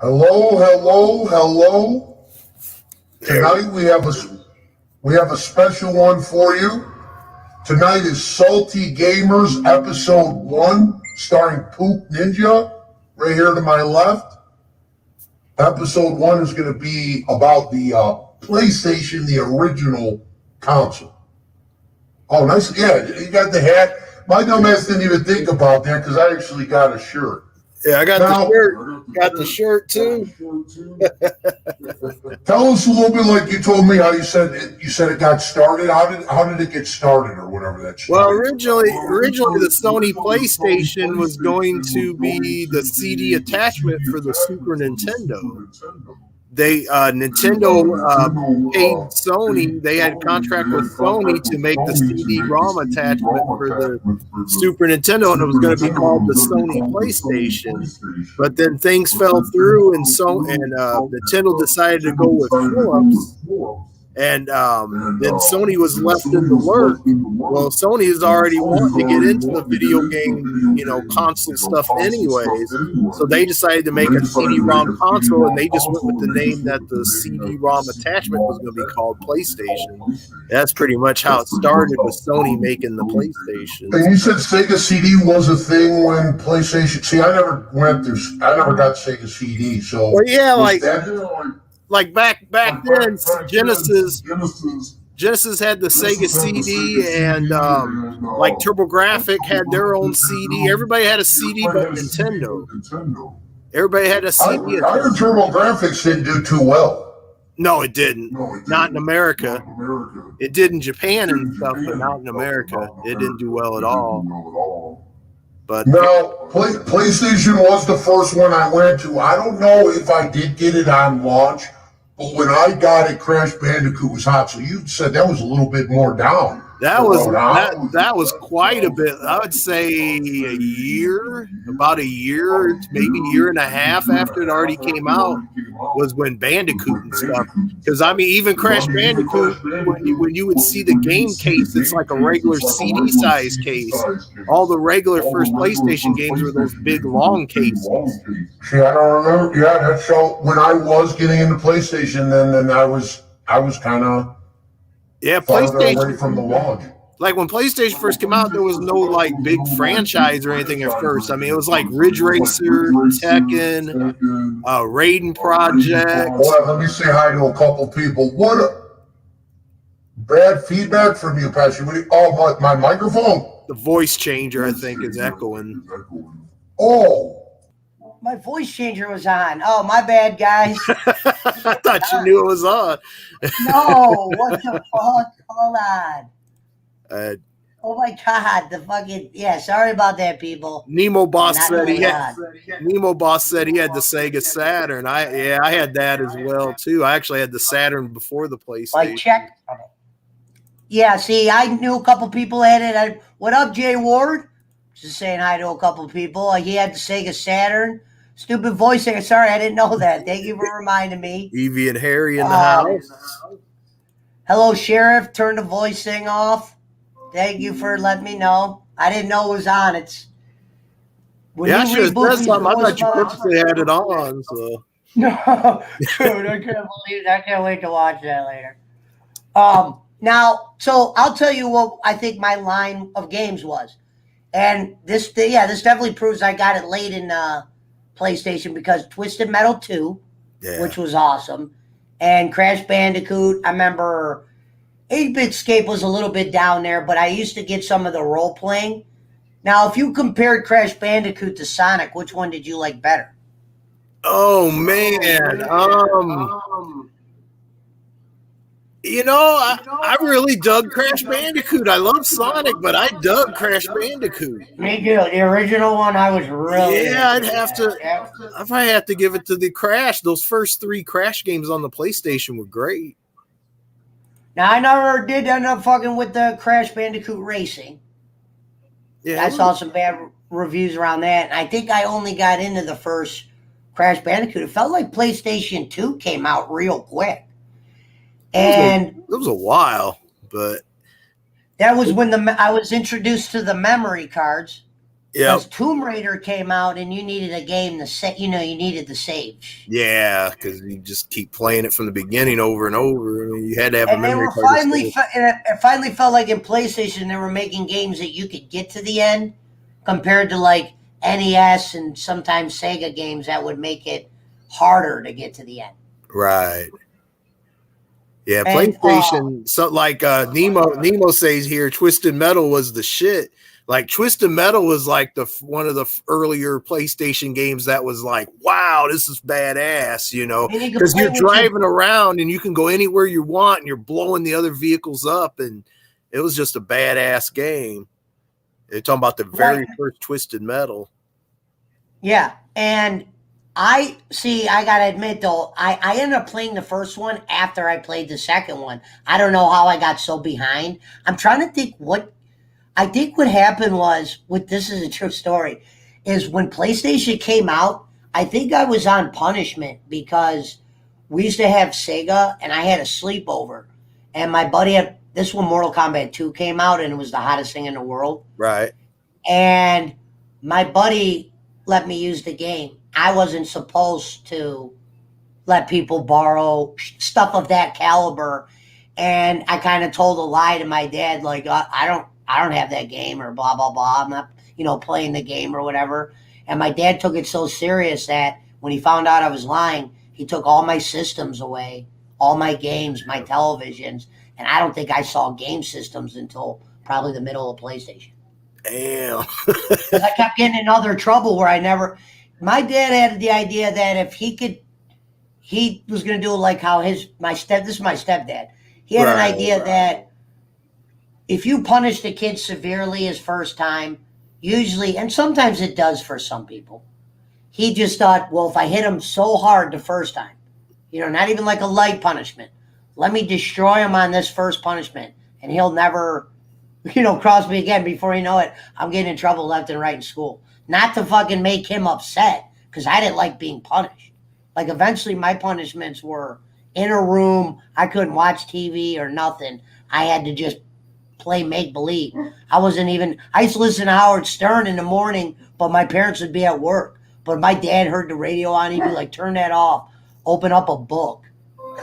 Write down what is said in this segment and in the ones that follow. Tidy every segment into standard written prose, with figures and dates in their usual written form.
Hello, hello, hello. Tonight we have a special one for you. Tonight is Salty Gamers Ep.1, starring Pook Ninja, right here to my left. Ep.1 is going to be about the PlayStation, the original console. Oh, nice. Yeah, you got the hat. My dumbass didn't even think about that because I actually got a shirt. Yeah, I got Now, the shirt. Got the shirt too. Tell us a little bit, like you told me, how you said it got started. How did it get started, or whatever that's. Well, originally the Sony PlayStation was going to be the CD attachment for the Super Nintendo. Nintendo paid Sony. They had a contract with Sony to make the CD-ROM attachment for the Super Nintendo, and it was going to be called the Sony PlayStation. But then things fell through, and Nintendo decided to go with Philips. And then Sony was left in the lurch. Well, Sony is already wanting to get into the video game, console stuff anyways. So they decided to make a CD-ROM console, and they just went with the name that the CD-ROM attachment was going to be called PlayStation. That's pretty much how it started, with Sony making the PlayStation. And you said Sega CD was a thing when PlayStation. See, I never got Sega CD. So well, yeah, like back then, Genesis had the Sega CD, and like TurboGrafx had their own CD. Everybody had a CD but Nintendo. Everybody had a CD. I heard TurboGrafx didn't do too well. No, it didn't. Not in America. It did in Japan and stuff, but not in America. It didn't do well at all. But now, PlayStation was the first one I went to. I don't know if I did get it on launch. But when I got it, Crash Bandicoot was hot. So you said that was a little bit more down. That was quite a bit. I would say about a year, maybe a year and a half after it already came out, was when Bandicoot and stuff. Because I mean, even Crash Bandicoot, when you would see the game case, it's like a regular CD size case. All the regular first PlayStation games were those big long cases. See, I don't remember. Yeah, that's so. When I was getting into PlayStation, then I was kind of. Yeah, PlayStation from the launch. Like when PlayStation first came out, there was no like big franchise or anything at first. I mean, it was like Ridge Racer, Tekken, Raiden Project. Well, let me say hi to a couple people. What a bad feedback from you, Pastor. Oh, my microphone. The voice changer, I think, is echoing. Oh. My voice changer was on. Oh, my bad, guys. I thought you knew it was on. No, what the fuck? Hold on. Oh my God, sorry about that, people. Nemo Boss said he had the Sega Saturn. I had that as well too. I actually had the Saturn before the PlayStation. Like check. Yeah, see, I knew a couple people had it. What up, Jay Ward? Just saying hi to a couple people. He had the Sega Saturn. Stupid voice singer. Sorry, I didn't know that. Thank you for reminding me. Evie and Harry in the house. Hello, Sheriff. Turn the voice thing off. Thank you for letting me know. I didn't know it was on. I should have said something. I thought you purposely had it on. So. No, dude, I can't believe that. I can't wait to watch that later. Now, so I'll tell you what I think my line of games was. And this definitely proves I got it late in PlayStation, because Twisted Metal 2, which was awesome, and Crash Bandicoot. I remember 8-Bit Escape was a little bit down there, but I used to get some of the role playing. Now, if you compared Crash Bandicoot to Sonic, which one did you like better? Oh man, I really dug Crash Bandicoot. I love Sonic, but I dug Crash Bandicoot. Me too. The original one, I was really. Yeah, I'd have to give it to the Crash. Those first 3 Crash games on the PlayStation were great. Now, I never did end up fucking with the Crash Bandicoot Racing. Yeah, I saw some bad reviews around that. And I think I only got into the first Crash Bandicoot. It felt like PlayStation 2 came out real quick. And it was a while, but that was when I was introduced to the memory cards. because Tomb Raider came out and you needed a game to set. You needed the save. Yeah, because you just keep playing it from the beginning over and over. I mean, you had to have a And they memory were card. it finally felt like in PlayStation they were making games that you could get to the end, compared to like NES and sometimes Sega games that would make it harder to get to the end. Right. Yeah, And PlayStation. So like Nemo says here, Twisted Metal was the shit. Like Twisted Metal was like one of the earlier PlayStation games that was like, wow, this is badass, because you're driving around and you can go anywhere you want and you're blowing the other vehicles up, and it was just a badass game. They're talking about the very first Twisted Metal. Yeah, and I gotta admit though, I ended up playing the first one after I played the second one. I don't know how I got so behind. I'm trying to think what happened was, this is a true story, is when PlayStation came out, I think I was on punishment because we used to have Sega and I had a sleepover, and my buddy had this when Mortal Kombat 2 came out and it was the hottest thing in the world. Right. And my buddy let me use the game. I wasn't supposed to let people borrow stuff of that caliber. And I kind of told a lie to my dad, like, I don't have that game, or blah, blah, blah. I'm not, playing the game or whatever. And my dad took it so serious that when he found out I was lying, he took all my systems away, all my games, my televisions. And I don't think I saw game systems until probably the middle of PlayStation. Damn. Because I kept getting in other trouble where my dad had the idea that if he was going to do it like how this is my stepdad. He had an idea that if you punish the kid severely his first time, usually, and sometimes it does for some people, he just thought, well, if I hit him so hard the first time, not even like a light punishment, let me destroy him on this first punishment, and he'll never, cross me again. Before you know it, I'm getting in trouble left and right in school. Not to fucking make him upset, because I didn't like being punished. Like, eventually my punishments were in a room. I couldn't watch TV or nothing. I had to just play make-believe. I used to listen to Howard Stern in the morning, but my parents would be at work. But my dad heard the radio on, he'd be like, turn that off. Open up a book.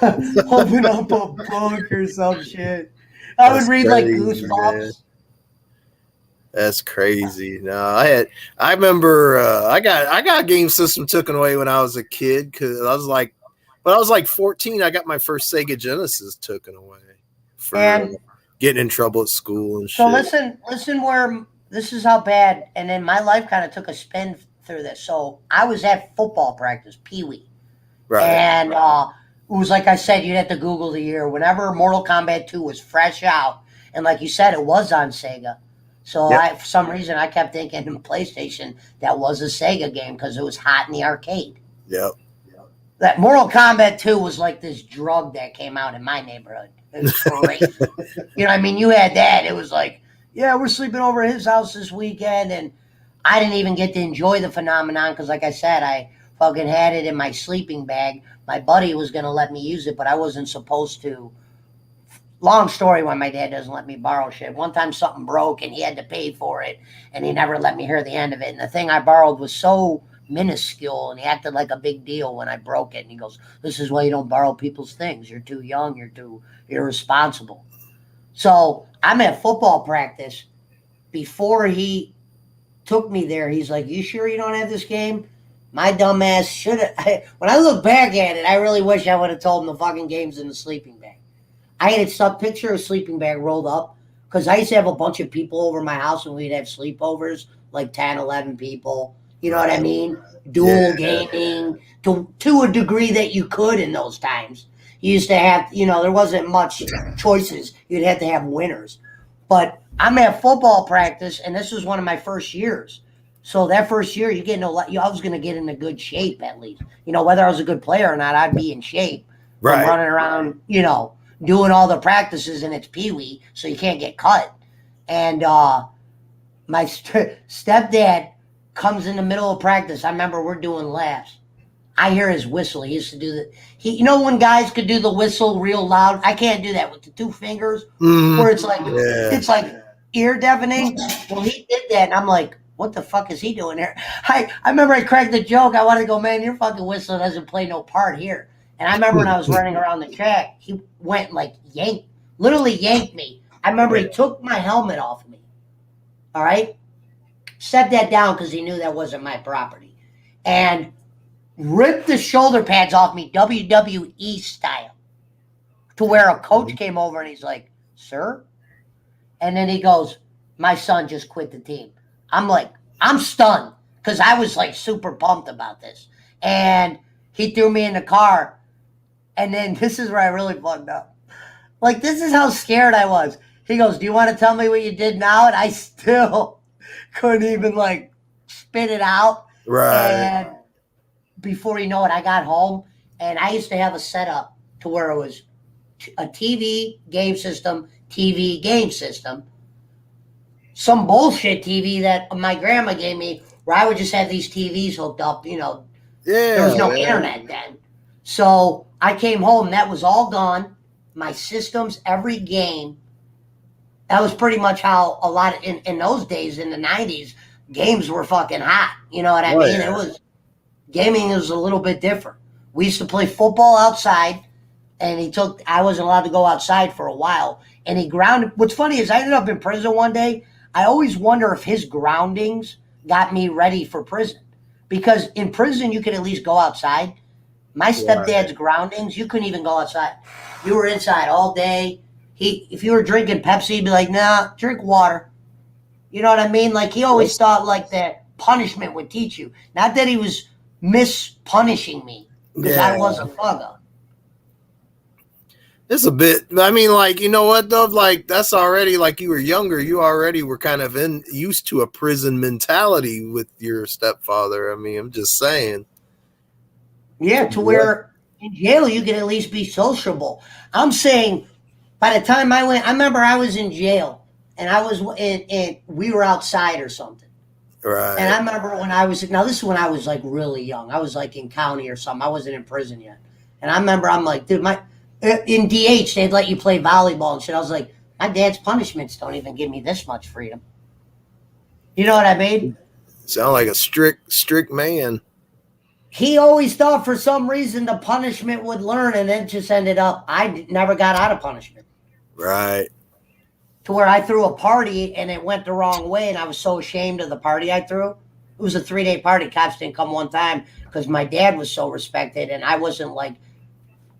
Open up a book or some shit. I would read like Goosebumps. Man. That's crazy. No, I remember I got a game system taken away when I was a kid, because I was like 14. I got my first Sega Genesis taken away for getting in trouble at school and shit. So listen where this is how bad. And then my life kind of took a spin through this. So I was at football practice, Pee Wee, right? And it was like I said, you'd have to Google the year. Whenever Mortal Kombat 2 was fresh out, and like you said, it was on Sega. So for some reason, I kept thinking in PlayStation that was a Sega game because it was hot in the arcade. Yep. That Mortal Kombat 2 was like this drug that came out in my neighborhood. It was crazy. You had that. It was like, yeah, we're sleeping over at his house this weekend. And I didn't even get to enjoy the phenomenon because, like I said, I fucking had it in my sleeping bag. My buddy was going to let me use it, but I wasn't supposed to. Long story why my dad doesn't let me borrow shit. One time something broke and he had to pay for it, and he never let me hear the end of it. And the thing I borrowed was so minuscule, and he acted like a big deal when I broke it. And he goes, this is why you don't borrow people's things. You're too young. You're too irresponsible. So I'm at football practice. Before he took me there, he's like, you sure you don't have this game? My dumb ass should have. When I look back at it, I really wish I would have told him the fucking game's in the sleeping bag. I had a picture of a sleeping bag rolled up because I used to have a bunch of people over my house and we'd have sleepovers, like 10, 11 people. You know what I mean? Dual gaming to a degree that you could in those times. You used to have, there wasn't much choices. You'd have to have winners. But I'm at football practice, and this was one of my first years. So that first year, I was going to get into good shape at least. Whether I was a good player or not, I'd be in shape. Right. Running around, doing all the practices, and it's Pee Wee, so you can't get cut. And my stepdad comes in the middle of practice. I remember we're doing laps. I hear his whistle. He used to do that. When guys could do the whistle real loud? I can't do that with the two fingers, where it's like ear deafening. Well, he did that, and I'm like, what the fuck is he doing there? I remember I cracked the joke. I wanted to go, man, your fucking whistle doesn't play no part here. And I remember when I was running around the track, he went like literally yanked me. I remember he took my helmet off me. All right? Set that down because he knew that wasn't my property. And ripped the shoulder pads off me, WWE style. To where a coach came over and he's like, sir? And then he goes, my son just quit the team. I'm like, I'm stunned because I was like super pumped about this. And he threw me in the car. And then this is where I really fucked up. Like, this is how scared I was. He goes, do you want to tell me what you did now? And I still couldn't even like spit it out. Right. And before you know it, I got home and I used to have a setup to where it was a TV game system, TV game system, some bullshit TV that my grandma gave me where I would just have these TVs hooked up, Yeah. There was no internet then. So I came home, that was all gone. My systems, every game. That was pretty much how a lot of, in those days, in the 90s, games were fucking hot. You know what I mean? Yeah. It was, gaming was a little bit different. We used to play football outside, and I wasn't allowed to go outside for a while, and he grounded. What's funny is I ended up in prison one day. I always wonder if his groundings got me ready for prison. Because in prison, you could at least go outside. My stepdad's groundings, you couldn't even go outside. You were inside all day. If you were drinking Pepsi, he'd be like, nah, drink water. You know what I mean? Like, he always thought like that punishment would teach you. Not that he was punishing me, because I was a thugger. It's a bit, I mean, like, you know what, though? Like, that's already, like, you were younger. You already were kind of used to a prison mentality with your stepfather. I mean, I'm just saying. Yeah, to where in jail you could at least be sociable. I'm saying by the time I remember I was in jail and I was we were outside or something. Right. And I remember this is when I was like really young. I was like in county or something. I wasn't in prison yet. And I remember I'm like, dude, in DH they'd let you play volleyball and shit. I was like, my dad's punishments don't even give me this much freedom. You know what I mean? Sound like a strict man. He always thought for some reason the punishment would learn, and it just ended up I never got out of punishment. Right. To where I threw a party and it went the wrong way, and I was so ashamed of the party I threw. It was a 3-day party. Cops didn't come one time because my dad was so respected, and I wasn't like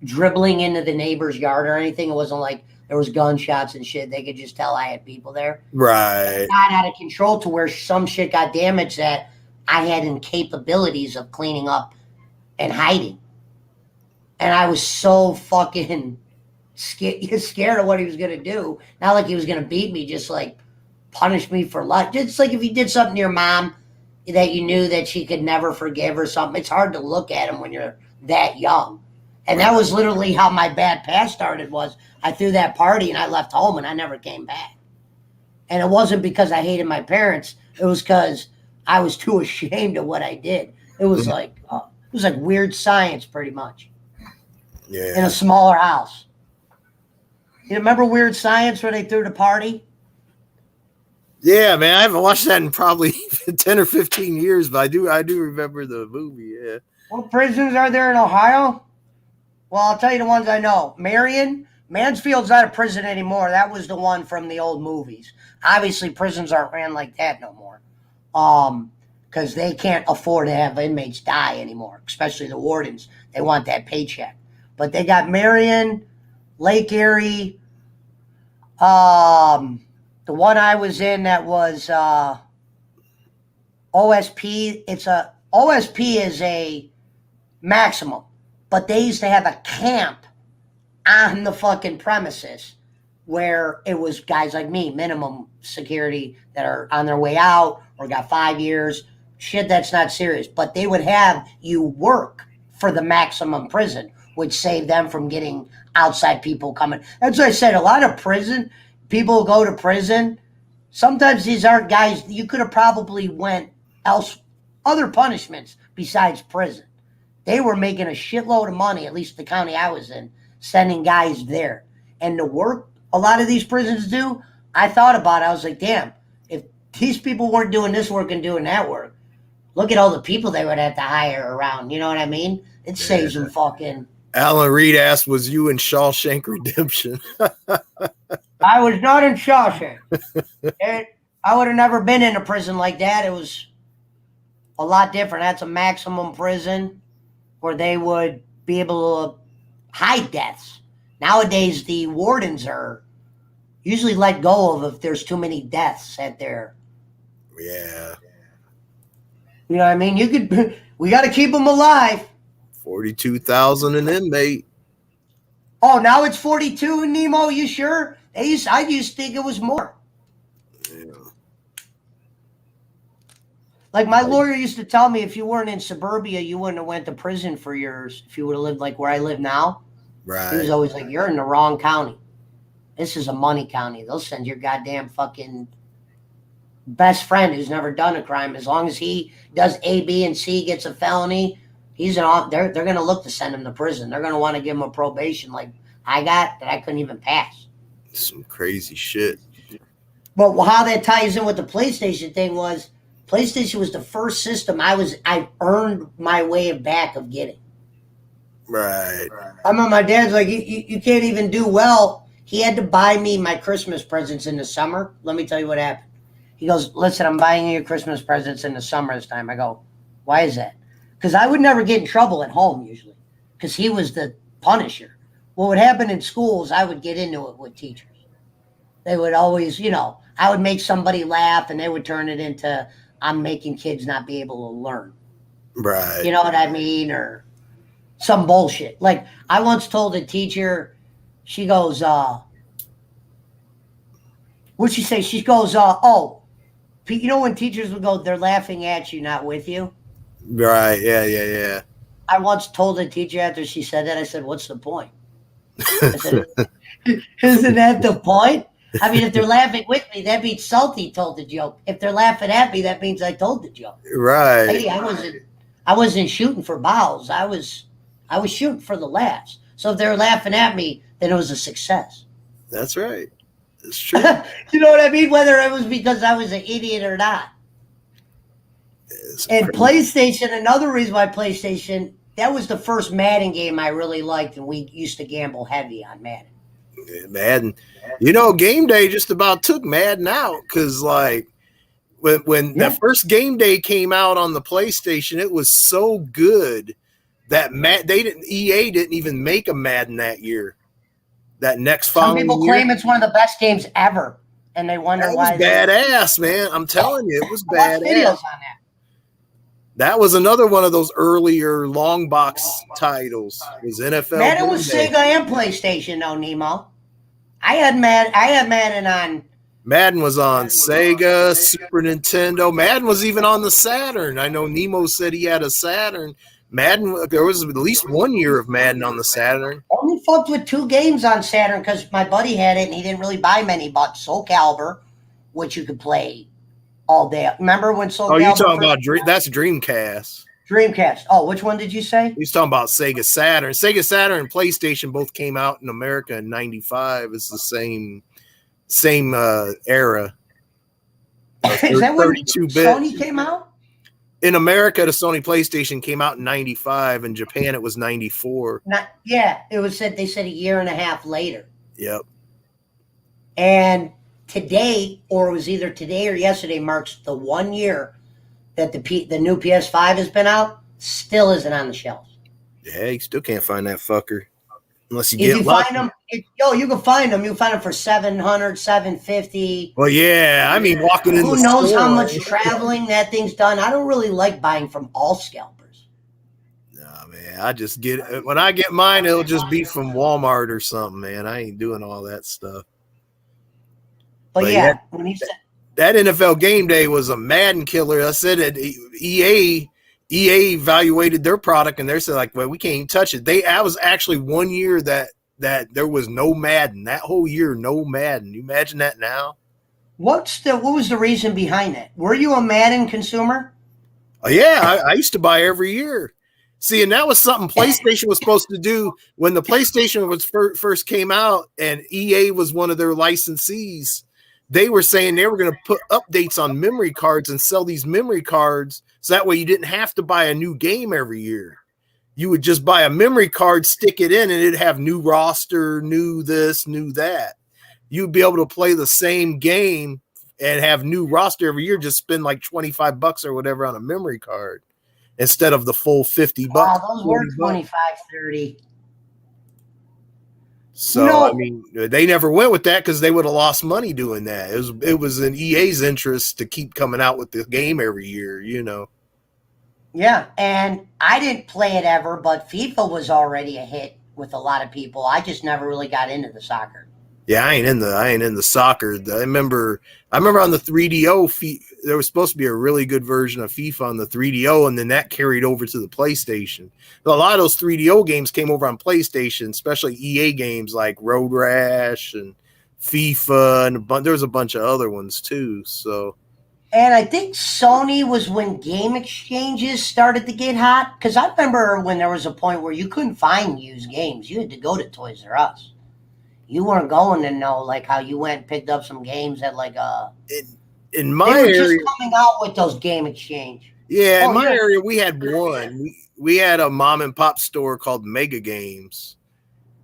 dribbling into the neighbor's yard or anything. It wasn't like there was gunshots and shit. They could just tell I had people there. Right. It got out of control to where some shit got damaged that I had incapabilities of cleaning up and hiding. And I was so fucking scared of what he was going to do. Not like he was going to beat me, just like punish me for life. Just like if you did something to your mom that you knew that she could never forgive or something. It's hard to look at him when you're that young. And that was literally how my bad past started. Was I threw that party and I left home and I never came back. And it wasn't because I hated my parents. It was because I was too ashamed of what I did. It was like weird science, pretty much. Yeah. In a smaller house. You remember Weird Science where they threw the party? Yeah, man. I haven't watched that in probably 10 or 15 years, but I do remember the movie. Yeah. What prisons are there in Ohio? Well, I'll tell you the ones I know. Mansfield's not a prison anymore. That was the one from the old movies. Obviously, prisons aren't ran like that no more. Because they can't afford to have inmates die anymore, especially the wardens. They want that paycheck. But they got Marion, Lake Erie. The one I was in that was OSP. OSP is a maximum, but they used to have a camp on the fucking premises where it was guys like me, minimum security, that are on their way out or got 5 years. Shit, that's not serious. But they would have you work for the maximum prison, which saved them from getting outside people coming. That's what I said. A lot of prison people go to prison. Sometimes these aren't guys. You could have probably went other punishments besides prison. They were making a shitload of money, at least the county I was in, sending guys there. And the work a lot of these prisons do, I thought about it. I was like, damn, if these people weren't doing this work and doing that work. Look at all the people they would have to hire around. You know what I mean? It saves them fucking. Alan Reed asked, "Was you in Shawshank Redemption?" I was not in Shawshank. I would have never been in a prison like that. It was a lot different. That's a maximum prison where they would be able to hide deaths. Nowadays, the wardens are usually let go of if there's too many deaths at their. Yeah. You know what I mean? We got to keep them alive. 42,000 an inmate. Oh, now it's 42, Nemo. You sure? I used to think it was more. Yeah. Like my lawyer used to tell me, if you weren't in suburbia, you wouldn't have went to prison for years. If you would have lived like where I live now, Right. he was always like, "You're in the wrong county. This is a money county. They'll send your goddamn fucking best friend who's never done a crime. As long as he does A, B, and C, gets a felony, they're going to look to send him to prison. They're going to want to give him a probation like I got that I couldn't even pass." Some crazy shit. But how that ties in with the PlayStation thing was, PlayStation was the first system I earned my way back of getting. Right. I remember my dad's like, you can't even do well. He had to buy me my Christmas presents in the summer. Let me tell you what happened. He goes, "Listen, I'm buying you your Christmas presents in the summer this time." I go, "Why is that?" Because I would never get in trouble at home usually, because he was the punisher. What would happen in schools, I would get into it with teachers. They would always, I would make somebody laugh, and they would turn it into, I'm making kids not be able to learn. Right. You know what I mean? Or some bullshit. Like, I once told a teacher, she goes, what'd she say? She goes, "Oh, you know when teachers would go, they're laughing at you, not with you?" Right. Yeah. I once told a teacher after she said that, I said, "What's the point?" I said, "Isn't that the point? I mean, if they're laughing with me, that means Salty told the joke. If they're laughing at me, that means I told the joke." Right. Lady, I wasn't shooting for bows. I was shooting for the laughs. So if they were laughing at me, then it was a success. That's right. It's true. You know what I mean? Whether it was because I was an idiot or not. And PlayStation, another reason why PlayStation, that was the first Madden game I really liked, and we used to gamble heavy on Madden. Madden. Game Day just about took Madden out, because like when that first Game Day came out on the PlayStation, it was so good that EA didn't even make a Madden that year. That next following year. Some people claim it's one of the best games ever, and they wonder why. That was badass, man. I'm telling you, it was badass. Videos on that. That was another one of those earlier long box titles. It was NFL. Madden was Sega and PlayStation, though, Nemo. I had Madden on. Madden was on Sega, Super Nintendo. Madden was even on the Saturn. I know Nemo said he had a Saturn. Madden, there was at least 1 year of Madden on the Saturn. Only fucked with 2 games on Saturn because my buddy had it and he didn't really buy many, but Soul Calibur, which you could play all day. Remember when Soul Calibur? Oh, you're talking about that's Dreamcast. Dreamcast. Oh, which one did you say? He's talking about Sega Saturn. Sega Saturn and PlayStation both came out in America in '95. It's the same era. Is that when Sony came out? In America, the Sony PlayStation came out in '95. In Japan, it was '94. They said a year and a half later. Yep. And today, or it was either today or yesterday, marks the 1 year that the new PS5 has been out. Still isn't on the shelves. Yeah, you still can't find that fucker unless you if get you lucky. Find them, you can find them. You can find them for $700, $750. Well, yeah, I mean, walking in. Who knows how much traveling that thing's done? I don't really like buying from all scalpers. Nah, man, I just get when I get mine, it'll just be from Walmart or something, man. I ain't doing all that stuff. But yeah, when he said that NFL Game Day was a Madden killer. I said that EA evaluated their product and they said like, well, we can't even touch it. I was actually 1 year that there was no Madden. That whole year, no Madden. You imagine that now? What was the reason behind it? Were you a Madden consumer? Yeah, I used to buy every year. See, and that was something PlayStation was supposed to do when the PlayStation was first came out, and EA was one of their licensees. they were saying they were going to put updates on memory cards and sell these memory cards so that way you didn't have to buy a new game every year. You would just buy a memory card, stick it in, and it'd have new roster, new this, new that. You'd be able to play the same game and have new roster every year, just spend like $25 or whatever on a memory card instead of the full $50. Wow, those were 25, 30. So, I mean, they never went with that because they would have lost money doing that. It was in EA's interest to keep coming out with the game every year, you know. Yeah, and I didn't play it ever, but FIFA was already a hit with a lot of people. I just never really got into the soccer. Yeah, I ain't in the soccer. I remember on the 3DO, there was supposed to be a really good version of FIFA on the 3DO, and then that carried over to the PlayStation. A lot of those 3DO games came over on PlayStation, especially EA games like Road Rash and FIFA, and there was a bunch of other ones too. So, and I think Sony was when game exchanges started to get hot, because I remember when there was a point where you couldn't find used games. You had to go to Toys R Us. You weren't going to know, like how you went and picked up some games at like in my they were area, just coming out with those game exchange. Yeah, in my area we had one. We had a mom and pop store called Mega Games.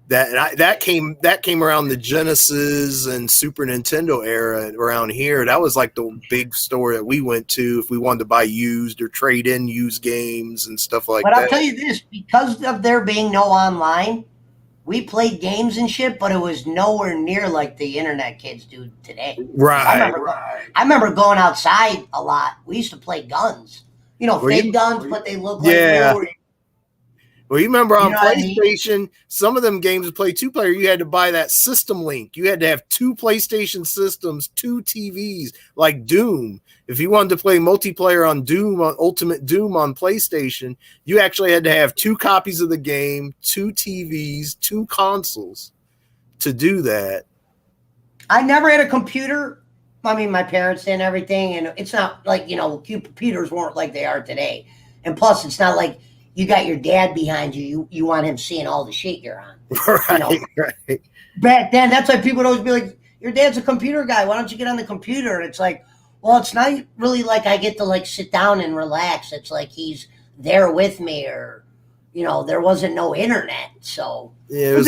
That came around the Genesis and Super Nintendo era around here. That was like the big store that we went to if we wanted to buy used or trade in used games and stuff like that. But I'll tell you this, because of there being no online, we played games and shit, but it was nowhere near like the internet kids do today. Right. I remember going outside a lot. We used to play guns. You know, fake guns, but they look like real. Well, you remember on PlayStation, some of them games would play two-player. You had to buy that system link. You had to have two PlayStation systems, two TVs, like Doom. If you wanted to play multiplayer on Doom, on Ultimate Doom on PlayStation, you actually had to have two copies of the game, two TVs, two consoles to do that. I never had a computer. I mean, my parents did everything, and it's not like, you know, computers weren't like they are today. And plus, it's not like you got your dad behind you. You want him seeing all the shit you're on. Right, you know? Right. Back then, that's why people would always be like, your dad's a computer guy. Why don't you get on the computer? And it's like, well, it's not really like I get to like sit down and relax. It's like he's there with me, or, you know, there wasn't no internet. So yeah, it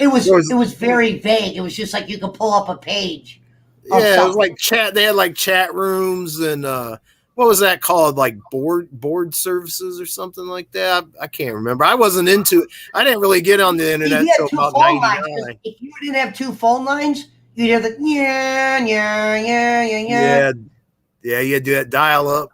was very vague. It was just like you could pull up a page. Yeah, it was like chat. They had like chat rooms and what was that called? Like board services or something like that. I can't remember. I wasn't into it. I didn't really get on the internet until about 99. If you didn't have two phone lines, you'd hear the yeah. Yeah, you had to do that dial up.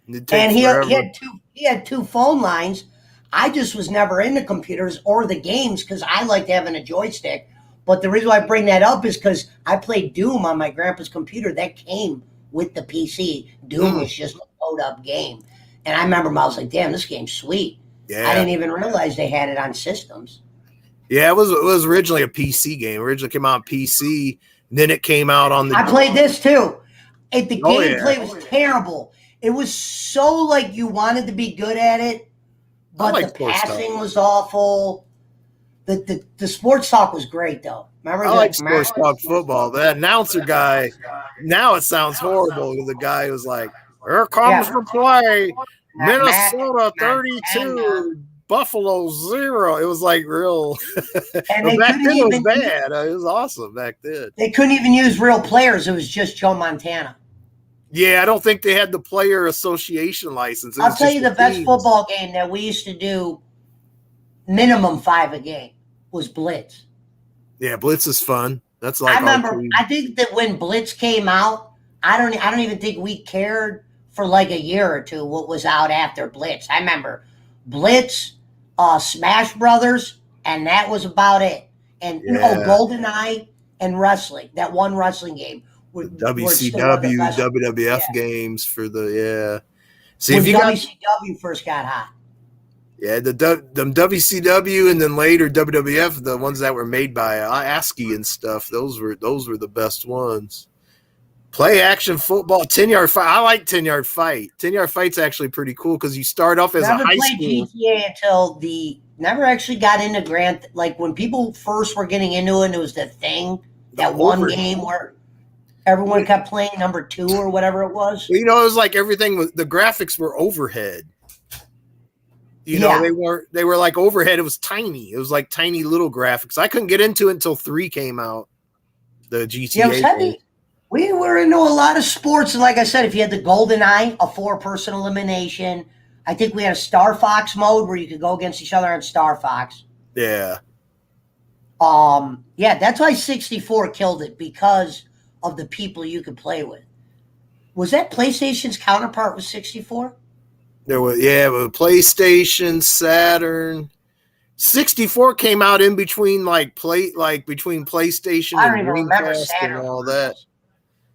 And he had two phone lines. I just was never into computers or the games because I liked having a joystick. But the reason why I bring that up is because I played Doom on my grandpa's computer. That came with the PC. Doom was just a load-up game. And I remember I was like, damn, this game's sweet. Yeah. I didn't even realize they had it on systems. Yeah, it was originally a PC game. Originally came out on PC. Then it came out on the... I played this too. The gameplay was terrible. It was so like you wanted to be good at it, but the passing was awful. The sports talk was great though. Remember? I like sports talk football. That announcer guy, now it sounds horrible. The guy was like, "Here comes the play, Minnesota 32, Buffalo 0." It was like real. And back then it was bad. It was awesome back then. They couldn't even use real players. It was just Joe Montana. Yeah, I don't think they had the player association license. I'll tell you the best football game that we used to do, minimum 5 a game, was Blitz. Yeah, Blitz is fun. That's like I remember. I think that when Blitz came out, I don't even think we cared for like a year or two what was out after Blitz. I remember Blitz, Smash Brothers, and that was about it. And GoldenEye and wrestling. That one wrestling game. WCW, WWF games for the See, when WCW first got hot. Yeah, the WCW and then later WWF, the ones that were made by ASCII and stuff, those were the best ones. Play action football, 10-yard fight. I like 10-yard fight. 10-yard fight's actually pretty cool because you start off as a high school. Never played GTA until never actually got into Grand. Like when people first were getting into it, and it was the thing. That one game where everyone kept playing number 2 or whatever it was. You know, it was like everything was, the graphics were overhead. You know, they were like overhead. It was tiny. It was like tiny little graphics. I couldn't get into it until 3 came out. The GTA. Yeah, it was heavy. We were into a lot of sports, and like I said, if you had the Golden Eye, a 4-person elimination, I think we had a Star Fox mode where you could go against each other on Star Fox. Yeah. Yeah, that's why 64 killed it, because of the people you could play with. Was that PlayStation's counterpart with 64? There was, but PlayStation, Saturn, 64 came out in between between PlayStation and Dreamcast and all that.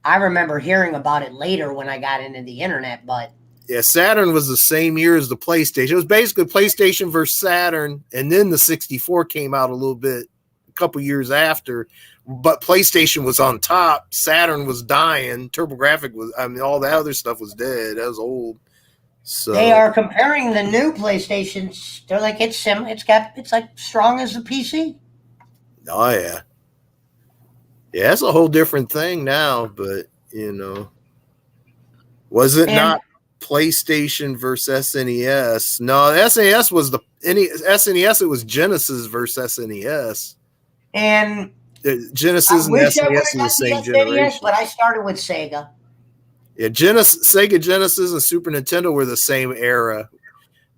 I remember hearing about it later when I got into the internet, but yeah, Saturn was the same year as the PlayStation. It was basically PlayStation versus Saturn, and then the 64 came out a couple years after. But PlayStation was on top. Saturn was dying. TurboGrafx was. I mean, all the other stuff was dead. That was old. So they are comparing the new PlayStations. They're like it's like strong as a PC. Oh yeah. Yeah, it's a whole different thing now, but you know, was it not PlayStation versus SNES? No, SNES was the SNES. It was Genesis versus SNES, and Genesis and SNES are the same generation. But I started with Sega. Yeah, Sega Genesis and Super Nintendo were the same era.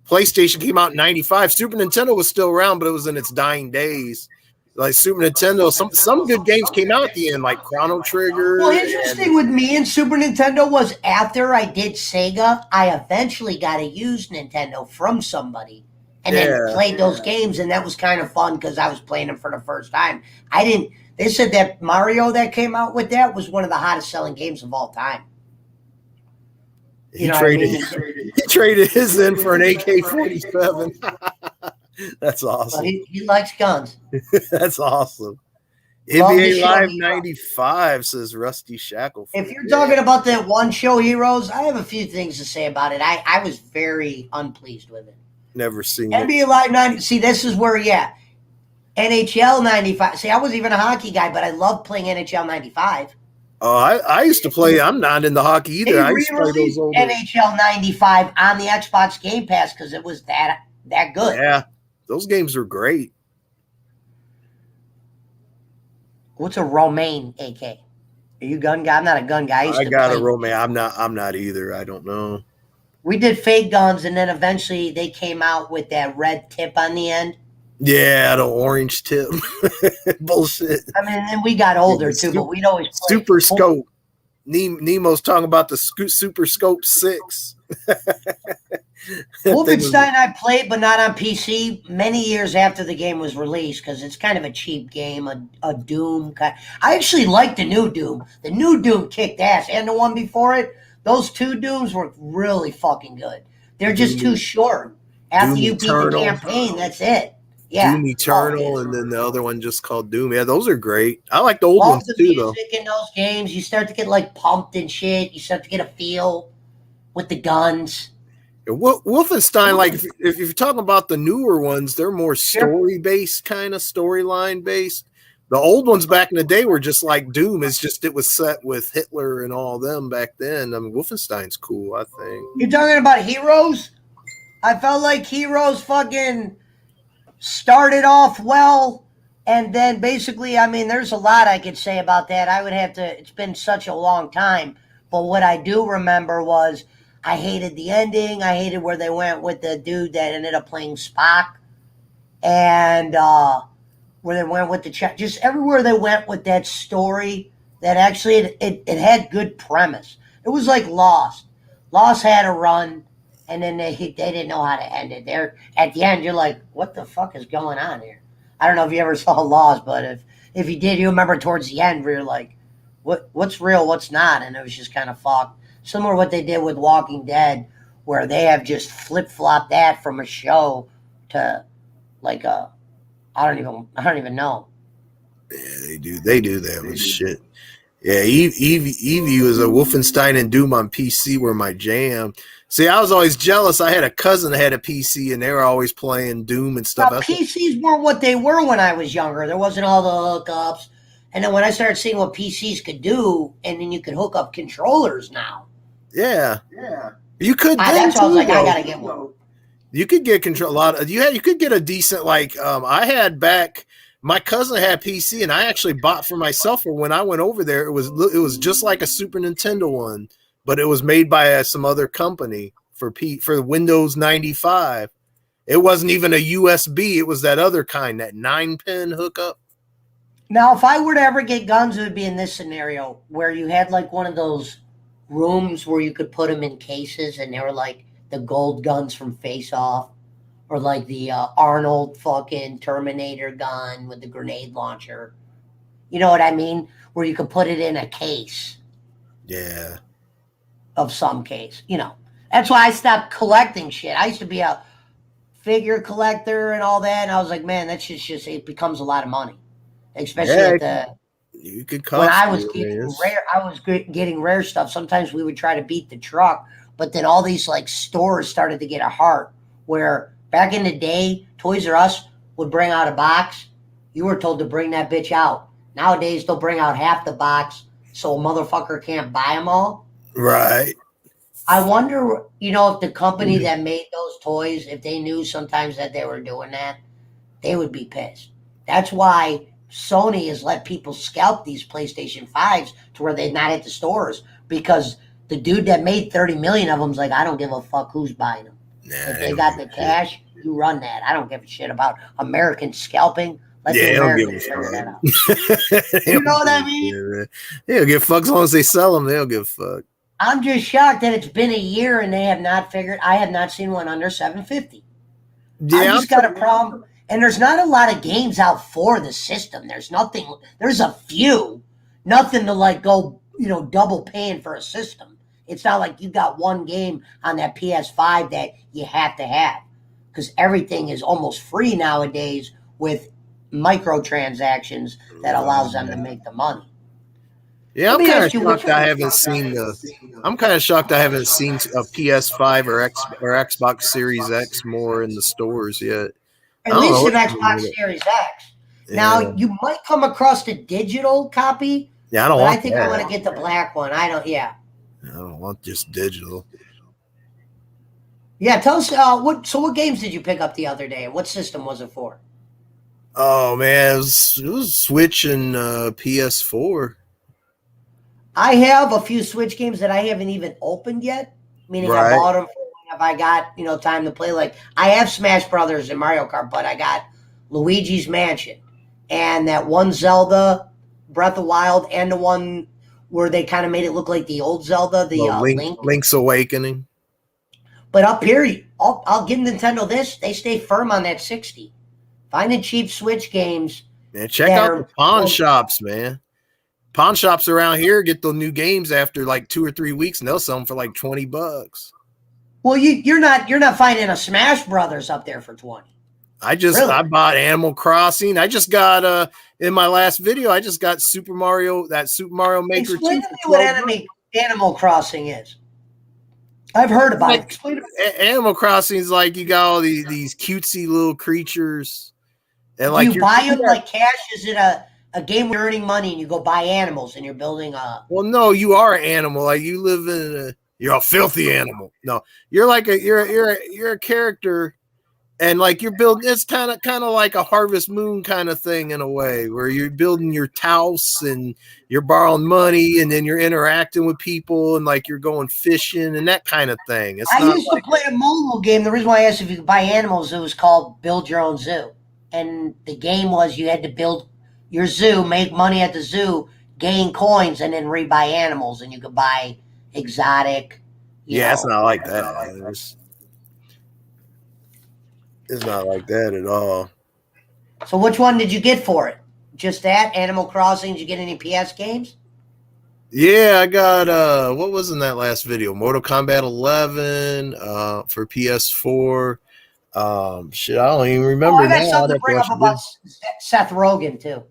PlayStation came out in '95. Super Nintendo was still around, but it was in its dying days. Like Super Nintendo, some good games came out at the end, like Chrono Trigger. Well, interesting with me and Super Nintendo was after I did Sega, I eventually got a used Nintendo from somebody and then played those games, and that was kind of fun because I was playing them for the first time. They said that Mario that came out with that was one of the hottest selling games of all time. He traded his in for an AK-47. That's awesome. He likes guns. That's awesome. NBA Live 95 says Rusty Shackleton. If you're talking about that one show Heroes, I have a few things to say about it. I was very unpleased with it. Never seen NBA Live 90. See, this is where, NHL 95. See, I wasn't even a hockey guy, but I loved playing NHL 95. Oh, I used to play. I'm not into hockey either. I used to play those old NHL 95 on the Xbox Game Pass because it was that good. Yeah, those games were great. What's a Romaine AK? Are you a gun guy? I'm not a gun guy. I got a Romaine. I'm not either. I don't know. We did fake guns, and then eventually they came out with that red tip on the end. Yeah, the orange tip. Bullshit. I mean, and we got older too, but we'd always play. Super Scope. Nemo's talking about the Super Scope 6. Wolfenstein I played, but not on PC, many years after the game was released because it's kind of a cheap game, a Doom. I actually liked the new Doom. The new Doom kicked ass, and the one before it. Those two Dooms were really fucking good. They're just too short. After you beat the campaign, that's it. Yeah. Doom Eternal, and then the other one just called Doom. Yeah, those are great. I like the old ones too, though. In those games, you start to get like pumped and shit. You start to get a feel with the guns. Wolfenstein, like if you're talking about the newer ones, they're more story-based, kind of storyline-based. The old ones back in the day were just like Doom. It's just it was set with Hitler and all them back then. I mean, Wolfenstein's cool, I think. You're talking about Heroes? I felt like Heroes fucking started off well, and then basically, I mean, there's a lot I could say about that. I would have to, it's been such a long time, but what I do remember was I hated the ending. I hated where they went with the dude that ended up playing Spock, and where they went with the just everywhere they went with that story that actually it had good premise. It was like Lost. Lost had a run, and then they didn't know how to end it. There at the end, you're like, what the fuck is going on here? I don't know if you ever saw Lost, but if you did, you remember towards the end where you're like, what's real, what's not, and it was just kind of fucked. Similar to what they did with Walking Dead, where they have just flip-flopped that from a show to like a I don't even know. Yeah, they do that with shit. Yeah, Eevee was a Wolfenstein and Doom on PC were my jam. See, I was always jealous. I had a cousin that had a PC, and they were always playing Doom and stuff. PCs weren't what they were when I was younger. There wasn't all the hookups. And then when I started seeing what PCs could do, and then you could hook up controllers now. Yeah. You could then That's why I was too, like, I though. gotta get one. You could get control a lot of you could get a decent I had back my cousin had PC and I actually bought for myself for when I went over there. It was just like a Super Nintendo one, but it was made by some other company for Windows 95. It wasn't even a USB, it was that other kind, that 9-pin hookup. Now, if I were to ever get guns, it would be in this scenario where you had like one of those rooms where you could put them in cases, and they were like the gold guns from Face Off, or like the Arnold fucking Terminator gun with the grenade launcher. You know what I mean? Where you could put it in a case. Yeah. Of some case, That's why I stopped collecting shit. I used to be a figure collector and all that, and I was like, man, that shit's just it becomes a lot of money, especially you could when I was getting rare stuff. Sometimes we would try to beat the truck, but then all these like stores started to get a heart. Where back in the day, Toys R Us would bring out a box. You were told to bring that bitch out. Nowadays, they'll bring out half the box so a motherfucker can't buy them all. Right. I wonder, if the company that made those toys, if they knew sometimes that they were doing that, they would be pissed. That's why Sony has let people scalp these PlayStation 5s to where they're not at the stores, because the dude that made 30 million of them's like, I don't give a fuck who's buying them. If they got the cash, you run that. I don't give a shit about American scalping. Let the Americans figure that out. You know what I mean? They'll give fucks as long as they sell them. They'll give fuck. I'm just shocked that it's been a year and they have not figured. I have not seen one under $750. Yeah, I just got a problem. And there's not a lot of games out for the system. There's nothing. There's a few. Nothing to like go, double paying for a system. It's not like you got one game on that PS5 that you have to have, because everything is almost free nowadays with microtransactions that allows them to make the money. Yeah, I'm kind of shocked I haven't seen I'm kind of shocked I haven't seen a PS5 or Xbox Series X more in the stores yet. At least an Xbox Series X. Yeah. Now you might come across the digital copy. Yeah, I think I want to get the black one. I don't want just digital. Yeah, tell us what games did you pick up the other day? What system was it for? Oh man, it was Switch and PS4. I have a few Switch games that I haven't even opened yet. Meaning I bought them for if I got, time to play. Like I have Smash Brothers and Mario Kart, but I got Luigi's Mansion and that one Zelda, Breath of Wild, and the one where they kind of made it look like the old Zelda, Link's Awakening. But up here, I'll give Nintendo this. They stay firm on that 60. Finding cheap Switch games. Man, check out the pawn shops, man. Pawn shops around here get the new games after like 2 or 3 weeks, and they'll sell them for like $20. Well, you're not finding a Smash Brothers up there for 20. I bought Animal Crossing. I just got in my last video, I just got Super Mario Maker. Explain to me what Animal Crossing is. I've heard about it. Explain to me. Animal Crossing is like you got all these cutesy little creatures, and do you buy them like cash? Is it a game where you're earning money and you go buy animals and you're building a? Well, no, you are an animal. Like you live in you're a filthy animal. No, you're like you're a character. And like you're building, it's kind of like a Harvest Moon kind of thing in a way, where you're building your house and you're borrowing money, and then you're interacting with people, and like you're going fishing and that kind of thing. I used to play a mobile game. The reason why I asked if you could buy animals, it was called Build Your Own Zoo, and the game was you had to build your zoo, make money at the zoo, gain coins, and then rebuy animals, and you could buy exotic. It's not like that. It's not like that at all. So which one did you get for it? Just that? Animal Crossing? Did you get any PS games? Yeah, I got what was in that last video? Mortal Kombat 11 for PS4. Shit, I don't even remember. I got something to bring up about Seth Rogen too.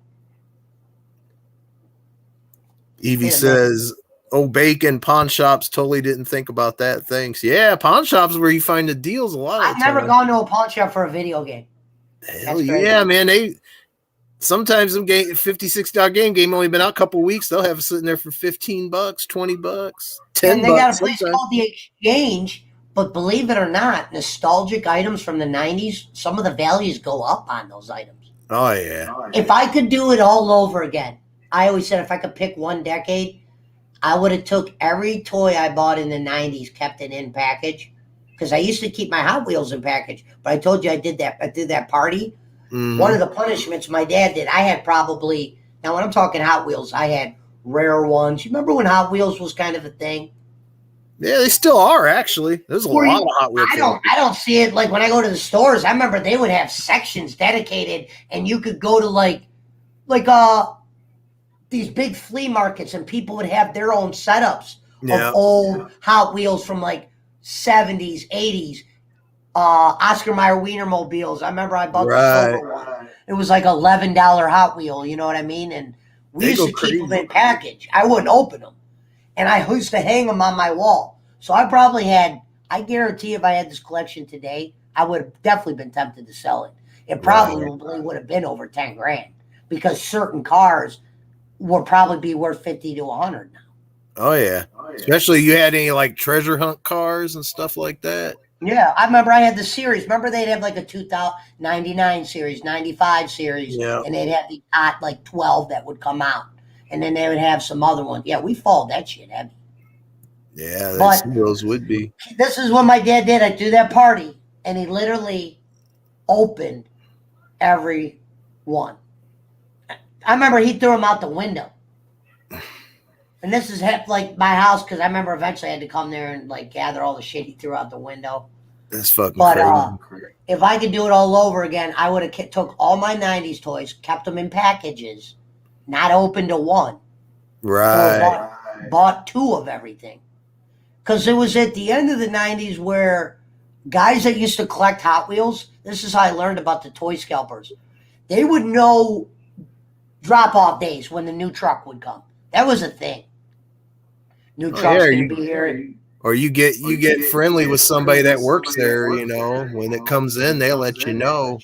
Evie says, bacon, pawn shops, totally didn't think about that. Thanks. Yeah, pawn shops where you find the deals a lot. I've never gone to a pawn shop for a video game. Hell yeah, man. Sometimes them game $56 game only been out a couple weeks. They'll have it sitting there for $15, $20, And they got $10 a place sometimes. called the Exchange, but believe it or not, nostalgic items from the 90s, some of the values go up on those items. Oh yeah. If I could do it all over again, I always said if I could pick one decade, I would have took every toy I bought in the 90s, kept it in package. Because I used to keep my Hot Wheels in package. But I told you I did that party. Mhm. One of the punishments my dad did, I had probably, now when I'm talking Hot Wheels, I had rare ones. You remember when Hot Wheels was kind of a thing? Yeah, they still are actually. There's a lot of Hot Wheels. I don't see it like when I go to the stores. I remember they would have sections dedicated, and you could go to like these big flea markets, and people would have their own setups of old Hot Wheels from like 70s, 80s. Oscar Mayer Wienermobiles. I remember I bought the silver one. It was like $11 Hot Wheel. You know what I mean? And we used to keep them in package. I wouldn't open them. And I used to hang them on my wall. So I probably had, I guarantee if I had this collection today, I would have definitely been tempted to sell it. It probably would have been over 10 grand because certain cars will probably be worth 50 to 100 now. Oh yeah. Especially you had any like treasure hunt cars and stuff like that. Yeah, I remember I had the series. Remember they'd have like a 2099 series, 95 series, and they'd have the hot like 12 that would come out. And then they would have some other ones. Yeah, we followed that shit heavy. Yeah, but those would be. This is what my dad did. I'd do that party, and he literally opened every one. I remember he threw them out the window. And this is like my house because I remember eventually I had to come there and like gather all the shit he threw out the window. That's fucking crazy. If I could do it all over again, I would have took all my 90s toys, kept them in packages, not opened to one. Right. Bought two of everything. Because it was at the end of the 90s where guys that used to collect Hot Wheels, this is how I learned about the toy scalpers. They would know drop-off days when the new truck would come. That was a thing. New truck's going to be here. Or you get friendly with somebody that works there, you know. When it comes in, they'll let you know.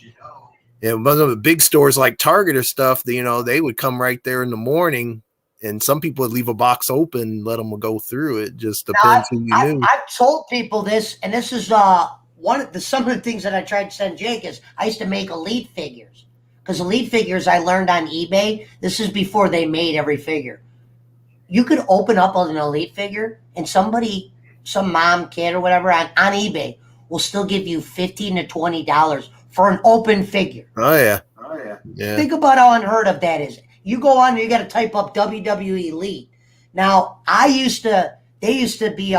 And one of the big stores like Target or stuff, you know, they would come right there in the morning. And some people would leave a box open, let them go through it. Just depends who you knew. I've told people this, and this is some of the things that I tried to send Jake is I used to make Elite figures. Because Elite figures I learned on eBay. This is before they made every figure. You could open up an Elite figure, and somebody, some mom, kid, or whatever on eBay will still give you $15 to $20 for an open figure. Oh yeah. Think about how unheard of that is. You go on, you got to type up WWE Elite. Now, they used to be,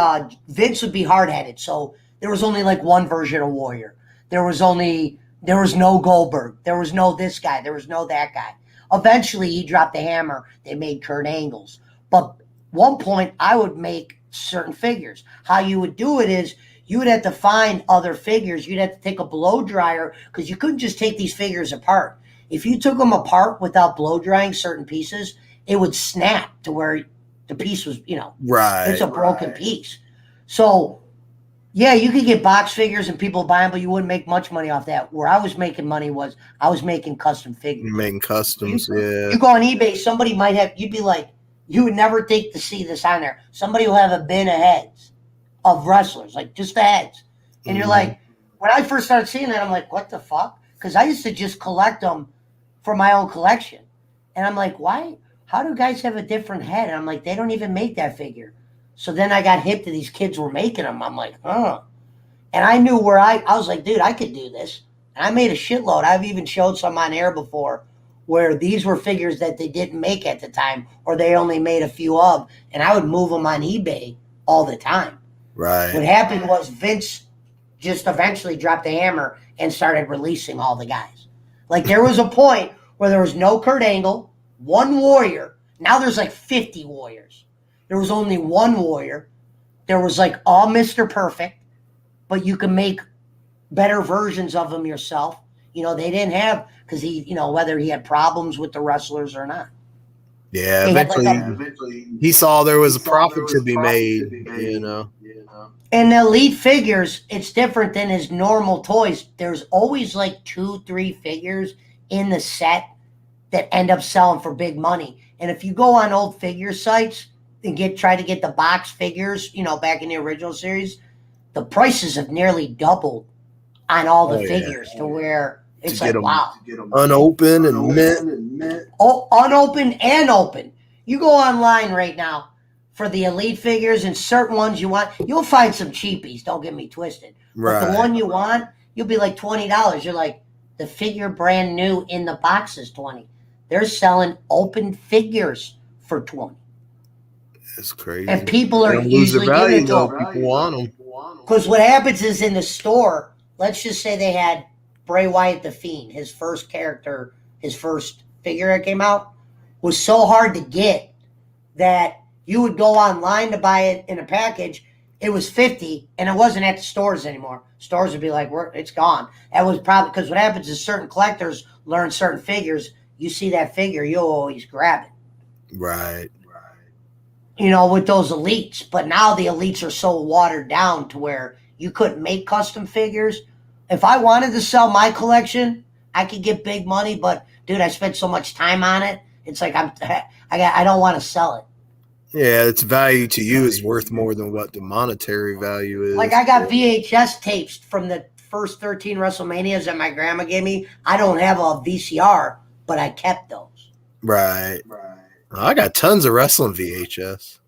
Vince would be hard-headed, so there was only like one version of Warrior. There was no Goldberg. There was no this guy. There was no that guy. Eventually, he dropped the hammer. They made Kurt Angle's. But one point, I would make certain figures. How you would do it is you would have to find other figures. You'd have to take a blow dryer because you couldn't just take these figures apart. If you took them apart without blow drying certain pieces, it would snap to where the piece was, it's a broken piece. So, yeah, you could get box figures and people buy them, but you wouldn't make much money off that. Where I was making money was I was making custom figures. You're making customs, You go on eBay, somebody might have, you'd be like, you would never think to see this on there. Somebody will have a bin of heads of wrestlers, like just the heads. And you're like, when I first started seeing that, I'm like, what the fuck? Because I used to just collect them for my own collection. And I'm like, why? How do guys have a different head? And I'm like, they don't even make that figure. So then I got hip to these kids were making them. I'm like, huh. And I knew where I was like, dude, I could do this. And I made a shitload. I've even showed some on air before where these were figures that they didn't make at the time or they only made a few of. And I would move them on eBay all the time. Right. What happened was Vince just eventually dropped the hammer and started releasing all the guys. Like there was a point where there was no Kurt Angle, one Warrior. Now there's like 50 Warriors. There was only one Warrior. There was like all Mr. Perfect, but you can make better versions of him yourself. They didn't have, because he, whether he had problems with the wrestlers or not. Yeah, eventually he saw there was a profit to be made, And the Elite figures, it's different than his normal toys. There's always like 2-3 figures in the set that end up selling for big money. And if you go on old figure sites and try to get the box figures, back in the original series, the prices have nearly doubled on all the figures to where it's like, wow. Unopened and mint. Oh, unopened and open. You go online right now for the elite figures and certain ones you want, you'll find some cheapies, don't get me twisted. But the one you want, you'll be like $20. You're like, the figure brand new in the box is $20. They're selling open figures for $20. It's crazy. And people are usually giving it to them. People want them. Because what happens is in the store, let's just say they had Bray Wyatt the Fiend, his first character, his first figure that came out, was so hard to get that you would go online to buy it in a package. It was $50, and it wasn't at the stores anymore. Stores would be like, "It's gone." That was probably because what happens is certain collectors learn certain figures. You see that figure, you'll always grab it. Right. With those elites. But now the elites are so watered down to where you couldn't make custom figures. If I wanted to sell my collection, I could get big money. But dude, I spent so much time on it. It's like I don't want to sell it. Yeah, its value to you is worth more than what the monetary value is. Like I got VHS tapes from the first 13 WrestleManias that my grandma gave me. I don't have a VCR, but I kept those. Right. I got tons of wrestling VHS.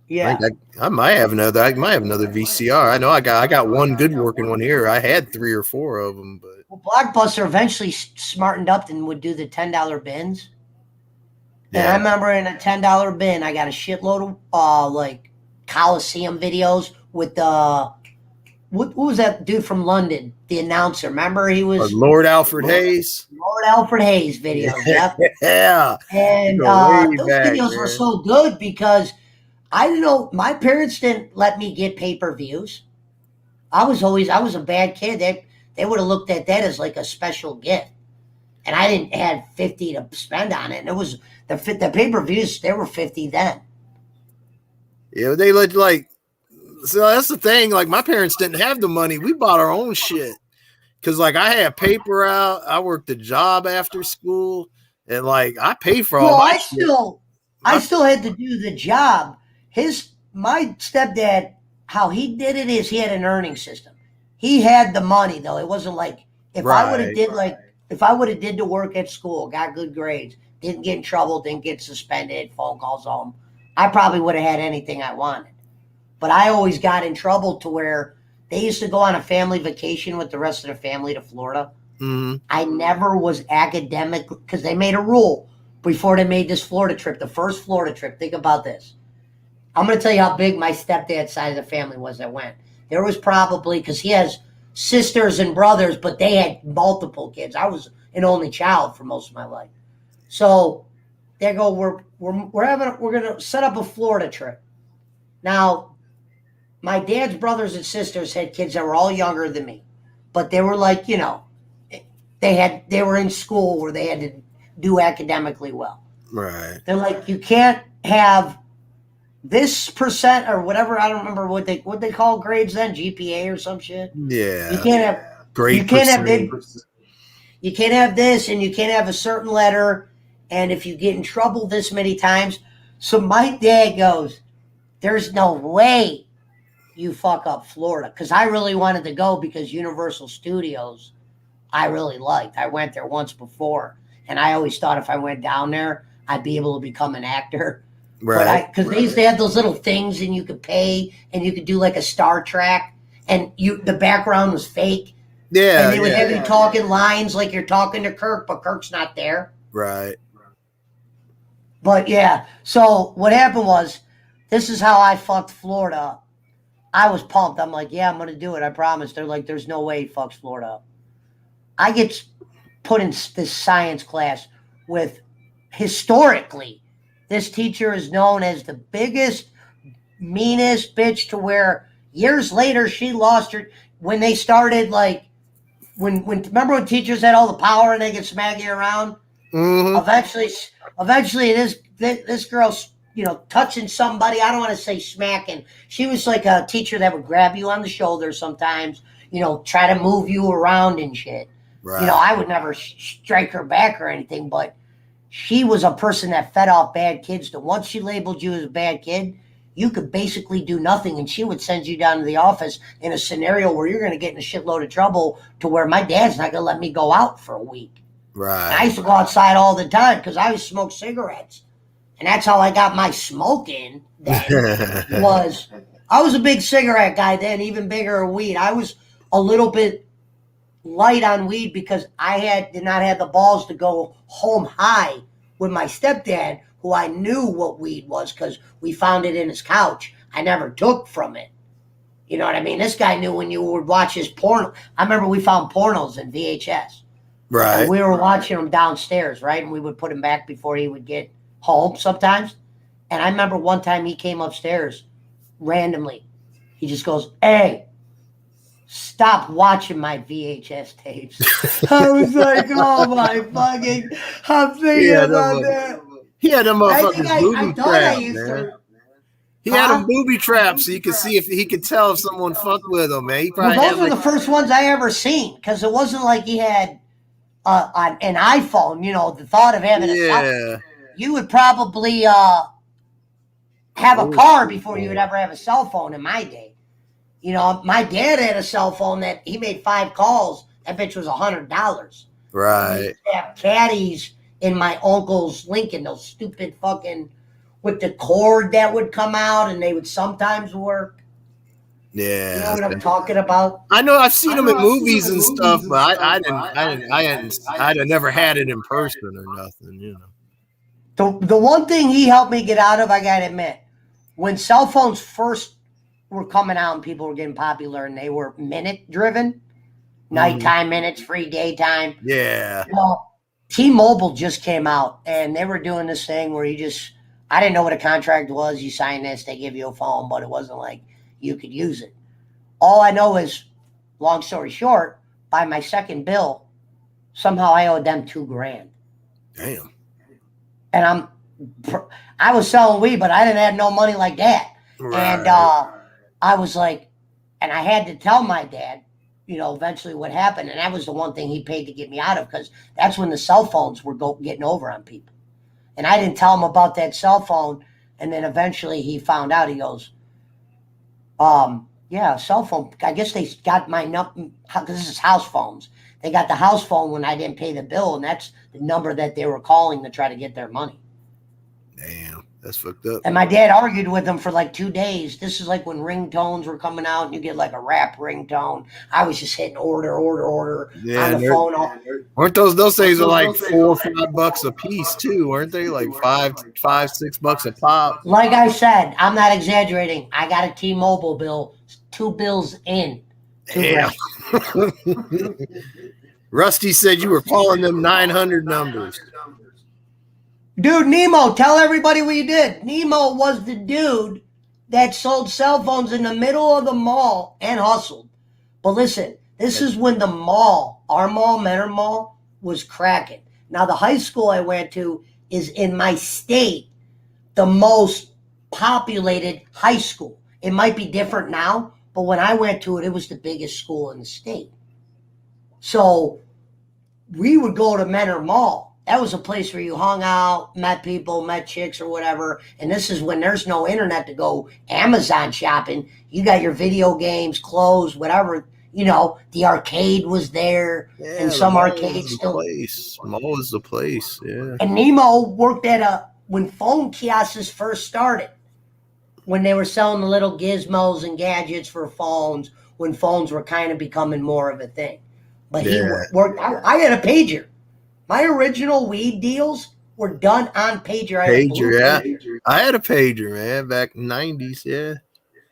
Yeah. I might have another VCR. I know I got one good working one here. I had 3 or 4 of them, but Blockbuster eventually smartened up and would do the $10 bins. And I remember in a $10 bin, I got a shitload of like Coliseum videos with what was that dude from London? The announcer. Remember he was Lord Alfred Hayes. Lord Alfred Hayes videos. Yep. Yeah. And those videos were so good because I didn't know, my parents didn't let me get pay-per-views. I was a bad kid. They would have looked at that as like a special gift. And I didn't have $50 to spend on it. And it was the pay-per-views, they were $50 then. Yeah, they like so that's the thing. Like my parents didn't have the money. We bought our own shit. Cause like I had paper out. I worked a job after school. And like I paid for all my shit. I still had to do the job. My stepdad, how he did it is he had an earning system. He had the money though. It wasn't like if I would have did the work at school, got good grades, didn't get in trouble, didn't get suspended, phone calls home, I probably would have had anything I wanted. But I always got in trouble to where they used to go on a family vacation with the rest of the family to Florida. Mm-hmm. I never was academic because they made a rule before they made this Florida trip, the first Florida trip. Think about this. I'm going to tell you how big my stepdad's side of the family was that went. There was probably, because he has sisters and brothers, but they had multiple kids. I was an only child for most of my life. So they go, we're going to set up a Florida trip. Now, my dad's brothers and sisters had kids that were all younger than me, but they were like, they were in school where they had to do academically well. Right. They're like, you can't have this percent or whatever. I don't remember what they call grades then, GPA or some shit. Yeah. You can't have grade. You can't have this, and you can't have a certain letter. And if you get in trouble this many times, so my dad goes, "There's no way you fuck up Florida," because I really wanted to go because Universal Studios, I really liked. I went there once before, and I always thought if I went down there, I'd be able to become an actor. Right. Because they used to have those little things, and you could pay, and you could do like a Star Trek, and the background was fake. Yeah. And they would have you talking lines like you're talking to Kirk, but Kirk's not there. Right. But yeah, so what happened was, this is how I fucked Florida up. I was pumped. I'm like, yeah, I'm going to do it. I promise. They're like, there's no way he fucks Florida up. I get put in this science class with, historically, this teacher is known as the biggest, meanest bitch to where years later she lost her, when they started like, remember when teachers had all the power and they could smack you around? Mm-hmm. Eventually this girl's, touching somebody. I don't want to say smacking. She was like a teacher that would grab you on the shoulder sometimes, try to move you around and shit. Right. I would never strike her back or anything, but she was a person that fed off bad kids. That once she labeled you as a bad kid, you could basically do nothing, and she would send you down to the office in a scenario where you're going to get in a shitload of trouble to where my dad's not going to let me go out for a week. Right. And I used to go outside all the time because I used to smoke cigarettes. And that's how I got my smoke in then I was a big cigarette guy then, even bigger weed. I was a little bit light on weed because I did not have the balls to go home high with my stepdad, who I knew what weed was because we found it in his couch. I never took from it. You know what I mean? This guy knew when you would watch his porno. I remember we found pornos in VHS. Right. And we were watching them downstairs, right? And we would put him back before he would get home sometimes. And I remember one time he came upstairs randomly. He just goes, "Hey, stop watching my VHS tapes." I was like, oh my fucking, I'm thinking about that. He had them motherfuckers I booby thought I trapped, used man. to. He had them booby trapped so you could see if he could tell if someone fucked with him, man. He probably Well, those were the first ones I ever seen because it wasn't like he had an iPhone. The thought of having a cell phone. You would probably have a car before you would ever have a cell phone in my day. My dad had a cell phone that he made 5 calls. That bitch was $100. Right. We used to have caddies in my uncle's Lincoln, those stupid fucking with the cord that would come out and they would sometimes work. Yeah. You know what I'm talking about? I know I've seen them in movies and stuff, but I'd have never had it in person or nothing, The one thing he helped me get out of, I gotta admit, when cell phones first were coming out and people were getting popular and they were minute driven, nighttime minutes, free daytime. Yeah. Well, T-Mobile just came out and they were doing this thing where I didn't know what a contract was. You sign this, they give you a phone, but it wasn't like you could use it. All I know is, long story short, by my second bill, somehow I owed them $2,000. Damn. And I was selling weed, but I didn't have no money like that. Right. And I was like, and I had to tell my dad, eventually what happened. And that was the one thing he paid to get me out of, because that's when the cell phones were getting over on people. And I didn't tell him about that cell phone. And then eventually he found out. He goes, yeah, cell phone. I guess they got my number, because this is house phones. They got the house phone when I didn't pay the bill, and that's the number that they were calling to try to get their money. Damn, that's fucked up. And my dad argued with them for like 2 days. This is like when ringtones were coming out and you get like a rap ringtone. I was just hitting order on the phone. Weren't those things are like $4 or $5 a piece too, weren't they? Like $5-$6 a pop. Like I said, I'm not exaggerating. I got a T-Mobile bill, 2 bills in. Damn. Rusty said you were calling them 900 numbers. Dude, Nemo, tell everybody what you did. Nemo was the dude that sold cell phones in the middle of the mall and hustled. But listen, this is when the mall, our mall, Menor Mall, was cracking. Now, the high school I went to is in my state, the most populated high school. It might be different now, but when I went to it, it was the biggest school in the state. So we would go to Menor Mall. That was a place where you hung out, met people, met chicks or whatever. And this is when there's no internet to go Amazon shopping. You got your video games, clothes, whatever. The arcade was there. Yeah, and some arcades still. Mall is the place, yeah. And Nemo worked when phone kiosks first started. When they were selling the little gizmos and gadgets for phones, when phones were kind of becoming more of a thing. But he worked. I had a pager. My original weed deals were done on pager. Pager. I had a pager, man, back in the 90s, yeah.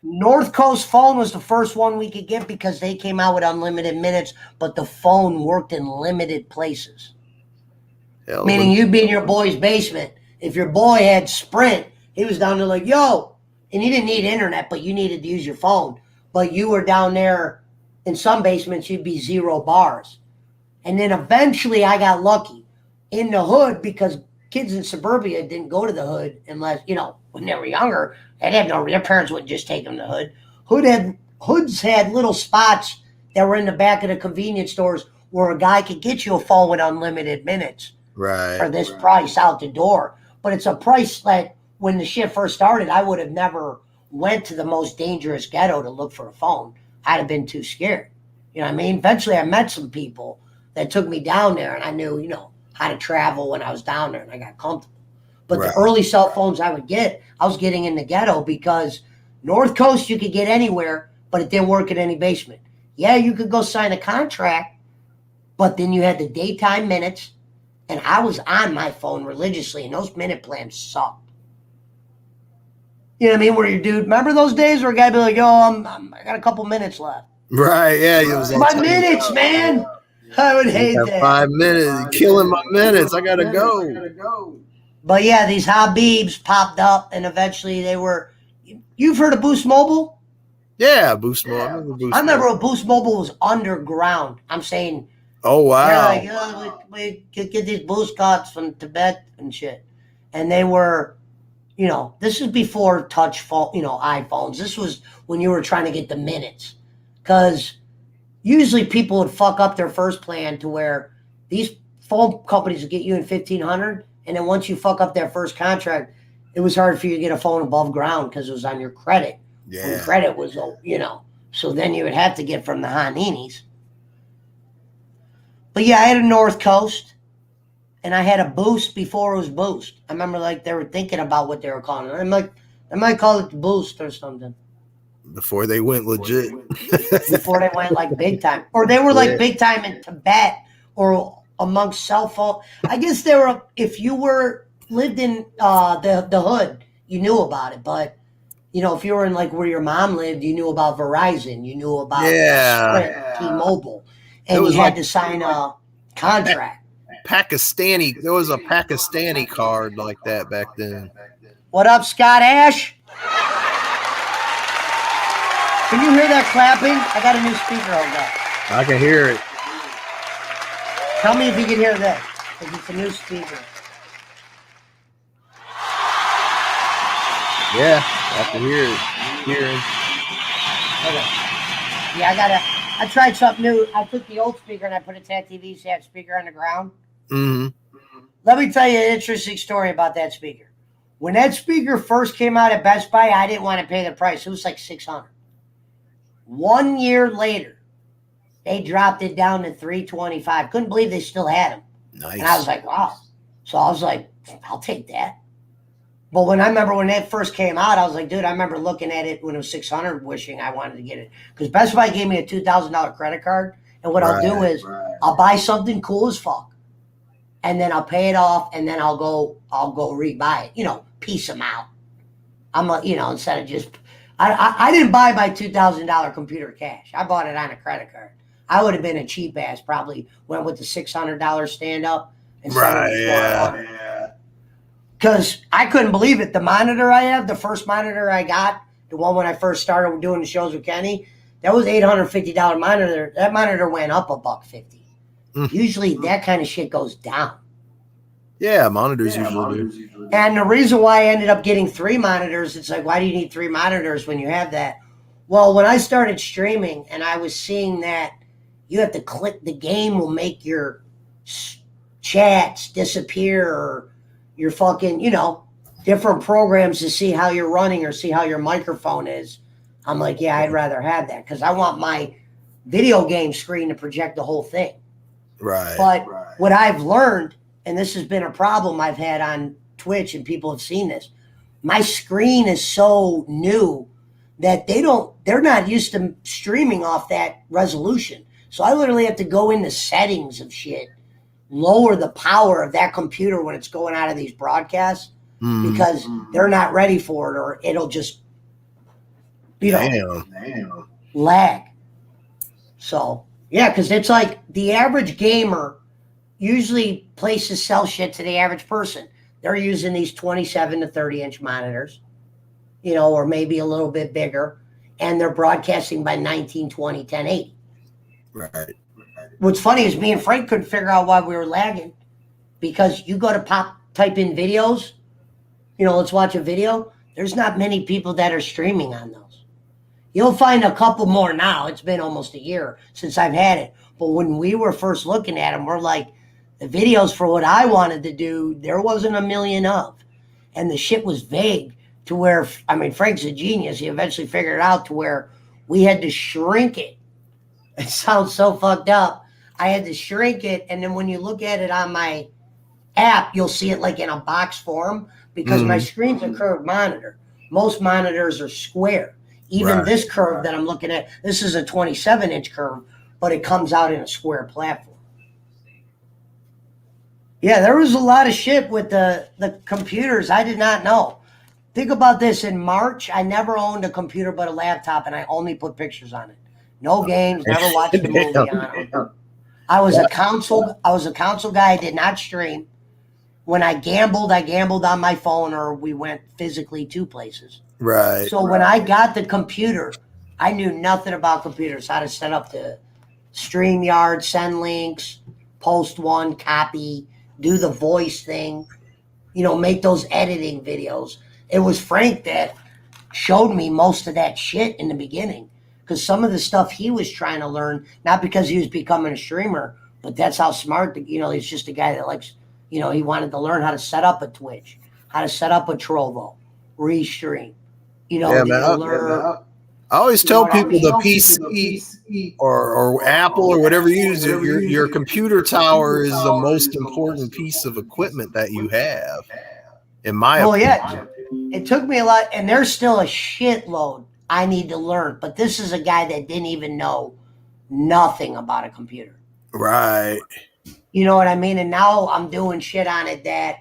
North Coast phone was the first one we could get because they came out with unlimited minutes, but the phone worked in limited places. Meaning you'd be in your boy's basement. If your boy had Sprint, he was down there like, yo, and you didn't need internet, but you needed to use your phone. But you were down there in some basements, you'd be 0 bars. And then eventually I got lucky in the hood because kids in suburbia didn't go to the hood unless, when they were younger. Their parents wouldn't just take them to the hood. Hoods had little spots that were in the back of the convenience stores where a guy could get you a phone with unlimited minutes for this price out the door. But it's a price that when the shit first started, I would have never went to the most dangerous ghetto to look for a phone. I'd have been too scared. You know what I mean? Eventually I met some people that took me down there, and I knew, you know, how to travel when I was down there, and I got comfortable. But the early cell phones I would get, I was getting in the ghetto because North Coast you could get anywhere, but it didn't work in any basement. Yeah, you could go sign a contract, but then you had the daytime minutes, and I was on my phone religiously, and those minute plans sucked. You know what I mean? Where your dude, remember those days where a guy be like, "Oh, I got a couple minutes left." Right, yeah. It was My minutes, man. I would hate that. 5 minutes, killing my minutes. I gotta go. But yeah, these Habibs popped up, and eventually they were. You've heard of Boost Mobile? Yeah, Boost Mobile. I remember when Boost Mobile was underground. I'm saying. Oh wow. They're like, oh, we could get these boost cards from Tibet and shit, and they were, you know, this is before touch phone, you know, iPhones. This was when you were trying to get the minutes, because usually people would fuck up their first plan to where these phone companies would get you in 1,500, and then once you fuck up their first contract, it was hard for you to get a phone above ground because it was on your credit. Yeah. When credit was, you know, so then you would have to get from the Haninis. But yeah, I had a North Coast, and I had a Boost before it was Boost. I remember like they were thinking about what they were calling it. I'm like, I might call it the Boost or something. Before they went legit. Before they went like big time. Or they were like big time in Tibet or amongst cell phone. I guess they were, if you lived in the hood, you knew about it. But, you know, if you were in like where your mom lived, you knew about Verizon. You knew about Sprint, T-Mobile. And you had to sign a contract. Pakistani. There was a Pakistani card like that back then. What up, Scott Ash? Can you hear that clapping? I got a new speaker hooked up. I can hear it. Tell me if you can hear that, because it's a new speaker. Yeah, I can hear it. Okay. Yeah, I tried something new. I took the old speaker and I put a TAT TV set speaker on the ground. Mm-hmm. Let me tell you an interesting story about that speaker. When that speaker first came out at Best Buy, I didn't want to pay the price. It was like $600. 1 year later, they dropped it down to $325. Couldn't believe they still had them. Nice. And I was like, wow. So I was like, I'll take that. But when that first came out, I was like, dude, I remember looking at it when it was $600, wishing I wanted to get it. Because Best Buy gave me a $2,000 credit card. And what I'll do is I'll buy something cool as fuck. And then I'll pay it off, and then I'll go rebuy it. You know, piece them out. Instead of just, I didn't buy my $2,000 computer cash. I bought it on a credit card. I would have been a cheap ass, probably went with the $600 stand up. Because I couldn't believe it. The monitor I have, the first monitor I got, the one when I first started doing the shows with Kenny, that was $850 monitor. That monitor went up $150. Usually that kind of shit goes down. Yeah, monitors usually do. And the reason why I ended up getting 3 monitors, it's like, why do you need 3 monitors when you have that? Well, when I started streaming and I was seeing that you have to click, the game will make your chats disappear, or your fucking, different programs to see how you're running or see how your microphone is. I'm like, yeah, I'd rather have that because I want my video game screen to project the whole thing. Right. But what I've learned, and this has been a problem I've had on Twitch, and people have seen this, my screen is so new that they're not used to streaming off that resolution. So I literally have to go into settings of shit, lower the power of that computer when it's going out of these broadcasts because they're not ready for it, or it'll just, lag. So, yeah, because it's like the average gamer usually places sell shit to the average person. They're using these 27 to 30 inch monitors, or maybe a little bit bigger, and they're broadcasting by 1920, 1080. Right. What's funny is me and Frank couldn't figure out why we were lagging, because you go to type in videos, let's watch a video. There's not many people that are streaming on those. You'll find a couple more now. It's been almost a year since I've had it. But when we were first looking at them, we're like, the videos for what I wanted to do, there wasn't a million of. And the shit was vague to where, I mean, Frank's a genius. He eventually figured it out to where we had to shrink it. It sounds so fucked up. I had to shrink it. And then when you look at it on my app, you'll see it like in a box form because my screen's a curved monitor. Most monitors are square. Even this curve that I'm looking at, this is a 27-inch curve, but it comes out in a square platform. Yeah, there was a lot of shit with the computers I did not know. Think about this. In March, I never owned a computer but a laptop, and I only put pictures on it. No games, never watched a movie on it. I was a console guy. I did not stream. When I gambled on my phone, or we went physically to places. Right. So when I got the computer, I knew nothing about computers, how to set up the StreamYard, send links, post one, copy, do the voice thing, make those editing videos. It was Frank that showed me most of that shit in the beginning. Because some of the stuff he was trying to learn, not because he was becoming a streamer, but that's how smart, he's just a guy that likes, he wanted to learn how to set up a Twitch, how to set up a Trovo, restream. I always tell people the PC or Apple or whatever you use, your computer tower is the most important piece of equipment that you have, in my opinion. Yeah, it took me a lot, and there's still a shitload I need to learn. But this is a guy that didn't even know nothing about a computer. Right. You know what I mean? And now I'm doing shit on it that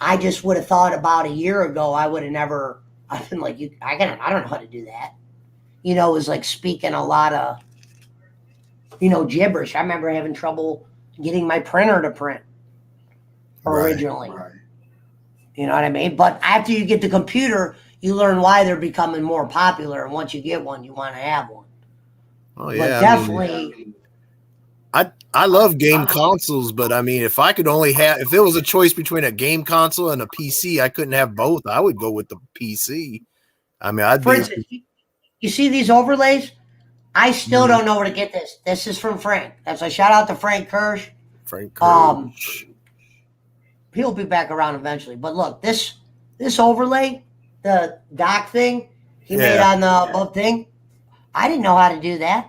I just would have thought about a year ago. I would have never. I've been like, I don't know how to do that. It was like speaking a lot of, gibberish. I remember having trouble getting my printer to print originally. Right. You know what I mean? But after you get the computer, you learn why they're becoming more popular. And once you get one, you want to have one. Oh, yeah. But definitely. I love game consoles, but I mean, if there was a choice between a game console and a PC, I couldn't have both. I would go with the PC. I mean, For instance, you see these overlays? I still don't know where to get this. This is from Frank. That's a shout out to Frank Kirsch. He'll be back around eventually. But look, this overlay, the dock thing he made on the above thing, I didn't know how to do that.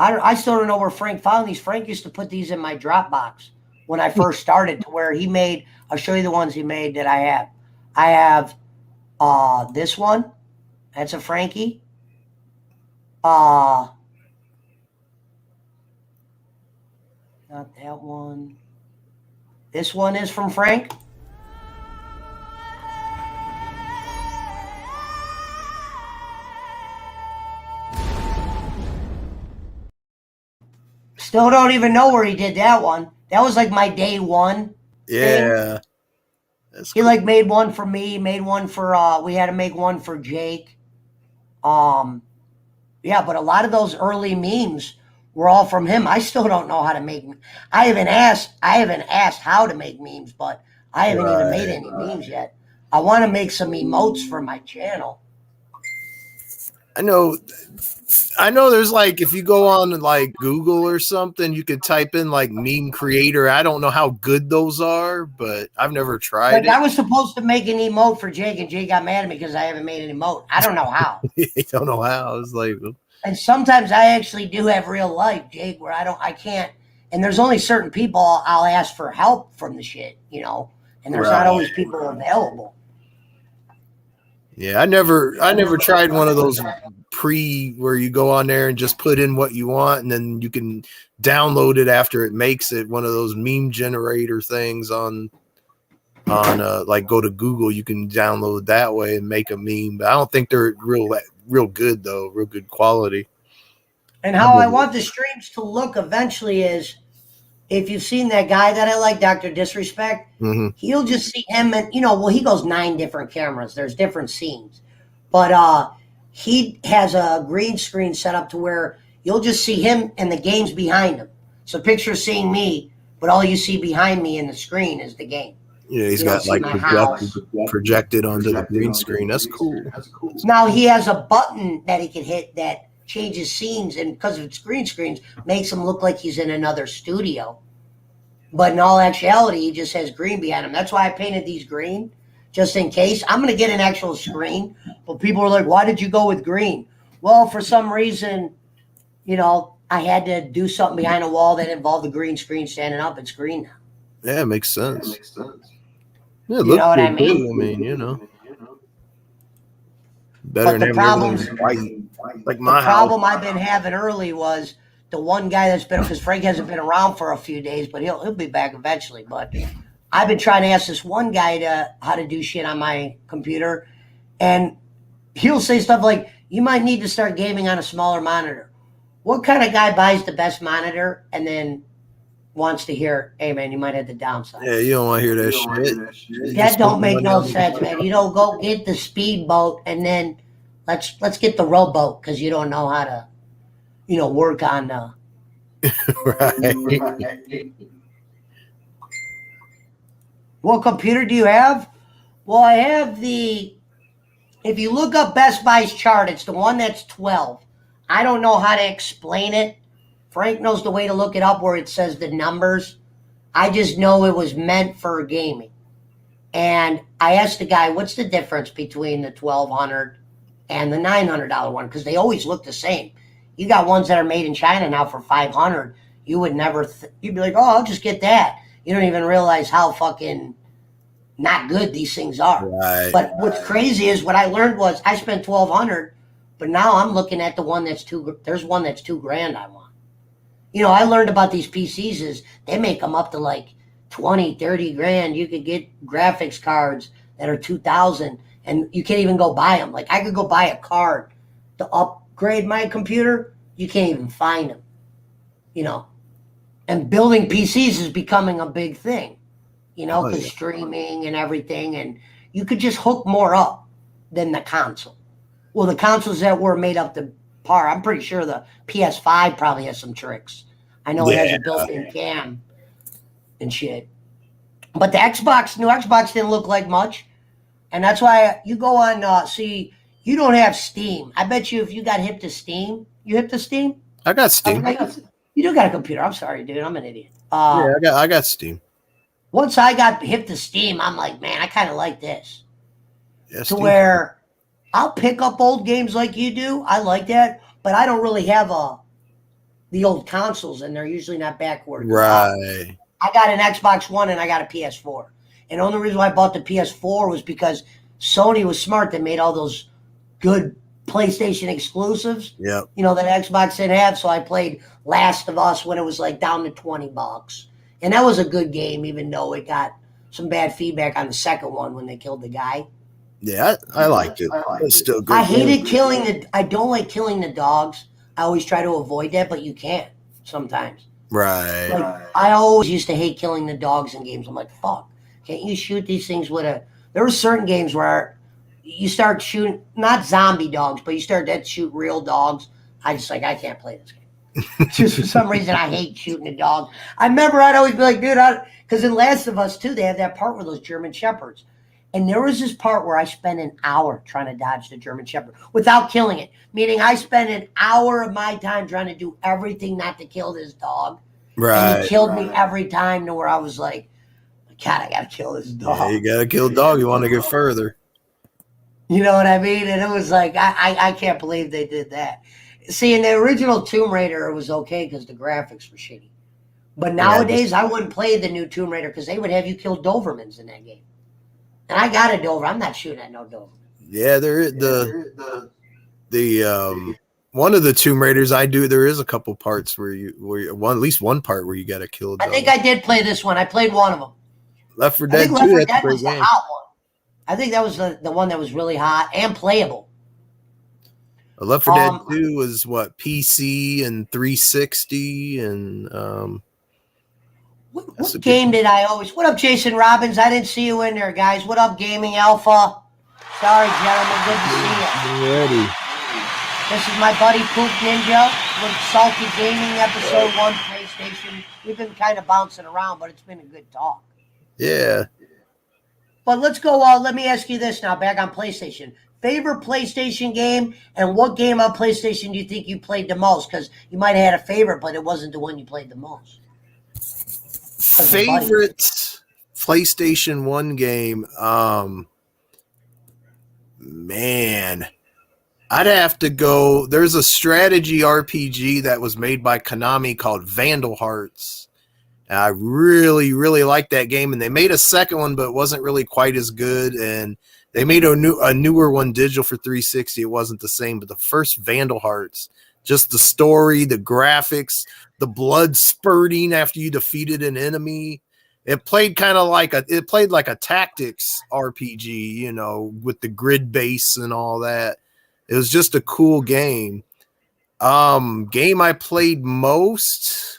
I still don't know where Frank found these. Frank used to put these in my Dropbox when I first started, to where he made. I'll show you the ones he made that I have. I have this one. That's a Frankie. Not that one. This one is from Frank. Still don't even know where he did that one. That was like my day one. Yeah. He like made one for me, made one for we had to make one for Jake. Yeah, but a lot of those early memes were all from him. I still don't know how to make. I haven't asked how to make memes, but I haven't even made any memes yet. I want to make some emotes for my channel. I know there's like, if you go on like Google or something, you could type in like meme creator. I don't know how good those are, but I've never tried it. I was supposed to make an emote for Jake, and Jake got mad at me because I haven't made an emote. I don't know how. I don't know how. I was like, and sometimes I actually do have real life, Jake, where I can't. And there's only certain people I'll ask for help from the shit, and there's not always people available. Yeah, I never tried one of those where you go on there and just put in what you want, and then you can download it after it makes it. One of those meme generator things on like go to Google, you can download that way and make a meme. But I don't think they're real good though, real good quality. And how I want the streams to look eventually is, if you've seen that guy that I like, Dr. Disrespect, You'll just see him and, he goes 9 different cameras. There's different scenes. But he has a green screen set up to where you'll just see him and the games behind him. So picture seeing me, but all you see behind me in the screen is the game. Yeah, he's got like projected onto the green screen. That's cool. Now he has a button that he can hit that changes scenes, and because of its green screens, makes him look like he's in another studio. But in all actuality, he just has green behind him. That's why I painted these green, just in case. I'm going to get an actual screen, but people are like, why did you go with green? Well, for some reason, I had to do something behind a wall that involved the green screen standing up. It's green now. Yeah, it makes sense. Yeah, You know what I mean? I mean, better But than the having everything white. Like my the problem house. I've been having early was the one guy that's been, because Frank hasn't been around for a few days, but he'll be back eventually. But I've been trying to ask this one guy how to do shit on my computer, and he'll say stuff like, "You might need to start gaming on a smaller monitor." What kind of guy buys the best monitor and then wants to hear, "Hey man, you might have to downsize"? Yeah, you don't want to hear that shit. That don't make no sense, man. You don't go get the speedboat and then let's get the rowboat because you don't know how to, work on Right. What computer do you have? Well, I have if you look up Best Buy's chart, it's the one that's 12. I don't know how to explain it. Frank knows the way to look it up where it says the numbers. I just know it was meant for gaming. And I asked the guy, what's the difference between the $1,200 and the $900 one? Because they always look the same. You got ones that are made in China now for $500. You would never, you'd be like, oh, I'll just get that. You don't even realize how fucking not good these things are. Right. But what's crazy is what I learned was I spent $1,200, but now I'm looking at the one that's there's one that's $2,000 I want. I learned about these PCs is they make them up to like 20, 30 grand. You could get graphics cards that are 2,000 and you can't even go buy them. Like I could go buy a card to upgrade my computer. You can't even find them, and building PCs is becoming a big thing, because streaming and everything, and you could just hook more up than the console. Well, the consoles that were made up to par, I'm pretty sure the PS5 probably has some tricks. I know it has a built-in cam and shit. But the new Xbox didn't look like much. And that's why you go on, you don't have Steam. I bet you if you got hip to Steam, you hip to Steam? I got Steam. You do got a computer. I'm sorry, dude. I'm an idiot. Yeah, I got Steam. Once I got hip to Steam, I'm like, man, I kind of like this. Yeah, to where I'll pick up old games like you do. I like that. But I don't really have the old consoles, and they're usually not backward. Right. I got an Xbox One and I got a PS4. And the only reason why I bought the PS4 was because Sony was smart. They made all those good PlayStation exclusives. Yep. That Xbox didn't have. So I played Last of Us when it was like down to $20. And that was a good game, even though it got some bad feedback on the second one when they killed the guy. Yeah, I liked it. It's still good. I hated I don't like killing the dogs. I always try to avoid that, but you can't sometimes. Right. Like, I always used to hate killing the dogs in games. I'm like, fuck, can't you shoot these things with there were certain games where you start shooting, not zombie dogs, but you start to shoot real dogs. I can't play this game. Just for some reason, I hate shooting a dog. I remember I'd always be like, dude, because in Last of Us 2, they have that part with those German Shepherds. And there was this part where I spent an hour trying to dodge the German Shepherd without killing it. Meaning I spent an hour of my time trying to do everything not to kill this dog. Right. And he killed me every time to where I was like, God, I got to kill this dog. Yeah, you got to kill a dog. You want to get further. You know what I mean? And it was like, I can't believe they did that. See, in the original Tomb Raider, it was okay because the graphics were shitty. But nowadays, I wouldn't play the new Tomb Raider because they would have you kill Dobermans in that game. And I got a Doberman. I'm not shooting at no Doberman. Yeah, one of the Tomb Raiders I do, there is a couple parts where at least one part where you got to kill a dog. I think I did play this one. I played one of them. Left 4 Dead 2, Left 4 Dead was the hot one. I think that was the one that was really hot and playable. Left 4 Dead 2 was what, PC and 360 and what game did I always? What up, Jason Robbins? I didn't see you in there, guys. What up, Gaming Alpha? Sorry, gentlemen. Good to see you. Ready. This is my buddy Pook Ninja with Salty Gaming Episode 1 PlayStation. We've been kind of bouncing around, but it's been a good talk. Yeah. But let's go. Let me ask you this now. Back on PlayStation. Favorite PlayStation game, and what game on PlayStation do you think you played the most? Because you might have had a favorite, but it wasn't the one you played the most. Favorite PlayStation 1 game? Man, I'd have to go. There's a strategy RPG that was made by Konami called Vandal Hearts. I really, really liked that game, and they made a second one, but it wasn't really quite as good. And they made a newer one digital for 360. It wasn't the same, but the first Vandal Hearts, just the story, the graphics, the blood spurting after you defeated an enemy. It played like a tactics RPG, you know, with the grid base and all that. It was just a cool game. Game I played most.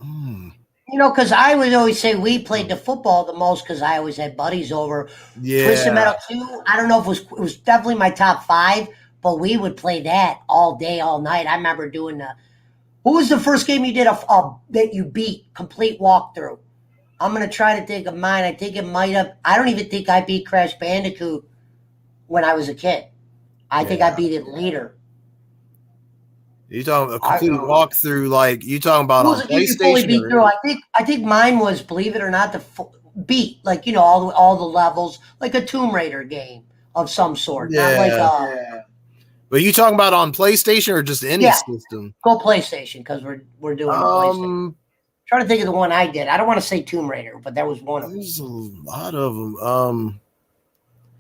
You know, because I would always say we played the football the most because I always had buddies over. Yeah. Twisted Metal 2, I don't know if it was definitely my top 5, but we would play that all day, all night. I remember doing what was the first game you did that you beat, complete walkthrough? I'm going to try to think of mine. I think it might have, I don't even think I beat Crash Bandicoot when I was a kid. I think I beat it later. You talking a complete walkthrough? Like you talking about on PlayStation? Beat through. I think mine was, believe it or not, the beat, like, you know, all the levels, like a Tomb Raider game of some sort. Yeah. Not like But you talking about on PlayStation or just any system? Go PlayStation because we're doing PlayStation. Trying to think of the one I did. I don't want to say Tomb Raider, but that was one of them. There's a lot of them.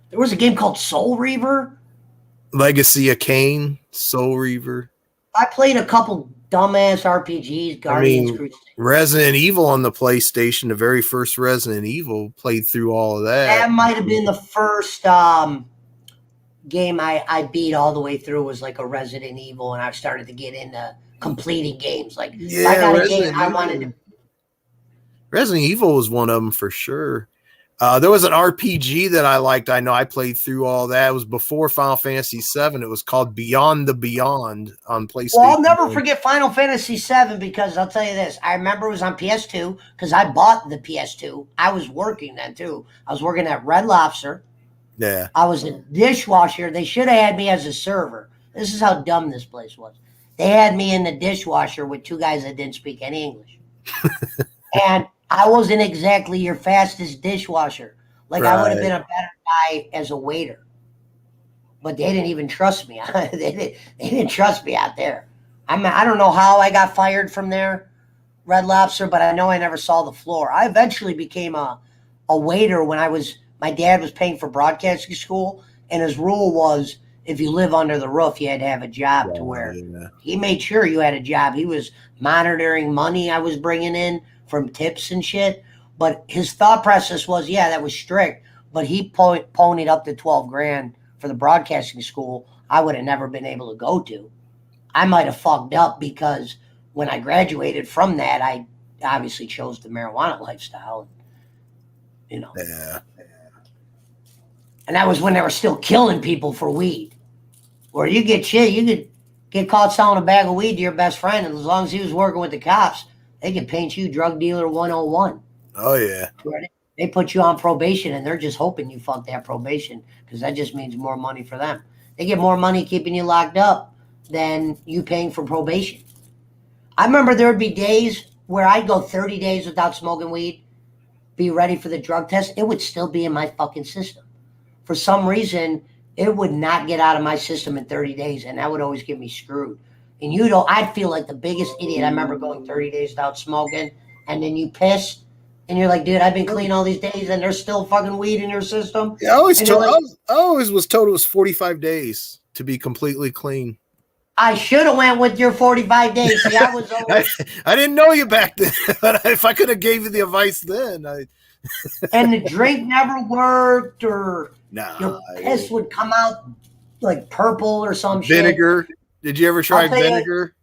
There was a game called Soul Reaver. Legacy of Kain, Soul Reaver. I played a couple dumbass RPGs, Guardians Crusade. Resident Evil on the PlayStation, the very first Resident Evil, played through all of that. That might have been the first game I beat all the way through, was like a Resident Evil, and I started to get into completing games. Like, I got a game I wanted to. Resident Evil was one of them for sure. There was an RPG that I liked. I know I played through all that. It was before Final Fantasy VII. It was called Beyond the Beyond on PlayStation. Well, I'll never forget Final Fantasy VII because I'll tell you this. I remember it was on PS2 because I bought the PS2. I was working then too. I was working at Red Lobster. Yeah. I was a dishwasher. They should have had me as a server. This is how dumb this place was. They had me in the dishwasher with 2 guys that didn't speak any English. And I wasn't exactly your fastest dishwasher. Like, I would have been a better guy as a waiter. But they didn't even trust me. They didn't trust me out there. I don't know how I got fired from there, Red Lobster, but I know I never saw the floor. I eventually became a waiter when my dad was paying for broadcasting school, and his rule was if you live under the roof, you had to have a job to where he made sure you had a job. He was monitoring money I was bringing in from tips and shit. But his thought process was, yeah, that was strict, but he ponied up to 12 grand for the broadcasting school I would have never been able to go to. I might have fucked up because when I graduated from that, I obviously chose the marijuana lifestyle. You know. Yeah. And that was when they were still killing people for weed. Where you get shit, you could get caught selling a bag of weed to your best friend, and as long as he was working with the cops, they could paint you drug dealer 101. Oh, yeah. They put you on probation, and they're just hoping you fuck that probation because that just means more money for them. They get more money keeping you locked up than you paying for probation. I remember there would be days where I'd go 30 days without smoking weed, be ready for the drug test. It would still be in my fucking system. For some reason, it would not get out of my system in 30 days, and that would always get me screwed. And I'd feel like the biggest idiot. I remember going 30 days without smoking, and then you pissed, and you're like, dude, I've been clean all these days, and there's still fucking weed in your system. Yeah, I always was told it was 45 days to be completely clean. I should have went with your 45 days. See, I was always... I didn't know you back then, but if I could have gave you the advice then, And the drink never worked, or your piss would come out like purple or some vinegar. Shit. Did you ever try vinegar?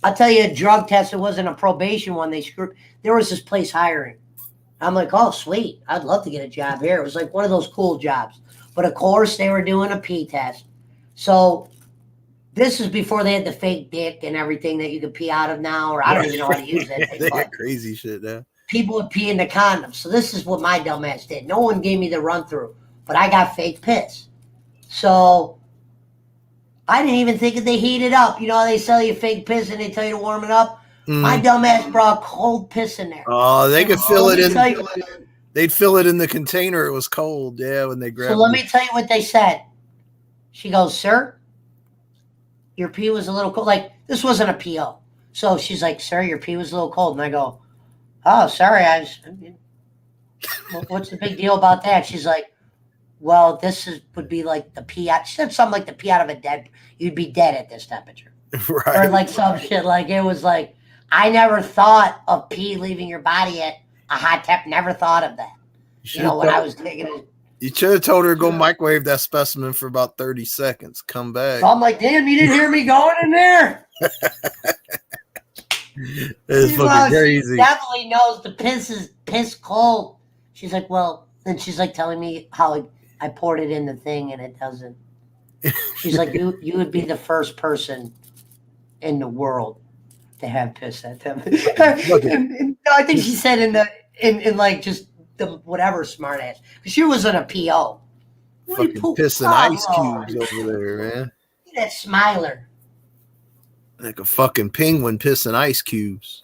I'll tell you a drug test. It wasn't a probation one. There was this place hiring. I'm like, oh, sweet. I'd love to get a job here. It was like one of those cool jobs. But of course, they were doing a pee test. So this is before they had the fake dick and everything that you could pee out of now, or I don't even know how to use that. They got crazy shit now. people would pee in the condoms. So this is what my dumbass did. No one gave me the run through, but I got fake piss. So I didn't even think that they heat it up. You know, they sell you fake piss and they tell you to warm it up. My dumbass brought cold piss in there. Oh, they could fill it in. You, they'd fill it in the container. It was cold. Yeah, when they grabbed it. So let me tell you what they said. She goes, sir, your pee was a little cold. Like, this wasn't a PO. So she's like, sir, your pee was a little cold. And I go, oh, sorry. What's the big deal about that? She's like, well, would be like the pee out. She said something like the pee out of a dead. You'd be dead at this temperature. Right. Or like some shit. Like, it was like, I never thought of pee leaving your body at a hot temp. Never thought of that. You know, when I was taking it. You should have told her to go microwave that specimen for about 30 seconds. Come back. So I'm like, damn, you didn't hear me going in there? It's fucking crazy. She definitely knows the piss is piss cold. She's like, well, then she's like telling me how I poured it in the thing and it doesn't. She's like, you would be the first person in the world to have piss that temperature. and I think she said in like just the whatever smart ass. She wasn't a PO. Fucking pissing ice cubes over there, man. Look at that smiler. Like a fucking penguin pissing ice cubes.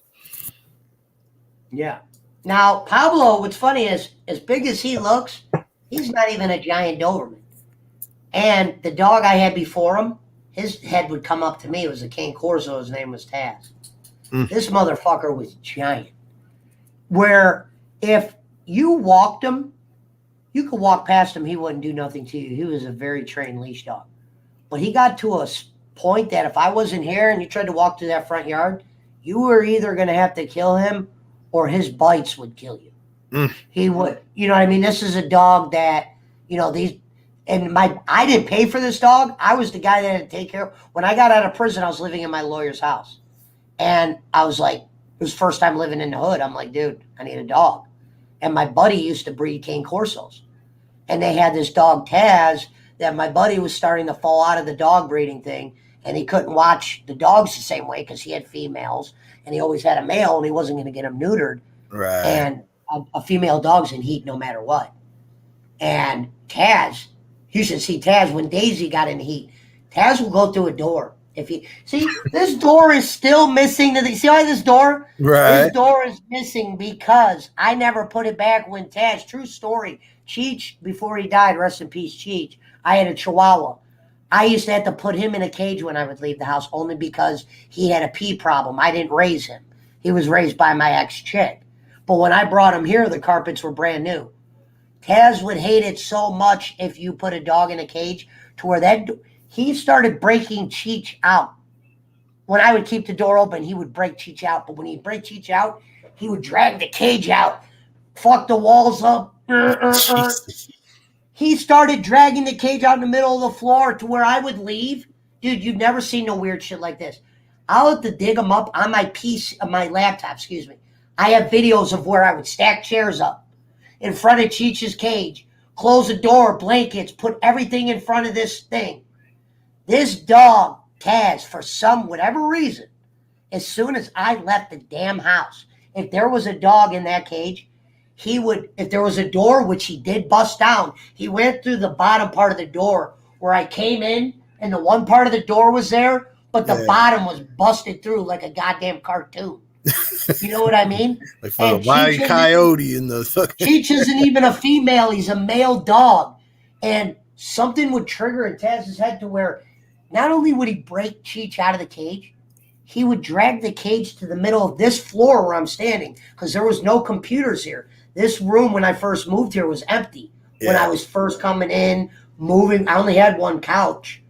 Yeah. Now, Pablo, what's funny is, as big as he looks, he's not even a giant Doberman. And the dog I had before him, his head would come up to me. It was a Cane Corso. His name was Taz. This motherfucker was giant. Where if you walked him, you could walk past him, he wouldn't do nothing to you. He was a very trained leash dog. But he got to a point that if I wasn't here and you tried to walk through that front yard, you were either going to have to kill him or his bites would kill you. He would. You know what I mean? This is a dog that, you know, I didn't pay for this dog. I was the guy that had to take care of. When I got out of prison, I was living in my lawyer's house. And I was like, it was the first time living in the hood. I'm like, dude, I need a dog. And my buddy used to breed Cane Corsos. And they had this dog, Taz, that my buddy was starting to fall out of the dog breeding thing. And he couldn't watch the dogs the same way because he had females. And he always had a male and he wasn't going to get them neutered. Right. And a female dog's in heat no matter what. And Taz, you should see Taz when Daisy got in heat. Taz will go through a door. If you see, this door is still missing. See why this door? Right. This door is missing because I never put it back when Taz. True story. Cheech, before he died, rest in peace, Cheech. I had a Chihuahua. I used to have to put him in a cage when I would leave the house only because he had a pee problem. I didn't raise him. He was raised by my ex-chick. But when I brought him here, the carpets were brand new. Taz would hate it so much if you put a dog in a cage to where he started breaking Cheech out. When I would keep the door open, he would break Cheech out. But when he'd break Cheech out, he would drag the cage out, fuck the walls up. He started dragging the cage out in the middle of the floor to where I would leave. Dude, you've never seen no weird shit like this. I'll have to dig them up on my my laptop, excuse me. I have videos of where I would stack chairs up in front of Cheech's cage, close the door, blankets, put everything in front of this thing. This dog, Taz, for whatever reason, as soon as I left the damn house, if there was a dog in that cage, if there was a door, which he did bust down, he went through the bottom part of the door where I came in and the one part of the door was there, but the bottom was busted through like a goddamn cartoon. You know what I mean? Like for a wild coyote in the fucking... Cheech isn't even a female. He's a male dog. And something would trigger in Taz's head to where not only would he break Cheech out of the cage, he would drag the cage to the middle of this floor where I'm standing because there was no computers here. This room, when I first moved here, was empty. Yeah. When I was first coming in, moving, I only had one couch.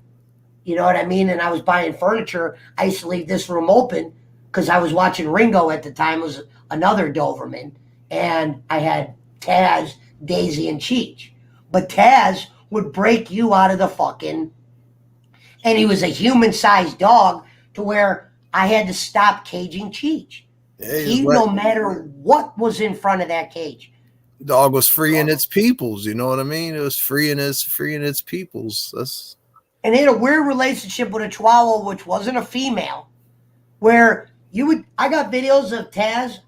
You know what I mean? And I was buying furniture. I used to leave this room open because I was watching Ringo at the time. It was another Doberman. And I had Taz, Daisy, and Cheech. But Taz would break you out of the fucking... And he was a human-sized dog to where I had to stop caging Cheech. Yeah, no matter what was in front of that cage. Dog was freeing its peoples, you know what I mean? It was freeing its peoples. And he had a weird relationship with a Chihuahua, which wasn't a female, where I got videos of Taz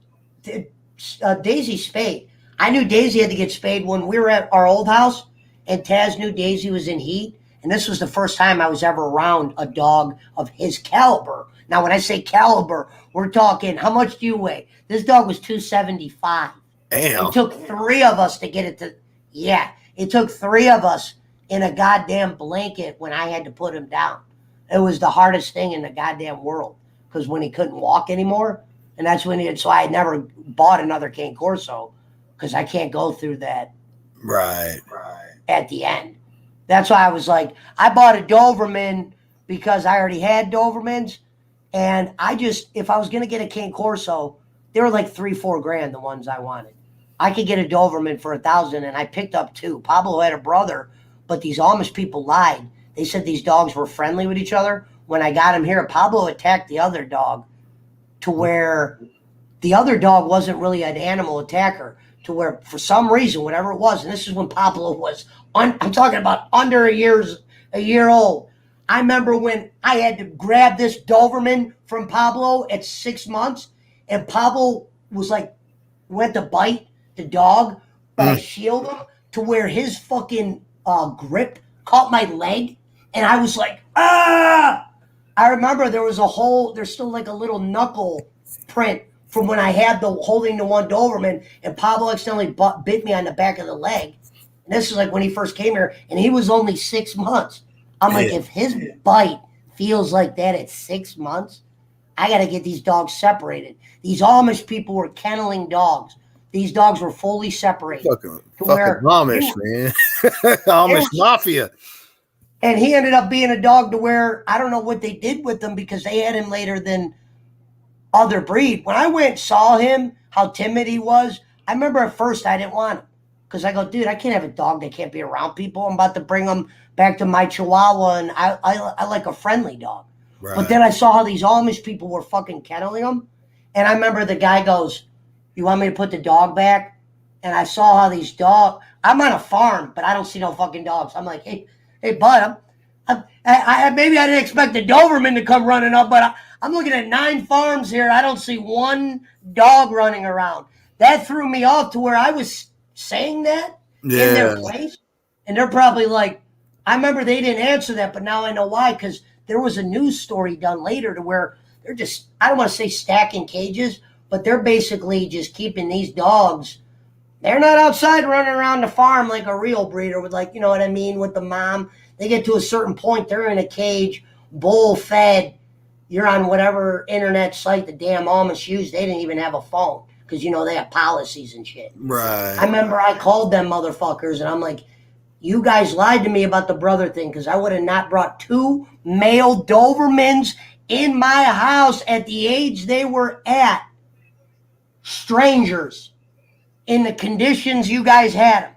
Daisy spayed. I knew Daisy had to get spayed when we were at our old house, and Taz knew Daisy was in heat. And this was the first time I was ever around a dog of his caliber. Now, when I say caliber, we're talking, how much do you weigh? This dog was 275. Damn. It took 3 of us to get it to, yeah, it took 3 of us in a goddamn blanket when I had to put him down. It was the hardest thing in the goddamn world because when he couldn't walk anymore, and that's when so I had never bought another Cane Corso because I can't go through that Right. at the end. That's why I was like, I bought a Doberman because I already had Dobermans. And if I was going to get a Cane Corso, they were like $3-4 grand, the ones I wanted. I could get a Doberman for $1,000, and I picked up 2. Pablo had a brother, but these Amish people lied. They said these dogs were friendly with each other. When I got him here, Pablo attacked the other dog to where the other dog wasn't really an animal attacker, to where for some reason, whatever it was, and this is when Pablo was, I'm talking about under a year old. I remember when I had to grab this Doberman from Pablo at 6 months, and Pablo was like, went to bite the dog, but I shielded him to where his fucking grip caught my leg, and I was like, ah! I remember there's still like a little knuckle print from when I had holding the one Doberman, and Pablo accidentally bit me on the back of the leg. And this is like when he first came here, and he was only 6 months. I'm like, if his bite feels like that at 6 months, I got to get these dogs separated. These Amish people were kenneling dogs. These dogs were fully separated. Fucking Amish, man. Amish mafia. And he ended up being a dog to where I don't know what they did with him because they had him later than other breed. When I went and saw him, how timid he was, I remember at first I didn't want him. Because I go, dude, I can't have a dog that can't be around people. I'm about to bring him back to my Chihuahua, and I like a friendly dog. Right. But then I saw how these Amish people were fucking kenneling him. And I remember the guy goes, you want me to put the dog back? And I saw how these dogs, I'm on a farm, but I don't see no fucking dogs. I'm like, hey, bud, maybe I didn't expect the Doberman to come running up, but I'm looking at 9 farms here. I don't see one dog running around. That threw me off to where I was saying that in their place. And they're probably like, I remember they didn't answer that, but now I know why, because there was a news story done later to where they're just, I don't want to say stacking cages, but they're basically just keeping these dogs. They're not outside running around the farm like a real breeder with, like, you know what I mean, with the mom. They get to a certain point, they're in a cage, bull fed. You're on whatever internet site the damn Amish use. They didn't even have a phone because, you know, they have policies and shit. Right. I remember I called them motherfuckers and I'm like, you guys lied to me about the brother thing because I would have not brought 2 male Dobermans in my house at the age they were at. Strangers. In the conditions you guys had them.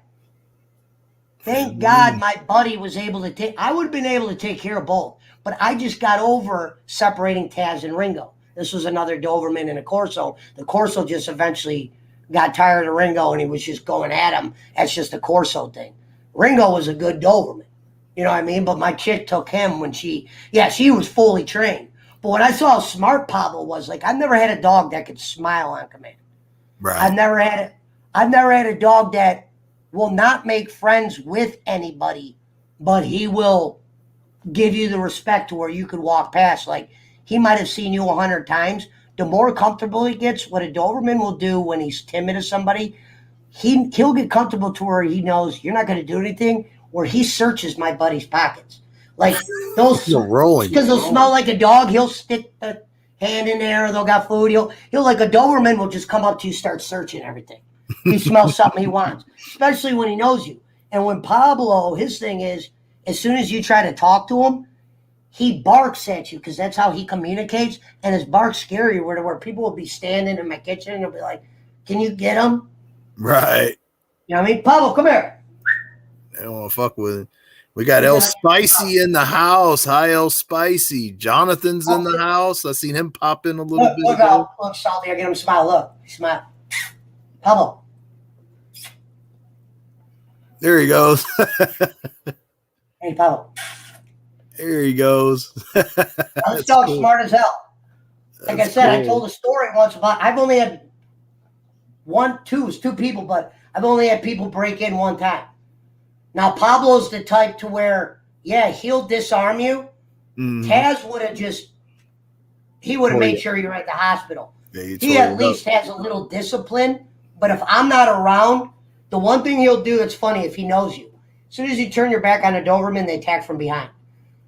Thank God my buddy was able to I would have been able to take care of both. But I just got over separating Taz and Ringo. This was another Doberman and a Corso. The Corso just eventually got tired of Ringo and he was just going at him. That's just a Corso thing. Ringo was a good Doberman. You know what I mean? But my chick took him when she was fully trained. But when I saw how smart Pablo was, like, I've never had a dog that could smile on command. Right. I've never had a dog that will not make friends with anybody, but he will give you the respect to where you could walk past. Like, he might have seen you 100 times. The more comfortable he gets, what a Doberman will do when he's timid of somebody, he'll get comfortable to where he knows you're not going to do anything, where he searches my buddy's pockets. Like, because they'll smell like a dog, he'll stick the hand in there, they'll got food. He'll like a Doberman will just come up to you, start searching everything. He smells something he wants, especially when he knows you. And when Pablo, his thing is, as soon as you try to talk to him, he barks at you because that's how he communicates. And his bark's scary where people will be standing in my kitchen and they'll be like, can you get him? Right. You know what I mean? Pablo, come here. I don't want to fuck with him. We got El Spicy in the house. Hi, El Spicy. Jonathan's in the house. I seen him pop in a little bit. Look, Salty. I get him smile. Look, smile. Pablo. There he goes. Hey, Pablo. There he goes. This dog's smart as hell. Like I said, I told a story once about I've only had two people, but I've only had people break in one time. Now, Pablo's the type to where, he'll disarm you. Taz would have he would have made sure you're at the hospital. Yeah, he at least has a little discipline, but if I'm not around, the one thing he'll do that's funny, if he knows you, as soon as you turn your back on a Doberman, they attack from behind.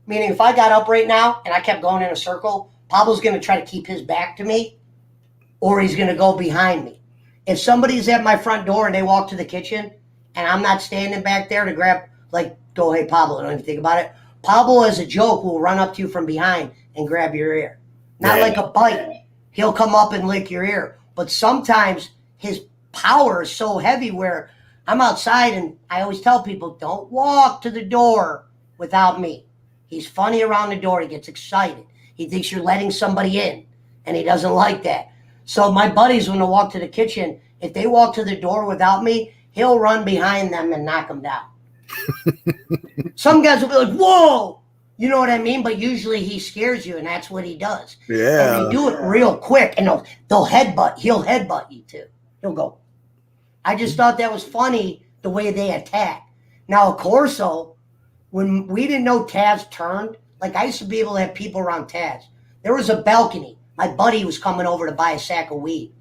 Meaning, if I got up right now and I kept going in a circle, Pablo's going to try to keep his back to me, or he's going to go behind me. If somebody's at my front door and they walk to the kitchen and I'm not standing back there to grab, go, hey, Pablo, don't even think about it. Pablo, as a joke, will run up to you from behind and grab your ear. Not like a bite. He'll come up and lick your ear. But sometimes his power is so heavy where I'm outside and I always tell people, don't walk to the door without me. He's funny around the door. He gets excited. He thinks you're letting somebody in, and he doesn't like that. So my buddies, when they walk to the kitchen, if they walk to the door without me, he'll run behind them and knock them down. Some guys will be like, whoa! You know what I mean? But usually he scares you, and that's what he does. Yeah. And they do it real quick, and they'll headbutt. He'll headbutt you, too. He'll go. I just thought that was funny, the way they attack. Now, a Corso, when we didn't know Taz turned, I used to be able to have people around Taz. There was a balcony. My buddy was coming over to buy a sack of weed.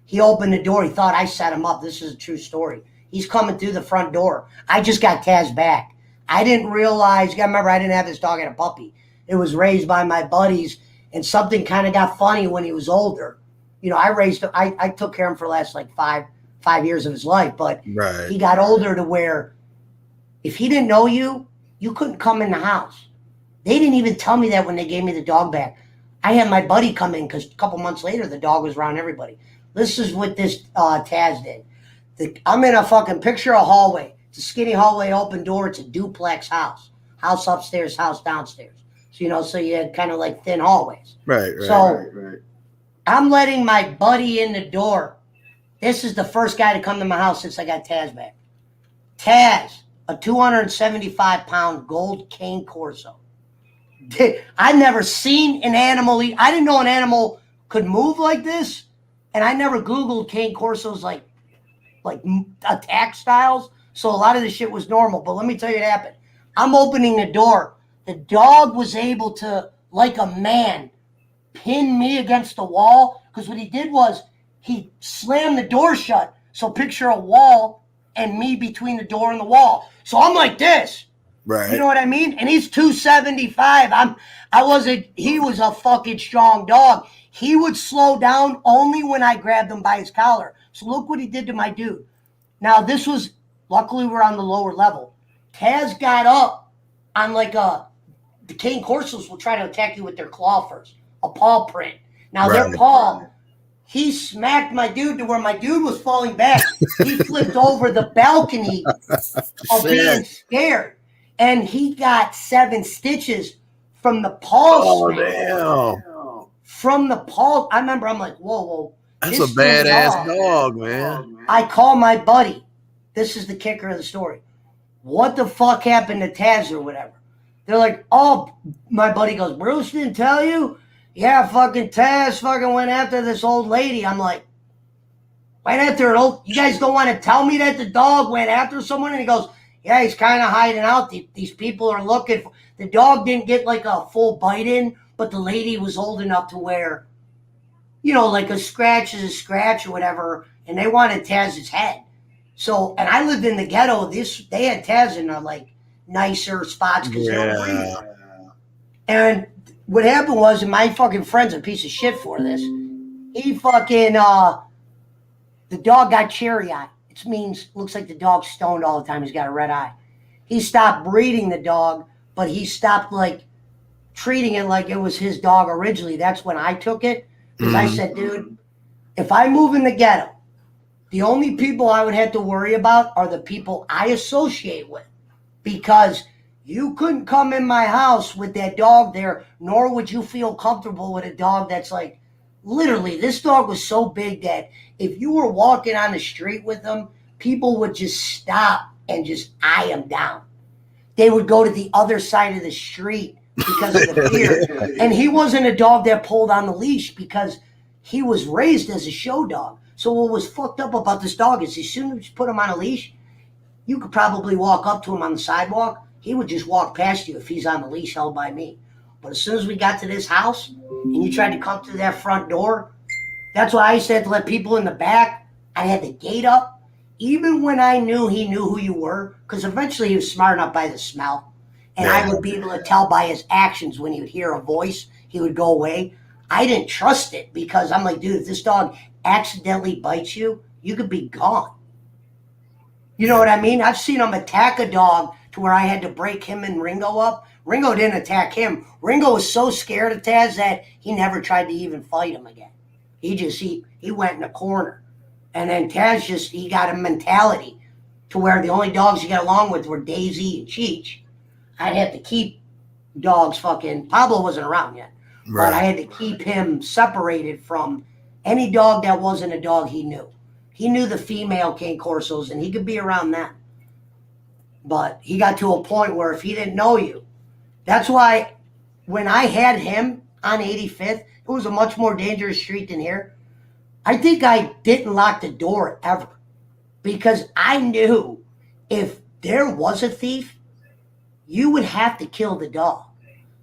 He opened the door. He thought I set him up. This is a true story. He's coming through the front door. I just got Taz back. I didn't realize, you got to remember, I didn't have this dog as a puppy. It was raised by my buddies, and something kind of got funny when he was older. I raised him. I took care of him for the last 5 years of his life, but he got older to where if he didn't know you, you couldn't come in the house. They didn't even tell me that when they gave me the dog back. I had my buddy come in because a couple months later, the dog was around everybody. This is what this Taz did. I'm in a fucking picture a hallway. It's a skinny hallway, open door. It's a duplex house. House upstairs, house downstairs. So you had kind of thin hallways. Right. I'm letting my buddy in the door. This is the first guy to come to my house since I got Taz back. Taz, a 275-pound gold cane Corso. I'd never seen an animal eat. I didn't know an animal could move like this, and I never Googled cane Corsos like attack styles. So a lot of this shit was normal. But let me tell you what happened. I'm opening the door. The dog was able to, like a man, pin me against the wall, because what he did was he slammed the door shut. So picture a wall and me between the door and the wall. So I'm like this. Right. You know what I mean? And he's 275. He was a fucking strong dog. He would slow down only when I grabbed him by his collar. So look what he did to my dude. Now luckily we're on the lower level. Taz got up on the cane Corsos will try to attack you with their claw first. A paw print. Now their paw, he smacked my dude to where my dude was falling back. He flipped over the balcony of being scared. And he got 7 stitches from the paw. Oh, damn. From the paw. I remember I'm like, whoa. That's a badass dog, man. I call my buddy. This is the kicker of the story. What the fuck happened to Taz or whatever? They're like, oh, my buddy goes, Bruce didn't tell you? Yeah, fucking Taz fucking went after this old lady. I'm like, went after an old, you guys don't want to tell me that the dog went after someone? And he goes, yeah, he's kind of hiding out. These people are looking for, the dog didn't get a full bite in, but the lady was old enough to where, a scratch is a scratch or whatever, and they wanted Taz's head. So, and I lived in the ghetto. They had Taz in nicer spots because they were breeding. And what happened was, and my fucking friend's a piece of shit for this. He fucking, the dog got cherry eye. It means, looks like the dog's stoned all the time. He's got a red eye. He stopped breeding the dog, but he stopped treating it like it was his dog originally. That's when I took it. Because I said, dude, if I move in the ghetto, the only people I would have to worry about are the people I associate with. Because you couldn't come in my house with that dog there, nor would you feel comfortable with a dog that's literally, this dog was so big that if you were walking on the street with him, people would just stop and just eye him down. They would go to the other side of the street because of the fear. And he wasn't a dog that pulled on the leash because he was raised as a show dog. So what was fucked up about this dog is as soon as you put him on a leash, you could probably walk up to him on the sidewalk. He would just walk past you if he's on the leash held by me. But as soon as we got to this house and you tried to come through that front door, that's why I used to have to let people in the back. I had the gate up. Even when I knew he knew who you were, because eventually he was smart enough by the smell. And I would be able to tell by his actions when he would hear a voice, he would go away. I didn't trust it because I'm like, dude, if this dog accidentally bites you, you could be gone. You know what I mean? I've seen him attack a dog to where I had to break him and Ringo up. Ringo didn't attack him. Ringo was so scared of Taz that he never tried to even fight him again. He went in a corner. And then Taz he got a mentality to where the only dogs he got along with were Daisy and Cheech. I'd have to keep dogs Pablo wasn't around yet. Right. But I had to keep him separated from any dog that wasn't a dog he knew. He knew the female cane corsos and he could be around them. But he got to a point where if he didn't know you, that's why when I had him on 85th, it was a much more dangerous street than here. I think I didn't lock the door ever because I knew if there was a thief, you would have to kill the dog.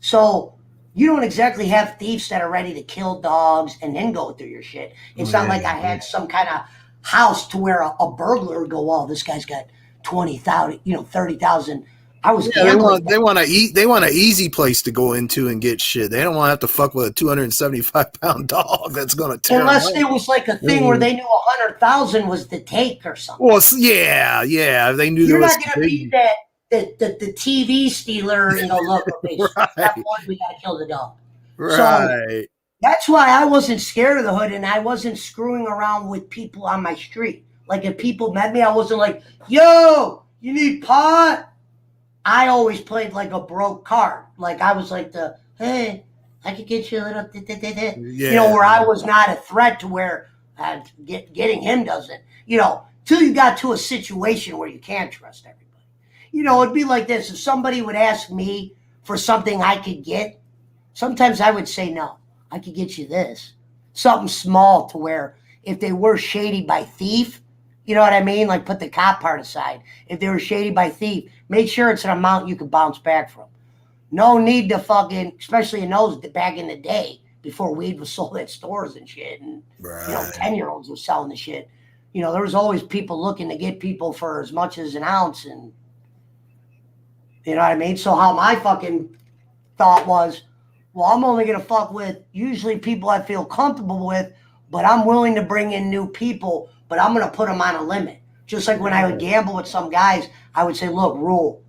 So you don't exactly have thieves that are ready to kill dogs and then go through your shit. It's not like I had some kind of house to where a burglar would go, oh, this guy's got 20,000, 30,000. I was gambling. They want an easy place to go into and get shit. They don't want to have to fuck with a 275-pound dog that's going to tear unless it was like a thing where they knew 100,000 was the take or something. Well, yeah. They knew you're not going to be the TV stealer and go, look, okay, right. We got to kill the dog. Right. So that's why I wasn't scared of the hood and I wasn't screwing around with people on my street. Like if people met me, I wasn't like, yo, you need pot? I always played like a broke card. Like I was like hey, I could get you a little, where I was not a threat to where getting him doesn't, till you got to a situation where you can't trust everybody. It'd be like this. If somebody would ask me for something I could get, sometimes I would say, no, I could get you this. Something small to where if they were shady by thief, you know what I mean? Like put the cop part aside. If they were shady by thief, make sure it's an amount you could bounce back from. No need to especially in those back in the day before weed was sold at stores and shit. And, 10-year-olds were selling the shit. There was always people looking to get people for as much as an ounce. And, you know what I mean? So how my fucking thought was, well, I'm only going to fuck with usually people I feel comfortable with, but I'm willing to bring in new people, but I'm going to put them on a limit. Just like when I would gamble with some guys, I would say, look, rule,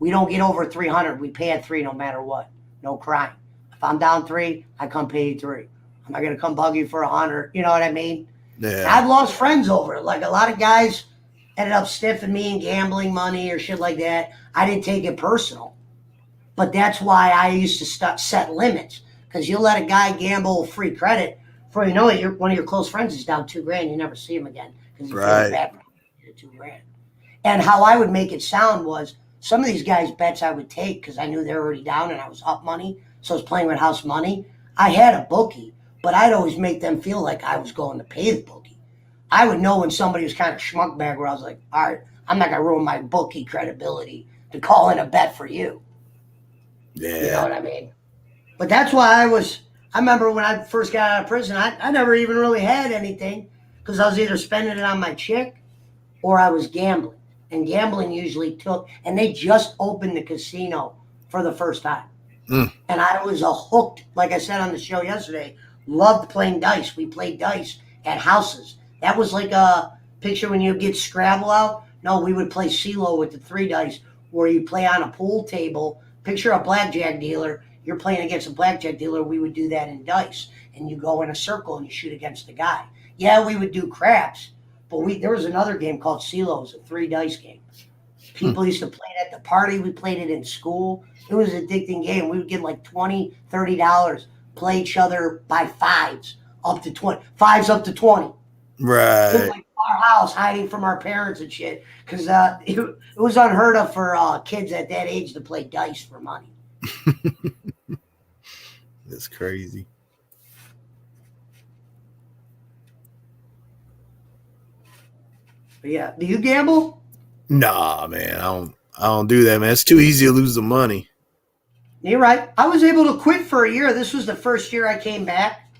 we don't get over 300. We pay at 3 no matter what. No crime. If I'm down 3, I come pay you 3. I'm not going to come bug you for 100. You know what I mean? Yeah. I've lost friends over it. Like a lot of guys ended up stiffing me and gambling money or shit like that. I didn't take it personal. But that's why I used to set limits. Because you'll let a guy gamble free credit. Before you know it, one of your close friends is down $2,000. You never see him again. Because you feel bad for $2,000. And how I would make it sound was some of these guys' bets I would take because I knew they were already down and I was up money. So I was playing with house money. I had a bookie, but I'd always make them feel like I was going to pay the bookie. I would know when somebody was kind of schmuck bag where I was like, all right, I'm not going to ruin my bookie credibility to call in a bet for you. Yeah. You know what I mean? But that's why I remember when I first got out of prison, I never even really had anything because I was either spending it on my chick or I was gambling. And gambling usually and they just opened the casino for the first time. And I was hooked, like I said on the show yesterday, loved playing dice. We played dice at houses. That was like a picture when you get Scrabble out. No, we would play CeeLo with the 3 dice where you play on a pool table. Picture a blackjack dealer. You're playing against a blackjack dealer. We would do that in dice. And you go in a circle and you shoot against the guy. Yeah, we would do craps. But there was another game called CeeLo. It was a 3 dice game. People used to play it at the party. We played it in school. It was an addicting game. We would get like $20, $30, play each other by 5s up to 20. 5s up to 20. Right. It was like our house hiding from our parents and shit. Because it was unheard of for kids at that age to play dice for money. That's crazy. But yeah, do you gamble? Nah, man, I don't do that, man. It's too easy to lose the money. You're right. I was able to quit for a year. This was the first year I came back.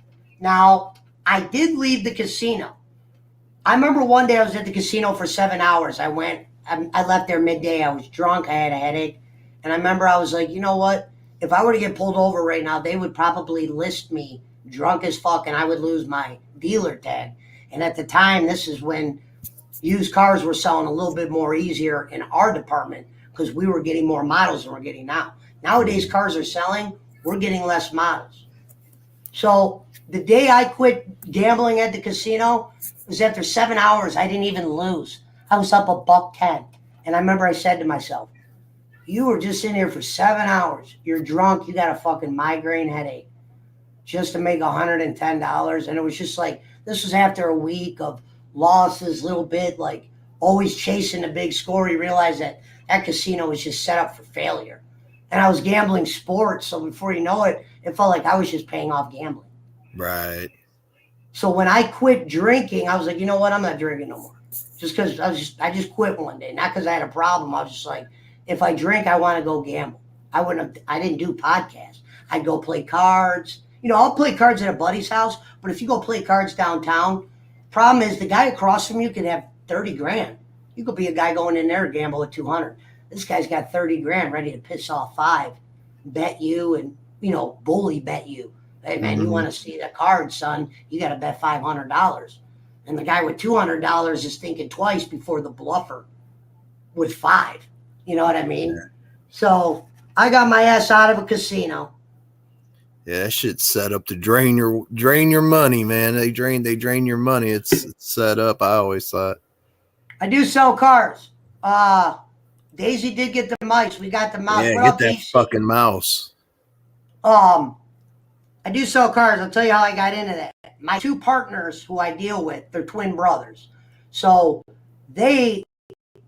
Now, I did leave the casino. I remember one day I was at the casino for 7 hours. I left there midday. I was drunk. I had a headache. And I remember I was like, you know what? If I were to get pulled over right now, they would probably list me drunk as fuck and I would lose my dealer tag. And at the time, this is when used cars were selling a little bit more easier in our department because we were getting more models than we're getting now. Nowadays, cars are selling, we're getting less models. So the day I quit gambling at the casino was after 7 hours. I didn't even lose. I was up $110. And I remember I said to myself, you were just in here for 7 hours. You're drunk. You got a fucking migraine headache just to make $110. And it was just like, this was after a week of losses, little bit, like always chasing the big score. You realize that casino was just set up for failure. And I was gambling sports. So before you know it, it felt like I was just paying off gambling. Right. So when I quit drinking, I was like, you know what? I'm not drinking no more. Just because I just quit one day. Not because I had a problem. I was just like, if I drink, I want to go gamble. I didn't do podcasts. I'd go play cards. You know, I'll play cards at a buddy's house, but if you go play cards downtown, problem is the guy across from you could have 30 grand. You could be a guy going in there to gamble at 200. This guy's got 30 grand ready to piss off 5, bet you, and, you know, bully bet you. Hey, man, you want to see the card, son? You got to bet $500. And the guy with $200 is thinking twice before the bluffer with 5. You know what I mean? Yeah. So I got my ass out of a casino. Yeah, that shit's set up to drain your money, man. They drain your money. It's set up. I always thought. I do sell cars. Daisy did get the mics. We got the mouse. Yeah, what get up, that Daisy? fucking mouse. I do sell cars. I'll tell you how I got into that. My 2 partners who I deal with, they're twin brothers. So they,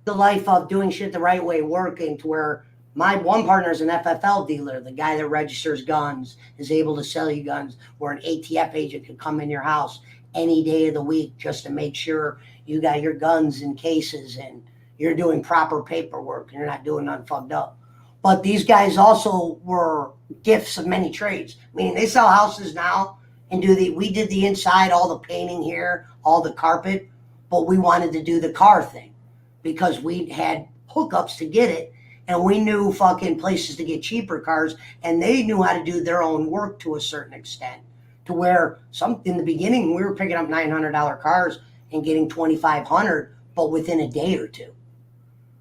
the life of doing shit the right way, working to where my one partner is an FFL dealer, the guy that registers guns, is able to sell you guns, where an ATF agent could come in your house any day of the week just to make sure you got your guns in cases and you're doing proper paperwork and you're not doing nothing fucked up. But these guys also were gifts of many trades, meaning they sell houses now and we did the inside, all the painting here, all the carpet, but we wanted to do the car thing because we had hookups to get it and we knew fucking places to get cheaper cars and they knew how to do their own work to a certain extent to where in the beginning we were picking up $900 cars and getting $2,500, but within a day or two.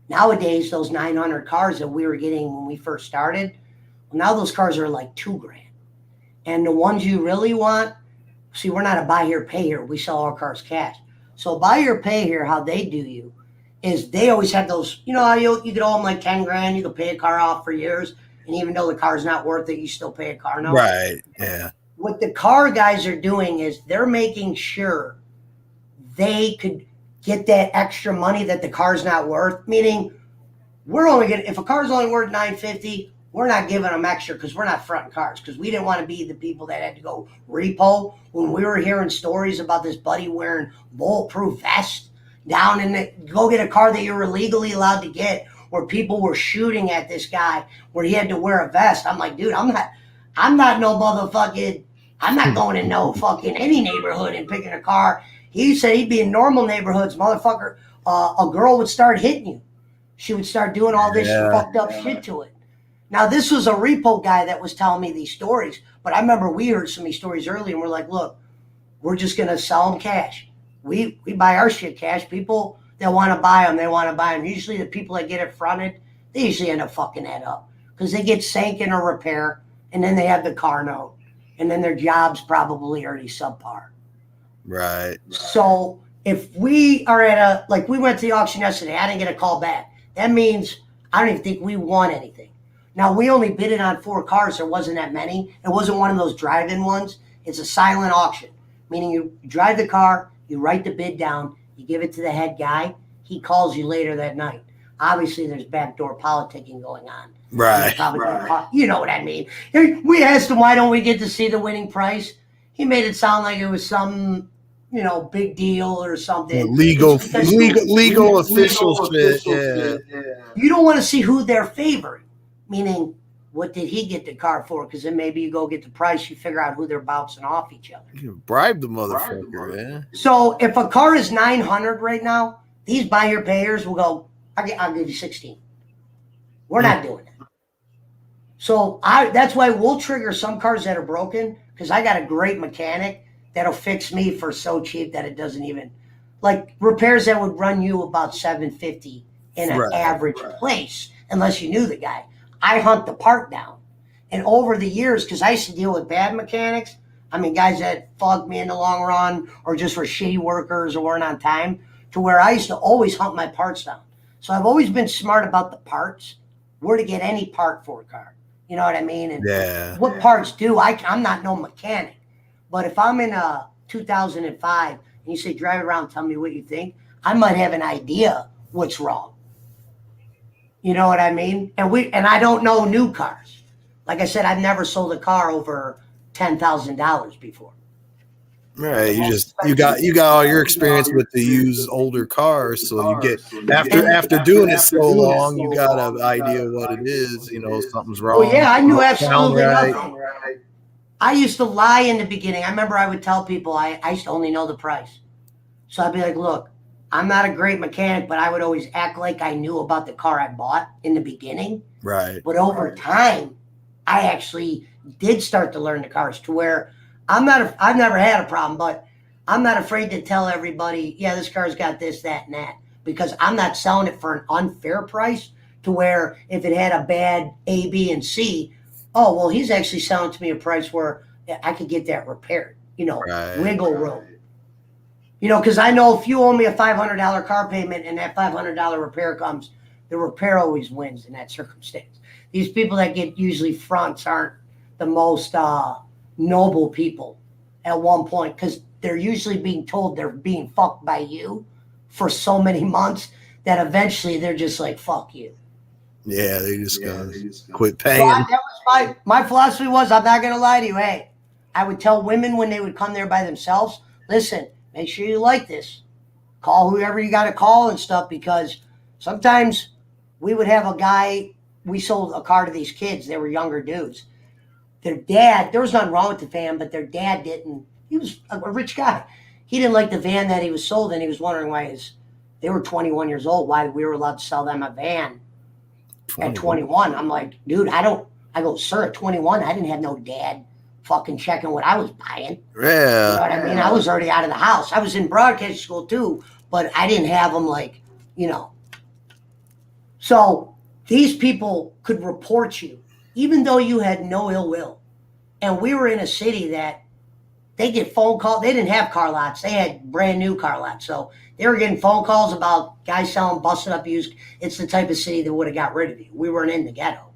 Nowadays, those 900 cars that we were getting when we first started, now those cars are like $2,000. And the ones you really want, see, we're not a buy here, pay here. We sell our cars cash. So buy here, pay here, how they do you is they always have those, you know how you could owe them like 10 grand, you could pay a car off for years, and even though the car's not worth it, you still pay a car note. Right, yeah. What the car guys are doing is they're making sure they could get that extra money that the car's not worth, meaning we're only going to, if a car's only worth $950, we're not giving them extra because we're not fronting cars because we didn't want to be the people that had to go repo. When we were hearing stories about this buddy wearing bulletproof vest down in go get a car that you were legally allowed to get, where people were shooting at this guy where he had to wear a vest. I'm like, dude, I'm not no motherfucking, I'm not going in no fucking any neighborhood and picking a car. He said he'd be in normal neighborhoods, motherfucker. A girl would start hitting you. She would start doing all this fucked up shit to it. Now, this was a repo guy that was telling me these stories, but I remember we heard some of these stories early and we're like, look, we're just going to sell them cash. We buy our shit cash. People that want to buy them, they want to buy them. Usually the people that get it fronted, they usually end up fucking that up because they get sank in a repair and then they have the car note and then their job's probably already subpar. Right. So if we are at we went to the auction yesterday, I didn't get a call back. That means I don't even think we won anything. Now, we only bid it on 4 cars. There wasn't that many. It wasn't one of those drive-in ones. It's a silent auction, meaning you drive the car, you write the bid down, you give it to the head guy. He calls you later that night. Obviously, there's backdoor politicking going on. Right. You know what I mean. We asked him, why don't we get to see the winning price? He made it sound like it was some big deal or something. Legal official shit. Yeah. You don't want to see who they're favoring, meaning what did he get the car for? Because then maybe you go get the price, you figure out who they're bouncing off each other. You bribe the motherfucker, yeah. So if a car is $900 right now, these buy your payers will go, I'll give you 16. We're not doing it. So that's why we'll trigger some cars that are broken, because I got a great mechanic that'll fix me for so cheap that it doesn't even, like repairs that would run you about $750 in an average place, unless you knew the guy. I hunt the part down. And over the years, because I used to deal with bad mechanics, I mean, guys that fucked me in the long run or just were shitty workers or weren't on time, to where I used to always hunt my parts down. So I've always been smart about the parts, where to get any part for a car. You know what I mean? And what parts do. I'm not no mechanic. But if I'm in a 2005 and you say, drive around, tell me what you think, I might have an idea what's wrong. You know what I mean? And I don't know new cars. Like I said, I've never sold a car over $10,000 before. Right, you got all your experience with the used older cars, so you get after doing it so long, you got an idea what it is. Something's wrong. Well, yeah, I knew absolutely nothing. I used to lie in the beginning. I remember I would tell people I used to only know the price. So I'd be like, look, I'm not a great mechanic, but I would always act like I knew about the car I bought in the beginning. Right. But over time, I actually did start to learn the cars to where I've never had a problem, but I'm not afraid to tell everybody, yeah, this car's got this, that, and that, because I'm not selling it for an unfair price to where if it had a bad A, B, and C, oh, well, he's actually selling to me a price where I could get that repaired, wiggle room. Because I know if you owe me a $500 car payment and that $500 repair comes, the repair always wins in that circumstance. These people that get usually fronts aren't the most noble people at one point, because they're usually being told they're being fucked by you for so many months that eventually they're just like, fuck you. Yeah, they just gotta quit paying. So that was my philosophy was, I'm not going to lie to you. Hey, I would tell women when they would come there by themselves, listen, make sure you like this. Call whoever you got to call and stuff, because sometimes we would have a guy, we sold a car to these kids. They were younger dudes. Their dad, there was nothing wrong with the van, but their dad didn't. He was a rich guy. He didn't like the van that he was sold, and he was wondering why they were 21 years old, why we were allowed to sell them a van at 21. I'm like, dude, I go, sir, at 21, I didn't have no dad fucking checking what I was buying. Yeah. You know what I mean? I was already out of the house. I was in broadcasting school too, but I didn't have them So these people could report you, even though you had no ill will. And we were in a city that they get phone calls. They didn't have car lots. They had brand new car lots. So they were getting phone calls about guys selling busted up used. It's the type of city that would have got rid of you. We weren't in the ghetto.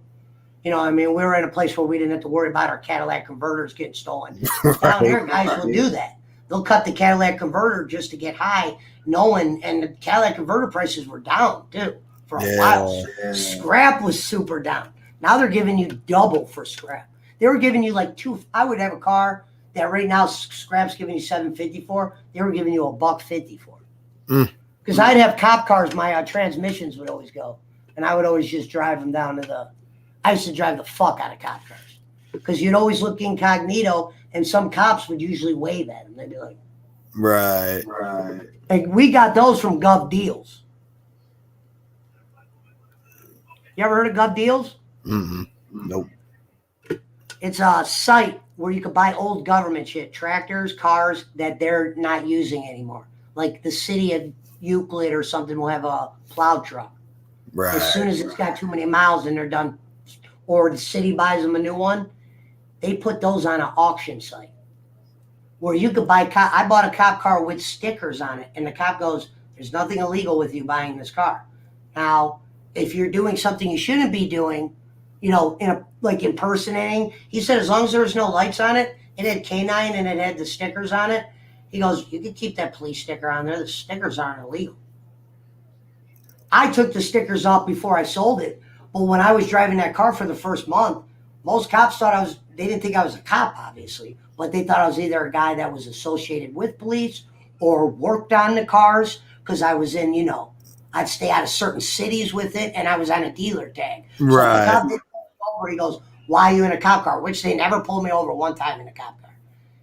You know what I mean? We were in a place where we didn't have to worry about our Cadillac converters getting stolen. Down here, guys will do that. They'll cut the Cadillac converter just to get high, knowing, and the Cadillac converter prices were down too for a while. Scrap was super down. Now they're giving you double for scrap. They were giving you like I would have a car that right now scrap's giving you $750 for. They were giving you $150 for. Because I'd have cop cars, my transmissions would always go, and I would always just drive them down to I used to drive the fuck out of cop cars, because you'd always look incognito, and some cops would usually wave at them. They'd be like, right. Like, we got those from Gov Deals. You ever heard of Gov Deals? Nope. It's a site where you can buy old government shit, tractors, cars that they're not using anymore. Like the city of Euclid or something will have a plow truck. Right. As soon as it's got too many miles and they're done, or the city buys them a new one, they put those on an auction site where you could buy. I bought a cop car with stickers on it, and the cop goes, "There's nothing illegal with you buying this car." Now, if you're doing something you shouldn't be doing, like impersonating, he said, as long as there was no lights on it, it had K9 and it had the stickers on it. He goes, you could keep that police sticker on there. The stickers aren't illegal. I took the stickers off before I sold it. But when I was driving that car for the first month, most cops thought they didn't think I was a cop, obviously, but they thought I was either a guy that was associated with police or worked on the cars because I was in, I'd stay out of certain cities with it, and I was on a dealer tag. So if the Right. cop did pull me over, he goes, "Why are you in a cop car?" Which they never pulled me over one time in a cop car.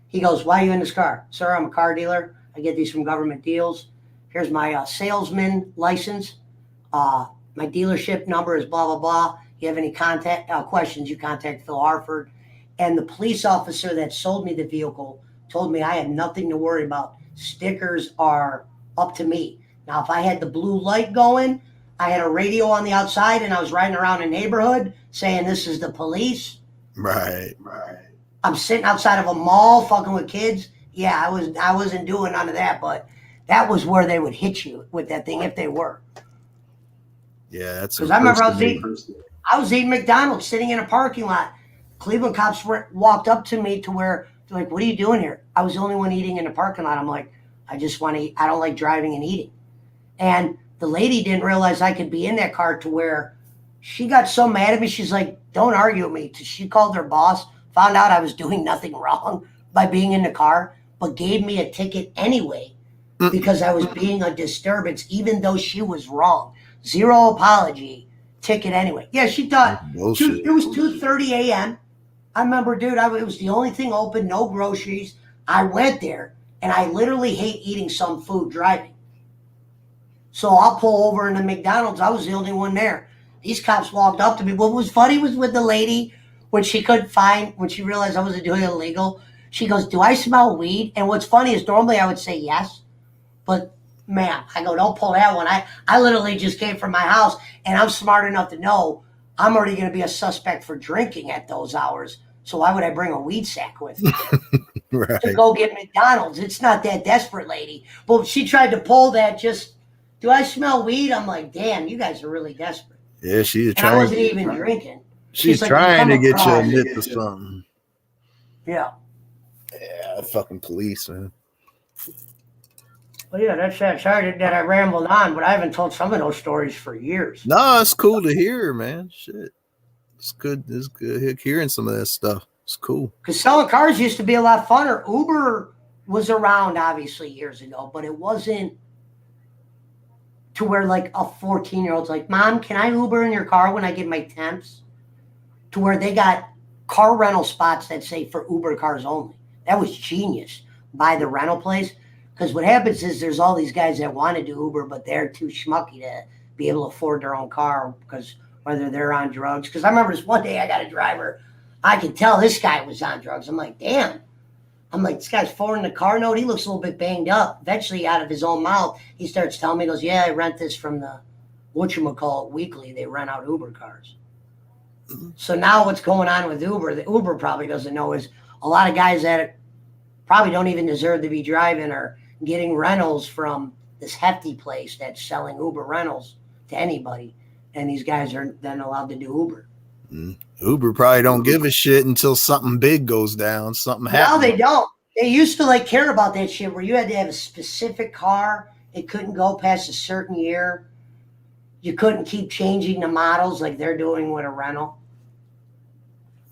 He goes, "Why are you in this car?" "Sir, I'm a car dealer. I get these from government deals. Here's my salesman license. My dealership number is blah, blah, blah. You have any contact questions, you contact Phil Harford." And the police officer that sold me the vehicle told me I had nothing to worry about. Stickers are up to me. Now, if I had the blue light going, I had a radio on the outside, and I was riding around a neighborhood saying, "This is the police." Right. I'm sitting outside of a mall fucking with kids. Yeah, I wasn't doing none of that, but that was where they would hit you with that thing if they were. Yeah, that's Because I remember impersonating. I was eating McDonald's sitting in a parking lot. Cleveland cops walked up to me to where they're like, "What are you doing here?" I was the only one eating in the parking lot. I'm like, "I just want to eat. I don't like driving and eating." And the lady didn't realize I could be in that car to where she got so mad at me. She's like, "Don't argue with me." She called her boss, found out I was doing nothing wrong by being in the car, but gave me a ticket anyway because I was being a disturbance, even though she was wrong. Zero apology, ticket anyway. Yeah, she thought Bullshit. it was 2:30 a.m. I remember, dude, it was the only thing open, no groceries. I went there, and I literally hate eating some food driving. So I'll pull over in the McDonald's. I was the only one there. These cops walked up to me. What was funny was with the lady, when she realized I wasn't doing illegal, she goes, "Do I smell weed?" And what's funny is normally I would say yes, but ma'am, I go, "Don't pull that one. I literally just came from my house, and I'm smart enough to know I'm already going to be a suspect for drinking at those hours. So why would I bring a weed sack with me Right. to go get McDonald's? It's not that desperate, lady." But she tried to pull that "Do I smell weed?" I'm like, damn, you guys are really desperate. Yeah, she's And I trying. wasn't even drinking. She's like, trying to "You come get you across." admit to something. Yeah. Yeah, fucking police, man. Well, yeah, that's that. Sorry that I rambled on, but I haven't told some of those stories for years. No, it's cool to hear, man. Shit, it's good. It's good hearing some of that stuff. It's cool. Because selling cars used to be a lot funner. Uber was around, obviously, years ago, but it wasn't to where like a 14-year-old's like, "Mom, can I Uber in your car when I get my temps?" To where they got car rental spots that say for Uber cars only. That was genius by the rental place. Because what happens is there's all these guys that want to do Uber, but they're too schmucky to be able to afford their own car because whether they're on drugs. Because I remember this one day I got a driver. I could tell this guy was on drugs. I'm like, damn. I'm like, this guy's forwarding the car note. He looks a little bit banged up. Eventually, out of his own mouth, he starts telling me, he goes, "Yeah, I rent this from the whatchamacallit weekly. They rent out Uber cars." So now what's going on with Uber, that Uber probably doesn't know, is a lot of guys that probably don't even deserve to be driving are getting rentals from this hefty place that's selling Uber rentals to anybody. And these guys are then allowed to do Uber. Uber probably don't give a shit until something big goes down, something happens. Now they don't. They used to like care about that shit where you had to have a specific car. It couldn't go past a certain year. You couldn't keep changing the models like they're doing with a rental.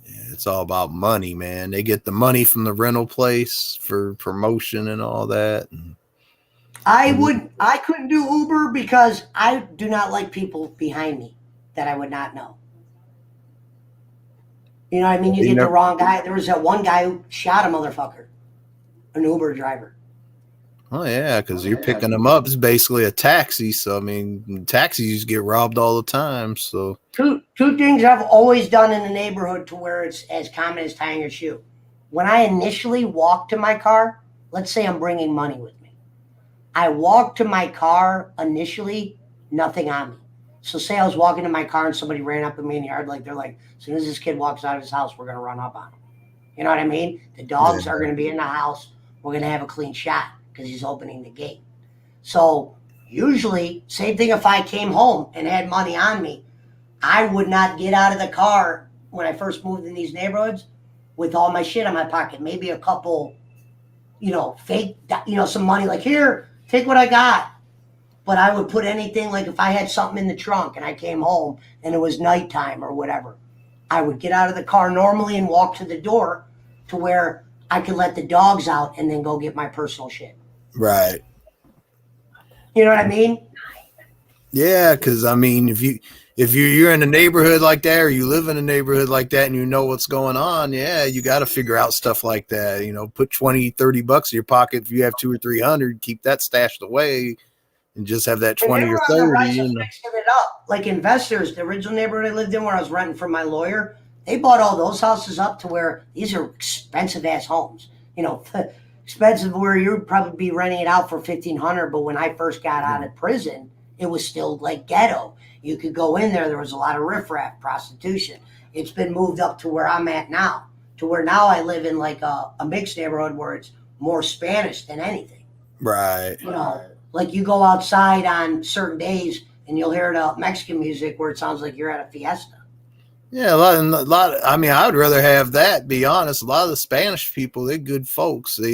Yeah, it's all about money, man. They get the money from the rental place for promotion and all that. I couldn't do Uber because I do not like people behind me that I would not know. You know what I mean? You get the wrong guy. There was that one guy who shot a motherfucker, an Uber driver. Oh yeah, because you're picking them up. It's basically a taxi. So I mean, taxis get robbed all the time. So Two things I've always done in the neighborhood to where it's as common as tying your shoe. When I initially walk to my car, let's say I'm bringing money with me. I walk to my car initially, nothing on me. So say I was walking to my car and somebody ran up at me in the yard, like they're like, as soon as this kid walks out of his house, we're gonna run up on him. You know what I mean? The dogs are gonna be in the house. We're gonna have a clean shot because he's opening the gate. So usually, same thing if I came home and had money on me, I would not get out of the car when I first moved in these neighborhoods with all my shit in my pocket. Maybe a couple, fake, some money like, "Here, take what I got." But I would put anything, like if I had something in the trunk and I came home and it was nighttime or whatever, I would get out of the car normally and walk to the door to where I could let the dogs out and then go get my personal shit. Right. You know what I mean? Yeah, because I mean, if you're in a neighborhood like that, or you live in a neighborhood like that, and you know what's going on, yeah, you got to figure out stuff like that. You know, put 20, $30 in your pocket. If you have 200 or 300, keep that stashed away, and just have that And they 20 were or on the 30. rise of fixing it up. Like investors, the original neighborhood I lived in where I was renting from my lawyer, they bought all those houses up to where these are expensive ass homes. You know, expensive where you'd probably be renting it out for 1,500. But when I first got out of prison, it was still like ghetto. You could go in there. There was a lot of riffraff, prostitution. It's been moved up to where I'm at now, to where now I live in like a mixed neighborhood where it's more Spanish than anything. Right. You know, like you go outside on certain days and you'll hear the Mexican music where it sounds like you're at a fiesta. Yeah, a lot. I mean, I would rather have that. Be honest, a lot of the Spanish people, they're good folks. They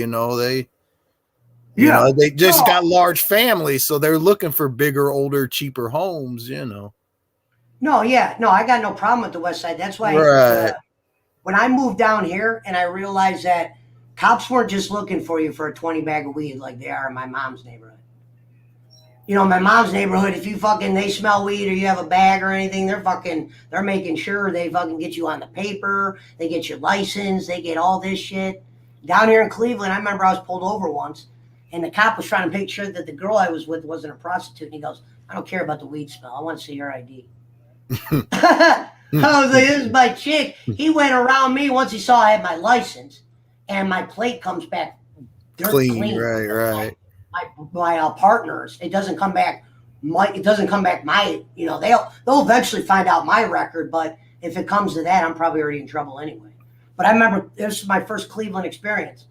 just got large families, so they're looking for bigger, older, cheaper homes. No, yeah, no, I got no problem with the West Side. That's why Right. when I moved down here and I realized that cops weren't just looking for you for a 20 bag of weed like they are in my mom's neighborhood. You know, my mom's neighborhood, if they smell weed or you have a bag or anything, they're making sure they fucking get you on the paper, they get your license, they get all this shit. Down here in Cleveland, I remember I was pulled over once and the cop was trying to make sure that the girl I was with wasn't a prostitute. And he goes, I don't care about the weed smell. I want to see your ID. I was like, this is my chick. He went around me once he saw I had my license and my plate comes back dirt clean. Right. My partners, it doesn't come back. They'll eventually find out my record, but if it comes to that, I'm probably already in trouble anyway. But I remember this was my first Cleveland experience.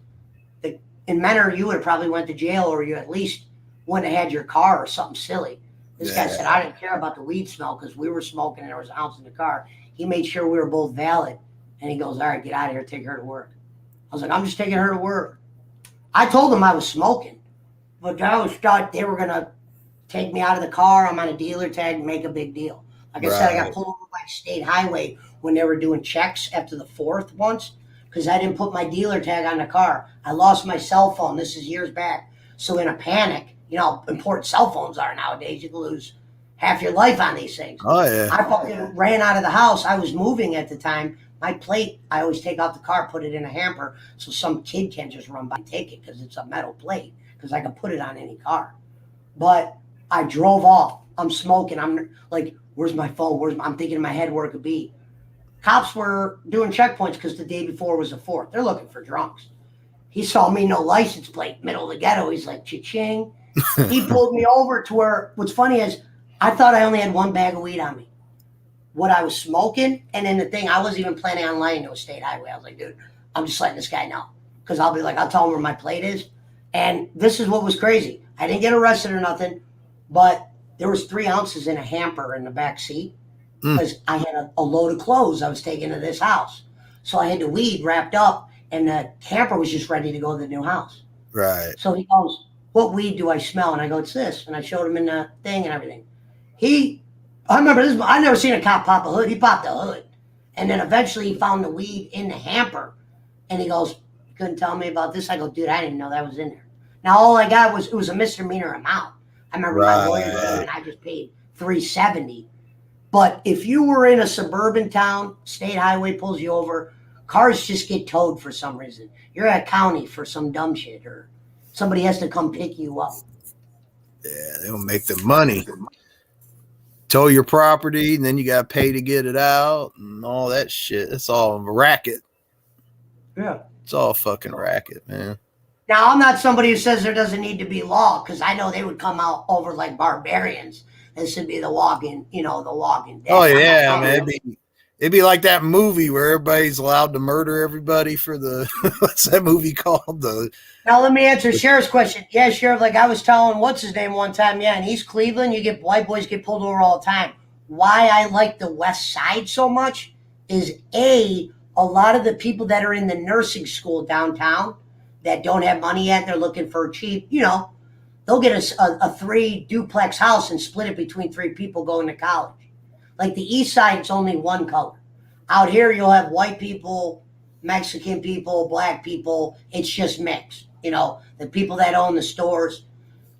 In Menor, you would have probably went to jail, or you at least wouldn't have had your car or something silly. This guy said I didn't care about the weed smell because we were smoking and there was an ounce in the car. He made sure we were both valid, and he goes, "All right, get out of here, take her to work." I was like, "I'm just taking her to work." I told him I was smoking, but I always thought they were gonna take me out of the car. I'm on a dealer tag and make a big deal. Like I said, I got pulled over by state highway when they were doing checks after the 4th once because I didn't put my dealer tag on the car. I lost my cell phone. This is years back. So in a panic, you know how important cell phones are nowadays. You can lose half your life on these things. Oh yeah. I fucking ran out of the house. I was moving at the time. My plate, I always take out the car, put it in a hamper, so some kid can't just run by and take it because it's a metal plate, because I can put it on any car. But I drove off. I'm smoking. I'm like, where's my phone? I'm thinking in my head where it could be. Cops were doing checkpoints because the day before was the 4th. They're looking for drunks. He saw me, no license plate, middle of the ghetto. He's like, cha-ching. He pulled me over to where, what's funny is, I thought I only had one bag of weed on me. What I was smoking, and then the thing, I wasn't even planning on lying to a state highway. I was like, dude, I'm just letting this guy know. Because I'll tell him where my plate is. And this is what was crazy. I didn't get arrested or nothing, but there was 3 ounces in a hamper in the back seat because I had a load of clothes I was taking to this house. So I had the weed wrapped up, and the hamper was just ready to go to the new house. Right. So he goes, what weed do I smell? And I go, it's this. And I showed him in the thing and everything. I remember this, I never seen a cop pop a hood. He popped the hood. And then eventually he found the weed in the hamper. And he goes, you couldn't tell me about this? I go, dude, I didn't know that was in there. Now, all I got it was a misdemeanor amount. I remember my lawyer came and I just paid $370. But if you were in a suburban town, state highway pulls you over, cars just get towed for some reason. You're at county for some dumb shit, or somebody has to come pick you up. Yeah, they don't make the money. Tow your property, and then you got to pay to get it out, and all that shit. It's all a racket. Yeah. It's all fucking racket, man. Now, I'm not somebody who says there doesn't need to be law, because I know they would come out over like barbarians. This would be the walking dead. Oh, yeah, man. It'd be like that movie where everybody's allowed to murder everybody for the, what's that movie called? Now, let me answer Sheriff's question. Yeah, Sheriff, like I was telling, what's his name one time, yeah, in East Cleveland, white boys get pulled over all the time. Why I like the West Side so much is a lot of the people that are in the nursing school downtown that don't have money yet, they're looking for cheap, they'll get a 3 duplex house and split it between 3 people going to college. Like the East Side, it's only one color. Out here, you'll have white people, Mexican people, black people. It's just mixed. You know, the people that own the stores.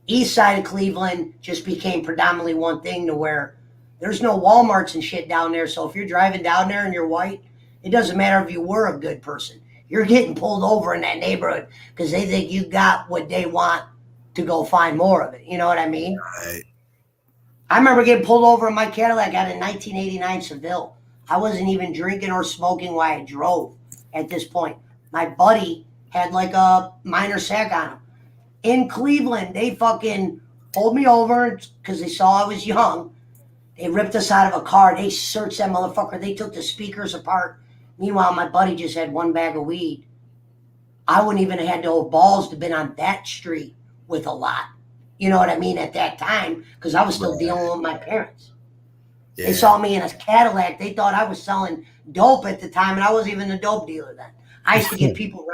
East side of Cleveland just became predominantly one thing to where there's no Walmarts and shit down there. So if you're driving down there and you're white, it doesn't matter if you were a good person. You're getting pulled over in that neighborhood because they think you got what they want to go find more of it. You know what I mean? Right. I remember getting pulled over in my Cadillac out in 1989 Seville. I wasn't even drinking or smoking while I drove at this point. My buddy had like a minor sack on him. In Cleveland, they fucking pulled me over because they saw I was young. They ripped us out of a car. They searched that motherfucker. They took the speakers apart. Meanwhile, my buddy just had one bag of weed. I wouldn't even have had no balls to have been on that street with a lot. You know what I mean? At that time, because I was still dealing with my parents. Yeah. They saw me in a Cadillac. They thought I was selling dope at the time, and I wasn't even a dope dealer then. I used to get people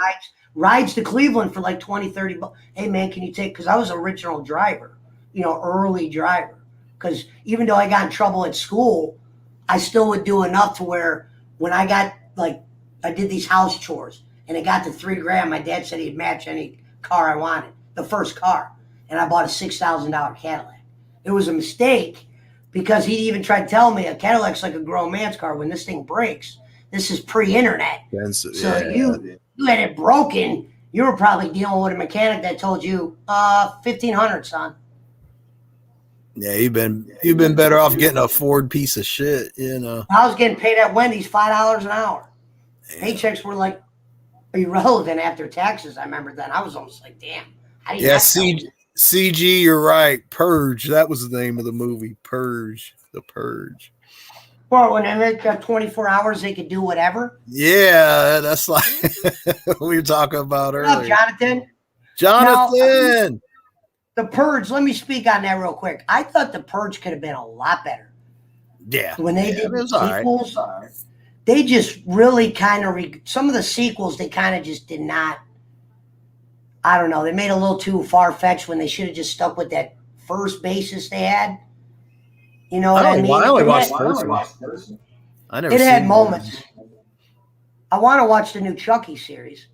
rides to Cleveland for like 20, 30 bucks. Hey, man, can you take, because I was an original driver, you know, early driver. Because even though I got in trouble at school, I still would do enough to where when I got, like, I did these house chores, and it got to $3,000, my dad said he'd match any car I wanted, the first car. And I bought a $6,000 Cadillac. It was a mistake because he even tried to tell me a Cadillac's like a grown man's car. When this thing breaks, this is pre-internet. So you had it broken, you were probably dealing with a mechanic that told you, $1,500, son. Yeah, you've been better off getting a Ford piece of shit, you know. I was getting paid at Wendy's $5 an hour. Paychecks were like irrelevant after taxes. I remember then. I was almost like, damn. How do you CG, you're right. Purge. That was the name of the movie. Purge. The Purge. Well, when they got 24 hours, they could do whatever. Yeah, that's like we were talking about earlier. What's up, Jonathan? Jonathan. Now, the Purge, let me speak on that real quick. I thought the Purge could have been a lot better. Yeah. When they did the sequels, right. They just really kind of, some of the sequels, they kind of just did not, I don't know, they made it a little too far-fetched when they should have just stuck with that first basis they had. You know what I mean? I only watched first one. I never. It had moments. I want to watch the new Chucky series.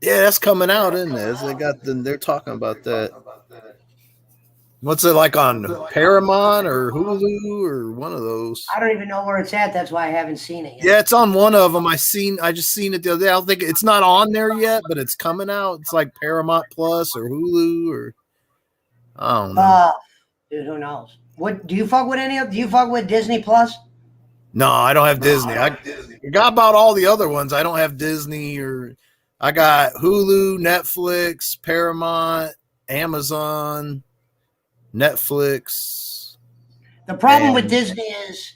Yeah, that's coming out, isn't it? They're talking about that. What's it like on Paramount or Hulu or one of those? I don't even know where it's at. That's why I haven't seen it yet. Yeah, it's on one of them. I just seen it the other day. I don't think it's not on there yet, but it's coming out. It's like Paramount Plus or Hulu or I don't know. Dude, who knows? What do you fuck with do you fuck with Disney Plus? No, I don't have Disney. I got about all the other ones. I don't have Disney I got Hulu, Netflix, Paramount, Amazon, Netflix. The problem with Disney is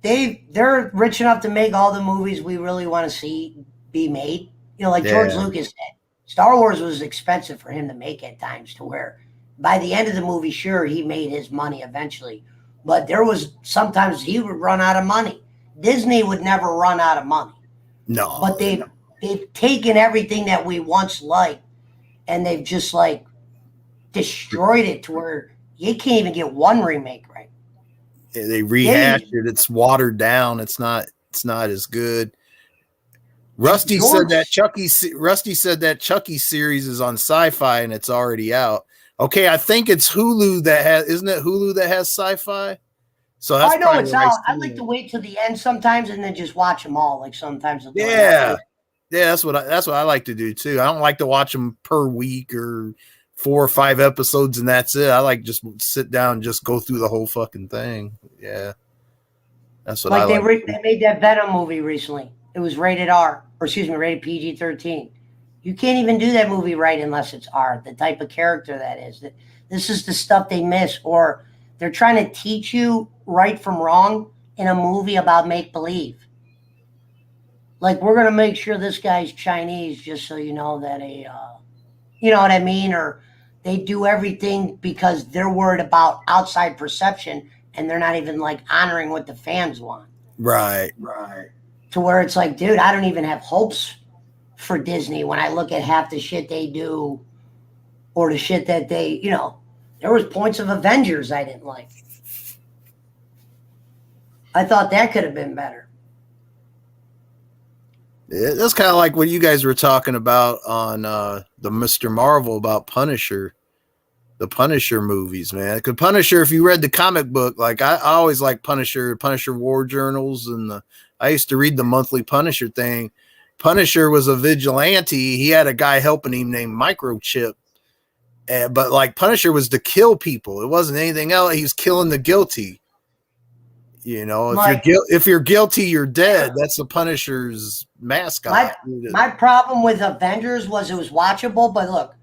they're rich enough to make all the movies we really want to see be made. You know, like George Lucas said, Star Wars was expensive for him to make at times to where by the end of the movie, sure, he made his money eventually. But there was sometimes he would run out of money. Disney would never run out of money. No. But they've taken everything that we once liked and they've just like destroyed it to where you can't even get one remake right. Yeah, they rehashed it. It's watered down. It's not as good. Rusty said that Chucky series is on Sci-Fi and it's already out. Okay, I think it's Hulu isn't it Hulu that has Sci-Fi? So that's I know it's out. I like to wait till the end sometimes and then just watch them all. Like sometimes. Yeah, that's what I like to do too. I don't like to watch them per week or 4 or 5 episodes and that's it. I like just sit down and just go through the whole fucking thing. Yeah, that's what I like. They made that Venom movie recently. It was rated R, or excuse me, rated PG-13. You can't even do that movie right unless it's R. The type of character that is. This is the stuff they miss, or they're trying to teach you right from wrong in a movie about make believe. Like, we're gonna make sure this guy's Chinese, just so you know that you know what I mean, or they do everything because they're worried about outside perception, and they're not even like honoring what the fans want. Right. To where it's like, dude, I don't even have hopes for Disney when I look at half the shit they do or the shit that they, you know, there was points of Avengers I didn't like. I thought that could have been better. Yeah, that's kind of like what you guys were talking about on the Mr. Marvel about Punisher, the Punisher movies, man. Because Punisher, if you read the comic book, like I always like Punisher War Journals, and I used to read the monthly Punisher thing. Punisher was a vigilante. He had a guy helping him named Microchip. But like Punisher was to kill people. It wasn't anything else. He was killing the guilty. You know, if you're guilty, you're dead. That's the Punisher's mascot. My problem with Avengers was it was watchable, but look,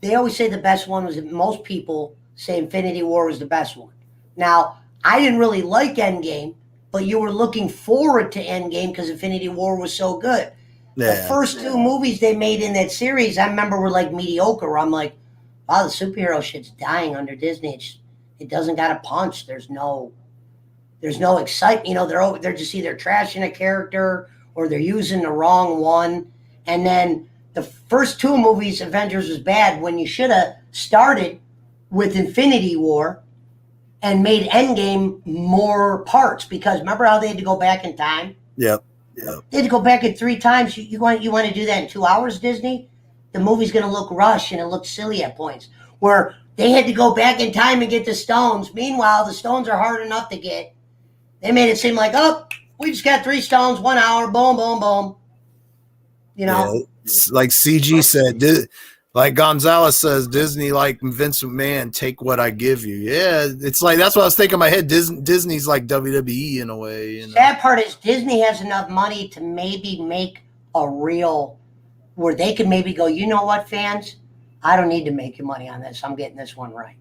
they always say the best one was. Most people say Infinity War was the best one. Now, I didn't really like Endgame, but you were looking forward to Endgame because Infinity War was so good. Yeah. The first two movies they made in that series, I remember were like mediocre. I'm like, wow, the superhero shit's dying under Disney. It doesn't got a punch. There's no excitement. You know, they're just either trashing a character or they're using the wrong one. And then the first two movies, Avengers, was bad when you should have started with Infinity War and made Endgame more parts, because remember how they had to go back in time? Yep. They had to go back in 3 times. You want to do that in 2 hours, Disney? The movie's going to look rushed and it looks silly at points. Where they had to go back in time and get the stones. Meanwhile, the stones are hard enough to get. They made it seem like, oh, we just got 3 stones, 1 hour, boom, boom, boom. You know? Yeah, like CG said, like Gonzalez says, Disney, like Vince McMahon, take what I give you. Yeah, it's like, that's what I was thinking in my head. Disney's like WWE in a way. You know? Sad part is Disney has enough money to maybe make a real, where they could maybe go, you know what, fans? I don't need to make you money on this. I'm getting this one right.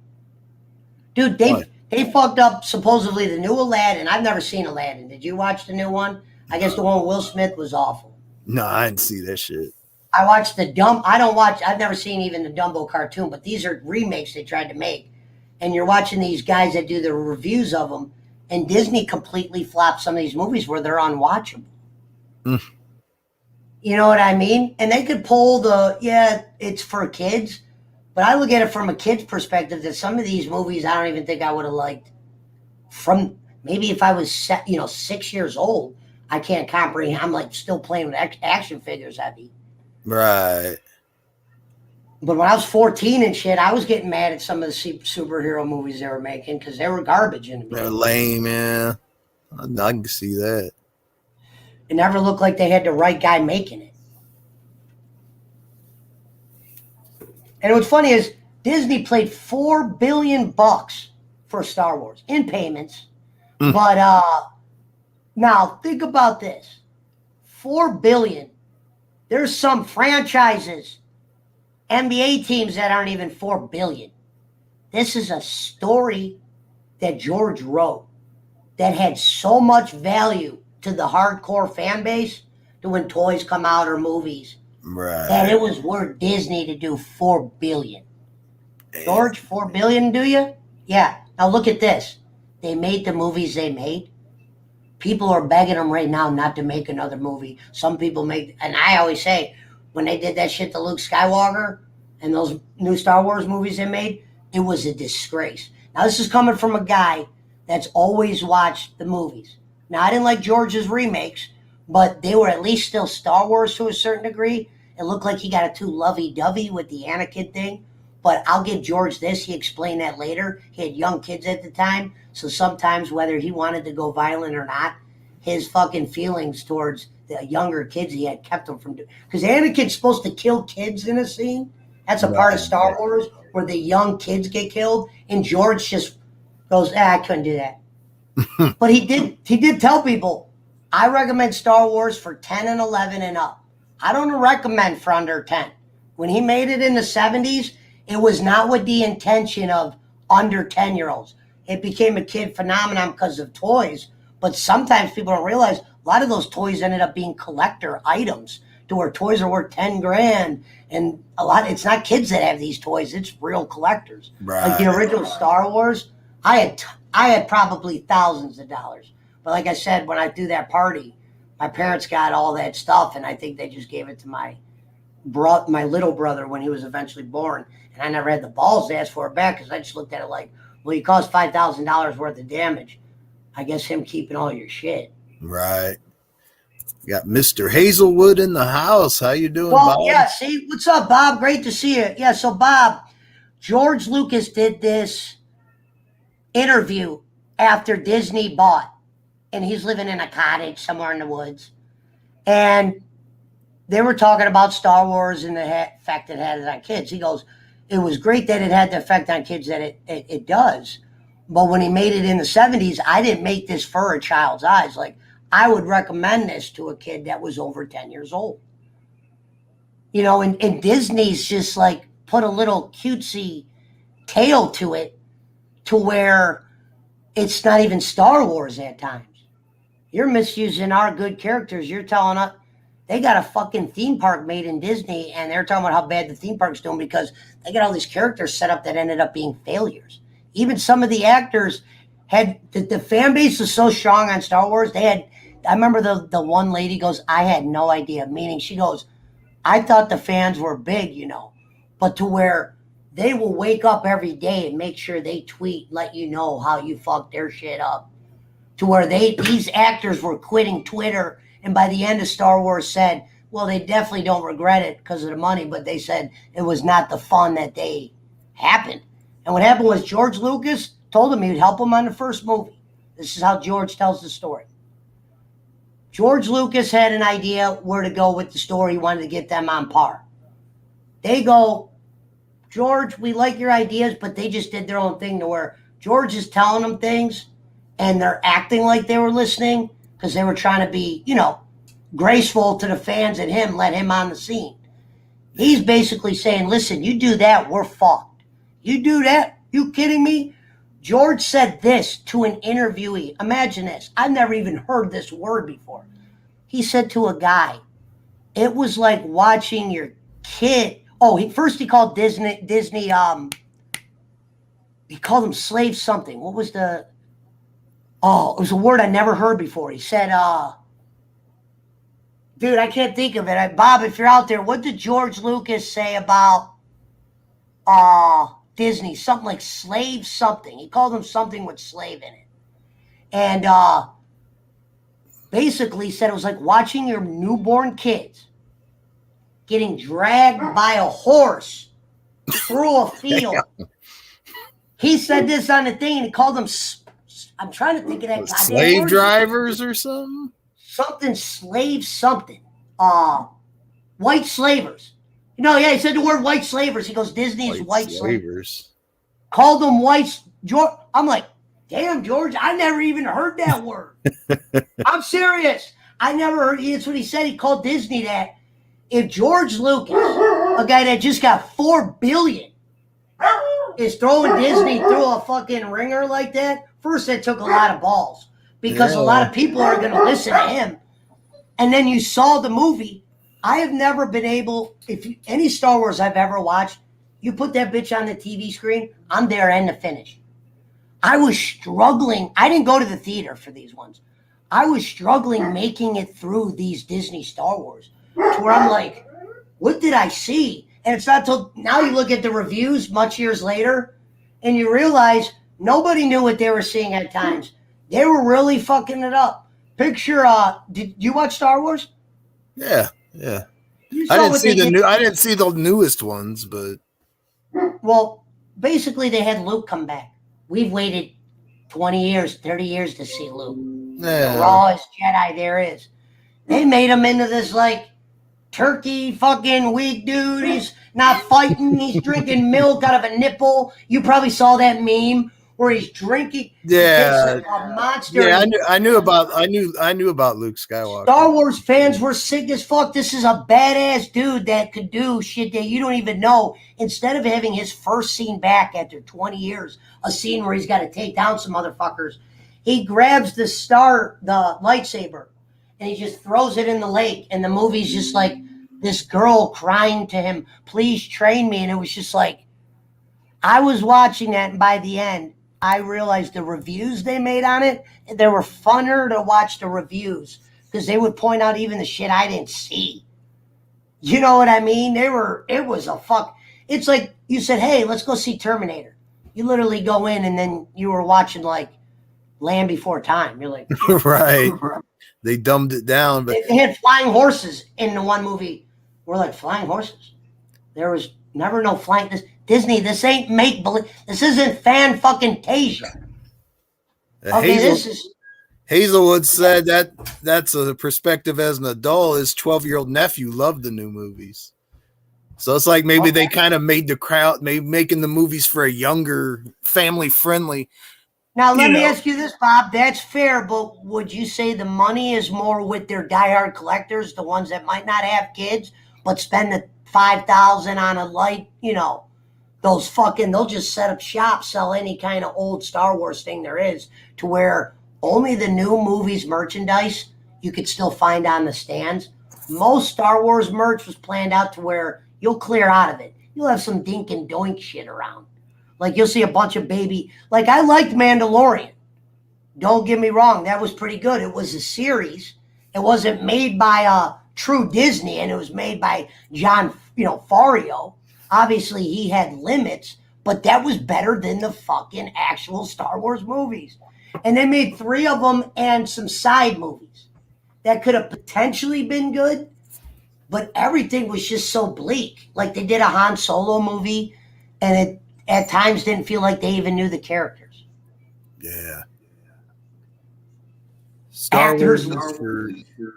Dude, they fucked up supposedly the new Aladdin. I've never seen Aladdin. Did you watch the new one? I guess the one with Will Smith was awful. No, I didn't see that shit. I watched I've never seen even the Dumbo cartoon, but these are remakes they tried to make. And you're watching these guys that do the reviews of them, and Disney completely flopped some of these movies where they're unwatchable. You know what I mean? And they could pull it's for kids, but I look at it from a kid's perspective that some of these movies I don't even think I would have liked. From maybe if I was 6 years old, I can't comprehend. I'm like still playing with action figures heavy. Right. But when I was 14 and shit, I was getting mad at some of the superhero movies they were making because they were garbage in the beginning. They're lame, yeah. I can see that. It never looked like they had the right guy making it. And what's funny is Disney paid $4 billion for Star Wars in payments. But now think about this. $4 billion. There's some franchises, NBA teams that aren't even $4 billion. This is a story that George wrote that had so much value to the hardcore fan base to when toys come out or movies. Right. That it was worth Disney to do $4 billion. George, $4 billion, do you? Yeah. Now look at this. They made the movies they made. People are begging them right now not to make another movie. Some people and I always say, when they did that shit to Luke Skywalker and those new Star Wars movies they made, it was a disgrace. Now this is coming from a guy that's always watched the movies. Now I didn't like George's remakes, but they were at least still Star Wars to a certain degree. It looked like he got it too lovey-dovey with the Anakin thing. But I'll give George this. He explained that later. He had young kids at the time. So sometimes whether he wanted to go violent or not, his fucking feelings towards the younger kids he had kept him from doing. Because Anakin's supposed to kill kids in a scene. That's a part of Star Wars where the young kids get killed. And George just goes, I couldn't do that. But he did tell people, I recommend Star Wars for 10 and 11 and up. I don't recommend for under 10. When he made it in the 70s, it was not with the intention of under 10-year-olds. It became a kid phenomenon because of toys. But sometimes people don't realize a lot of those toys ended up being collector items to where toys are worth 10 grand. And it's not kids that have these toys. It's real collectors. Right. Like the original Star Wars, I had probably thousands of dollars. But like I said, when I threw that party, my parents got all that stuff. And I think they just gave it to my little brother when he was eventually born. And I never had the balls to ask for it back because I just looked at it like, well, you caused $5,000 worth of damage. I guess him keeping all your shit. Right. Got Mr. Hazelwood in the house. How you doing, Well, Bob? yeah, see, what's up, Bob? Great to see you. Yeah, so Bob, George Lucas did this interview after Disney bought, and he's living in a cottage somewhere in the woods. And they were talking about Star Wars and the effect it had on kids. He goes, it was great that it had the effect on kids that it does. But when he made it in the 70s, I didn't make this for a child's eyes. Like, I would recommend this to a kid that was over 10 years old. You know, and Disney's just like put a little cutesy tail to it to where it's not even Star Wars at times. You're misusing our good characters. You're telling us they got a fucking theme park made in Disney, and they're talking about how bad the theme park's doing because they got all these characters set up that ended up being failures. Even some of the actors had the fan base was so strong on Star Wars. I remember the one lady goes, I had no idea. Meaning she goes, I thought the fans were big, you know, but to where they will wake up every day and make sure they tweet, let you know how you fucked their shit up. To where these actors were quitting Twitter, and by the end of Star Wars said, well, they definitely don't regret it because of the money, but they said it was not the fun that they happened. And what happened was George Lucas told him he would help him on the first movie. This is how George tells the story. George Lucas had an idea where to go with the story. He wanted to get them on par. They go, George, we like your ideas, but they just did their own thing to where George is telling them things and they're acting like they were listening because they were trying to be, you know, graceful to the fans and him, let him on the scene. He's basically saying, listen, you do that, we're fucked. You do that? You kidding me? George said this to an interviewee. Imagine this. I've never even heard this word before. He said to a guy, it was like watching your kid. Oh, he called Disney, he called him slave something. What was it was a word I never heard before. He said, dude, I can't think of it. Bob, if you're out there, what did George Lucas say about Disney? Something like slave something. He called him something with slave in it. And basically said it was like watching your newborn kids getting dragged by a horse through a field. He said this on the thing, and he called them, I'm trying to think of that. Slave drivers or something? Something slave something. White slavers. You know, yeah, he said the word white slavers. He goes, Disney's white slavers. Called them whites. George, I'm like, damn, George, I never even heard that word. I'm serious. I never heard. That's what he said. He called Disney that. If George Lucas, a guy that just got $4 billion, is throwing Disney through a fucking ringer like that, first it took a lot of balls because a lot of people are going to listen to him. And then you saw the movie. I have never been able, any Star Wars I've ever watched, you put that bitch on the TV screen, I'm there end to finish. I was struggling. I didn't go to the theater for these ones. I was struggling making it through these Disney Star Wars to where I'm like, what did I see? And it's not till now you look at the reviews much years later and you realize nobody knew what they were seeing at times. They were really fucking it up. Picture, did you watch Star Wars? Yeah. I didn't see the newest ones, but well, basically they had Luke come back. We've waited 20 years, 30 years to see Luke. The rawest Jedi there is. They made him into this like turkey fucking weak dude. He's not fighting. He's drinking milk out of a nipple. You probably saw that meme where he's drinking. Yeah, like a monster. Yeah, I knew about Luke Skywalker. Star Wars fans were sick as fuck. This is a badass dude that could do shit that you don't even know. Instead of having his first scene back after 20 years, a scene where he's got to take down some motherfuckers, he grabs the lightsaber, and he just throws it in the lake. And the movie's just like this girl crying to him, please train me. And it was just like, I was watching that, and by the end, I realized the reviews they made on it, they were funner to watch the reviews because they would point out even the shit I didn't see. You know what I mean? It's like you said, hey, let's go see Terminator. You literally go in and then you were watching like Land Before Time. You're like, Right. They dumbed it down, but they had flying horses in the one movie. We're like, flying horses? There was never no flying. Disney, this ain't make believe. This isn't fan fucking Tasia. Okay, this is. Hazelwood said that that's a perspective as an adult. His 12-year-old nephew loved the new movies. So it's like maybe they kind of made the crowd, maybe making the movies for a younger, family-friendly. Now, let me ask you this, Bob. That's fair, but would you say the money is more with their diehard collectors, the ones that might not have kids, but spend the $5,000 on a light, those fucking, they'll just set up shop, sell any kind of old Star Wars thing there is, to where only the new movies merchandise you could still find on the stands. Most Star Wars merch was planned out to where you'll clear out of it. You'll have some dink and doink shit around. Like you'll see a bunch of baby. Like I liked Mandalorian. Don't get me wrong, that was pretty good. It was a series. It wasn't made by True Disney, and it was made by John, Fario. Obviously, he had limits, but that was better than the fucking actual Star Wars movies. And they made 3 of them and some side movies that could have potentially been good, but everything was just so bleak. Like they did a Han Solo movie, and it at times didn't feel like they even knew the characters. Yeah. Star Wars is for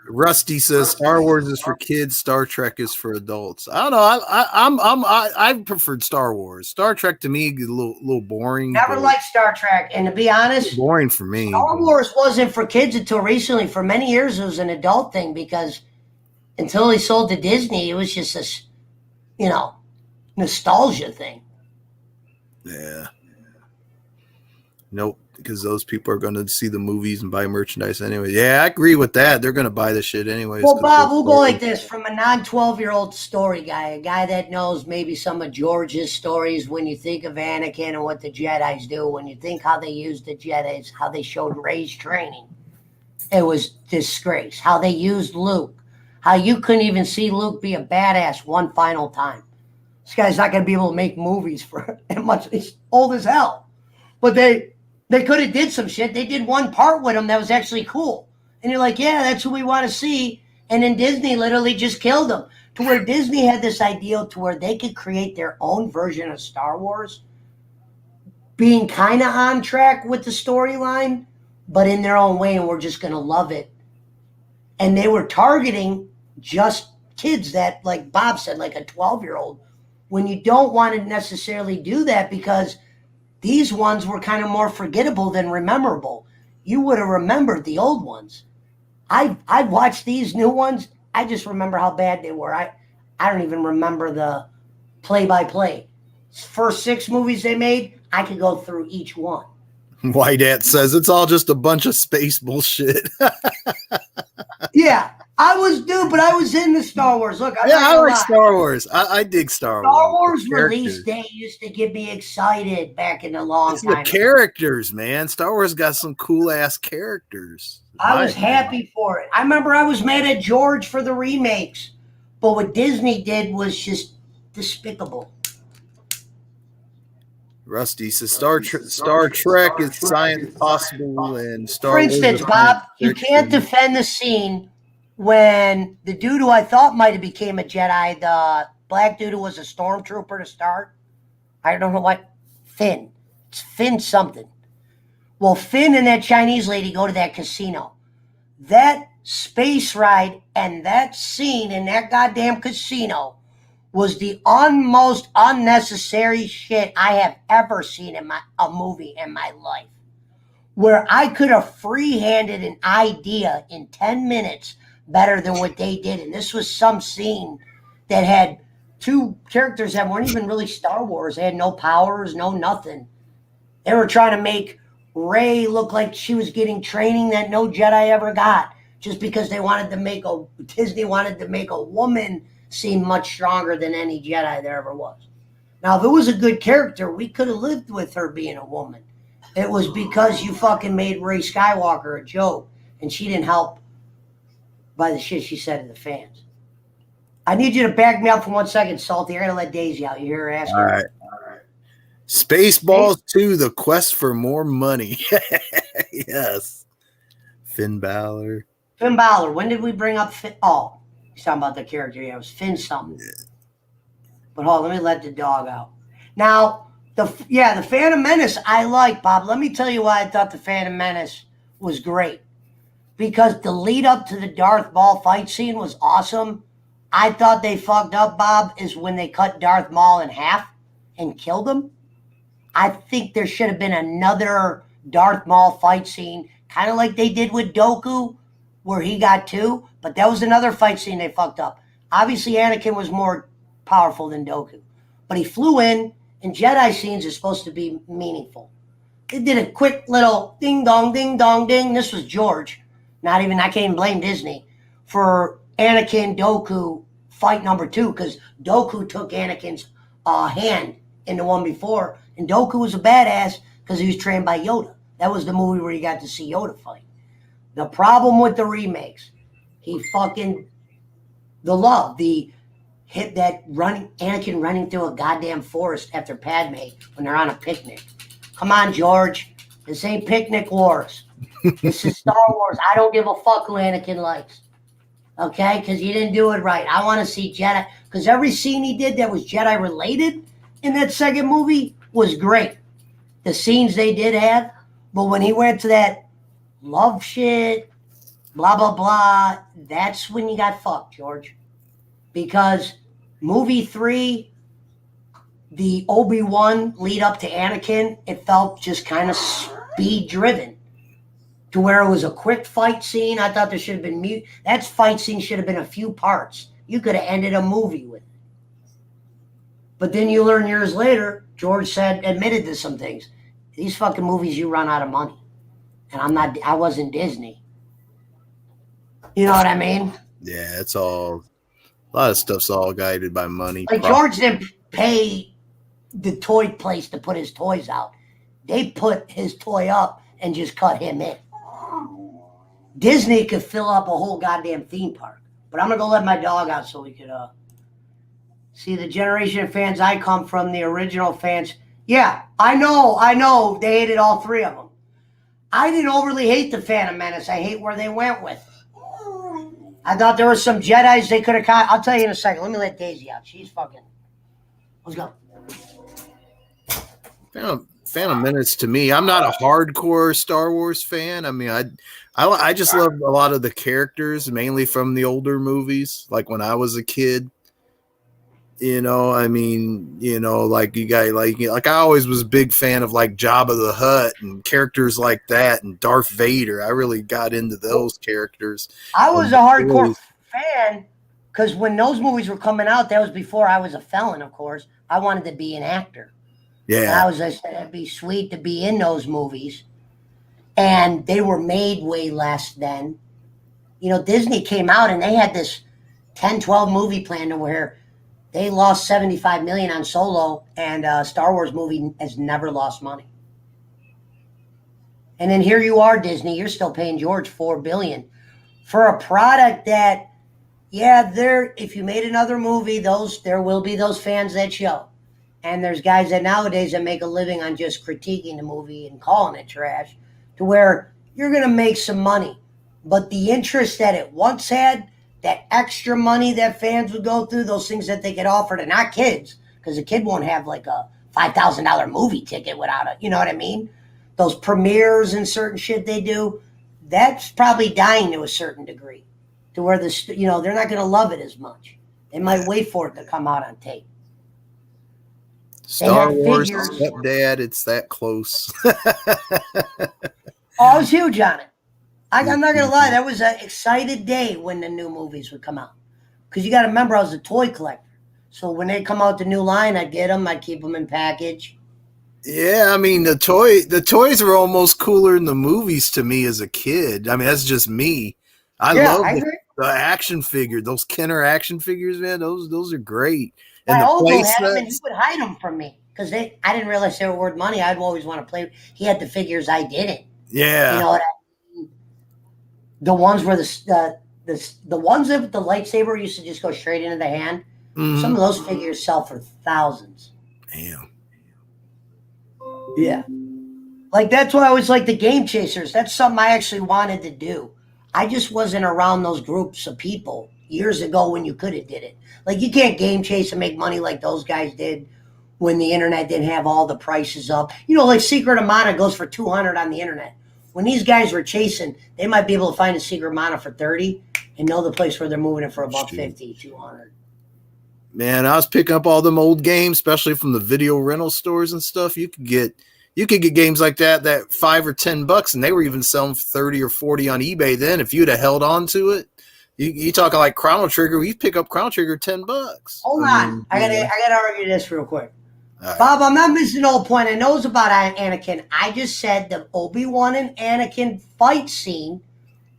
Rusty says Star Wars is for kids, Star Trek is for adults. I don't know. I preferred Star Wars. Star Trek to me is a little boring. Never liked Star Trek, and to be honest, boring for me. Star Wars wasn't for kids until recently. For many years, it was an adult thing because until he sold to Disney, it was just this, nostalgia thing. Yeah. Nope, because those people are going to see the movies and buy merchandise anyway. Yeah, I agree with that. They're going to buy the shit anyways. Well, Bob, we'll go like this. From a non-12-year-old story guy, a guy that knows maybe some of George's stories when you think of Anakin and what the Jedis do, when you think how they used the Jedis, how they showed Rey's training, it was disgrace. How they used Luke, how you couldn't even see Luke be a badass one final time. This guy's not going to be able to make movies for that much. He's old as hell. But they could have did some shit. They did one part with him that was actually cool. And you're like, yeah, that's what we want to see. And then Disney literally just killed him. To where Disney had this ideal to where they could create their own version of Star Wars, being kind of on track with the storyline, but in their own way, and we're just going to love it. And they were targeting just kids that, like Bob said, like a 12-year-old, when you don't want to necessarily do that because these ones were kind of more forgettable than memorable. You would have remembered the old ones. I've watched these new ones. I just remember how bad they were. I don't even remember the play-by-play. First 6 movies they made, I could go through each one. White says it's all just a bunch of space bullshit. Yeah, I was in the Star Wars. Look, I like Star Wars. I dig Star Wars. Star Wars release day used to get me excited back in a long time. The characters, man. Star Wars got some cool ass characters. I was happy for it. I remember I was mad at George for the remakes, but what Disney did was just despicable. Rusty says Star Trek is science possible and Star Wars. For instance, Bob, you can't defend the scene when the dude who I thought might have became a Jedi, the black dude who was a stormtrooper to start, I don't know what, Finn. It's Finn something. Well, Finn and that Chinese lady go to that casino. That space ride and that scene in that goddamn casino was the most unnecessary shit I have ever seen in a movie in my life. Where I could have free-handed an idea in 10 minutes better than what they did. And this was some scene that had 2 characters that weren't even really Star Wars. They had no powers, no nothing. They were trying to make Rey look like she was getting training that no Jedi ever got, just because Disney wanted to make a woman seem much stronger than any Jedi there ever was. Now, if it was a good character, we could have lived with her being a woman. It was because you fucking made Rey Skywalker a joke, and she didn't help by the shit she said to the fans. I need you to back me up for 1 second, Salty. I gotta let Daisy out. You hear her asking? All right. Spaceballs 2, The Quest for More Money. Yes. Finn Balor. Finn Balor. When did we bring up Finn? Oh, he's talking about the character. Yeah, it was Finn something. But hold on, let me let the dog out. Now, the Phantom Menace I like, Bob. Let me tell you why I thought the Phantom Menace was great. Because the lead up to the Darth Maul fight scene was awesome. I thought they fucked up, Bob, is when they cut Darth Maul in half and killed him. I think there should have been another Darth Maul fight scene, kind of like they did with Dooku, where he got two, but that was another fight scene they fucked up. Obviously, Anakin was more powerful than Dooku, but he flew in, and Jedi scenes are supposed to be meaningful. They did a quick little ding dong, ding dong, ding. This was George. I can't even blame Disney for Anakin Dooku fight number 2, because Dooku took Anakin's hand in the one before, and Dooku was a badass because he was trained by Yoda. That was the movie where you got to see Yoda fight. The problem with the remakes, Anakin running through a goddamn forest after Padme when they're on a picnic. Come on, George. This ain't Picnic Wars. This is Star Wars. I don't give a fuck who Anakin likes. Okay? Because you didn't do it right. I want to see Jedi. Because every scene he did that was Jedi related in that second movie was great. The scenes they did have. But when he went to that love shit, blah, blah, blah, that's when you got fucked, George. Because movie 3, the Obi-Wan lead up to Anakin, it felt just kind of speed driven. To where it was a quick fight scene. I thought there should have been that fight scene should have been a few parts. You could have ended a movie with it. But then you learn years later, George admitted to some things. These fucking movies, you run out of money. And I wasn't Disney. You know what I mean? Yeah, it's all, a lot of stuff's all guided by money. Like George didn't pay the toy place to put his toys out. They put his toy up and just cut him in. Disney could fill up a whole goddamn theme park. But I'm going to go let my dog out so we could see the generation of fans I come from, the original fans. Yeah, I know. They hated all 3 of them. I didn't overly hate the Phantom Menace. I hate where they went with it. I thought there were some Jedis they could have caught. I'll tell you in a second. Let me let Daisy out. She's fucking... Let's go. Phantom Menace, to me, I'm not a hardcore Star Wars fan. I mean, I just love a lot of the characters, mainly from the older movies, like when I was a kid. You know, I mean, you know, like you guys, like I always was a big fan of like Jabba the Hutt and characters like that, and Darth Vader. I really got into those characters. I was a hardcore fan because when those movies were coming out, that was before I was a felon, of course. I wanted to be an actor. Yeah. I said it'd be sweet to be in those movies. And they were made way less then. You know, Disney came out and they had this 10, 12 movie plan to where they lost $75 million on Solo, and Star Wars movie has never lost money. And then here you are, Disney. You're still paying George $4 billion for a product that, yeah, if you made another movie, there will be those fans that show. And there's guys that nowadays that make a living on just critiquing the movie and calling it trash, to where you're going to make some money. But the interest that it once had, that extra money that fans would go through, those things that they get offered, and not kids, because a kid won't have like a $5,000 movie ticket without it. You know what I mean? Those premieres and certain shit they do, that's probably dying to a certain degree, to where they're not going to love it as much. They might wait for it to come out on tape. Star Wars, Stepdad, it's that close. I was huge on it. I'm not going to lie. That was an excited day when the new movies would come out. Because you got to remember, I was a toy collector. So when they come out the new line, I'd get them. I'd keep them in package. Yeah, I mean, the toys were almost cooler than the movies to me as a kid. I mean, that's just me. I love the action figure. Those Kenner action figures, man, those are great. And my the uncle play had them, and he sets. would hide them from me. Because I didn't realize they were worth money. I'd always want to play. He had the figures I didn't. Yeah. You know what I mean? The ones where the ones that the lightsaber used to just go straight into the hand. Mm-hmm. Some of those figures sell for thousands. Damn. Yeah. Like, that's why I was like the Game Chasers. That's something I actually wanted to do. I just wasn't around those groups of people years ago when you could have did it. Like, you can't game chase and make money like those guys did when the internet didn't have all the prices up. You know, like Secret of Mana goes for 200 on the internet. When these guys were chasing, they might be able to find a Secret Mana for 30 and know the place where they're moving it for a buck 50, 200. Man, I was picking up all them old games, especially from the video rental stores and stuff. You could get games like that $5 or $10, and they were even selling for 30 or 40 on eBay then. If you'd have held on to it, you talking like Chrono Trigger, you pick up Chrono Trigger $10. Hold on. I gotta argue this real quick. Right. Bob, I'm not missing the whole point. I know it's about Anakin. I just said the Obi-Wan and Anakin fight scene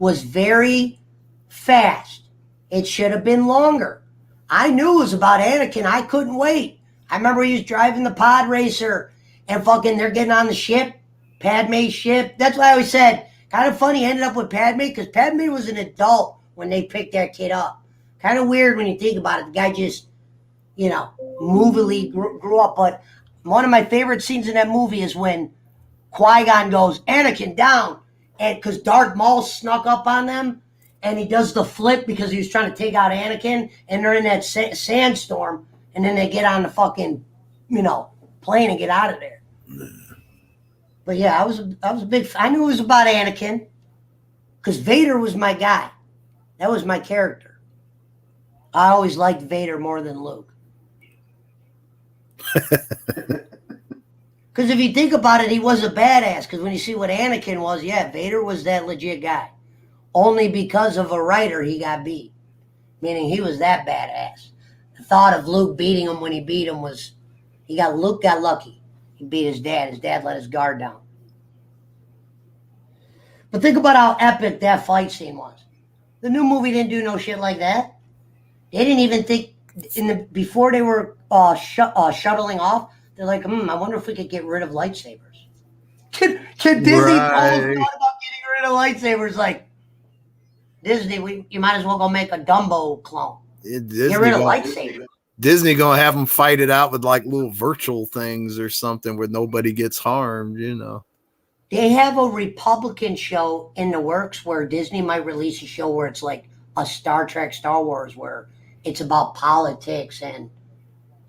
was very fast. It should have been longer. I knew it was about Anakin. I couldn't wait. I remember he was driving the pod racer and fucking they're getting on the ship, Padme's ship. That's why I always said, kind of funny, ended up with Padme because Padme was an adult when they picked that kid up. Kind of weird when you think about it. The guy just, you know, movily grew up. But one of my favorite scenes in that movie is when Qui-Gon goes, Anakin, down. And because Darth Maul snuck up on them and he does the flip because he was trying to take out Anakin and they're in that sandstorm and then they get on the fucking, you know, plane and get out of there. But yeah, I was a big, I knew it was about Anakin because Vader was my guy. That was my character. I always liked Vader more than Luke. Because if you think about it, he was a badass. Because when you see what Anakin was, yeah, Vader was that legit guy. Only because of a writer he got beat. Meaning he was that badass. The thought of Luke beating him when he beat him was, Luke got lucky. He beat his dad. His dad let his guard down. But think about how epic that fight scene was. The new movie didn't do no shit like that. They didn't even think, before they were shuttling off, they're like, I wonder if we could get rid of lightsabers. Can Disney thought about getting rid of lightsabers? Like, Disney, you might as well go make a Dumbo clone. Get rid of lightsabers. Disney gonna have them fight it out with like little virtual things or something where nobody gets harmed, you know. They have a Republican show in the works where Disney might release a show where it's like a Star Trek, Star Wars, where it's about politics and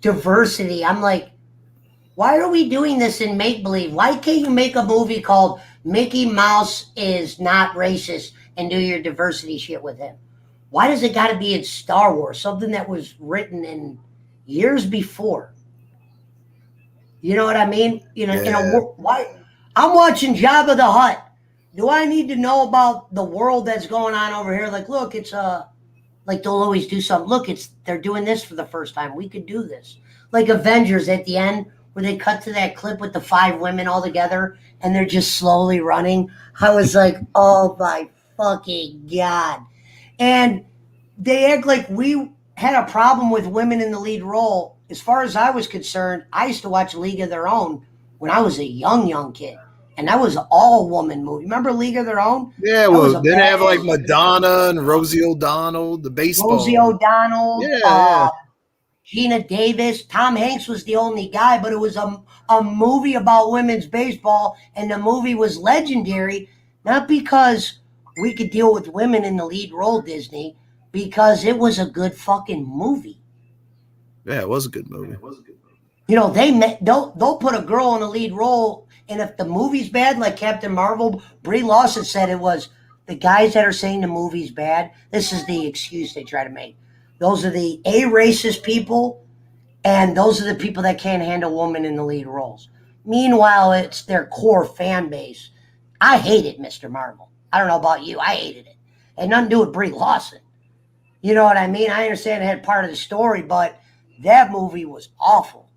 diversity. I'm like, why are we doing this in make-believe? Why can't you make a movie called Mickey Mouse is not racist and do your diversity shit with him? Why does it got to be in Star Wars, something that was written in years before? You know what I mean? Why? I'm watching Jabba the Hutt. Do I need to know about the world that's going on over here? Like, look, it's like they'll always do something. Look, they're doing this for the first time. We could do this. Like Avengers at the end, where they cut to that clip with the 5 women all together and they're just slowly running. I was like, oh my fucking God. And they act like we had a problem with women in the lead role. As far as I was concerned, I used to watch League of Their Own when I was a young kid. And that was an all-woman movie. Remember League of Their Own? Yeah, well, then they have like Madonna and Rosie O'Donnell, the baseball. Rosie O'Donnell, yeah. Gina Davis. Tom Hanks was the only guy, but it was a movie about women's baseball, and the movie was legendary, not because we could deal with women in the lead role, Disney, because it was a good fucking movie. Yeah, it was a good movie. You know, they'll put a girl in a lead role, and if the movie's bad, like Captain Marvel, Brie Larson said it was the guys that are saying the movie's bad. This is the excuse they try to make. Those are the racist people, and those are the people that can't handle women in the lead roles. Meanwhile, it's their core fan base. I hated Mr. Marvel. I don't know about you. I hated it. It had nothing to do with Brie Larson. You know what I mean? I understand it had part of the story, but that movie was awful.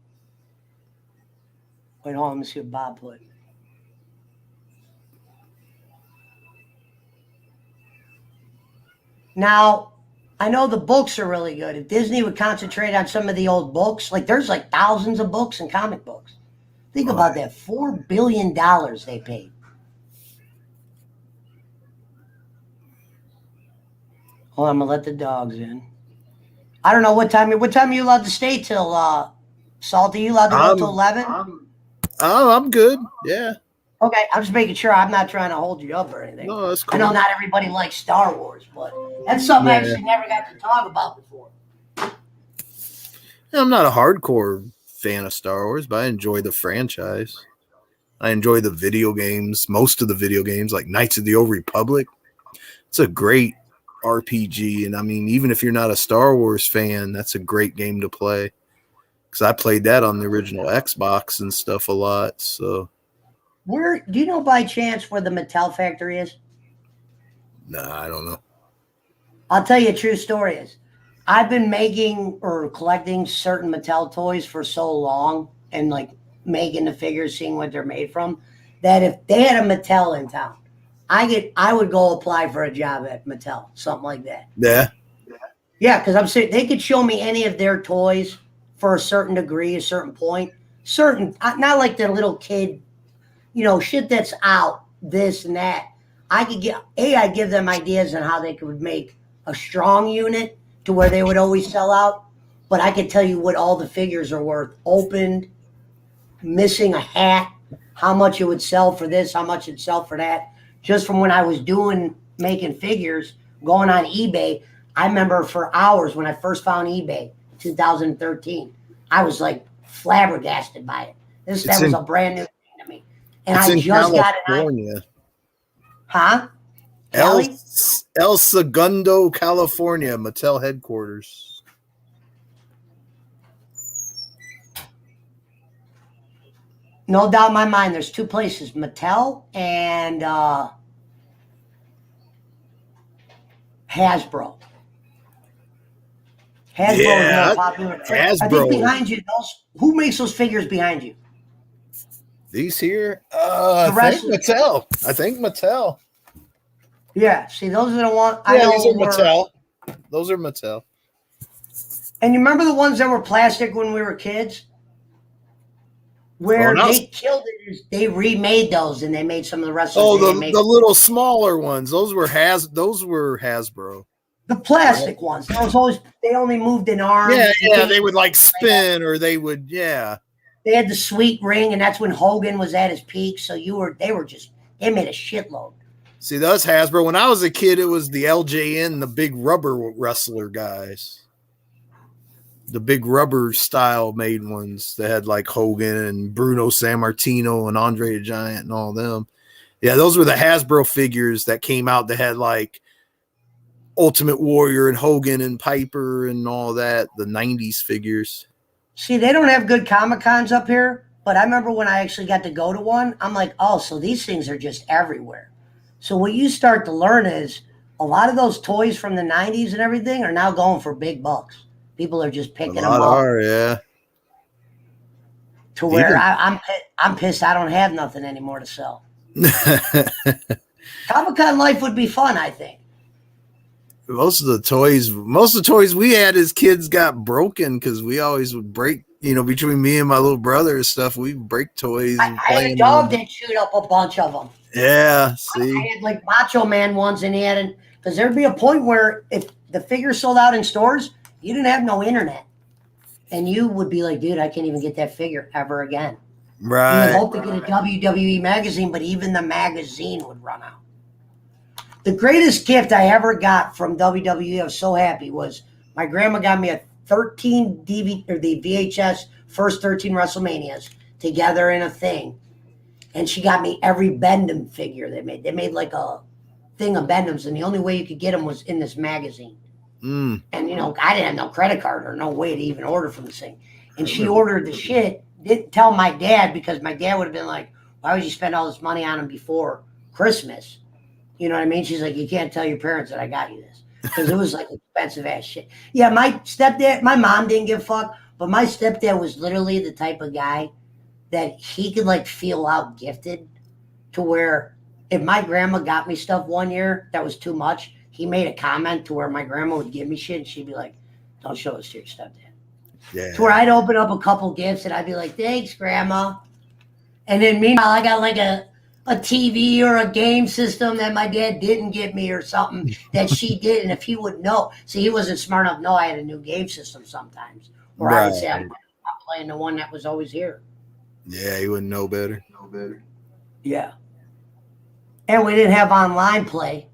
Wait, hold on. Let me see what Bob put. Now, I know the books are really good. If Disney would concentrate on some of the old books, like there's like thousands of books and comic books. Think about that. $4 billion they paid. Hold on, I'm going to let the dogs in. I don't know what time are you allowed to stay till, Salty? You allowed to go till 11? I'm good. Yeah. Okay, I'm just making sure I'm not trying to hold you up or anything. No, that's I cool. know not everybody likes Star Wars, but that's something I actually never got to talk about before. I'm not a hardcore fan of Star Wars, but I enjoy the franchise. I enjoy the video games, most of the video games, like Knights of the Old Republic. It's a great RPG, and I mean, even if you're not a Star Wars fan, that's a great game to play. Because I played that on the original Xbox and stuff a lot. So, Where do you know by chance where the Mattel factory is? nah, I don't know. I'll tell you a true story is I've been making or collecting certain Mattel toys for so long and like making the figures, seeing what they're made from, that if they had a Mattel in town, I would go apply for a job at Mattel, something like that. Yeah. Yeah, because I'm saying they could show me any of their toys for a certain degree, a certain point, certain not like the little kid, shit that's out, this and that. I'd give them ideas on how they could make a strong unit to where they would always sell out, but I could tell you what all the figures are worth, opened, missing a hat, how much it would sell for this, how much it'd sell for that. Just from when I was making figures, going on eBay, I remember for hours when I first found eBay, 2013, I was like flabbergasted by it. That was a brand new thing to me. And I just got it. Huh? El Segundo, California, Mattel headquarters. No doubt in my mind, there's two places, Mattel and Hasbro. Hasbro is more popular. Hasbro. I think behind you, who makes those figures behind you? These here? I think Mattel. Yeah, see, those are the ones. These are Mattel. Those are Mattel. And you remember the ones that were plastic when we were kids? Where they killed it, they remade those and they made some of the rest. Oh, the little smaller ones. Those were Hasbro. The plastic ones. They only moved in arms. Yeah, they would like spin or they would, yeah. They had the sweet ring, and that's when Hogan was at his peak. So they made a shitload. See, those Hasbro. When I was a kid, it was the LJN, the big rubber wrestler guys. The big rubber style made ones that had like Hogan and Bruno Sammartino and Andre the Giant and all them. Yeah, those were the Hasbro figures that came out that had like Ultimate Warrior and Hogan and Piper and all that, the 90s figures. See, they don't have good Comic-Cons up here, but I remember when I actually got to go to one, I'm like, oh, so these things are just everywhere. So what you start to learn is a lot of those toys from the 90s and everything are now going for big bucks. People are just picking them up. Yeah. To where I'm pissed I don't have nothing anymore to sell. Comic-Con life would be fun, I think. Most of the toys we had as kids got broken because we always would break, between me and my little brother and stuff, we break toys. I had a dog that chewed up a bunch of them. Yeah, see. I had like Macho Man ones and because there'd be a point where if the figure sold out in stores, you didn't have no internet. And you would be like, dude, I can't even get that figure ever again. Right. You would hope to get a WWE magazine, but even the magazine would run out. The greatest gift I ever got from WWE, I was so happy, was my grandma got me a 13 DVD or the VHS first 13 WrestleManias together in a thing. And she got me every Bendham figure they made. They made like a thing of Bendhams, and the only way you could get them was in this magazine. And, I didn't have no credit card or no way to even order from this thing. And she ordered the shit, didn't tell my dad because my dad would have been like, why would you spend all this money on them before Christmas? You know what I mean? She's like, you can't tell your parents that I got you this. Because it was like expensive ass shit. Yeah, my mom didn't give a fuck, but my stepdad was literally the type of guy that he could like feel out gifted to where if my grandma got me stuff one year that was too much, he made a comment to where my grandma would give me shit and she'd be like, don't show this to your stepdad. Yeah. To where I'd open up a couple gifts and I'd be like, thanks, grandma. And then meanwhile, I got like a TV or a game system that my dad didn't give me or something that she did. And if he would know, see, he wasn't smart enough to know I had a new game system sometimes. Or I would say I'm playing the one that was always here. Yeah, he wouldn't know better. Yeah. And we didn't have online play.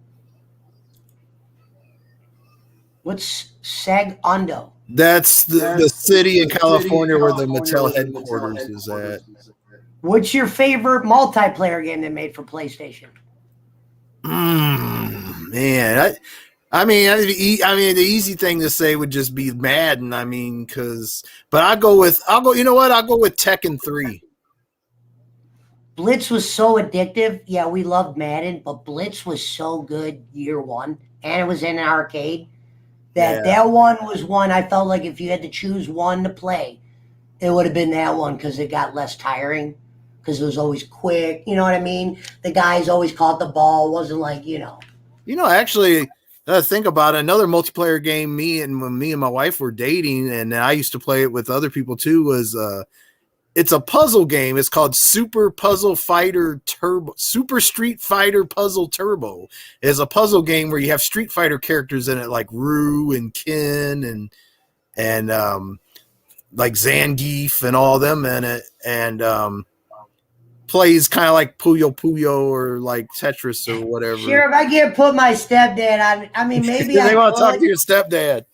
What's Segundo? That's the city in California where the Mattel headquarters is at. What's your favorite multiplayer game they made for PlayStation? Man, I mean, the easy thing to say would just be Madden. I mean, but I'll go with Tekken 3. Blitz was so addictive. Yeah, we loved Madden, but Blitz was so good year one, and it was in an arcade. Yeah. That one was one I felt like if you had to choose one to play, it would have been that one because it got less tiring because it was always quick. You know what I mean? The guys always caught the ball. It wasn't like, Actually, think about it. Another multiplayer game when me and my wife were dating, and I used to play it with other people too, was it's a puzzle game. It's called Super Street Fighter Puzzle Turbo. It's a puzzle game where you have Street Fighter characters in it, like Rue and Ken and like Zangief and all them in it, and plays kind of like Puyo Puyo or like Tetris or whatever. Sure, if I can't put my stepdad on, I mean, maybe they want to talk to your stepdad.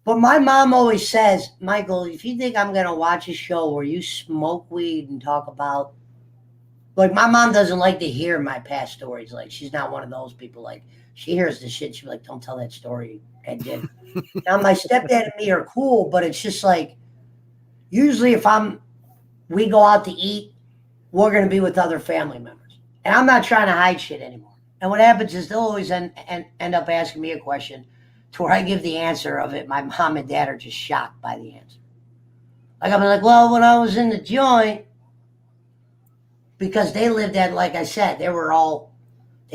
But my mom always says, Michael, if you think I'm going to watch a show where you smoke weed and talk about, like, my mom doesn't like to hear my past stories. Like, she's not one of those people. Like, she hears the shit. She's like, don't tell that story at dinner. Now, my stepdad and me are cool, but it's just like, usually if we go out to eat, we're going to be with other family members. And I'm not trying to hide shit anymore. And what happens is they'll always end up asking me a question to where I give the answer of it. My mom and dad are just shocked by the answer. Like, I'll be like, well, when I was in the joint, because they lived at, like I said, they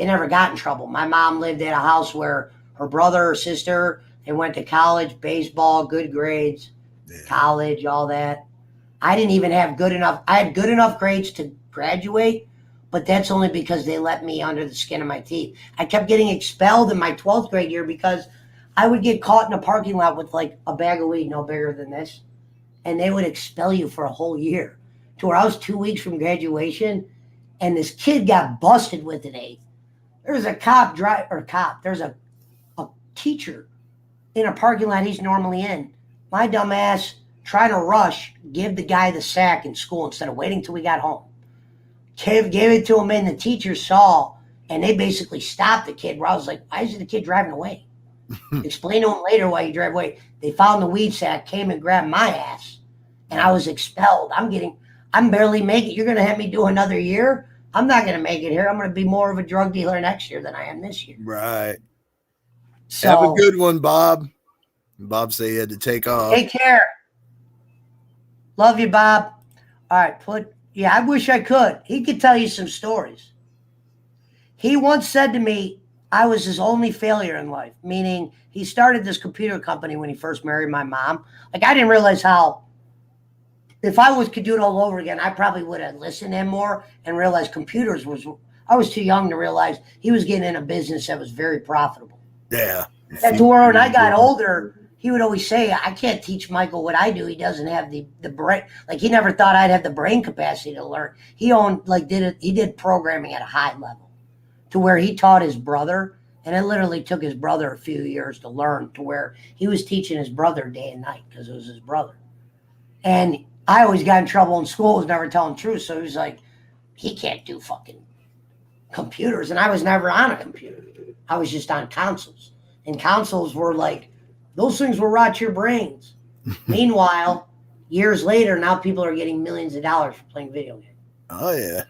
never got in trouble. My mom lived at a house where her brother or sister, they went to college, baseball, good grades, college, all that. I didn't even have I had good enough grades to graduate, but that's only because they let me under the skin of my teeth. I kept getting expelled in my 12th grade year because I would get caught in a parking lot with like a bag of weed no bigger than this, and they would expel you for a whole year. To where I was 2 weeks from graduation, and this kid got busted with an 8. There's a there's a teacher in a parking lot he's normally in. My dumb ass trying to rush, give the guy the sack in school instead of waiting till we got home. Gave it to him, and the teacher saw, and they basically stopped the kid. Where I was like, why is the kid driving away? Explain to him later why you drive away. They found the weed sack, came and grabbed my ass, and I was expelled. I'm barely making it. You're going to have me do another year? I'm not going to make it here. I'm going to be more of a drug dealer next year than I am this year. Right. So, have a good one, Bob. Bob said he had to take off. Take care. Love you, Bob. All right, I wish I could. He could tell you some stories. He once said to me, I was his only failure in life, meaning he started this computer company when he first married my mom. Like, I didn't realize how, if I could do it all over again, I probably would have listened to him more and realized I was too young to realize he was getting in a business that was very profitable. Yeah. And to where when I got older, he would always say, I can't teach Michael what I do. He doesn't have the brain. Like, he never thought I'd have the brain capacity to learn. He did programming at a high level to where he taught his brother. And it literally took his brother a few years to learn, to where he was teaching his brother day and night because it was his brother. And I always got in trouble in school, was never telling the truth. So he was like, he can't do fucking computers. And I was never on a computer. I was just on consoles. And consoles were like, those things will rot your brains. Meanwhile, years later, now people are getting millions of dollars for playing video games. Oh, yeah.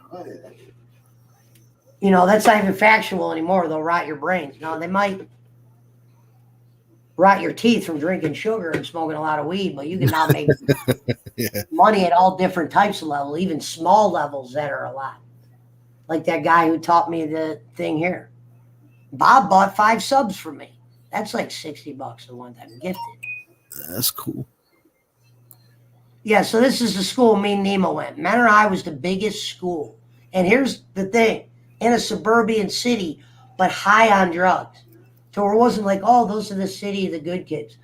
That's not even factual anymore. They'll rot your brains. No, they might rot your teeth from drinking sugar and smoking a lot of weed, but you can now make money at all different types of levels, even small levels that are a lot. Like that guy who taught me the thing here. Bob bought 5 subs from me. That's like $60 the one time gifted. That's cool. Yeah, so this is the school me and Nemo went. Menor High was the biggest school. And here's the thing. In a suburban city, but high on drugs. So it wasn't like, oh, those are the city, the good kids.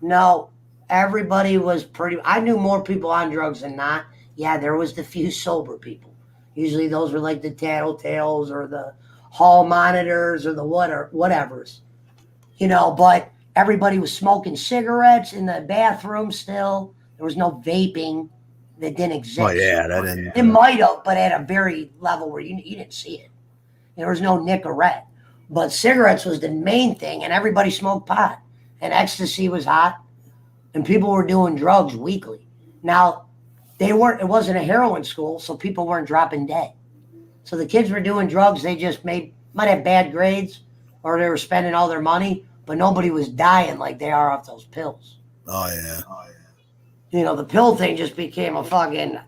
No, everybody was I knew more people on drugs than not. Yeah, there was the few sober people. Usually those were like the Tattletales or the hall monitors or the whatevers. But everybody was smoking cigarettes in the bathroom still. There was no vaping that didn't exist. Oh, yeah, that didn't. It might have, but at a very level where you didn't see it. There was no Nicorette. But cigarettes was the main thing, and everybody smoked pot. And ecstasy was hot, and people were doing drugs weekly. Now, it wasn't a heroin school, so people weren't dropping dead. So the kids were doing drugs. They just might have bad grades, or they were spending all their money, but nobody was dying like they are off those pills. Oh, yeah. The pill thing just became a fucking...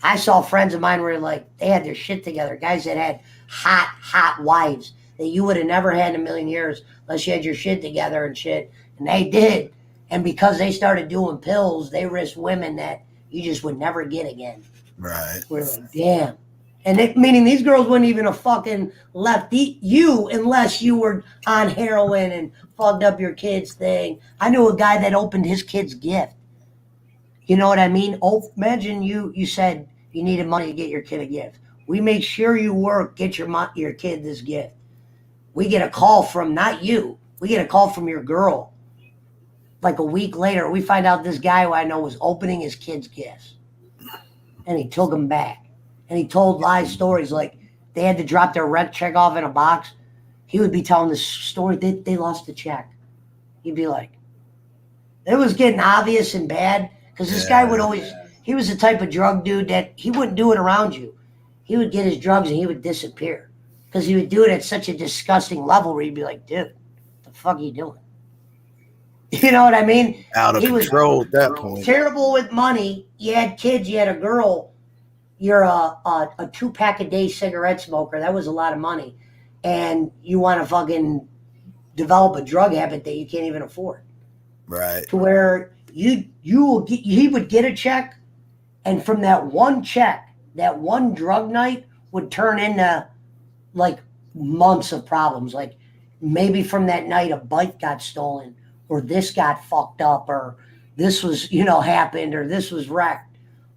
I saw friends of mine where like they had their shit together. Guys that had hot wives that you would have never had in a million years unless you had your shit together and shit. And they did. And because they started doing pills, they risked women that you just would never get again. Right. We're like, damn. And meaning these girls wouldn't even have fucking left you unless you were on heroin and fucked up your kid's thing. I knew a guy that opened his kid's gift. You know what I mean? Oh, imagine you said you needed money to get your kid a gift. We make sure you work, get your kid this gift. We get a call from, not you, we get a call from your girl. Like a week later, we find out this guy who I know was opening his kid's gifts. And he took them back. And he told live stories like they had to drop their rent check off in a box. He would be telling this story, they lost the check. He'd be like, it was getting obvious and bad because this guy would always, he was the type of drug dude that he wouldn't do it around you. He would get his drugs and he would disappear because he would do it at such a disgusting level where you'd be like, dude, what the fuck are you doing? You know what I mean? Out of control at that point. Terrible with money. You had kids, you had a girl. You're a 2-pack a day cigarette smoker. That was a lot of money. And you want to fucking develop a drug habit that you can't even afford. Right. To where he would get a check, and from that one check, that one drug night would turn into like months of problems. Like maybe from that night a bike got stolen, or this got fucked up, or this was, happened, or this was wrecked.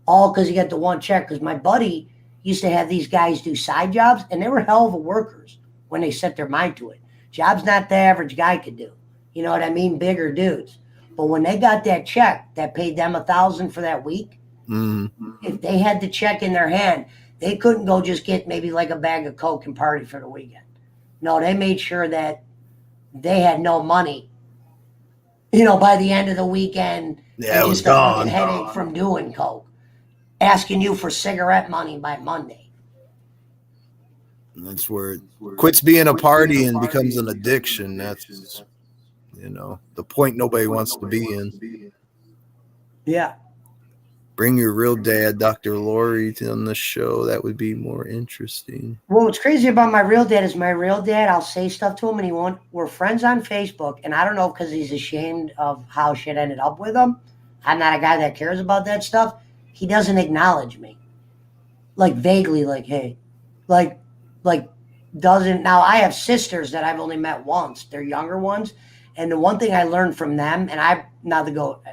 All because you got the one check. Because my buddy used to have these guys do side jobs, and they were hell of a workers when they set their mind to it. Jobs not the average guy could do. You know what I mean? Bigger dudes. But when they got that check that paid them $1,000 for that week, if they had the check in their hand, they couldn't go just get maybe like a bag of Coke and party for the weekend. No, they made sure that they had no money. By the end of the weekend, yeah, it was just a fucking gone. headache from doing Coke. Asking you for cigarette money by Monday. That's where it quits being a party and becomes an addiction. That's, the point nobody wants to be in. Yeah. Bring your real dad, Dr. Lori, on the show. That would be more interesting. Well, what's crazy about my real dad is my real dad, I'll say stuff to him and we're friends on Facebook. And I don't know because he's ashamed of how shit ended up with him. I'm not a guy that cares about that stuff. He doesn't acknowledge me. Like vaguely, like, hey, like doesn't. Now I have sisters that I've only met once. They're younger ones. And the one thing I learned from them, and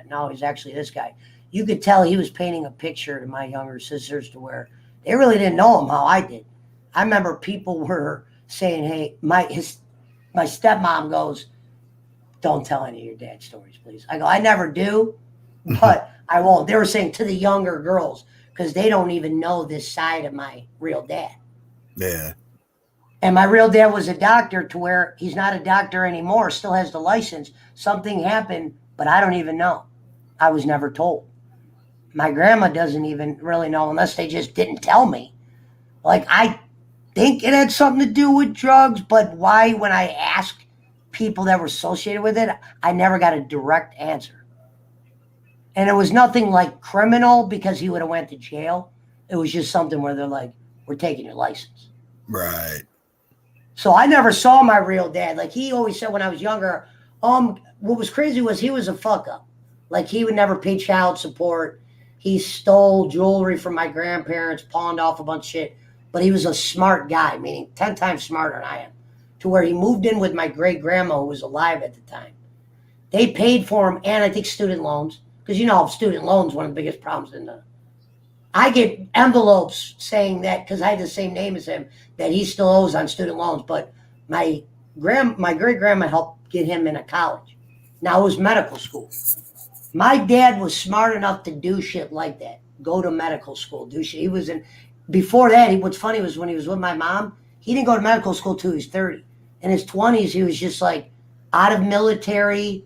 now he's actually this guy. You could tell he was painting a picture to my younger sisters to where they really didn't know him how I did. I remember people were saying, hey, my stepmom goes, don't tell any of your dad's stories, please. I go, I never do, but I won't. They were saying to the younger girls because they don't even know this side of my real dad. Yeah. And my real dad was a doctor to where he's not a doctor anymore, still has the license. Something happened, but I don't even know. I was never told. My grandma doesn't even really know unless they just didn't tell me. Like, I think it had something to do with drugs, but why, when I asked people that were associated with it, I never got a direct answer. And it was nothing like criminal because he would have went to jail. It was just something where they're like, we're taking your license. Right. So I never saw my real dad. Like he always said when I was younger, what was crazy was he was a fuck up. Like he would never pay child support. He stole jewelry from my grandparents, pawned off a bunch of shit. But he was a smart guy, meaning 10 times smarter than I am. To where he moved in with my great grandma who was alive at the time. They paid for him and I think student loans. Because student loans one of the biggest problems in I get envelopes saying that because I had the same name as him that he still owes on student loans. But my great grandma helped get him into college. Now it was medical school. My dad was smart enough to do shit like that. Go to medical school, do shit. He was in. Before that, what's funny was when he was with my mom, he didn't go to medical school till he was 30. In his 20s, he was just like out of military,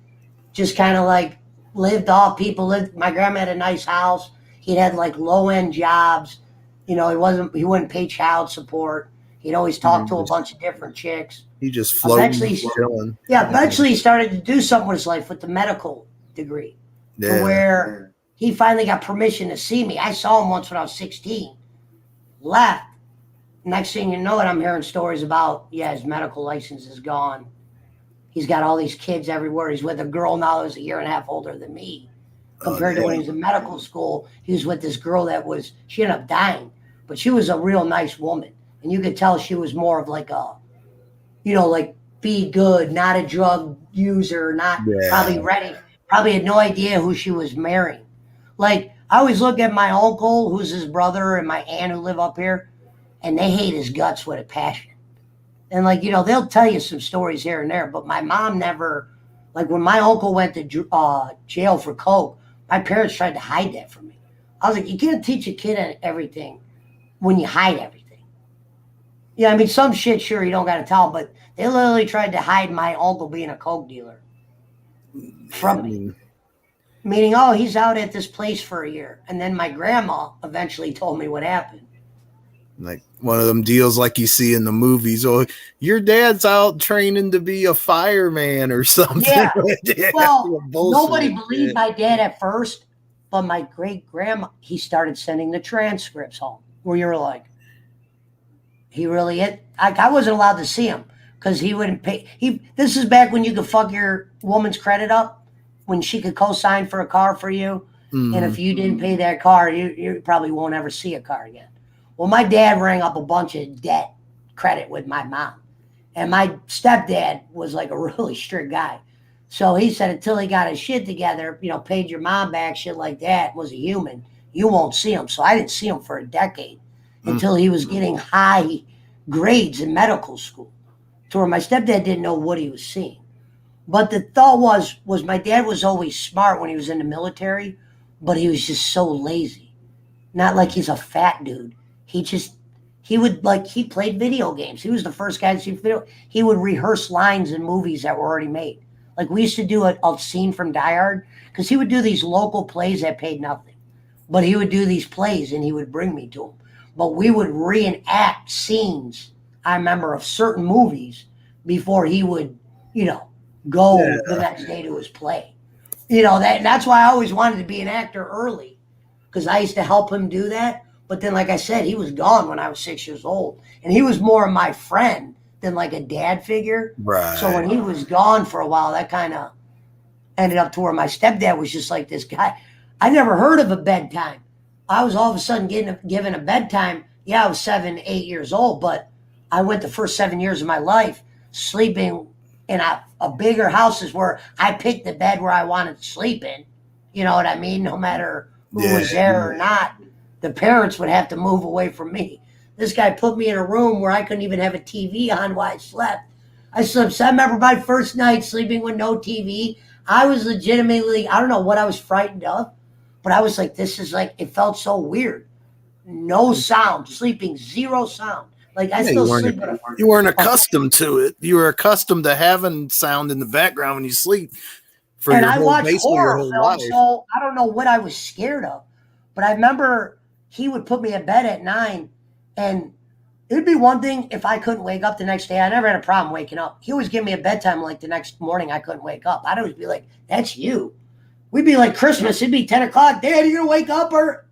just kind of like lived off people. My grandma had a nice house. He'd had like low end jobs. He wouldn't pay child support. He'd always talk to a bunch of different chicks. He just floated, chilling. Yeah, eventually he started to do something with his life with the medical degree. Yeah. To where he finally got permission to see me. I saw him once when I was 16. Left. Next thing you know it, I'm hearing stories about, his medical license is gone. He's got all these kids everywhere. He's with a girl now who's a year and a half older than me. Compared to when he was in medical school, he was with this girl she ended up dying. But she was a real nice woman. And you could tell she was more of like like be good, not a drug user, probably ready. Probably had no idea who she was marrying. Like, I always look at my uncle, who's his brother, and my aunt who live up here, and they hate his guts with a passion. And, like, they'll tell you some stories here and there, but my mom never, like, when my uncle went to jail for coke, my parents tried to hide that from me. I was like, you can't teach a kid everything when you hide everything. Yeah, I mean, some shit, sure, you don't got to tell, but they literally tried to hide my uncle being a coke dealer from me. Meaning, he's out at this place for a year. And then my grandma eventually told me what happened. Like one of them deals like you see in the movies. Oh, your dad's out training to be a fireman or something. Yeah. Well, nobody believed my dad at first, but my great-grandma, he started sending the transcripts home where you were like, he really hit. I wasn't allowed to see him because he wouldn't pay. This is back when you could fuck your woman's credit up, when she could co-sign for a car for you. Mm-hmm. And if you didn't pay that car, you probably won't ever see a car again. Well, my dad rang up a bunch of debt credit with my mom. And my stepdad was like a really strict guy. So he said until he got his shit together, paid your mom back, shit like that, was a human, you won't see him. So I didn't see him for a decade until he was getting high grades in medical school, to where my stepdad didn't know what he was seeing. But the thought was my dad was always smart when he was in the military, but he was just so lazy. Not like he's a fat dude. He played video games. He was the first guy to see video. He would rehearse lines in movies that were already made. Like we used to do a scene from Die Hard, because he would do these local plays that paid nothing. But he would do these plays and he would bring me to them. But we would reenact scenes, I remember, of certain movies before he would, go the next day to his play. That's why I always wanted to be an actor early, because I used to help him do that. But then, like I said, he was gone when I was 6 years old. And he was more of my friend than like a dad figure. Right. So when he was gone for a while, that kind of ended up to where my stepdad was just like this guy. I never heard of a bedtime. I was all of a sudden given a bedtime. Yeah, I was 7, 8 years old, but I went the first 7 years of my life sleeping in a bigger house is where I picked the bed where I wanted to sleep in. You know what I mean? No matter who was there or not, the parents would have to move away from me. This guy put me in a room where I couldn't even have a TV on while I slept. I remember my first night sleeping with no TV. I was legitimately, I don't know what I was frightened of, but I was like, this is like, it felt so weird. No sound, sleeping, zero sound. Like I still sleep. You weren't accustomed to it. You were accustomed to having sound in the background when you sleep. And I watched horror films, so I don't know what I was scared of. But I remember he would put me in bed at 9, and it'd be one thing if I couldn't wake up the next day. I never had a problem waking up. He always give me a bedtime like the next morning I couldn't wake up. I'd always be like, that's you. We'd be like Christmas. It'd be 10 o'clock. Dad, you gonna wake up or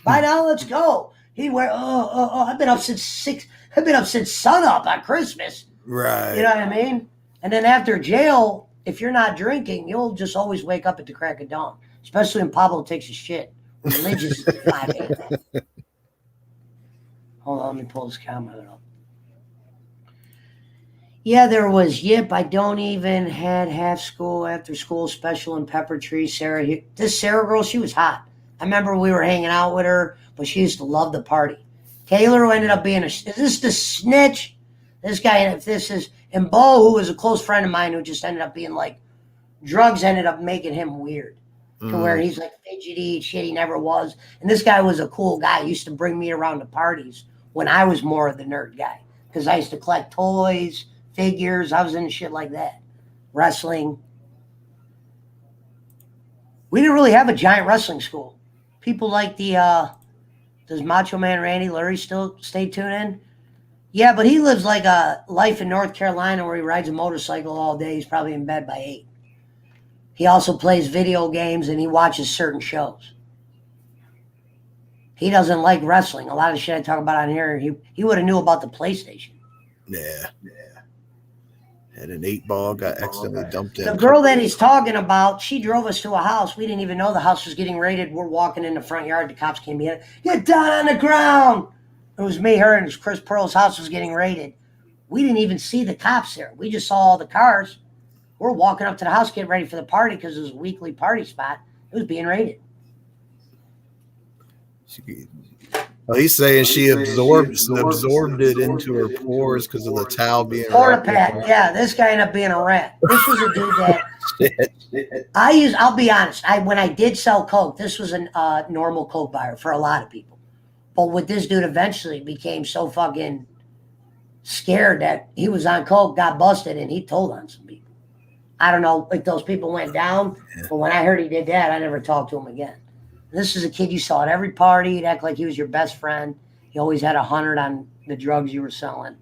by now? Let's go. He'd wear, I've been up since 6. I've been up since sunup on Christmas. Right. You know what I mean? And then after jail, if you're not drinking, you'll just always wake up at the crack of dawn, especially when Pablo takes a shit. Religious 5 a.m. Hold on, let me pull this comment up. Yeah, there was Yip. I don't even had half school, after school special in Pepper Tree. Sarah, this Sarah girl, she was hot. I remember we were hanging out with her, but she used to love the party. Taylor, who ended up being is this the snitch? This guy, if this is, and Bo, who was a close friend of mine, who just ended up being like, drugs ended up making him weird to where he's like fidgety shit he never was. And this guy was a cool guy. He used to bring me around to parties when I was more of the nerd guy because I used to collect toys, figures. I was into shit like that. Wrestling. We didn't really have a giant wrestling school. People like does Macho Man Randy Lurie still stay tuned in? Yeah, but he lives like a life in North Carolina where he rides a motorcycle all day. He's probably in bed by 8. He also plays video games and he watches certain shows. He doesn't like wrestling. A lot of shit I talk about on here, he would have knew about the PlayStation. Yeah. Had an 8-ball, got accidentally dumped in. The girl that he's talking about, she drove us to a house. We didn't even know the house was getting raided. We're walking in the front yard. The cops came in. Get down on the ground. It was me, her, and Chris Pearl's house was getting raided. We didn't even see the cops there. We just saw all the cars. We're walking up to the house, getting ready for the party because it was a weekly party spot. It was being raided. Well, he's saying she absorbed it into her pores because of the towel being Porta pat. Yeah, this guy ended up being a rat. This was a dude that I'll be honest. When I did sell coke, this was a normal coke buyer for a lot of people. But with this dude, eventually became so fucking scared that he was on coke, got busted, and he told on some people. I don't know if those people went down, but when I heard he did that, I never talked to him again. This is a kid you saw at every party. He'd act like he was your best friend. He always had 100 on the drugs you were selling.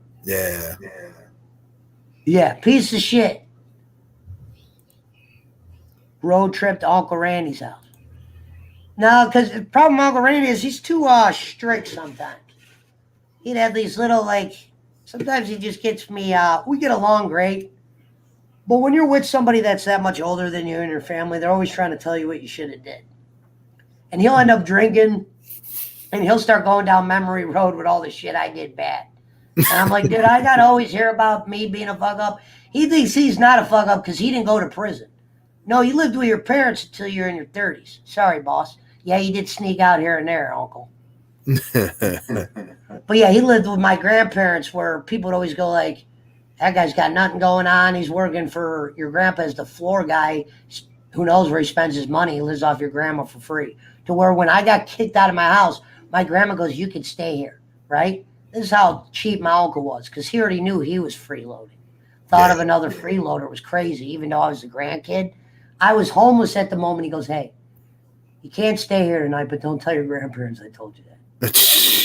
Yeah, piece of shit. Road trip to Uncle Randy's house. No, because the problem with Uncle Randy is he's too strict sometimes. He'd have these little, sometimes he just gets me, we get along great. But when you're with somebody that's that much older than you and your family, they're always trying to tell you what you should have did. And he'll end up drinking, and he'll start going down memory road with all the shit I did bad. And I'm like, dude, I got to always hear about me being a fuck-up. He thinks he's not a fuck-up because he didn't go to prison. No, you lived with your parents until you're in your 30s. Sorry, boss. Yeah, you did sneak out here and there, uncle. But yeah, he lived with my grandparents where people would always go like, that guy's got nothing going on. He's working for your grandpa as the floor guy. Who knows where he spends his money. He lives off your grandma for free. To where when I got kicked out of my house, my grandma goes, you can stay here, right? This is how cheap my uncle was because he already knew he was freeloading. Thought of another freeloader was crazy, even though I was a grandkid. I was homeless at the moment. He goes, hey, you can't stay here tonight, but don't tell your grandparents I told you that.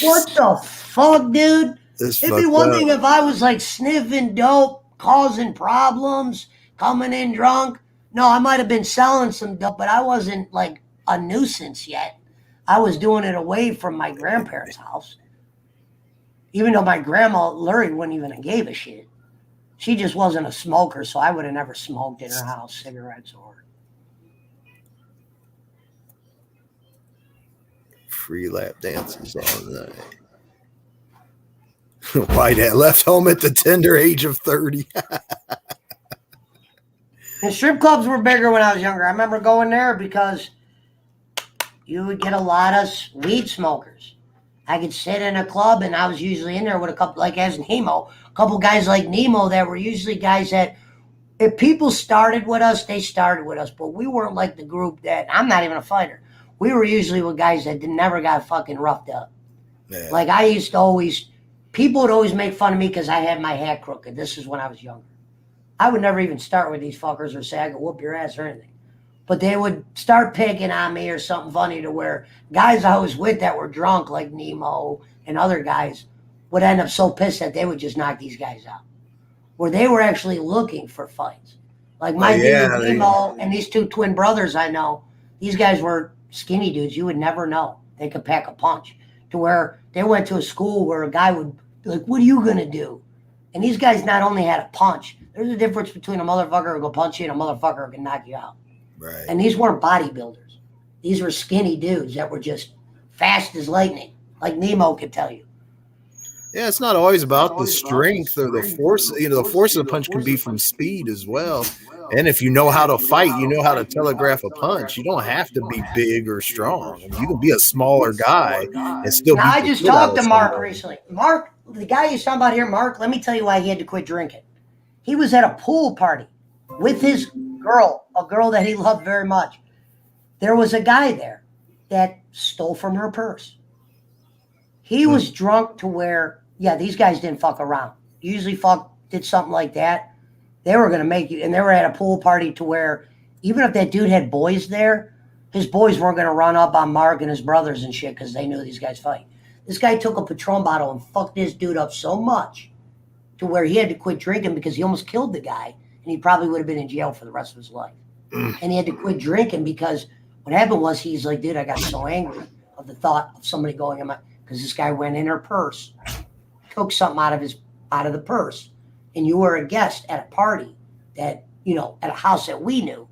What the fuck, dude? It'd be one thing if I was like sniffing dope, causing problems, coming in drunk. No, I might have been selling some dope, but I wasn't like a nuisance yet. I was doing it away from my grandparents' house. Even though my grandma, Lurie, wouldn't even have gave a shit. She just wasn't a smoker, so I would have never smoked in her house, cigarettes or. Free lap dances all night. White hat left home at the tender age of 30. And strip clubs were bigger when I was younger. I remember going there because you would get a lot of weed smokers. I could sit in a club and I was usually in there with a couple, like as Nemo, a couple guys like Nemo that were usually guys that if people started with us, they started with us. But we weren't like the group that, I'm not even a fighter. We were usually with guys that never got fucking roughed up. Yeah. Like I used to always, people would always make fun of me because I had my hat crooked. This is when I was younger. I would never even start with these fuckers or say I could whoop your ass or anything. But they would start picking on me or something funny to where guys I was with that were drunk like Nemo and other guys would end up so pissed that they would just knock these guys out. Where they were actually looking for fights. Like my dude Nemo and these two twin brothers I know, these guys were skinny dudes. You would never know. They could pack a punch. To where they went to a school where a guy would be like, what are you going to do? And these guys not only had a punch, there's a difference between a motherfucker who will punch you and a motherfucker who can knock you out. Right. And these weren't bodybuilders. These were skinny dudes that were just fast as lightning, like Nemo could tell you. Yeah, it's not always about the strength or the force. You know, the force of the punch can be from speed as well. And if you know how to fight, you know how to telegraph a punch. You don't have to be big or strong. I mean, you can be a smaller guy and still Now, beat I the just shit out talked of to Mark somebody. recently. Mark, the guy you're talking about here, Mark, let me tell you why he had to quit drinking. He was at a pool party with his girl, a girl that he loved very much. There was a guy there that stole from her purse. He was drunk to where, yeah, these guys didn't fuck around. Usually did something like that, they were going to make you, and they were at a pool party to where even if that dude had boys there, his boys weren't going to run up on Mark and his brothers and shit because they knew these guys fight. This guy took a Patron bottle and fucked this dude up so much to where he had to quit drinking because he almost killed the guy, and he probably would have been in jail for the rest of his life. And he had to quit drinking because what happened was he's like, dude, I got so angry of the thought of somebody going in my, because this guy went in her purse, took something out of the purse, and you were a guest at a party that, at a house that we knew,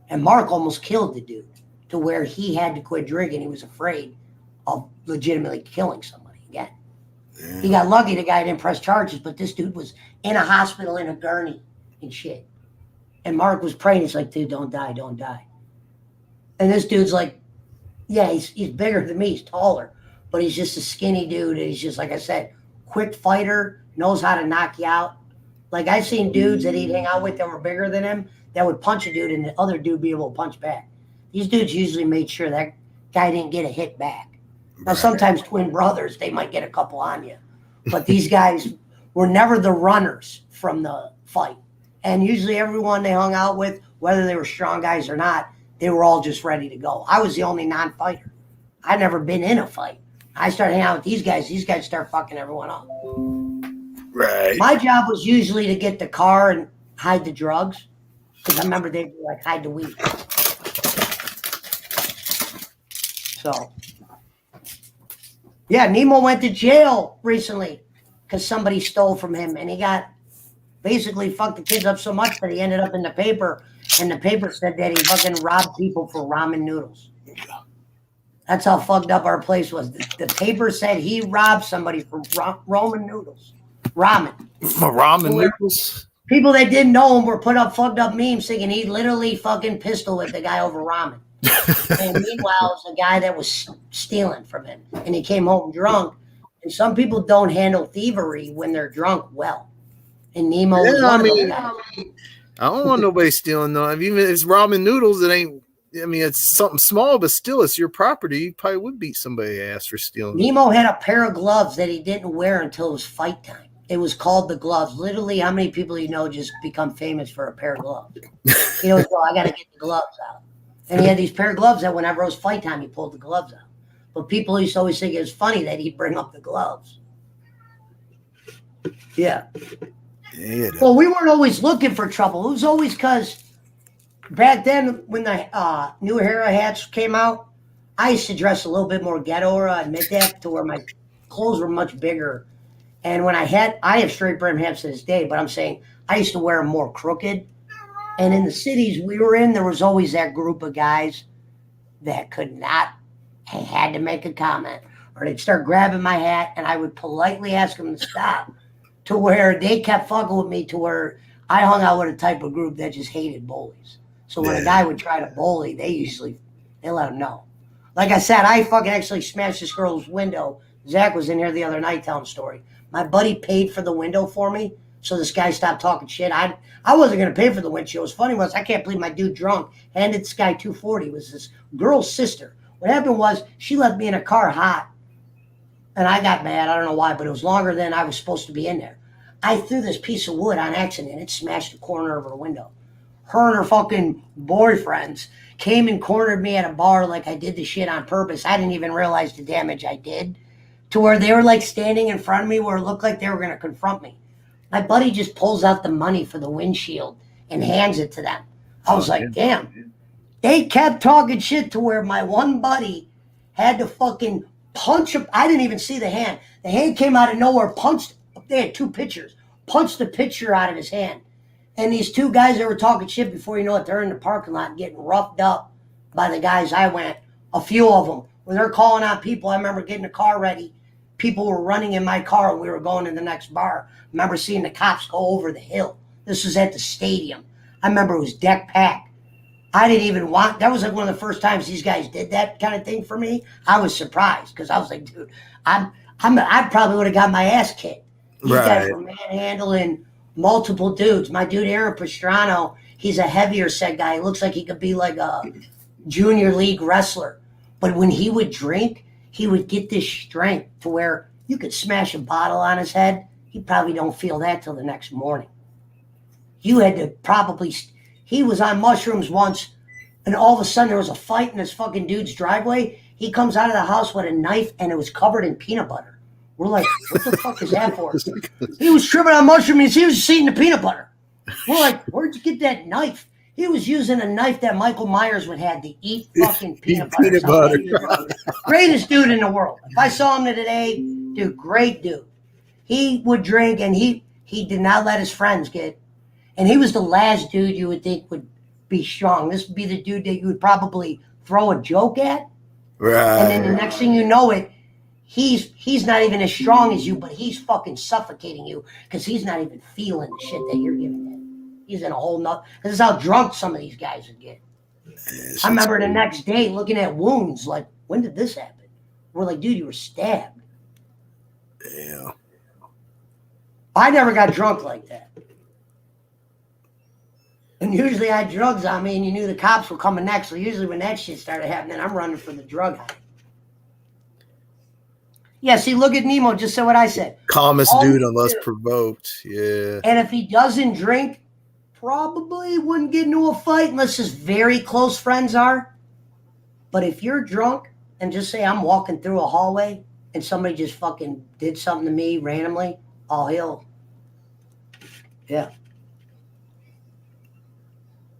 and Mark almost killed the dude to where he had to quit drinking. He was afraid of legitimately killing somebody again. Yeah. He got lucky the guy didn't press charges, but this dude was in a hospital in a gurney and shit. And Mark was praying. He's like, dude, don't die, don't die. And this dude's like, yeah, he's bigger than me. He's taller, but he's just a skinny dude. And he's just, like I said, quick fighter, knows how to knock you out. Like, I've seen dudes that he'd hang out with that were bigger than him that would punch a dude and the other dude be able to punch back. These dudes usually made sure that guy didn't get a hit back. Now, sometimes twin brothers, they might get a couple on you. But these guys were never the runners from the fight. And usually everyone they hung out with, whether they were strong guys or not, they were all just ready to go. I was the only non-fighter. I'd never been in a fight. I started hanging out with these guys. These guys start fucking everyone up. Right. My job was usually to get the car and hide the drugs. Because I remember they'd be like, hide the weed. So, yeah, Nemo went to jail recently because somebody stole from him. And he got basically fucked the kids up so much that he ended up in the paper. And the paper said that he fucking robbed people for ramen noodles. That's how fucked up our place was. The paper said he robbed somebody for ramen noodles. Ramen. Ramen noodles? People that didn't know him were put up fucked up memes thinking he literally fucking pistol whipped the guy over ramen. And meanwhile, it was a guy that was stealing from him. And he came home drunk. And some people don't handle thievery when they're drunk well. And Nemo was one of those guys. I don't want nobody stealing though. Even if it's ramen noodles, it ain't. I mean, it's something small, but still, it's your property. You probably would beat somebody's ass for stealing. Nemo had a pair of gloves that he didn't wear until it was fight time. It was called the gloves. Literally, how many people just become famous for a pair of gloves? He always go, I got to get the gloves out. And he had these pair of gloves that whenever it was fight time, he pulled the gloves out. But people used to always think it was funny that he'd bring up the gloves. Yeah. Well, we weren't always looking for trouble. It was always because back then when the new Hera hats came out, I used to dress a little bit more ghetto, or I admit that, to where my clothes were much bigger. And when I have straight brim hats to this day, but I'm saying I used to wear them more crooked. And in the cities we were in, there was always that group of guys that could not, had to make a comment, or they'd start grabbing my hat, and I would politely ask them to stop, to where they kept fucking with me, to where I hung out with a type of group that just hated bullies. So when a guy would try to bully, they let him know. Like I said, I fucking actually smashed this girl's window. Zach was in here the other night telling a story. My buddy paid for the window for me, so this guy stopped talking shit. I wasn't going to pay for the windshield. What's funny was I can't believe my dude drunk handed this guy $240. It was this girl's sister. What happened was she left me in a car hot, and I got mad. I don't know why, but it was longer than I was supposed to be in there. I threw this piece of wood on accident. It smashed the corner of her window. Her and her fucking boyfriends came and cornered me at a bar like I did the shit on purpose. I didn't even realize the damage I did, to where they were like standing in front of me where it looked like they were going to confront me. My buddy just pulls out the money for the windshield and hands it to them. I was like, damn. They kept talking shit to where my one buddy had to fucking punch him. I didn't even see the hand. The hand came out of nowhere, punched. They had two pitchers. Punched the pitcher out of his hand. And these two guys that were talking shit, before you know it, they're in the parking lot getting roughed up by the guys I went. A few of them. When they're calling out people, I remember getting the car ready. People were running in my car and we were going to the next bar. I remember seeing the cops go over the hill. This was at the stadium. I remember it was deck pack. I didn't even want. That was like one of the first times these guys did that kind of thing for me. I was surprised because I was like, dude, I probably would have got my ass kicked. These guys were manhandling multiple dudes. My dude Aaron Pastrano, he's a heavier set guy. He looks like he could be like a junior league wrestler. But when he would drink, he would get this strength to where you could smash a bottle on his head. He probably don't feel that till the next morning. You had to probably. He was on mushrooms once, and all of a sudden there was a fight in this fucking dude's driveway. He comes out of the house with a knife, and it was covered in peanut butter. We're like, what the fuck is that for? He was tripping on mushrooms. He was just eating the peanut butter. We're like, where'd you get that knife? He was using a knife that Michael Myers would have to eat fucking peanut butter. Greatest dude in the world. If I saw him today, dude, great dude. He would drink, and he did not let his friends get. And he was the last dude you would think would be strong. This would be the dude that you would probably throw a joke at. Right. And then the next thing you know it, he's not even as strong as you, but he's fucking suffocating you because he's not even feeling the shit that you're giving him. He's in a whole nother. This is how drunk some of these guys would get. I remember the next day looking at wounds like, when did this happen? We're like, dude, you were stabbed. Yeah. I never got drunk like that. And usually I had drugs on me and you knew the cops were coming next. So usually when that shit started happening, I'm running for the drug high. Yeah, see, look at Nemo. Just said what I said. Calmest dude unless provoked. Yeah. And if he doesn't drink, probably wouldn't get into a fight unless his very close friends are. But if you're drunk and just say I'm walking through a hallway and somebody just fucking did something to me randomly, yeah.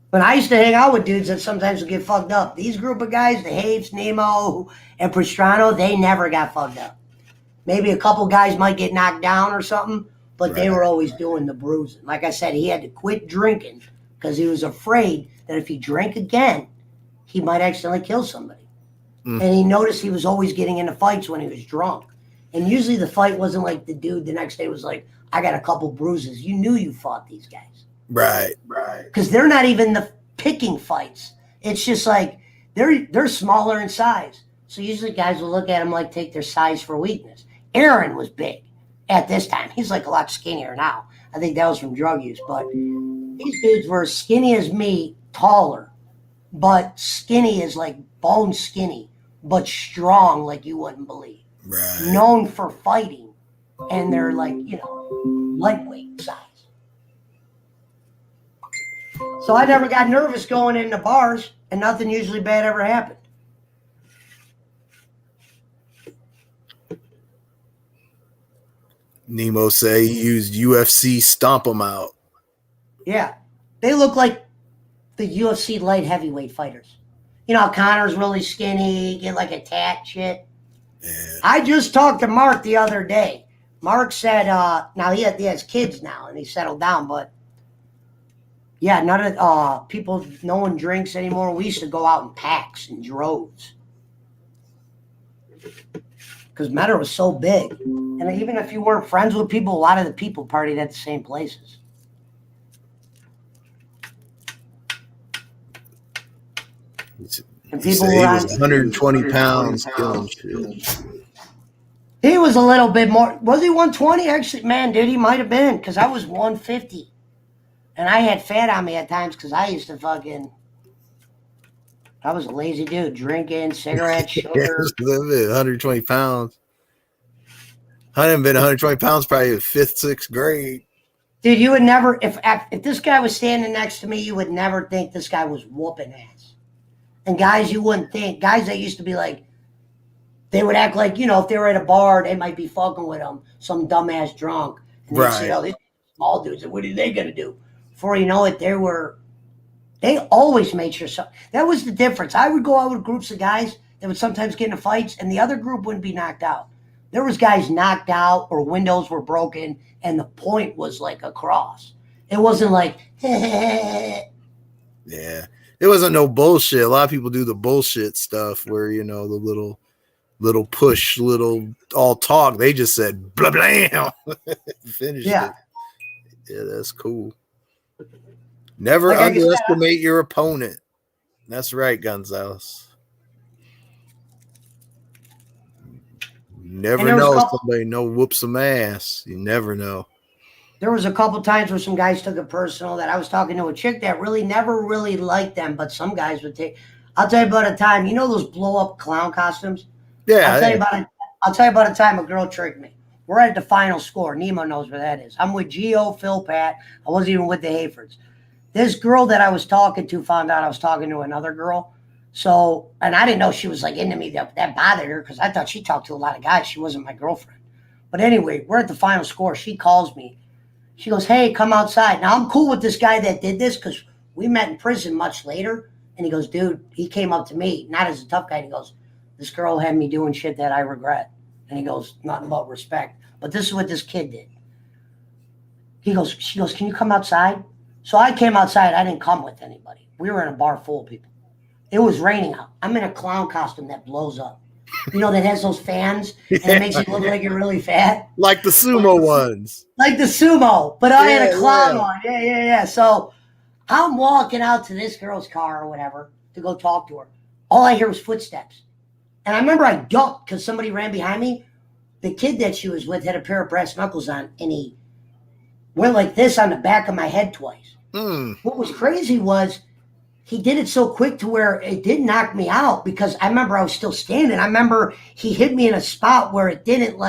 But I used to hang out with dudes that sometimes would get fucked up. These group of guys, the Haves, Nemo, and Pastrano, they never got fucked up. Maybe a couple guys might get knocked down or something, but they were always doing the bruising. Like I said, he had to quit drinking because he was afraid that if he drank again, he might accidentally kill somebody. And he noticed he was always getting into fights when he was drunk. And usually the fight wasn't like the dude the next day was like, I got a couple bruises. You knew you fought these guys. Right. Because they're not even the picking fights. It's just like they're smaller in size. So usually guys will look at them like take their size for weakness. Aaron was big at this time. He's like a lot skinnier now. I think that was from drug use. But these dudes were skinny as me, taller. But skinny is like bone skinny, but strong like you wouldn't believe. Right. Known for fighting. And they're like, lightweight size. So I never got nervous going into bars, and nothing usually bad ever happened. Nemo say he used UFC stomp them out. Yeah. They look like the UFC light heavyweight fighters. You know how Connor's really skinny, get like a tat shit? Yeah. I just talked to Mark the other day. Mark said, now he has kids now, and he settled down, but yeah, none of people, no one drinks anymore. We used to go out in packs and droves. Because Meta was so big. And even if you weren't friends with people, a lot of the people partied at the same places. And people he were was 120 pounds killing shit. He was a little bit more. Was he 120? Actually, man, dude, he might have been. Because I was 150. And I had fat on me at times because I used to I was a lazy dude, drinking, cigarettes, sugar. 120 pounds. I hadn't been 120 pounds probably in 5th, 6th grade. Dude, you would never, if this guy was standing next to me, you would never think this guy was whooping ass. And guys you wouldn't think, guys that used to be like, they would act like, if they were at a bar, they might be fucking with them, some dumbass drunk. And they'd say, these small dudes, what are they going to do? Before you know it, they always made sure. That was the difference. I would go out with groups of guys that would sometimes get into fights, and the other group wouldn't be knocked out. There was guys knocked out or windows were broken, and the point was like across. It wasn't like, yeah. It wasn't no bullshit. A lot of people do the bullshit stuff where, the little push, little all talk. They just said, blah, blah, finished it. Yeah, that's cool. Never Like I said, underestimate your opponent. That's right, Gonzalez. You never and there was a know couple. somebody whoop some ass. You never know. There was a couple times where some guys took it personal that I was talking to a chick that really never really liked them, but some guys would take. I'll tell you about a time. You know those blow up clown costumes? I'll Yeah, tell you about it. I'll tell you about a time a girl tricked me. We're at the final score. Nemo knows where that is. I'm with Geo, Phil, Pat. I wasn't even with the Hayfords. This girl that I was talking to found out I was talking to another girl. So, and I didn't know she was like into me. That bothered her because I thought she talked to a lot of guys. She wasn't my girlfriend. But anyway, we're at the final score. She calls me. She goes, "Hey, come outside." Now I'm cool with this guy that did this because we met in prison much later. And he goes, "Dude," he came up to me, not as a tough guy. And he goes, "This girl had me doing shit that I regret." And he goes, "Nothing but respect. But this is what this kid did." She goes, "Can you come outside?" So I came outside. I didn't come with anybody. We were in a bar full of people. It was raining out. I'm in a clown costume that blows up. You know, that has those fans and it makes you look like you're really fat. like the sumo ones. Like the sumo, but I had a clown Yeah. on. Yeah. So I'm walking out to this girl's car or whatever to go talk to her. All I hear was footsteps. And I remember I ducked because somebody ran behind me. The kid that she was with had a pair of brass knuckles on, and he went like this on the back of my head twice. What was crazy was he did it so quick to where it didn't knock me out because I remember I was still standing. I remember he hit me in a spot where it didn't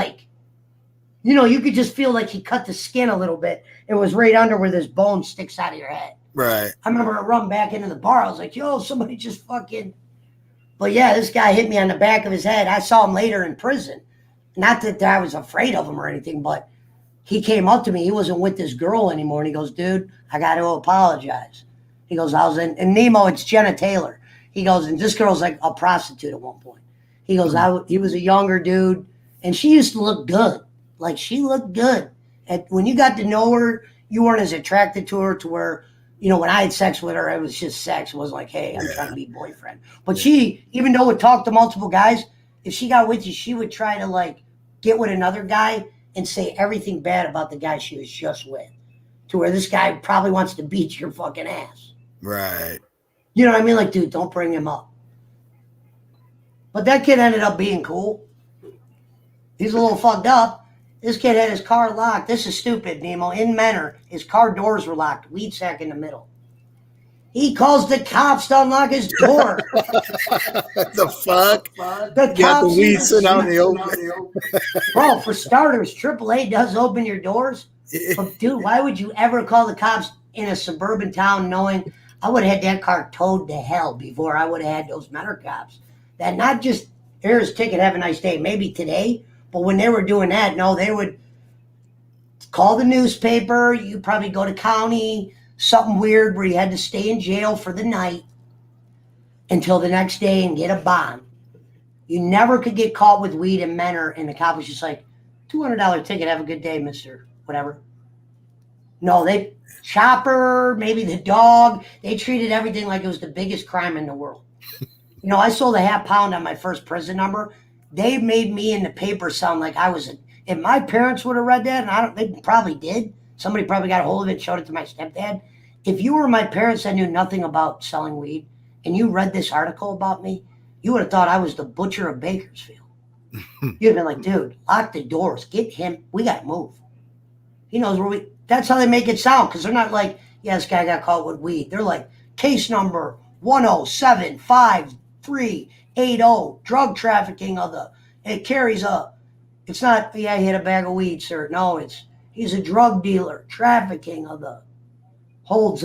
you could just feel like he cut the skin a little bit. It was right under where this bone sticks out of your head. Right. I remember I run back into the bar. I was like, yo, somebody just fucking. But yeah, this guy hit me on the back of his head. I saw him later in prison. Not that I was afraid of him or anything, but he came up to me. He wasn't with this girl anymore. And he goes, "Dude, I got to apologize." He goes, "I was in Nemo, it's Jenna Taylor." He goes, and this girl's like a prostitute at one point. He goes, he was a younger dude, and she used to look good. Like, she looked good. And when you got to know her, you weren't as attracted to her to where, when I had sex with her, it was just sex. It wasn't like, hey, I'm trying to be boyfriend. But she, even though would talk to multiple guys, if she got with you, she would try to, get with another guy and say everything bad about the guy she was just with. To where this guy probably wants to beat your fucking ass. Right. You know what I mean? Like, dude, don't bring him up. But that kid ended up being cool. He's a little fucked up. This kid had his car locked. This is stupid, Nemo. In Menor, his car doors were locked. Weed sack in the middle. He calls the cops to unlock his door. The fuck? The Got the cops weed sitting out in the open. Bro, for starters, AAA does open your doors. But dude, why would you ever call the cops in a suburban town knowing I would have had that car towed to hell before I would have had those Menor cops? That not just, here's a ticket, have a nice day, maybe today, but when they were doing that, no, they would call the newspaper. You probably go to county, something weird where you had to stay in jail for the night until the next day and get a bond. You never could get caught with weed in Menor, and the cop was just like, $200 ticket, have a good day, mister, whatever. No, they, Chopper, maybe the dog, they treated everything like it was the biggest crime in the world. I sold a half pound on my first prison number. They made me in the paper sound like I was if my parents would have read that, and they probably did. Somebody probably got a hold of it and showed it to my stepdad. If you were my parents that knew nothing about selling weed, and you read this article about me, you would have thought I was the butcher of Bakersfield. You'd have been like, dude, lock the doors. Get him. We got to move. He knows where that's how they make it sound, because they're not like, yeah, this guy got caught with weed. They're like, case number 1075380, drug trafficking it carries it's not, yeah, he had a bag of weed, sir. No, he's a drug dealer, trafficking holds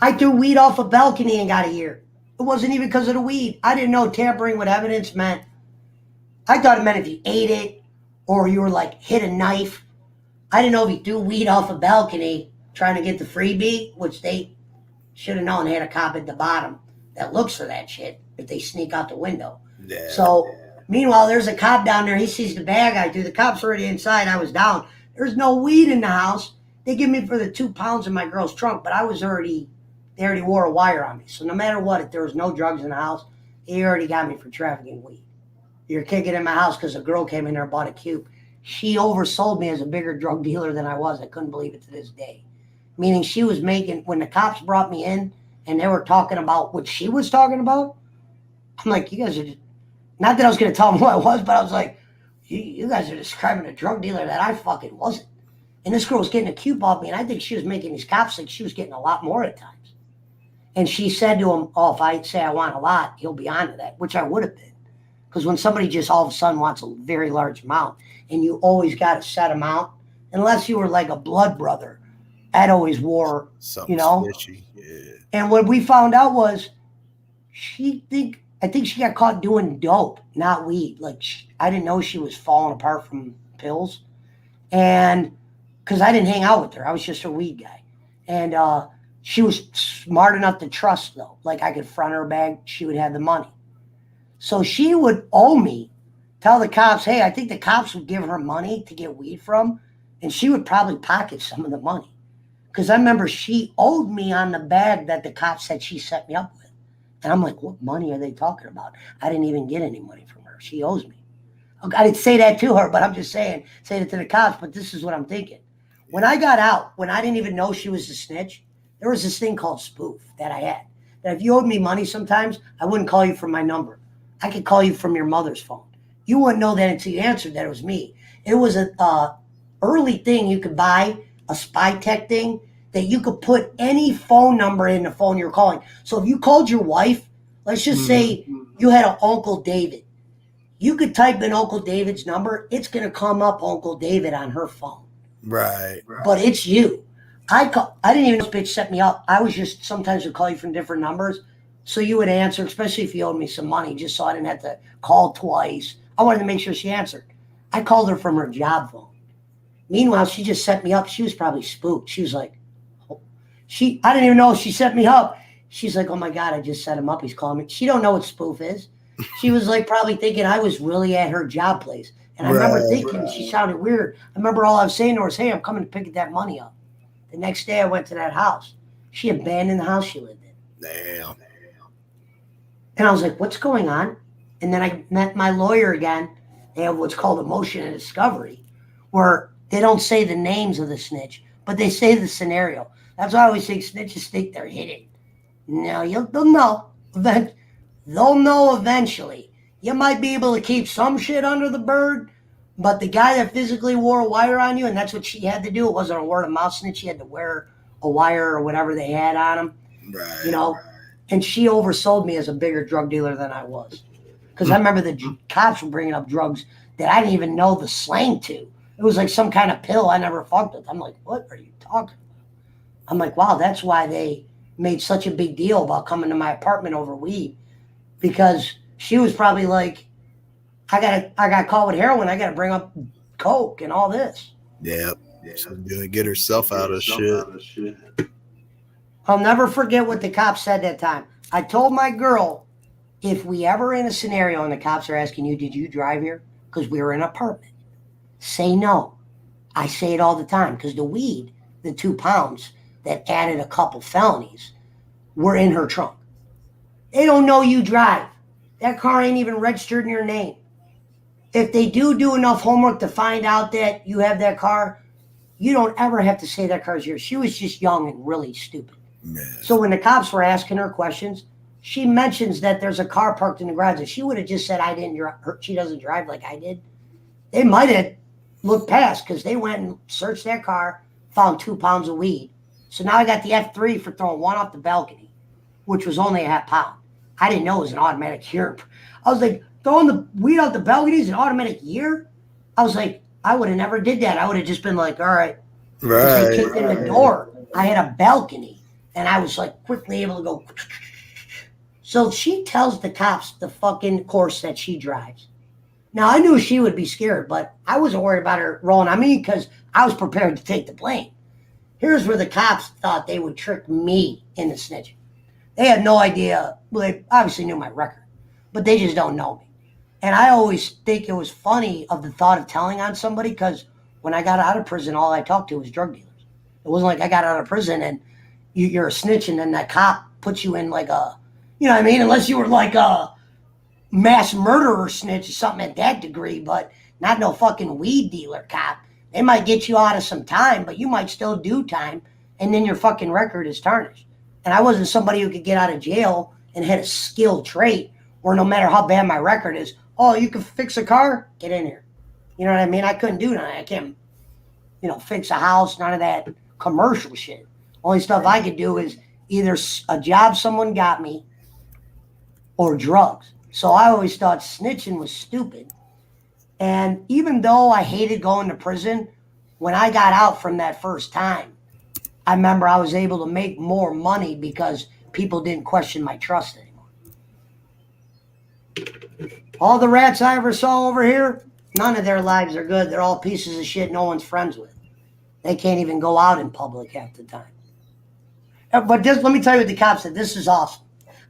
I threw weed off a balcony and got a year. It wasn't even because of the weed. I didn't know tampering with evidence meant, I thought it meant if you ate it or you were hit a knife. I didn't know if you threw weed off a balcony trying to get the freebie, which they should have known they had a cop at the bottom that looks for that shit if they sneak out the window. Yeah. So, meanwhile, there's a cop down there. He sees the bag I threw. The cop's already inside. I was down. There's no weed in the house. They give me for the 2 pounds in my girl's trunk, but they already wore a wire on me. So no matter what, if there was no drugs in the house, he already got me for trafficking weed. You're kicking in my house because a girl came in there and bought a cube. She oversold me as a bigger drug dealer than I was. I couldn't believe it to this day. meaning she was making, when the cops brought me in and they were talking about what she was talking about, I'm like, you guys are just, not that I was going to tell them who I was, but I was like, you guys are describing a drug dealer that I fucking wasn't. And this girl was getting a cube off me, and I think she was making these cops think she was getting a lot more at times. And she said to him, oh, if I say I want a lot, he'll be on to that, which I would have been. Because when somebody just all of a sudden wants a very large amount, and you always got a set amount, unless you were like a blood brother, Ed always wore, Something you know. fishy. Yeah. And what we found out was I think she got caught doing dope, not weed. Like, I didn't know she was falling apart from pills. And because I didn't hang out with her, I was just a weed guy. And she was smart enough to trust, though. Like, I could front her bag, she would have the money. So she would owe me, tell the cops, hey, I think the cops would give her money to get weed from, and she would probably pocket some of the money. Because I remember she owed me on the bag that the cops said she set me up with. And I'm like, what money are they talking about? I didn't even get any money from her. She owes me. I didn't say that to her, but I'm just saying it to the cops, but this is what I'm thinking. When I got out, when I didn't even know she was a snitch, there was this thing called spoof that I had. That if you owed me money sometimes, I wouldn't call you from my number. I could call you from your mother's phone. You wouldn't know that until you answered that it was me. It was a early thing you could buy, a spy tech thing, that you could put any phone number in the phone you're calling. So if you called your wife, let's just say you had an Uncle David. You could type in Uncle David's number. It's going to come up Uncle David on her phone. Right. But it's you. I didn't even know this bitch set me up. I was just, sometimes would call you from different numbers. So you would answer, especially if you owed me some money, just so I didn't have to call twice. I wanted to make sure she answered. I called her from her job phone. Meanwhile, she just set me up. She was probably spooked. She was like, I didn't even know she set me up. She's like, oh my God, I just set him up. He's calling me. She don't know what spoof is. She was like probably thinking I was really at her job place. And I remember thinking she sounded weird. I remember all I was saying to her was, hey, I'm coming to pick that money up. The next day I went to that house. She abandoned the house she lived in. Damn. And I was like, what's going on? And then I met my lawyer again. They have what's called a motion of discovery, where they don't say the names of the snitch, but they say the scenario. That's why I always think snitches think they're hidden. No, they'll know. They'll know eventually. You might be able to keep some shit under the bird, but the guy that physically wore a wire on you, and that's what she had to do. It wasn't a word of mouth snitch. She had to wear a wire or whatever they had on him. Right. You know? And she oversold me as a bigger drug dealer than I was. Because I remember the cops were bringing up drugs that I didn't even know the slang to. It was like some kind of pill I never fucked with. I'm like, what are you talking about? I'm like, wow, that's why they made such a big deal about coming to my apartment over weed. Because she was probably like, I got caught with heroin. I got to bring up coke and all this. Yep. She's going to get herself out of shit. I'll never forget what the cops said that time. I told my girl, if we ever in a scenario and the cops are asking you, did you drive here? Because we were in an apartment. Say no. I say it all the time because the weed, the 2 pounds that added a couple felonies, were in her trunk. They don't know you drive. That car ain't even registered in your name. If they do enough homework to find out that you have that car, you don't ever have to say that car's yours. She was just young and really stupid. Man. So when the cops were asking her questions, she mentions that there's a car parked in the garage. If she would have just said, I didn't drive, she doesn't drive like I did, they might have looked past because they went and searched that car, found 2 pounds of weed. So now I got the F3 for throwing one off the balcony, which was only a half pound. I didn't know it was an automatic year. I was like, throwing the weed out the balcony is an automatic year? I was like, I would have never did that. I would have just been like, all right. Right. They kicked in the door. I had a balcony, and I was like quickly able to go. So she tells the cops the fucking course that she drives. Now, I knew she would be scared, but I wasn't worried about her rolling on me because I was prepared to take the blame. Here's where the cops thought they would trick me into snitching. They had no idea. Well, they obviously knew my record, but they just don't know me. And I always think it was funny of the thought of telling on somebody because when I got out of prison, all I talked to was drug dealers. It wasn't like I got out of prison and you're a snitch and then that cop puts you in like a, you know what I mean? Unless you were like a mass murderer snitch or something at that degree, but not no fucking weed dealer cop. They might get you out of some time, but you might still do time and then your fucking record is tarnished. And I wasn't somebody who could get out of jail and had a skilled trait where no matter how bad my record is, oh, you can fix a car? Get in here. You know what I mean? I couldn't do that. I can't, fix a house, none of that commercial shit. Only stuff I could do is either a job someone got me or drugs. So I always thought snitching was stupid. And even though I hated going to prison, when I got out from that first time, I remember I was able to make more money because people didn't question my trust anymore. All the rats I ever saw over here, none of their lives are good. They're all pieces of shit no one's friends with. They can't even go out in public half the time. But let me tell you what the cops said. This is awesome.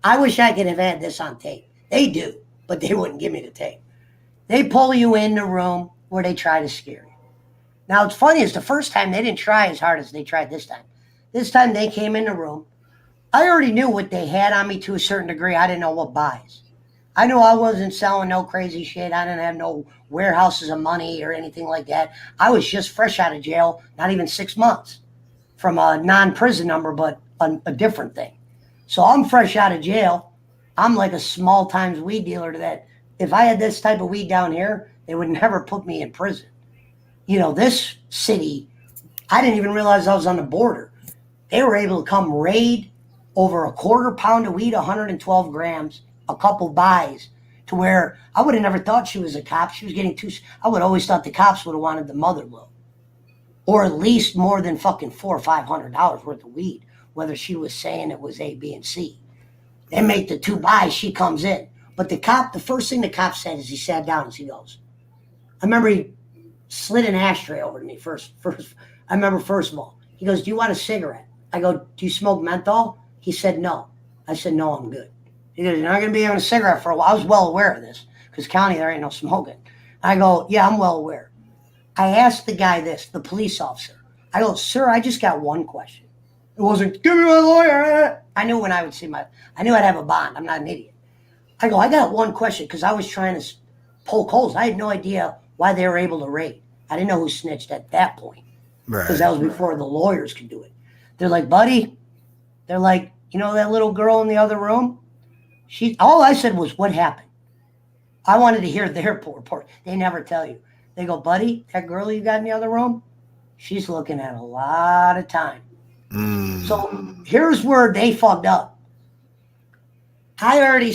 I wish I could have had this on tape. They do, but they wouldn't give me the tape. They pull you in the room where they try to scare you. Now, it's funny is the first time they didn't try as hard as they tried this time. This time they came in the room. I already knew what they had on me to a certain degree. I didn't know what buys. I knew I wasn't selling no crazy shit. I didn't have no warehouses of money or anything like that. I was just fresh out of jail, not even 6 months from a non-prison number, but a different thing. So I'm fresh out of jail. I'm like a small times weed dealer to that. If I had this type of weed down here, they would never put me in prison. This city, I didn't even realize I was on the border. They were able to come raid over a quarter pound of weed, 112 grams, a couple buys, to where I would have never thought she was a cop. She was getting I would have always thought the cops would have wanted the mother load. Or at least more than fucking $400 or $500 worth of weed, whether she was saying it was A, B, and C. They make the 2 buys, she comes in. But the first thing the cop said is he sat down and he goes, I remember he slid an ashtray over to me first. I remember first of all, he goes, do you want a cigarette? I go, do you smoke menthol? He said, no. I said, no, I'm good. He goes, you're not going to be having a cigarette for a while. I was well aware of this because county, there ain't no smoking. I go, yeah, I'm well aware. I asked the guy the police officer. I go, sir, I just got one question. It wasn't, give me my lawyer. I knew when I would see I knew I'd have a bond. I'm not an idiot. I go, I got one question because I was trying to poke holes. I had no idea why they were able to raid. I didn't know who snitched at that point because that was before the lawyers could do it. They're like, buddy, they're like, that little girl in the other room? All I said was, what happened? I wanted to hear their report. They never tell you. They go, buddy, that girl you got in the other room, she's looking at a lot of time. So here's where they fucked up. I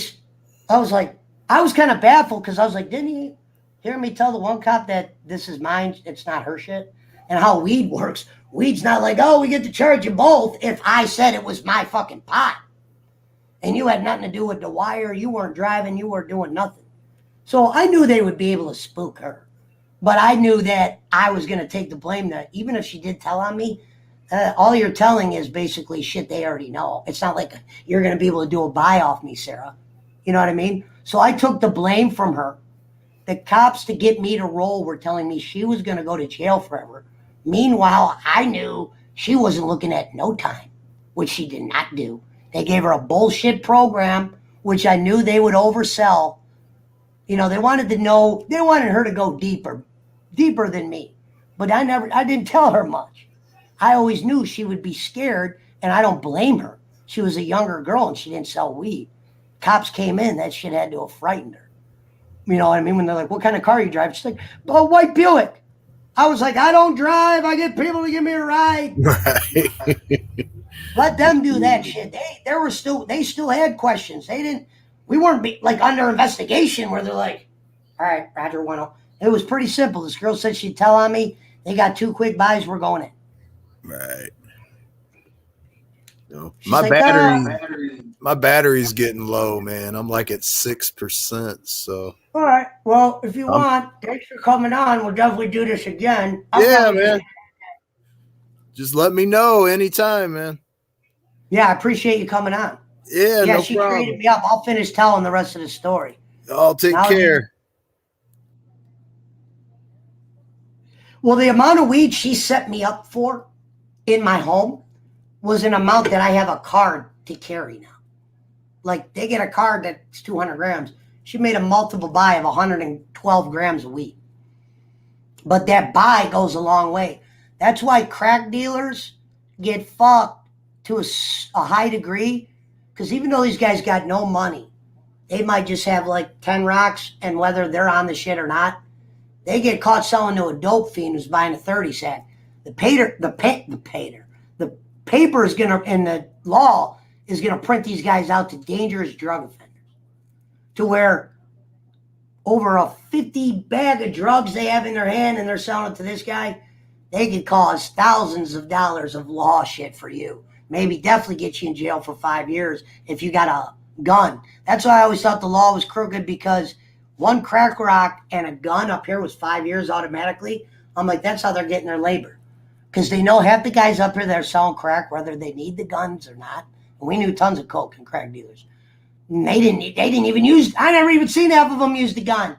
was kind of baffled because I was like, didn't he hear me tell the one cop that this is mine, it's not her shit? And how weed works. Weed's not like, oh, we get to charge you both if I said it was my fucking pot. And you had nothing to do with the wire. You weren't driving. You weren't doing nothing. So I knew they would be able to spook her. But I knew that I was going to take the blame that even if she did tell on me, all you're telling is basically shit they already know. It's not like you're going to be able to do a buy off me, Sarah. You know what I mean? So I took the blame from her. The cops, to get me to roll, were telling me she was going to go to jail forever. Meanwhile, I knew she wasn't looking at no time, which she did not do. They gave her a bullshit program, which I knew they would oversell. They wanted her to go deeper than me. But I didn't tell her much. I always knew she would be scared, and I don't blame her. She was a younger girl, and she didn't sell weed. Cops came in, that shit had to have frightened her. You know what I mean? When they're like, what kind of car you drive? She's like, a white Buick. I was like, I don't drive. I get people to give me a ride. Right. Let them do that shit. They still had questions. We weren't under investigation where they're like, all right, Roger 10. It was pretty simple. This girl said she'd tell on me. They got 2 quick buys. We're going in. Right. No. She's like, My battery's getting low, man. I'm like at 6%. So all right. Well, if you want, thanks for coming on. We'll definitely do this again. Yeah, man. Just let me know anytime, man. Yeah, I appreciate you coming on. Yeah, no she problem. created me up. I'll finish telling the rest of the story. I'll take care. Well, the amount of weed she set me up for in my home was an amount that I have a card to carry now. Like, they get a card that's 200 grams. She made a multiple buy of 112 grams of weed. But that buy goes a long way. That's why crack dealers get fucked to a high degree, because even though these guys got no money, they might just have like 10 rocks, and whether they're on the shit or not, they get caught selling to a dope fiend who's buying a 30 sack. The paper is gonna, and the law is gonna print these guys out to dangerous drug offenders, to where over a 50 bag of drugs they have in their hand and they're selling it to this guy, they could cause thousands of dollars of law shit for you. Maybe definitely get you in jail for 5 years if you got a gun. That's why I always thought the law was crooked, because one crack rock and a gun up here was 5 years automatically. I'm like, that's how they're getting their labor. Because they know half the guys up here that are selling crack, whether they need the guns or not. And we knew tons of coke and crack dealers. And they didn't even use, I never even seen half of them use the gun.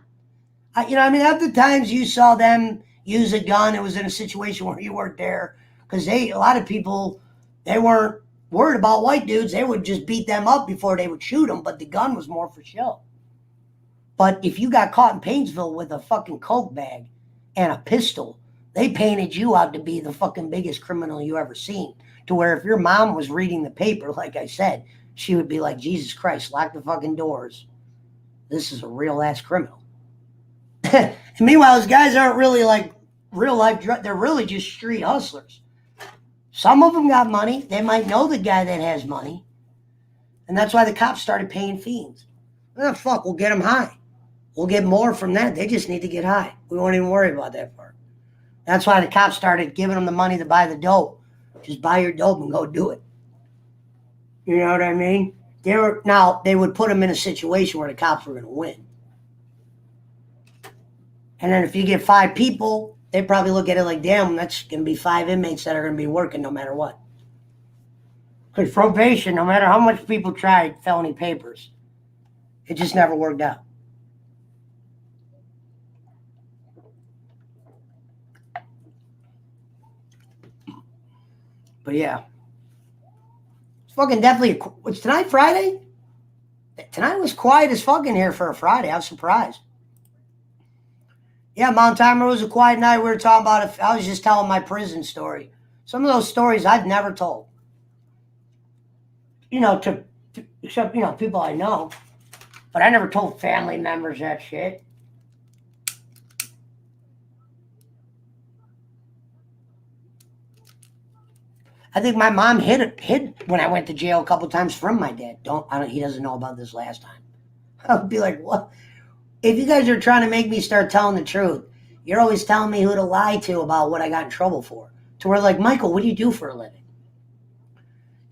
Half the times you saw them use a gun, it was in a situation where you weren't there. Because a lot of people, they weren't worried about white dudes. They would just beat them up before they would shoot them. But the gun was more for show. But if you got caught in Painesville with a fucking coke bag and a pistol, they painted you out to be the fucking biggest criminal you ever seen. To where if your mom was reading the paper, like I said, she would be like, Jesus Christ, lock the fucking doors. This is a real ass criminal. And meanwhile, those guys aren't really like real life drug. They're really just street hustlers. Some of them got money. They might know the guy that has money. And that's why the cops started paying fiends. Oh, fuck, we'll get them high. We'll get more from that. They just need to get high. We won't even worry about that part. That's why the cops started giving them the money to buy the dope. Just buy your dope and go do it. You know what I mean? They would put them in a situation where the cops were going to win. And then if you get 5 people, they probably look at it like, damn, that's going to be 5 inmates that are going to be working no matter what. Because probation, no matter how much people tried felony papers, it just never worked out. But yeah. It's fucking definitely, was tonight Friday? Tonight was quiet as fucking here for a Friday. I was surprised. Yeah, Mount Timer was a quiet night. We were talking about it. I was just telling my prison story. Some of those stories I've never told. Except people I know. But I never told family members that shit. I think my mom hid when I went to jail a couple times from my dad. He doesn't know about this last time. I would be like, what? If you guys are trying to make me start telling the truth, you're always telling me who to lie to about what I got in trouble for. To where like, Michael, what do you do for a living?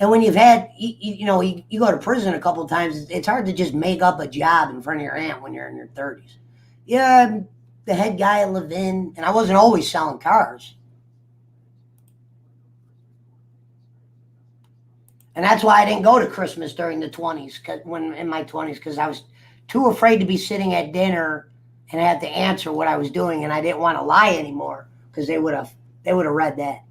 And when you've had, you go to prison a couple times, it's hard to just make up a job in front of your aunt when you're in your 30s. Yeah, I'm the head guy at Levin, and I wasn't always selling cars. And that's why I didn't go to Christmas during the 20s, in my 20s, because I was too afraid to be sitting at dinner and I had to answer what I was doing, and I didn't want to lie anymore because they would have read that.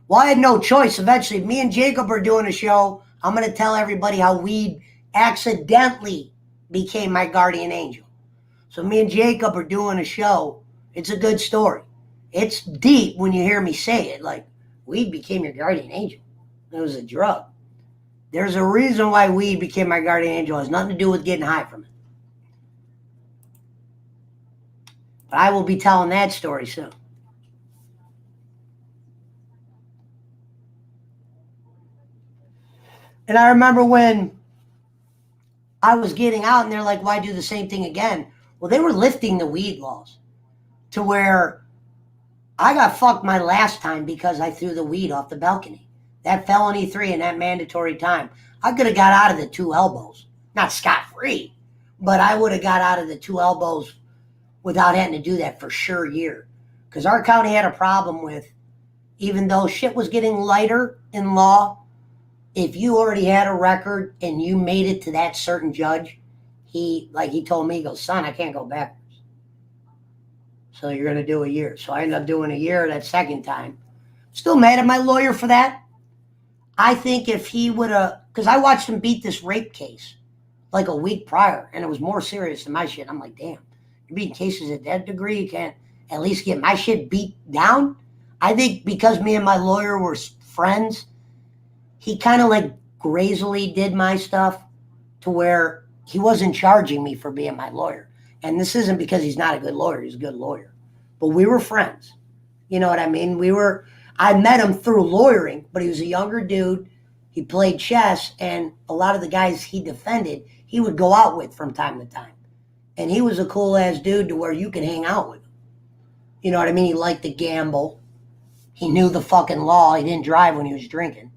Well, I had no choice. Eventually, me and Jacob are doing a show. I'm going to tell everybody how weed accidentally became my guardian angel. So me and Jacob are doing a show. It's a good story. It's deep when you hear me say it. Like, weed became your guardian angel. It was a drug. There's a reason why weed became my guardian angel. It has nothing to do with getting high from it. But I will be telling that story soon. And I remember when I was getting out and they're like, why do the same thing again? Well, they were lifting the weed laws to where I got fucked my last time because I threw the weed off the balcony. That felony 3 and that mandatory time. I could have got out of the 2 elbows. Not scot-free, but I would have got out of the 2 elbows without having to do that for sure year. Because our county had a problem with, even though shit was getting lighter in law, if you already had a record and you made it to that certain judge, he told me, he goes, son, I can't go backwards. So you're going to do a year. So I ended up doing a year that second time. Still mad at my lawyer for that. I think if he would have, because I watched him beat this rape case like a week prior, and it was more serious than my shit. I'm like, damn, you're beating cases at that degree, you can't at least get my shit beat down? I think because me and my lawyer were friends, he kind of like grazily did my stuff to where he wasn't charging me for being my lawyer. And this isn't because he's not a good lawyer, he's a good lawyer. But we were friends. You know what I mean? I met him through lawyering, but he was a younger dude. He played chess, and a lot of the guys he defended, he would go out with from time to time. And he was a cool ass dude to where you could hang out with him. You know what I mean? He liked to gamble. He knew the fucking law. He didn't drive when he was drinking.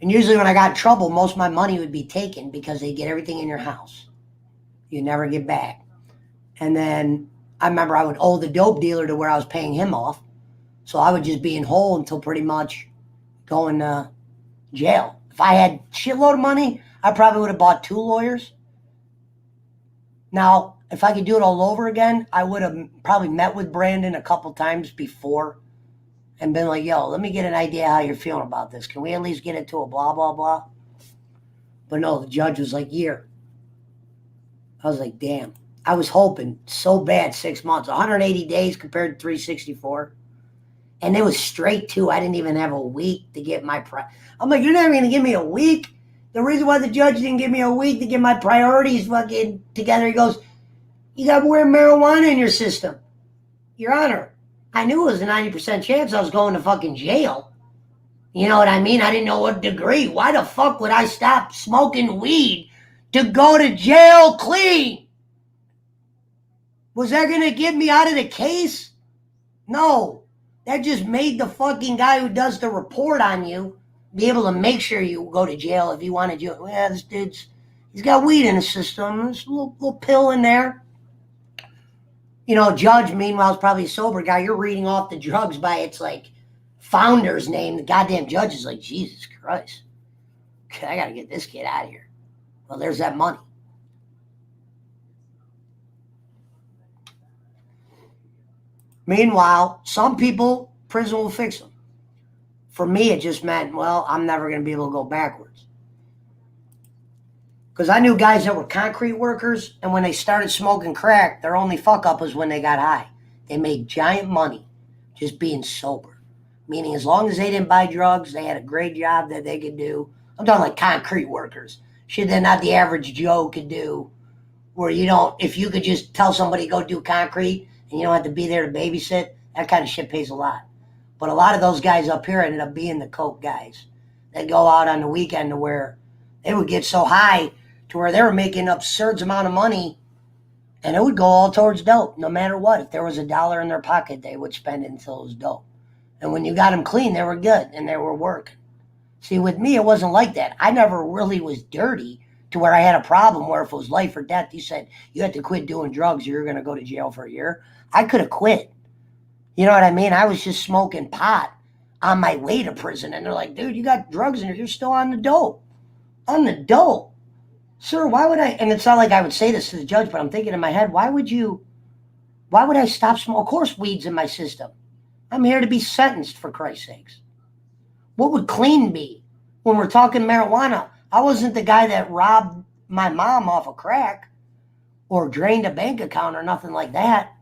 And usually when I got in trouble, most of my money would be taken because they get everything in your house. You never get back. And then I remember I would owe the dope dealer to where I was paying him off. So I would just be in hole until pretty much going to jail. If I had shitload of money, I probably would have bought 2 lawyers. Now, if I could do it all over again, I would have probably met with Brandon a couple times before and been like, yo, let me get an idea how you're feeling about this. Can we at least get into a blah, blah, blah? But no, the judge was like, year. I was like, damn. I was hoping so bad 6 months, 180 days compared to 364. And it was straight too. I didn't even have a week to get my I'm like, you're not even going to give me a week? The reason why the judge didn't give me a week to get my priorities fucking together, he goes, you got more marijuana in your system. Your Honor, I knew it was a 90% chance I was going to fucking jail. You know what I mean? I didn't know what degree. Why the fuck would I stop smoking weed to go to jail clean? Was that going to get me out of the case? No. That just made the fucking guy who does the report on you be able to make sure you go to jail if he wanted you. Well, this dude's, he's got weed in his system. There's a little pill in there. You know, judge, meanwhile, is probably a sober guy. You're reading off the drugs by its, like, founder's name. The goddamn judge is like, Jesus Christ. I got to get this kid out of here. Well, there's that money. Meanwhile, some people, prison will fix them. For me, it just meant, well, I'm never going to be able to go backwards. Because I knew guys that were concrete workers, and when they started smoking crack, their only fuck up was when they got high. They made giant money just being sober. Meaning as long as they didn't buy drugs, they had a great job that they could do. I'm talking like concrete workers. Shit that not the average Joe could do. Where you don't, if you could just tell somebody go do concrete, and you don't have to be there to babysit, that kind of shit pays a lot. But a lot of those guys up here ended up being the coke guys. They'd go out on the weekend to where they would get so high to where they were making absurd amount of money, and it would go all towards dope, no matter what. If there was $1 in their pocket, they would spend it until it was dope. And when you got them clean, they were good, and they were working. See, with me, it wasn't like that. I never really was dirty to where I had a problem where if it was life or death, you said you had to quit doing drugs or you're going to go to jail for a year. I could have quit. You know what I mean? I was just smoking pot on my way to prison. And they're like, dude, you got drugs in here. You're still on the dope. On the dope. Sir, why would I? And it's not like I would say this to the judge, but I'm thinking in my head, why would I stop smoking? Of course, weed's in my system. I'm here to be sentenced, for Christ's sakes. What would clean be when we're talking marijuana? I wasn't the guy that robbed my mom off of crack or drained a bank account or nothing like that.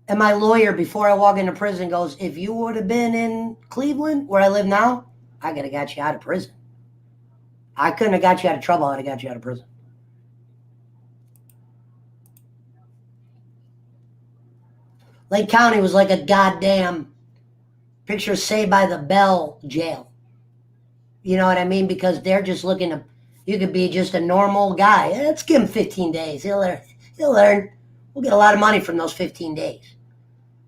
And my lawyer, before I walk into prison, goes, if you would have been in Cleveland, where I live now, I could have got you out of prison. I couldn't have got you out of trouble. I'd have got you out of prison. Lake County was like a goddamn picture Saved by the Bell jail. You know what I mean? Because they're just looking to, you could be just a normal guy. Let's give him 15 days. He'll learn. We'll get a lot of money from those 15 days.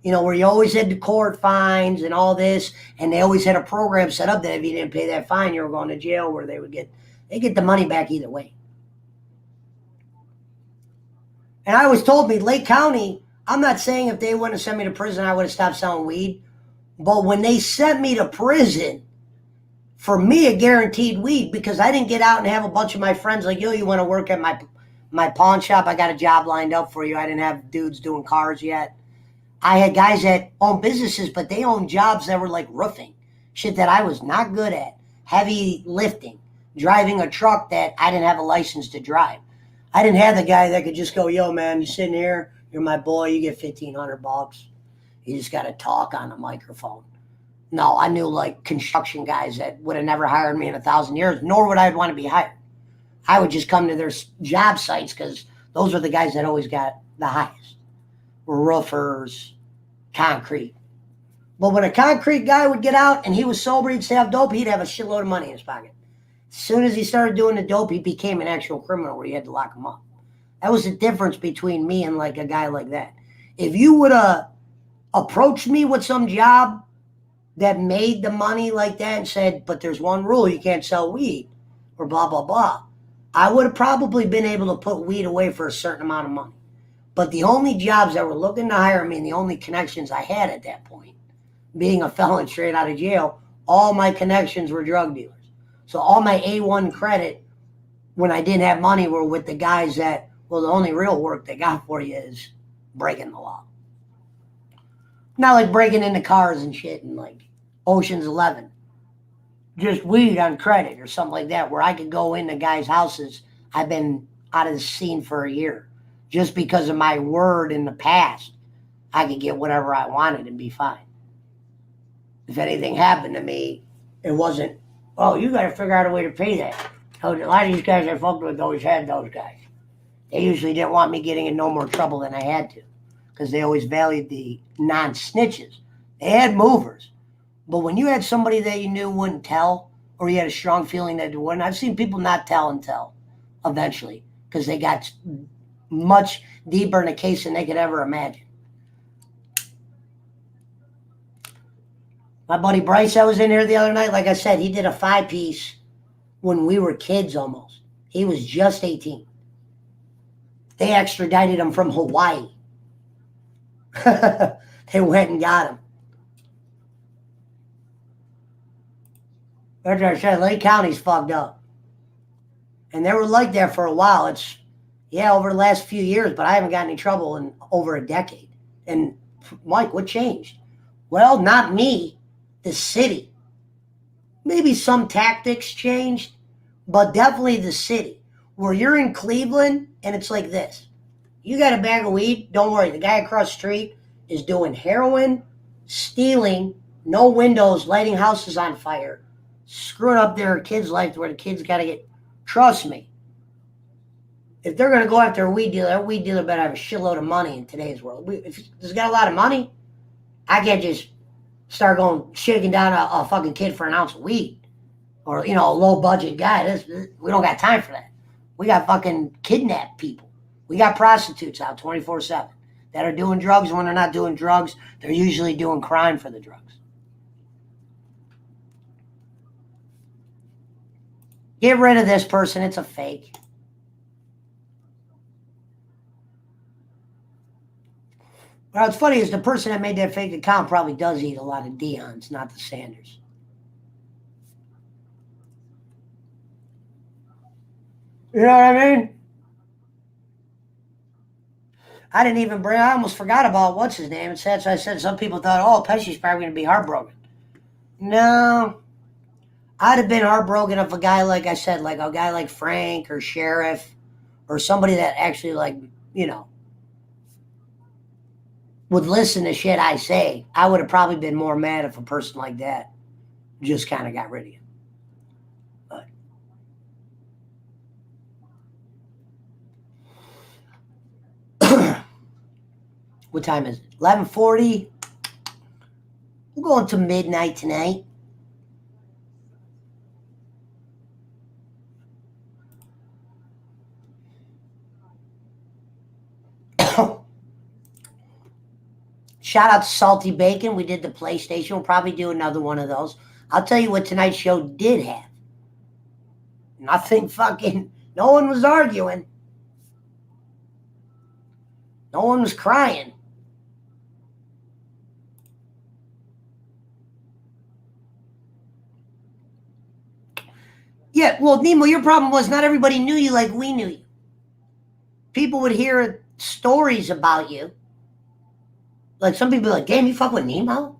You know, where you always had the court fines and all this, and they always had a program set up that if you didn't pay that fine, you were going to jail, where they get the money back either way. And I was told Lake County, I'm not saying if they wouldn't have sent me to prison, I would have stopped selling weed. But when they sent me to prison, for me, it guaranteed weed, because I didn't get out and have a bunch of my friends like, yo, you want to work at my pawn shop? I got a job lined up for you. I didn't have dudes doing cars yet. I had guys that owned businesses, but they owned jobs that were like roofing, shit that I was not good at, heavy lifting. driving a truck that I didn't have a license to drive. I didn't have the guy that could just go, yo, man, you sitting here, you're my boy, you get $1,500. You just got to talk on a microphone. No, I knew like construction guys that would have never hired me in 1,000 years, nor would I want to be hired. I would just come to their job sites because those were the guys that always got the highest. Were roofers, concrete. But when a concrete guy would get out and he was sober, he'd say have dope, he'd have a shitload of money in his pocket. As soon as he started doing the dope, he became an actual criminal where you had to lock him up. That was the difference between me and like a guy like that. If you would have approached me with some job that made the money like that and said, but there's one rule, you can't sell weed or blah, blah, blah, I would have probably been able to put weed away for a certain amount of money. But the only jobs that were looking to hire me and the only connections I had at that point, being a felon straight out of jail, all my connections were drug dealers. So all my A1 credit when I didn't have money were with the guys that, well, the only real work they got for you is breaking the law. Not like breaking into cars and shit and like Ocean's 11. Just weed on credit or something like that, where I could go into guys' houses. I've been out of the scene for a year. Just because of my word in the past, I could get whatever I wanted and be fine. If anything happened to me, it wasn't, oh, you got to figure out a way to pay that. A lot of these guys I fucked with always had those guys. They usually didn't want me getting in no more trouble than I had to because they always valued the non-snitches. They had movers. But when you had somebody that you knew wouldn't tell, or you had a strong feeling that they wouldn't, I've seen people not tell and tell eventually because they got much deeper in a case than they could ever imagine. My buddy Bryce, I was in here the other night. Like I said, he did a 5-piece when we were kids almost. He was just 18. They extradited him from Hawaii. They went and got him. As I said, Lake County's fucked up. And they were like that for a while. It's, yeah, over the last few years, but I haven't got any trouble in over a decade. And Mike, what changed? Well, not me, the city. Maybe some tactics changed, but definitely the city. Where you're in Cleveland and it's like this. You got a bag of weed, don't worry. The guy across the street is doing heroin, stealing, no windows, lighting houses on fire, screwing up their kids' life where the kids got to get, trust me. If they're going to go after a weed dealer better have a shitload of money in today's world. If he's got a lot of money, I can't just start going shaking down a fucking kid for an ounce of weed. Or, you know, a low-budget guy. We don't got time for that. We got fucking kidnapped people. We got prostitutes out 24/7 that are doing drugs. And when they're not doing drugs, they're usually doing crime for the drugs. Get rid of this person. It's a fake. Well, what's funny is the person that made that fake account probably does eat a lot of Deons, not the Sanders. You know what I mean? I didn't even bring, I almost forgot about what's his name. So I said some people thought, oh, Pesci's probably going to be heartbroken. No. I'd have been heartbroken if a guy, like I said, like a guy like Frank or Sheriff or somebody that actually, like, you know, would listen to shit I say. I would have probably been more mad if a person like that just kind of got rid of you. But what time is it? 11:40. We're going to midnight tonight. Shout out to Salty Bacon. We did the PlayStation. We'll probably do another one of those. I'll tell you what tonight's show did have. Nothing fucking, no one was arguing. No one was crying. Yeah, well, Nemo, your problem was not everybody knew you like we knew you. People would hear stories about you. Like some people are like, damn, you fuck with Nemo?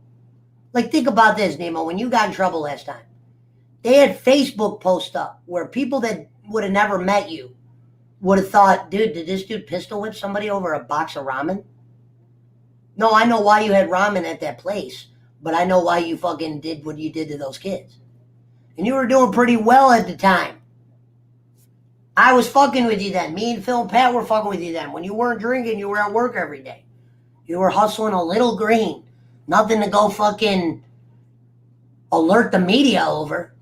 Like, think about this, Nemo. When you got in trouble last time, They had Facebook posts up where people that would have never met you would have thought, dude, did this dude pistol whip somebody over a box of ramen? No, I know why you had ramen at that place, but I know why you fucking did what you did to those kids. And you were doing pretty well at the time. I was fucking with you then. Me and Phil and Pat were fucking with you then. When you weren't drinking, you were at work every day. You were hustling a little green. Nothing to go fucking alert the media over.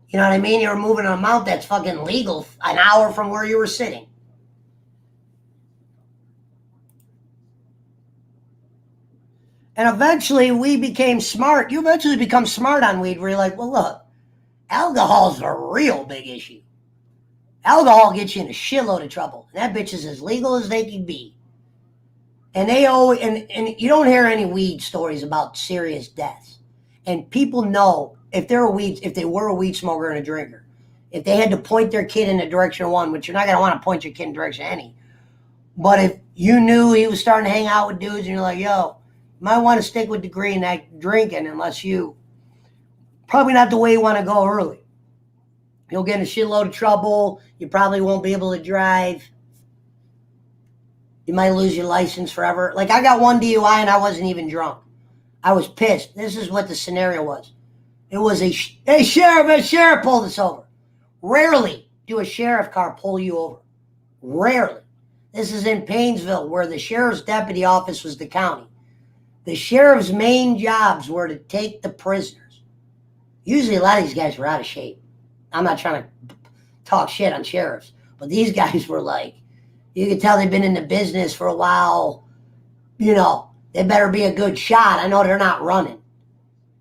You know what I mean? You were moving an amount that's fucking legal an hour from where you were sitting. And eventually we became smart. You eventually become smart on weed where you're like, well, look, alcohol's a real big issue. Alcohol gets you in a shitload of trouble. And that bitch is as legal as they can be. And they always, and you don't hear any weed stories about serious deaths. And people know if they were a weed smoker and a drinker, if they had to point their kid in the direction of one, which you're not going to want to point your kid in the direction of any. But if you knew he was starting to hang out with dudes and you're like, yo, you might want to stick with the green that drinking unless you, probably not the way you want to go early. You'll get in a shitload of trouble. You probably won't be able to drive. You might lose your license forever. Like I got one DUI and I wasn't even drunk. I was pissed. This is what the scenario was. It was a sheriff pulled us over. Rarely do a sheriff car pull you over. Rarely. This is in Painesville where the sheriff's deputy office was the county. The sheriff's main jobs were to take the prisoners. Usually a lot of these guys were out of shape. I'm not trying to talk shit on sheriffs, but these guys were like, you could tell they've been in the business for a while. You know, they better be a good shot. I know they're not running.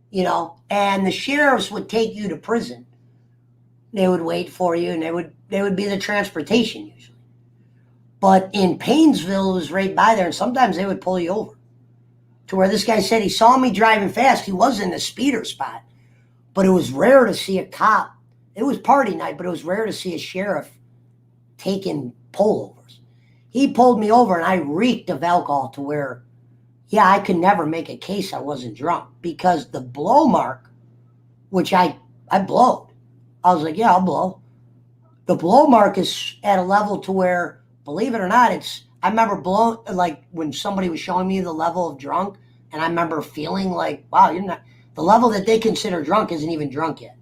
You know, and the sheriffs would take you to prison. They would wait for you, and they would be the transportation usually. But in Painesville, it was right by there, and sometimes they would pull you over. To where this guy said he saw me driving fast. He was in the speeder spot, but it was rare to see a cop. It was party night, but it was rare to see a sheriff taking pullovers. He pulled me over, and I reeked of alcohol to where, yeah, I could never make a case I wasn't drunk because the blow mark, which I blowed. I was like, yeah, I'll blow. The blow mark is at a level to where, believe it or not, I remember blowing, like when somebody was showing me the level of drunk, and I remember feeling like, wow, you're not, the level that they consider drunk isn't even drunk yet.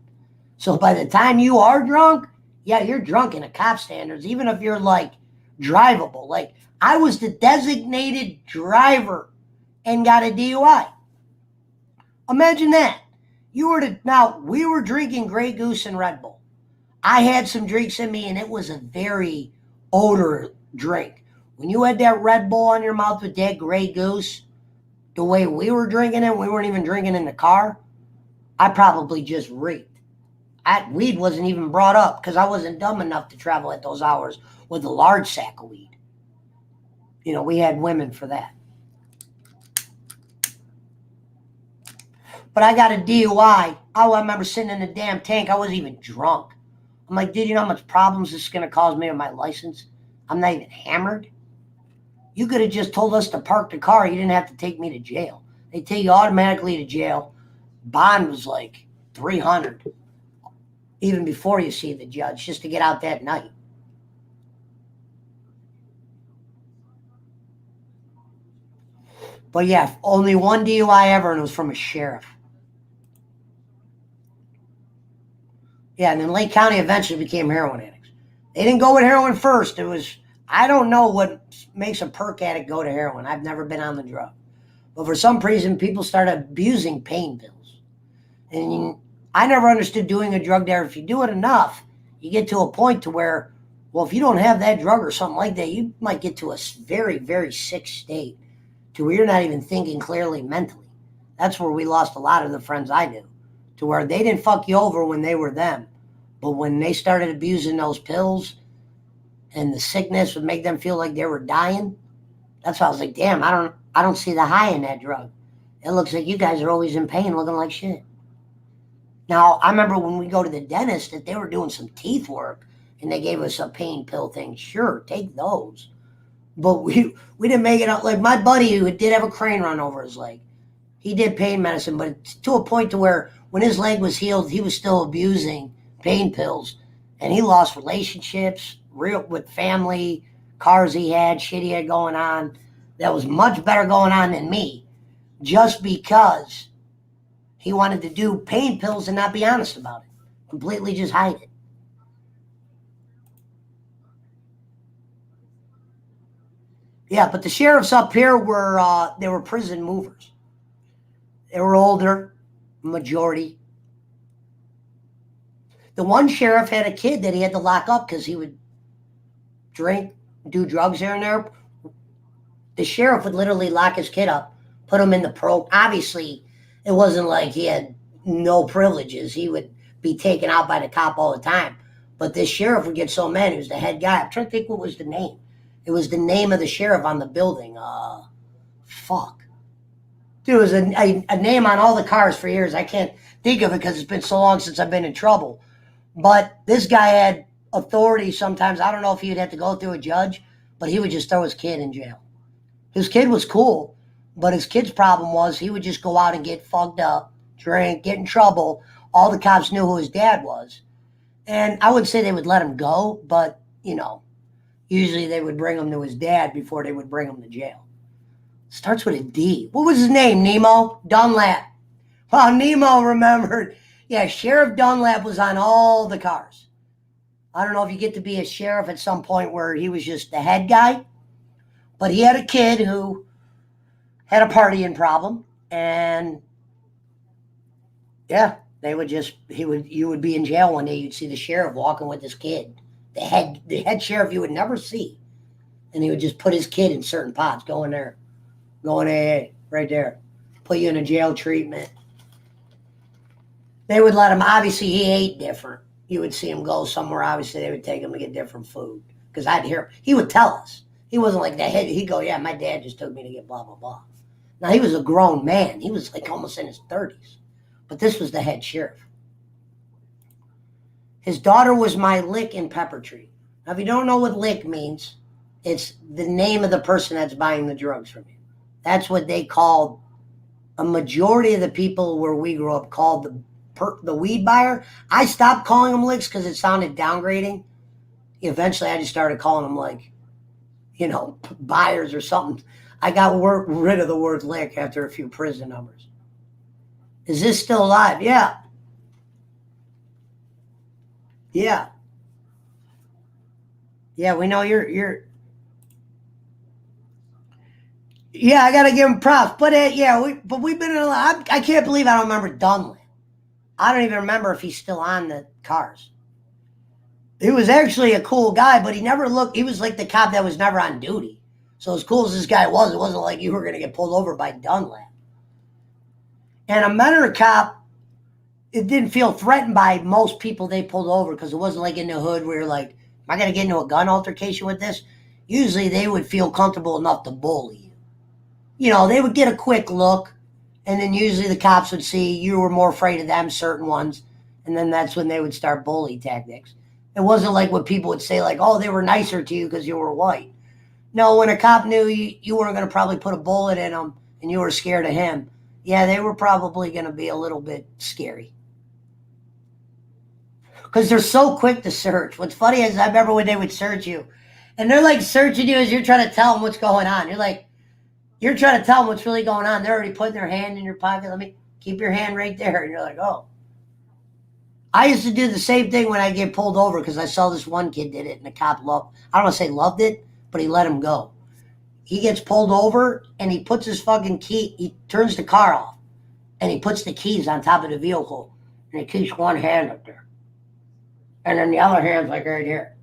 So by the time you are drunk, yeah, you're drunk in a cop standards, even if you're like drivable. Like I was the designated driver and got a DUI. Imagine that. Now we were drinking Grey Goose and Red Bull. I had some drinks in me and it was a very odor drink. When you had that Red Bull on your mouth with that Grey Goose, the way we were drinking it, we weren't even drinking in the car, I probably just reeked. Weed wasn't even brought up because I wasn't dumb enough to travel at those hours with a large sack of weed. You know, we had women for that. But I got a DUI. I remember sitting in the damn tank. I wasn't even drunk. I'm like, dude, you know how much problems this is going to cause me with my license? I'm not even hammered. You could have just told us to park the car. You didn't have to take me to jail. They take you automatically to jail. Bond was like $300. Even before you see the judge, just to get out that night. But yeah, only one DUI ever, and it was from a sheriff. Yeah, and then Lake County eventually became heroin addicts. They didn't go with heroin first. It was, I don't know what makes a perk addict go to heroin. I've never been on the drug. But for some reason, people started abusing pain pills. And I never understood doing a drug there. If you do it enough, you get to a point to where, well, if you don't have that drug or something like that, you might get to a very, very sick state to where you're not even thinking clearly mentally. That's where we lost a lot of the friends I knew, to where they didn't fuck you over when they were them. But when they started abusing those pills and the sickness would make them feel like they were dying, that's why I was like, damn, I don't see the high in that drug. It looks like you guys are always in pain looking like shit. Now, I remember when we go to the dentist that they were doing some teeth work and they gave us a pain pill thing. Sure, take those. But we didn't make it up. Like my buddy who did have a crane run over his leg, He did pain medicine, but to a point to where when his leg was healed, he was still abusing pain pills, and he lost relationships, real with family, cars he had, shit he had going on. That was much better going on than me, just because he wanted to do pain pills and not be honest about it, completely just hide it. Yeah, but the sheriffs up here were they were prison movers. They were older, majority. The one sheriff had a kid that he had to lock up because he would drink, do drugs here and there. The sheriff would literally lock his kid up, put him in the pro. Obviously, it wasn't like he had no privileges. He would be taken out by the cop all the time. But this sheriff would get so mad. He was the head guy. I'm trying to think what was the name. It was the name of the sheriff on the building. Fuck. Dude, it was a name on all the cars for years. I can't think of it because it's been so long since I've been in trouble. But this guy had authority sometimes. I don't know if he'd have to go through a judge, but he would just throw his kid in jail. His kid was cool, but his kid's problem was he would just go out and get fucked up, drink, get in trouble. All the cops knew who his dad was. And I wouldn't say they would let him go, but, usually they would bring him to his dad before they would bring him to jail. Starts with a D. What was his name, Nemo? Dunlap. Wow, Nemo remembered. Yeah, Sheriff Dunlap was on all the cars. I don't know if you get to be a sheriff at some point where he was just the head guy, but he had a kid who had a partying problem, and yeah, you would be in jail one day. You'd see the sheriff walking with his kid, the head sheriff you would never see, and he would just put his kid in certain pots. Go in there, hey, right there, put you in a jail treatment. They would let him. Obviously, he ate different. You would see him go somewhere. Obviously, they would take him to get different food because I'd hear him. He would tell us. He wasn't like that. He'd go, yeah, my dad just took me to get blah, blah, blah. Now, he was a grown man. He was like almost in his 30s. But this was the head sheriff. His daughter was my lick in Pepper Tree. Now, if you don't know what lick means, it's the name of the person that's buying the drugs from you. That's what they called, a majority of the people where we grew up called the weed buyer. I stopped calling them licks because it sounded downgrading. Eventually, I just started calling them like, buyers or something. I got rid of the word lick after a few prison numbers. Is this still alive? Yeah. Yeah. Yeah, we know you're. Yeah, I gotta give him props. But we've been in a lot. I can't believe I don't remember Dunlap. I don't even remember if he's still on the cars. He was actually a cool guy, but he was like the cop that was never on duty. So as cool as this guy was, it wasn't like you were going to get pulled over by Dunlap. And a Menor cop, it didn't feel threatened by most people they pulled over because it wasn't like in the hood where you're like, am I going to get into a gun altercation with this? Usually they would feel comfortable enough to bully you. They would get a quick look, and then usually the cops would see you were more afraid of them, certain ones, and then that's when they would start bully tactics. It wasn't like what people would say, like, oh, they were nicer to you because you were white. No, when a cop knew you weren't going to probably put a bullet in him and you were scared of him, yeah, they were probably going to be a little bit scary. Because they're so quick to search. What's funny is I remember when they would search you, and they're like searching you as you're trying to tell them what's going on. You're trying to tell them what's really going on. They're already putting their hand in your pocket. Let me keep your hand right there. And you're like, oh. I used to do the same thing when I get pulled over because I saw this one kid did it, and the cop I don't want to say loved it, but he let him go. He gets pulled over, and he puts his fucking key, he turns the car off, and he puts the keys on top of the vehicle, and he keeps one hand up there. And then the other hand's like right here.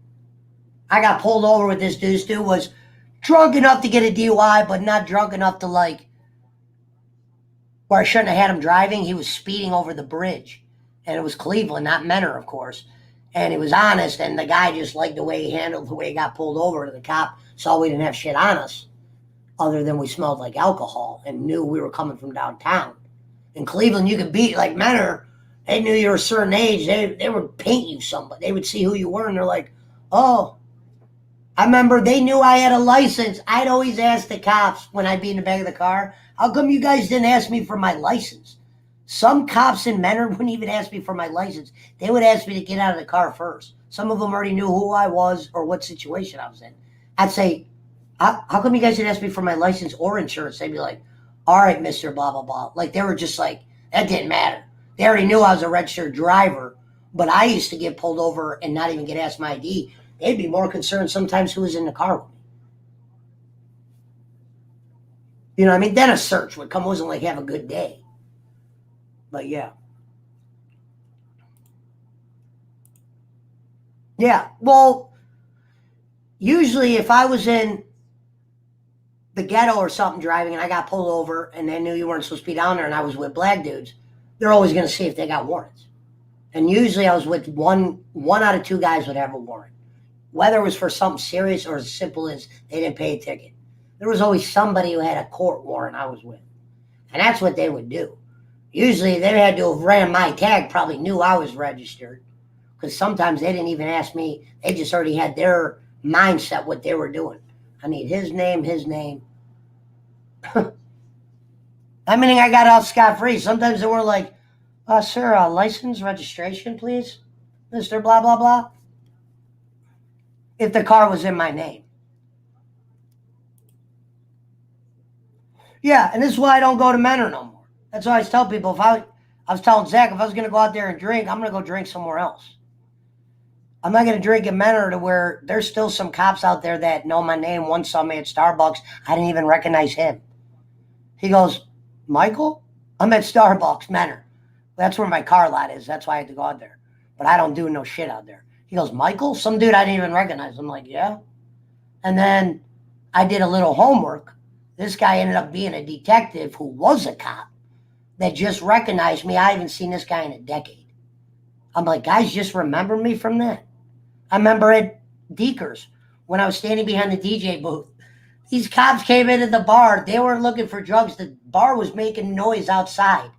I got pulled over with this dude. This dude was drunk enough to get a DUI, but not drunk enough to where I shouldn't have had him driving. He was speeding over the bridge. And it was Cleveland, not Menor, of course. And he was honest, and the guy just liked the way he handled the way he got pulled over. The cop saw we didn't have shit on us other than we smelled like alcohol and knew we were coming from downtown. In Cleveland, you could be like Menor. They knew you were a certain age. They would paint you somebody. They would see who you were, and they're like, oh. I remember they knew I had a license. I'd always ask the cops when I'd be in the back of the car, How come you guys didn't ask me for my license? Some cops in Menor wouldn't even ask me for my license. They would ask me to get out of the car first. Some of them already knew who I was or what situation I was in. I'd say, how come you guys didn't ask me for my license or insurance? They'd be like, all right, Mr. Blah, blah, blah. Like, they were just like, that didn't matter. They already knew I was a registered driver, but I used to get pulled over and not even get asked my ID. They'd be more concerned sometimes who was in the car with me. You know what I mean? Then a search would come. It wasn't like have a good day. But yeah. Yeah. Well, usually if I was in the ghetto or something driving and I got pulled over and they knew you weren't supposed to be down there and I was with black dudes, they're always going to see if they got warrants. And usually I was with one out of two guys would have a warrant. Whether it was for something serious or as simple as they didn't pay a ticket. There was always somebody who had a court warrant I was with. And that's what they would do. Usually they had to have ran my tag, probably knew I was registered. Because sometimes they didn't even ask me. They just already had their mindset what they were doing. I need his name. I mean, I got off scot-free. Sometimes they were like, sir, license, registration, please? Mr. Blah, blah, blah. If the car was in my name. Yeah, and this is why I don't go to Menor no more. That's why I tell people, I was telling Zach, if I was going to go out there and drink, I'm going to go drink somewhere else. I'm not going to drink in Menor to where there's still some cops out there that know my name. One saw me at Starbucks. I didn't even recognize him. He goes, Michael? I'm at Starbucks, Menor. That's where my car lot is. That's why I had to go out there. But I don't do no shit out there. He goes, Michael? Some dude I didn't even recognize. I'm like, yeah. And then I did a little homework. This guy ended up being a detective who was a cop that just recognized me. I haven't seen this guy in a decade. I'm like, guys, just remember me from that. I remember at Deekers when I was standing behind the DJ booth. These cops came into the bar. They weren't looking for drugs. The bar was making noise outside.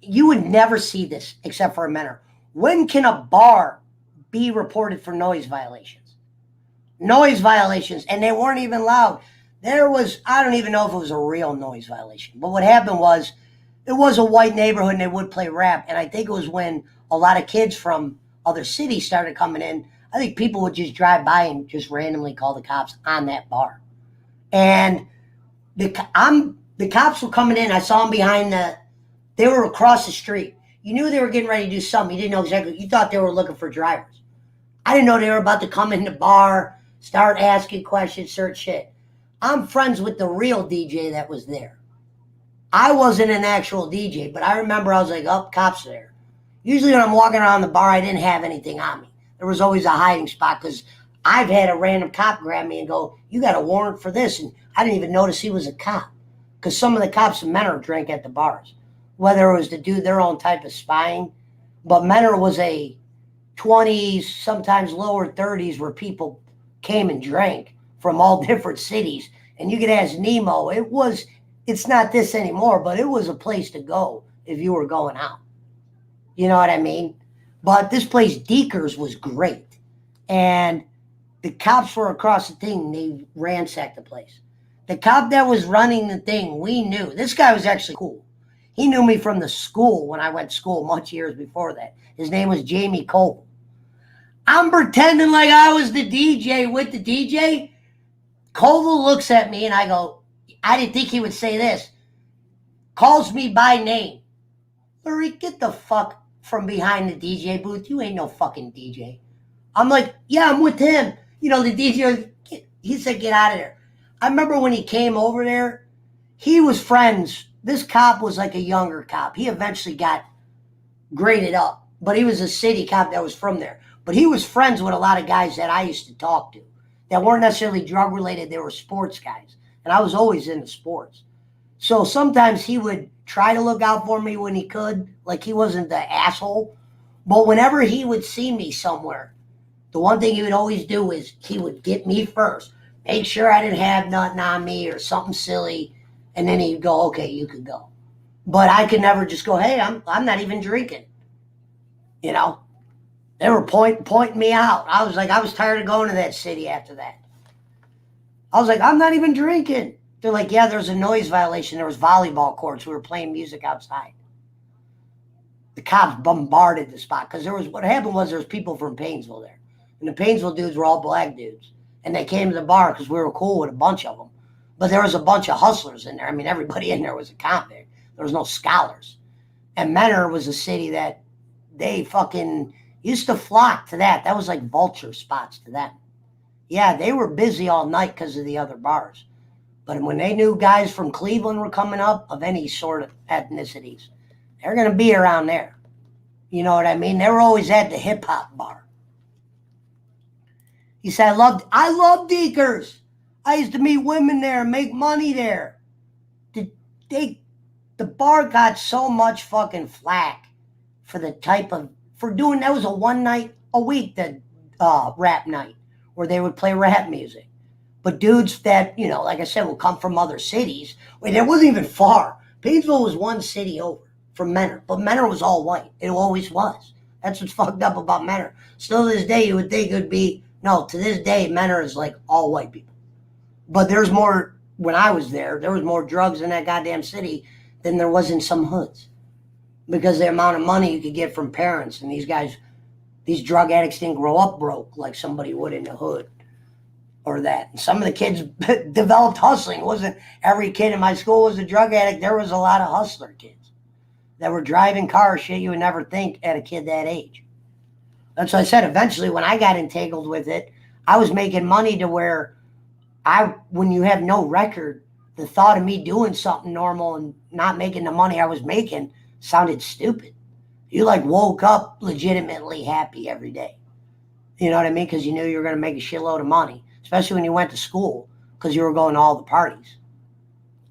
You would never see this except for a Menor. When can a bar be reported for noise violations? Noise violations, and they weren't even loud. There was, I don't even know if it was a real noise violation. But what happened was, it was a white neighborhood and they would play rap. And I think it was when a lot of kids from other cities started coming in. I think people would just drive by and just randomly call the cops on that bar. And the cops were coming in. I saw them behind they were across the street. You knew they were getting ready to do something. You didn't know exactly. You thought they were looking for drivers. I didn't know they were about to come in the bar, start asking questions, search shit. I'm friends with the real DJ that was there. I wasn't an actual DJ, but I remember I was like, cops there. Usually when I'm walking around the bar, I didn't have anything on me. There was always a hiding spot because I've had a random cop grab me and go, you got a warrant for this. And I didn't even notice he was a cop because some of the cops in Menor drank at the bars, whether it was to do their own type of spying. But Menor was a 20s, sometimes lower 30s where people came and drank from all different cities. And you could ask Nemo, it's not this anymore, but it was a place to go if you were going out. You know what I mean? But this place, Deekers, was great. And the cops were across the thing. They ransacked the place. The cop that was running the thing, we knew. This guy was actually cool. He knew me from the school when I went to school much years before that. His name was Jamie Cole. I'm pretending like I was the DJ with the DJ. Colville looks at me and I go, I didn't think he would say this. Calls me by name. Larry, get the fuck from behind the DJ booth. You ain't no fucking DJ. I'm like, yeah, I'm with him. You know, the DJ, he said, get out of there. I remember when he came over there, he was friends. This cop was like a younger cop. He eventually got graded up, but he was a city cop that was from there. But he was friends with a lot of guys that I used to talk to that weren't necessarily drug related. They were sports guys. And I was always into sports. So sometimes he would try to look out for me when he could, like he wasn't the asshole. But whenever he would see me somewhere, the one thing he would always do is he would get me first, make sure I didn't have nothing on me or something silly, and then he'd go, okay, you could go. But I could never just go, hey, I'm not even drinking. You know, they were pointing me out. I was tired of going to that city after that. I was like, I'm not even drinking. They're like, yeah, there's a noise violation. There was volleyball courts. We were playing music outside. The cops bombarded the spot because what happened was there was people from Painesville there. And the Painesville dudes were all black dudes. And they came to the bar because we were cool with a bunch of them. But there was a bunch of hustlers in there. I mean, everybody in there was a convict. There was no scholars. And Menor was a city that they fucking used to flock to that. That was like vulture spots to them. Yeah, they were busy all night because of the other bars. But when they knew guys from Cleveland were coming up of any sort of ethnicities, they're going to be around there. You know what I mean? They were always at the hip-hop bar. He said, I love Deekers. I used to meet women there and make money there. The bar got so much fucking flack for doing, that was a one night a week, that rap night, where they would play rap music. But dudes that, like I said, will come from other cities. Wait, it wasn't even far. Painesville was one city over from Menor, but Menor was all white. It always was. That's what's fucked up about Menor. Still to this day, you would think it would be, no, to this day, Menor is like all white people. But there's more, when I was there was more drugs in that goddamn city than there was in some hoods. Because the amount of money you could get from parents, and these drug addicts didn't grow up broke like somebody would in the hood. Or that. And some of the kids developed hustling. It wasn't every kid in my school was a drug addict. There was a lot of hustler kids that were driving cars, shit you would never think at a kid that age. That's what I said. Eventually, when I got entangled with it, I was making money to where when you have no record, the thought of me doing something normal and not making the money I was making sounded stupid. You like woke up legitimately happy every day. You know what I mean? Because you knew you were going to make a shitload of money, especially when you went to school because you were going to all the parties.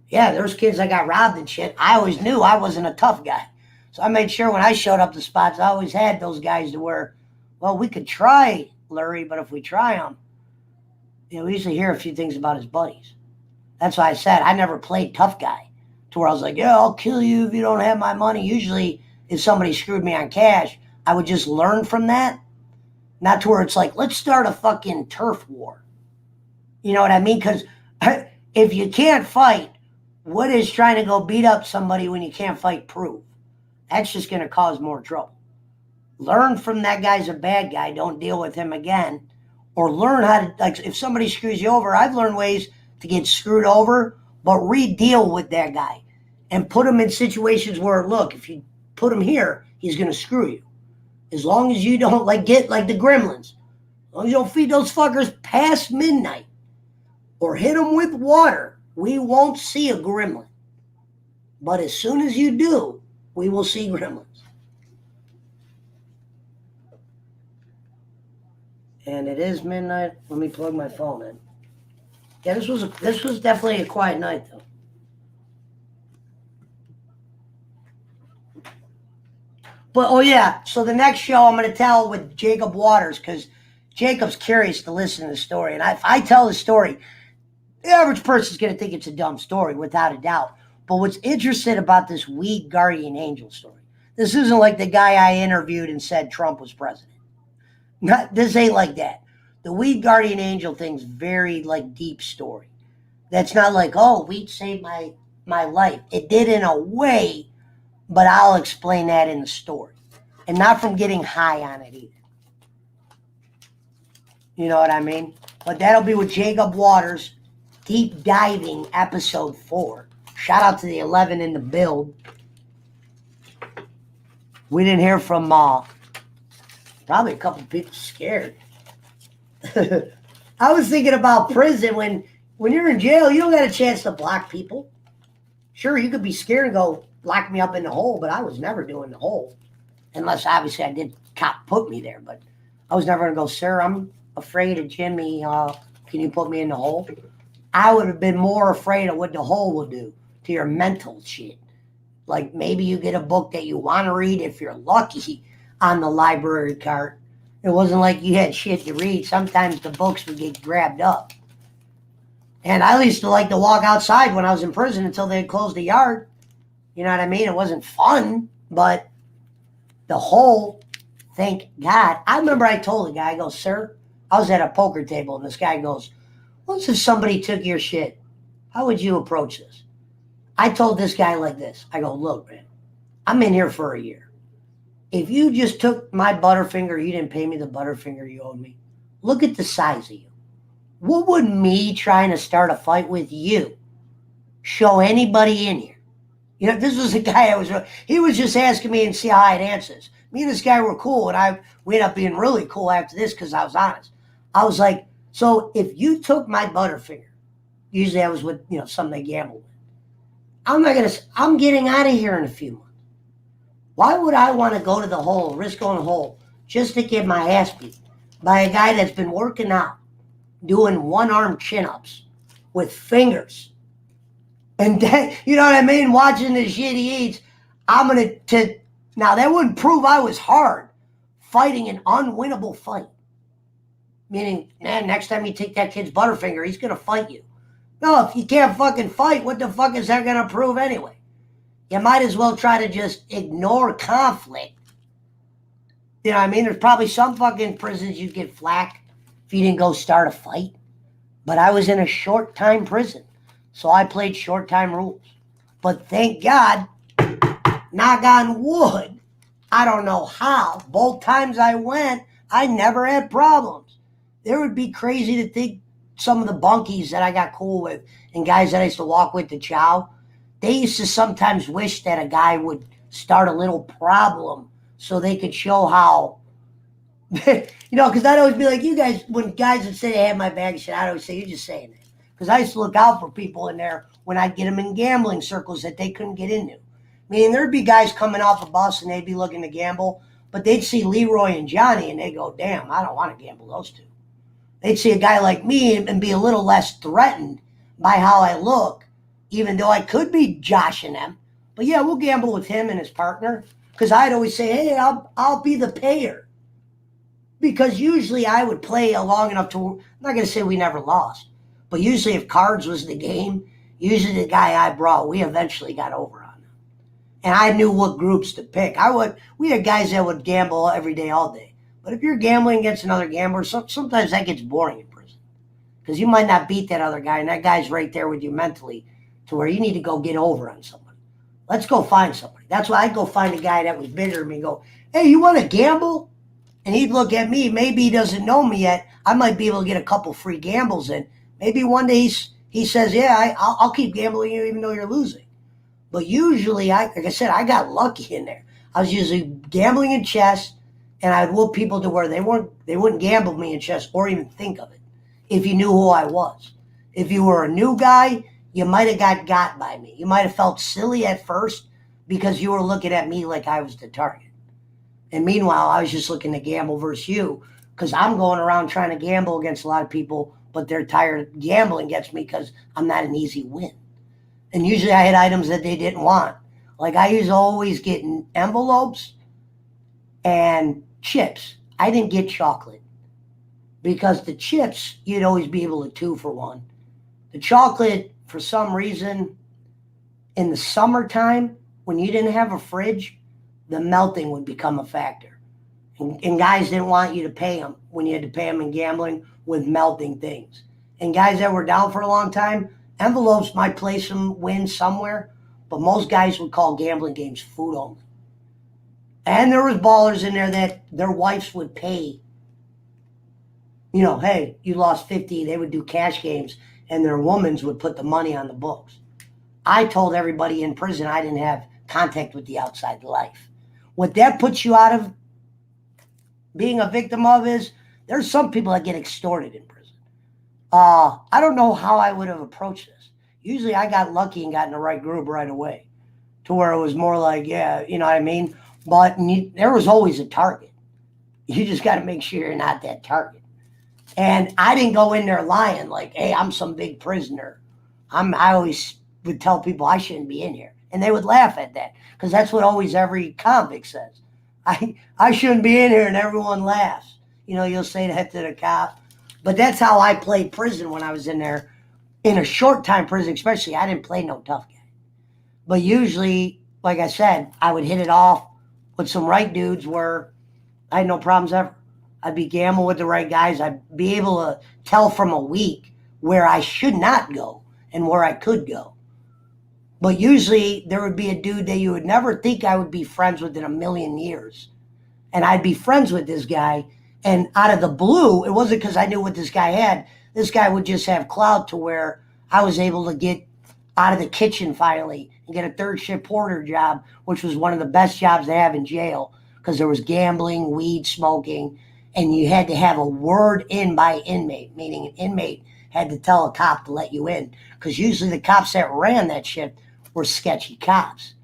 Yeah, there's kids that got robbed and shit. I always knew I wasn't a tough guy. So I made sure when I showed up to spots, I always had those guys to where, well, we could try Lurie, but if we try him, we usually hear a few things about his buddies. That's why I said I never played tough guy to where I was like, yeah, I'll kill you if you don't have my money. Usually if somebody screwed me on cash, I would just learn from that. Not to where it's like, let's start a fucking turf war. You know what I mean? Because if you can't fight, what is trying to go beat up somebody when you can't fight prove? That's just going to cause more trouble. Learn from that guy's a bad guy. Don't deal with him again. Or learn how to, like, if somebody screws you over, I've learned ways to get screwed over, but re-deal with that guy. And put him in situations where, look, if you put him here, he's going to screw you. As long as you don't, get like the gremlins. As long as you don't feed those fuckers past midnight or hit them with water, we won't see a gremlin. But as soon as you do, we will see gremlins. And it is midnight. Let me plug my phone in. Yeah, this was definitely a quiet night, though. But, oh yeah, so the next show I'm going to tell with Jacob Waters, because Jacob's curious to listen to the story. And if I tell the story, the average person's going to think it's a dumb story, without a doubt. But what's interesting about this weed guardian angel story, this isn't like the guy I interviewed and said Trump was president. This ain't like that. The weed guardian angel thing's very, deep story. That's not like, oh, weed saved my life. It did in a way, but I'll explain that in the story. And not from getting high on it either. You know what I mean? But that'll be with Jacob Waters, Deep Diving, episode 4. Shout out to the 11 in the build. We didn't hear from probably a couple people scared. I was thinking about prison. When you're in jail, you don't got a chance to block people. Sure, you could be scared and go, lock me up in the hole, but I was never doing the hole. Unless, obviously, I did cop put me there. But I was never going to go, sir, I'm afraid of Jimmy. Can you put me in the hole? I would have been more afraid of what the hole will do to your mental shit. Like, maybe you get a book that you want to read if you're lucky on the library cart. It wasn't like you had shit to read. Sometimes the books would get grabbed up. And I used to like to walk outside when I was in prison until they had closed the yard. You know what I mean? It wasn't fun, but the hole, thank God. I remember I told the guy, I go, sir, I was at a poker table, and this guy goes, what if somebody took your shit? how would you approach this? I told this guy like this. I go, look, man, I'm in here for a year. If you just took my Butterfinger, you didn't pay me the Butterfinger you owed me. Look at the size of you. What would me trying to start a fight with you show anybody in here? You know, this was a guy he was just asking me and see how I'd answer this. Me and this guy were cool, and we ended up being really cool after this because I was honest. I was like, so if you took my Butterfinger, usually I was with, something they gambled with. I'm getting out of here in a few months. Why would I want to go to the hole, risk going to the hole, just to get my ass beat by a guy that's been working out, doing one-arm chin-ups with fingers? And then, you know what I mean? Watching the shit he eats, now that wouldn't prove I was hard fighting an unwinnable fight. Meaning, man, next time you take that kid's Butterfinger, he's going to fight you. No, if you can't fucking fight, what the fuck is that going to prove anyway? You might as well try to just ignore conflict. You know what I mean? There's probably some fucking prisons you'd get flack if you didn't go start a fight. But I was in a short-time prison, so I played short-time rules. But thank God, knock on wood, I don't know how, both times I went, I never had problems. There would be crazy to think some of the bunkies that I got cool with and guys that I used to walk with to chow, they used to sometimes wish that a guy would start a little problem so they could show how, because I'd always be like, you guys, when guys would say they had my bag of shit, I'd always say, you're just saying that. Because I used to look out for people in there when I'd get them in gambling circles that they couldn't get into. Meaning there'd be guys coming off a bus and they'd be looking to gamble, but they'd see Leroy and Johnny and they'd go, damn, I don't want to gamble those two. They'd see a guy like me and be a little less threatened by how I look, even though I could be joshing them. But yeah, we'll gamble with him and his partner. Because I'd always say, hey, I'll be the payer. Because usually I would play long enough to, I'm not going to say we never lost, but usually if cards was the game, usually the guy I brought, we eventually got over on him. And I knew what groups to pick. We had guys that would gamble every day, all day. But if you're gambling against another gambler, sometimes that gets boring in prison. Because you might not beat that other guy, and that guy's right there with you mentally to where you need to go get over on somebody. Let's go find somebody. That's why I'd go find a guy that was bigger than me and go, hey, you want to gamble? And he'd look at me. Maybe he doesn't know me yet. I might be able to get a couple free gambles in. Maybe one day he says, yeah, I'll keep gambling you even though you're losing. But usually, like I said, I got lucky in there. I was usually gambling in chess, and I'd whoop people to where they wouldn't gamble me in chess or even think of it if you knew who I was. If you were a new guy, you might have got by me. You might have felt silly at first because you were looking at me like I was the target. And meanwhile, I was just looking to gamble versus you because I'm going around trying to gamble against a lot of people, but they're tired of gambling against me because I'm not an easy win. And usually I had items that they didn't want. Like I used to always get envelopes and chips. I didn't get chocolate because the chips, you'd always be able to 2 for 1. The chocolate, for some reason, in the summertime, when you didn't have a fridge, the melting would become a factor. And guys didn't want you to pay them when you had to pay them in gambling with melting things. And guys that were down for a long time, envelopes might play some win somewhere, but most guys would call gambling games food only. And there was ballers in there that their wives would pay. You know, hey, you lost 50, they would do cash games, and their womans would put the money on the books. I told everybody in prison I didn't have contact with the outside life. What that puts you out of being a victim of is there's some people that get extorted in prison. I don't know how I would have approached this. Usually I got lucky and got in the right group right away to where it was more like, yeah, you know what I mean? But there was always a target. You just got to make sure you're not that target. And I didn't go in there lying like, hey, I'm some big prisoner. I always would tell people I shouldn't be in here. And they would laugh at that because that's what always every convict says. I shouldn't be in here, and everyone laughs. You know, you'll say that to the cop. But that's how I played prison when I was in there. In a short time prison especially, I didn't play no tough guy. But usually, like I said, I would hit it off with some right dudes where I had no problems ever. I'd be gambling with the right guys. I'd be able to tell from a week where I should not go and where I could go. But usually there would be a dude that you would never think I would be friends with in a million years. And I'd be friends with this guy. And out of the blue, it wasn't because I knew what this guy had. This guy would just have clout to where I was able to get out of the kitchen finally and get a third shift porter job, which was one of the best jobs to have in jail because there was gambling, weed smoking, and you had to have a word in by inmate, meaning an inmate had to tell a cop to let you in because usually the cops that ran that shit were sketchy cops.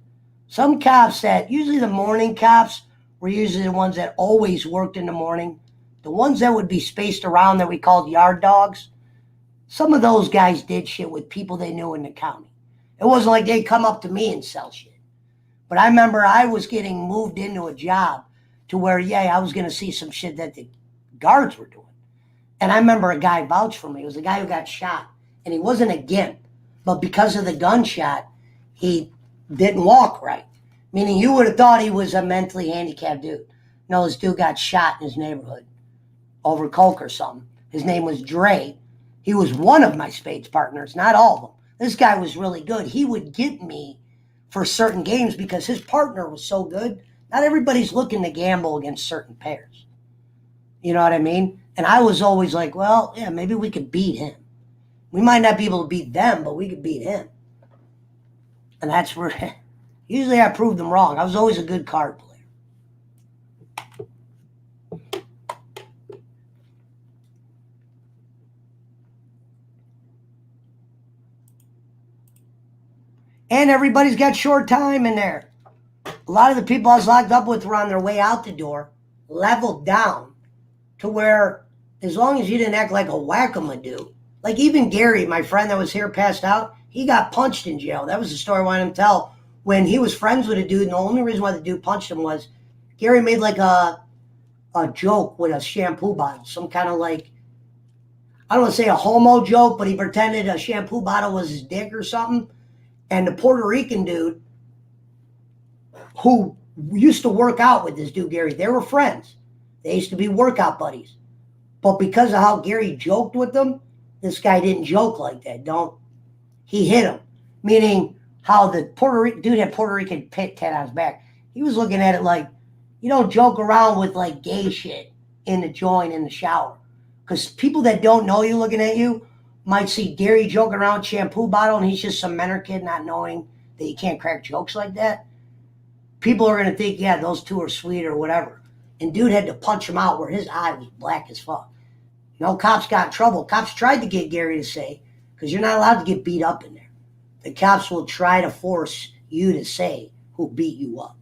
Some cops that, usually the morning cops, were usually the ones that always worked in the morning. The ones that would be spaced around that we called yard dogs, some of those guys did shit with people they knew in the county. It wasn't like they'd come up to me and sell shit. But I remember I was getting moved into a job to where, I was going to see some shit that the guards were doing. And I remember a guy vouched for me. It was a guy who got shot. And he wasn't a gimp. But because of the gunshot, he didn't walk right. Meaning you would have thought he was a mentally handicapped dude. No, this dude got shot in his neighborhood over coke or something. His name was Dre. He was one of my spades partners, not all of them. This guy was really good. He would get me for certain games because his partner was so good. Not everybody's looking to gamble against certain pairs. You know what I mean? And I was always like, well, maybe we could beat him. We might not be able to beat them, but we could beat him. And that's where, usually I proved them wrong. I was always a good card player. And everybody's got short time in there. A lot of the people I was locked up with were on their way out the door, leveled down to where as long as you didn't act like a whack-a-moo, like even Gary, my friend that was here passed out, he got punched in jail. That was the story I wanted him to tell. When he was friends with a dude, and the only reason why the dude punched him was Gary made like a joke with a shampoo bottle, some kind of like, I don't want to say a homo joke, but he pretended a shampoo bottle was his dick or something. And the Puerto Rican dude who used to work out with this dude, Gary, they were friends. They used to be workout buddies. But because of how Gary joked with them, this guy didn't joke like that. He hit him. Meaning how the dude had Puerto Rican pit tat on his back. He was looking at it like, you don't joke around with like gay shit in the joint in the shower. Because people that don't know you looking at you might see Gary joking around with shampoo bottle and he's just some menor kid not knowing that you can't crack jokes like that. People are going to think, those two are sweet or whatever. And dude had to punch him out where his eye was black as fuck. No cops got in trouble. Cops tried to get Gary to say, because you're not allowed to get beat up in there. The cops will try to force you to say who beat you up.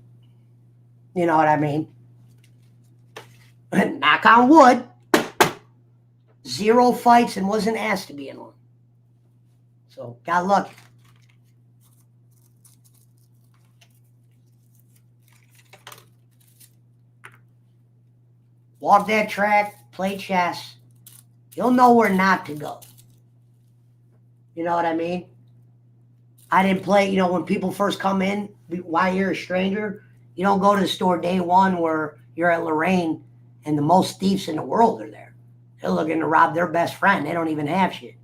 You know what I mean? Knock on wood. 0 fights and wasn't asked to be in one. So, got lucky. Walk that track, play chess. You'll know where not to go. You know what I mean? I didn't play, when people first come in, while you're a stranger, you don't go to the store day one where you're at Lorraine and the most thieves in the world are there. They're looking to rob their best friend. They don't even have shit.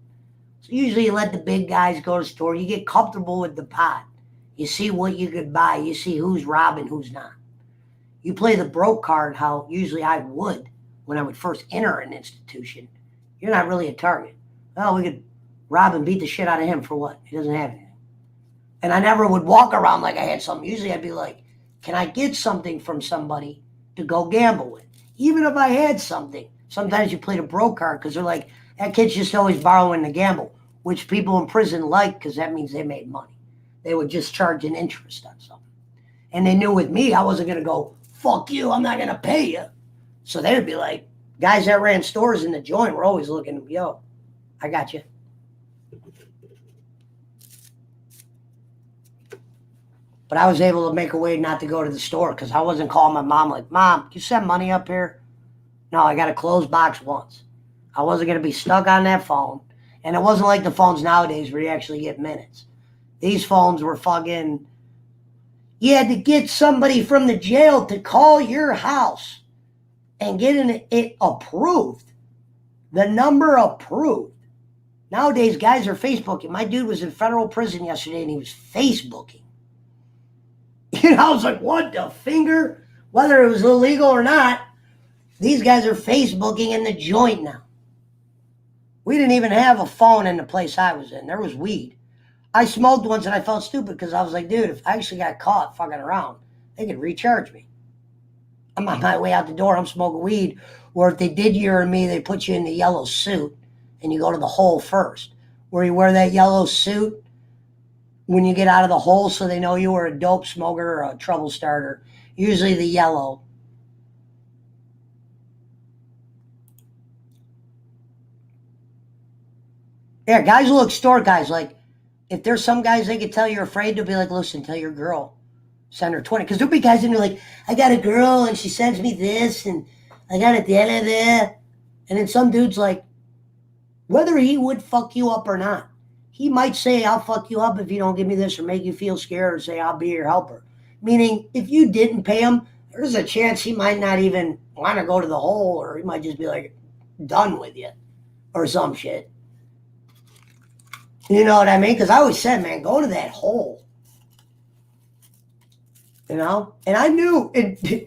So usually you let the big guys go to the store. You get comfortable with the pot. You see what you could buy. You see who's robbing, who's not. You play the broke card how usually I would when I would first enter an institution. You're not really a target. Oh, we could rob and beat the shit out of him for what? He doesn't have anything. And I never would walk around like I had something. Usually I'd be like, can I get something from somebody to go gamble with? Even if I had something. Sometimes you play the broke card because they're like, that kid's just always borrowing to gamble, which people in prison like because that means they made money. They would just charge an interest on something. And they knew with me, I wasn't going to go, fuck you, I'm not going to pay you. So they would be like, guys that ran stores in the joint were always looking, yo, I got you. But I was able to make a way not to go to the store because I wasn't calling my mom like, Mom, can you send money up here? No, I got a closed box once. I wasn't going to be stuck on that phone. And it wasn't like the phones nowadays where you actually get minutes. These phones were fucking, you had to get somebody from the jail to call your house and get it approved. The number approved. Nowadays, guys are Facebooking. My dude was in federal prison yesterday, and he was Facebooking. I was like, what the finger? Whether it was illegal or not, these guys are Facebooking in the joint now. We didn't even have a phone in the place I was in. There was weed. I smoked once and I felt stupid because I was like, dude, if I actually got caught fucking around, they could recharge me. I'm on my way out the door, I'm smoking weed. Or if they did urine me, they put you in the yellow suit and you go to the hole first. Where you wear that yellow suit when you get out of the hole so they know you were a dope smoker or a trouble starter. Usually the yellow. Yeah, guys will extort guys. Like, if there's some guys they could tell you're afraid, they'll be like, listen, tell your girl, send her 20. Because there'll be guys in there like, I got a girl and she sends me this and I got a da-da-da. And then some dude's like, whether he would fuck you up or not, he might say, I'll fuck you up if you don't give me this or make you feel scared or say, I'll be your helper. Meaning, if you didn't pay him, there's a chance he might not even want to go to the hole or he might just be like, done with you or some shit. You know what I mean? Because I always said, man, go to that hole. You know? And I knew,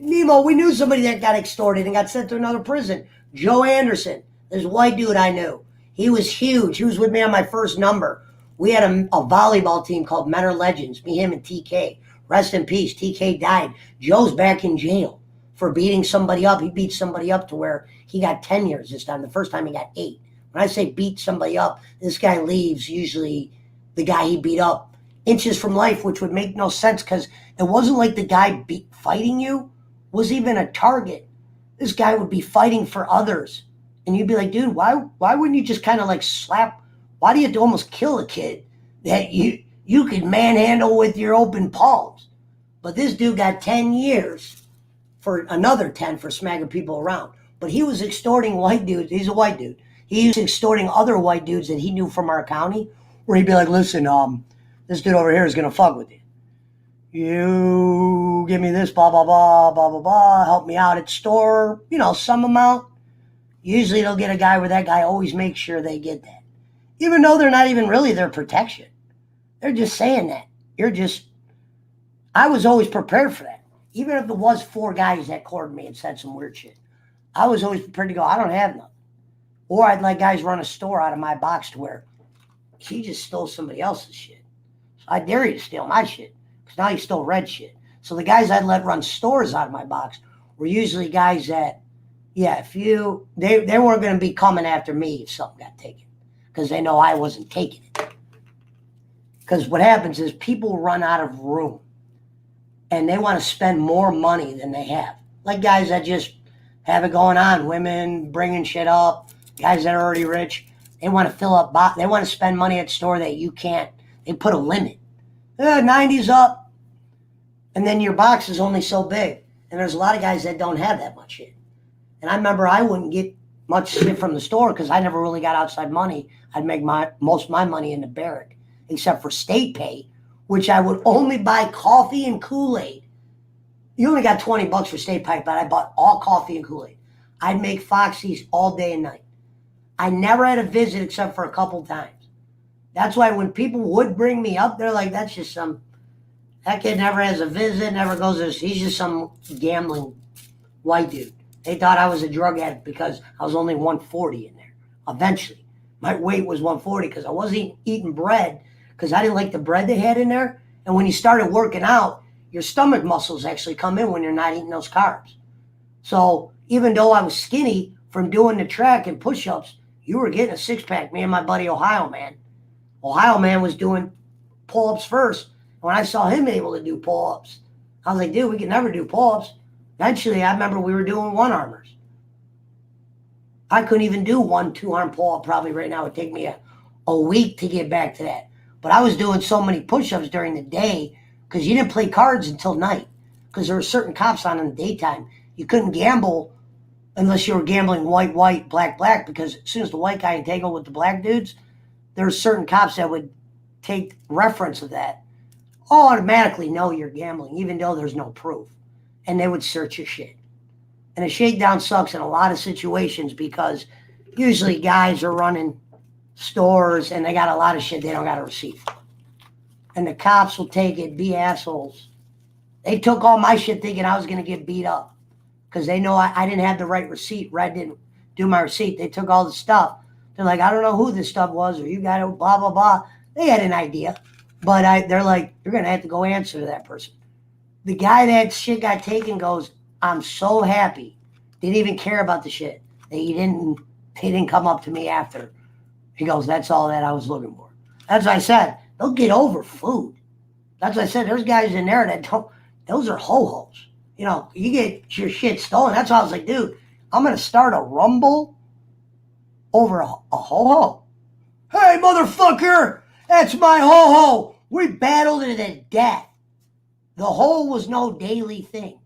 Nemo, we knew somebody that got extorted and got sent to another prison. Joe Anderson, this white dude I knew. He was huge. He was with me on my first number. We had a volleyball team called Men Are Legends. Me, him, and TK. Rest in peace. TK died. Joe's back in jail for beating somebody up. He beat somebody up to where he got 10 years this time. The first time he got 8. When I say beat somebody up, this guy leaves usually the guy he beat up inches from life, which would make no sense because it wasn't like the guy fighting you was even a target. This guy would be fighting for others. And you'd be like, dude, why wouldn't you just kind of like slap? Why do you have to almost kill a kid that you could manhandle with your open palms? But this dude got 10 years for another 10 for smacking people around. But he was extorting white dudes. He's a white dude. He was extorting other white dudes that he knew from our county, where he'd be like, listen, this dude over here is going to fuck with you. You give me this, blah, blah, blah, blah, blah, blah, help me out at store, some amount. Usually they'll get a guy where that guy always makes sure they get that. Even though they're not even really their protection. They're just saying that. I was always prepared for that. Even if it was 4 guys that courted me and said some weird shit. I was always prepared to go, I don't have nothing. Or I'd let guys run a store out of my box to where he just stole somebody else's shit. So I dare you to steal my shit. Because now you stole red shit. So the guys I'd let run stores out of my box were usually guys that, they weren't going to be coming after me if something got taken. Because they know I wasn't taking it. Because what happens is people run out of room. And they want to spend more money than they have. Like guys that just have it going on. Women bringing shit up. Guys that are already rich, they want to fill up, they want to spend money at the store that you can't. They put a limit. 90's up. And then your box is only so big. And there's a lot of guys that don't have that much shit. And I remember I wouldn't get much shit from the store because I never really got outside money. I'd make most of my money in the barrack, except for state pay, which I would only buy coffee and Kool-Aid. You only got $20 for state pay, but I bought all coffee and Kool-Aid. I'd make Foxy's all day and night. I never had a visit except for a couple times. That's why when people would bring me up, they're like, that's just that kid never has a visit, never goes, he's just some gambling white dude. They thought I was a drug addict because I was only 140 in there. Eventually, my weight was 140 because I wasn't eating bread because I didn't like the bread they had in there. And when you started working out, your stomach muscles actually come in when you're not eating those carbs. So even though I was skinny from doing the track and push-ups, you were getting a 6-pack, me and my buddy Ohio Man. Ohio Man was doing pull-ups first. When I saw him able to do pull-ups, I was like, dude, we can never do pull-ups. Eventually, I remember we were doing 1-armers. I couldn't even do 1 2-arm pull-up probably right now. It would take me a week to get back to that. But I was doing so many push-ups during the day because you didn't play cards until night because there were certain cops on in the daytime. You couldn't gamble unless you were gambling white, white, black, black, because as soon as the white guy entangled with the black dudes, there were certain cops that would take reference of that. Automatically know you're gambling, even though there's no proof. And they would search your shit. And a shakedown sucks in a lot of situations because usually guys are running stores, and they got a lot of shit they don't got a receipt for. And the cops will take it, be assholes. They took all my shit thinking I was going to get beat up because they know I didn't have the right receipt. Red didn't do my receipt. They took all the stuff. They're like, I don't know who this stuff was, or you got it, blah, blah, blah. They had an idea. But they're like, you're going to have to go answer to that person. The guy that shit got taken goes, I'm so happy. Didn't even care about the shit. He didn't come up to me after. He goes, that's all that I was looking for. That's what I said. They'll get over food. That's what I said. There's guys in there that don't, those are ho-hos. You know, you get your shit stolen. That's why I was like, dude, I'm going to start a rumble over a ho-ho. Hey, motherfucker, that's my ho-ho. We battled it to death. The hole was no daily thing.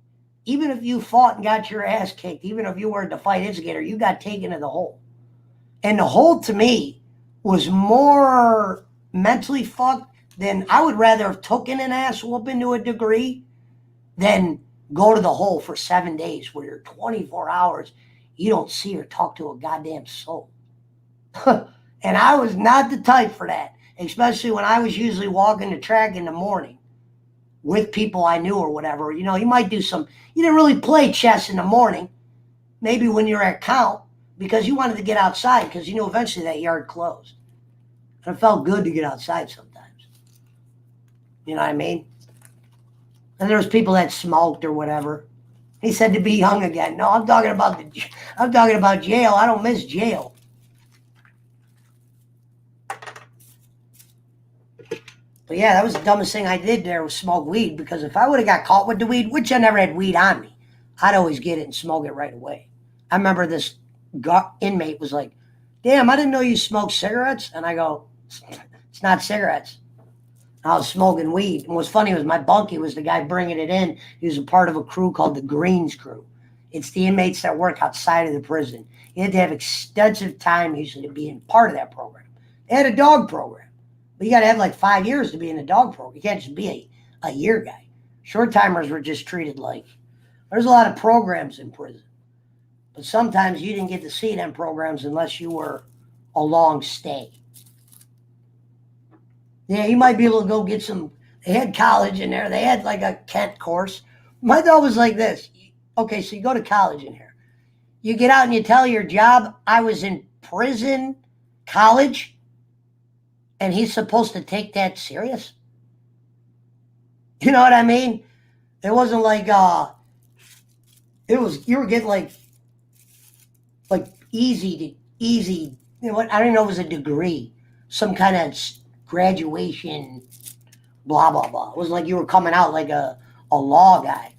Even if you fought and got your ass kicked, even if you weren't the fight instigator, you got taken to the hole. And the hole to me was more mentally fucked than I would rather have taken an ass whooping to a degree than go to the hole for 7 days where you're 24 hours, you don't see or talk to a goddamn soul. And I was not the type for that, especially when I was usually walking the track in the morning with people I knew or whatever. You know, you might do some, you didn't really play chess in the morning, maybe when you're at count, because you wanted to get outside because you knew eventually that yard closed. And it felt good to get outside sometimes. You know what I mean? And there was people that smoked or whatever. He said to be young again. No, I'm talking about jail. I don't miss jail. But yeah, that was the dumbest thing I did there was smoke weed, because if I would have got caught with the weed, which I never had weed on me, I'd always get it and smoke it right away. I remember this inmate was like, damn, I didn't know you smoked cigarettes. And I go, it's not cigarettes. I was smoking weed. And what's funny was my bunkie was the guy bringing it in. He was a part of a crew called the Greens Crew. It's the inmates that work outside of the prison. You had to have extensive time usually to be in part of that program. They had a dog program. But you got to have like 5 years to be in a dog program. You can't just be a year guy. Short timers were just treated like, there's a lot of programs in prison. But sometimes you didn't get to see them programs unless you were a long stay. Yeah, you might be able to go get some, they had college in there. They had like a Kent course. My thought was like this. Okay, so you go to college in here. You get out and you tell your job, I was in prison, college, and he's supposed to take that serious? You know what I mean? It wasn't like, it was, you were getting like easy, you know what? I don't even know if it was a degree, some kind of graduation, blah, blah, blah. It wasn't like you were coming out like a law guy.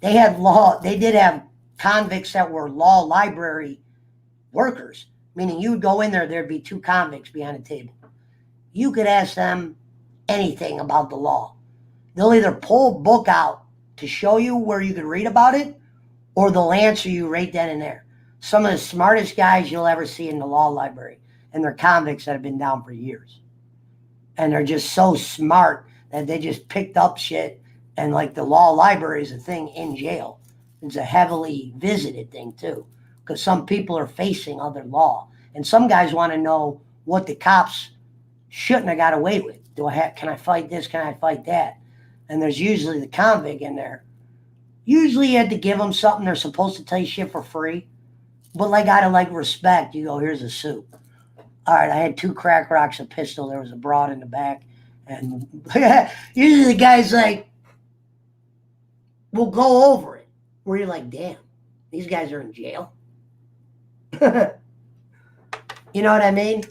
They did have convicts that were law library workers, meaning you would go in there, there'd be 2 convicts behind a table. You could ask them anything about the law. They'll either pull a book out to show you where you could read about it, or they'll answer you right then and there. Some of the smartest guys you'll ever see in the law library, and they're convicts that have been down for years. And they're just so smart that they just picked up shit, and like the law library is a thing in jail. It's a heavily visited thing too, because some people are facing other law, and some guys want to know what the cops shouldn't have got away with. Can I fight this? Can I fight that? And there's usually the convict in there. Usually you had to give them something. They're supposed to tell you shit for free. But like out of like respect, you go, here's a soup. All right, I had 2 crack rocks, a pistol. There was a broad in the back. And usually the guy's like, we'll go over it. Where you're like, damn, these guys are in jail. You know what I mean?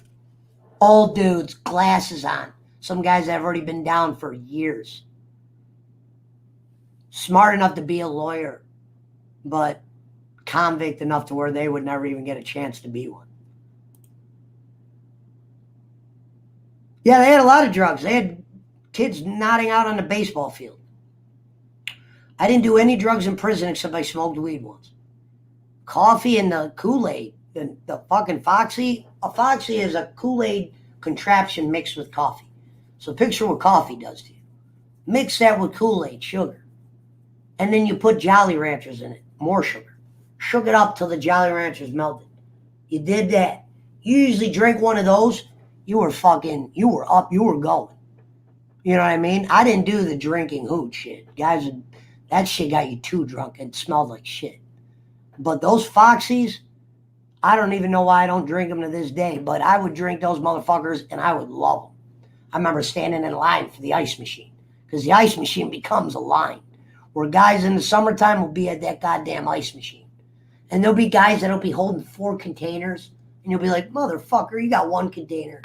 Old dudes, glasses on. Some guys that have already been down for years. Smart enough to be a lawyer, but convict enough to where they would never even get a chance to be one. Yeah, they had a lot of drugs. They had kids nodding out on the baseball field. I didn't do any drugs in prison except I smoked weed once. Coffee and the Kool-Aid, the fucking Foxy. A Foxy is a Kool-Aid contraption mixed with coffee. So picture what coffee does to you. Mix that with Kool-Aid, sugar. And then you put Jolly Ranchers in it, more sugar. Shook it up till the Jolly Ranchers melted. You did that. You usually drink one of those, you were up, you were going. You know what I mean? I didn't do the drinking hoot shit. Guys, that shit got you too drunk and smelled like shit. But those Foxies, I don't even know why I don't drink them to this day, but I would drink those motherfuckers and I would love them. I remember standing in line for the ice machine because the ice machine becomes a line where guys in the summertime will be at that goddamn ice machine. And there'll be guys that'll be holding 4 containers and you'll be like, motherfucker, you got 1 container.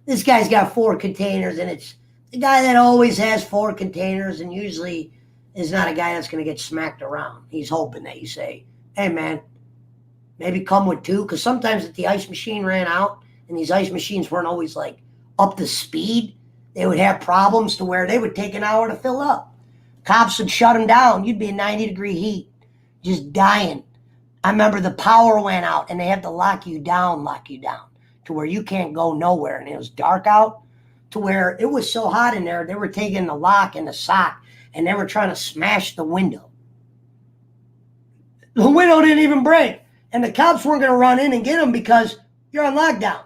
This guy's got 4 containers and it's the guy that always has 4 containers and usually is not a guy that's going to get smacked around. He's hoping that you say, hey, man, maybe come with 2, because sometimes if the ice machine ran out and these ice machines weren't always like up to speed, they would have problems to where they would take an hour to fill up. Cops would shut them down. You'd be in 90-degree heat, just dying. I remember the power went out and they had to lock you down to where you can't go nowhere. And it was dark out to where it was so hot in there, they were taking the lock and the sock and they were trying to smash the window. The window didn't even break. And the cops weren't going to run in and get them because you're on lockdown.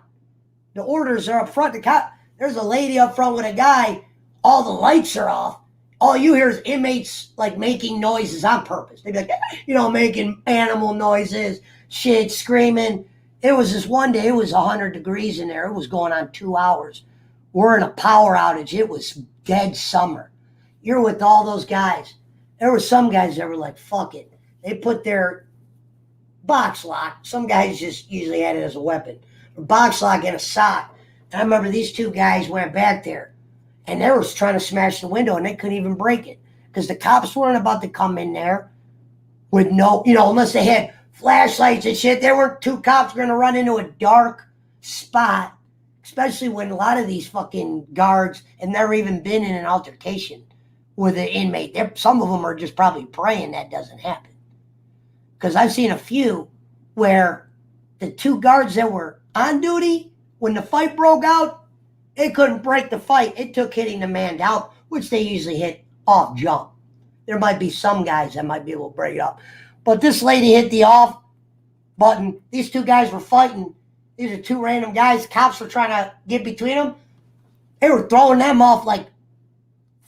The orders are up front. There's a lady up front with a guy. All the lights are off. All you hear is inmates like making noises on purpose. They'd be like, making animal noises, shit, screaming. It was this one day, it was 100 degrees in there. It was going on 2 hours. We're in a power outage. It was dead summer. You're with all those guys. There were some guys that were like, fuck it. They put their box lock. Some guys just usually had it as a weapon. A box lock and a sock. And I remember these 2 guys went back there and they were trying to smash the window and they couldn't even break it because the cops weren't about to come in there with no, unless they had flashlights and shit. There were 2 cops going to run into a dark spot, especially when a lot of these fucking guards have never even been in an altercation with an inmate. Some of them are just probably praying that doesn't happen. Because I've seen a few where the 2 guards that were on duty, when the fight broke out, they couldn't break the fight. It took hitting the man down, which they usually hit off jump. There might be some guys that might be able to break it up. But this lady hit the off button. These 2 guys were fighting. These are 2 random guys. Cops were trying to get between them. They were throwing them off like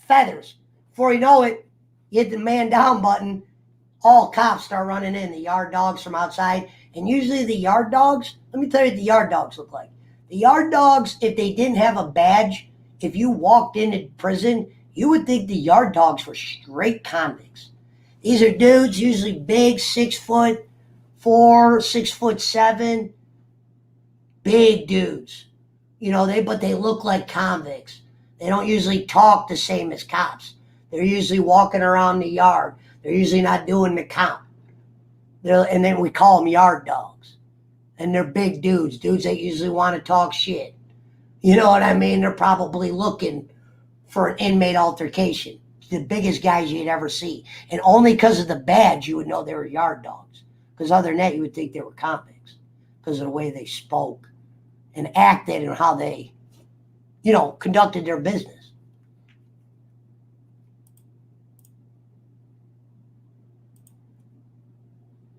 feathers. Before you know it, you hit the man down button. All cops start running in. The yard dogs from outside. And usually the yard dogs, let me tell you what the yard dogs look like. The yard dogs, if they didn't have a badge, if you walked into prison, you would think the yard dogs were straight convicts. These are dudes, usually big, 6'4", 6'7", big dudes. But they look like convicts. They don't usually talk the same as cops. They're usually walking around the yard. They're usually not doing the count. And then we call them yard dogs. And they're big dudes that usually want to talk shit. You know what I mean? They're probably looking for an inmate altercation. The biggest guys you'd ever see. And only because of the badge you would know they were yard dogs. Because other than that, you would think they were convicts. Because of the way they spoke and acted and how they, conducted their business.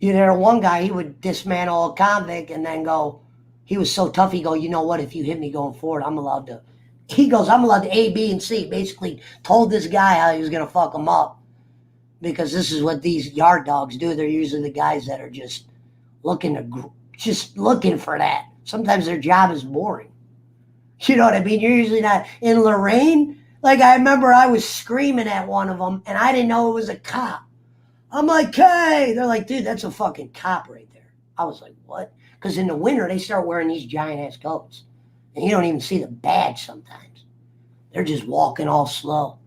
One guy, he would dismantle a convict and then go, he was so tough, he go, you know what, if you hit me going forward, I'm allowed to A, B, and C. Basically told this guy how he was going to fuck him up because this is what these yard dogs do. They're usually the guys that are just looking for that. Sometimes their job is boring. You know what I mean? You're usually not in Lorraine. Like I remember I was screaming at one of them and I didn't know it was a cop. I'm like, hey, they're like, dude, that's a fucking cop right there. I was like, what? Because in the winter, they start wearing these giant ass coats. And you don't even see the badge sometimes. They're just walking all slow.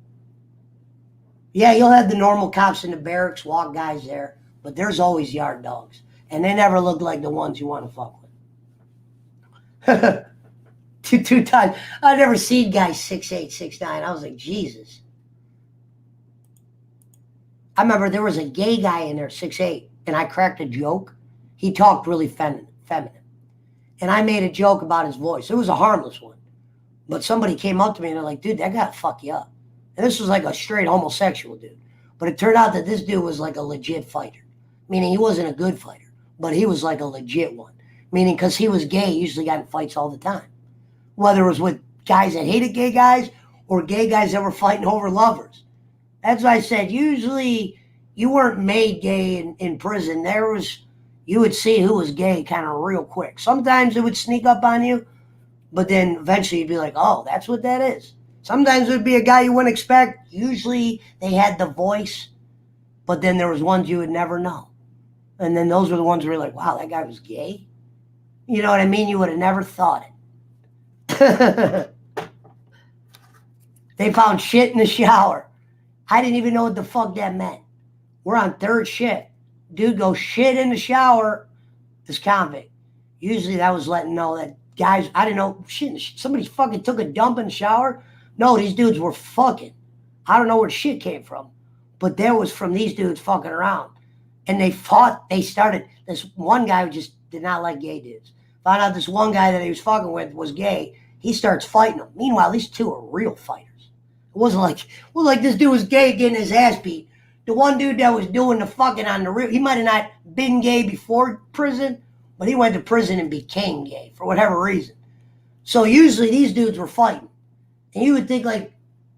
Yeah, you'll have the normal cops in the barracks, walk guys there, but there's always yard dogs. And they never look like the ones you want to fuck with. two times. I've never seen guys 6'8", 6'9". I was like, Jesus. I remember there was a gay guy in there, 6'8", and I cracked a joke. He talked really feminine. And I made a joke about his voice. It was a harmless one. But somebody came up to me and they're like, dude, that gotta fuck you up. And this was like a straight homosexual dude. But it turned out that this dude was like a legit fighter. Meaning he wasn't a good fighter, but he was like a legit one. meaning because he was gay, he usually got in fights all the time. Whether it was with guys that hated gay guys or gay guys that were fighting over lovers. That's why I said usually you weren't made gay in prison. You would see who was gay kind of real quick. Sometimes it would sneak up on you, but then eventually you'd be like, oh, that's what that is. Sometimes it would be a guy you wouldn't expect. Usually they had the voice, but then there was ones you would never know. And then those were the ones where you're like, wow, that guy was gay? You know what I mean? You would have never thought it. They found shit in the shower. I didn't even know what the fuck that meant. We're on third shift. Dude goes shit in the shower. This convict. Usually that was letting know that guys, I didn't know, shit, somebody fucking took a dump in the shower. No, these dudes were fucking. I don't know where shit came from. But that was from these dudes fucking around. And they started, this one guy who just did not like gay dudes. Found out this one guy that he was fucking with was gay. He starts fighting them. Meanwhile, these two are real fighters. It wasn't like this dude was gay getting his ass beat. The one dude that was doing the fucking on the real, he might have not been gay before prison, but he went to prison and became gay for whatever reason. So usually these dudes were fighting. And you would think like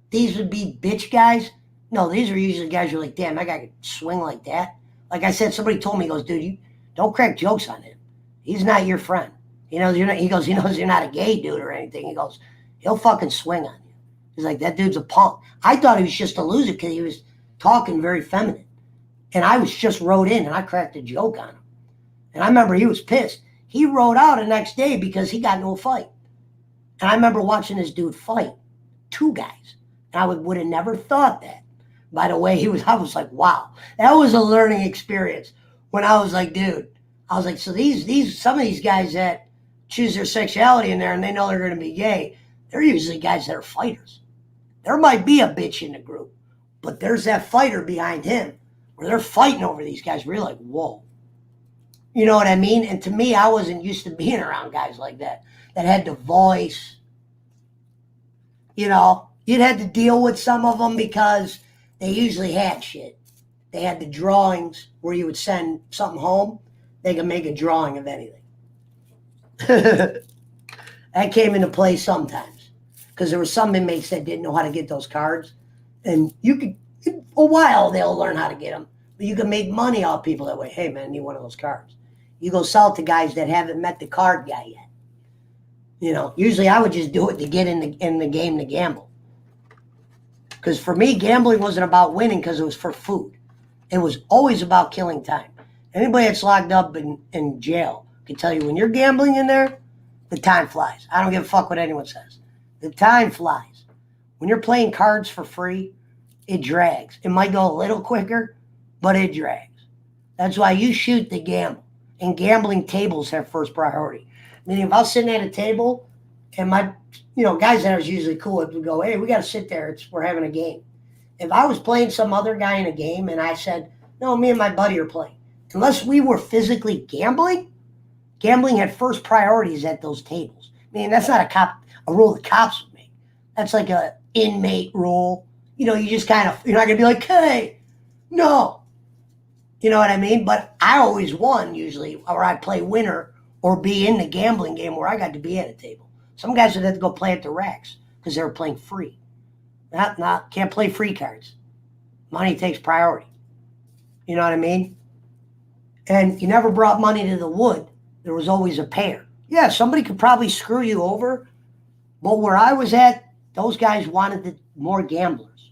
these would be bitch guys. No, these are usually guys who are like, damn, that guy could swing like that. Like I said, somebody told me, he goes, dude, you don't crack jokes on him. He's not your friend. He knows you're not, he knows you're not a gay dude or anything. He goes, he'll fucking swing on you. He's like, that dude's a punk. I thought he was just a loser because he was talking very feminine. And I was just rode in and I cracked a joke on him. And I remember he was pissed. He rode out the next day because he got into a fight. And I remember watching this dude fight two guys. And I would have never thought that. By the way, I was like, wow, that was a learning experience. When I was like, dude, I was like, so some of these guys that choose their sexuality in there and they know they're going to be gay, they're usually guys that are fighters. There might be a bitch in the group, but there's that fighter behind him where they're fighting over these guys. We're like, whoa. You know what I mean? And to me, I wasn't used to being around guys like that had the voice. You know, you'd had to deal with some of them because they usually had shit. They had the drawings where you would send something home. They could make a drawing of anything. That came into play sometimes. Because there were some inmates that didn't know how to get those cards. And you could, a while they'll learn how to get them. But you can make money off people that way. Hey, man, I need one of those cards. You go sell it to guys that haven't met the card guy yet. You know, usually I would just do it to get in the game to gamble. Because for me, gambling wasn't about winning because it was for food. It was always about killing time. Anybody that's locked up in jail can tell you when you're gambling in there, the time flies. I don't give a fuck what anyone says. The time flies. When you're playing cards for free, it drags. It might go a little quicker, but it drags. That's why you shoot the gamble. And gambling tables have first priority. Meaning if I was sitting at a table and my, guys that I was usually cool with would go, hey, we got to sit there. We're having a game. If I was playing some other guy in a game and I said, no, me and my buddy are playing. Unless we were physically gambling had first priorities at those tables. I mean, that's not a rule the cops would make. That's like a inmate rule. You just kind of, you're not going to be like, hey, no. You know what I mean? But I always won usually, or I'd play winner or be in the gambling game where I got to be at a table. Some guys would have to go play at the racks because they were playing free. Can't play free cards. Money takes priority. You know what I mean? And you never brought money to the wood. There was always a pair. Yeah, somebody could probably screw you over. But where I was at, those guys wanted more gamblers.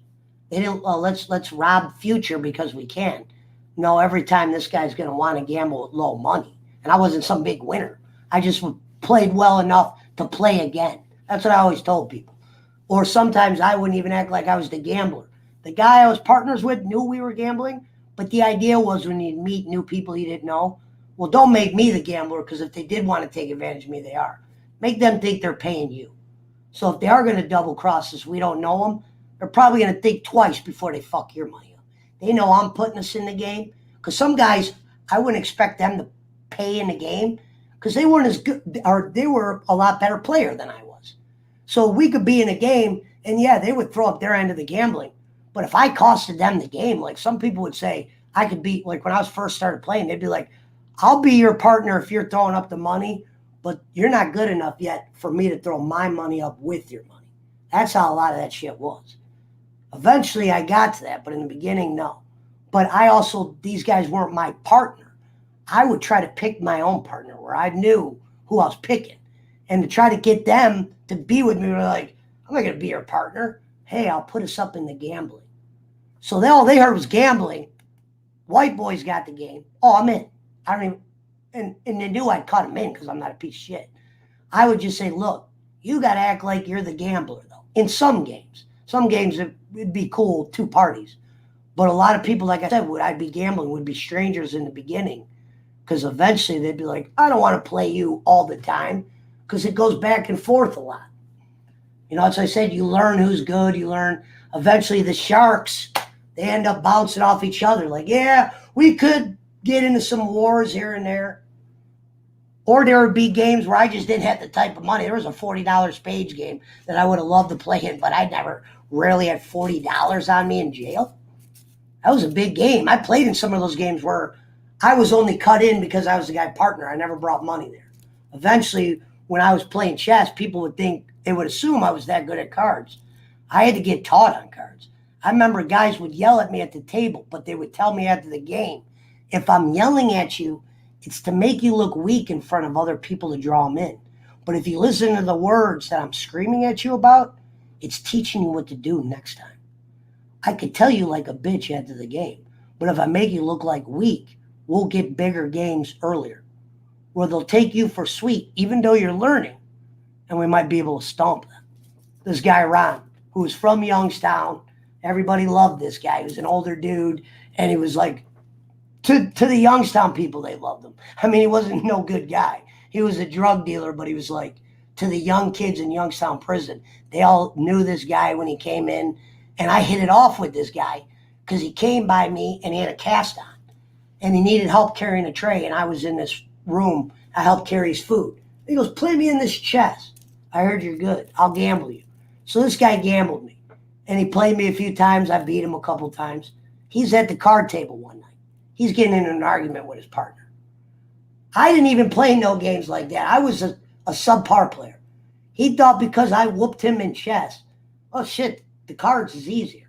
They didn't, let's rob future because we can. No, every time this guy's going to want to gamble with low money. And I wasn't some big winner. I just played well enough to play again. That's what I always told people. Or sometimes I wouldn't even act like I was the gambler. The guy I was partners with knew we were gambling, but the idea was when you meet new people you didn't know, well, don't make me the gambler because if they did want to take advantage of me, they are. Make them think they're paying you. So if they are going to double cross us, we don't know them, they're probably going to think twice before they fuck your money up. They know I'm putting us in the game because some guys, I wouldn't expect them to pay in the game because they weren't as good, or they were a lot better player than I was. So we could be in a game and yeah, they would throw up their end of the gambling. But if I costed them the game, like some people would say, I could beat, like when I was first started playing, they'd be like, I'll be your partner if you're throwing up the money, but you're not good enough yet for me to throw my money up with your money. That's how a lot of that shit was. Eventually, I got to that, but in the beginning, no. But I also, these guys weren't my partner. I would try to pick my own partner where I knew who I was picking. And to try to get them to be with me, we're like, I'm not going to be your partner. Hey, I'll put us up in the gambling. So all they heard was gambling. White boys got the game. Oh, I'm in. I don't even, and they knew I'd cut them in because I'm not a piece of shit. I would just say, look, you got to act like you're the gambler, though. In some games. Some games, it'd be cool, 2 parties. But a lot of people, like I said, I'd be gambling would be strangers in the beginning. Because eventually they'd be like, I don't want to play you all the time. Because it goes back and forth a lot. You know, as I said, you learn who's good. You learn, eventually the sharks, they end up bouncing off each other. Like, yeah, we could get into some wars here and there. Or there would be games where I just didn't have the type of money. There was a $40 spades game that I would have loved to play in, but I rarely had $40 on me in jail. That was a big game. I played in some of those games where I was only cut in because I was the guy partner. I never brought money there. Eventually, when I was playing chess, people would think, they would assume I was that good at cards. I had to get taught on cards. I remember guys would yell at me at the table, but they would tell me after the game, if I'm yelling at you, it's to make you look weak in front of other people to draw them in. But if you listen to the words that I'm screaming at you about, it's teaching you what to do next time. I could tell you like a bitch after the game, but if I make you look like weak, we'll get bigger games earlier, where they'll take you for sweet, even though you're learning, and we might be able to stomp them. This guy, Ron, who was from Youngstown, everybody loved this guy. He was an older dude, and he was like, to the Youngstown people, they loved him. I mean, he wasn't no good guy. He was a drug dealer, but he was like, to the young kids in Youngstown prison, they all knew this guy when he came in, and I hit it off with this guy because he came by me, and he had a cast on, and he needed help carrying a tray, and I was in this room. I helped carry his food. He goes, play me in this chess. I heard you're good. I'll gamble you. So this guy gambled me, and he played me a few times. I beat him a couple times. He's at the card table one night. He's getting in an argument with his partner. I didn't even play no games like that. I was a subpar player. He thought because I whooped him in chess, oh shit, the cards is easier.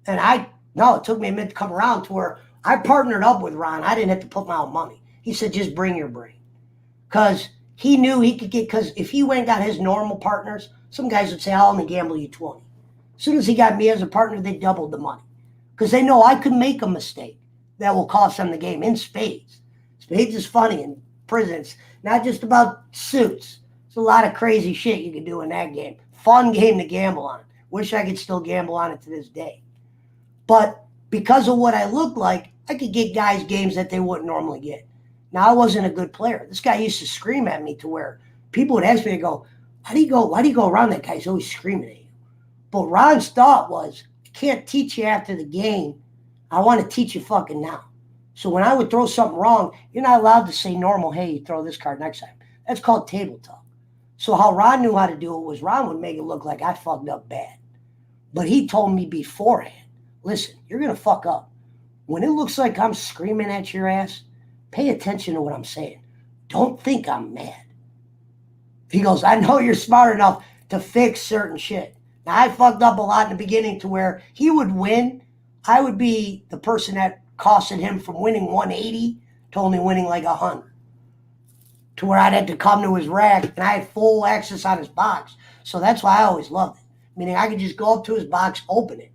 And it took me a minute to come around to where I partnered up with Ron. I didn't have to put my own money. He said, just bring your brain. Because he knew he could get, because if he went and got his normal partners, some guys would say, I'll only gamble you 20. As soon as he got me as a partner, they doubled the money. Because they know I could make a mistake that will cost them the game in spades. Spades is funny in prison. It's not just about suits. It's a lot of crazy shit you can do in that game. Fun game to gamble on. Wish I could still gamble on it to this day. But because of what I looked like, I could get guys games that they wouldn't normally get. Now, I wasn't a good player. This guy used to scream at me to where people would ask me, why do you go around that guy? He's always screaming at you. But Ron's thought was, I can't teach you after the game. I want to teach you fucking now. So when I would throw something wrong, you're not allowed to say normal, hey, you throw this card next time. That's called table talk. So how Ron knew how to do it was Ron would make it look like I fucked up bad. But he told me beforehand, listen, you're going to fuck up. When it looks like I'm screaming at your ass, pay attention to what I'm saying. Don't think I'm mad. He goes, I know you're smart enough to fix certain shit. Now, I fucked up a lot in the beginning to where he would win. I would be the person that costed him from winning 180 to only winning like 100. To where I'd have to come to his rack, and I had full access on his box. So that's why I always loved it. Meaning I could just go up to his box, open it,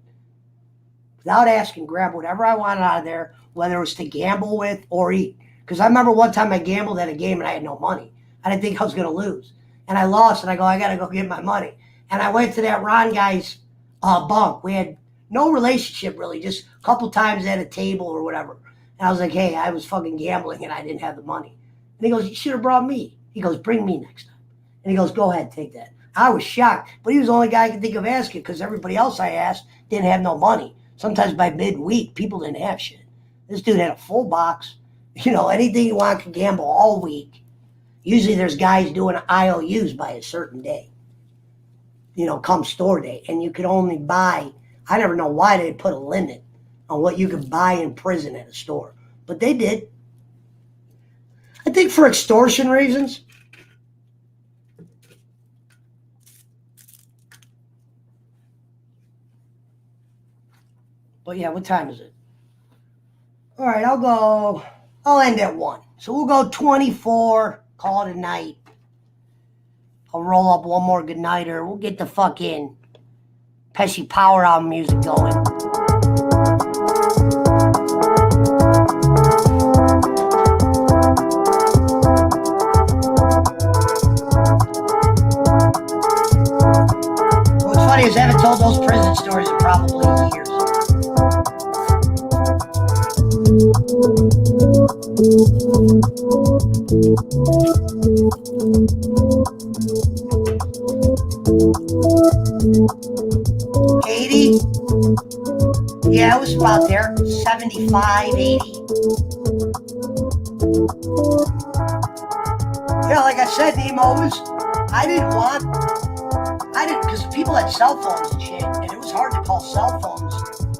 without asking, grab whatever I wanted out of there, whether it was to gamble with or eat. Because I remember one time I gambled at a game and I had no money. I didn't think I was going to lose. And I lost, and I go, I got to go get my money. And I went to that Ron guy's bunk. We had no relationship, really, just a couple times at a table or whatever. And I was like, hey, I was fucking gambling and I didn't have the money. And he goes, you should have brought me. He goes, bring me next time. And he goes, go ahead, take that. I was shocked. But he was the only guy I could think of asking because everybody else I asked didn't have no money. Sometimes by midweek, people didn't have shit. This dude had a full box. You know, anything you want can gamble all week. Usually there's guys doing IOUs by a certain day. You know, come store day. And you could only buy, I never know why they put a limit on what you could buy in prison at a store. But they did. I think for extortion reasons. But yeah, what time is it? All right, I'll end at 1. So we'll go 24, call it a night. I'll roll up one more good nighter. We'll get the fucking Pesci Power Album music going. What's funny is I haven't told those prison stories in probably years. $80? Yeah, it was about there. 75, 80. Yeah, like I said, Nemo, because people had cell phones and shit, and it was hard to call cell phones.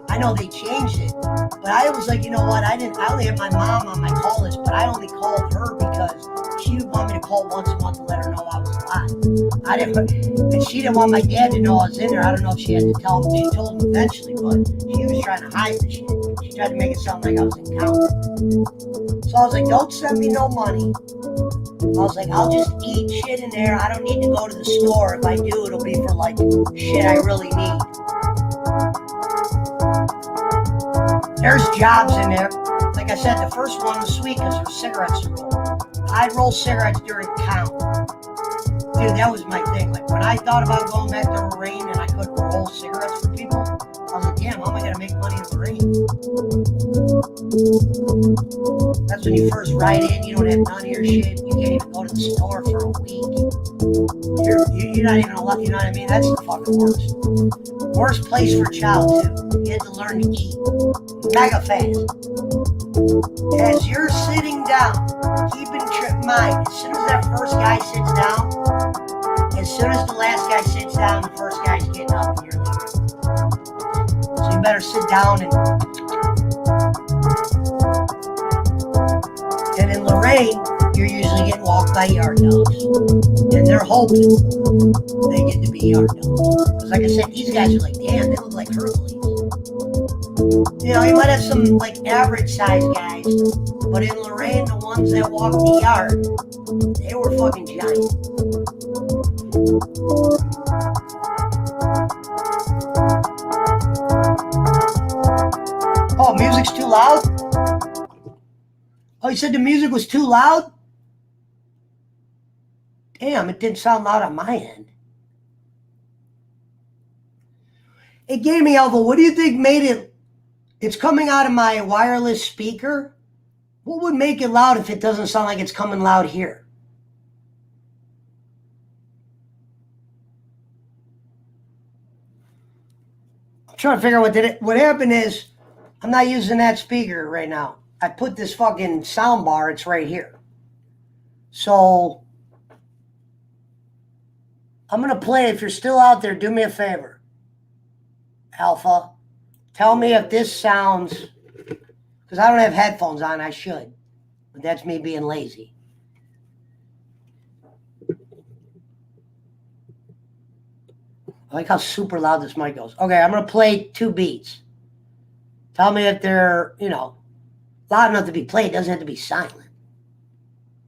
I know they changed it, but I was like, you know what? I only had my mom on my call list, but I only called her because she would want me to call once a month to let her know I was alive. And she didn't want my dad to know I was in there. I don't know if she had to tell him. She told him eventually, but she was trying to hide the shit. She tried to make it sound like I was in count. So I was like, don't send me no money. I was like, I'll just eat shit in there. I don't need to go to the store. If I do, it'll be for like shit I really need. There's jobs in there. Like I said, the first one was sweet because there's cigarettes to roll. I'd roll cigarettes during count. Dude, that was my thing. Like when I thought about going back to Lorraine and I could roll cigarettes for people, I was like, damn, how am I going to make money in Lorraine? That's when you first ride in, you don't have none of your shit. You can't even go to the store for a week. You're not even allowed, you know what I mean? That's the fucking worst. Worst place for a child, too. You have to learn to eat. Mega fast. As you're sitting down, keep in mind, as soon as that first guy sits down, as soon as the last guy sits down, the first guy's getting up and you're leaving. So you better sit down and in Lorraine, you're usually getting walked by yard dogs. And they're hoping they get to be yard dogs. Because like I said, these guys are like, damn, they look like Hercules. You know, you might have some like average sized guys, but in Lorraine, the ones that walk the yard, they were fucking giant. Oh, music's too loud? Oh, you said the music was too loud? Damn, it didn't sound loud on my end. It gave me, Elva, what do you think made it? It's coming out of my wireless speaker. What would make it loud if it doesn't sound like it's coming loud here? I'm trying to figure out what happened is I'm not using that speaker right now. I put this fucking sound bar, it's right here. So I'm going to play. If you're still out there, do me a favor. Alpha, tell me if this sounds, because I don't have headphones on, I should. But that's me being lazy. I like how super loud this mic goes. Okay, I'm going to play 2 beats. Tell me if they're, loud enough to be played. It doesn't have to be silent.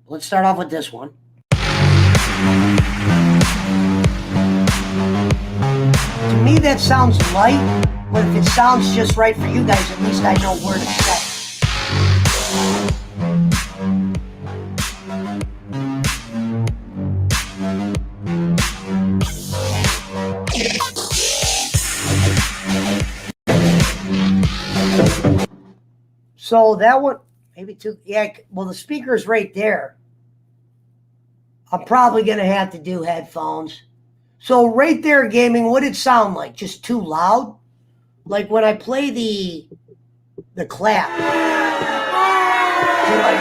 Let's start off with this one. To me, that sounds light, but if it sounds just right for you guys, at least I know where to set. So that one, maybe 2, yeah, well, the speaker's right there. I'm probably going to have to do headphones. So right there, gaming, what did it sound like? Just too loud? Like when I play the clap. So like,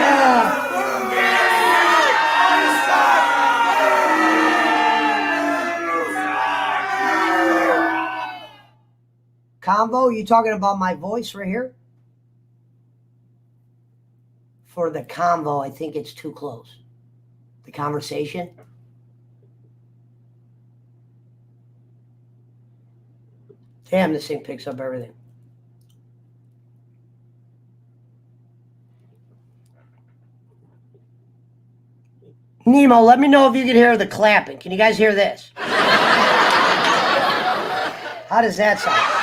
Convo, you talking about my voice right here? for the convo, I think it's too close. The conversation. Damn, this thing picks up everything. Nemo, let me know if you can hear the clapping. Can you guys hear this? How does that sound?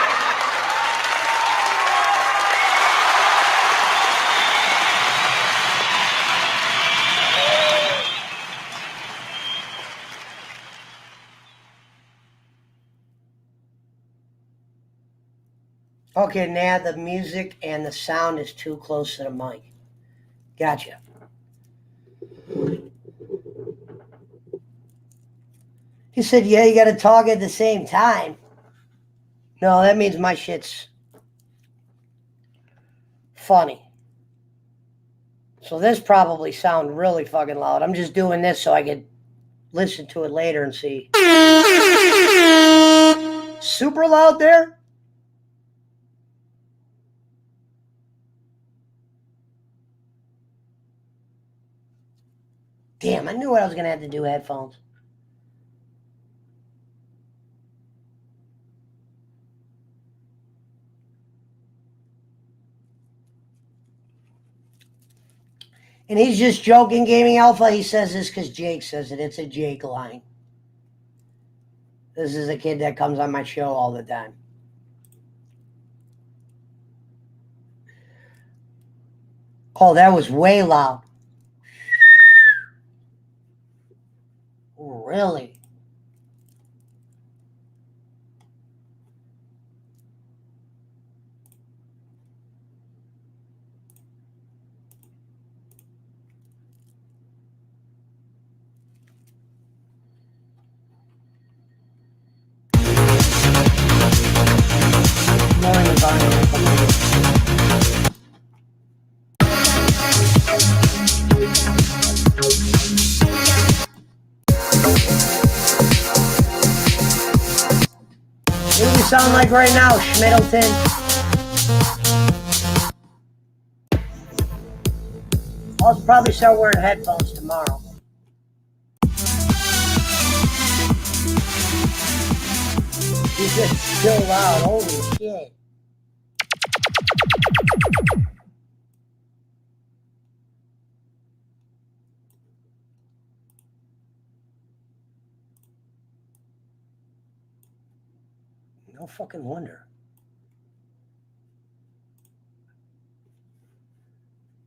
Okay, now the music and the sound is too close to the mic. Gotcha. He said, yeah, you got to talk at the same time. No, that means my shit's funny. So this probably sound really fucking loud. I'm just doing this so I could listen to it later and see. Super loud there? Damn, I knew I was going to have to do headphones. And he's just joking, Gaming Alpha. He says this because Jake says it. It's a Jake line. This is a kid that comes on my show all the time. Oh, that was way loud. Really? What do we sound like right now, Schmiddleton? I'll probably start wearing headphones tomorrow. He's just still loud. Holy shit. No fucking wonder.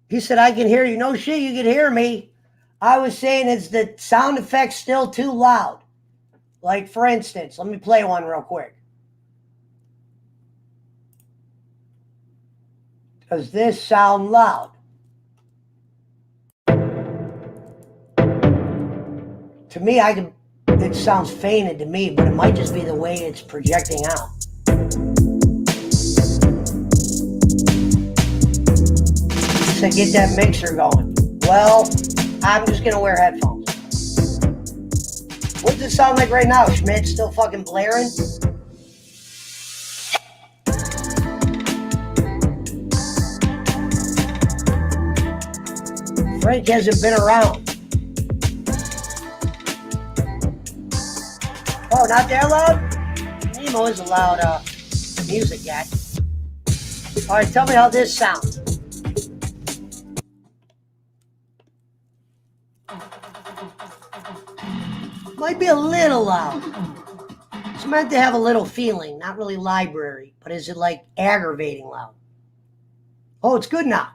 He said, I can hear you. No shit, you can hear me. I was saying is the sound effect's still too loud. Like, for instance, let me play one real quick. Does this sound loud? To me, it sounds fainted to me, but it might just be the way it's projecting out. To get that mixer going. Well, I'm just gonna wear headphones. What does it sound like right now? Schmidt still fucking blaring? Frank hasn't been around. Oh, not that loud? Nemo is a loud music guy. All right, tell me how this sounds. Might be a little loud. It's meant to have a little feeling, not really library, but is it like aggravating loud? Oh, it's good now.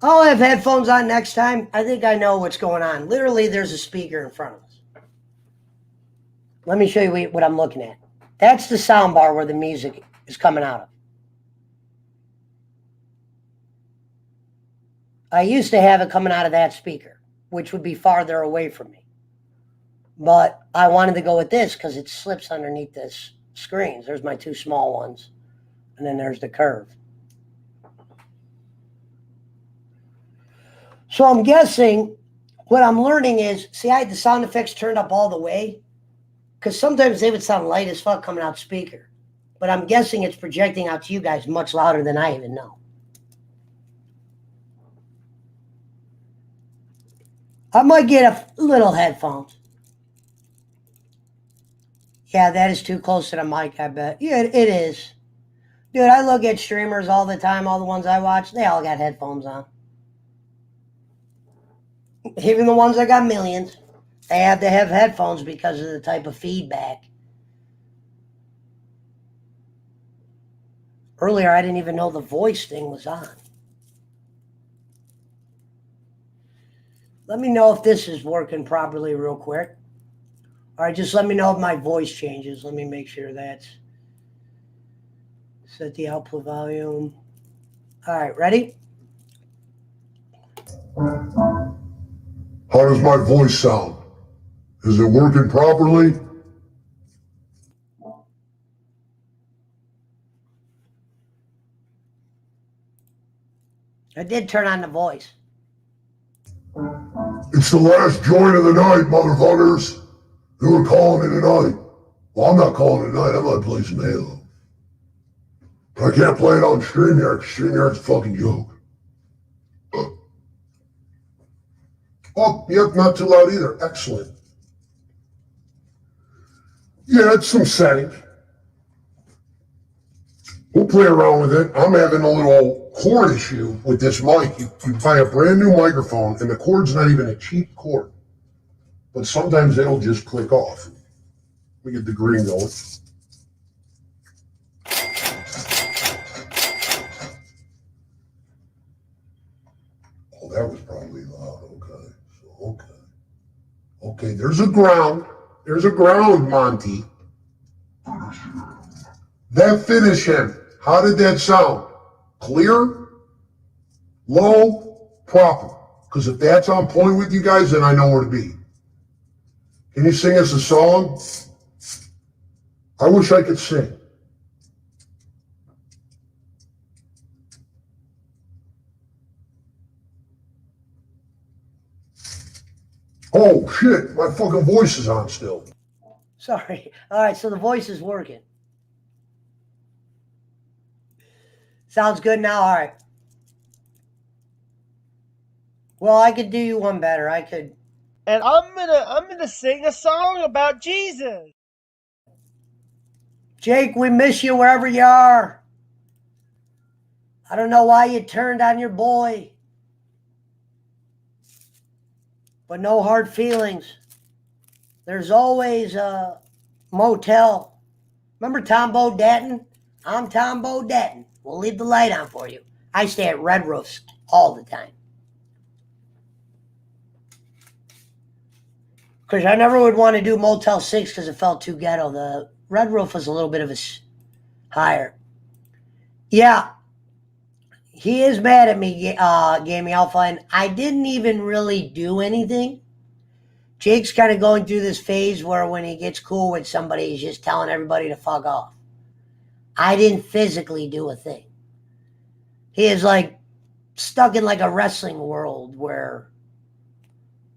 I'll have headphones on next time. I think I know what's going on. Literally, there's a speaker in front of us. Let me show you what I'm looking at. That's the sound bar where the music is coming out of. I used to have it coming out of that speaker, which would be farther away from me. But I wanted to go with this because it slips underneath this screens. There's my two small ones. And then there's the curve. So I'm guessing what I'm learning is, see, I had the sound effects turned up all the way because sometimes they would sound light as fuck coming out speaker. but I'm guessing it's projecting out to you guys much louder than I even know. I might get a little headphones. Yeah, that is too close to the mic, I bet. Yeah, it is. Dude, I look at streamers all the time, all the ones I watch, they all got headphones on. Even the ones that got millions, they have to have headphones because of the type of feedback. Earlier, I didn't even know the voice thing was on. Let me know if this is working properly real quick. All right, just let me know if my voice changes. Let me make sure that's... Set the output volume. All right, ready? How does my voice sound? Is it working properly? I did turn on the voice. It's the last joint of the night, motherfuckers. Who are calling it a night? Well, I'm not calling it a night. I'm gonna play some Halo. But I can't play it on StreamYard. StreamYard's a fucking joke. Oh, yep, not too loud either. Excellent. Yeah, it's some settings. We'll play around with it. I'm having a little cord issue with this mic. You buy a brand new microphone, and the cord's not even a cheap cord. But sometimes it'll just click off. Let me get the green going. Oh, that was probably loud. Okay. So, okay, there's a ground. There's a ground, Monty. That finish him. How did that sound? Clear? Low? Proper? Because if that's on point with you guys, then I know where to be. Can you sing us a song? I wish I could sing. Oh, shit. My fucking voice is on still. Sorry. All right, so the voice is working. Sounds good now? All right. Well, I could do you one better. I could. And I'm gonna sing a song about Jesus. Jake, we miss you wherever you are. I don't know why you turned on your boy. But no hard feelings. There's always a motel. Remember Tom Bo-Datton? I'm Tom Bo-Datton. We'll leave the light on for you. I stay at Red Roofs all the time. Because I never would want to do Motel 6 because it felt too ghetto. The Red Roof was a little bit of a higher. Yeah. He is mad at me, Gaming Alpha, and I didn't even really do anything. Jake's kind of going through this phase where when he gets cool with somebody, he's just telling everybody to fuck off. I didn't physically do a thing. He is like stuck in like a wrestling world where,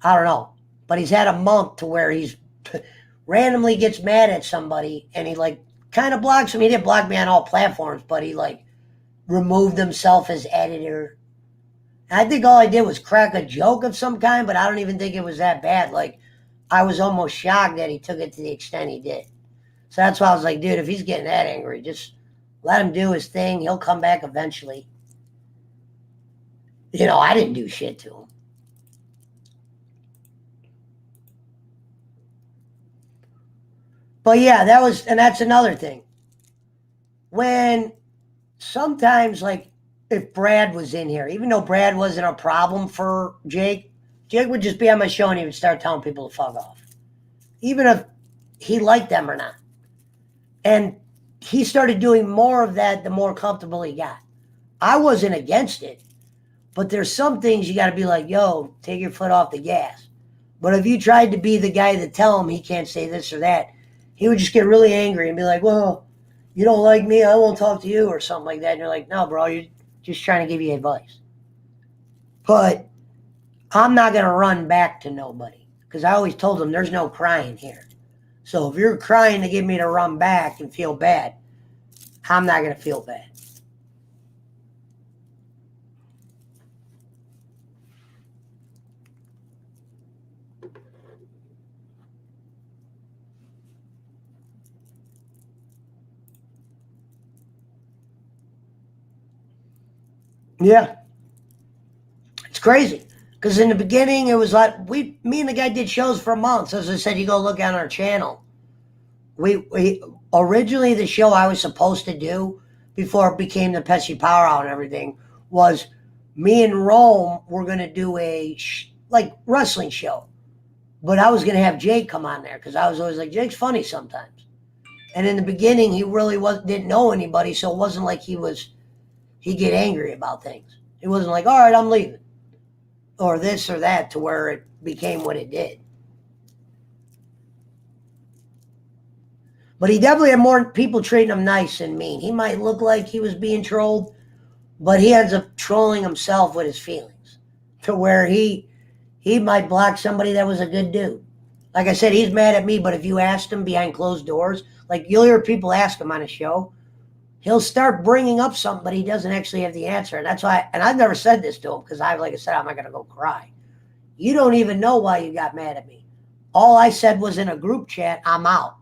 I don't know, but he's had a month to where he's randomly gets mad at somebody and he like kind of blocks him. He didn't block me on all platforms, but he like removed himself as editor. I think all I did was crack a joke of some kind, but I don't even think it was that bad. Like, I was almost shocked that he took it to the extent he did. So that's why I was like, dude, if he's getting that angry, just let him do his thing. He'll come back eventually. You know, I didn't do shit to him. But yeah, that's another thing. When sometimes, like, if Brad was in here, even though Brad wasn't a problem for Jake, Jake would just be on my show and he would start telling people to fuck off. Even if he liked them or not. And he started doing more of that the more comfortable he got. I wasn't against it, but there's some things you got to be like, yo, take your foot off the gas. But if you tried to be the guy to tell him he can't say this or that, he would just get really angry and be like, well, you don't like me, I won't talk to you or something like that. And you're like, no, bro, you're just trying to give you advice. But I'm not going to run back to nobody because I always told them there's no crying here. So if you're crying to get me to run back and feel bad, I'm not going to feel bad. Yeah. It's crazy. Because in the beginning, it was like, me and the guy did shows for months. As I said, you go look on our channel. We originally, the show I was supposed to do before it became the Pesci Power Hour and everything was me and Rome were going to do a like wrestling show. But I was going to have Jake come on there because I was always like, Jake's funny sometimes. And in the beginning, he really didn't know anybody, so it wasn't like he'd get angry about things. It wasn't like, all right, I'm leaving. Or this or that, to where it became what it did. But he definitely had more people treating him nice than mean. He might look like he was being trolled, but he ends up trolling himself with his feelings. To where he might block somebody that was a good dude. Like I said, he's mad at me, but if you asked him behind closed doors, like you'll hear people ask him on a show, he'll start bringing up something, but he doesn't actually have the answer. And that's why, and I've never said this to him because like I said, I'm not going to go cry. You don't even know why you got mad at me. All I said was in a group chat, I'm out.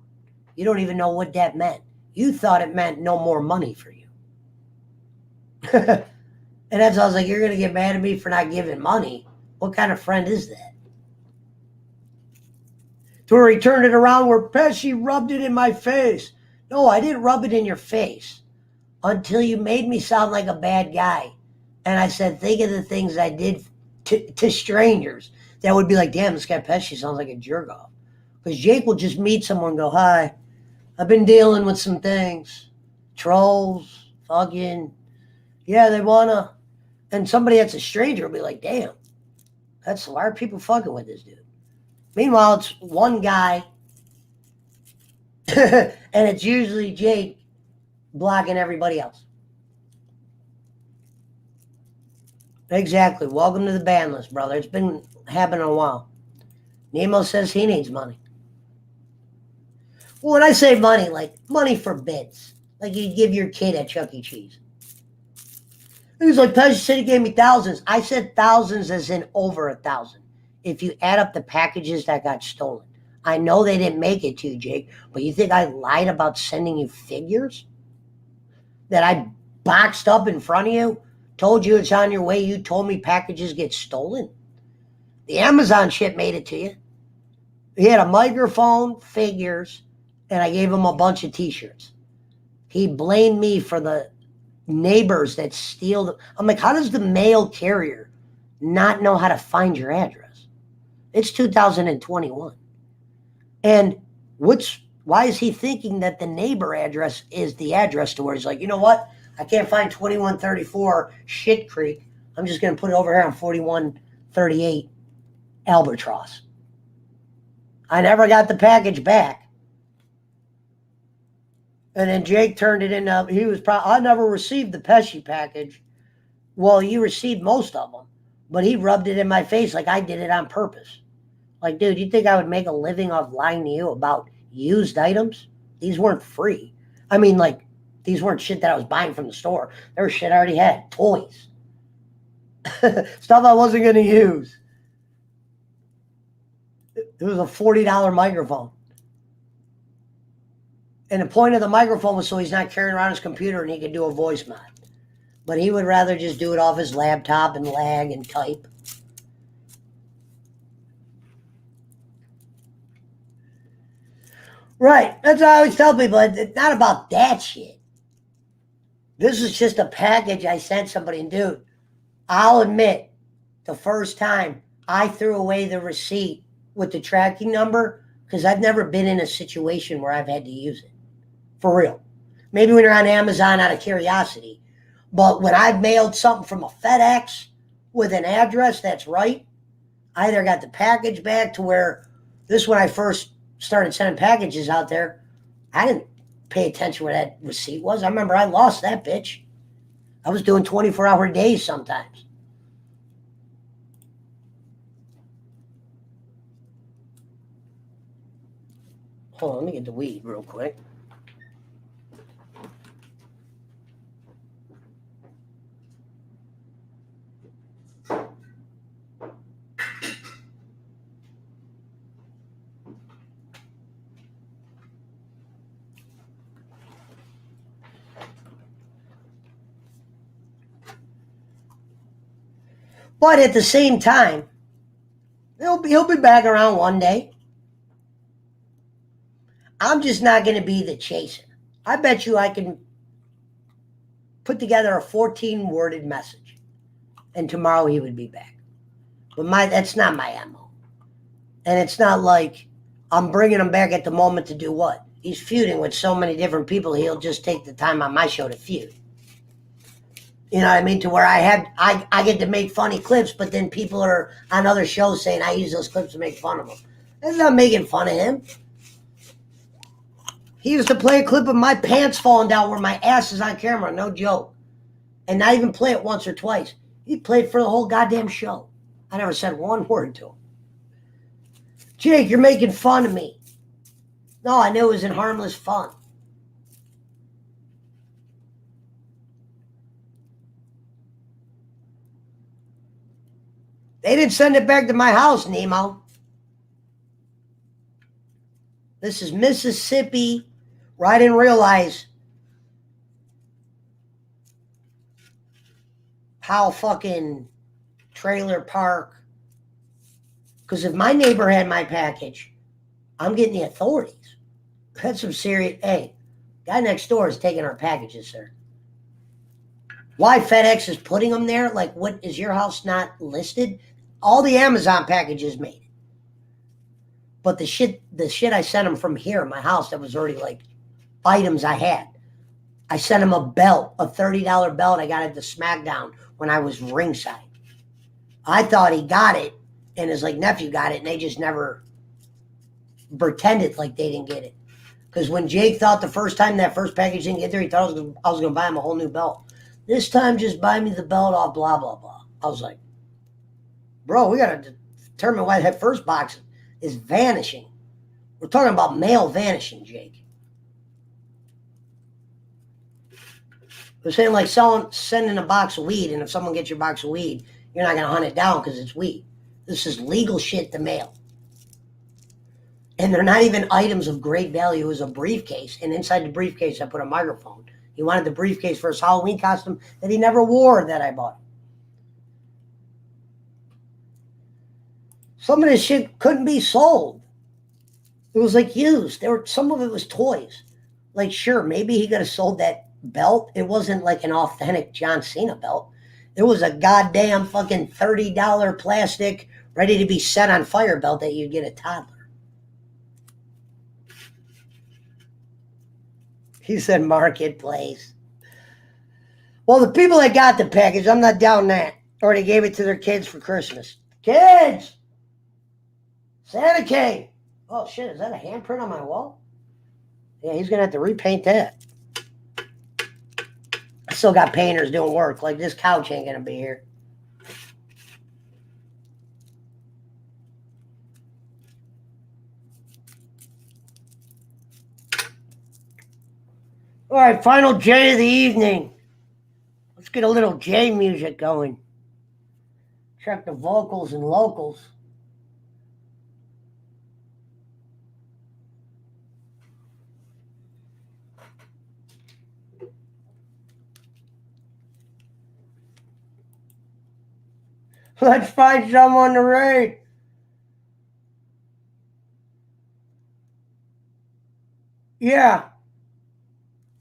You don't even know what that meant. You thought it meant no more money for you. And that's why I was like, you're going to get mad at me for not giving money? What kind of friend is that? To where he turned it around where Pesci rubbed it in my face. No, I didn't rub it in your face until you made me sound like a bad guy. And I said, think of the things I did to strangers that would be like, damn, this guy Pesci sounds like a jerk off. Because Jake will just meet someone and go, hi, I've been dealing with some things. Trolls, fucking, yeah, they wanna. And somebody that's a stranger will be like, damn, why are people fucking with this dude? Meanwhile, it's one guy, and it's usually Jake blocking everybody else. Exactly. Welcome to the ban list, brother. It's been happening a while. Nemo says he needs money. Well, when I say money, like money for bits. Like you give your kid at Chuck E. Cheese. He was like, Pesci said he gave me thousands. I said thousands as in over 1,000. If you add up the packages that got stolen. I know they didn't make it to you, Jake, but you think I lied about sending you figures? That I boxed up in front of you? Told you it's on your way? You told me packages get stolen? The Amazon shit made it to you. He had a microphone, figures, and I gave him a bunch of t-shirts. He blamed me for the neighbors that steal them. I'm like, how does the mail carrier not know how to find your address? It's 2021. And why is he thinking that the neighbor address is the address to where he's like, you know what? I can't find 2134 Shit Creek. I'm just going to put it over here on 4138 Albatross. I never got the package back. And then Jake turned it into, I never received the Pesci package. Well, you received most of them, but he rubbed it in my face like I did it on purpose. Like, dude, you think I would make a living off lying to you about used items? These weren't free. I mean, like, these weren't shit that I was buying from the store. They were shit I already had. Toys. Stuff I wasn't going to use. It was a $40 microphone. And the point of the microphone was so he's not carrying around his computer and he could do a voice mod. But he would rather just do it off his laptop and lag and type. Right. That's what I always tell people. It's not about that shit. This is just a package I sent somebody. And dude, I'll admit, the first time I threw away the receipt with the tracking number because I've never been in a situation where I've had to use it. For real. Maybe when you're on Amazon out of curiosity. But when I've mailed something from a FedEx with an address that's right, I either got the package back to where this when I first started sending packages out there, I didn't pay attention where that receipt was. I remember I lost that bitch. I was doing 24-hour days sometimes. Hold on, let me get the weed real quick. But at the same time, he'll be back around one day. I'm just not going to be the chaser. I bet you I can put together a 14-worded message, and tomorrow he would be back. But that's not my MO. And it's not like I'm bringing him back at the moment to do what? He's feuding with so many different people, he'll just take the time on my show to feud. You know what I mean? To where I get to make funny clips, but then people are on other shows saying I use those clips to make fun of him. That's not making fun of him. He used to play a clip of my pants falling down where my ass is on camera, no joke. And not even play it once or twice. He played for the whole goddamn show. I never said one word to him. Jake, you're making fun of me. No, I knew it was in harmless fun. They didn't send it back to my house, Nemo. This is Mississippi, where I didn't realize how fucking trailer park. Because if my neighbor had my package, I'm getting the authorities. That's some serious. Hey, guy next door is taking our packages, sir. Why FedEx is putting them there? Like, what is your house not listed? All the Amazon packages made it. But the shit I sent him from here, my house, that was already like items I had. I sent him a belt, a $30 belt I got at the SmackDown when I was ringside. I thought he got it, and his like nephew got it, and they just never pretended like they didn't get it. Because when Jake thought the first time that first package didn't get there, he thought I was going to buy him a whole new belt. This time, just buy me the belt off, blah, blah, blah. I was like, bro, we got to determine why that first box is vanishing. We're talking about mail vanishing, Jake. They're saying like sending a box of weed, and if someone gets your box of weed, you're not going to hunt it down because it's weed. This is legal shit to mail. And they're not even items of great value. It was a briefcase, and inside the briefcase I put a microphone. He wanted the briefcase for his Halloween costume that he never wore that I bought. Some of this shit couldn't be sold. It was like used. Some of it was toys. Like, sure, maybe he could have sold that belt. It wasn't like an authentic John Cena belt. It was a goddamn fucking $30 plastic, ready to be set on fire belt that you'd get a toddler. He said marketplace. Well, the people that got the package, I'm not down that. Or they gave it to their kids for Christmas. Kids! Santa came. Oh, shit, is that a handprint on my wall? Yeah, he's going to have to repaint that. I still got painters doing work. Like, this couch ain't going to be here. All right, final J of the evening. Let's get a little J music going. Check the vocals and locals. Let's find someone to raid. Yeah.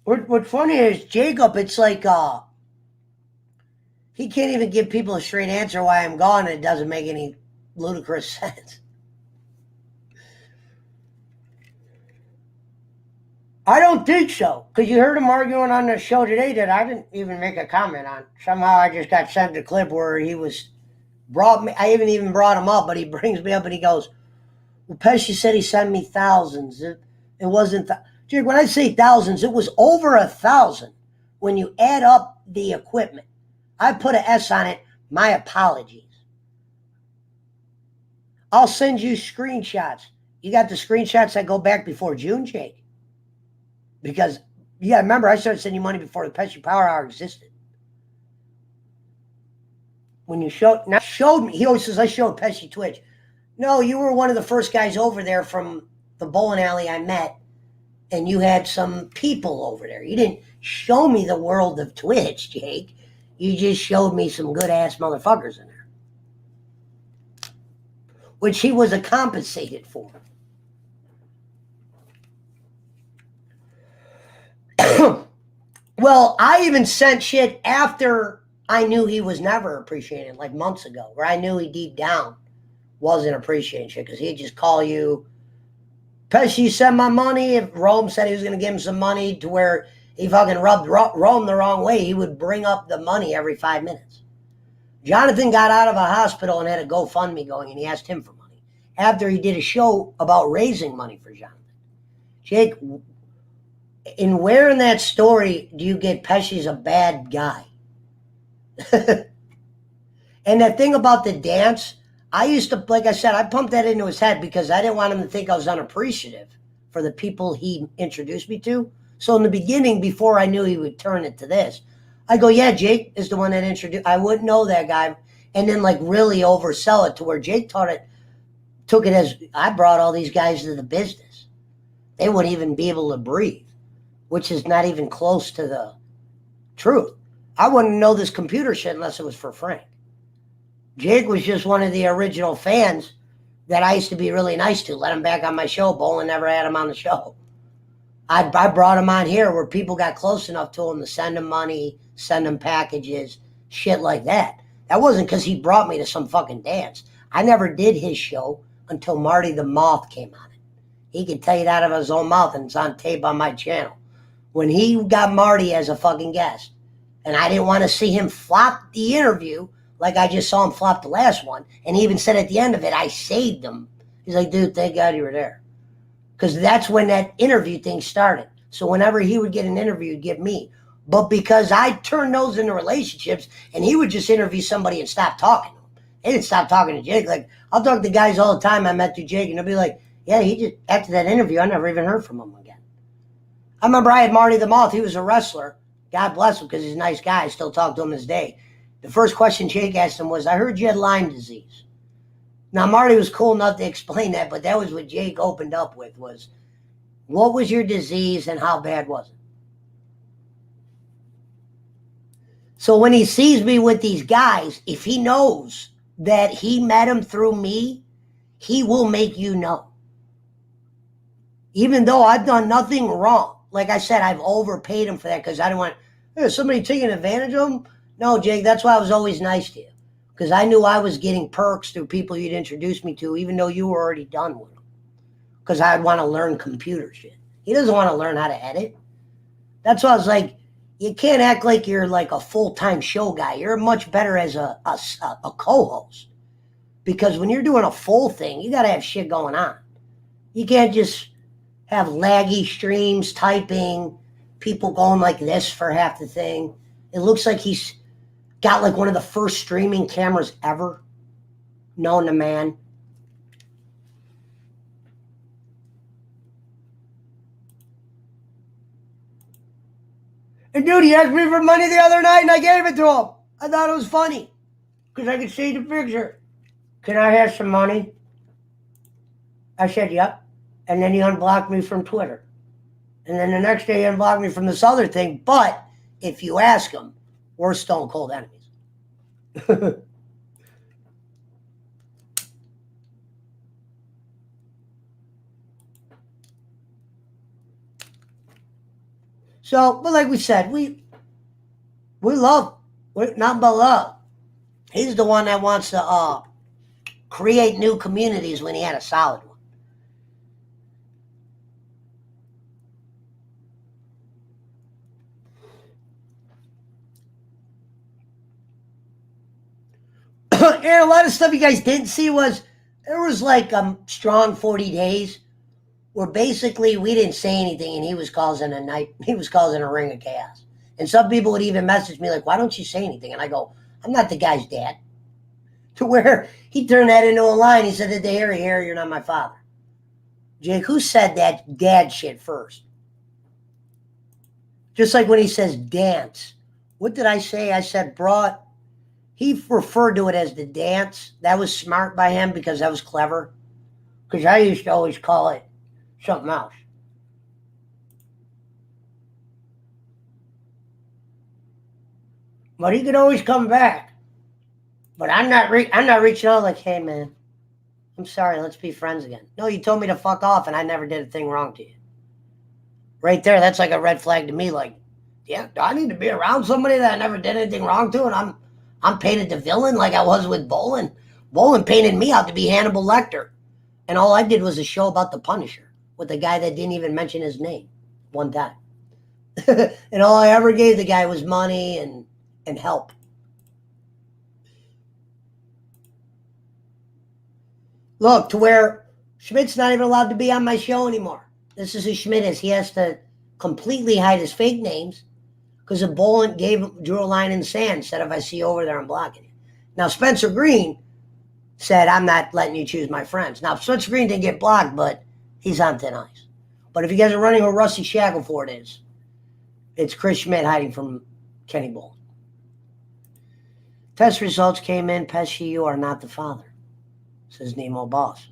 What's funny is Jacob, it's like he can't even give people a straight answer why I'm gone, and it doesn't make any ludicrous sense. I don't think so, because you heard him arguing on the show today that I didn't even make a comment on. Somehow I just got sent a clip where he was brought me. I even brought him up, but he brings me up and he goes, "Well, Pesci said he sent me thousands. It wasn't." Dude, when I say thousands, it was over 1,000 when you add up the equipment. I put an S on it. My apologies. I'll send you screenshots. You got the screenshots that go back before June, Jake? Because, yeah, remember, I started sending you money before the Pesci Power Hour existed. When you showed me, he always says, I showed Pesci Twitch. No, you were one of the first guys over there from the bowling alley I met. And you had some people over there. You didn't show me the world of Twitch, Jake. You just showed me some good-ass motherfuckers in there. which he was compensated for. Well, I even sent shit after I knew he was never appreciated, like months ago, where I knew he deep down wasn't appreciating shit, because he'd just call you, Pesci sent my money. If Rome said he was going to give him some money to where he fucking rubbed Rome the wrong way, he would bring up the money every 5 minutes. Jonathan got out of a hospital and had a GoFundMe going, and he asked him for money after he did a show about raising money for Jonathan. Jake, in where in that story do you get Pesci's a bad guy? And that thing about the dance, I used to, like I said, I pumped that into his head because I didn't want him to think I was unappreciative for the people he introduced me to. So in the beginning, before I knew he would turn it to this, I go, yeah, Jake is the one that introduced, I wouldn't know that guy. And then like really oversell it to where Jake took it as, I brought all these guys to the business. They wouldn't even be able to breathe, which is not even close to the truth. I wouldn't know this computer shit unless it was for Frank. Jake was just one of the original fans that I used to be really nice to. Let him back on my show. Bolin never had him on the show. I brought him on here where people got close enough to him to send him money, send him packages, shit like that. That wasn't because he brought me to some fucking dance. I never did his show until Marty the Moth came on it. He could tell you that out of his own mouth, and it's on tape on my channel. When he got Marty as a fucking guest, and I didn't want to see him flop the interview like I just saw him flop the last one, and he even said at the end of it, I saved him. He's like, dude, thank God you were there. Because that's when that interview thing started. So whenever he would get an interview, he'd give me. But because I turned those into relationships, and he would just interview somebody and stop talking to him. They didn't stop talking to Jake. Like, I'll talk to guys all the time I met through Jake, and they'll be like, yeah, he just, after that interview, I never even heard from him again. I remember I had Marty the Moth. He was a wrestler. God bless him because he's a nice guy. I still talk to him this day. The first question Jake asked him was, I heard you had Lyme disease. Now, Marty was cool enough to explain that, but that was what Jake opened up with was, what was your disease and how bad was it? So when he sees me with these guys, if he knows that he met him through me, he will make you know. Even though I've done nothing wrong. Like I said, I've overpaid him for that because I didn't want somebody taking advantage of him. No, Jake, that's why I was always nice to you. Because I knew I was getting perks through people you'd introduced me to, even though you were already done with them. Because I'd want to learn computer shit. He doesn't want to learn how to edit. That's why I was like, you can't act like you're like a full-time show guy. You're much better as a co-host. Because when you're doing a full thing, you got to have shit going on. You can't just have laggy streams, typing, people going like this for half the thing. It looks like he's got like one of the first streaming cameras ever known to man. And dude, he asked me for money the other night and I gave it to him. I thought it was funny because I could see the picture. Can I have some money? I said, yep. And then he unblocked me from Twitter. And then the next day he unblocked me from this other thing. But if you ask him, we're stone cold enemies. So, but like we said, we love, we're not but love. He's the one that wants to create new communities when he had a solid one. And a lot of stuff you guys didn't see was there was like a strong 40 days where basically we didn't say anything and he was causing a ring of chaos. And some people would even message me like, why don't you say anything? And I go, I'm not the guy's dad. To where he turned that into a line. He said, Harry, you're not my father. Jake, who said that dad shit first? Just like when he says dance. What did I say? I said brought. He referred to it as the dance. That was smart by him because that was clever. Because I used to always call it something else. But he could always come back. But I'm not reaching out like, hey, man, I'm sorry, let's be friends again. No, you told me to fuck off and I never did a thing wrong to you. Right there, that's like a red flag to me. Like, yeah, do I need to be around somebody that I never did anything wrong to? And I'm painted the villain like I was with Bolin. Bolin painted me out to be Hannibal Lecter. And all I did was a show about the Punisher with a guy that didn't even mention his name one time. And all I ever gave the guy was money and help. Look, to where Schmidt's not even allowed to be on my show anymore. This is who Schmidt is. He has to completely hide his fake names because if Bolin drew a line in the sand, said if I see you over there, I'm blocking you. Now, Spencer Green said, I'm not letting you choose my friends. Now, Spencer Green didn't get blocked, but he's on thin ice. But if you guys are running who Rusty Shackelford is, it's Chris Schmidt hiding from Kenny Bolin. Test results came in. Pesci, you are not the father, says Nemo Boss.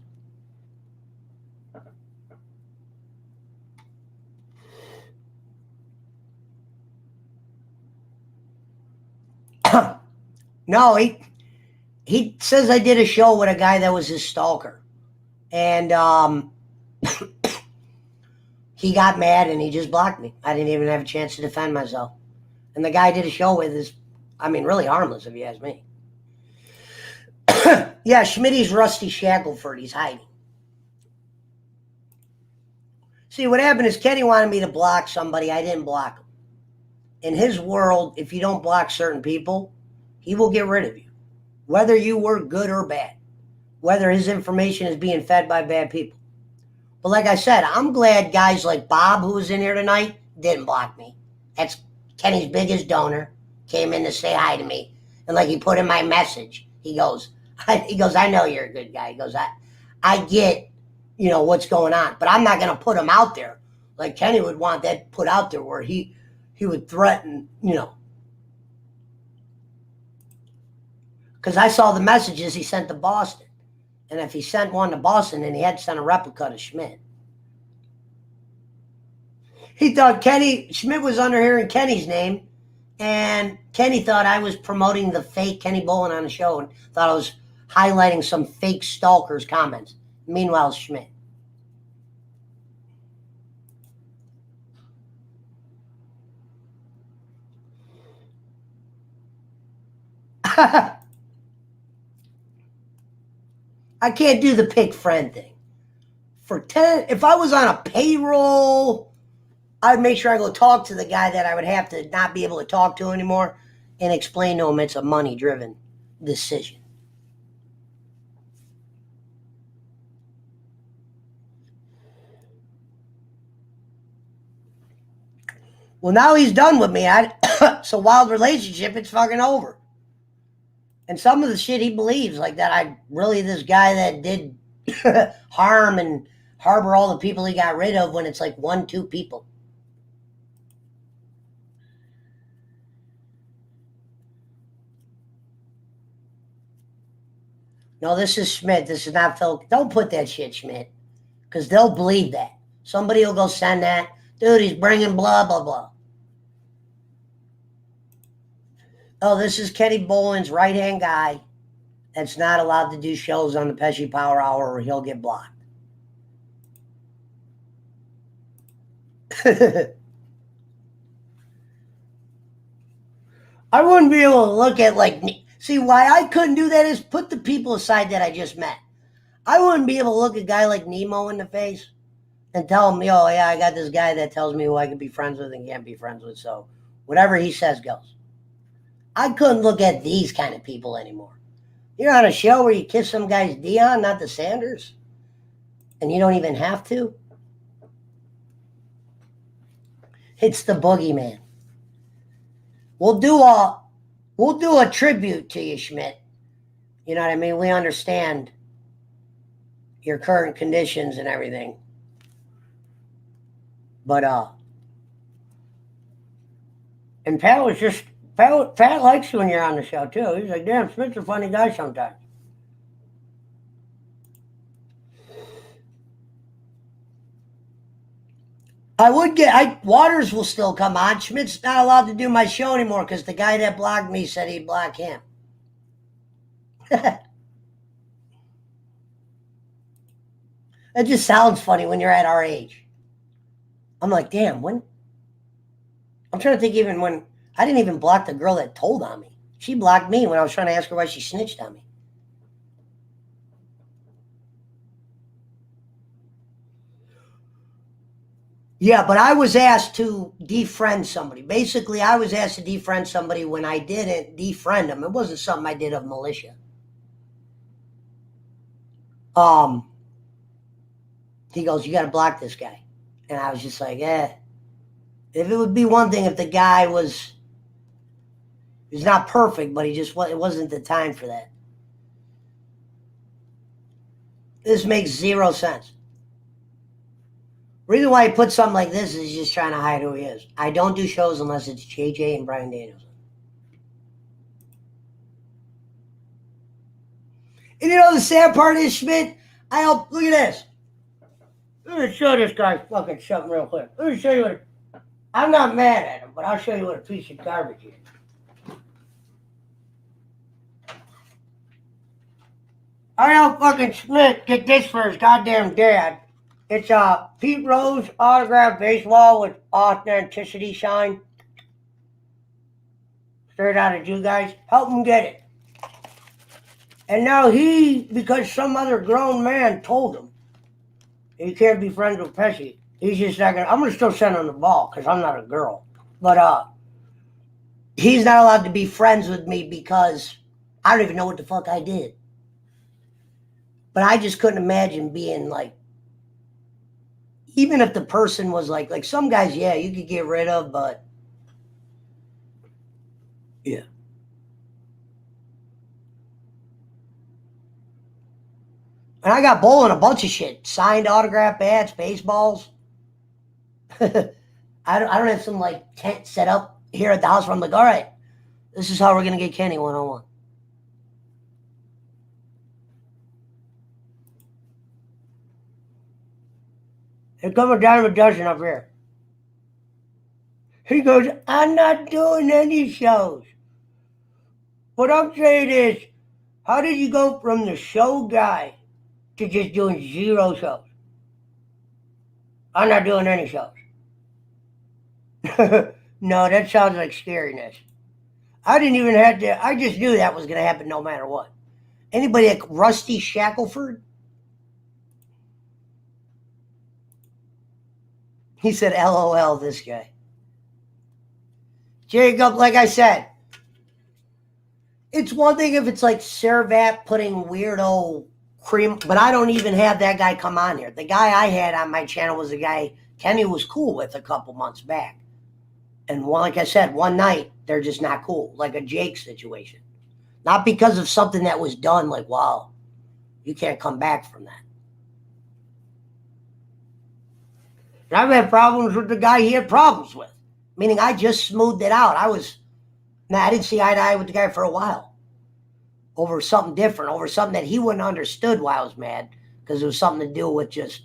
No, he says I did a show with a guy that was his stalker. And he got mad and he just blocked me. I didn't even have a chance to defend myself. And the guy I did a show with is, I mean, really harmless if you ask me. Yeah, Schmitty's Rusty Shackelford. He's hiding. See, what happened is Kenny wanted me to block somebody. I didn't block him. In his world, if you don't block certain people, he will get rid of you. Whether you were good or bad. Whether his information is being fed by bad people. But like I said, I'm glad guys like Bob, who was in here tonight, didn't block me. That's Kenny's biggest donor. Came in to say hi to me. And like he put in my message, he goes, I know you're a good guy. He goes, I get, what's going on. But I'm not going to put him out there. Like Kenny would want that put out there where he would threaten, Because I saw the messages he sent to Boston. And if he sent one to Boston, then he had to send a replica to Schmidt. He thought Schmidt was under hearing Kenny's name. And Kenny thought I was promoting the fake Kenny Bolin on the show and thought I was highlighting some fake stalker's comments. Meanwhile, Schmidt. I can't do the pick friend thing. If I was on a payroll, I'd make sure I go talk to the guy that I would have to not be able to talk to anymore and explain to him it's a money-driven decision. Well, now he's done with me. It's a wild relationship. It's fucking over. And some of the shit he believes, like that I really this guy that did harm and harbor all the people he got rid of when it's like 1-2 people. No, this is Schmidt. This is not Phil. Don't put that shit, Schmidt, because they'll believe that. Somebody will go send that. Dude, he's bringing blah, blah, blah. Oh, this is Kenny Bolin's right-hand guy that's not allowed to do shows on the Pesci Power Hour or he'll get blocked. I wouldn't be able to look at see, why I couldn't do that is put the people aside that I just met. I wouldn't be able to look a guy like Nemo in the face and tell him, oh, yeah, I got this guy that tells me who I can be friends with and can't be friends with, so whatever he says goes. I couldn't look at these kind of people anymore. You're on a show where you kiss some guy's Dion, not the Sanders, and you don't even have to. It's the boogeyman. We'll do a tribute to you, Schmidt. You know what I mean? We understand your current conditions and everything. But and Pat likes you when you're on the show too. He's like, damn, Smith's a funny guy sometimes. Waters will still come on. Schmidt's not allowed to do my show anymore because the guy that blocked me said he'd block him. It just sounds funny when you're at our age. I'm like, damn, when? I'm trying to think even when I didn't even block the girl that told on me. She blocked me when I was trying to ask her why she snitched on me. Yeah, but I was asked to defriend somebody. Basically, I was asked to defriend somebody when I didn't defriend them. It wasn't something I did of militia. He goes, you got to block this guy. And I was just like, If it would be one thing if the guy he's not perfect, but it wasn't the time for that. This makes zero sense. Reason why he put something like this is he's just trying to hide who he is. I don't do shows unless it's JJ and Brian Danielson. And you know the sad part is, Schmidt, look at this. Let me show this guy fucking something real quick. Let me show you what. I'm not mad at him, but I'll show you what a piece of garbage he is. I know fucking Schmidt get this for his goddamn dad. It's a Pete Rose autographed baseball with authenticity shine. Straight out of you guys. Help him get it. And now because some other grown man told him he can't be friends with Pesci, he's just not gonna. I'm gonna still send him the ball because I'm not a girl. But he's not allowed to be friends with me because I don't even know what the fuck I did. But I just couldn't imagine being like, even if the person was like some guys, yeah, you could get rid of, but yeah. And I got bowling a bunch of shit. Signed autograph bats, baseballs. I don't have some like tent set up here at the house where I'm like, all right, this is how we're going to get Kenny 101. Here come a dime a dozen up here. He goes, I'm not doing any shows. What I'm saying is, how did you go from the show guy to just doing 0 shows? I'm not doing any shows. No, that sounds like scariness. I didn't even have to, I just knew that was going to happen no matter what. Anybody like Rusty Shackelford? He said, LOL, this guy. Jacob, like I said, it's one thing if it's like Servat putting weirdo cream, but I don't even have that guy come on here. The guy I had on my channel was a guy Kenny was cool with a couple months back. And like I said, one night, they're just not cool, like a Jake situation. Not because of something that was done, like, wow, you can't come back from that. And I've had problems with the guy he had problems with, meaning I just smoothed it out. I didn't see eye to eye with the guy for a while over something different, over something that he wouldn't have understood why I was mad, because it was something to do with just,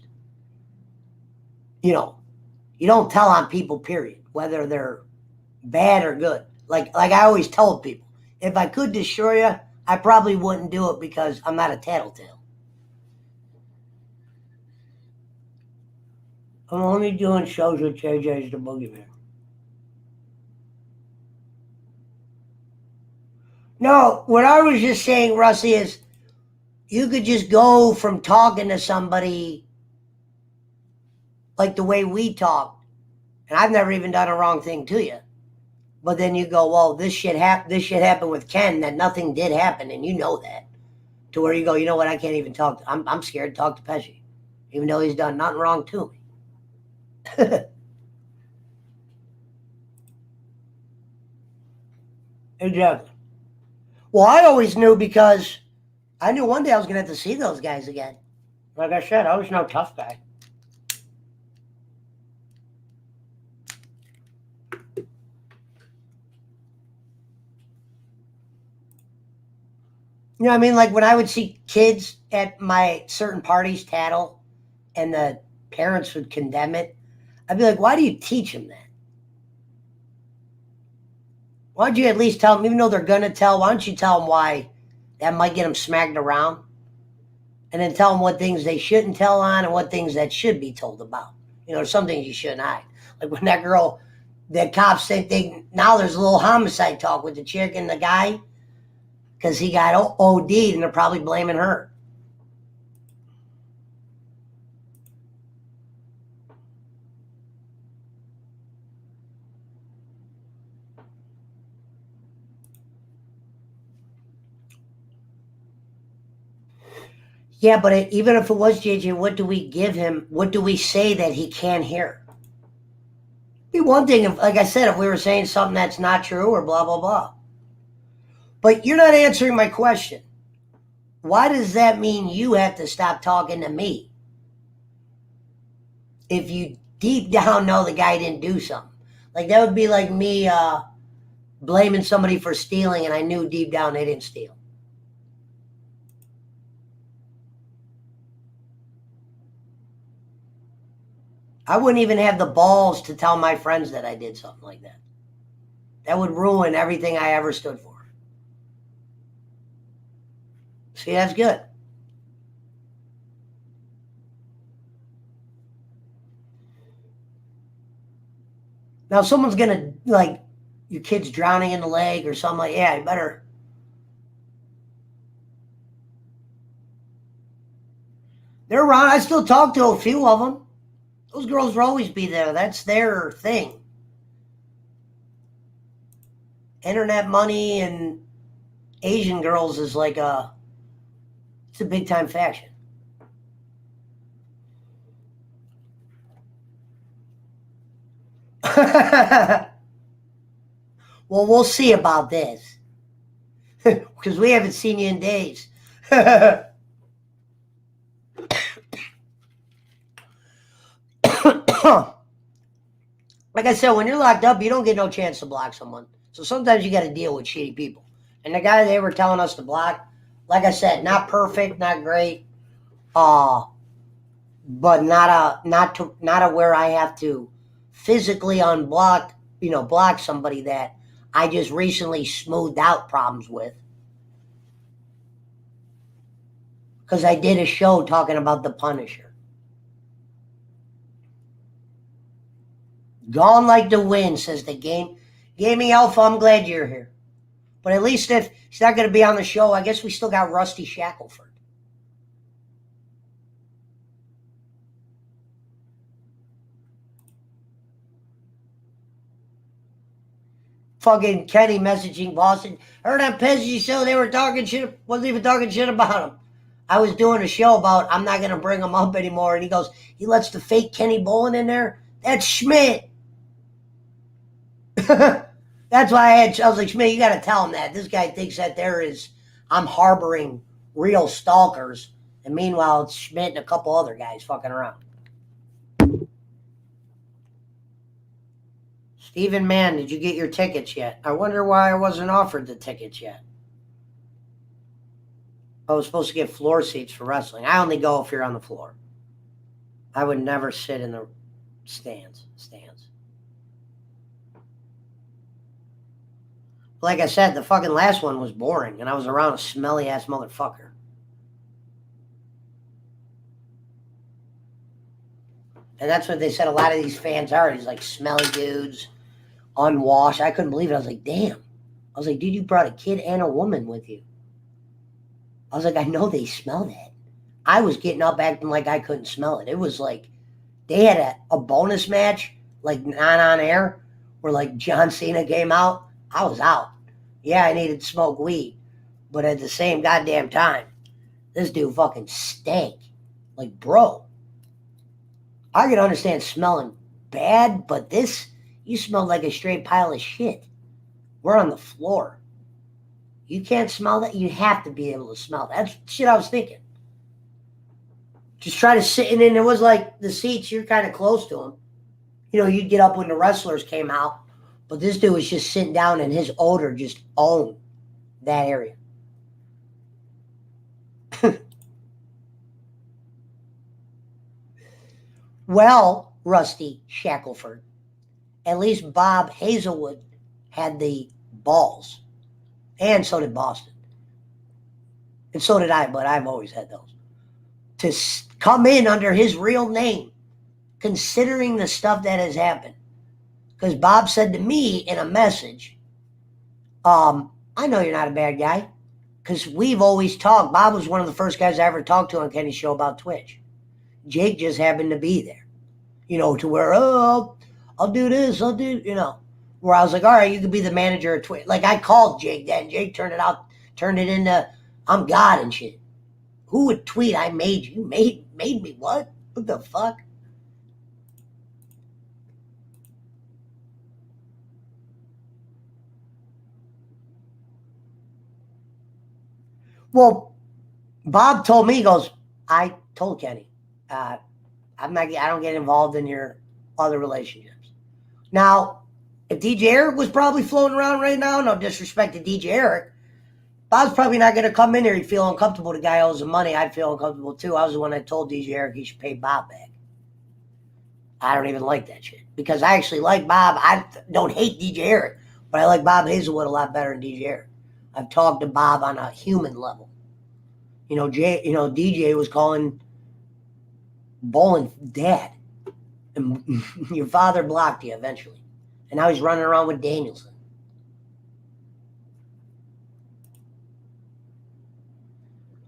you don't tell on people, period, whether they're bad or good. Like I always tell people, if I could destroy you, I probably wouldn't do it because I'm not a tattletale. I'm only doing shows with JJ's the Boogeyman. No, what I was just saying, Rusty, is you could just go from talking to somebody like the way we talk, and I've never even done a wrong thing to you. But then you go, well, this shit happened with Ken, that nothing did happen, and you know that. To where you go, you know what, I can't even talk. I'm scared to talk to Pesci, even though he's done nothing wrong to me. Exactly. Well, I always knew because I knew one day I was going to have to see those guys again. Like I said, I was no tough guy. You know what I mean? Like when I would see kids at my certain parties tattle and the parents would condemn it, I'd be like, why do you teach them that? Why don't you at least tell them, even though they're going to tell, why don't you tell them why that might get them smacked around? and then tell them what things they shouldn't tell on and what things that should be told about. You know, some things you shouldn't hide. Like when that girl, the cops think now there's a little homicide talk with the chick and the guy because he got OD'd and they're probably blaming her. Yeah, but even if it was JJ, what do we give him? What do we say that he can't hear? Be one thing if, like I said, if we were saying something that's not true or blah blah blah. But you're not answering my question. Why does that mean you have to stop talking to me? If you deep down know the guy didn't do something. Like that would be like me blaming somebody for stealing and I knew deep down they didn't steal. I wouldn't even have the balls to tell my friends that I did something like that. That would ruin everything I ever stood for. See, that's good. Now, if someone's going to, like, your kid's drowning in the lake or something like, yeah, you better. They're around. I still talk to a few of them. Those girls will always be there. That's their thing. Internet money and Asian girls is like it's a big time faction. Well, we'll see about this. Because we haven't seen you in days. Like I said, when you're locked up, you don't get no chance to block someone. So sometimes you got to deal with shitty people. And the guy they were telling us to block, like I said, not perfect, not great, but not a where I have to physically unblock, block somebody that I just recently smoothed out problems with. Because I did a show talking about the Punisher. Gone like the wind, says the Gaming Alpha. I'm glad you're here. But at least if he's not going to be on the show, I guess we still got Rusty Shackelford. Fucking Kenny messaging Boston. Heard on Pezzy show they were talking shit. Wasn't even talking shit about him. I was doing a show about I'm not going to bring him up anymore. And he goes, he lets the fake Kenny Bolin in there? That's Schmidt. That's why I was like, Schmidt, you got to tell him that. This guy thinks that I'm harboring real stalkers. And meanwhile, it's Schmidt and a couple other guys fucking around. Stephen Mann, did you get your tickets yet? I wonder why I wasn't offered the tickets yet. I was supposed to get floor seats for wrestling. I only go if you're on the floor. I would never sit in the stands. Like I said, the fucking last one was boring, and I was around a smelly-ass motherfucker. And that's what they said a lot of these fans are. These, like, smelly dudes, unwashed. I couldn't believe it. I was like, damn. I was like, dude, you brought a kid and a woman with you. I was like, I know they smell that. I was getting up acting like I couldn't smell it. It was like they had a bonus match, like not on air, where, like, John Cena came out. I was out. Yeah, I needed to smoke weed. But at the same goddamn time, this dude fucking stank. Like, bro. I can understand smelling bad, but you smelled like a straight pile of shit. We're on the floor. You can't smell that? You have to be able to smell that. That's shit I was thinking. Just try to sit in, and it was like the seats, you're kind of close to them. You'd get up when the wrestlers came out. But this dude was just sitting down and his odor just owned that area. Well, Rusty Shackelford, at least Bob Hazelwood had the balls. And so did Boston. And so did I, but I've always had those. to come in under his real name, considering the stuff that has happened. Because Bob said to me in a message, I know you're not a bad guy, because we've always talked. Bob was one of the first guys I ever talked to on Kenny's show about Twitch. Jake just happened to be there, to where, I'll do this, where I was like, all right, you could be the manager of Twitch. Like, I called Jake then. Jake turned it into, I'm God and shit. Who would tweet, I made you? Made me what? What the fuck? Well, Bob told me, he goes, I told Kenny, I don't get involved in your other relationships. Now, if DJ Eric was probably floating around right now, no disrespect to DJ Eric, Bob's probably not going to come in here. He'd feel uncomfortable. The guy owes him money. I'd feel uncomfortable too. I was the one that told DJ Eric he should pay Bob back. I don't even like that shit because I actually like Bob. I don't hate DJ Eric, but I like Bob Hazelwood a lot better than DJ Eric. I've talked to Bob on a human level. DJ was calling Bolin dad. And your father blocked you eventually. And now he's running around with Danielson.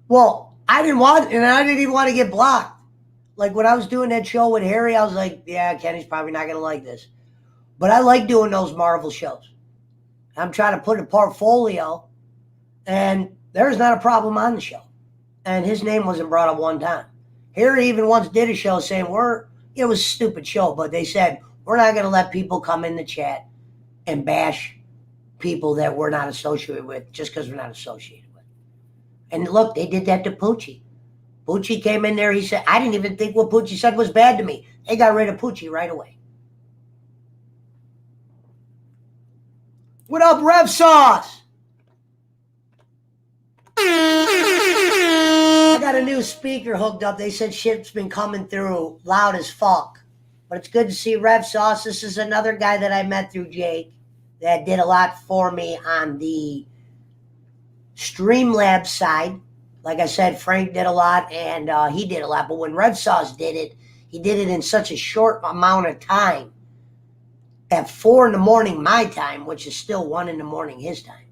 Well, I didn't even want to get blocked. Like when I was doing that show with Harry, I was like, yeah, Kenny's probably not going to like this. But I like doing those Marvel shows. I'm trying to put a portfolio, and there's not a problem on the show. And his name wasn't brought up one time. Harry even once did a show saying it was a stupid show, but they said, we're not going to let people come in the chat and bash people that we're not associated with just because we're not associated with. And look, they did that to Poochie. Poochie came in there. He said, I didn't even think what Poochie said was bad to me. They got rid of Poochie right away. What up, Rev Sauce? I got a new speaker hooked up. They said shit's been coming through loud as fuck. But it's good to see Rev Sauce. This is another guy that I met through Jake that did a lot for me on the Streamlabs side. Like I said, Frank did a lot and he did a lot. But when Rev Sauce did it, he did it in such a short amount of time. At 4 a.m. my time, which is still 1 a.m. his time.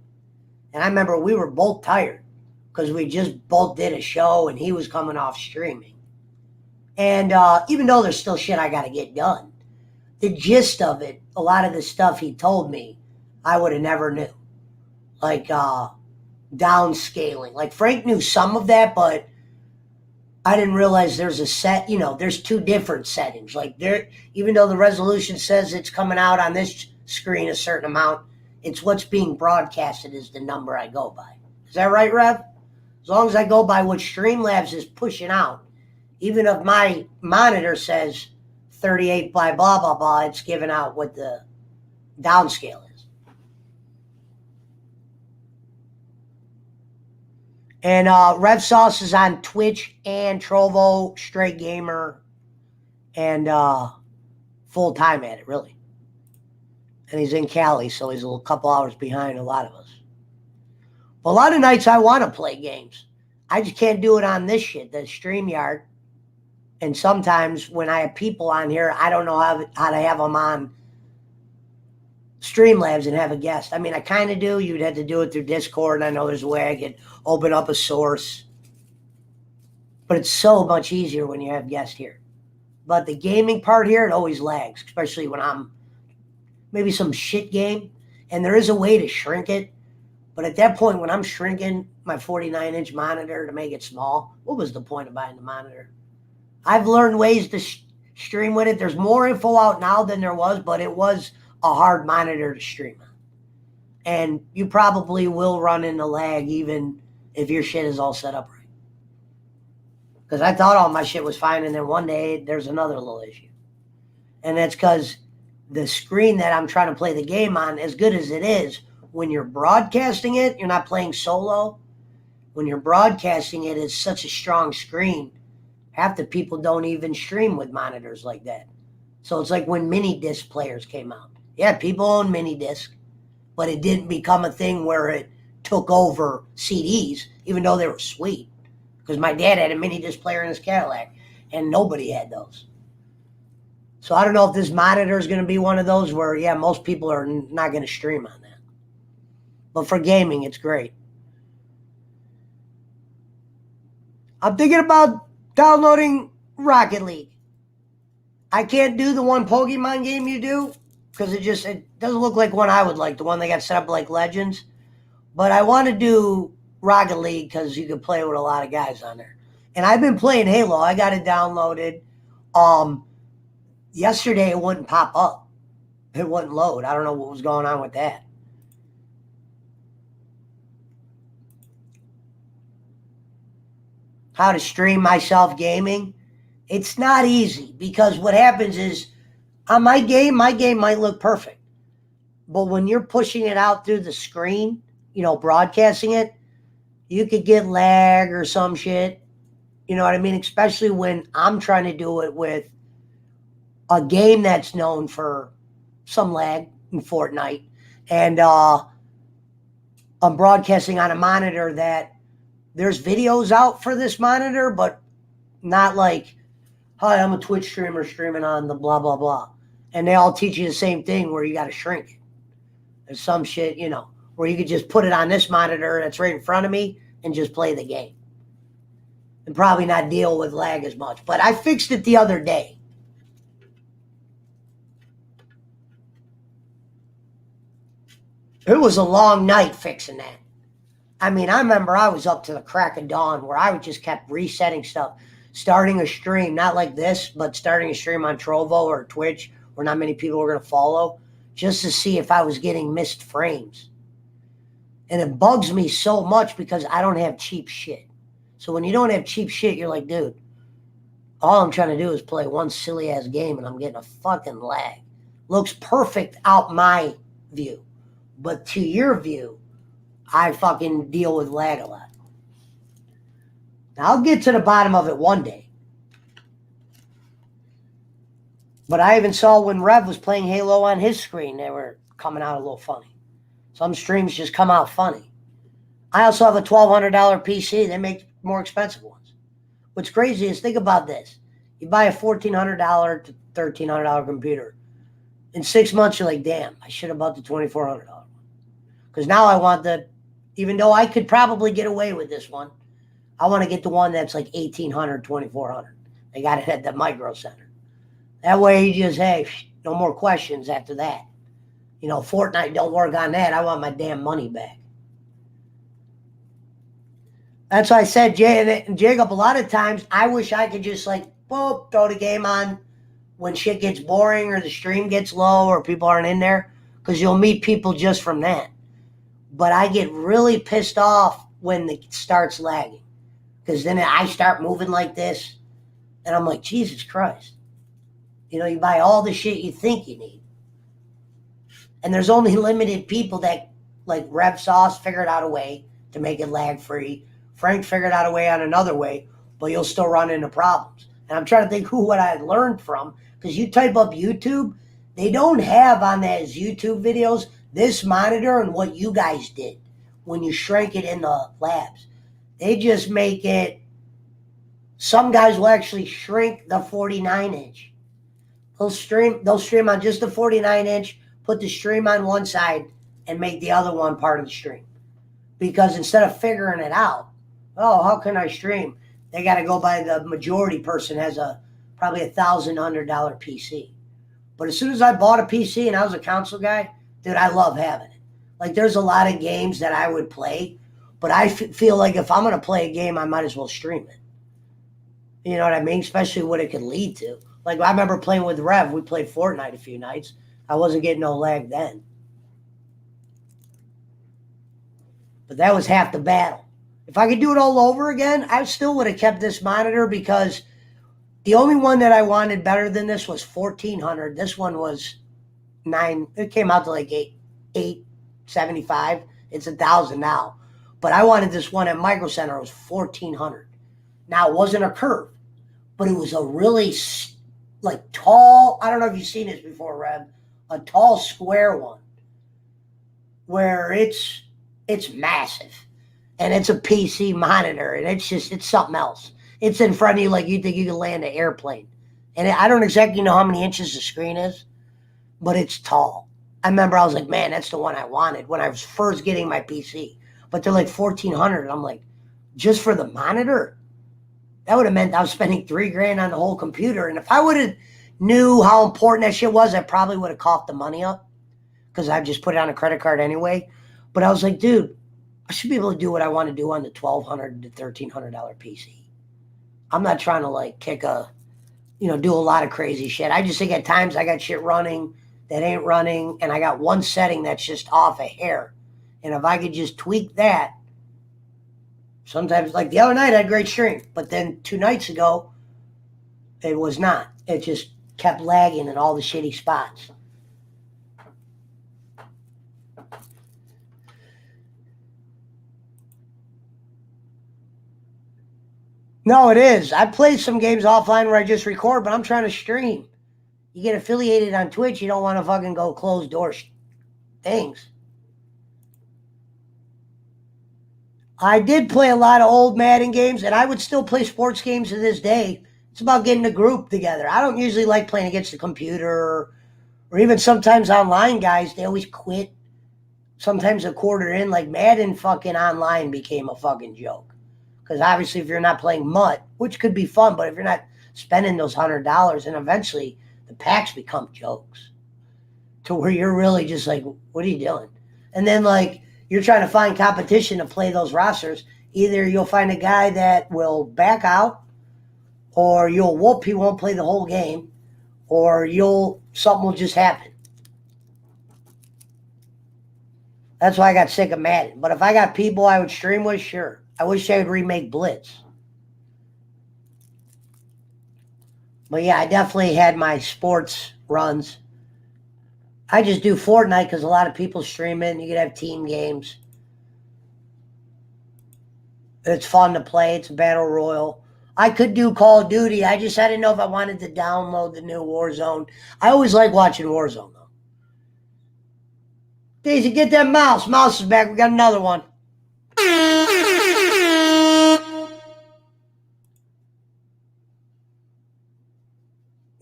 And I remember we were both tired because we just both did a show and he was coming off streaming. And even though there's still shit I got to get done, the gist of it, a lot of the stuff he told me, I would have never knew. Like downscaling. Like Frank knew some of that, but I didn't realize there's a set, there's two different settings. Like even though the resolution says it's coming out on this screen a certain amount, it's what's being broadcasted is the number I go by. Is that right, Rev? As long as I go by what Streamlabs is pushing out, even if my monitor says 38 by blah, blah, blah, it's giving out what the downscale is. And Rev Sauce is on Twitch and Trovo, Straight Gamer, and full-time at it, really. And he's in Cali, so he's a couple hours behind a lot of us. But a lot of nights I want to play games. I just can't do it on this shit, the StreamYard. And sometimes when I have people on here, I don't know how to have them on Streamlabs and have a guest. I mean, I kind of do. You'd have to do it through Discord. And I know there's a way I could open up a source. But it's so much easier when you have guests here. But the gaming part here, it always lags, especially when I'm maybe some shit game. And there is a way to shrink it. But at that point, when I'm shrinking my 49-inch monitor to make it small, what was the point of buying the monitor? I've learned ways to stream with it. There's more info out now than there was, but it was a hard monitor to stream on. And you probably will run into lag even if your shit is all set up right. Because I thought all my shit was fine, and then one day there's another little issue. And that's because the screen that I'm trying to play the game on, as good as it is, when you're broadcasting it, you're not playing solo. When you're broadcasting it, it's such a strong screen. Half the people don't even stream with monitors like that. So it's like when mini disc players came out. Yeah, people own mini disc, but it didn't become a thing where it took over CDs, even though they were sweet. because my dad had a mini disc player in his Cadillac, and nobody had those. So I don't know if this monitor is going to be one of those where, yeah, most people are not going to stream on that. But for gaming, it's great. I'm thinking about downloading Rocket League. I can't do the one Pokemon game you do because it doesn't look like one I would like, the one they got set up like Legends. But I want to do Rocket League because you can play with a lot of guys on there. And I've been playing Halo. I got it downloaded. Yesterday, it wouldn't pop up. It wouldn't load. I don't know what was going on with that. How to stream myself gaming. It's not easy because what happens is on my game might look perfect. But when you're pushing it out through the screen, broadcasting it, you could get lag or some shit. You know what I mean? Especially when I'm trying to do it with a game that's known for some lag in Fortnite. And I'm broadcasting on a monitor that there's videos out for this monitor, but not like, hi, I'm a Twitch streamer streaming on the blah, blah, blah. And they all teach you the same thing where you got to shrink it. There's some shit, where you could just put it on this monitor that's right in front of me and just play the game. And probably not deal with lag as much. But I fixed it the other day. It was a long night fixing that. I mean, I remember I was up to the crack of dawn where I just kept resetting stuff. Starting a stream, not like this, but starting a stream on Trovo or Twitch where not many people were going to follow, just to see if I was getting missed frames. And it bugs me so much because I don't have cheap shit. So when you don't have cheap shit, you're like, dude, all I'm trying to do is play one silly ass game and I'm getting a fucking lag. Looks perfect out my view. But to your view, I fucking deal with lag a lot. Now, I'll get to the bottom of it one day. But I even saw when Rev was playing Halo on his screen, they were coming out a little funny. Some streams just come out funny. I also have a $1,200 PC. They make more expensive ones. What's crazy is, think about this. You buy a $1,400 to $1,300 computer. In 6 months, you're like, damn, I should have bought the $2,400 one. Because now I want even though I could probably get away with this one, I want to get the one that's like $1,800, $2,400. They got it at the Micro Center. That way you just, hey, no more questions after that. Fortnite don't work on that. I want my damn money back. That's why I said, Jacob, a lot of times I wish I could just boop, throw the game on when shit gets boring or the stream gets low or people aren't in there, because you'll meet people just from that. But I get really pissed off when it starts lagging, because then I start moving like this and I'm like, Jesus Christ. You buy all the shit you think you need. And there's only limited people that, like Rev Sauce figured out a way to make it lag free. Frank figured out a way on another way, but you'll still run into problems. And I'm trying to think what I learned from, because you type up YouTube, they don't have on those YouTube videos this monitor and what you guys did when you shrank it in the labs. They just make it, some guys will actually shrink the 49-inch. They'll stream on just the 49-inch, put the stream on one side, and make the other one part of the stream. Because instead of figuring it out, how can I stream? They got to go by the majority person has probably $1,000 PC. But as soon as I bought a PC and I was a console guy, dude, I love having it. There's a lot of games that I would play, but I feel like if I'm going to play a game, I might as well stream it. You know what I mean? Especially what it could lead to. I remember playing with Rev. We played Fortnite a few nights. I wasn't getting no lag then. But that was half the battle. If I could do it all over again, I still would have kept this monitor, because the only one that I wanted better than this was $1,400. This one was $9. It came out to $875. It's $1,000 now. But I wanted this one at Micro Center. It was $1,400. Now, it wasn't a curve, but it was a really tall, I don't know if you've seen this before, Rev, a tall square one where it's massive. and it's a PC monitor, and it's something else. It's in front of you like you think you can land an airplane. And I don't exactly know how many inches the screen is, but it's tall. I remember I was like, man, that's the one I wanted when I was first getting my PC. But they're like $1,400. I'm like, just for the monitor? That would have meant I was spending $3,000 on the whole computer. And if I would have knew how important that shit was, I probably would have coughed the money up because I just put it on a credit card anyway. But I was like, dude, I should be able to do what I want to do on the $1,200 to $1,300 PC. I'm not trying to like kick do a lot of crazy shit. I just think at times I got shit running that ain't running, and I got one setting that's just off a hair. And if I could just tweak that, sometimes, like the other night, I had great stream, but then 2 nights ago, it was not. It just kept lagging in all the shitty spots. No, it is. I played some games offline where I just record, but I'm trying to stream. You get affiliated on Twitch, you don't want to fucking go closed door things. I did play a lot of old Madden games, and I would still play sports games to this day. It's about getting a group together. I don't usually like playing against the computer or even sometimes online guys. They always quit. Sometimes a quarter in, like Madden fucking online became a fucking joke. Because obviously if you're not playing MUT, which could be fun, but if you're not spending those $100, and eventually the packs become jokes to where you're really just like, what are you doing? And then like you're trying to find competition to play those rosters. Either you'll find a guy that will back out, or you'll whoop, he won't play the whole game, or something will just happen. That's why I got sick of Madden. But if I got people I would stream with, sure. I wish I would remake Blitz. But yeah, I definitely had my sports runs. I just do Fortnite because a lot of people stream it, and you can have team games. It's fun to play. It's a battle royal. I could do Call of Duty. I didn't know if I wanted to download the new Warzone. I always like watching Warzone, though. Daisy, get that mouse. Mouse is back. We got another one.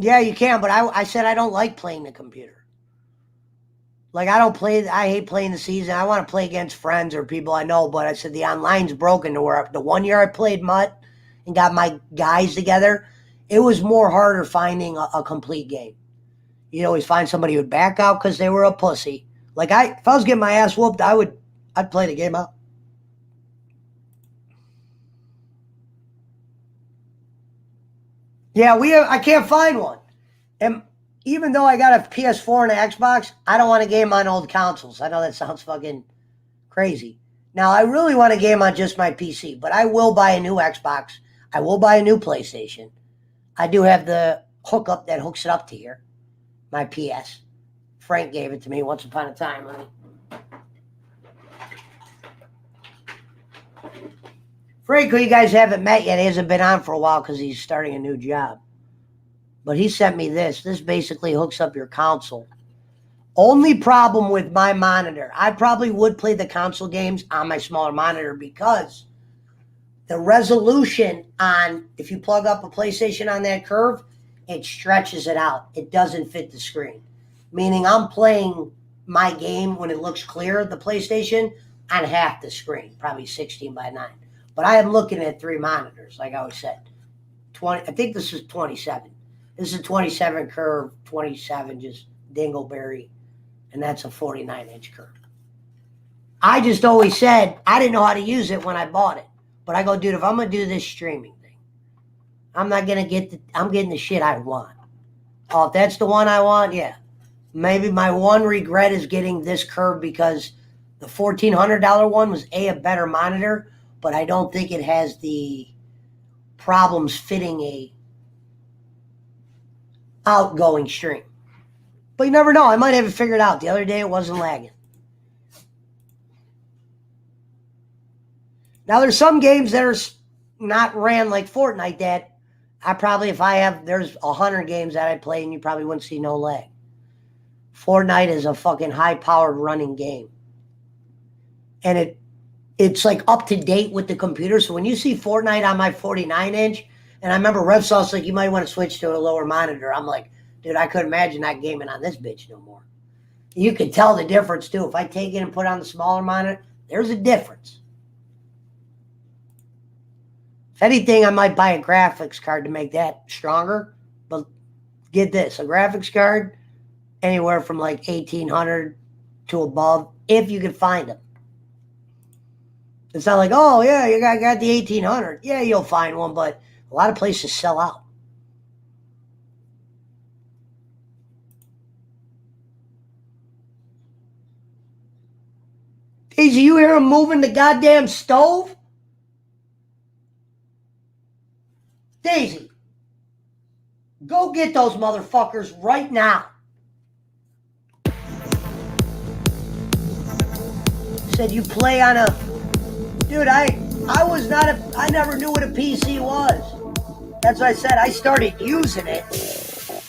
Yeah, you can, but I said I don't like playing the computer. Like, I hate playing the season. I want to play against friends or people I know, but I said the online's broken to where the 1 year I played MUT and got my guys together, it was more harder finding a complete game. You'd always find somebody who would back out because they were a pussy. Like, if I was getting my ass whooped, I'd play the game out. Yeah, I can't find one. And even though I got a PS4 and an Xbox, I don't want a game on old consoles. I know that sounds fucking crazy. Now, I really want a game on just my PC, but I will buy a new Xbox. I will buy a new PlayStation. I do have the hookup that hooks it up to here, my PS. Frank gave it to me once upon a time. Frank, who you guys haven't met yet, he hasn't been on for a while because he's starting a new job. But he sent me this. This basically hooks up your console. Only problem with my monitor, I probably would play the console games on my smaller monitor because the resolution if you plug up a PlayStation on that curve, it stretches it out. It doesn't fit the screen. Meaning I'm playing my game when it looks clear, the PlayStation, on half the screen, probably 16 by 9. But I am looking at 3 monitors, like I always said. I think this is 27. This is a 27 curve, 27 just dingleberry, and that's a 49-inch curve. I just always said I didn't know how to use it when I bought it. But I go, dude, if I'm going to do this streaming thing, I'm getting the shit I want. Oh, if that's the one I want, yeah. Maybe my one regret is getting this curve because the $1,400 one was a better monitor, but I don't think it has the problems fitting a outgoing stream. But you never know. I might have it figured out. The other day it wasn't lagging. Now there's some games that are not ran like Fortnite that I probably, there's 100 games that I play and you probably wouldn't see no lag. Fortnite is a fucking high-powered running game. And it's like up to date with the computer. So when you see Fortnite on my 49-inch, and I remember RevSauce like, you might want to switch to a lower monitor. I'm like, dude, I couldn't imagine not gaming on this bitch no more. You can tell the difference too. If I take it and put on the smaller monitor, there's a difference. If anything, I might buy a graphics card to make that stronger. But get this, a graphics card, anywhere from like 1,800 to above, if you can find them. It's not like, oh, yeah, you got the 1,800. Yeah, you'll find one, but a lot of places sell out. Daisy, you hear him moving the goddamn stove? Daisy, go get those motherfuckers right now. Said you play on a... Dude, I never knew what a PC was. That's what I said. I started using it.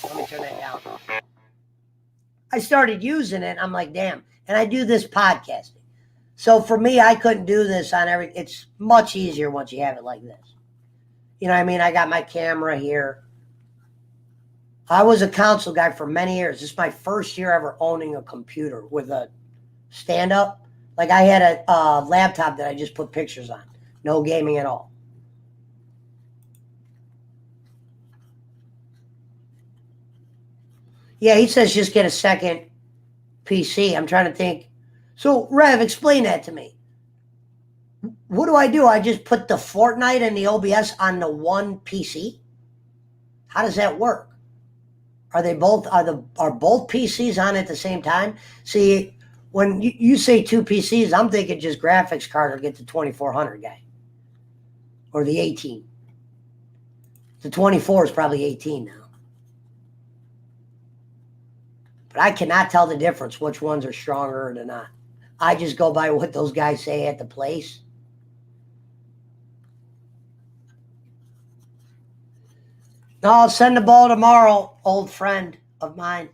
Let me turn that down. I started using it. I'm like, damn. And I do this podcasting. So for me, I couldn't do this on every... It's much easier once you have it like this. You know what I mean? I got my camera here. I was a console guy for many years. This is my first year ever owning a computer with a stand-up. Like I had a laptop that I just put pictures on. No gaming at all. Yeah, he says just get a second PC. I'm trying to think. So, Rev, explain that to me. What do? I just put the Fortnite and the OBS on the one PC? How does that work? Are both PCs on at the same time? See, when you say two PCs, I'm thinking just graphics card or get the 2400 guy. Or the 18. The 24 is probably 18 now. But I cannot tell the difference which ones are stronger or not. I just go by what those guys say at the place. No, I'll send the ball tomorrow, old friend of mine.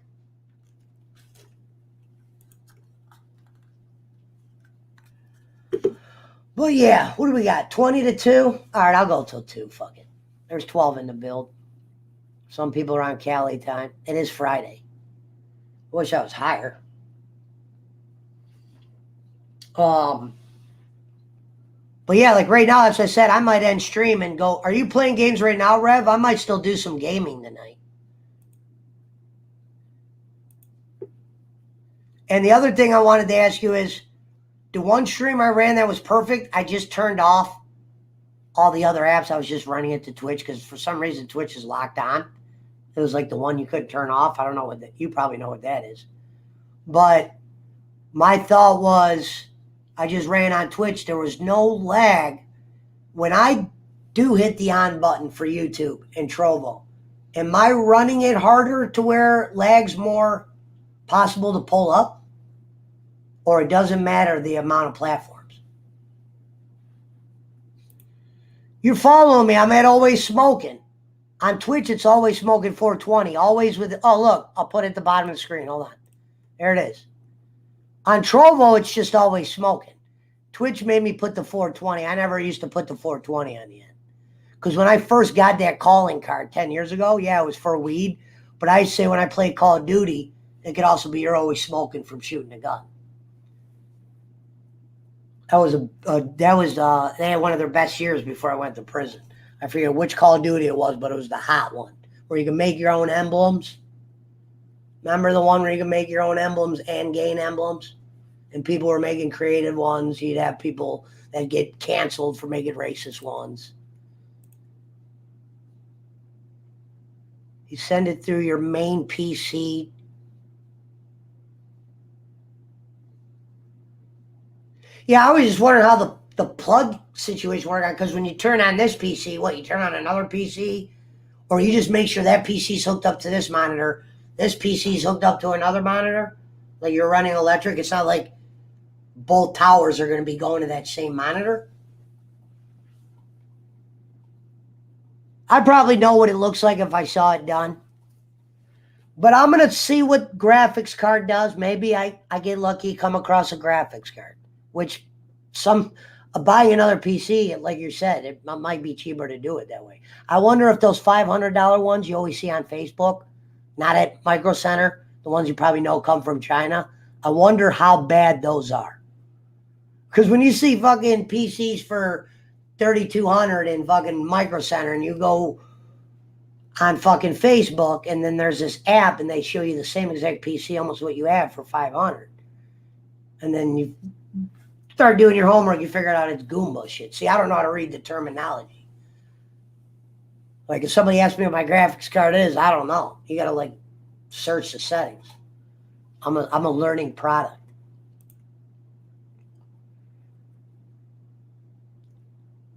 Well, yeah, what do we got? 20 to 2? All right, I'll go till 2. Fuck it. There's 12 in the build. Some people are on Cali time. It is Friday. Wish I was higher. But yeah, like right now, as I said, I might end stream and go, are you playing games right now, Rev? I might still do some gaming tonight. And the other thing I wanted to ask you is, the one stream I ran that was perfect, I just turned off all the other apps. I was just running it to Twitch because for some reason Twitch is locked on. It was like the one you couldn't turn off. I don't know you probably know what that is. But my thought was, I just ran on Twitch. There was no lag. When I do hit the on button for YouTube and Trovo, am I running it harder to where lag's more possible to pull up? Or it doesn't matter the amount of platforms? You're following me. I'm at Always Smoking. On Twitch, it's Always Smoking 420. Always with... Oh, look. I'll put it at the bottom of the screen. Hold on. There it is. On Trovo, it's just Always Smoking. Twitch made me put the 420. I never used to put the 420 on the end. Because when I first got that calling card 10 years ago, yeah, it was for weed. But I say when I played Call of Duty, it could also be you're always smoking from shooting a gun. They had one of their best years before I went to prison. I forget which Call of Duty it was, but it was the hot one where you can make your own emblems. Remember the one where you can make your own emblems and gain emblems? And people were making creative ones. You'd have people that get canceled for making racist ones. You send it through your main PC. Yeah, I was just wondering how the plug situation worked out, because when you turn on this PC, you turn on another PC? Or you just make sure that PC's hooked up to this monitor, this PC's hooked up to another monitor? Like you're running electric? It's not like both towers are going to be going to that same monitor? I probably know what it looks like if I saw it done. But I'm going to see what graphics card does. Maybe I get lucky, come across a graphics card, which some buying another PC, like you said, it might be cheaper to do it that way. I wonder if those $500 ones you always see on Facebook, not at Micro Center, the ones you probably know come from China, I wonder how bad those are. Because when you see fucking PCs for 3,200 in fucking Micro Center and you go on fucking Facebook and then there's this app and they show you the same exact PC, almost what you have for 500. And then you start doing your homework, you figure out it's Goomba shit. See, I don't know how to read the terminology. Like if somebody asks me what my graphics card is, I don't know. You gotta like search the settings. I'm a learning product.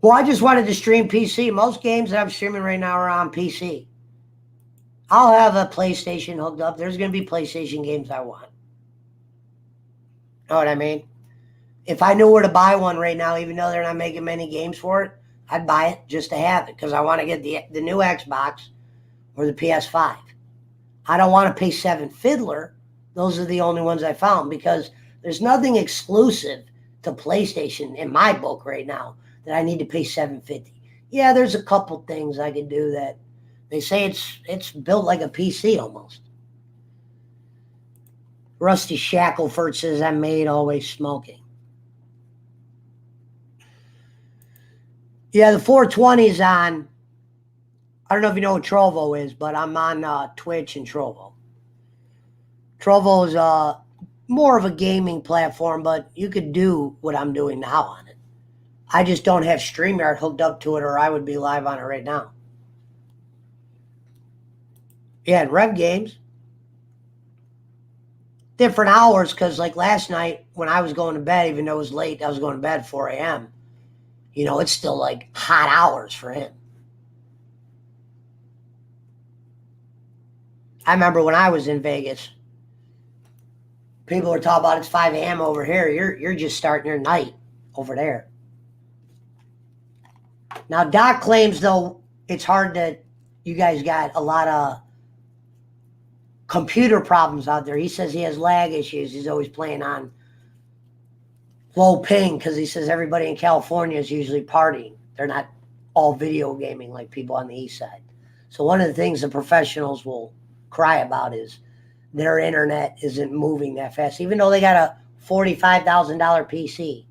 Well, I just wanted to stream PC. Most games that I'm streaming right now are on PC. I'll have a PlayStation hooked up. There's going to be PlayStation games I want. Know what I mean? If I knew where to buy one right now, even though they're not making many games for it, I'd buy it just to have it because I want to get the new Xbox or the PS5. I don't want to pay $7 Fiddler. Those are the only ones I found because there's nothing exclusive to PlayStation in my book right now that I need to pay $7.50. Yeah, there's a couple things I can do that they say it's built like a PC almost. Rusty Shackelford says I'm made always smoking. Yeah, the 420's on. I don't know if you know what Trovo is, but I'm on Twitch and Trovo. Trovo is more of a gaming platform, but you could do what I'm doing now on it. I just don't have StreamYard hooked up to it or I would be live on it right now. Yeah, and Rev Games. Different hours because like last night when I was going to bed, even though it was late, I was going to bed 4 a.m. You know, it's still like hot hours for him. I remember when I was in Vegas, people were talking about it's 5 a.m. over here. You're just starting your night over there. Now, Doc claims, though, it's hard that you guys got a lot of computer problems out there. He says he has lag issues. He's always playing on low ping because he says everybody in California is usually partying. They're not all video gaming like people on the east side. So one of the things the professionals will cry about is their internet isn't moving that fast. Even though they got a $45,000 PC,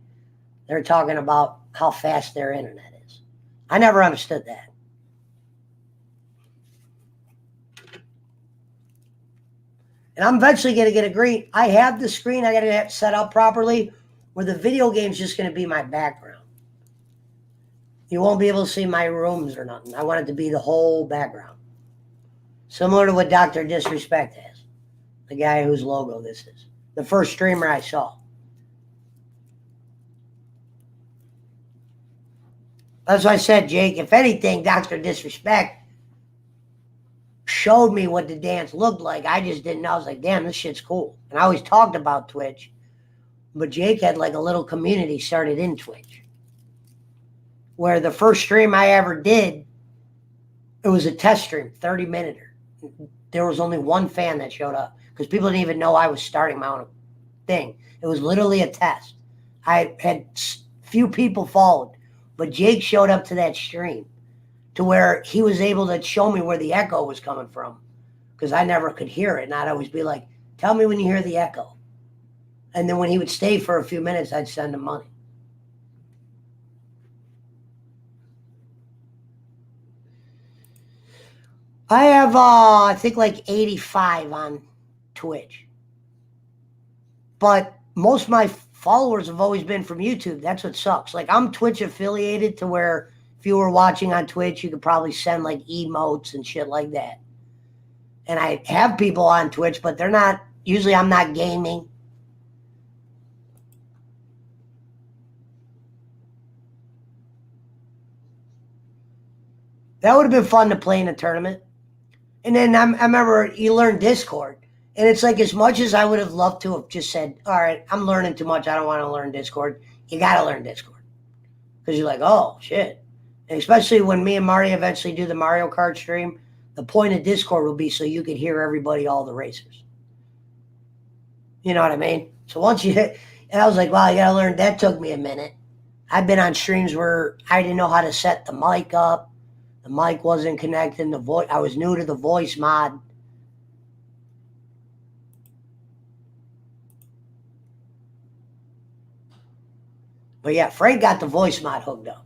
they're talking about how fast their internet is. I never understood that. And I'm eventually going to get a green. I have the screen I got to have set up properly where the video game's just going to be my background. You won't be able to see my rooms or nothing. I want it to be the whole background. Similar to what Dr. Disrespect has. The guy whose logo this is. The first streamer I saw. That's why I said, Jake, if anything, Dr. Disrespect showed me what the dance looked like. I just didn't know. I was like, damn, this shit's cool. And I always talked about Twitch. But Jake had like a little community started in Twitch. Where the first stream I ever did, it was a test stream, 30-minute. There was only one fan that showed up because people didn't even know I was starting my own thing. It was literally a test. I had few people followed, but Jake showed up to that stream to where he was able to show me where the echo was coming from because I never could hear it. And I'd always be like, tell me when you hear the echo. And then when he would stay for a few minutes, I'd send him money. I have, I think like 85 on Twitch. But most of my followers have always been from YouTube. That's what sucks. Like I'm Twitch affiliated to where if you were watching on Twitch, you could probably send like emotes and shit like that. And I have people on Twitch, but they're not, usually I'm not gaming. That would have been fun to play in a tournament. And then I remember you learn Discord. And it's like as much as I would have loved to have just said, all right, I'm learning too much. I don't want to learn Discord. You got to learn Discord. Because you're like, oh, shit. And especially when me and Marty eventually do the Mario Kart stream, the point of Discord will be so you could hear everybody, all the racers. You know what I mean? So once you hit, and I was like, wow, you got to learn. That took me a minute. I've been on streams where I didn't know how to set the mic up. The mic wasn't connecting. I was new to the voice mod. But yeah, Frank got the voice mod hooked up.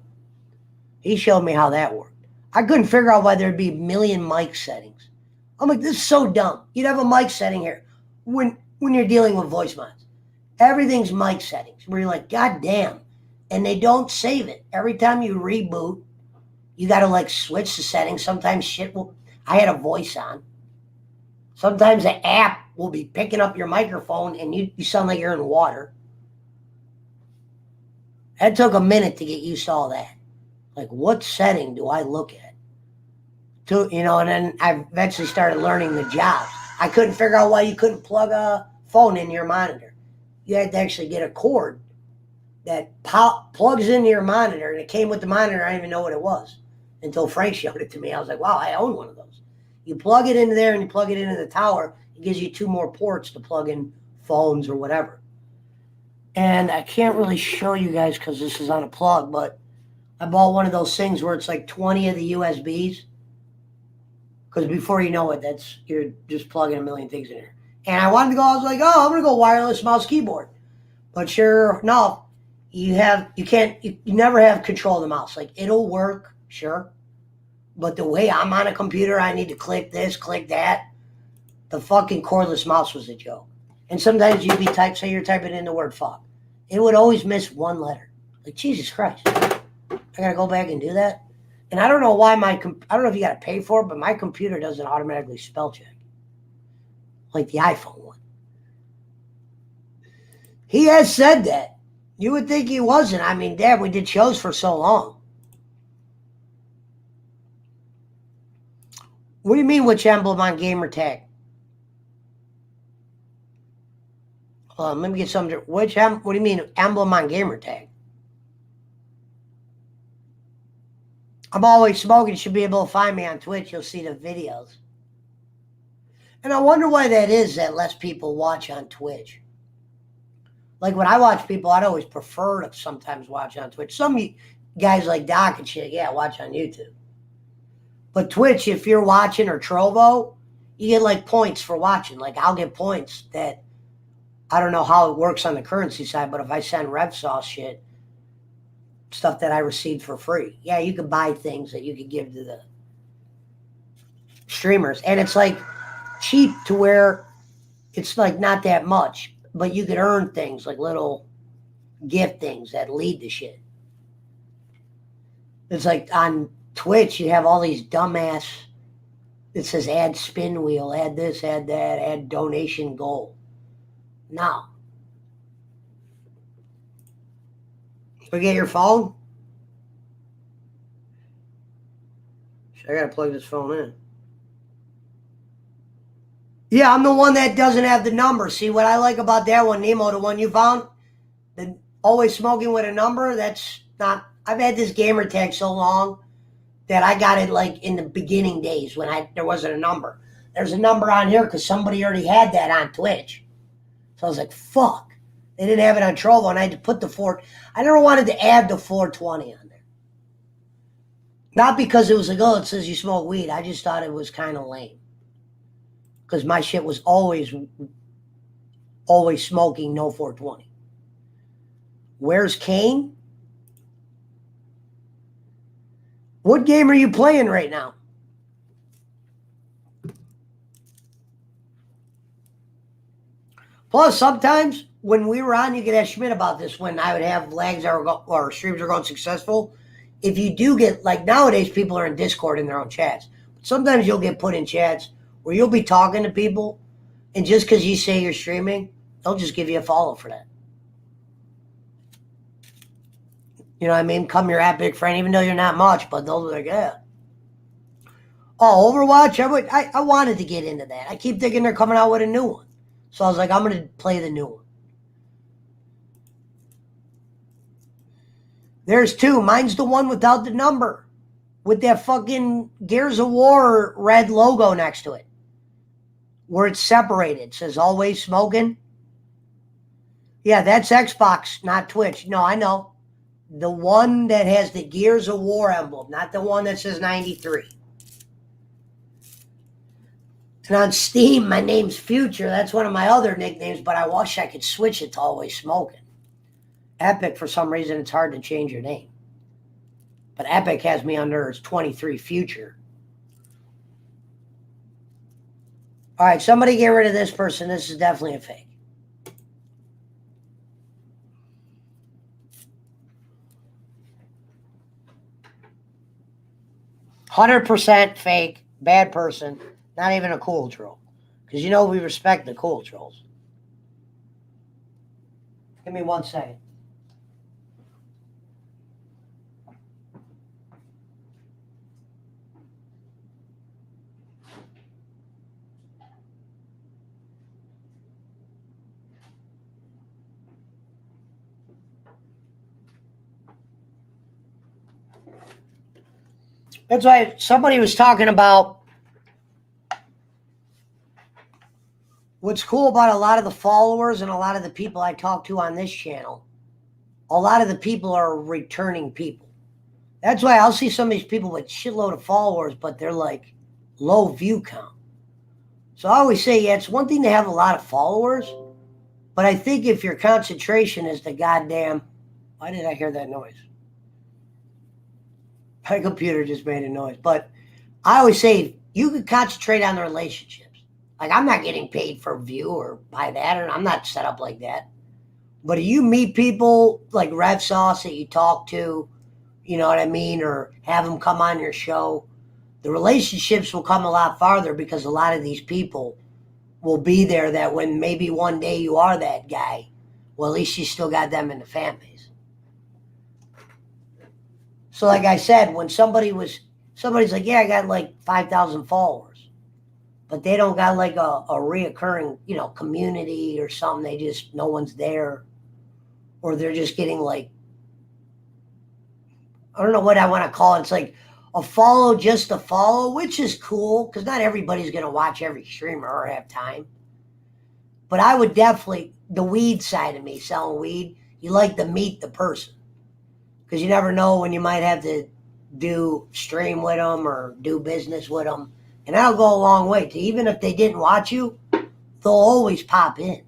He showed me how that worked. I couldn't figure out why there'd be a million mic settings. I'm like, this is so dumb. You'd have a mic setting here when you're dealing with voice mods. Everything's mic settings. Where you're like, God damn. And they don't save it. Every time you reboot, you got to like switch the settings. Sometimes shit will. I had a voice on. Sometimes the app will be picking up your microphone and you sound like you're in water. That took a minute to get used to all that. Like, what setting do I look at? And then I eventually started learning the jobs. I couldn't figure out why you couldn't plug a phone into your monitor. You had to actually get a cord that plugs into your monitor, and it came with the monitor. I didn't even know what it was until Frank showed it to me. I was like, wow, I own one of those. You plug it into there and you plug it into the tower. It gives you 2 more ports to plug in phones or whatever. And I can't really show you guys because this is on a plug, but I bought one of those things where it's like 20 of the USBs. Because before you know it, you're just plugging a million things in there. And I wanted to go, I was like, oh, I'm going to go wireless mouse keyboard. But sure enough, you never have control of the mouse. Like, it'll work, sure. But the way I'm on a computer, I need to click this, click that. The fucking cordless mouse was a joke. And sometimes you'd be say you're typing in the word fuck. It would always miss one letter. Like, Jesus Christ. I got to go back and do that? And I don't know why I don't know if you got to pay for it, but my computer doesn't automatically spell check. Like the iPhone one. He has said that. You would think he wasn't. I mean, Dad, we did shows for so long. What do you mean, which emblem on gamer tag? Let me get something. What do you mean, emblem on gamer tag? I'm always smoking. You should be able to find me on Twitch. You'll see the videos. And I wonder why that is that less people watch on Twitch. Like when I watch people, I'd always prefer to sometimes watch on Twitch. Some guys like Doc and shit, yeah, watch on YouTube. But Twitch, if you're watching or Trovo, you get like points for watching. Like I'll get points that I don't know how it works on the currency side, but if I send RevSauce shit, stuff that I received for free. Yeah, you could buy things that you could give to the streamers. And it's like cheap to where it's like not that much, but you could earn things like little gift things that lead to shit. It's like on Twitch, you have all these dumbass, it says add spin wheel, add this, add that, add donation goal. No. Forget your phone? I gotta plug this phone in. Yeah, I'm the one that doesn't have the number. See, what I like about that one, Nemo, the one you found, the always smoking with a number, that's not, I've had this gamer tag so long that I got it like in the beginning days when there wasn't a number. There's a number on here because somebody already had that on Twitch. So I was like, fuck. They didn't have it on Trovo, and I had to put I never wanted to add the 420 on there. Not because it was like, oh, it says you smoke weed. I just thought it was kind of lame. Because my shit was always smoking no 420. Where's Kane? What game are you playing right now? Plus, sometimes when we were on, you could ask Schmidt about this when I would have lags or streams are going successful. If you do get, like nowadays, people are in Discord in their own chats. But sometimes you'll get put in chats where you'll be talking to people, and just because you say you're streaming, they'll just give you a follow for that. You know what I mean? Come your epic friend, even though you're not much, but they'll be like, yeah. Oh, Overwatch? I wanted to get into that. I keep thinking they're coming out with a new one. So I was like, I'm going to play the new one. There's 2. Mine's the one without the number. With that fucking Gears of War red logo next to it. Where it's separated. It says always smoking. Yeah, that's Xbox, not Twitch. No, I know. The one that has the Gears of War emblem, not the one that says 93. And on Steam, my name's Future. That's one of my other nicknames, but I wish I could switch it to Always Smoking. Epic, for some reason, it's hard to change your name. But Epic has me under its 23 Future. All right, somebody get rid of this person. This is definitely a fake. %100% fake, bad person, not even a cool troll. Because you know we respect the cool trolls. Give me 1 second. That's why somebody was talking about what's cool about a lot of the followers and a lot of the people I talk to on this channel. A lot of the people are returning people. That's why I'll see some of these people with shitload of followers, but they're like low view count. So I always say, yeah, it's one thing to have a lot of followers, but I think if your concentration is the goddamn... Why did I hear that noise? My computer just made a noise. But I always say you could concentrate on the relationships. Like, I'm not getting paid for view or by that, and I'm not set up like that. But if you meet people like Rev Sauce that you talk to, you know what I mean, or have them come on your show, the relationships will come a lot farther because a lot of these people will be there that when maybe one day you are that guy, well, at least you still got them in the fan base. So like I said, when somebody's like, yeah, I got like 5,000 followers, but they don't got like a reoccurring, you know, community or something. They just, no one's there, or they're just getting like, I don't know what I want to call it. It's like a follow just to follow, which is cool because not everybody's going to watch every streamer or have time. But I would definitely, the weed side of me, selling weed, you like to meet the person. Because you never know when you might have to do stream with them or do business with them. And that'll go a long way. To even if they didn't watch you, they'll always pop in.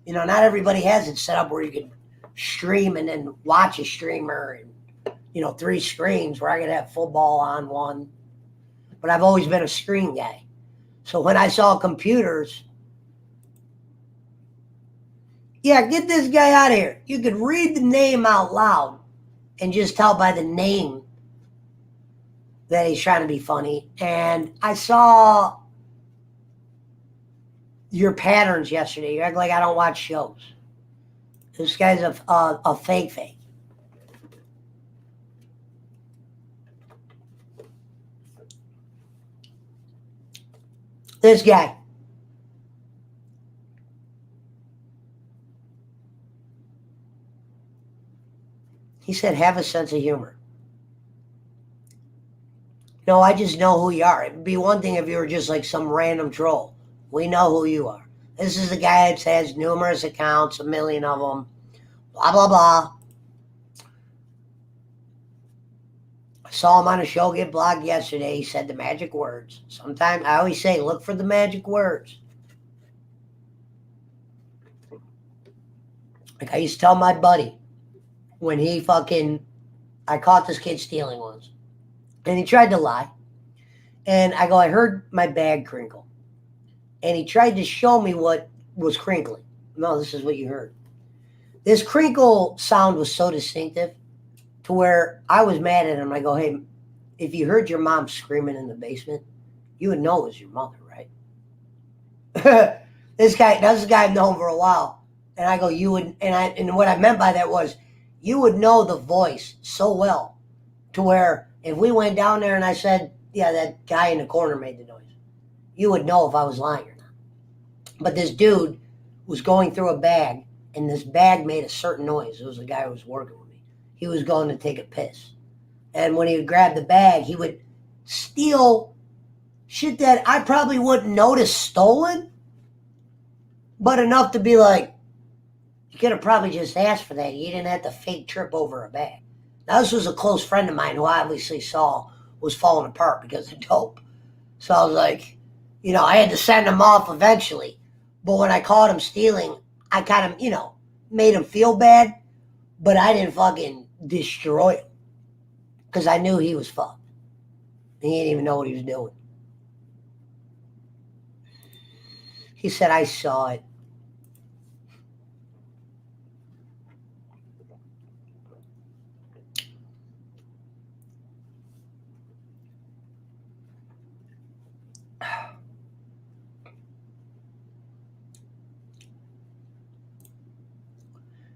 You know, not everybody has it set up where you can stream and then watch a streamer and, you know, 3 screens where I could have football on one. But I've always been a screen guy. So when I saw computers, yeah, get this guy out of here. You could read the name out loud and just tell by the name that he's trying to be funny. And I saw your patterns yesterday. You act like I don't watch shows. This guy's a fake. This guy. He said, have a sense of humor. No, I just know who you are. It'd be one thing if you were just like some random troll. We know who you are. This is the guy that has numerous accounts, 1 million of them, blah, blah, blah. I saw him on a show get blocked yesterday. He said the magic words. Sometimes I always say, look for the magic words. Like I used to tell my buddy, when he I caught this kid stealing once. And he tried to lie. And I go, I heard my bag crinkle. And he tried to show me what was crinkling. No, this is what you heard. This crinkle sound was so distinctive to where I was mad at him. I go, hey, if you heard your mom screaming in the basement, you would know it was your mother, right? This guy I've known for a while. And I go, you would, and what I meant by that was, you would know the voice so well to where if we went down there and I said, yeah, that guy in the corner made the noise, you would know if I was lying or not. But this dude was going through a bag, and this bag made a certain noise. It was the guy who was working with me. He was going to take a piss. And when he would grab the bag, he would steal shit that I probably wouldn't notice stolen, but enough to be like, You could have probably just asked for that. You didn't have to fake trip over a bag. Now, this was a close friend of mine who I obviously saw was falling apart because of dope. So I was like, I had to send him off eventually. But when I caught him stealing, I kind of, made him feel bad, but I didn't fucking destroy him because I knew he was fucked. He didn't even know what he was doing. He said, I saw it.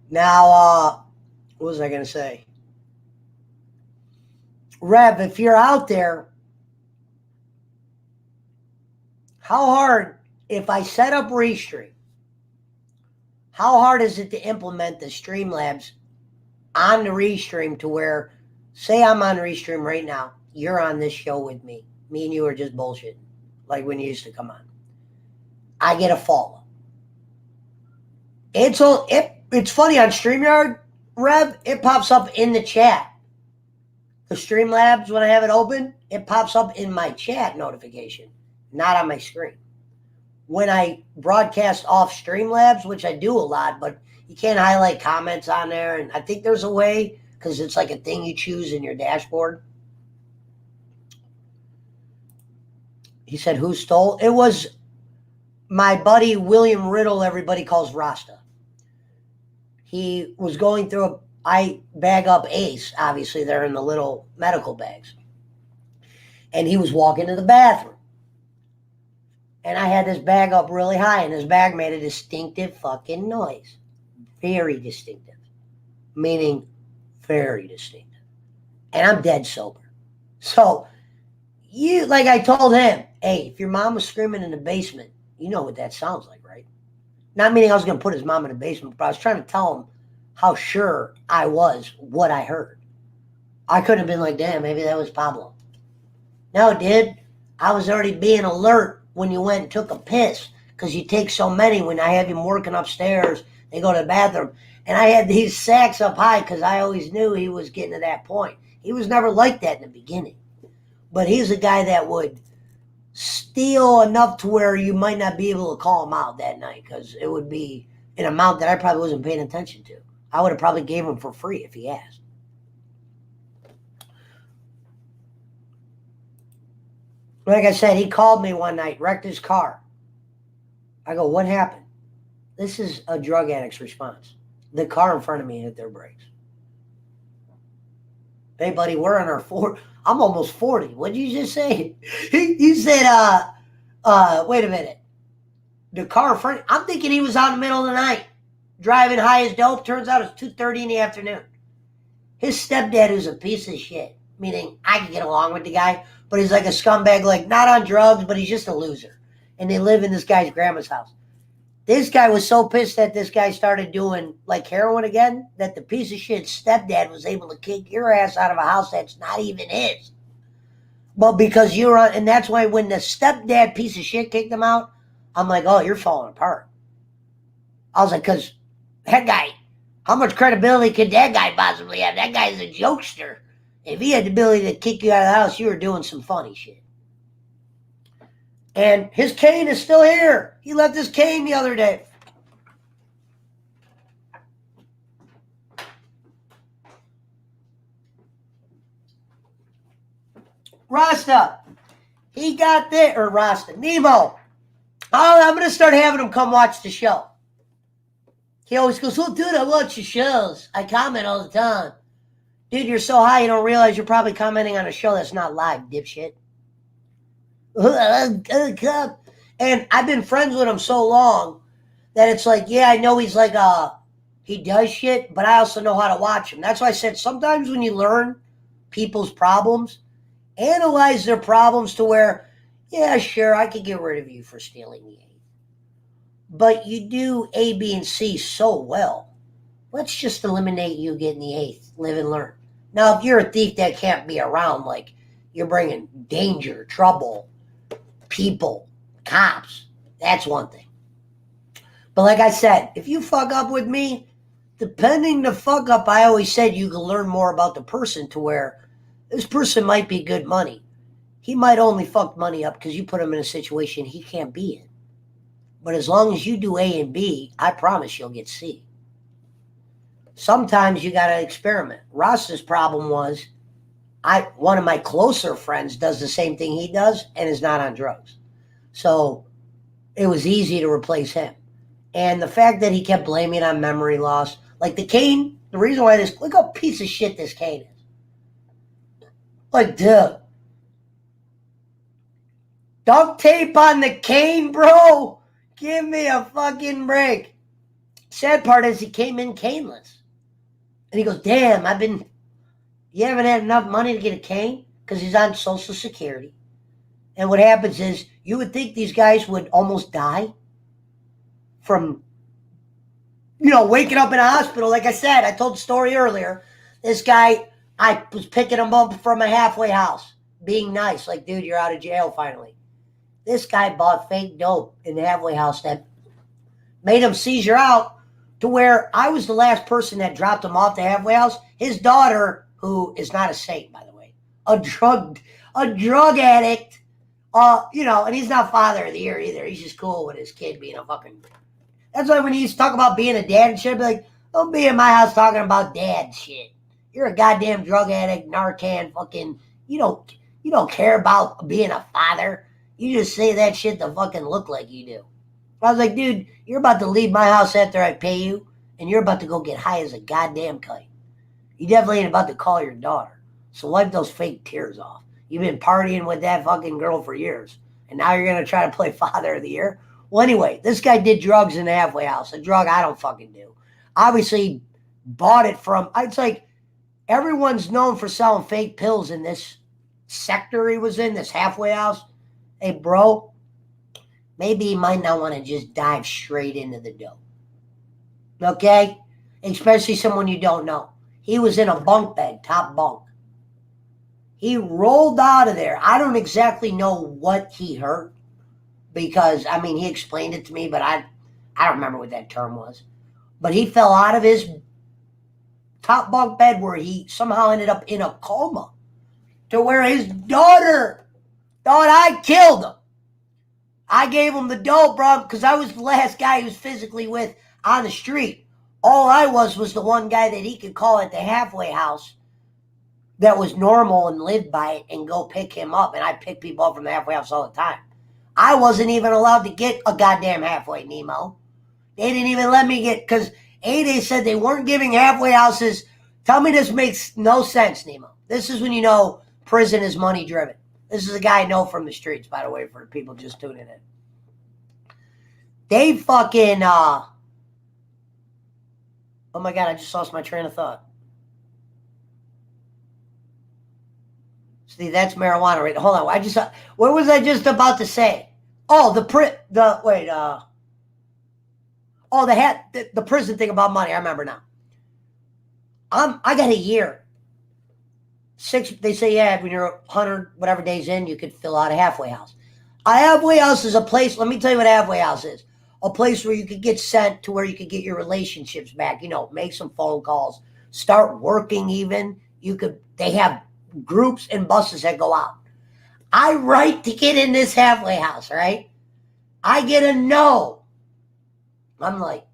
Now, what was I going to say? Rev, if you're out there, how hard, if I set up Restream, how hard is it to implement the Streamlabs on the Restream to where, say I'm on Restream right now, you're on this show with me. Me and you are just bullshitting, like when you used to come on. I get a follow. It's funny on StreamYard, Rev, it pops up in the chat. The Streamlabs, when I have it open, it pops up in my chat notification, not on my screen. When I broadcast off Streamlabs, which I do a lot, but you can't highlight comments on there, and I think there's a way, because it's like a thing you choose in your dashboard. He said, who stole? It was my buddy William Riddle, everybody calls Rasta. He was going through I bag up Ace, obviously they're in the little medical bags. And he was walking to the bathroom. And I had this bag up really high, and his bag made a distinctive fucking noise. Very distinctive. Meaning very distinctive. And I'm dead sober. So, like I told him, hey, if your mom was screaming in the basement, you know what that sounds like, right? Not meaning I was going to put his mom in the basement, but I was trying to tell him how sure I was what I heard. I couldn't have been like, damn, maybe that was Pablo. No, dude, I was already being alert when you went and took a piss, because you take so many when I have him working upstairs, they go to the bathroom. And I had these sacks up high because I always knew he was getting to that point. He was never like that in the beginning. But he's a guy that would steal enough to where you might not be able to call him out that night, because it would be an amount that I probably wasn't paying attention to. I would have probably gave him for free if he asked. Like I said, he called me one night, wrecked his car. I go, what happened? This is a drug addict's response. The car in front of me hit their brakes. Hey, buddy, we're on our 40. I'm almost 40. What did you just say? He said, wait a minute. The car in front, I'm thinking he was out in the middle of the night, driving high as dope. Turns out it's 2:30 in the afternoon. His stepdad is a piece of shit, meaning I can get along with the guy, but he's like a scumbag, like not on drugs, but he's just a loser. And they live in this guy's grandma's house. This guy was so pissed that this guy started doing like heroin again, that the piece of shit stepdad was able to kick your ass out of a house that's not even his. But because you're on, and that's why when the stepdad piece of shit kicked him out, I'm like, oh, you're falling apart. I was like, because that guy, how much credibility could that guy possibly have? That guy's a jokester. If he had the ability to kick you out of the house, you were doing some funny shit. And his cane is still here. He left his cane the other day. Rasta, he got there, or Rasta, Nemo. Oh, I'm going to start having him come watch the show. He always goes, oh, dude, I watch your shows. I comment all the time. Dude, you're so high you don't realize you're probably commenting on a show that's not live, dipshit. And I've been friends with him so long that it's like, yeah, I know he's like, he does shit, but I also know how to watch him. That's why I said sometimes when you learn people's problems, analyze their problems to where, yeah, sure, I could get rid of you for stealing the 8. But you do A, B, and C so well. Let's just eliminate you getting the 8th. Live and learn. Now, if you're a thief that can't be around, like you're bringing danger, trouble, people, cops, that's one thing. But like I said, if you fuck up with me, depending the fuck up, I always said you can learn more about the person to where this person might be good money. He might only fuck money up because you put him in a situation he can't be in. But as long as you do A and B, I promise you'll get C. Sometimes you got to experiment. Ross's problem was one of my closer friends does the same thing he does and is not on drugs. So it was easy to replace him. And the fact that he kept blaming it on memory loss, like the cane, the reason why look how piece of shit this cane is. Like, dude, duct tape on the cane, bro? Give me a fucking break. Sad part is he came in caneless. And he goes, damn, you haven't had enough money to get a cane? Because he's on Social Security. And what happens is, you would think these guys would almost die from, waking up in a hospital. Like I said, I told the story earlier. This guy, I was picking him up from a halfway house, being nice. Like, dude, you're out of jail finally. This guy bought fake dope in the halfway house that made him seizure out to where I was the last person that dropped him off the halfway house. His daughter, who is not a saint, by the way, a drug addict, and he's not father of the year either. He's just cool with his kid being a fucking... That's why when he's talking about being a dad and shit, I'd be like, don't be in my house talking about dad shit. You're a goddamn drug addict, Narcan, fucking... You don't care about being a father. You just say that shit to fucking look like you do. I was like, dude, you're about to leave my house after I pay you, and you're about to go get high as a goddamn kite. You definitely ain't about to call your daughter. So wipe those fake tears off. You've been partying with that fucking girl for years, and now you're going to try to play father of the year? Well, anyway, this guy did drugs in the halfway house, a drug I don't fucking do. Obviously, bought it from... It's like everyone's known for selling fake pills in this sector he was in, this halfway house. Hey, bro, maybe you might not want to just dive straight into the dope. Okay? Especially someone you don't know. He was in a bunk bed, top bunk. He rolled out of there. I don't exactly know what he heard because, he explained it to me, but I don't remember what that term was. But he fell out of his top bunk bed where he somehow ended up in a coma to where his daughter thought I killed him. I gave him the dope, bro, because I was the last guy he was physically with on the street. All I was the one guy that he could call at the halfway house that was normal and lived by it and go pick him up. And I pick people up from the halfway house all the time. I wasn't even allowed to get a goddamn halfway, Nemo. They didn't even let me get, because A-Day said they weren't giving halfway houses. Tell me this makes no sense, Nemo. This is when you know prison is money driven. This is a guy I know from the streets, by the way, for people just tuning in. They fucking, oh my God, I just lost my train of thought. See, that's marijuana, right? Hold on, what was I just about to say? Oh, the prison thing about money, I remember now. I got a year. 6, they say, yeah, when you're 100 whatever days in, you could fill out a halfway house. A halfway house is a place, let me tell you what a halfway house is. A place where you could get sent to where you could get your relationships back, make some phone calls, start working even. They have groups and buses that go out. I write to get in this halfway house, right? I get a no. I'm like,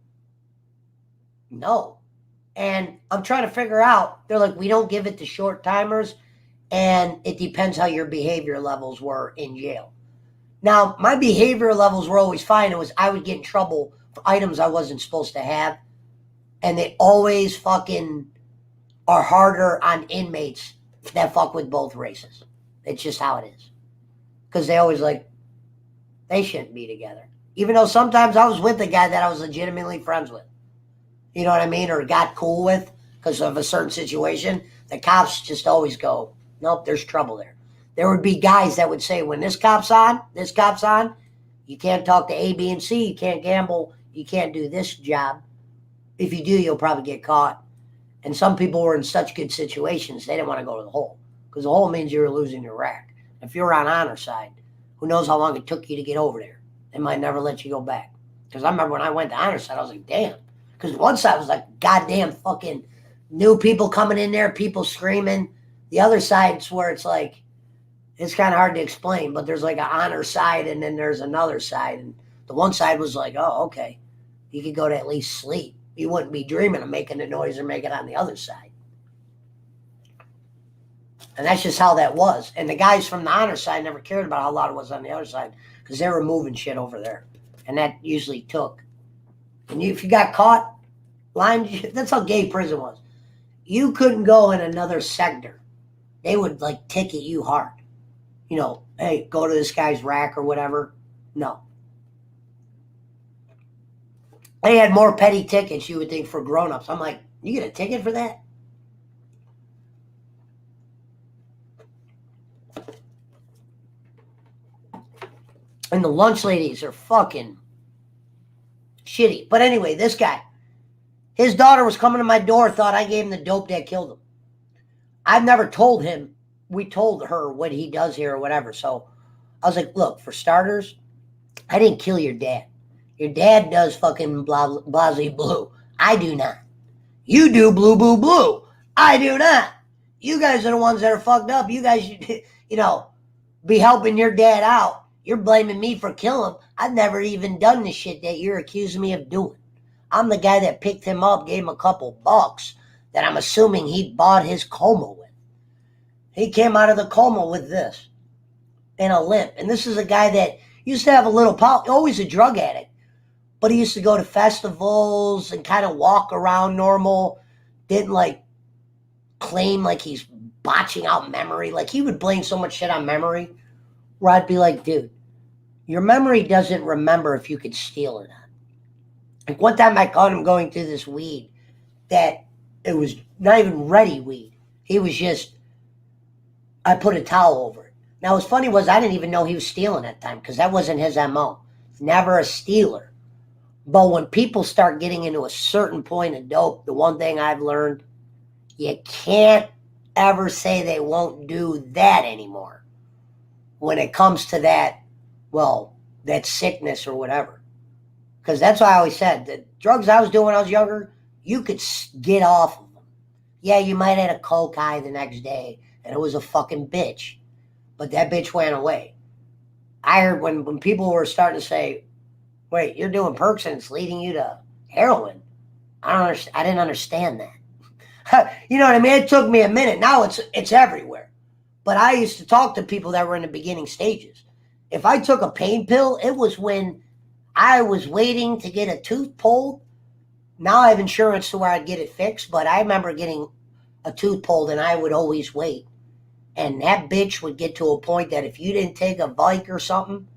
no. And I'm trying to figure out, they're like, we don't give it to short timers, and it depends how your behavior levels were in jail. Now, my behavior levels were always fine. I would get in trouble for items I wasn't supposed to have, and they always fucking are harder on inmates that fuck with both races. It's just how it is. Because they always they shouldn't be together. Even though sometimes I was with a guy that I was legitimately friends with. You know what I mean? Or got cool with because of a certain situation. The cops just always go, nope, there's trouble there. There would be guys that would say, when this cop's on, you can't talk to A, B, and C. You can't gamble. You can't do this job. If you do, you'll probably get caught. And some people were in such good situations, they didn't want to go to the hole. Because the hole means you were losing your rack. If you're on honor side, who knows how long it took you to get over there. They might never let you go back. Because I remember when I went to honor side, I was like, damn. Because one side was like goddamn fucking new people coming in there, people screaming. The other side's where it's like, it's kind of hard to explain, but there's like an honor side and then there's another side. And the one side was like, oh, okay. You could go to at least sleep. You wouldn't be dreaming of making the noise or making it on the other side. And that's just how that was. And the guys from the honor side never cared about how loud it was on the other side because they were moving shit over there. And that usually took. And if you got caught, that's how gay prison was. You couldn't go in another sector. They would like ticket you hard. You know, hey, go to this guy's rack or whatever. No. They had more petty tickets, you would think, for grown-ups. I'm like, you get a ticket for that? And the lunch ladies are fucking shitty. But anyway, this guy, his daughter was coming to my door, thought I gave him the dope that killed him. I've never told him, we told her what he does here or whatever. So I was like, look, for starters, I didn't kill your dad. Your dad does fucking blase blue. I do not. You do blue, blue, blue. I do not. You guys are the ones that are fucked up. You guys, you know, be helping your dad out. You're blaming me for killing him. I've never even done the shit that you're accusing me of doing. I'm the guy that picked him up, gave him a couple bucks that I'm assuming he bought his coma with. He came out of the coma with this and a limp. And this is a guy that used to have a little power, always a drug addict, but he used to go to festivals and kind of walk around normal, didn't like claim like he's botching out memory. Like he would blame so much shit on memory where I'd be like, dude, your memory doesn't remember if you could steal or not. Like one time I caught him going through this weed that it was not even ready weed. He was just, I put a towel over it. Now what's funny was I didn't even know he was stealing at the time because that wasn't his MO. Never a stealer. But when people start getting into a certain point of dope, the one thing I've learned, you can't ever say they won't do that anymore. When it comes to that, well, that sickness or whatever. Because that's why I always said, the drugs I was doing when I was younger, you could get off of them. Yeah, you might have had a coke high the next day, and it was a fucking bitch. But that bitch went away. I heard when people were starting to say, wait, you're doing perks and it's leading you to heroin. I didn't understand that. You know what I mean? It took me a minute. Now it's everywhere. But I used to talk to people that were in the beginning stages. If I took a pain pill, it was when I was waiting to get a tooth pulled. Now I have insurance to where I'd get it fixed, but I remember getting a tooth pulled and I would always wait. And that bitch would get to a point that if you didn't take a Vike or something,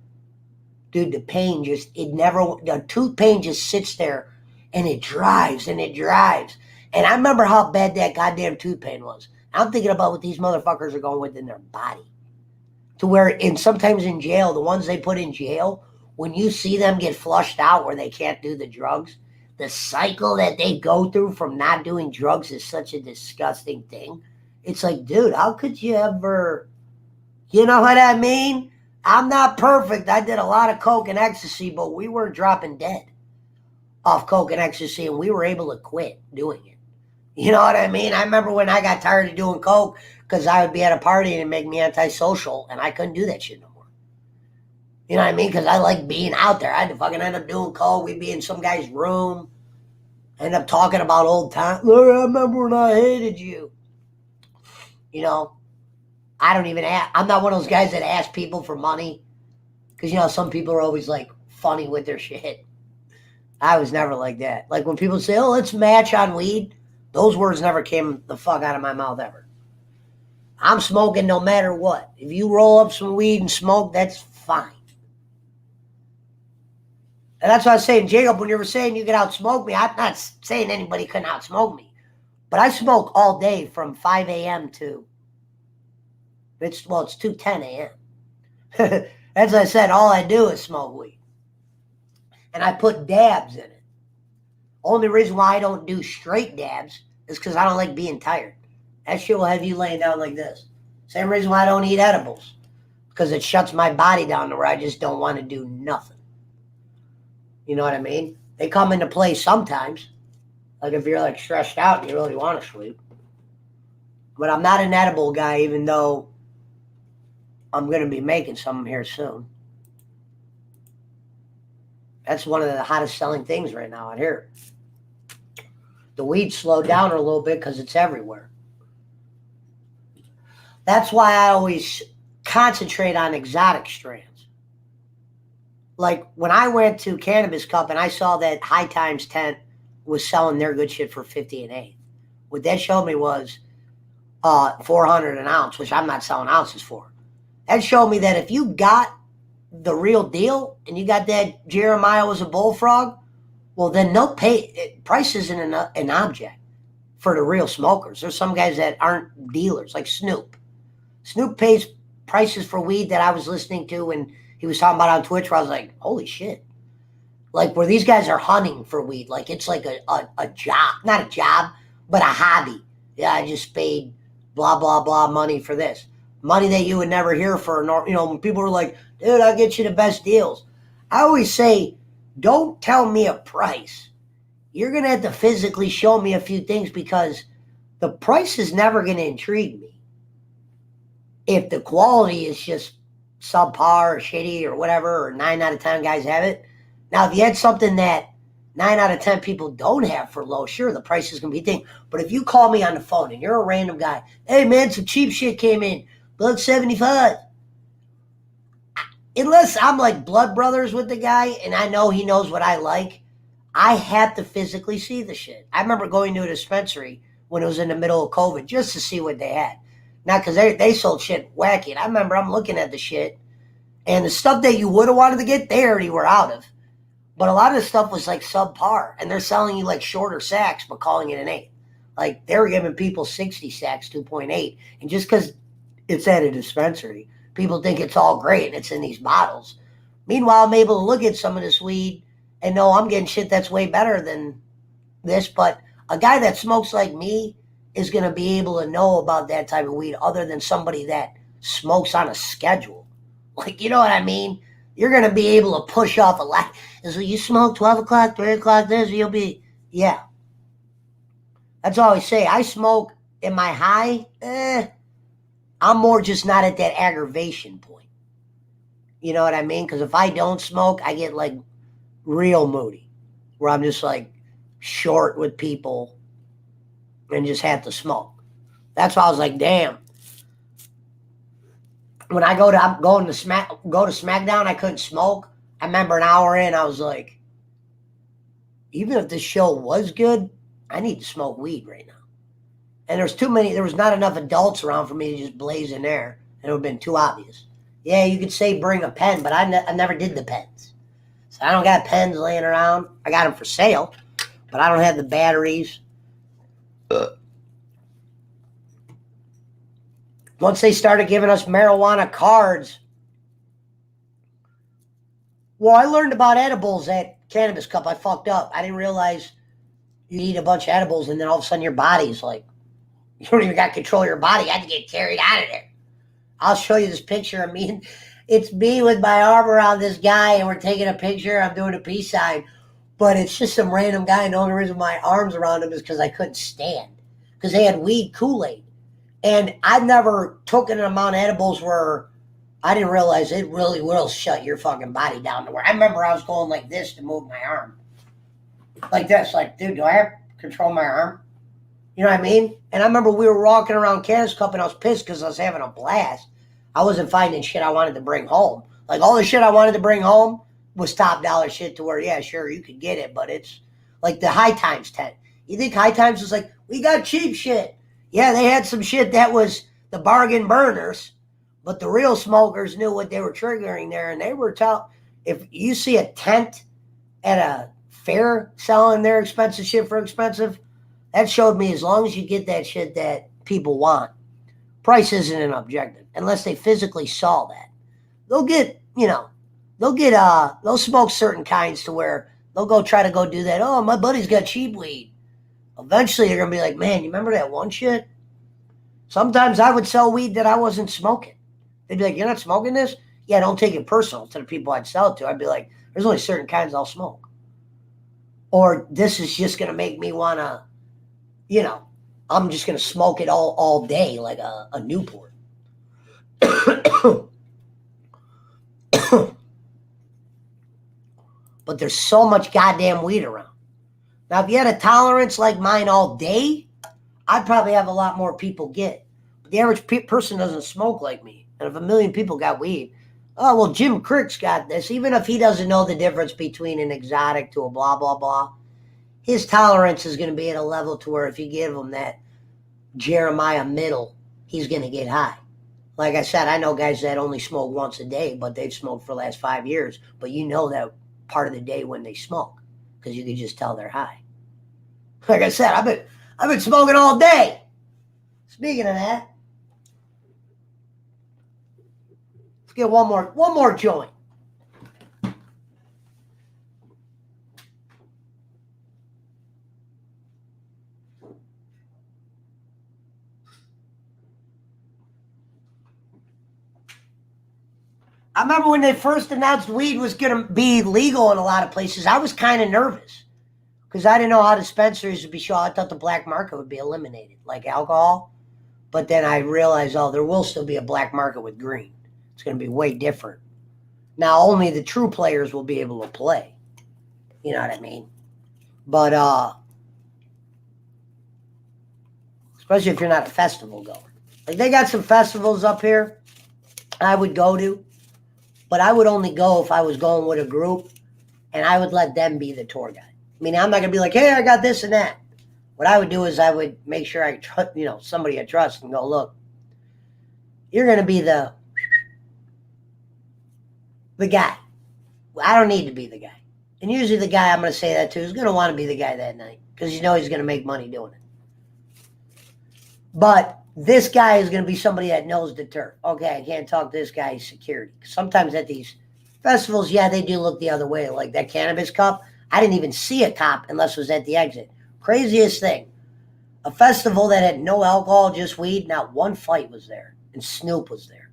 dude, the pain the tooth pain just sits there and it drives and it drives. And I remember how bad that goddamn tooth pain was. I'm thinking about what these motherfuckers are going with in their body. To where, sometimes in jail, the ones they put in jail, when you see them get flushed out where they can't do the drugs, the cycle that they go through from not doing drugs is such a disgusting thing. It's like, dude, how could you ever, you know what I mean? I'm not perfect. I did a lot of coke and ecstasy, but we weren't dropping dead off coke and ecstasy, and we were able to quit doing it. You know what I mean? I remember when I got tired of doing coke because I would be at a party and it'd make me antisocial, and I couldn't do that shit no more. You know what I mean? Because I like being out there. I had to fucking end up doing coke. We'd be in some guy's room, end up talking about old times. Look, I remember when I hated you. You know, I'm not one of those guys that ask people for money. Because, you know, some people are always, like, funny with their shit. I was never like that. Like, when people say, oh, let's match on weed, those words never came the fuck out of my mouth ever. I'm smoking no matter what. If you roll up some weed and smoke, that's fine. And that's what I was saying, Jacob, when you were saying you could outsmoke me, I'm not saying anybody couldn't outsmoke me. But I smoke all day from 5 a.m. to, it's 2:10 a.m. As I said, all I do is smoke weed. And I put dabs in it. Only reason why I don't do straight dabs is because I don't like being tired. That shit will have you laying down like this. Same reason why I don't eat edibles. Because it shuts my body down to where I just don't want to do nothing. You know what I mean? They come into play sometimes. Like if you're like stressed out and you really want to sleep. But I'm not an edible guy, even though I'm going to be making some here soon. That's one of the hottest selling things right now out here. The weed slowed down a little bit because it's everywhere. That's why I always concentrate on exotic strands. Like when I went to Cannabis Cup and I saw that High Times tent was selling their good shit for 50 an eighth. What that showed me was 400 an ounce, which I'm not selling ounces for. That showed me that if you got the real deal and you got that Jeremiah was a bullfrog, well, then they'll pay. Price isn't an object for the real smokers. There's some guys that aren't dealers, like Snoop. Snoop pays prices for weed that I was listening to when he was talking about on Twitch, where I was like, holy shit. Like where these guys are hunting for weed. Like it's like a job, not a job, but a hobby. Yeah, I just paid blah, blah, blah money for this. Money that you would never hear for, when people are like, dude, I'll get you the best deals. I always say, don't tell me a price. You're going to have to physically show me a few things because the price is never going to intrigue me. If the quality is just subpar or shitty or whatever, or 9 out of 10 guys have it. Now, if you had something that 9 out of 10 people don't have for low, sure, the price is going to be a thing. But if you call me on the phone and you're a random guy, hey, man, some cheap shit came in, $1.75. Unless I'm like blood brothers with the guy and I know he knows what I like, I have to physically see the shit. I remember going to a dispensary when it was in the middle of COVID just to see what they had. Not because they sold shit wacky. And I remember I'm looking at the shit and the stuff that you would have wanted to get, they already were out of. But a lot of the stuff was like subpar. And they're selling you like shorter sacks but calling it an 8. Like they were giving people 60 sacks, 2.8. And just because it's at a dispensary, people think it's all great and it's in these bottles. Meanwhile, I'm able to look at some of this weed and know I'm getting shit that's way better than this. But a guy that smokes like me is going to be able to know about that type of weed other than somebody that smokes on a schedule. Like, you know what I mean? You're going to be able to push off a lot. So you smoke 12 o'clock, 3 o'clock, this, you'll be, yeah. That's all I say. I smoke in my high, I'm more just not at that aggravation point. You know what I mean? Because if I don't smoke, I get like real moody, where I'm just like short with people and just have to smoke. That's why I was like, damn. When I'm going to SmackDown, I couldn't smoke. I remember an hour in, I was like, even if this show was good, I need to smoke weed right now. And there was not enough adults around for me to just blaze in there. And it would have been too obvious. Yeah, you could say bring a pen, but I never did the pens. So I don't got pens laying around. I got them for sale, but I don't have the batteries. Once they started giving us marijuana cards, well, I learned about edibles at Cannabis Cup. I fucked up. I didn't realize you eat a bunch of edibles and then all of a sudden your body's like, you don't even got control of your body. You have to get carried out of there. I'll show you this picture of me. It's me with my arm around this guy and we're taking a picture. I'm doing a peace sign. But it's just some random guy. And the only reason my arms around him is because I couldn't stand. Because they had weed Kool-Aid. And I've never taken an amount of edibles where I didn't realize it really will shut your fucking body down to where I remember I was going like this to move my arm. Like this. Like, dude, do I have to control my arm? You know what I mean? And I remember we were walking around Cannabis Cup and I was pissed because I was having a blast. I wasn't finding shit I wanted to bring home. Like all the shit I wanted to bring home was top dollar shit to where, yeah, sure, you could get it, but it's like the High Times tent. You think High Times was like, we got cheap shit. Yeah, they had some shit that was the bargain burners, but the real smokers knew what they were triggering there. And they were if you see a tent at a fair selling their expensive shit for expensive, that showed me as long as you get that shit that people want, price isn't an objective unless they physically saw that. They'll smoke certain kinds to where they'll go try to go do that. Oh, my buddy's got cheap weed. Eventually they're going to be like, man, you remember that one shit? Sometimes I would sell weed that I wasn't smoking. They'd be like, you're not smoking this? Yeah, don't take it personal to the people I'd sell it to. I'd be like, there's only certain kinds I'll smoke. or this is just going to make me want to, you know, I'm just going to smoke it all day like a Newport. But there's so much goddamn weed around. Now, if you had a tolerance like mine all day, I'd probably have a lot more people get. But the average person doesn't smoke like me. And if a million people got weed, oh, well, Jim Crick's got this. Even if he doesn't know the difference between an exotic to a blah, blah, blah, his tolerance is going to be at a level to where if you give him that Jeremiah middle, he's going to get high. Like I said, I know guys that only smoke once a day, but they've smoked for the last 5 years. But you know that part of the day when they smoke because you can just tell they're high. Like I said, I've been smoking all day. Speaking of that, let's get one more joint. I remember when they first announced weed was going to be legal in a lot of places, I was kind of nervous because I didn't know how dispensaries would be shut. I thought the black market would be eliminated, like alcohol. But then I realized, oh, there will still be a black market with green. It's going to be way different. Now, only the true players will be able to play. You know what I mean? But, especially if you're not a festival goer. Like, they got some festivals up here I would go to. But I would only go if I was going with a group, and I would let them be the tour guide. I mean, I'm not going to be like, hey, I got this and that. What I would do is I would make sure I trust, somebody I trust and go, look, you're going to be the guy. I don't need to be the guy. And usually the guy I'm going to say that to is going to want to be the guy that night because he's going to make money doing it. But this guy is going to be somebody that knows the turf. Okay, I can't talk to this guy's security. Sometimes at these festivals, yeah, they do look the other way. Like that cannabis cup, I didn't even see a cop unless it was at the exit. Craziest thing. A festival that had no alcohol, just weed, not one fight was there. And Snoop was there.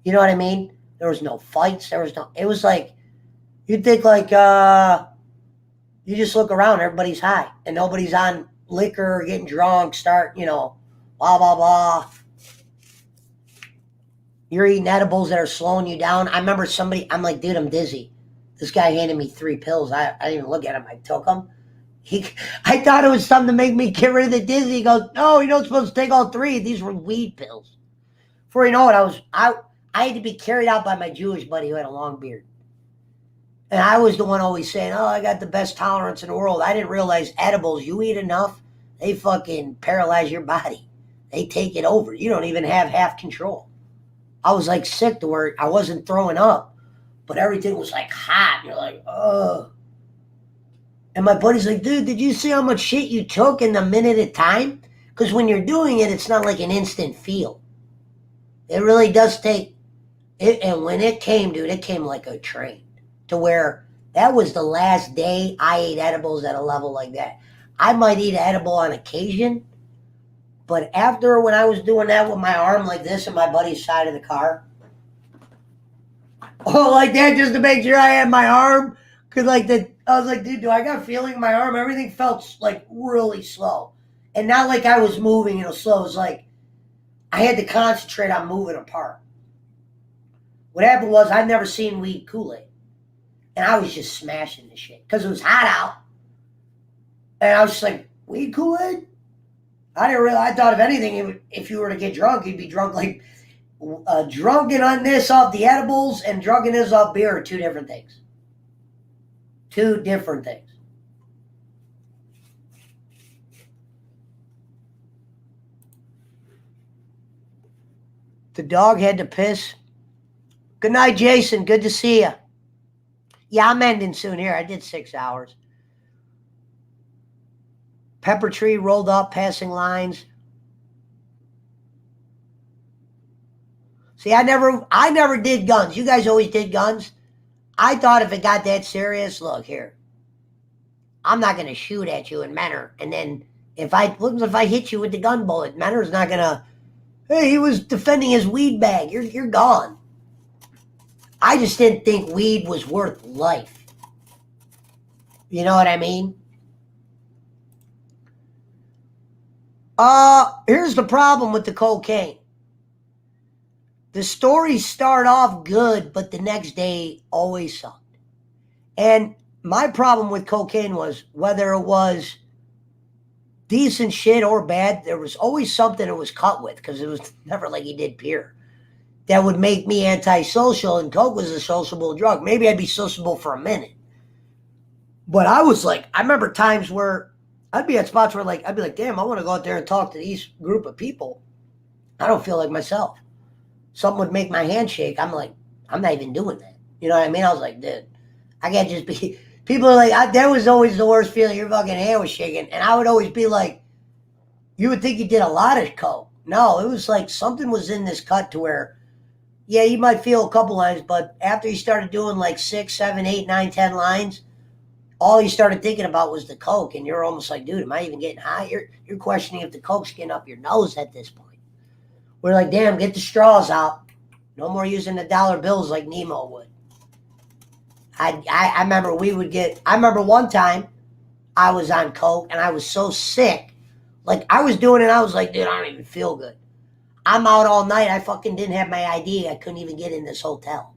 You know what I mean? There was no fights. It was like, you'd think like, you just look around, everybody's high. And nobody's on liquor or getting drunk, blah, blah, blah. You're eating edibles that are slowing you down. I remember I'm like, dude, I'm dizzy. This guy handed me 3 pills. I didn't even look at him. I took them. I thought it was something to make me get rid of the dizzy. He goes, no, you're not supposed to take all 3. These were weed pills. Before you know it, I had to be carried out by my Jewish buddy who had a long beard. And I was the one always saying, oh, I got the best tolerance in the world. I didn't realize edibles, you eat enough, they fucking paralyze your body. They take it over. You don't even have half control. I was like sick to where I wasn't throwing up, but everything was like hot. You're like, ugh. And my buddy's like, dude, did you see how much shit you took in the minute at time? Because when you're doing it, it's not like an instant feel. It really does take it. And when it came, dude, it came like a train to where that was the last day I ate edibles at a level like that. I might eat an edible on occasion, but after when I was doing that with my arm like this in my buddy's side of the car, like that just to make sure I had my arm, because I was like, dude, do I got feeling in my arm? Everything felt like really slow. And not like I was moving, slow. It was like I had to concentrate on moving apart. What happened was I'd never seen weed Kool-Aid. And I was just smashing the shit because it was hot out. And I was just like, weed Kool-Aid? I thought if anything, if you were to get drunk, you'd be drunk like drunken on this off the edibles and drunkenness off beer are 2 different things. 2 different things. The dog had to piss. Good night, Jason. Good to see you. Yeah, I'm ending soon here. I did 6 hours. Pepper tree rolled up, passing lines. See, I never did guns. You guys always did guns. I thought if it got that serious, look here. I'm not going to shoot at you in Menor. And then if I hit you with the gun bullet, Menor's not going to, hey, he was defending his weed bag. You're gone. I just didn't think weed was worth life. You know what I mean? Here's the problem with the cocaine. The stories start off good, but the next day always sucked. And my problem with cocaine was whether it was decent shit or bad, there was always something it was cut with, because it was never like he did pure. That would make me antisocial, and coke was a sociable drug. Maybe I'd be sociable for a minute. But I was like, I remember times where I'd be at spots where like I'd be like, damn, I want to go out there and talk to these group of people. I don't feel like myself. Something would make my hand shake. I'm like, I'm not even doing that. You know what I mean? I was like, dude, I can't just be. People are like, that was always the worst feeling. Your fucking hand was shaking. And I would always be like, you would think you did a lot of coke. No, it was like something was in this cut to where, yeah, you might feel a couple lines, but after you started doing like 6, 7, 8, 9, 10 lines, all you started thinking about was the coke. And you're almost like, dude, am I even getting high? You're questioning if the coke's getting up your nose at this point. We're like, damn, get the straws out. No more using the dollar bills like Nemo would. I remember I remember one time I was on coke and I was so sick. Like I was doing it, I was like, dude, I don't even feel good. I'm out all night. I fucking didn't have my ID. I couldn't even get in this hotel.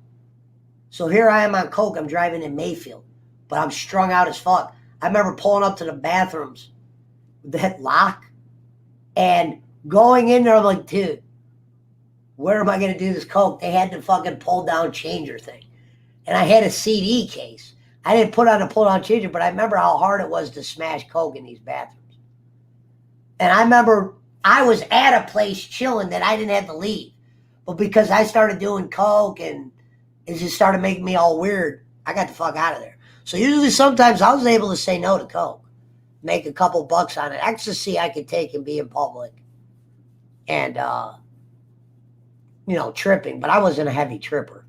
So here I am on coke. I'm driving in Mayfield, but I'm strung out as fuck. I remember pulling up to the bathrooms with that lock and going in there. I'm like, dude, where am I going to do this coke? They had the fucking pull down changer thing. And I had a CD case. I didn't put on a pull down changer, but I remember how hard it was to smash coke in these bathrooms. And I remember I was at a place chilling that I didn't have to leave. But because I started doing coke and it just started making me all weird, I got the fuck out of there. So usually sometimes I was able to say no to coke, make a couple bucks on it. Ecstasy I could take and be in public. And, tripping. But I wasn't a heavy tripper.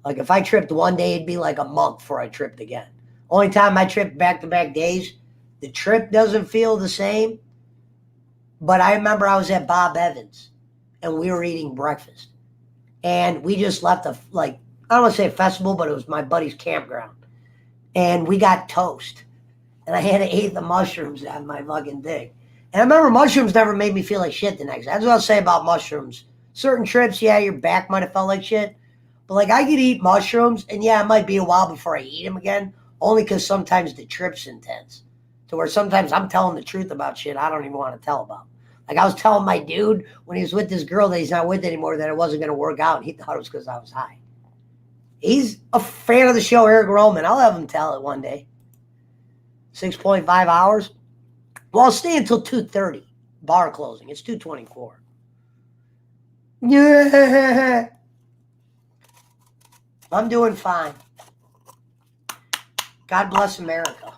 Like if I tripped one day, it'd be like a month before I tripped again. Only time I tripped back-to-back days, the trip doesn't feel the same. But I remember I was at Bob Evans and we were eating breakfast. And we just left I don't want to say a festival, but it was my buddy's campground. And we got toast. And I had to eat the mushrooms on my fucking thing. And I remember mushrooms never made me feel like shit the next day. That's what I'll say about mushrooms. Certain trips, yeah, your back might have felt like shit. But like I could eat mushrooms, and yeah, it might be a while before I eat them again, only because sometimes the trip's intense. To where sometimes I'm telling the truth about shit I don't even want to tell about. Like I was telling my dude when he was with this girl that he's not with anymore that it wasn't going to work out, and he thought it was because I was high. He's a fan of the show, Eric Roman. I'll have him tell it one day. 6.5 hours. Well, I'll stay until 2:30. Bar closing. It's 2:24. Yeah. I'm doing fine. God bless America.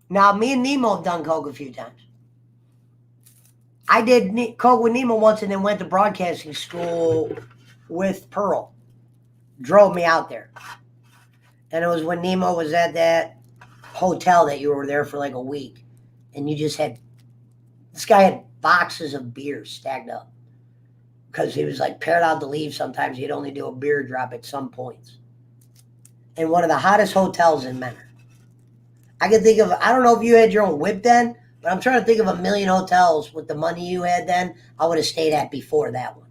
Now, me and Nemo have done coke a few times. I did coke with Nemo once and then went to broadcasting school with Pearl. Drove me out there. And it was when Nemo was at that hotel that you were there for like a week. And you just had, this guy had boxes of beer stacked up. Because he was like paired out to leave sometimes. He'd only do a beer drop at some points. In one of the hottest hotels in Menor. I can think of, I don't know if you had your own whip then, but I'm trying to think of a million hotels with the money you had then, I would have stayed at before that one.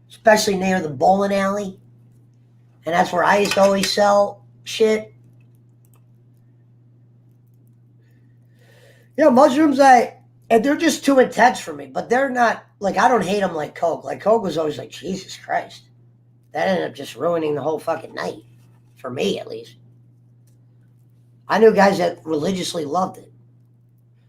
Especially near the bowling alley. And that's where I used to always sell shit. Yeah, mushrooms, and they're just too intense for me, but they're not, like, I don't hate them like coke. Like, coke was always like, Jesus Christ. That ended up just ruining the whole fucking night. For me, at least. I knew guys that religiously loved it.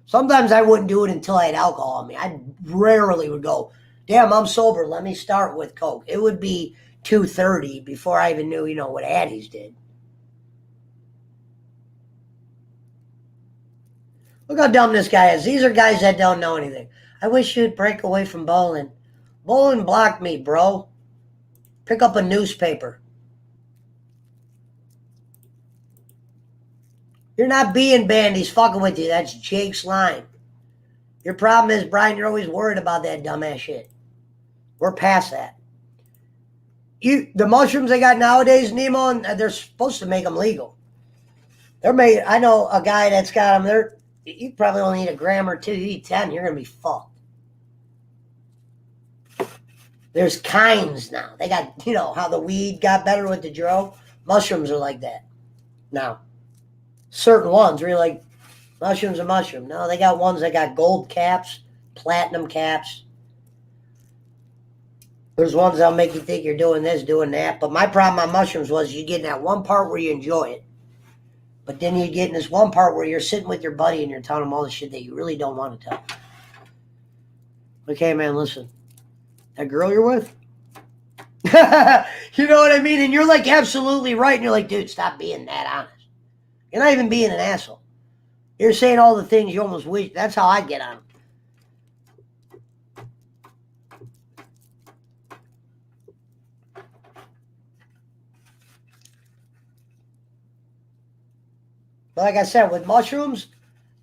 Sometimes I wouldn't do it until I had alcohol on me. I rarely would go, damn, I'm sober. Let me start with coke. It would be 2:30 before I even knew, what Addie's did. Look how dumb this guy is. These are guys that don't know anything. I wish you'd break away from bowling. Bowling blocked me, bro. Pick up a newspaper. You're not being banned. He's fucking with you. That's Jake's line. Your problem is, Brian, you're always worried about that dumbass shit. We're past that. The mushrooms they got nowadays, Nemo, and they're supposed to make them legal. They're made. I know a guy that's got them. You probably only eat a gram or two. You eat 10, you're gonna be fucked. There's kinds now. They got, how the weed got better with the dro. Mushrooms are like that now. Certain ones, where you're like, mushroom's a mushroom. No, they got ones that got gold caps, platinum caps. There's ones that'll make you think you're doing this, doing that. But my problem on mushrooms was you get in that one part where you enjoy it. But then you get in this one part where you're sitting with your buddy and you're telling him all the shit that you really don't want to tell. Okay, man, listen. That girl you're with? You know what I mean? And you're like absolutely right. And you're like, dude, stop being that honest. You're not even being an asshole. You're saying all the things you almost wish. That's how I get on them. But like I said, with mushrooms,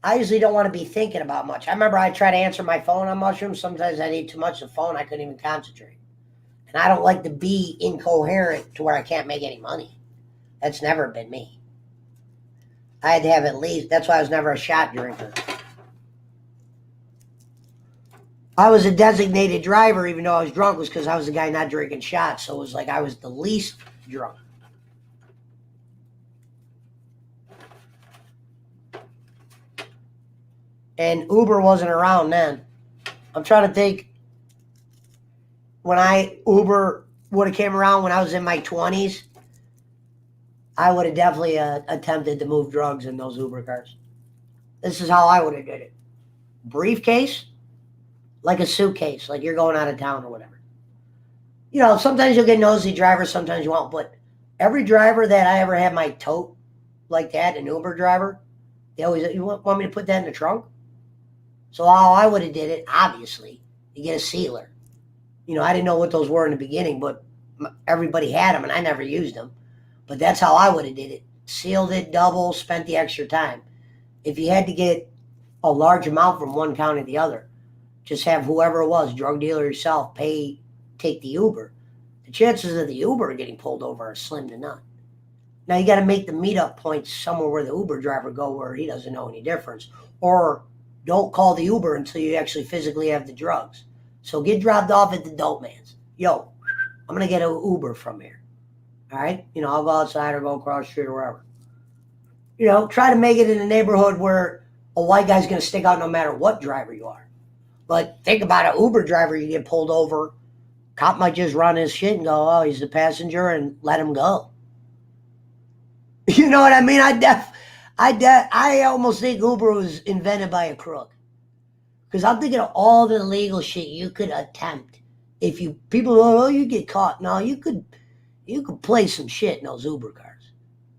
I usually don't want to be thinking about much. I remember I tried to answer my phone on mushrooms. Sometimes I'd eat too much of the phone. I couldn't even concentrate. And I don't like to be incoherent to where I can't make any money. That's never been me. I had to have at least, that's why I was never a shot drinker. I was a designated driver, even though I was drunk, was because I was the guy not drinking shots. So it was like I was the least drunk. And Uber wasn't around then. I'm trying to think when Uber would have came around when I was in my 20s, I would have definitely attempted to move drugs in those Uber cars. This is how I would have did it. Briefcase, like a suitcase, like you're going out of town or whatever. Sometimes you'll get nosy drivers, sometimes you won't. But every driver that I ever had my tote like that, an Uber driver, they always, you want me to put that in the trunk? So how I would have did it, obviously, you get a sealer. I didn't know what those were in the beginning, but everybody had them, and I never used them. But that's how I would have did it. Sealed it, double, spent the extra time. If you had to get a large amount from one county to the other, just have whoever it was, drug dealer yourself, take the Uber. The chances of the Uber getting pulled over are slim to none. Now, you got to make the meetup points somewhere where the Uber driver go where he doesn't know any difference. Or don't call the Uber until you actually physically have the drugs. So get dropped off at the dope man's. Yo, I'm going to get an Uber from here. All right? I'll go outside or go across the street or wherever. Try to make it in a neighborhood where a white guy's going to stick out no matter what driver you are. But think about an Uber driver, you get pulled over. Cop might just run his shit and go, oh, he's the passenger, and let him go. You know what I mean? I almost think Uber was invented by a crook. Because I'm thinking of all the illegal shit you could attempt. If you get caught. No, you could play some shit in those Uber cars.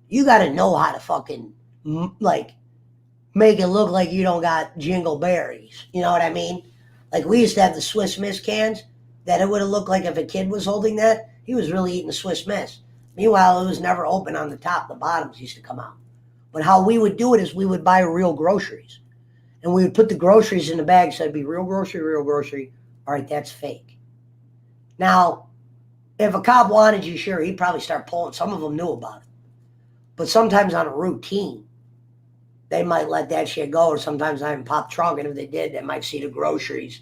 You got to know how to fucking, make it look like you don't got jingleberries. You know what I mean? Like we used to have the Swiss Miss cans that it would have looked like if a kid was holding that, he was really eating a Swiss Miss. Meanwhile, it was never open on the top. The bottoms used to come out. But how we would do it is we would buy real groceries. And we would put the groceries in the bag, so it'd be real grocery, real grocery. All right, that's fake. Now, if a cop wanted you, sure, he'd probably start pulling. Some of them knew about it. But sometimes on a routine, they might let that shit go, or sometimes not even pop trunk. And if they did, they might see the groceries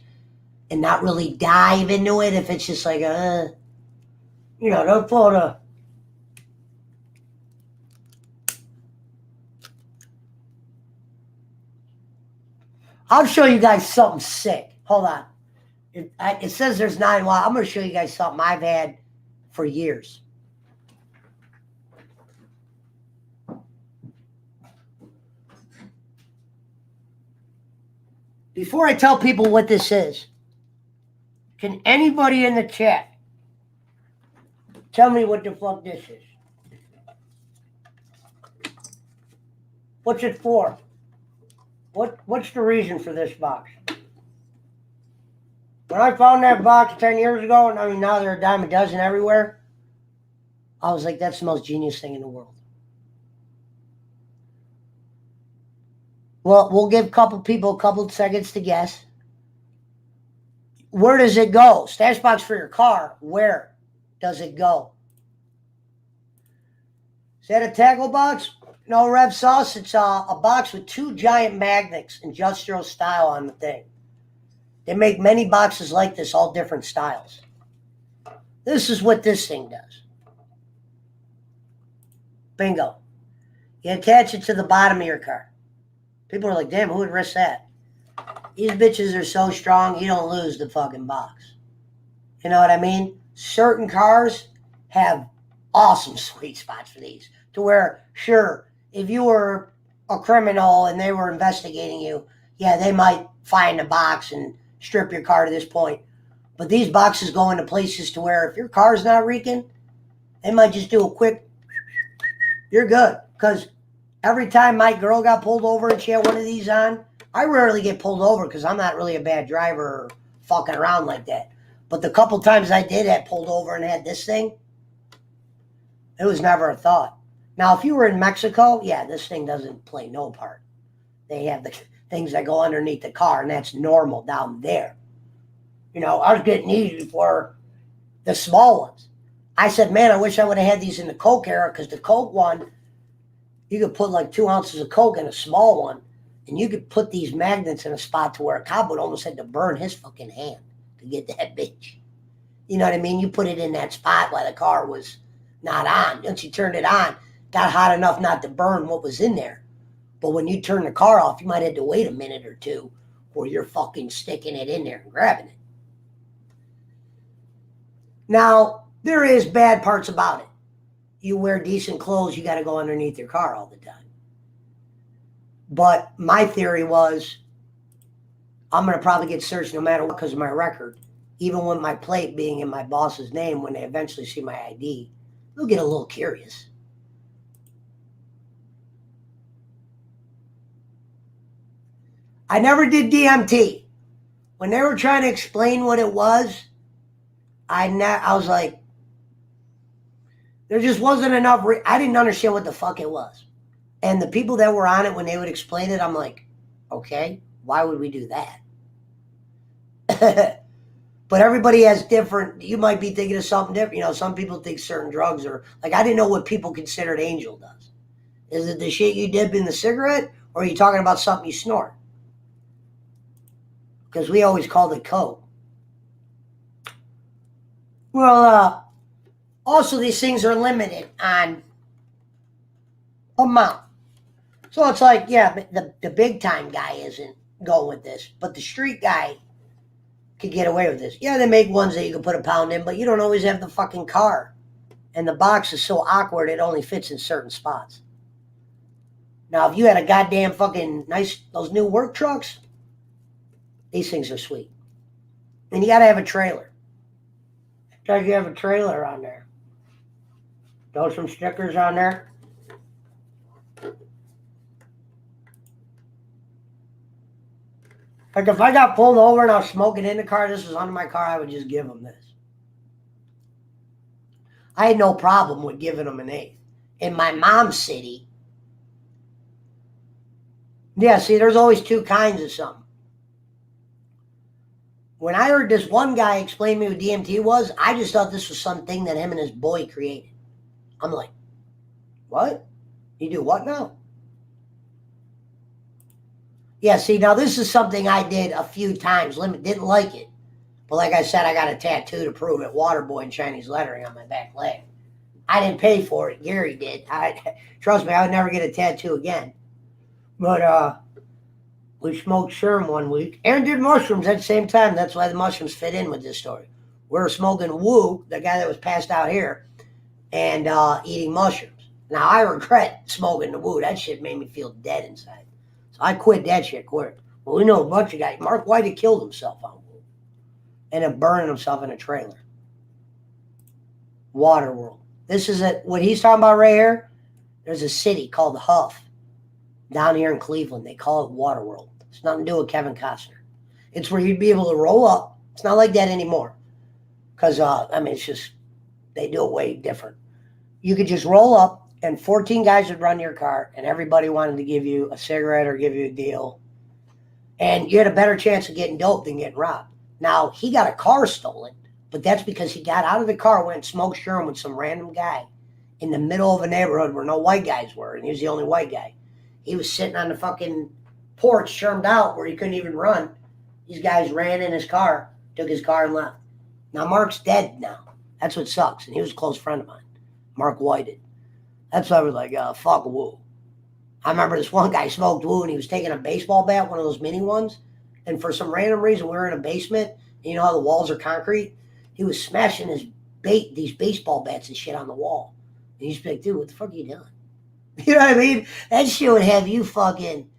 and not really dive into it if it's just like, don't pull the... I'll show you guys something sick. Hold on. It says there's 9 wild. I'm going to show you guys something I've had for years. Before I tell people what this is, can anybody in the chat tell me what the fuck this is? What's it for? What's the reason for this box? When I found that box 10 years ago, and I mean now they're a dime a dozen everywhere, I was like, that's the most genius thing in the world. Well, we'll give a couple people a couple seconds to guess. Where does it go? Stash box for your car. Where? does it go? Is that a tackle box? No, Rev Sauce. It's a box with 2 giant magnets, industrial style on the thing. They make many boxes like this, all different styles. This is what this thing does. Bingo. You attach it to the bottom of your car. People are like, damn, who would risk that? These bitches are so strong, you don't lose the fucking box. You know what I mean? Certain cars have awesome sweet spots for these. To where, sure, if you were a criminal and they were investigating you, yeah, they might find a box and strip your car to this point. But these boxes go into places to where if your car's not reeking, they might just do a quick, you're good. Because every time my girl got pulled over and she had one of these on, I rarely get pulled over because I'm not really a bad driver or fucking around like that. But the couple times I did get pulled over and had this thing, it was never a thought. Now, if you were in Mexico, yeah, this thing doesn't play no part. They have the things that go underneath the car, and that's normal down there. You know, I was getting these for the small ones. I said, man, I wish I would have had these in the Coke era, because the Coke one, you could put like 2 ounces of Coke in a small one, and you could put these magnets in a spot to where a cop would almost had to burn his fucking hand to get that bitch. You know what I mean? You put it in that spot while the car was not on. Once you turned it on, got hot enough not to burn what was in there. But when you turn the car off, you might have to wait a minute or two where you're fucking sticking it in there and grabbing it. Now, there is bad parts about it. You wear decent clothes, you got to go underneath your car all the time. But my theory was, I'm going to probably get searched no matter what because of my record. Even with my plate being in my boss's name, when they eventually see my ID, they'll get a little curious. I never did DMT. When they were trying to explain what it was, I was like, there just wasn't enough. I didn't understand what the fuck it was. And the people that were on it, when they would explain it, I'm like, okay, why would we do that? But everybody has different, you might be thinking of something different. You know, some people think certain drugs are, like, I didn't know what people considered angel does. Is it the shit you dip in the cigarette, or are you talking about something you snort? Because we always called it coke. Well, also these things are limited on amount. So it's like, yeah, the big time guy isn't going with this, but the street guy could get away with this. Yeah, they make ones that you can put a pound in, but you don't always have the fucking car. And the box is so awkward, it only fits in certain spots. Now, if you had a goddamn fucking nice, those new work trucks, these things are sweet. And you got to have a trailer. Try to have a trailer on there. Throw some stickers on there. Like if I got pulled over and I was smoking in the car, this was under my car, I would just give them this. I had no problem with giving them an eighth. In my mom's city, yeah, see, there's always two kinds of something. When I heard this one guy explain to me what DMT was, I just thought this was something that him and his boy created. I'm like, what? You do what now? Yeah, see, now this is something I did a few times. Didn't like it. But like I said, I got a tattoo to prove it. Waterboy and Chinese lettering on my back leg. I didn't pay for it. Gary did. Trust me, I would never get a tattoo again. But we smoked sherm one week and did mushrooms at the same time. That's why the mushrooms fit in with this story. We were smoking woo, the guy that was passed out here, and eating mushrooms. Now, I regret smoking the woo. That shit made me feel dead inside. So I quit that shit quick. Well, we know a bunch of guys. Mark White had killed himself on woo. And then burning himself in a trailer. Waterworld. This is what he's talking about right here. There's a city called Huff down here in Cleveland. They call it Waterworld. It's nothing to do with Kevin Costner. It's where you'd be able to roll up. It's not like that anymore. Because, it's just, they do it way different. You could just roll up, and 14 guys would run your car, and everybody wanted to give you a cigarette or give you a deal. And you had a better chance of getting dope than getting robbed. Now, he got a car stolen But that's because he got out of the car, went and smoked Sherm with some random guy in the middle of a neighborhood where no white guys were, and he was the only white guy. He was sitting on the fucking porch, Shermed out, where he couldn't even run. These guys ran in his car, took his car, and left. Now, Mark's dead now. That's what sucks. And he was a close friend of mine, Mark Whited. That's why I was like, fuck woo. I remember this one guy smoked woo, and he was taking a baseball bat, one of those mini ones, and for some random reason, we were in a basement, and you know how the walls are concrete? He was smashing these baseball bats and shit on the wall. And he's like, dude, what the fuck are you doing? You know what I mean? That shit would have you fucking...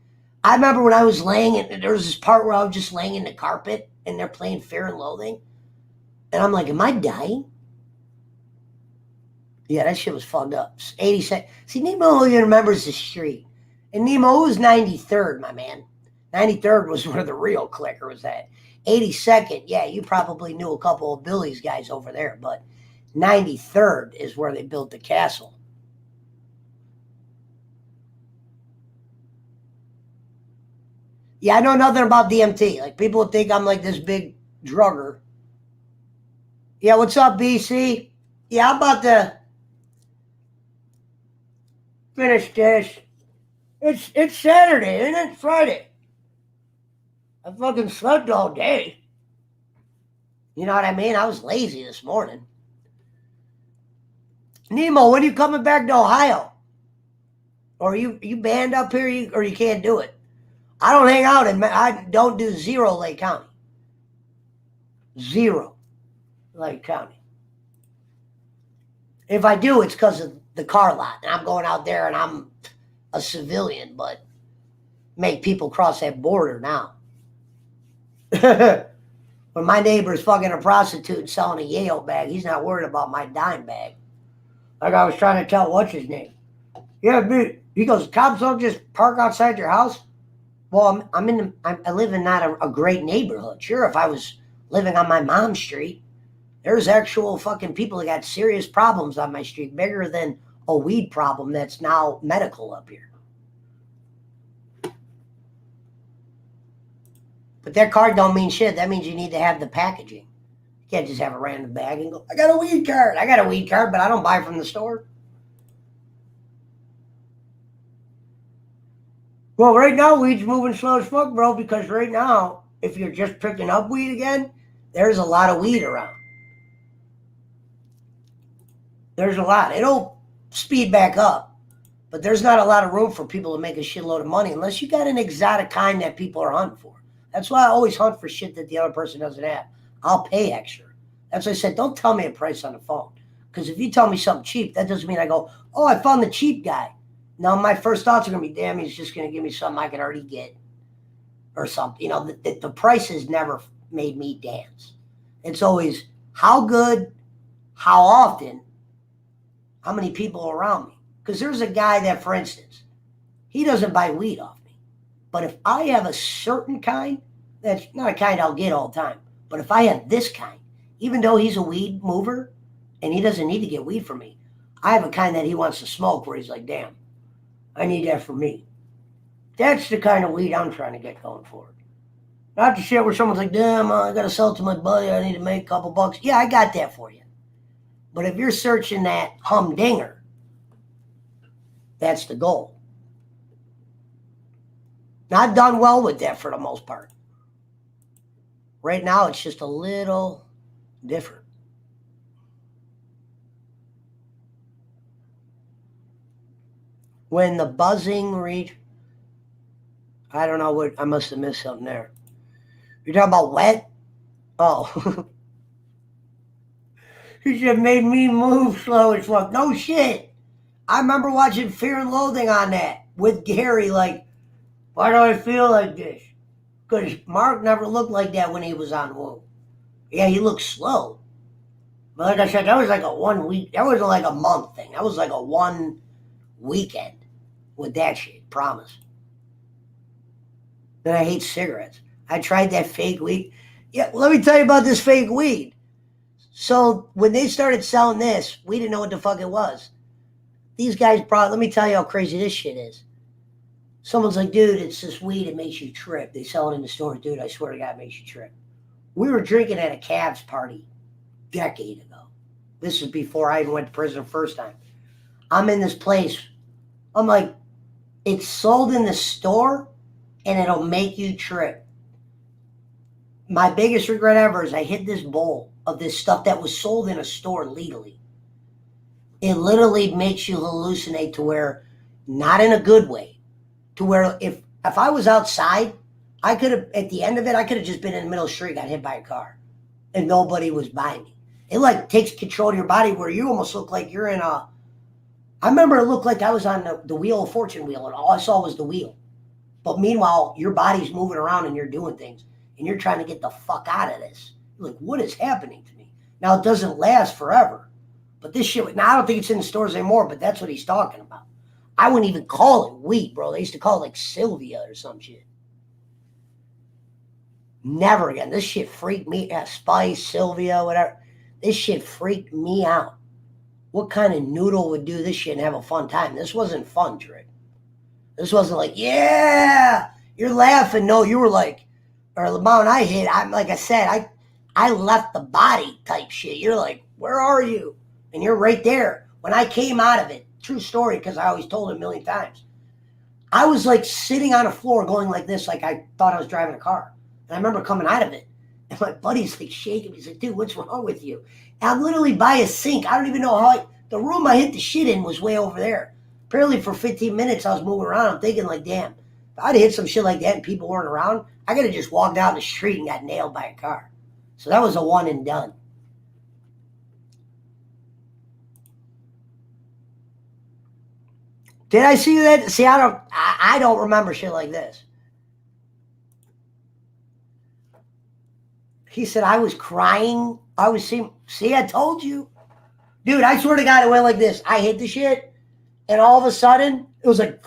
I remember when I was there was this part where I was just laying in the carpet, and they're playing Fear and Loathing. And I'm like, am I dying? Yeah, that shit was fucked up. 82nd. See, Nemo even remembers the street. And Nemo was 93rd, my man. 93rd was where the real clicker was at. 82nd, yeah, you probably knew a couple of Billy's guys over there, but 93rd is where they built the castle. Yeah, I know nothing about DMT. Like, people think I'm like this big drugger. Yeah, what's up, BC? Yeah, I'm about to finish this. It's Saturday, isn't it? Friday. I fucking slept all day. You know what I mean? I was lazy this morning. Nemo, when are you coming back to Ohio? Or you banned up here, or you can't do it? I don't hang out I don't do zero Lake County. Zero Lake County. If I do, it's because of the car lot. And I'm going out there and I'm a civilian, but make people cross that border now. When my neighbor's fucking a prostitute selling a Yale bag, he's not worried about my dime bag. Like I was trying to tell, what's his name? Yeah, dude. He goes, cops don't just park outside your house? Well, I live in not a great neighborhood. Sure, if I was living on my mom's street, there's actual fucking people that got serious problems on my street, bigger than a weed problem that's now medical up here. But that card don't mean shit. That means you need to have the packaging. You can't just have a random bag and go, I got a weed card. I got a weed card, but I don't buy from the store. Well, right now, weed's moving slow as fuck, bro, because right now, if you're just picking up weed again, there's a lot of weed around. There's a lot. It'll speed back up, but there's not a lot of room for people to make a shitload of money unless you got an exotic kind that people are hunting for. That's why I always hunt for shit that the other person doesn't have. I'll pay extra. That's why I said, don't tell me a price on the phone. Because if you tell me something cheap, that doesn't mean I go, oh, I found the cheap guy. Now, my first thoughts are going to be, damn, he's just going to give me something I can already get. Or something. You know, the price has never made me dance. It's always how good, how often, how many people are around me. Because there's a guy that, for instance, he doesn't buy weed off me. But if I have a certain kind, that's not a kind I'll get all the time. But if I have this kind, even though he's a weed mover and he doesn't need to get weed from me, I have a kind that he wants to smoke where he's like, damn, I need that for me. That's the kind of weed I'm trying to get going for. Not the shit where someone's like, damn, I got to sell it to my buddy. I need to make a couple bucks. Yeah, I got that for you. But if you're searching that humdinger, that's the goal. Now, I've done well with that for the most part. Right now, it's just a little different. When the buzzing reach, I don't know what, I must have missed something there. You're talking about wet? Oh. He said, made me move slow as fuck. No shit. I remember watching Fear and Loathing on that with Gary, like, why do I feel like this? Because Mark never looked like that when he was on Woo. Yeah, he looked slow. But like I said, that was like a 1 week, that wasn't like a month thing. That was like a 1 weekend with that shit, promise. Then I hate cigarettes. I tried that fake weed. Yeah, let me tell you about this fake weed. So when they started selling this, we didn't know what the fuck it was. These guys brought, let me tell you how crazy this shit is. Someone's like, dude, it's this weed, it makes you trip. They sell it in the store. Dude, I swear to God, it makes you trip. We were drinking at a Cavs party decade ago. This is before I even went to prison the first time. I'm in this place. I'm like, it's sold in the store and it'll make you trip. My biggest regret ever is I hid this bowl of this stuff that was sold in a store legally. It literally makes you hallucinate to where, not in a good way, to where if I was outside, I could have, at the end of it, I could have just been in the middle of the street, got hit by a car, and nobody was by me. It like takes control of your body where you almost look like you're in a, I remember it looked like I was on the wheel of fortune wheel and all I saw was the wheel. But meanwhile, your body's moving around and you're doing things and you're trying to get the fuck out of this. You're like, what is happening to me? Now, it doesn't last forever. But this shit, now I don't think it's in the stores anymore, but that's what he's talking about. I wouldn't even call it weed, bro. They used to call it like Sylvia or some shit. Never again. This shit freaked me out. Spice, Sylvia, whatever. This shit freaked me out. What kind of noodle would do this shit and have a fun time? This wasn't fun, Trick. This wasn't like, yeah, you're laughing. No, you were like, or the amount I hit, I'm like I said, I left the body type shit. You're like, where are you? And you're right there. When I came out of it, true story, because I always told it a million times, I was like sitting on a floor going like this, like I thought I was driving a car. And I remember coming out of it, and my buddy's like shaking me. He's like, dude, what's wrong with you? And I'm literally by a sink. I don't even know how the room I hit the shit in was way over there. Apparently for 15 minutes I was moving around. I'm thinking like, damn, if I'd hit some shit like that and people weren't around, I could have just walked down the street and got nailed by a car. So that was a one and done. Did I see that? See, I don't remember shit like this. He said I was crying. I was seeing. See, I told you. Dude, I swear to God, it went like this. I hit the shit, and all of a sudden, it was like,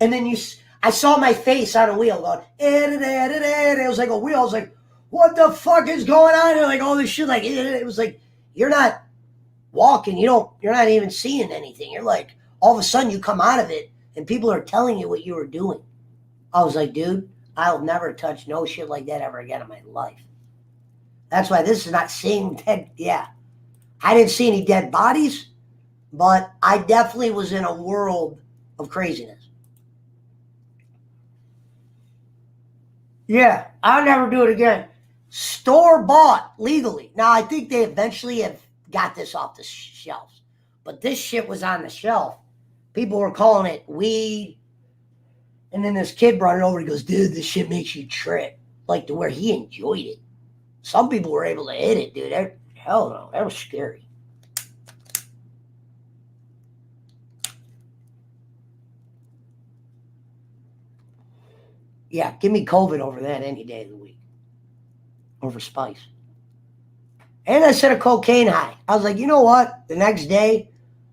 and then I saw my face on a wheel going, it was like a wheel. I was like, what the fuck is going on? And like all this shit, like, it was like, you're not walking. You're not even seeing anything. You're like, all of a sudden you come out of it and people are telling you what you were doing. I was like, dude, I'll never touch no shit like that ever again in my life. That's why this is not seeing dead. Yeah. I didn't see any dead bodies, but I definitely was in a world of craziness. Yeah, I'll never do it again. Store bought legally. Now, I think they eventually have got this off the shelves, but this shit was on the shelf. People were calling it weed. And then this kid brought it over. He goes, dude, this shit makes you trip. Like to where he enjoyed it. Some people were able to hit it, dude. Hell no, that was scary. Yeah, give me COVID over that any day of the week. Over spice. And I said a cocaine high. I was like, you know what? The next day,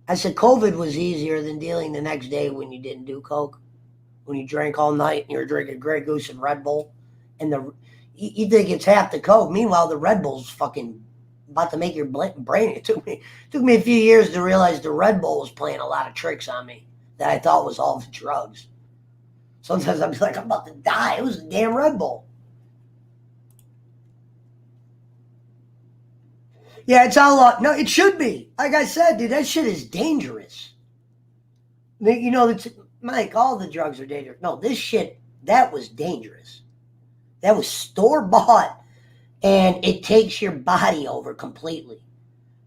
I said COVID was easier than dealing the next day when you didn't do coke. When you drank all night and you were drinking Grey Goose and Red Bull. And you think it's half the coke. Meanwhile, the Red Bull's fucking about to make your brain. It took me a few years to realize the Red Bull was playing a lot of tricks on me that I thought was all the drugs. Sometimes I'd be like, I'm about to die. It was a damn Red Bull. Yeah, it's all no, it should be. Like I said, dude, that shit is dangerous. You know, Mike, all the drugs are dangerous. No, this shit, that was dangerous. That was store-bought, and it takes your body over completely.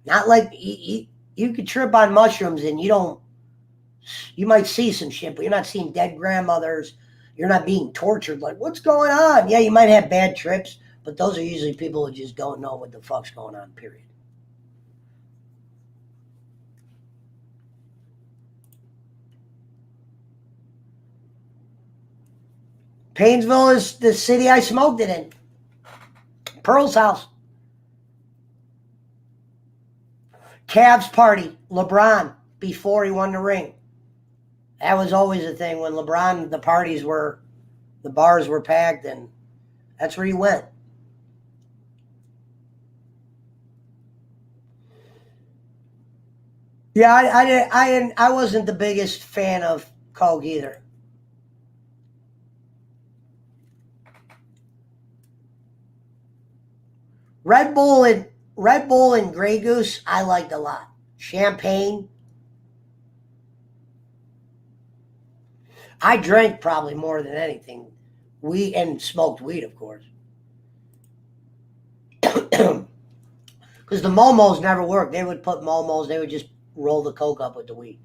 Not like you could trip on mushrooms and you might see some shit, but you're not seeing dead grandmothers. You're not being tortured. Like, what's going on? Yeah, you might have bad trips, but those are usually people who just don't know what the fuck's going on, period. Painesville is the city I smoked it in. Pearl's house. Cavs party. LeBron, before he won the ring. That was always a thing when LeBron, the bars were packed, and that's where he went. Yeah, I wasn't the biggest fan of coke either. Red Bull Red Bull and Grey Goose, I liked a lot. Champagne. I drank probably more than anything. And smoked weed, of course. Because the momos never worked. They would put momos, they would just roll the coke up with the weed.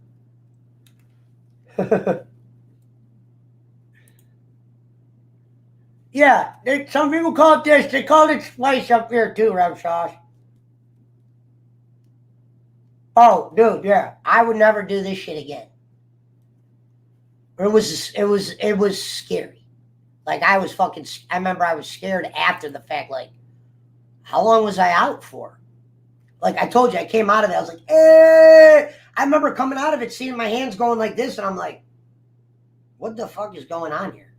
Yeah, some people call it this. They call it spice up here too, Rev Sauce. Oh, dude, yeah. I would never do this shit again. It was scary. Like I remember I was scared after the fact, like, how long was I out for? Like I told you, I came out of it, I was like, eh. I remember coming out of it, seeing my hands going like this, and I'm like, what the fuck is going on here?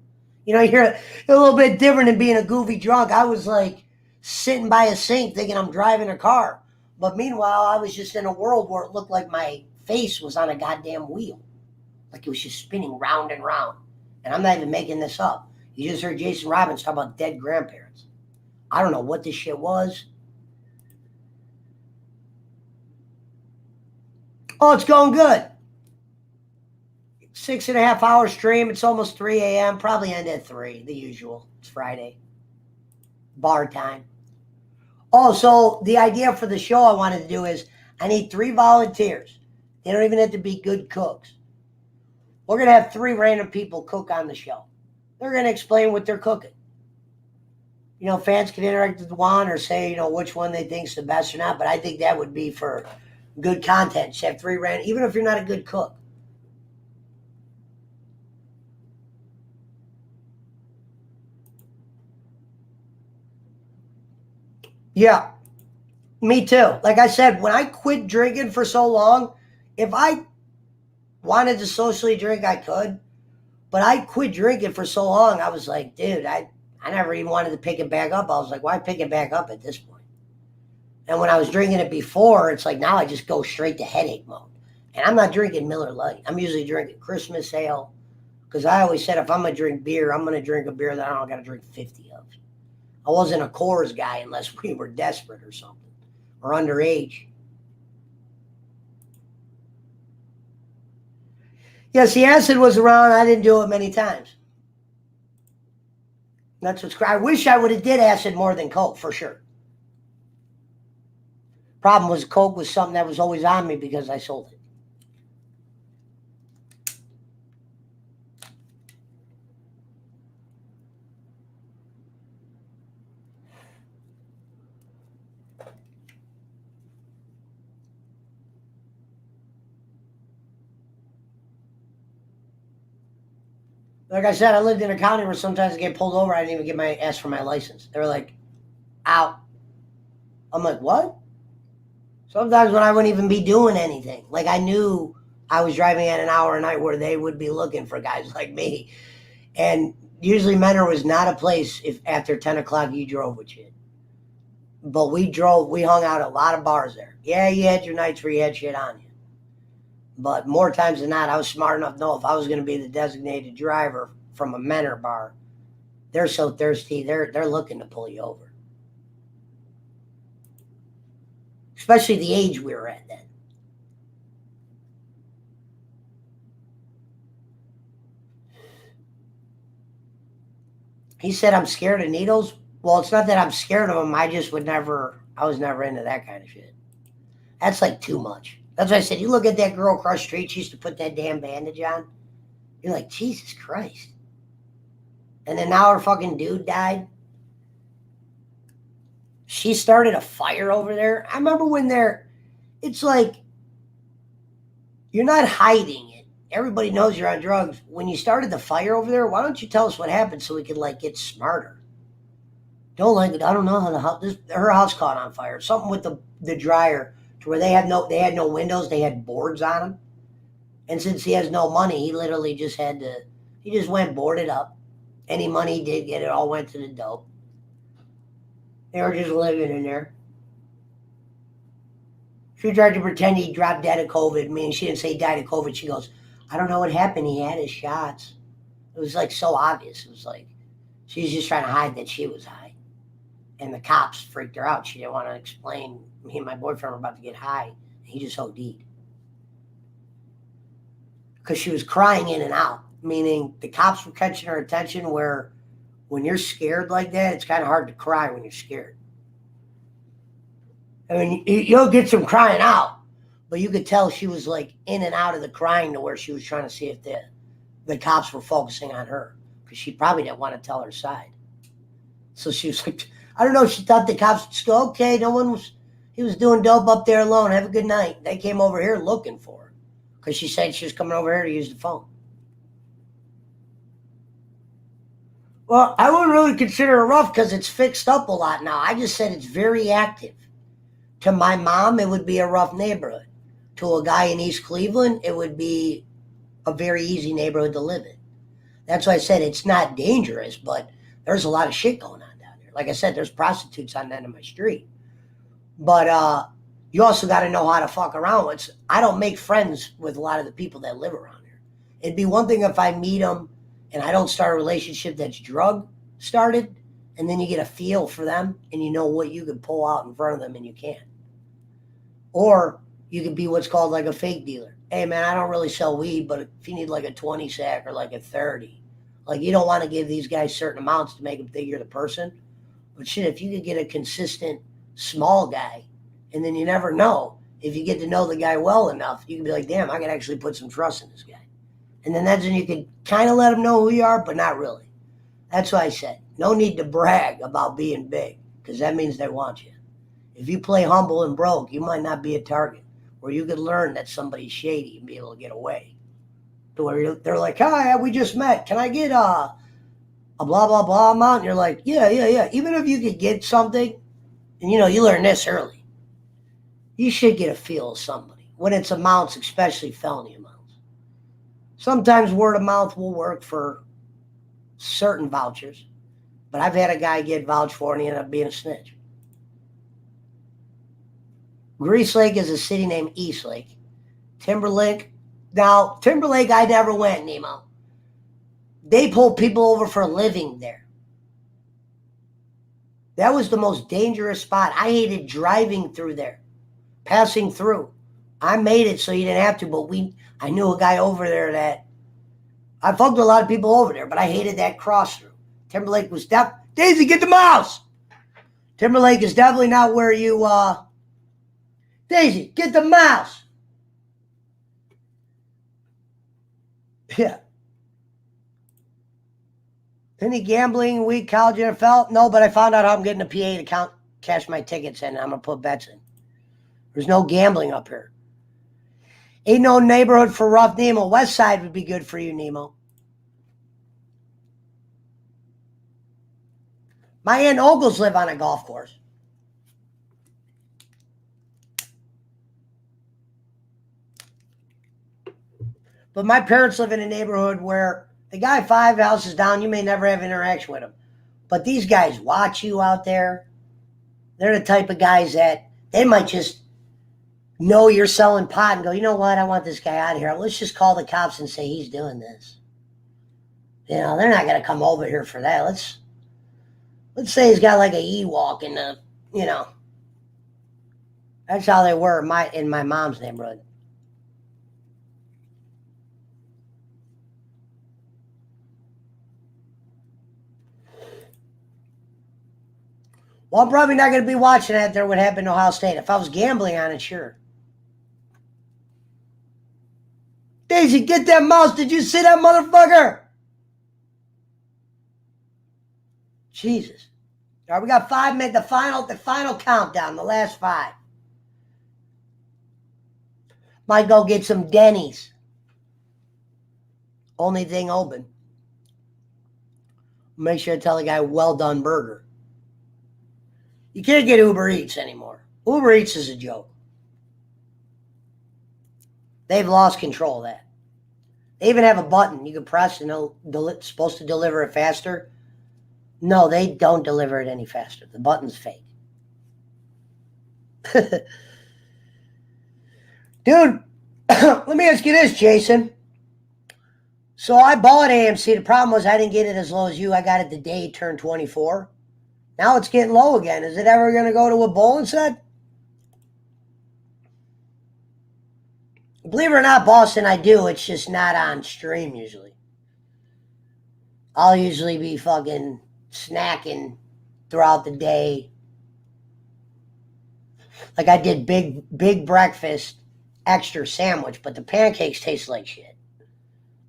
You know, you're a little bit different than being a goofy drunk. I was like sitting by a sink thinking I'm driving a car. But meanwhile, I was just in a world where it looked like my face was on a goddamn wheel. Like it was just spinning round and round. And I'm not even making this up. You just heard Jason Robbins talk about dead grandparents. I don't know what this shit was. Oh, it's going good. 6.5 hour stream. It's almost 3 a.m. Probably end at 3, the usual. It's Friday. Bar time. Oh, so the idea for the show I wanted to do is I need 3 volunteers. They don't even have to be good cooks. We're going to have 3 random people cook on the show. They're going to explain what they're cooking. You know, fans can interact with one or say, you know, which one they think's the best or not. But I think that would be for good content. Just have 3 random, even if you're not a good cook. Yeah, me too. Like I said, when I quit drinking for so long, if I wanted to socially drink, I could. But I quit drinking for so long, I was like, dude, I never even wanted to pick it back up. I was like, why pick it back up at this point? And when I was drinking it before, it's like now I just go straight to headache mode. And I'm not drinking Miller Lite. I'm usually drinking Christmas ale. Because I always said if I'm going to drink beer, I'm going to drink a beer that I don't got to drink 50 of. I wasn't a Coors guy unless we were desperate or something. Or underage. Yes, the acid was around. I didn't do it many times. That's what's. I wish I would have did acid more than Coke, for sure. Problem was Coke was something that was always on me because I sold it. Like I said, I lived in a county where sometimes I get pulled over. I didn't even get my ass for my license. They were like, out. I'm like, what? Sometimes when I wouldn't even be doing anything. Like I knew I was driving at an hour a night where they would be looking for guys like me. And usually Menor was not a place if after 10 o'clock you drove with shit. But we hung out at a lot of bars there. Yeah, you had your nights where you had shit on you. But more times than not, I was smart enough to know if I was going to be the designated driver from a Menor bar, they're so thirsty, they're looking to pull you over. Especially the age we were at then. He said, I'm scared of needles. Well, it's not that I'm scared of them. I was never into that kind of shit. That's like too much. That's why I said, you look at that girl across the street, she used to put that damn bandage on. You're like, Jesus Christ. And then now her fucking dude died. She started a fire over there. I remember when it's like, you're not hiding it. Everybody knows you're on drugs. When you started the fire over there, why don't you tell us what happened so we could like get smarter? Don't like it. I don't know how her house caught on fire. Something with the dryer to where they had no windows. They had boards on them. And since he has no money, he literally just went boarded up. Any money he did get, it all went to the dope. They were just living in there. She tried to pretend he dropped dead of COVID. Meaning she didn't say he died of COVID. She goes, I don't know what happened. He had his shots. It was like so obvious. It was like she was just trying to hide that she was high. And the cops freaked her out. She didn't want to explain. Me and my boyfriend were about to get high. He just OD'd. Because she was crying in and out, meaning the cops were catching her attention where when you're scared like that, it's kind of hard to cry when you're scared. I mean, you'll get some crying out, but you could tell she was like in and out of the crying to where she was trying to see if the cops were focusing on her because she probably didn't want to tell her side. So she was like, I don't know, she thought the cops would just go, okay, he was doing dope up there alone. Have a good night. They came over here looking for her because she said she was coming over here to use the phone. Well, I wouldn't really consider it rough because it's fixed up a lot now. I just said it's very active. To my mom, it would be a rough neighborhood. To a guy in East Cleveland, it would be a very easy neighborhood to live in. That's why I said it's not dangerous, but there's a lot of shit going on down there. Like I said, there's prostitutes on the end of my street. But you also got to know how to fuck around. I don't make friends with a lot of the people that live around here. It'd be one thing if I meet them and I don't start a relationship that's drug started, and then you get a feel for them and you know what you can pull out in front of them and you can't. Or you could be what's called like a fake dealer. Hey, man, I don't really sell weed, but if you need like a 20 sack or like a 30, like you don't want to give these guys certain amounts to make them think you're the person. But shit, if you could get a consistent small guy, and then you never know, if you get to know the guy well enough, you can be like, damn, I can actually put some trust in this guy. And then that's when you can kind of let them know who you are, but not really. That's why I said, no need to brag about being big, because that means they want you. If you play humble and broke, you might not be a target, where you could learn that somebody's shady and be able to get away. To where they're like, hi, we just met. Can I get a blah, blah, blah amount? And you're like, yeah. Even if you could get something, and you learn this early, you should get a feel of somebody. When it's amounts, especially felony amounts. Sometimes word of mouth will work for certain vouchers, but I've had a guy get vouched for and he ended up being a snitch. Grease Lake is a city named East Lake. Timberlake. Now, Timberlake, I never went, Nemo. They pull people over for a living there. That was the most dangerous spot. I hated driving through there, passing through. I made it so you didn't have to, but I knew a guy over there that I fucked with a lot of people over there, but I hated that cross through. Timberlake was Daisy, get the mouse. Timberlake is definitely not where you Daisy, get the mouse. Yeah. Any gambling, weed, college, NFL? No, but I found out how I'm getting a PA to cash my tickets in, and I'm going to put bets in. There's no gambling up here. Ain't no neighborhood for rough, Nemo. West Side would be good for you, Nemo. My aunt and uncles live on a golf course. But my parents live in a neighborhood where the guy 5 houses down, you may never have interaction with him. But these guys watch you out there. They're the type of guys that they might just know you're selling pot and go, you know what, I want this guy out of here. Let's just call the cops and say he's doing this. They're not going to come over here for that. Let's say he's got like a Ewok in the, That's how they were in my mom's neighborhood. Well, I'm probably not going to be watching that there what happened to Ohio State. If I was gambling on it, sure. Daisy, get that mouse. Did you see that motherfucker? Jesus. All right, we got 5 minutes. The final countdown, the last 5. Might go get some Denny's. Only thing open. Make sure to tell the guy, well done burger. You can't get Uber Eats anymore. Uber Eats is a joke. They've lost control of that. They even have a button you can press and it's supposed to deliver it faster. No, they don't deliver it any faster. The button's fake. Dude, let me ask you this, Jason. So I bought AMC. The problem was I didn't get it as low as you. I got it the day it turned 24. Now it's getting low again. Is it ever going to go to a bowling set? Believe it or not, Boston, I do. It's just not on stream usually. I'll usually be fucking snacking throughout the day. Like I did big breakfast, extra sandwich, but the pancakes taste like shit.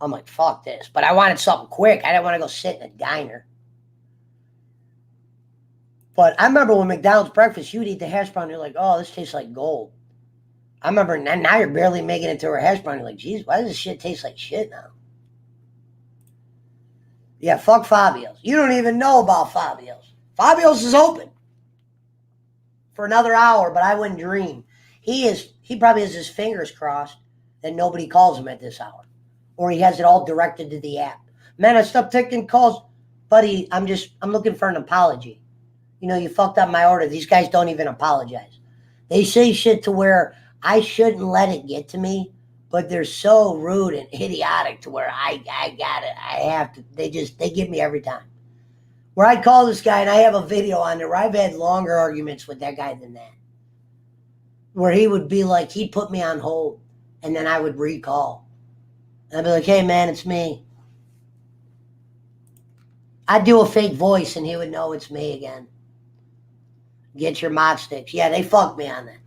I'm like, fuck this. But I wanted something quick. I didn't want to go sit in a diner. But I remember when McDonald's breakfast, you'd eat the hash brown, you're like, oh, this tastes like gold. I remember now you're barely making it to a hash brown. You're like, geez, why does this shit taste like shit now? Yeah, fuck Fabio's. You don't even know about Fabio's. Fabio's is open for another hour, but I wouldn't dream. He probably has his fingers crossed that nobody calls him at this hour. Or he has it all directed to the app. Man, I stopped taking calls. Buddy, I'm looking for an apology. You know, you fucked up my order. These guys don't even apologize. They say shit to where I shouldn't let it get to me, but they're so rude and idiotic to where I got it. I have to. They get me every time. Where I call this guy and I have a video on there where I've had longer arguments with that guy than that. Where he would be like, he'd put me on hold and then I would recall. And I'd be like, hey man, it's me. I'd do a fake voice and he would know it's me again. Get your mod sticks. Yeah, they fucked me on that.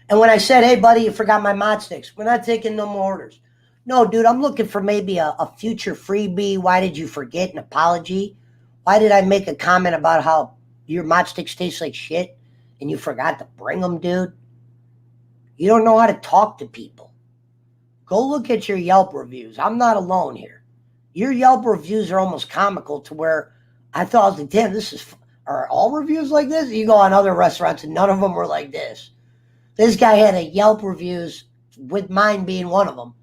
And when I said, hey, buddy, you forgot my mod sticks, we're not taking no more orders. No, dude, I'm looking for maybe a future freebie. Why did you forget an apology? Why did I make a comment about how your mod sticks taste like shit and you forgot to bring them, dude? You don't know how to talk to people. Go look at your Yelp reviews. I'm not alone here. Your Yelp reviews are almost comical to where I thought, I was like, damn, are all reviews like this? You go on other restaurants and none of them were like this. This guy had a Yelp reviews, with mine being one of them,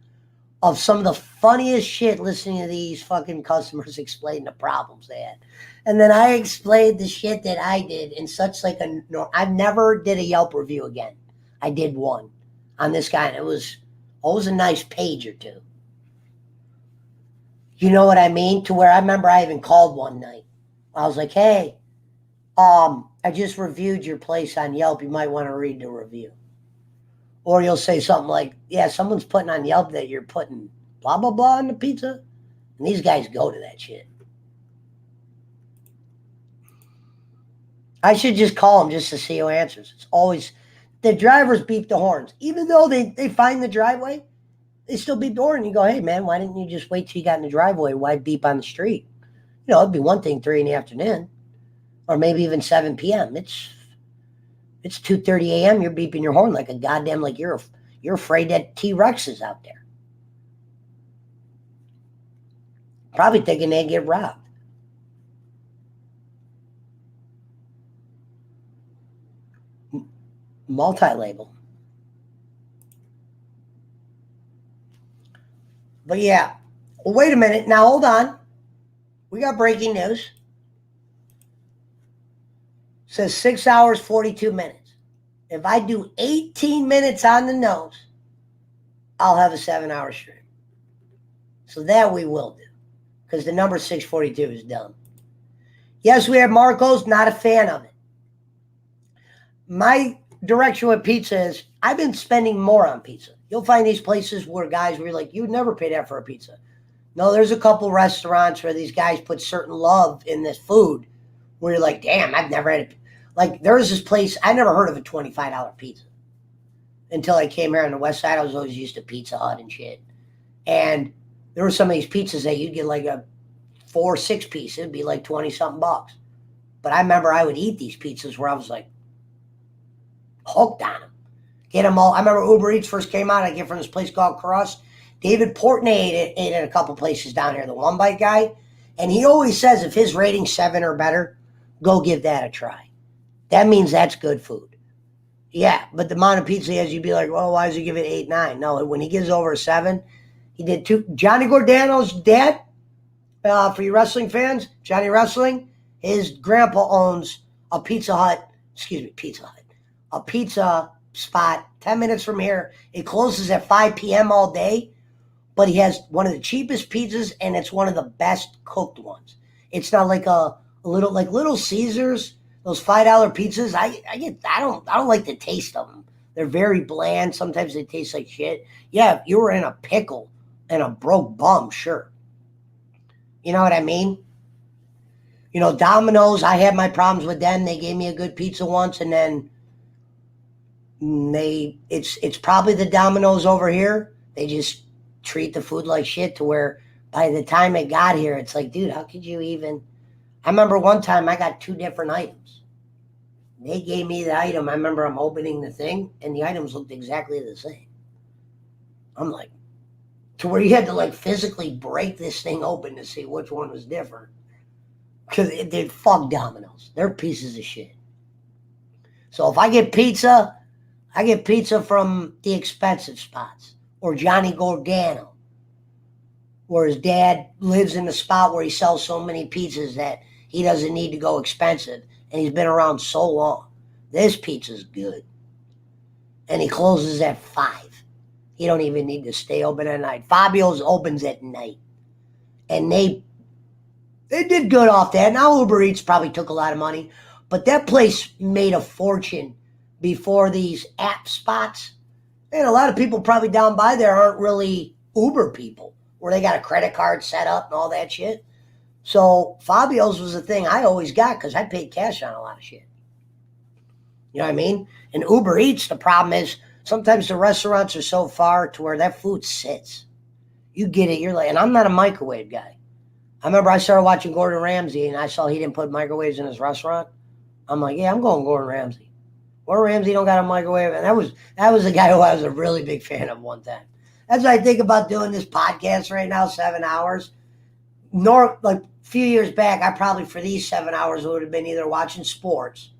of some of the funniest shit listening to these fucking customers explain the problems they had. And then I explained the shit that I did in such like I never did a Yelp review again. I did one on this guy and it was a nice page or two. You know what I mean? To where I remember I even called one night. I was like, hey, I just reviewed your place on Yelp. You might want to read the review. Or you'll say something like, yeah, someone's putting on Yelp that you're putting blah, blah, blah on the pizza. And these guys go to that shit. I should just call them just to see who answers. It's always, the drivers beep the horns. Even though they find the driveway, they still beep the horn. And you go, hey, man, why didn't you just wait till you got in the driveway? Why beep on the street? You know, it'd be one thing 3 p.m. Or maybe even 7 p.m. It's 2:30 a.m. You're beeping your horn like a goddamn, like you're afraid that T-Rex is out there. Probably thinking they get robbed. Multi-label. But yeah. Well, wait a minute. Now hold on. We got breaking news. Says 6 hours, 42 minutes. If I do 18 minutes on the nose, I'll have a 7-hour stream. So that we will do. Because the number 642 is dumb. Yes, we have Marco's. Not a fan of it. My direction with pizza is I've been spending more on pizza. You'll find these places where guys were like, you'd never pay that for a pizza. No, there's a couple restaurants where these guys put certain love in this food where you're like, damn, I've never had it. Like, there's this place, I never heard of a $25 pizza. Until I came here on the west side, I was always used to Pizza Hut and shit. And there were some of these pizzas that you'd get like a 4 or 6 piece. It'd be like 20-something bucks. But I remember I would eat these pizzas where I was like hooked on them. Get them all. I remember Uber Eats first came out. I get from this place called Crust. David Portnoy ate it a couple places down here, the One Bite guy. And he always says if his rating's 7 or better, go give that a try. That means that's good food. Yeah, but the amount of pizza he has, you'd be like, well, why does he give it 8, 9? No, when he gives over a 7, he did 2. Johnny Gordano's dad, for you wrestling fans, Johnny Wrestling, his grandpa owns a Pizza Hut, a pizza spot 10 minutes from here. It closes at 5 p.m. all day, but he has one of the cheapest pizzas, and it's one of the best cooked ones. It's not like a a little like Little Caesars, those $5 pizzas. I don't like the taste of them. They're very bland. Sometimes they taste like shit. Yeah, if you were in a pickle and a broke bum, sure. You know what I mean? You know, Domino's, I had my problems with them. They gave me a good pizza once, and then it's probably the Domino's over here. They just treat the food like shit to where by the time it got here, it's like, dude, how could you even? I remember one time I got 2 different items. They gave me the item. I remember I'm opening the thing, and the items looked exactly the same. I'm like, to where you had to like physically break this thing open to see which one was different. Because they fuck Domino's. They're pieces of shit. So if I get pizza from the expensive spots or Johnny Gargano, where his dad lives in the spot where he sells so many pizzas that he doesn't need to go expensive, and he's been around so long. This pizza's good. And he closes at 5. He don't even need to stay open at night. Fabio's opens at night. And they did good off that. Now Uber Eats probably took a lot of money, but that place made a fortune before these app spots. And a lot of people probably down by there aren't really Uber people, where they got a credit card set up and all that shit. So Fabio's was the thing I always got because I paid cash on a lot of shit. You know what I mean? And Uber Eats, the problem is sometimes the restaurants are so far to where that food sits. You get it, you're like, and I'm not a microwave guy. I remember I started watching Gordon Ramsay and I saw he didn't put microwaves in his restaurant. I'm like, yeah, I'm going Gordon Ramsay. Gordon Ramsay don't got a microwave. And that was a guy who I was a really big fan of one time. That's what I think about doing this podcast right now, 7 hours. Like a few years back, I probably for these 7 hours would have been either watching sports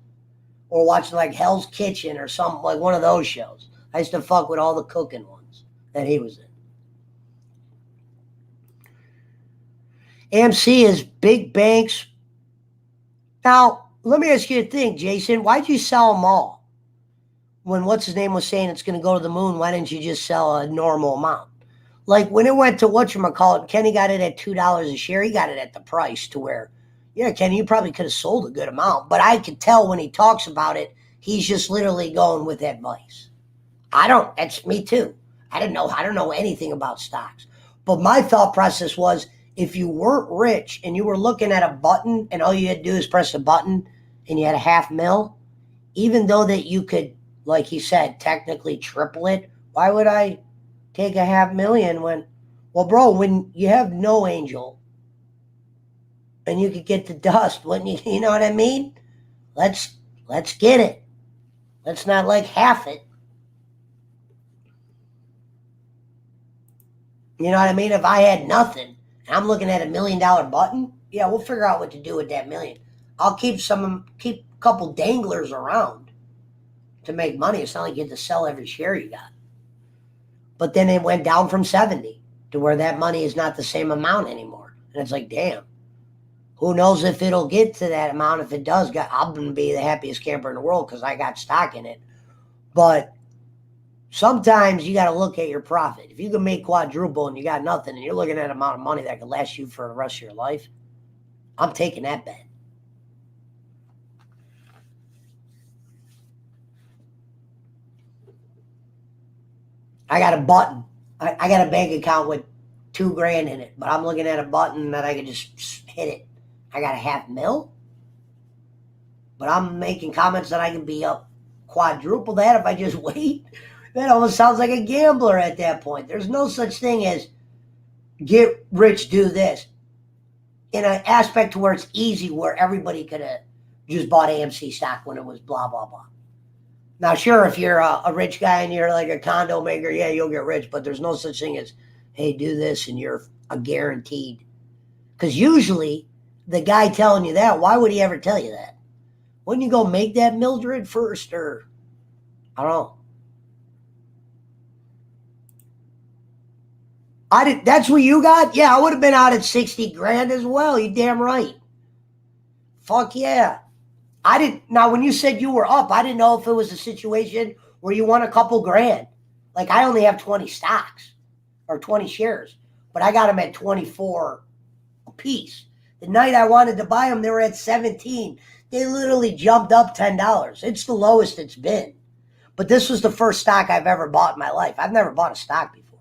or watching like Hell's Kitchen or something, like one of those shows. I used to fuck with all the cooking ones that he was in. AMC is big banks. Now, let me ask you a thing, Jason. Why'd you sell them all? When what's his name was saying it's going to go to the moon, why didn't you just sell a normal amount? Like when it went to whatchamacallit, Kenny got it at $2 a share. He got it at the price to where, yeah, Kenny, you probably could have sold a good amount. But I could tell when he talks about it, he's just literally going with advice. That's me too. I don't know anything about stocks. But my thought process was, if you weren't rich and you were looking at a button and all you had to do is press a button and you had $500,000, even though that you could, like he said, technically triple it, why would I take $500,000 when you have no angel and you could get the dust, wouldn't you? You know what I mean? Let's get it. Let's not like half it. You know what I mean? If I had nothing, I'm looking at $1 million button. Yeah, we'll figure out what to do with that million. I'll keep a couple danglers around to make money. It's not like you have to sell every share you got. But then it went down from 70 to where that money is not the same amount anymore. And it's like, damn, who knows if it'll get to that amount. If it does, I'm going to be the happiest camper in the world because I got stock in it. But sometimes you got to look at your profit. If you can make quadruple and you got nothing and you're looking at an amount of money that could last you for the rest of your life, I'm taking that bet. I got a button. I got a bank account with $2,000 in it, but I'm looking at a button that I can just hit it. I got $500,000, but I'm making comments that I can be up quadruple that if I just wait. That almost sounds like a gambler at that point. There's no such thing as get rich, do this. In an aspect to where it's easy, where everybody could have just bought AMC stock when it was blah, blah, blah. Now, sure, if you're a rich guy and you're like a condo maker, yeah, you'll get rich. But there's no such thing as, hey, do this and you're a guaranteed. Because usually the guy telling you that, why would he ever tell you that? Wouldn't you go make that Mildred first? Or, I don't know. That's what you got? Yeah, I would have been out at 60 grand as well. You damn right. Fuck yeah. Now, when you said you were up, I didn't know if it was a situation where you won a couple grand. Like, I only have 20 stocks or 20 shares, but I got them at 24 a piece. The night I wanted to buy them, they were at 17. They literally jumped up $10. It's the lowest it's been. But this was the first stock I've ever bought in my life. I've never bought a stock before.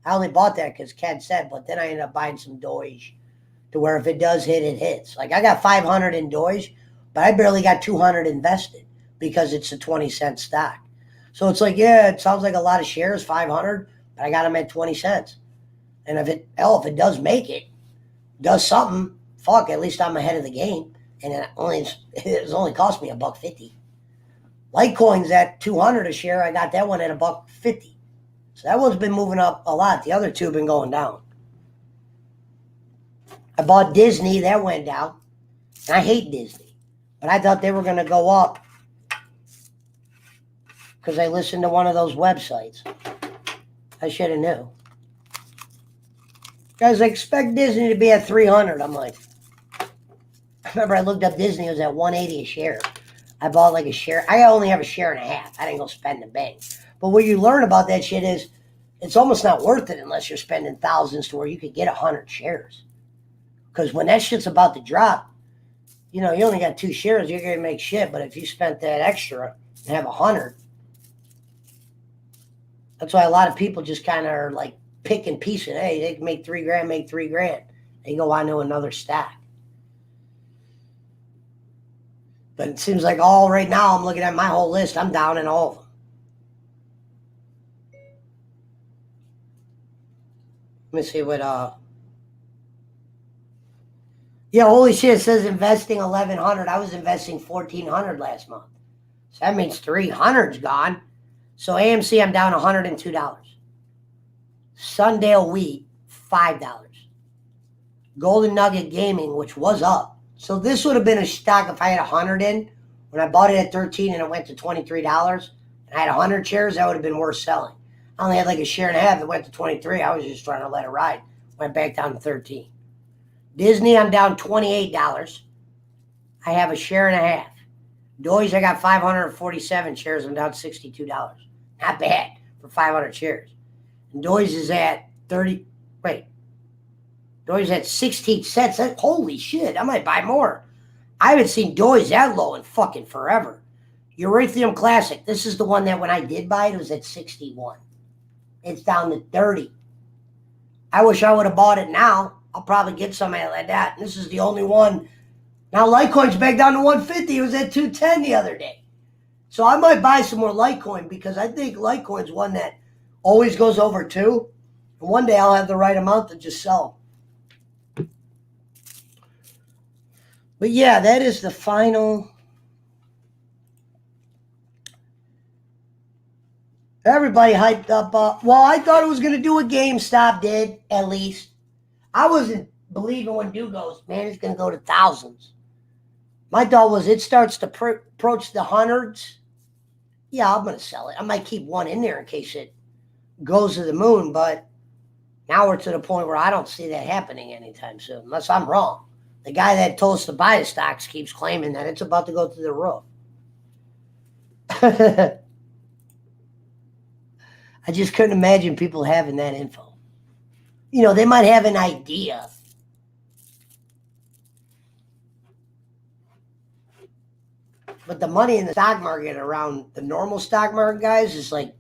I only bought that because Ken said, but then I ended up buying some Doge to where if it does hit, it hits. Like I got 500 in Doge, but I barely got 200 invested because it's a 20-cent stock. So it's like, yeah, it sounds like a lot of shares, 500, but I got them at 20 cents. And if it does make it, does something, fuck, at least I'm ahead of the game. And it only cost me $1.50. Litecoin's at 200 a share. I got that one at $1.50. So that one's been moving up a lot. The other two have been going down. I bought Disney. That went down. And I hate Disney. But I thought they were going to go up because I listened to one of those websites. I should have knew. Guys, I expect Disney to be at 300. I'm like, I remember I looked up Disney. It was at 180 a share. I bought like a share. I only have a share and a half. I didn't go spend the bank. But what you learn about that shit is it's almost not worth it unless you're spending thousands to where you could get 100 shares. Because when that shit's about to drop, you know, you only got 2 shares, you're going to make shit. But if you spent that extra and have 100, that's why a lot of people just kind of are like pick and piecing. Hey, they can make $3,000, make $3,000. They go on to another stack. But it seems like right now, I'm looking at my whole list. I'm down in all of them. Let me see what, yeah, holy shit, it says investing 1,100. I was investing 1,400 last month. So that means 300's gone. So AMC, I'm down $102. Sundale Wheat, $5. Golden Nugget Gaming, which was up. So this would have been a stock if I had 100 in. When I bought it at 13 and it went to $23, and I had 100 shares, that would have been worth selling. I only had like a share and a half. It went to 23. I was just trying to let it ride. Went back down to 13. Disney, I'm down $28. I have a share and a half. Doge, I got 547 shares. I'm down $62. Not bad for 500 shares. And Doge is at 30. Wait. Doge is at 16 cents. Holy shit. I might buy more. I haven't seen Doge that low in fucking forever. Erythrium Classic. This is the one that when I did buy it was at 61. It's down to 30. I wish I would have bought it now. I'll probably get something like that. This is the only one. Now Litecoin's back down to 150. It was at 210 the other day. So I might buy some more Litecoin because I think Litecoin's one that always goes over 2. And one day I'll have the right amount to just sell. But yeah, that is the final. Everybody hyped up. Well, I thought it was going to do what GameStop did, at least. I wasn't believing when Dude goes, man, it's going to go to thousands. My thought was it starts to approach the hundreds. Yeah, I'm going to sell it. I might keep one in there in case it goes to the moon. But now we're to the point where I don't see that happening anytime soon, unless I'm wrong. The guy that told us to buy the stocks keeps claiming that it's about to go through the roof. I just couldn't imagine people having that info. You know, they might have an idea. But the money in the stock market around the normal stock market guys is like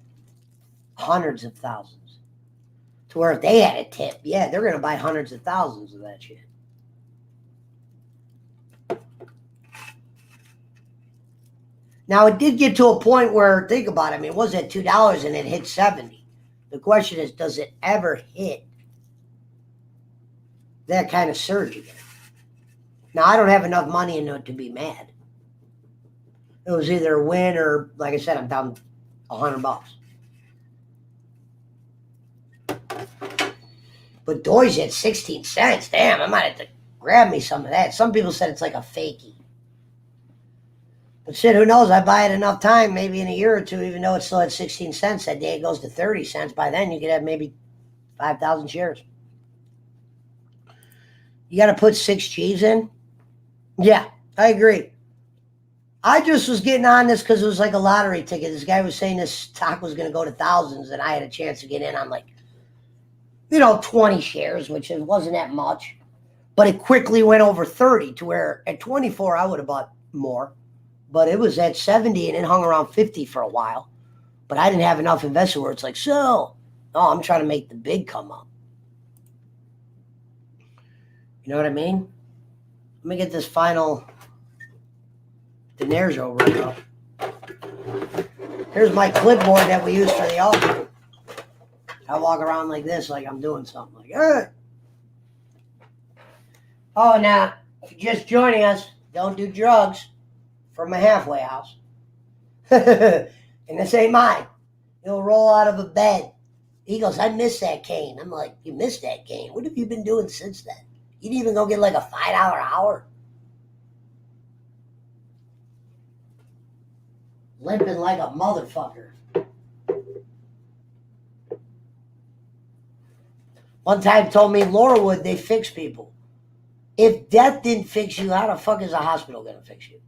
hundreds of thousands. To where if they had a tip, yeah, they're going to buy hundreds of thousands of that shit. Now, it did get to a point where, think about it, I mean, it was at $2 and it hit 70. The question is, does it ever hit that kind of surge again? Now, I don't have enough money in it to be mad. It was either a win or, like I said, I'm down $100. But Doge at 16 cents. Damn, I might have to grab me some of that. Some people said it's like a fakie. But shit, who knows? I buy it enough time, maybe in a year or two, even though it's still at 16 cents. That day it goes to 30 cents. By then, you could have maybe 5,000 shares. You got to put 6 G's in? Yeah, I agree. I just was getting on this because it was like a lottery ticket. This guy was saying this stock was going to go to thousands, and I had a chance to get in on 20 shares, which wasn't that much. But it quickly went over 30 to where at 24 I would have bought more. But it was at 70 and it hung around 50 for a while. But I didn't have enough investment where it's like, so, no, I'm trying to make the big come up. You know what I mean? Let me get this final dinners over now. Here's my clipboard that we use for the altar. I walk around like this, like I'm doing something. Like, hey. Oh, now, if you're just joining us, don't do drugs from a halfway house. And this ain't mine. He'll roll out of a bed. He goes, I miss that cane. I'm like, you missed that cane? What have you been doing since then? You didn't even go get like a $5 hour? Limping like a motherfucker. One time told me Laurelwood, they fix people. If death didn't fix you, how the fuck is a hospital going to fix you?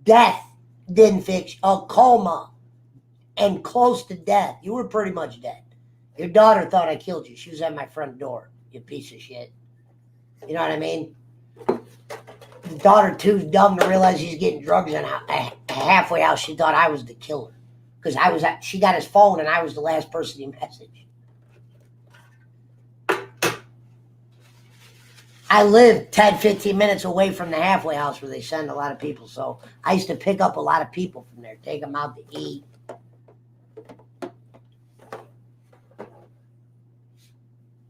Death didn't fix you. A coma and close to death. You were pretty much dead. Your daughter thought I killed you. She was at my front door, you piece of shit. You know what I mean? The daughter too dumb to realize he's getting drugs in a halfway house. She thought I was the killer. Because she got his phone and I was the last person he messaged. I live 10, 15 minutes away from the halfway house where they send a lot of people. So I used to pick up a lot of people from there, take them out to eat.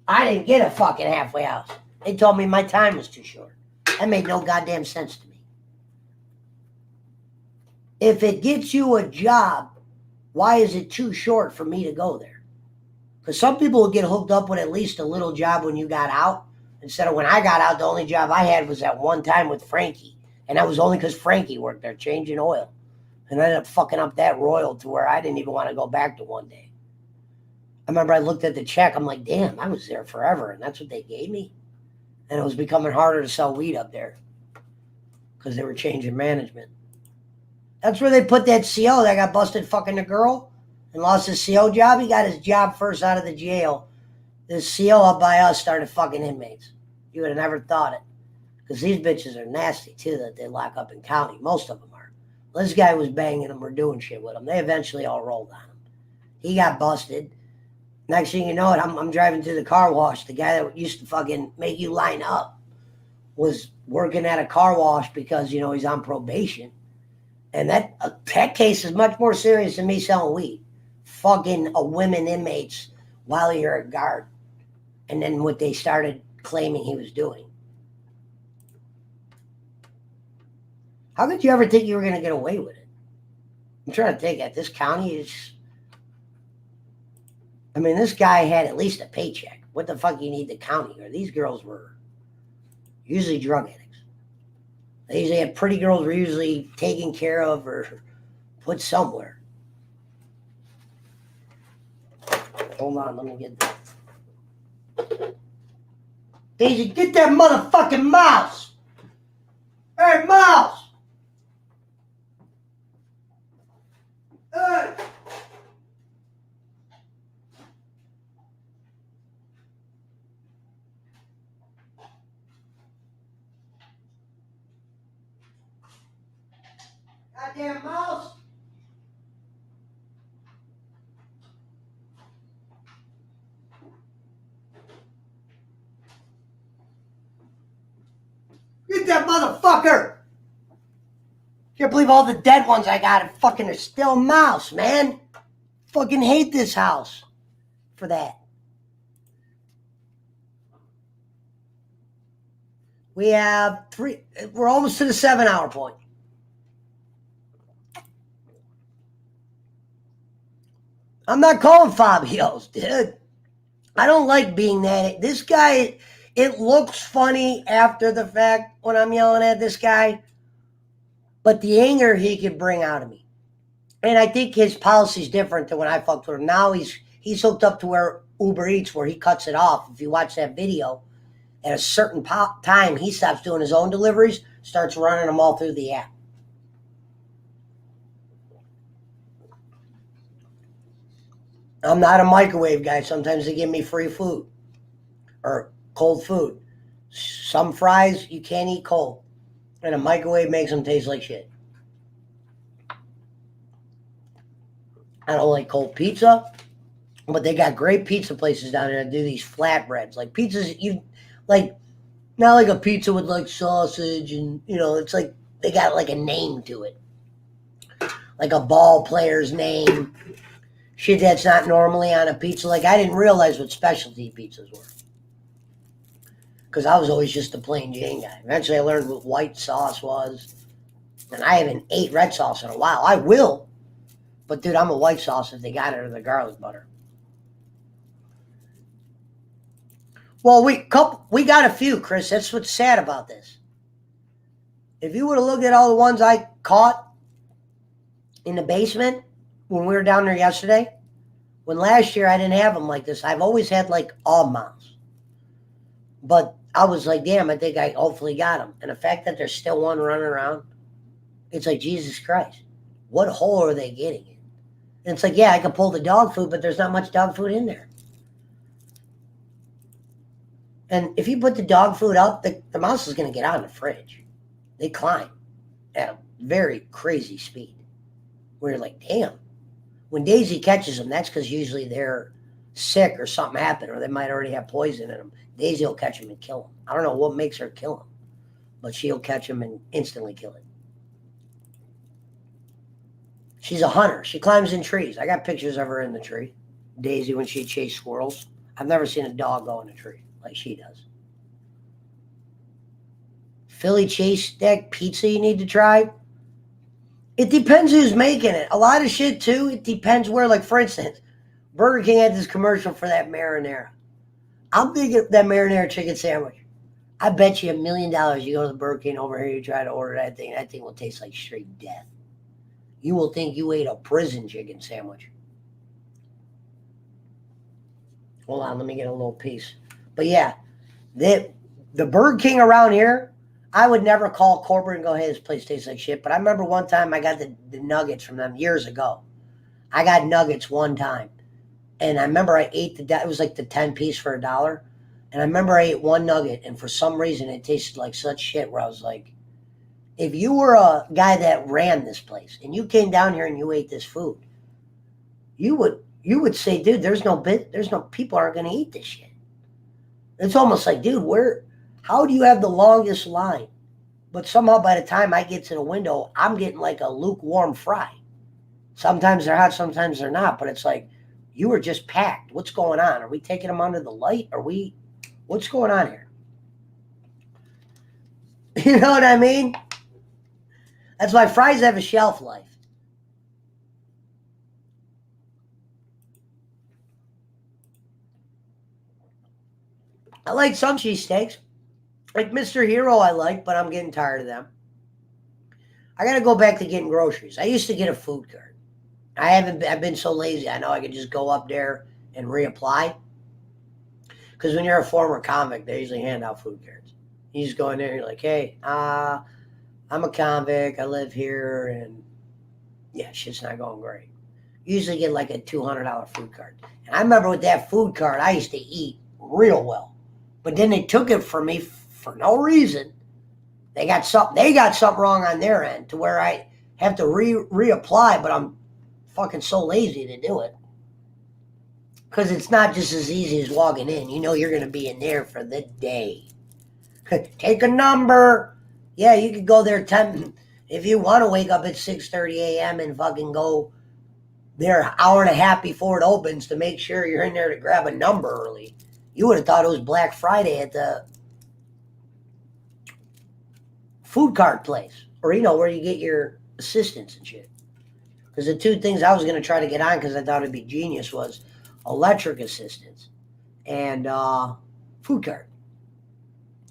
I didn't get a fucking halfway house. They told me my time was too short. That made no goddamn sense to me. If it gets you a job, why is it too short for me to go there? Because some people will get hooked up with at least a little job when you got out. Instead of when I got out, the only job I had was at one time with Frankie. And that was only because Frankie worked there changing oil. And I ended up fucking up that Royal to where I didn't even want to go back to one day. I remember I looked at the check. I'm like, damn, I was there forever. And that's what they gave me. And it was becoming harder to sell weed up there because they were changing management. That's where they put that CO that got busted fucking the girl and lost his CO job. He got his job first out of the jail. This CO up by us started fucking inmates. You would have never thought it. Because these bitches are nasty too that they lock up in county. Most of them are. This guy was banging them or doing shit with them. They eventually all rolled on him. He got busted. Next thing you know it, I'm driving to the car wash. The guy that used to fucking make you line up was working at a car wash because, you know, he's on probation. And that case is much more serious than me selling weed. Fucking a women inmates while you're a guard. And then what they started claiming he was doing. How could you ever think you were going to get away with it? I'm trying to think. At this county is... I mean, this guy had at least a paycheck. What the fuck you need the county? Or these girls were usually drug addicts. They usually had pretty girls were usually taken care of or put somewhere. Hold on, let me get that. Daisy, get that motherfucking mouse! Hey, mouse! Hey! Goddamn mouse! Get that motherfucker! Can't believe all the dead ones I got and fucking are still mouse, man. Fucking hate this house for that. We have we're almost to the 7-hour point. I'm not calling Fabio's, dude. I don't like being that. This guy, it looks funny after the fact when I'm yelling at this guy, but the anger he could bring out of me. And I think his policy is different than when I fucked with him. Now he's hooked up to where Uber Eats, where he cuts it off. If you watch that video, at a certain time, he stops doing his own deliveries, starts running them all through the app. I'm not a microwave guy. Sometimes they give me free food or cold food. Some fries you can't eat cold, and a microwave makes them taste like shit. I don't like cold pizza, but they got great pizza places down there that do these flatbreads, like pizzas you like, not like a pizza with like sausage and it's like they got like a name to it, like a ball player's name. Shit that's not normally on a pizza. Like I didn't realize what specialty pizzas were because I was always just a plain Jane guy. Eventually, I learned what white sauce was, and I haven't ate red sauce in a while. I will, but dude, I'm a white sauce if they got it or the garlic butter. Well, we got a few, Chris. That's what's sad about this. If you would have looked at all the ones I caught in the basement when we were down there yesterday, when last year I didn't have them like this. I've always had like all mounts, but I was like, damn, I think I hopefully got them. And the fact that there's still one running around, it's like, Jesus Christ, what hole are they getting in? And it's like, yeah, I can pull the dog food, but there's not much dog food in there. And if you put the dog food up, the mouse is going to get out of the fridge. They climb at a very crazy speed. Where you're like, damn. When Daisy catches them, that's because usually they're sick or something happened, or they might already have poison in them. Daisy will catch them and kill them. I don't know what makes her kill them, but she'll catch them and instantly kill it. She's a hunter. She climbs in trees. I got pictures of her in the tree. Daisy when she chased squirrels. I've never seen a dog go in a tree like she does. Philly cheesesteak pizza you need to try. It depends who's making it. A lot of shit too. It depends where. Like for instance, Burger King had this commercial for that marinara. I'm thinking that marinara chicken sandwich. I bet you $1 million you go to the Burger King over here, you try to order that thing will taste like straight death. You will think you ate a prison chicken sandwich. Hold on, let me get a little piece. But yeah, the Burger King around here, I would never call corporate and go, hey, this place tastes like shit. But I remember one time I got the nuggets from them years ago. I got nuggets one time. And I remember I ate it was like the 10 piece for $1. And I remember I ate one nugget, and for some reason it tasted like such shit where I was like, if you were a guy that ran this place and you came down here and you ate this food, you would say, dude, there's no people aren't going to eat this shit. It's almost like, dude, how do you have the longest line? But somehow by the time I get to the window, I'm getting like a lukewarm fry. Sometimes they're hot, sometimes they're not, but it's like, you were just packed. What's going on? Are we taking them under the light? What's going on here? You know what I mean? That's why fries have a shelf life. I like some cheesesteaks. Like Mr. Hero I like, but I'm getting tired of them. I got to go back to getting groceries. I used to get a food cart. I've been so lazy. I know I could just go up there and reapply. Because when you're a former convict, they usually hand out food cards. You just go in there and you're like, hey, I'm a convict. I live here. And yeah, shit's not going great. You usually get like a $200 food card. And I remember with that food card, I used to eat real well. But then they took it from me for no reason. They got something wrong on their end to where I have to reapply, but I'm fucking so lazy to do it. Because it's not just as easy as logging in. You know you're going to be in there for the day. Take a number. Yeah, you could go there 10. If you want to wake up at 6:30 a.m. and fucking go there an hour and a half before it opens to make sure you're in there to grab a number early. You would have thought it was Black Friday at the food cart place. Or, where you get your assistance and shit. Because the two things I was going to try to get on because I thought it'd be genius was electric assistance and food cart.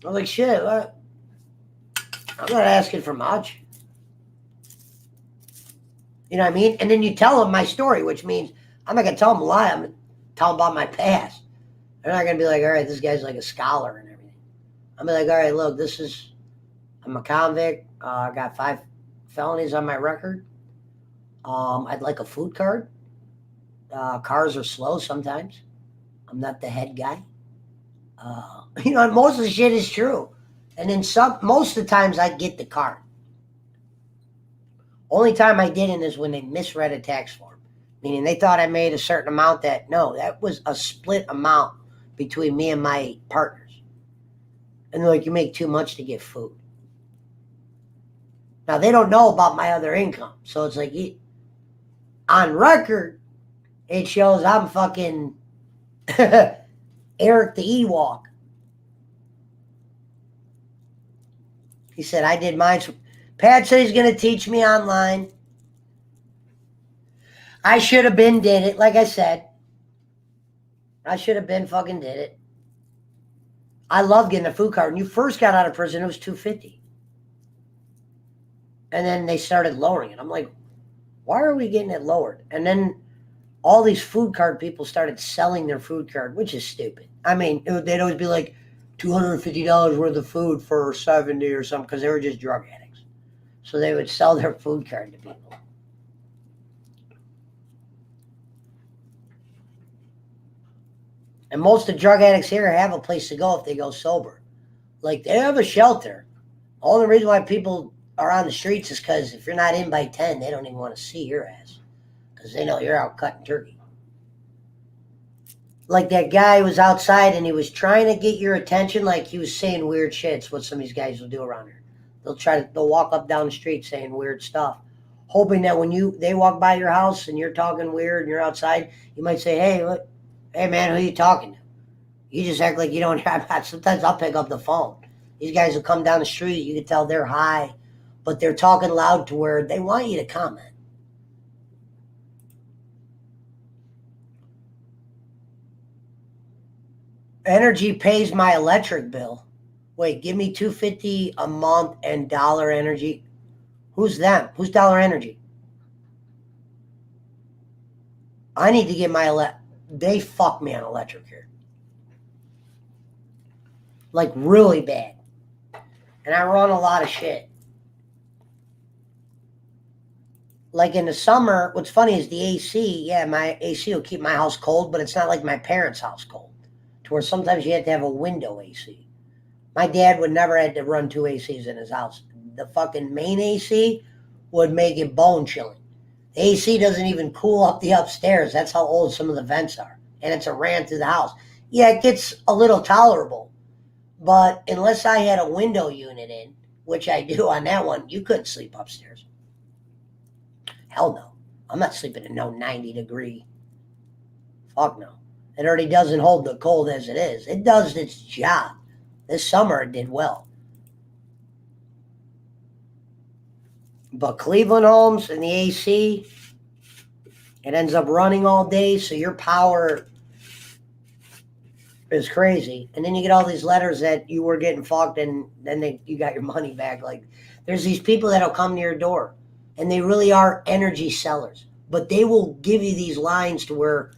I was like, shit, I'm not asking for much. You know what I mean? And then you tell them my story, which means I'm not going to tell them a lie. I'm going to tell them about my past. They're not going to be like, all right, this guy's like a scholar and everything. I'm going to be like, all right, look, I'm a convict. I got 5 felonies on my record. I'd like a food cart. Cars are slow sometimes. I'm not the head guy. Most of the shit is true. And then most of the times I get the card. Only time I didn't is when they misread a tax form. Meaning they thought I made a certain amount that was a split amount between me and my partners. And they're like, you make too much to get food. Now they don't know about my other income. So it's like, on record, it shows I'm fucking Eric the Ewok. He said, I did mine. Pat said he's going to teach me online. I should have been did it, like I said. I should have been fucking did it. I love getting a food card. When you first got out of prison, it was $250. And then they started lowering it. I'm like, why are we getting it lowered? And then all these food card people started selling their food card, which is stupid. I mean, they'd always be like $250 worth of food for 70 or something because they were just drug addicts. So they would sell their food card to people. And most of the drug addicts here have a place to go if they go sober. Like, they have a shelter. The only reason why people are on the streets is because if you're not in by 10, they don't even want to see your ass. Because they know you're out cutting turkey. Like that guy was outside and he was trying to get your attention, like he was saying weird shit. It's what some of these guys will do around here. They'll walk up down the street saying weird stuff, hoping that when they walk by your house and you're talking weird and you're outside, you might say, hey man, who are you talking to? You just act like you don't have. Sometimes I'll pick up the phone. These guys will come down the street. You can tell they're high, but they're talking loud to where they want you to comment. Energy pays my electric bill. Wait, give me $250 a month and Dollar Energy. Who's them? Who's Dollar Energy? I need to get my they fuck me on electric here. Like really bad. And I run a lot of shit. Like in the summer, what's funny is the AC, my AC will keep my house cold, but it's not like my parents' house cold. To where sometimes you have to have a window AC. My dad would never have to run 2 ACs in his house. The fucking main AC would make it bone chilling. The AC doesn't even cool up the upstairs. That's how old some of the vents are. And it's a ran through the house. Yeah, it gets a little tolerable. But unless I had a window unit in, which I do on that one, you couldn't sleep upstairs. Hell no. I'm not sleeping in no 90 degree. Fuck no. It already doesn't hold the cold as it is. It does its job. This summer it did well. But Cleveland homes and the AC, it ends up running all day, so your power is crazy. And then you get all these letters that you were getting fucked and then you got your money back. Like, there's these people that'll come to your door and they really are energy sellers. But they will give you these lines to where,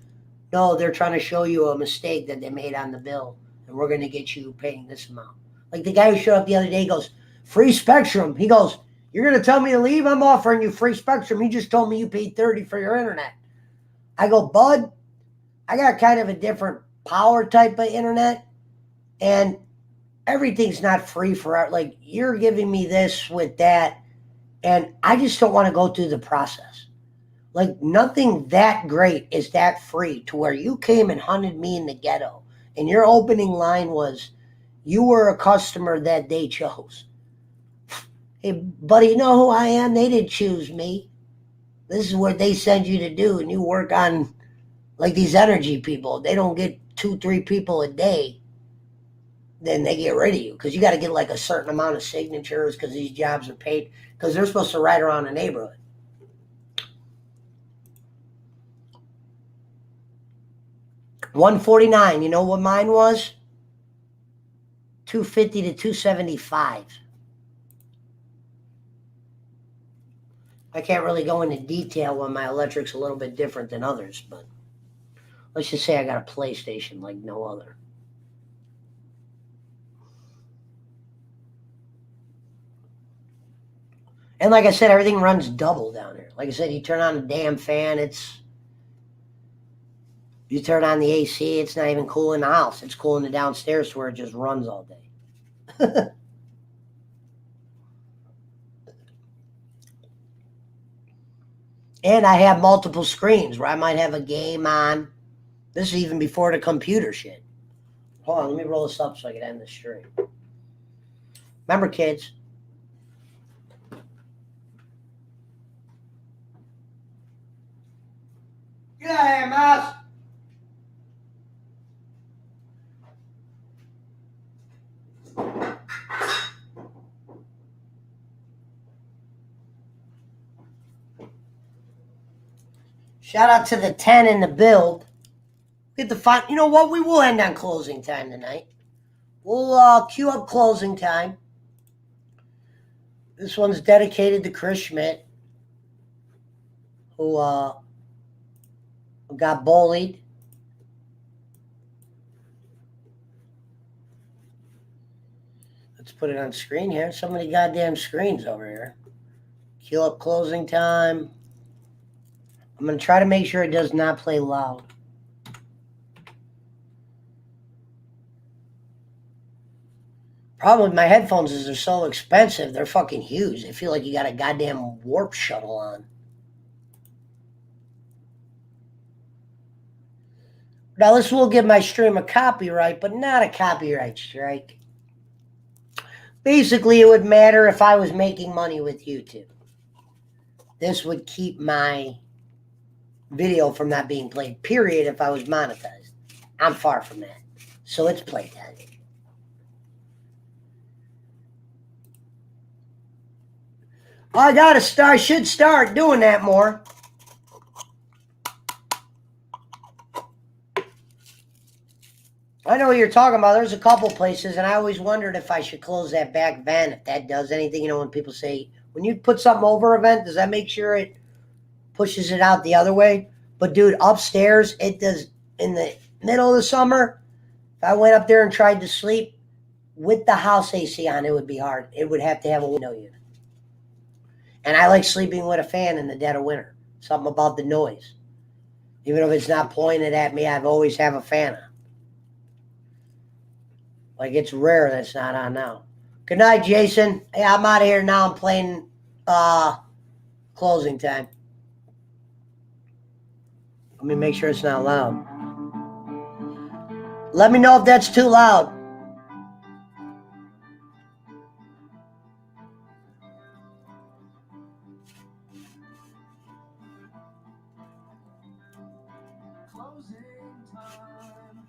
no, they're trying to show you a mistake that they made on the bill and we're going to get you paying this amount. Like the guy who showed up the other day goes, free Spectrum. He goes, you're going to tell me to leave? I'm offering you free Spectrum. You just told me you paid $30 for your internet. I go, bud, I got kind of a different power type of internet and everything's not free for like you're giving me this with that and I just don't want to go through the process. Like nothing that great is that free to where you came and hunted me in the ghetto and your opening line was you were a customer that they chose. Hey buddy, you know who I am? They didn't choose me. This is what they send you to do and you work on like these energy people. They don't get 2-3 people a day, then they get rid of you because you got to get like a certain amount of signatures because these jobs are paid because they're supposed to ride around the neighborhood. $149. You know what mine was? $250 to $275. I can't really go into detail when my electric's a little bit different than others, but let's just say I got a PlayStation like no other. And like I said, everything runs double down here. Like I said, you turn on a damn fan, it's You turn on the AC, it's not even cool in the house. It's cool in the downstairs where it just runs all day. And I have multiple screens where I might have a game on. This is even before the computer shit. Hold on, let me roll this up so I can end the stream. Remember, kids. Get out of here, mouse. Shout out to the 10 in the build. Get the fun. You know what? We will end on closing time tonight. We'll queue up closing time. This one's dedicated to Chris Schmidt, who got bullied. Let's put it on screen here. So many goddamn screens over here. Queue up closing time. I'm going to try to make sure it does not play loud. Problem with my headphones is they're so expensive. They're fucking huge. They feel like you got a goddamn warp shuttle on. Now, this will give my stream a copyright, but not a copyright strike. Basically, it would matter if I was making money with YouTube. This would keep my video from not being played, period, if I was monetized. I'm far from that. So it's playtime. I should start doing that more. I know what you're talking about. There's a couple places, and I always wondered if I should close that back vent, if that does anything. You know, when people say, when you put something over a vent, does that make sure it pushes it out the other way? But, dude, upstairs, it does. In the middle of the summer, if I went up there and tried to sleep with the house AC on, it would be hard. It would have to have a window unit. And I like sleeping with a fan in the dead of winter. Something about the noise. Even if it's not pointed at me, I've always have a fan on. Like, it's rare that it's not on now. Good night, Jason. Hey, I'm out of here now. I'm playing closing time. Let me make sure it's not loud. Let me know if that's too loud. Closing time.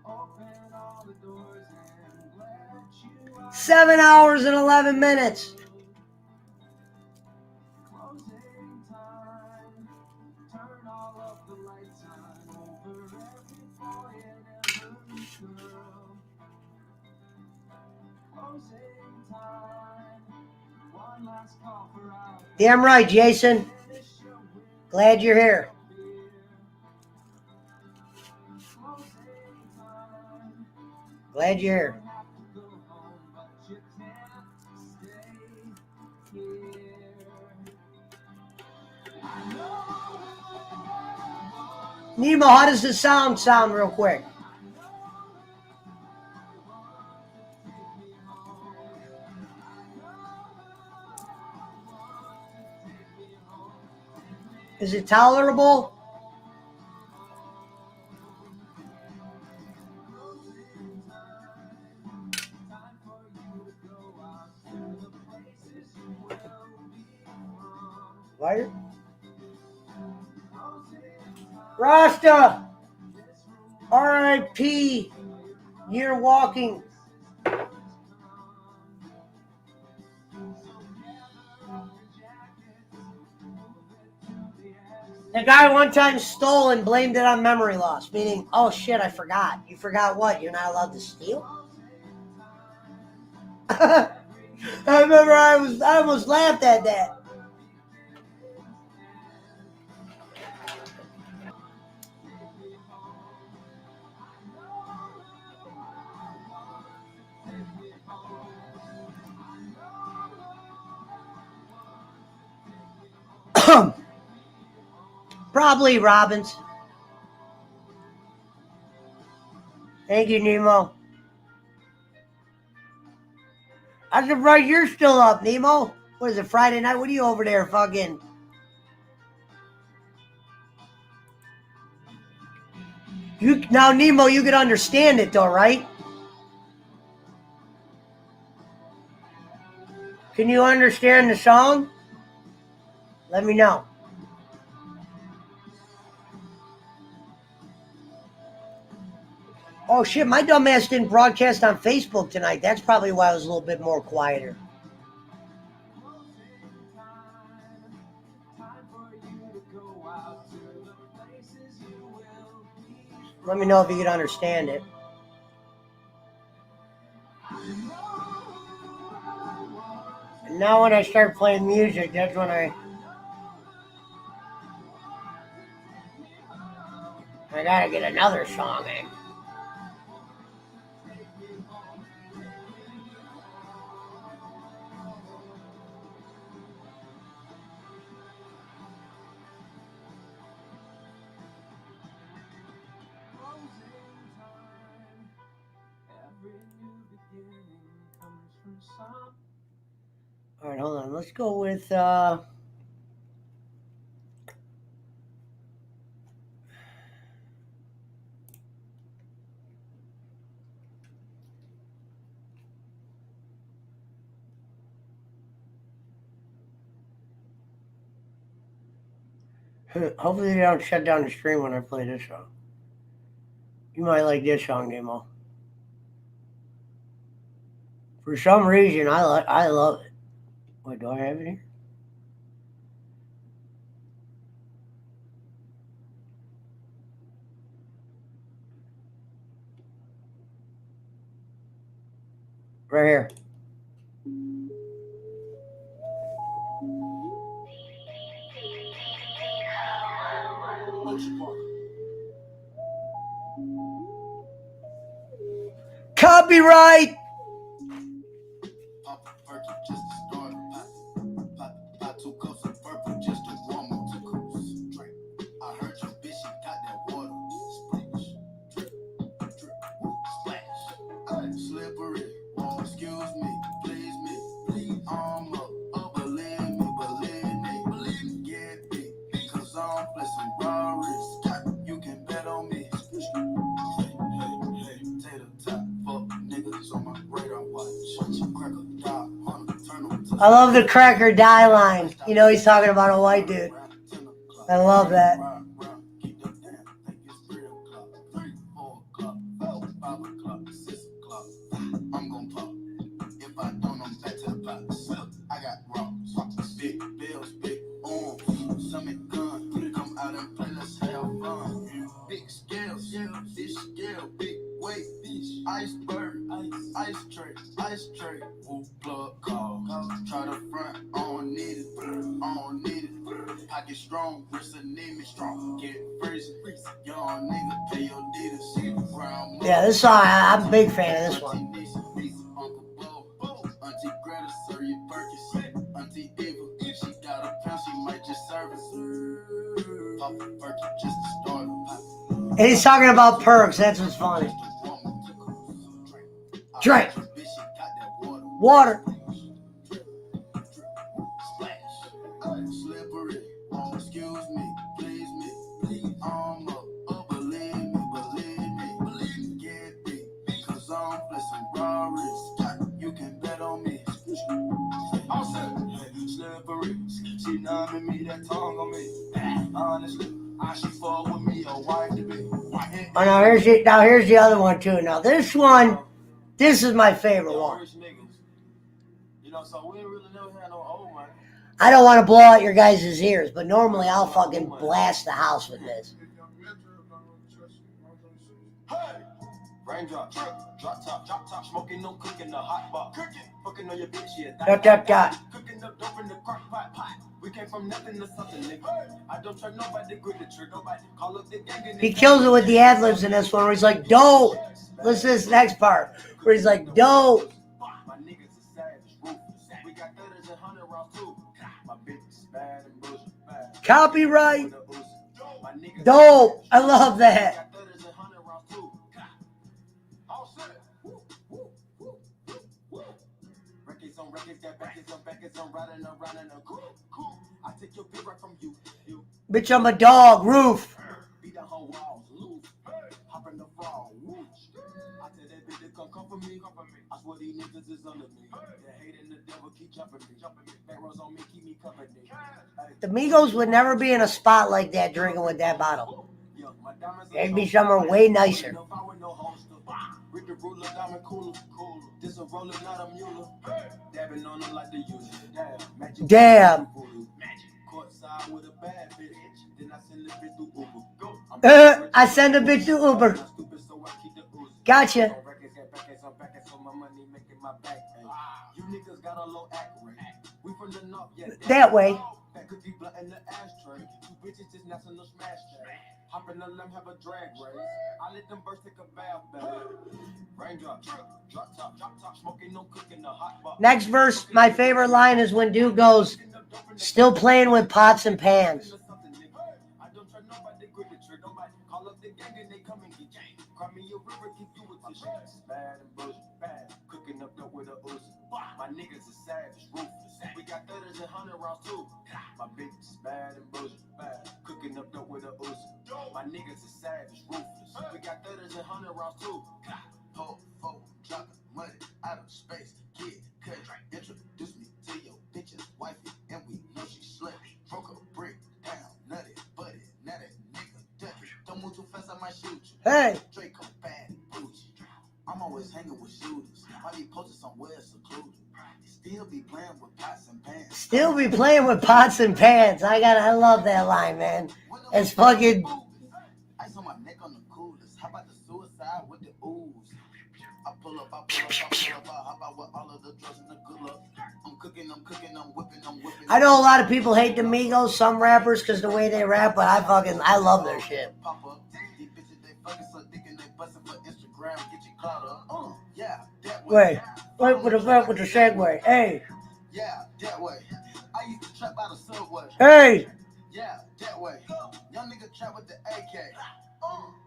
Open all the doors and let you out. 7 hours and 11 minutes. Closing time. Turn all of the lights on over every boy and every girl. Closing time. One last call for out. Damn right, Jason. Glad you're here. Glad you're here. Nemo, how does the sound real quick? Is it tolerable? Why? Rasta! R.I.P. You're walking. The guy one time stole and blamed it on memory loss, meaning, oh shit, I forgot. You forgot what? You're not allowed to steal? I remember I almost laughed at that. Probably Robbins. Thank you, Nemo. I'm surprised you're still up, Nemo. What is it, Friday night? What are you over there fucking? Now, Nemo, you can understand it though, right? Can you understand the song? Let me know. Oh shit, my dumbass didn't broadcast on Facebook tonight. That's probably why I was a little bit more quieter. Let me know if you can understand it. And now when I start playing music, that's when I gotta get another song in. All right, hold on. Let's go with hopefully they don't shut down the stream when I play this song. You might like this song, Nemo. For some reason, I love it. Wait, do I have it here? Right here. Copyright! I love the crack or die line. You know he's talking about a white dude. I love that. Yeah, this song, I'm a big fan of this one. And he's talking about perks, that's what's funny. Drink. Water. Oh, now here's the other one too. Now this one, this is my favorite one. I don't want to blow out your guys' ears, but normally I'll fucking blast the house with this. Raindrop, drop top, smoking, no cooking, the hot box. Fucking on your bitch, yeah. Dot. Cooking up dope in the crock pot. We came from nothing to something, nigga. I don't try nobody, grip the trick, nobody. Call up the gang. He kills it with the ad-libs in this one, where he's like, dope. Listen to this next part, where he's like, dope. My niggas are savage, we got 30s and 100 rounds too. My bitch is bad and bullshit. Copyright. Dope. I love that. Records on records, got backers on backers, I'm riding around in a cool. I take your bitch right from you. Bitch, I'm a dog. Roof. Beat down her walls, loose. Hop in the fall, whoosh. I tell that bitch to come for me. I swear these niggas is under me. They hating the devil, keep jumping me. Back rows on me, keep me company. The Migos would never be in a spot like that drinking with that bottle. It'd be somewhere way nicer. With the ruler, diamond cooler. This a roller, not a mule. Dabbing on them like the usual. Magic. Damn. Courtside with a bad bitch. Then I send the bitch through Uber. I send a bitch to Uber. Gotcha. You niggas got a low act rate. We from the north, yeah. That way. That could be blunt in the ashtray. Two bitches just national smash tag. Hop in the limb, have a drag race. I let them birds take a bath, baby. Raindrop, drop top, smoking, no cooking, the hot box. Next verse, my favorite line is when dude goes, still playing with pots and pans. I don't try nobody, grip the trick. Nobody call up the gang and they come and get gang. Cry me a river, keep you with the shit. Bad and bullshit, bad. Cooking up dope with a Uzi. My niggas is savage, ruthless. We got 30s and 100 rounds too. My bitch is bad and bullshit, bad. Cooking up dope with a Uzi. My niggas is savage, ruthless. We got 30s and 100 rounds too. Ho, fo, dropping money out of space. Kid, cut, introduce me to your bitch's wifey, and we know she slutty. Broke a brick down, nutty, buddy, nutty, nigga, dirty. Don't move too fast, I might shoot you. Hey. Draco, bad, bougie. I'm always hanging with shooters. I be posted somewhere secluded. Still be playing with pots and pans. Still be playing with pots and pans. I love that line, man. It's fucking. Ice on my neck on the coolest. How about the suicide with the ooze? I pull up, hop out with all of the drugs and the good luck. I'm cooking, I'm whipping. I know a lot of people hate the Migos, some rappers, because the way they rap, but I love their shit. Pop up. These bitches, they fucking so dick and they busting for Instagram. Get you caught up. Yeah, that way. Wait with the segue. Hey. Yeah, that way. I used to trap out of Subway. Hey. Yeah, that way. Young nigga trap with the AK.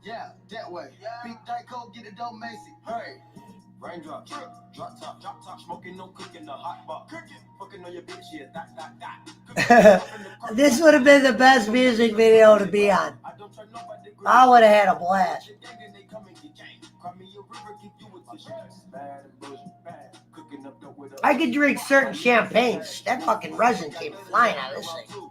Yeah, that way. Big Dyko, get it dope, Macy. Hurry. Raindrop, drop top, smoking, no cooking, the hot box. Fucking on your bitch, yeah, that. This would have been the best music video to be on. I would have had a blast. I could drink certain champagnes. That fucking resin came flying out of this thing.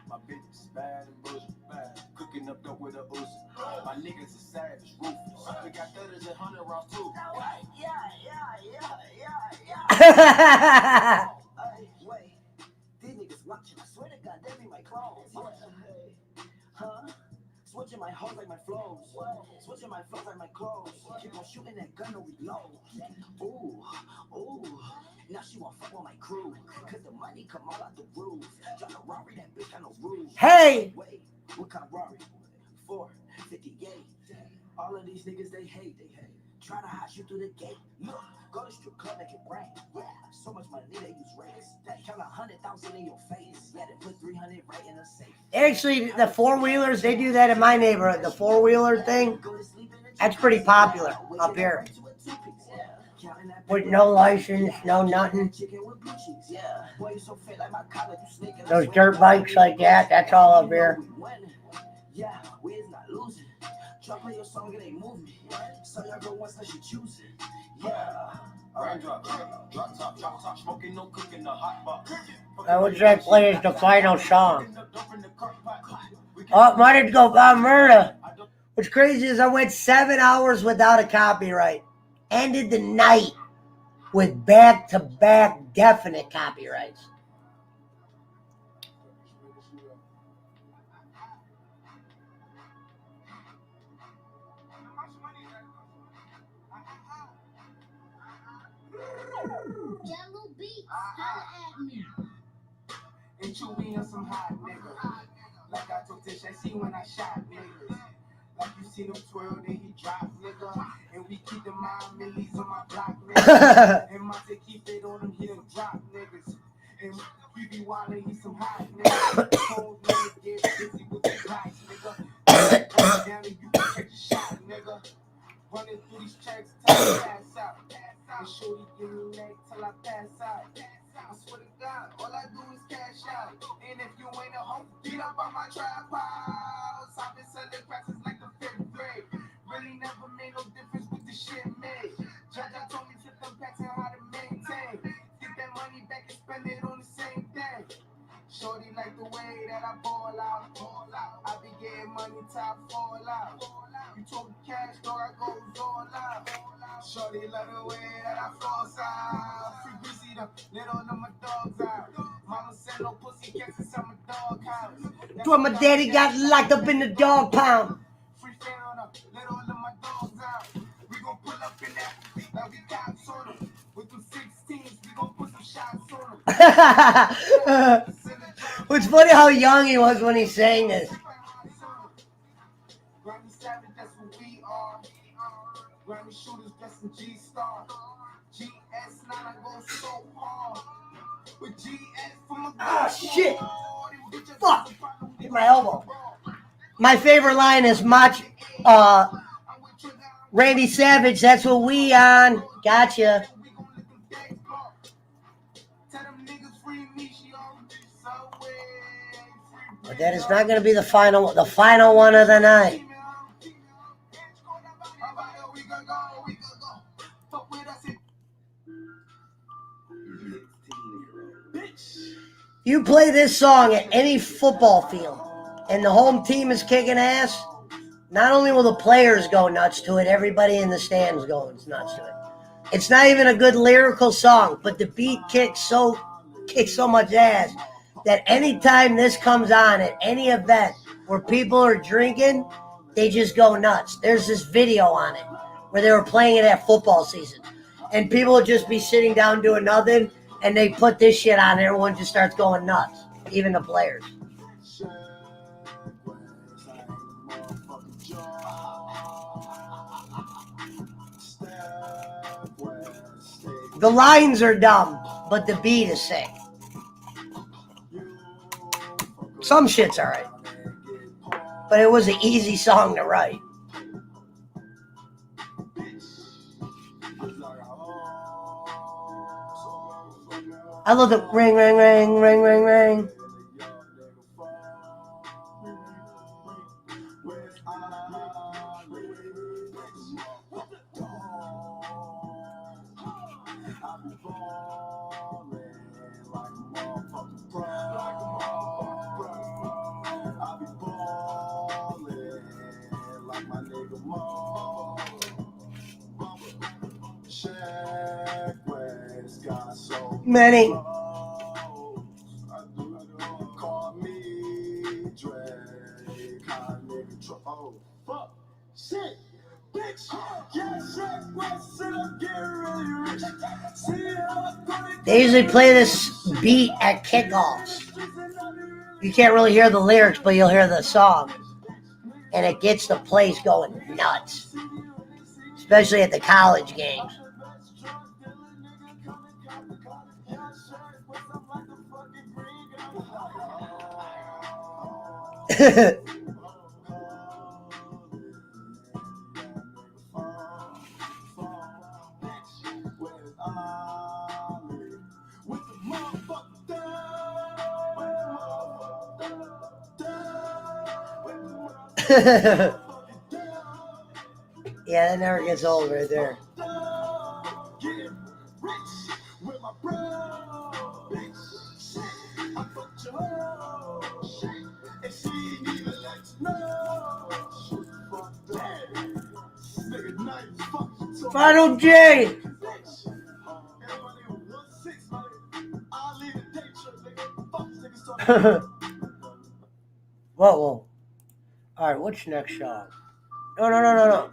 My bitch is bad and bullshit bad. Cooking up dope with a Uzi. My niggas is savage, ruthless. We got 30s and 100 rounds too. Hey, wait. These niggas watching. I swear to God, they be my clones. Huh? Switching my hoes like my flows. Switching my flows like my clothes. Keep on shooting that gun, no reload. Ooh. Now she won't fuck with my crew. Cause the money come all out the roof. Drive a Rari, that bitch got no roof. Hey! Wait, what kind of Rari? 458. All of these niggas, they hate. Try to hide you through the gate. Look, go to strip club, make it rain. Yeah, so much money, they use race. That count 100,000 in your face. Yeah, they put 300 right in a safe. Actually, the four-wheelers, they do that in my neighborhood. The four-wheeler thing, that's pretty popular up here. With no license, no nothing. Those dirt bikes like that, that's all up here. Yeah, we is not losing. Try play your song, it ain't moving. So y'all go once, let you choose it. Yeah. Raindrop, drop top, smoking, no cooking, the hot box. I would say play is the final song. Oh, might have to go by murder. What's crazy is I went 7 hours without a copyright. Ended the night with back-to-back definite copyrights. Yellow beats, holla at me. And you be on some hot nigga. Like I told Tish, I see when I shot niggas. Like you seen him twirl, then he drop nigga. And we keep the mind millies on my block nigga. And Monte keep it on him, he done drop niggas. And we be wildin', he some hot nigga. Cold nigga, get busy with the price nigga. Down and you can catch a shot nigga. Running through these checks racks till I pass out. And shorty give me neck till I pass out. I swear to God, all I do is cash out. And if you ain't a hoe, get up on my trap house. I've been selling passes like the 5th grade. Really never made no difference with the shit made. Judge told me flip them packs and how to maintain. Get that money back and spend it on the same thing. Shorty like the way that I ball out. I be getting money till I fall out. You talk cash, dog, I go all out. Shorty like the way that I floss out. Free busy them, let all of my dogs out. Mama said no pussy cats inside my dog house. That's why my daddy got locked up in the dog pound. Free fan on them, let all of my dogs out. We gon' pull up in that, like we cops on them. With them 16s, we gon' put some shots on them. It's funny how young he was when he sang this. Grammy Savage, that's what we are. Grammy shooters dressed in G-Star. GS9, I go so hard. With GS from a Ah, shit. Fuck. Hit my elbow. My favorite line is Randy Savage, that's what we on. Gotcha. But that is not going to be the final one of the night. You play this song at any football field and the home team is kicking ass, not only will the players go nuts to it, everybody in the stands goes nuts to it. It's not even a good lyrical song, but the beat kicks so much ass that anytime this comes on at any event where people are drinking, they just go nuts. There's this video on it where they were playing it at football season, and people would just be sitting down doing nothing, and they put this shit on, and everyone just starts going nuts, even the players. The lines are dumb, but the beat is sick. Some shit's alright, but it was an easy song to write. I love the ring, ring, ring, ring, ring, ring. Many. They usually play this beat at kickoffs. You can't really hear the lyrics, but you'll hear the song. And it gets the place going nuts. Especially at the college games. Yeah, that never gets old right there. Final J. Whoa. All right, what's next song? No.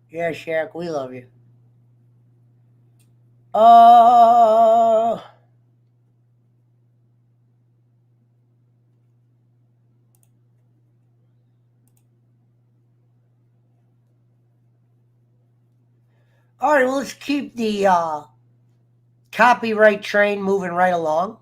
Yeah, Shaq, we love you. All right, well, let's keep the copyright train moving right along.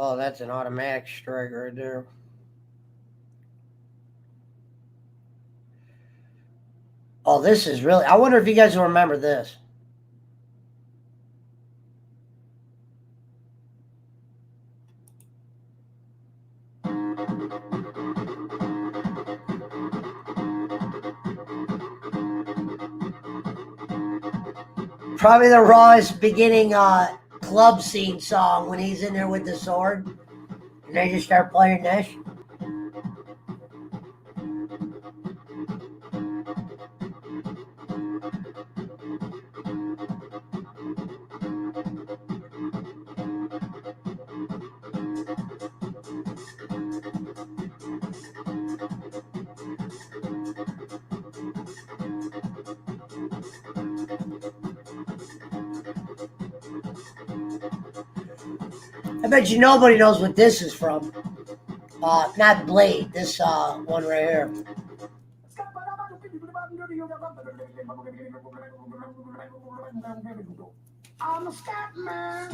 Oh, that's an automatic strike right there. Oh, this is really. I wonder if you guys will remember this. Probably the rawest beginning club scene song when he's in there with the sword. And they just start playing this. I bet you nobody knows what this is from. Not Blade. This one right here. I'm a scat man.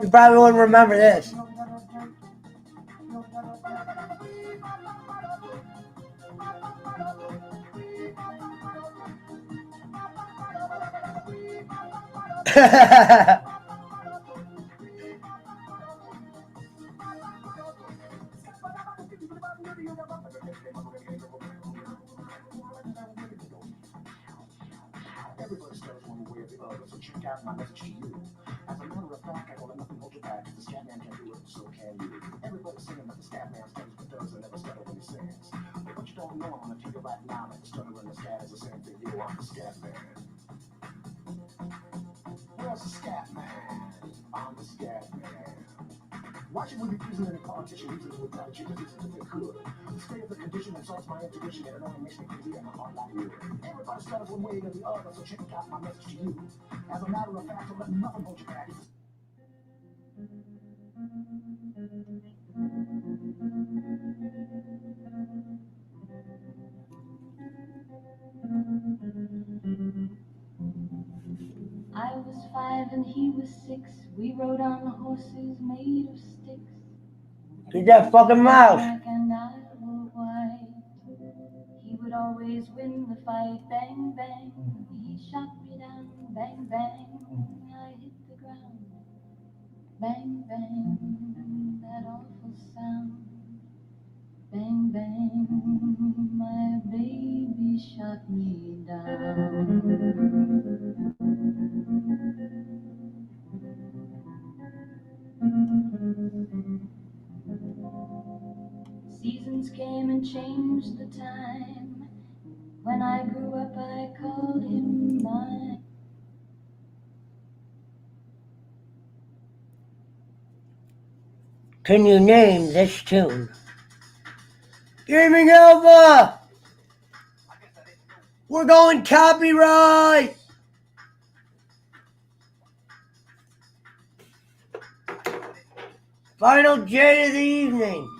You probably wouldn't remember this. Everybody starts one way or the other, so check out my message to you. As a matter of fact, I don't let nothing hold you back. The scat man can do it, so can you. Everybody's saying that the scat man stutters but does and never stutter when he sings. But what you don't know, I'm gonna tell you right now that the stutter and the scat is the same thing. You are the scat man. Where's the scat man? I'm the scat man. Watching with the prison and the politician reasons with pride, changes if they could. The state of the condition insults my intuition and it only makes me crazy and my heart like wood. Everybody stutters one way or the other, so check out my message to you. As a matter of fact, don't let nothing hold you back. I was 5 and he was 6. We rode on horses made of sticks. Get that fucking mouse. Black and I were white. He would always win the fight. Bang, bang. He shot me down. Bang, bang. I hit the ground. Bang, bang. That awful sound. Bang, bang. My baby shot me down. Seasons came and changed the time. When I grew up, I called him mine. Can you name this tune? Gaming Alpha! We're going copyright! Final J of the evening.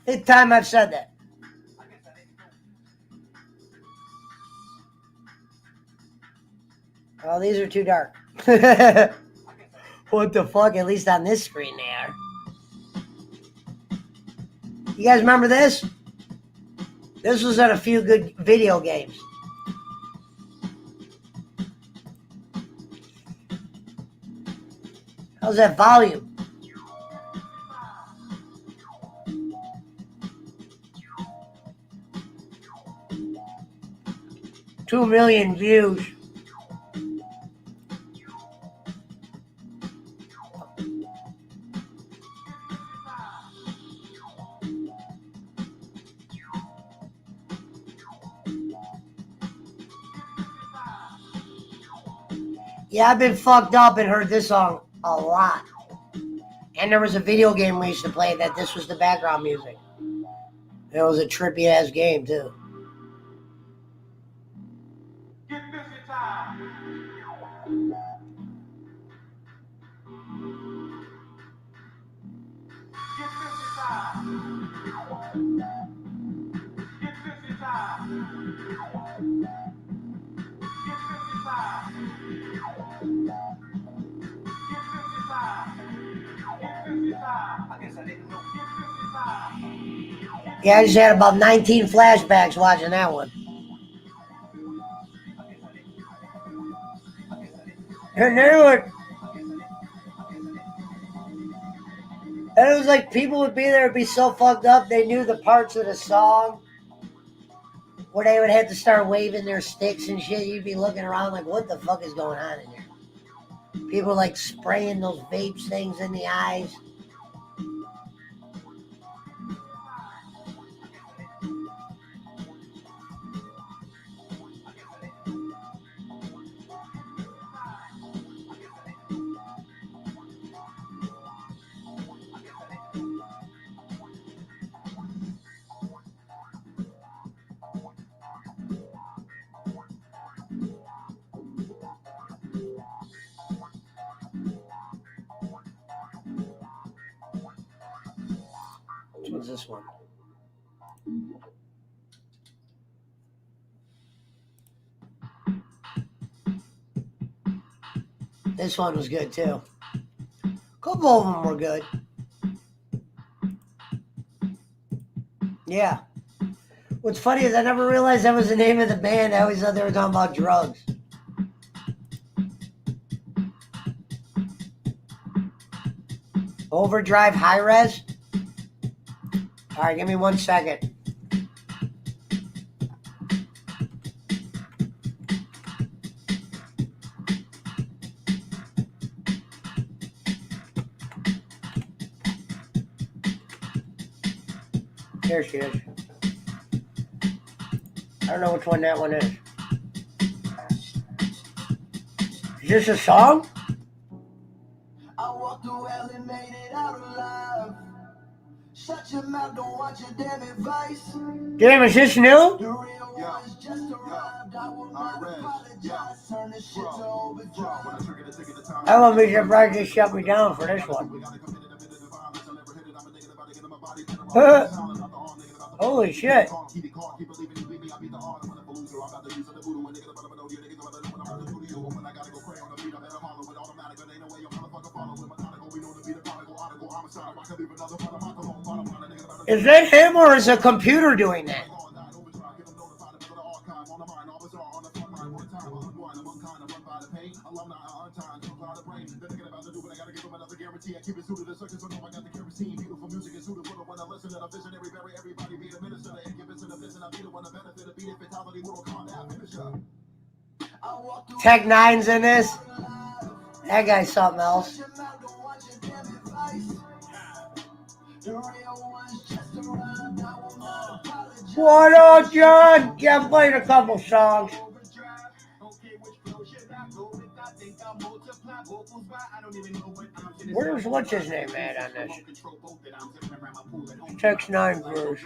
Fifth time I've said that. Oh, these are too dark. What the fuck? At least on this screen they are. You guys remember this? This was in a few good video games. How's that volume? Two million views. Yeah, I've been fucked up and heard this song a lot. And there was a video game we used to play that this was the background music. It was a trippy ass game too. Get busy time. Get busy time. Yeah, I just had about 19 flashbacks watching that one. And it was like people would be there and be so fucked up they knew the parts of the song where they would have to start waving their sticks and shit. You'd be looking around like, what the fuck is going on in here? People like spraying those vape things in the eyes. Which one's this one? This one was good too. A couple of them were good. Yeah. What's funny is I never realized that was the name of the band. I always thought they were talking about drugs. Overdrive High Res? All right, give me 1 second. There she is. I don't know which one that one is. Is this a song? I walked through hell and made it out alive. Shut your mouth, don't watch your damn advice. Damn, is this new? The real one's just arrived. I will not apologize. Turn this shit to overdrive. I won't be surprised they shut me down for this one. Holy shit. Is that him or is a computer doing that? Tech Nine's in this. That guy's something else. What up, John? Yeah, I'm playing a couple songs. Where's what's his name at on this? Tech Nine verse.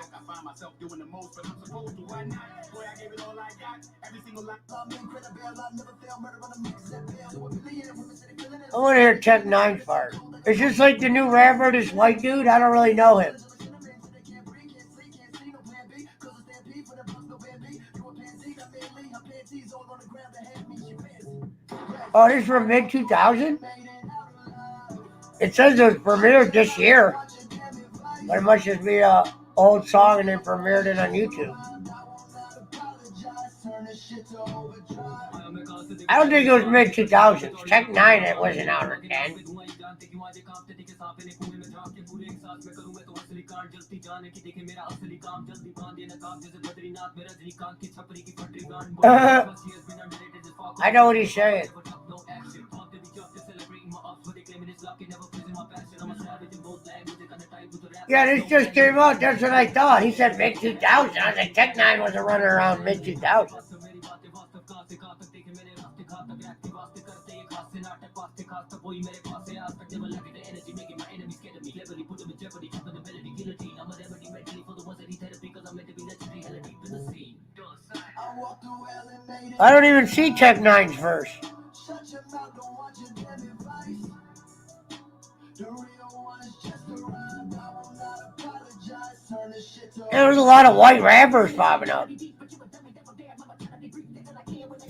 I want to hear Tech Nine's part. Is this like the new rapper, this white dude? I don't really know him. Oh, this is from mid-2000? It says it was premiered this year. But it must just be an old song and then premiered it on YouTube. I don't think it was mid-2000s. Tech Nine, it wasn't out then. I know what he's saying. Yeah, this just came out. That's what I thought. He said mid-2000. I was like, Tech Nine wasn't running around mid-2000. I don't even see Tech Nine's verse. There was a lot of white rappers popping up.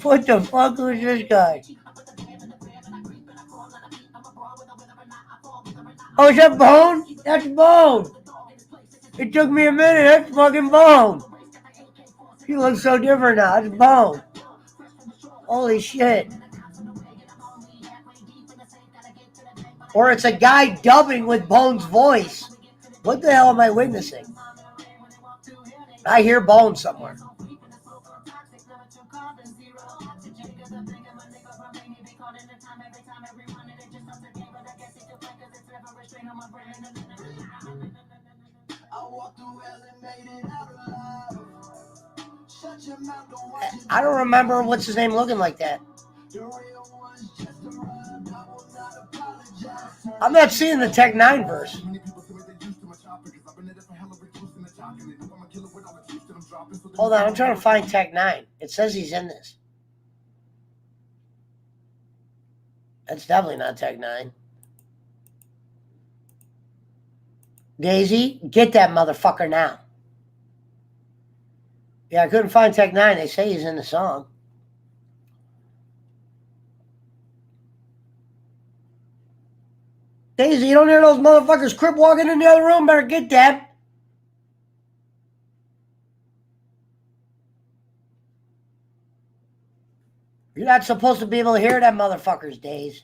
What the fuck was this guy? Oh, is that Bone? That's Bone. It took me a minute. That's fucking Bone. He looks so different now. It's Bone. Holy shit. Or it's a guy dubbing with Bone's voice. What the hell am I witnessing? I hear Bone somewhere. I don't remember what's his name looking like that. I'm not seeing the Tech 9 verse. Hold on, I'm trying to find Tech 9. It says he's in this. That's definitely not Tech 9. Daisy, get that motherfucker now. Yeah, I couldn't find Tech 9. They say he's in the song. Daisy, you don't hear those motherfuckers crip walking in the other room? Better get that. You're not supposed to be able to hear that motherfucker's Days.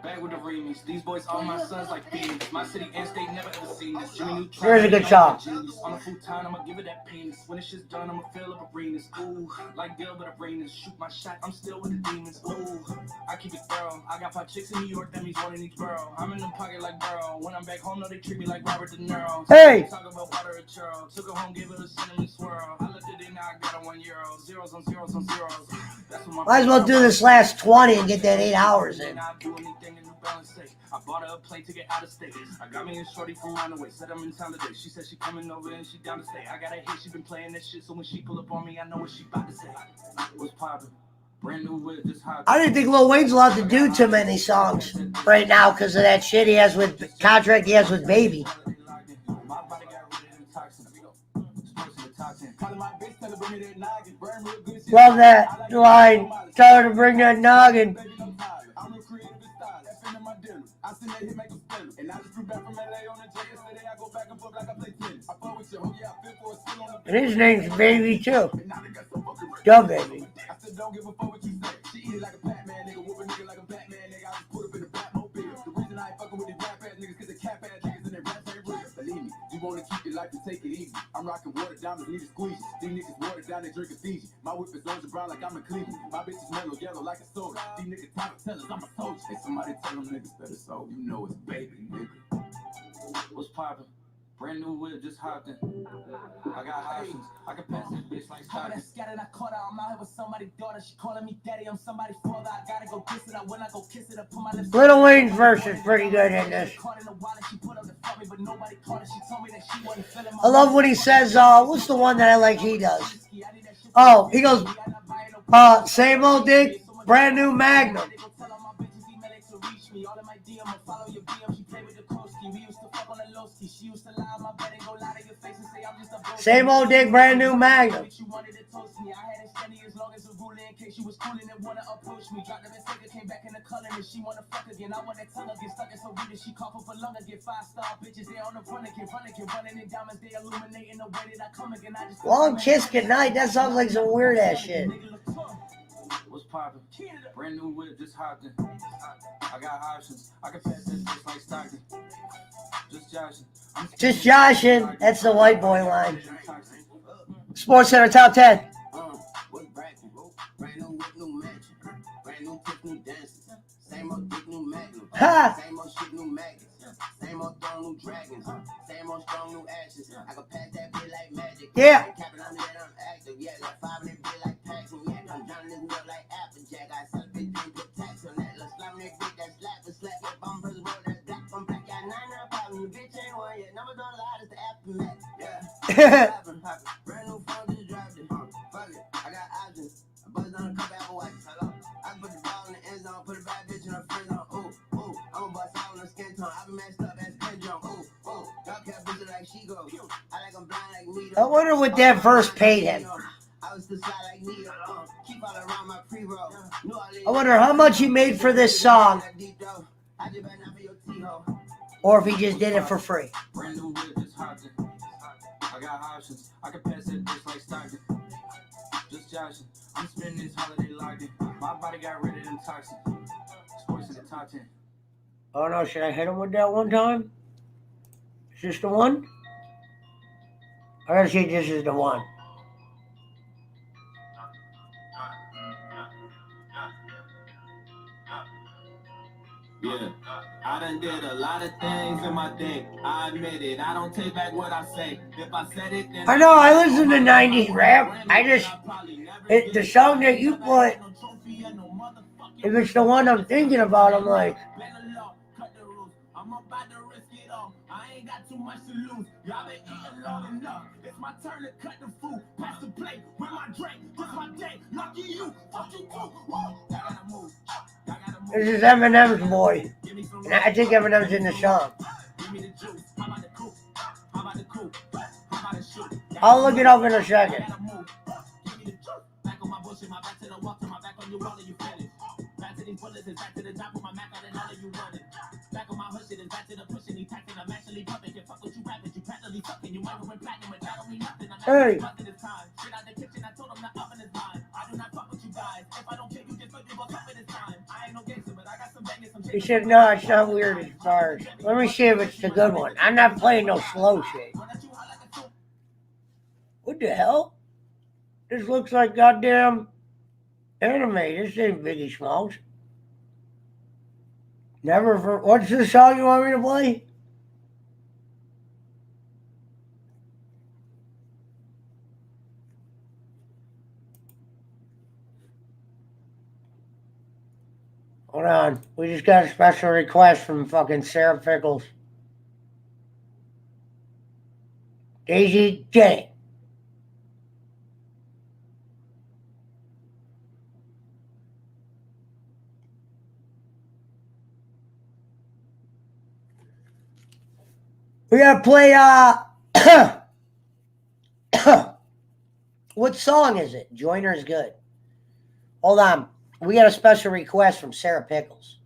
Back with the remix. These boys all my sons like Phoenix. My city and state never ever seen this. Jimmy Neutron. Here's a good song. On a full time, I'ma give it that penis. When this shit's done, I'ma fill up arenas. Ooh, like Gilbert Arenas. Shoot my shot, I'm still with the demons. Ooh, I keep it thorough. I got 5 chicks in New York, that means one in each borough. I'm in the pocket like Burrow. When I'm back home, no, they treat me like Robert De Niro. Hey! Talk about water and churro. Took her home, gave her a cinnamon swirl. I looked at it, now I got a €1. Zeros on zeros on zeros. That's what my Might as well do this last 20 and get that 8 hours in. I bought her a plane to get out of state. I got me a shorty from Runaway. Said I'm in town today. She said she coming over and she down to stay. I got a hit. She been playing that shit. So when she pull up on me, I know what she about to say. What's poppin'? Brand new whip, just hot. I didn't think Lil Wayne's allowed to do too many songs right now because of that shit he has with contract he has with Baby. Love that line. Tell her to bring that noggin. And his name's Baby too. Dumb Baby. You wanna keep your life and take it easy. I'm rocking water diamonds, need a squeeze. These niggas water down, they drink a Fiji. My whip is orange and brown like I'm in Cleveland. My bitch is mellow yellow like a soda. These niggas top tellers, I'm a soldier. Hey, somebody tell them niggas better so you know it's Baby, nigga. What's poppin'? Brand new whip, just hopped in. I got options. I can pass this bitch like stockings. Scattered, I caught her. I'm out here with somebody's daughter. She calling me daddy. I'm somebody's father. I gotta go kiss it. I when I go kiss it, I put my lips. Lil Wayne's verse is pretty good in this. I love when he says, what's the one that I like he does? Oh, he goes, same old dick, brand new Magnum. Same old dick, brand new Magnum. Long Kiss Goodnight, that sounds like some weird ass shit. What's poppin'? Brand new whip, just hopped in. I got options. I can pass this bitch like Stockton. Just joshing. Just joshing. That's the white boy line. Sports Center Top 10. Same old dick, new Magnum. Ha! Same old shit, new maggots. Same old throne, new dragons. Same old strong, new actions. I can pass that bit like magic. Yeah. Capping on it, I'm active. Yeah, got 5 in it, bit like Paxton. Yeah, I'm drowning this milk like Applejack. I sell a bitch, then put tax on that. Let's slap me a bitch, that slap. The slap, your bum, first roll, that's black. I'm black, got 9 problems. The bitch ain't one yet. Numbers don't lie, it's the aftermath. Yeah. Brand new phone, just dropped it. Fuck it, I got options. I buzzed on a couple Apple Watches. Hello? I put the ball in the end zone, put a bad bitch in her friend zone. Ooh, ooh, I'm a bust out on the skin tone. I been messed up as Ken Jong. Ooh, ooh, y'all can't visit like she go. I like I'm blind like me. I wonder what that verse paid him. I was the slide like Neo. Keep on I wonder how much he made for this song, or if he just did it for free. I got options. I can pass it just like Stockton. Just joshing. I'm spending this holiday locked in. My body got rid of them toxins. Sports in the top 10. Oh no, should I hit him with that one time? Is this the one? I gotta see if this is the one. Yeah, I done did a lot of things in my day. I admit it. I don't take back what I say. If I said it, then I know, I listen to 90s rap. The song that you put, if it's the one I'm thinking about, I'm like, I'm about to risk it all. I ain't got too much to lose. Y'all been eating long enough. It's my turn to cut the food. Pass the plate with my drink. This my day. Lucky you. Fuck you too. Whoa. I gotta move. this is Eminem's boy. And I think Eminem's in the song. I'll look it up in a second. Hey. He said, no, it's not weird as far as. Let me see if it's the good one. I'm not playing no slow shit. What the hell? This looks like goddamn anime. This ain't Biggie Smalls. Never for. What's the song you want me to play? Hold on. We just got a special request from fucking Sarah Pickles. Daisy J. We gotta play, what song is it? Joiner is good. Hold on. We got a special request from Sarah Pickles.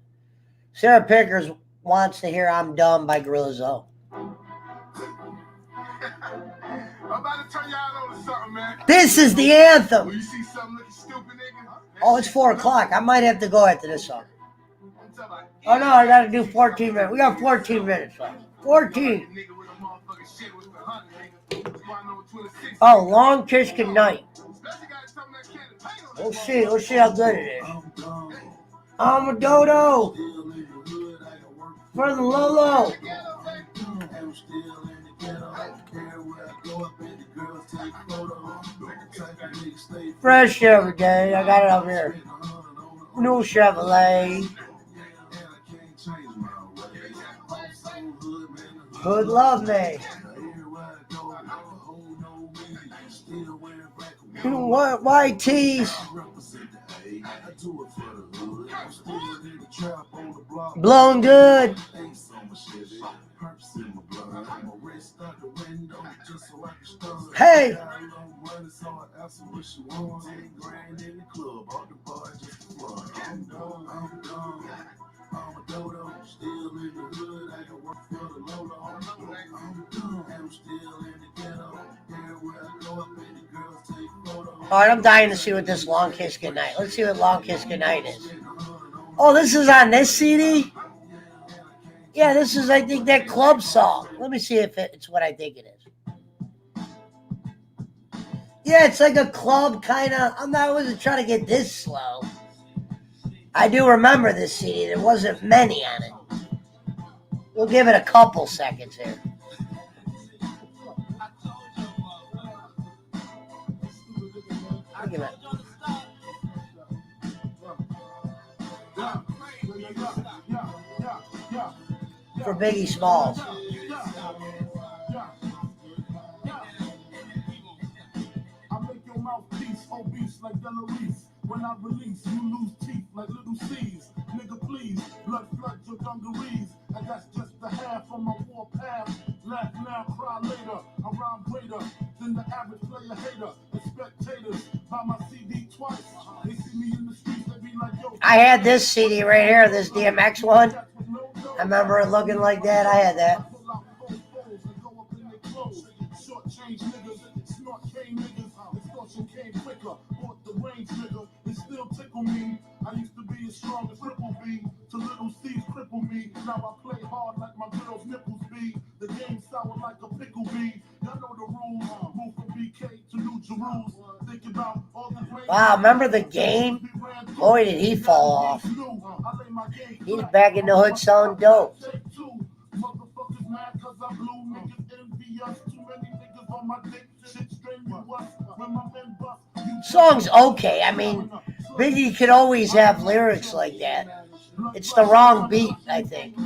Sarah Pickles wants to hear I'm Dumb by Gorilla Zoe. I'm about to turn y'all on to something, man. This is the anthem. When you see something looking stupid, nigga. Oh, it's 4 o'clock. I might have to go after this song. Oh, no, I got to do 14 minutes. We got 14 minutes left. 14. Oh, Long Kiss Goodnight. We'll see. We'll see how good it is. I'm a dodo. For the Lolo. Fresh every day. I got it up here. New Chevrolet. Good love me. What white tees? Blown good. Hey. All right, I'm dying to see what this Long Kiss Goodnight. Let's see what Long Kiss Goodnight is. Oh, this is on this CD? Yeah, this is, I think, that club song. Let me see if it's what I think it is. Yeah, it's like a club kind of. I wasn't trying to get this slow. I do remember this CD. There wasn't many on it. We'll give it a couple seconds here. Look at that. For Biggie Smalls. Like Delarice. When I release, you lose teeth like little C's. Nigga, please, blood flood your dungarees. And that's just the half of my war path. Laugh now, cry later. I rhyme greater than the average player hater. And spectators buy my CD twice. They see me in the I had this CD right here, this DMX one. I remember it looking like that. I had that. Short change niggas, snort cane niggas, extortion came quicker, bought the range nigga, it still tickle me. I used to be as strong as Triple B, to little C's cripple me. Now I play hard like my girl's nipples be. The game sour like a pickle bee. Y'all know the rules, move from BK to New Jerusalem. Think about all the great. Wow, remember the game? Boy, did he fall off. He's back in the hood selling dope. Motherfuckers mad cause I blew, niggas envious. Too many niggas on my dick, shit strenuous. When my men bust, Song's okay. I mean, Biggie could always have lyrics like that. It's the wrong beat, I think.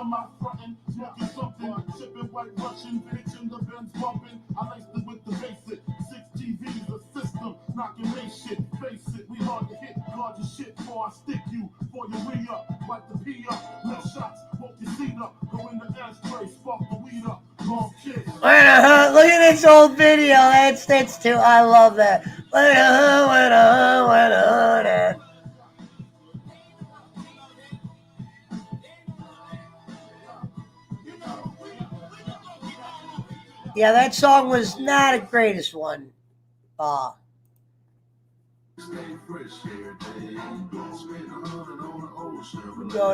come out frontin', smoking something, sipping white Russian, bitch in the Benz bumping. I laced it with the basic, 6 TVs, a system, knocking they shit. Face it, we hard to hit, guard your shit before I stick you. For your re-up, wipe the pee up, left shots, woke your seat up, go in the ashtray, spark the weed up, long kiss. Look at this old video. That's too. I love that. Yeah, that song was not the greatest one. Go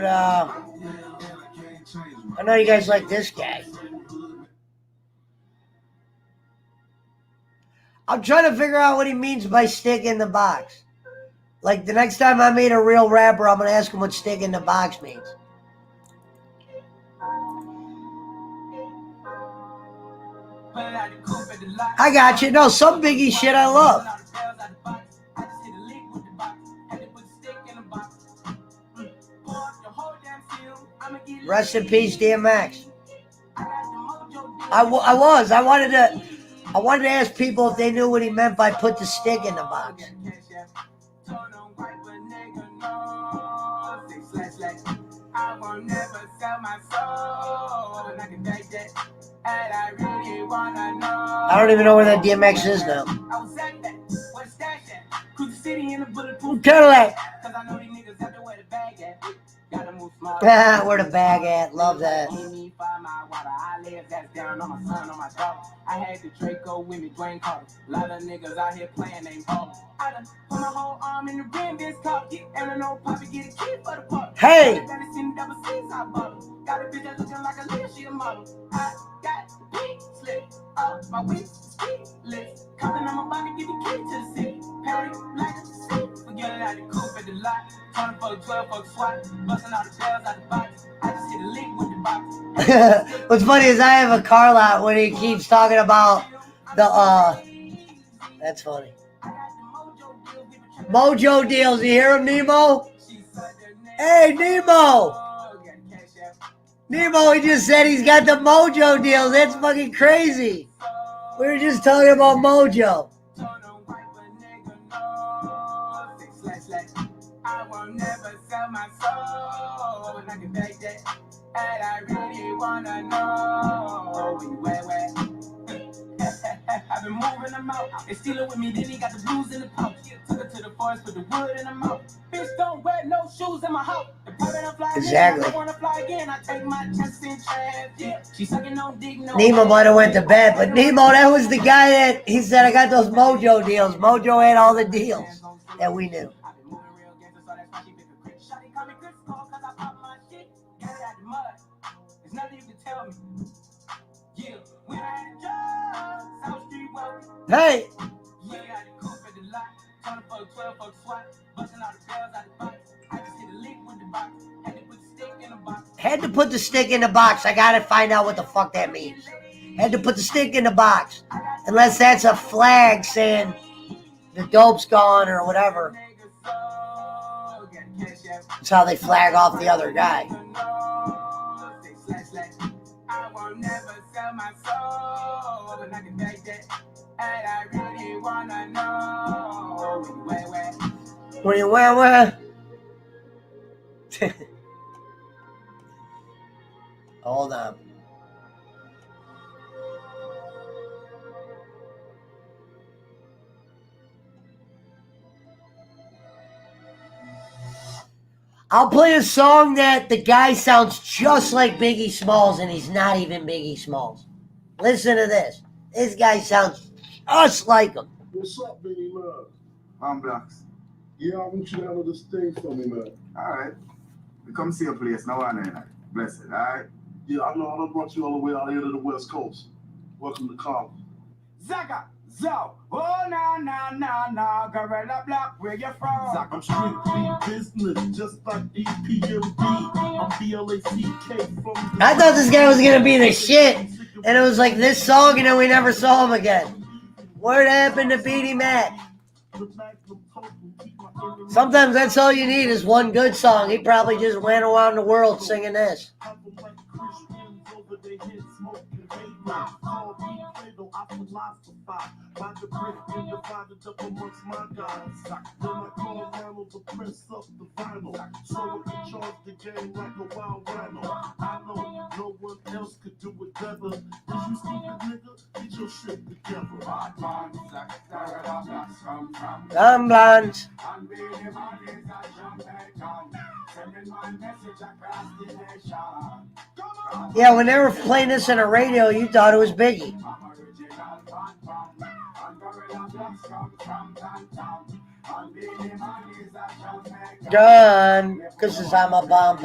to. I know you guys like this guy. I'm trying to figure out what he means by stick in the box. Like the next time I meet a real rapper, I'm gonna ask him what stick in the box means. I got you. No, some Biggie shit I love. Rest in peace, DMX. I wanted to ask people if they knew what he meant by put the stick in the box. I won't never sell my soul, and I can take that. And I really wanna know. I don't even know where that DMX is now. I was at that. What's that? Cruise the city in a bulletproof Cadillac. Cause I know these niggas have to wear the bag at. Gotta move smart. Where the bag at? Love that. I live that's down on my son, on my dog. I had the Draco with me, Dwayne Carter. A lot of niggas out here playing, they ballin'. I done put my whole arm in the rim, this car. And I know Poppy get a key for the park. Hey! Got a bitch that looking like a little, she a model. I got the pink slip up my waist, list. Copping on my body, get the key to the city. Perry, like a seat. Forget it out the coupe at the lot. 20 for 12 for the swat. Busting all the bells out the box. I just hit a lick with the box. What's funny is I have a car lot when he keeps talking about the that's funny. Mojo deals, you hear him, Nemo? Hey, Nemo! Nemo, he just said he's got the Mojo deals. That's fucking crazy. We were just talking about Mojo. I won't never sell my soul, and I can beg that. And I really wanna know where. I've been moving them out. They steal it with me, then he got the blues in the pouch. Took it to the forest, put the wood in the mouth. Bitch don't wear no shoes in my house. Exactly. I wanna fly again. I take my chances in trash. Yeah. She's sucking on dick. Nemo might have went to bed, but Nemo, that was the guy that he said I got those Mojo deals. Mojo had all the deals that we knew. There's nothing you can tell me. Yeah, when I had drugs, South Street wealthy. Hey! Yeah, I had the coupe at the lot. 20 for 12 for the swat. Busting all the bells out the box. I just hit a lick with the box. Had to put the stick in the box. Had to put the stick in the box. I gotta find out what the fuck that means. Had to put the stick in the box. Unless that's a flag saying the dope's gone or whatever. That's how they flag off the other guy. I won't never sell my soul, and I can take that. And I really wanna know where. Hold on. I'll play a song that the guy sounds just like Biggie Smalls, and he's not even Biggie Smalls. Listen to this. This guy sounds just like him. What's up, Biggie, man? I'm Blacks. Yeah, I want you to handle this thing for me, man. Alright. We come see your place now and then. Bless it, alright? Yeah, I know I done brought you all the way out here to the West Coast. Welcome to Compton. Zaga, Zo, oh na, Gorilla Block, where you from? I'm strictly business, just like Ep.1. I'm BLACK from. I thought this guy was going to be the shit. And it was like this song, and then we never saw him again. What happened to Beatty Mac? Sometimes that's all you need is one good song. He probably just went around the world singing this. By the brick and divided up amongst my guys. Then I call Ronald the prince of the vinyl. So I can charge the game like a wild rhino. I know no one else could do it better. Is you stupid nigga? Get your shit together. I'm blind. Yeah, when they were playing this in the radio, you thought it was Biggie. Done, cause I'm a bomb.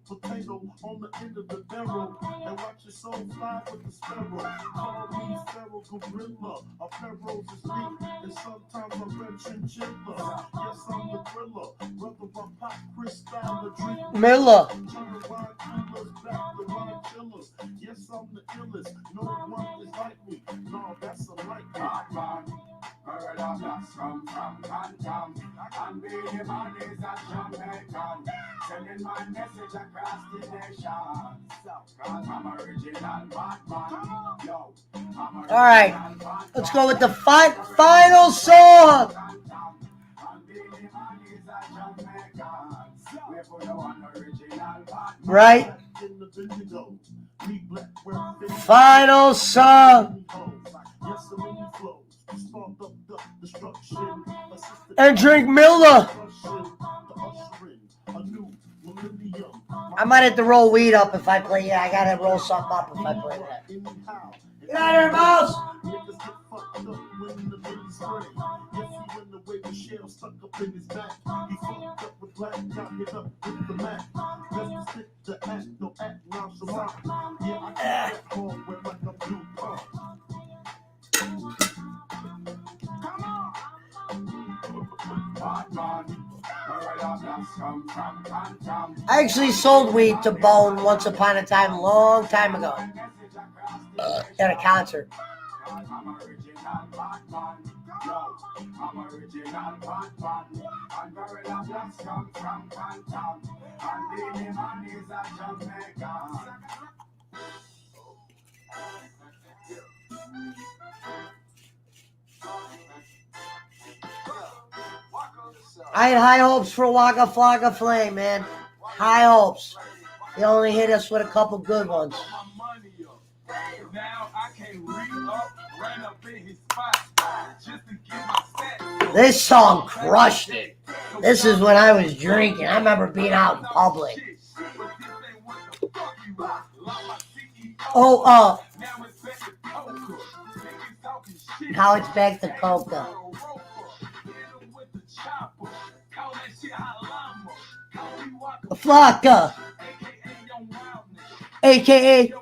Potato on the end of the barrel and watch your soul fly with the sparrow. Call me Pharaoh Gorilla. A pharaoh's is me, and sometimes I'm red chinchilla. Yes, I'm the thriller. Brother, I pop crystal, the drink. Miller. Yes, I'm the illest. No one is like me. No, that's a like me. And Beenie Man is a Jamaican, sending my message across the nation. Cause I'm original Batman. Yo, I'm All right, let's go with the final song. Right? Final song. And drink Miller. I might have to roll weed up if I play. Yeah, I gotta roll something up if I play that. Get out of here, mouse! I actually sold weed to Bone once upon a time, a long time ago, at a concert. I had high hopes for Waka Flocka Flame, man. High hopes. They only hit us with a couple good ones. This song crushed it. This is when I was drinking. I remember being out in public. Now it's back to Coca. Flocka, aka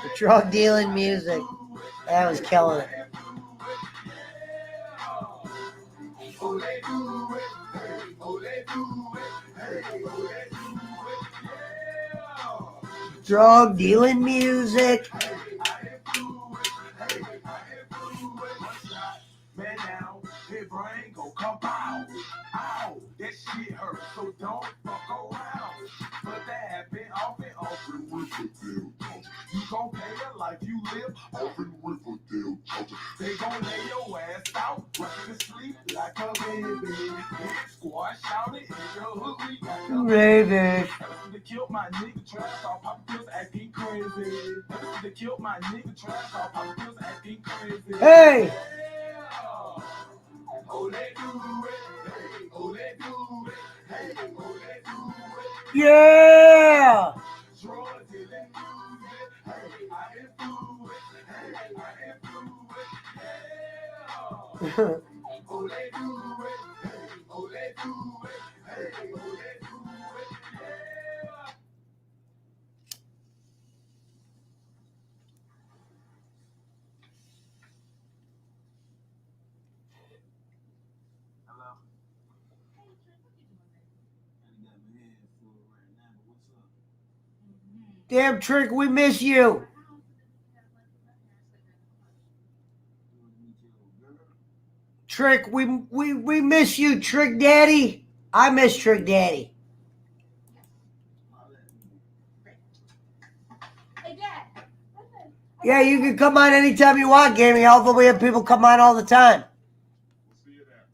the drug dealing music. That was killing it. Drug dealing music. Man down, his brain go come out. Ow, that shit hurt, so don't fuck around. But that happen often with the deal. You gon' pay a life you live, often with a deal. They gon' lay your ass out, rushing to sleep like a baby. Big squad shouting in your hood, we got the Baby. They killed my nigga, trash off pop pills acting crazy. They killed my nigga, trash off pop pills acting crazy. Hey. Oh, they do it. Hey, oh, they do it. Hey, oh, they do it. Yeah. Drugs in the music. Hey, I influence it. Hey, I influence it. Yeah. Oh, they do it. Hey, oh, they do it. Hey, oh, they do it. Yeah. Hello. Damn, Trick, we miss you. Trick, we miss you, Trick Daddy. I miss Trick Daddy. Yeah, you can come on anytime you want, Gaming. Although we have people come on all the time. We'll see you there.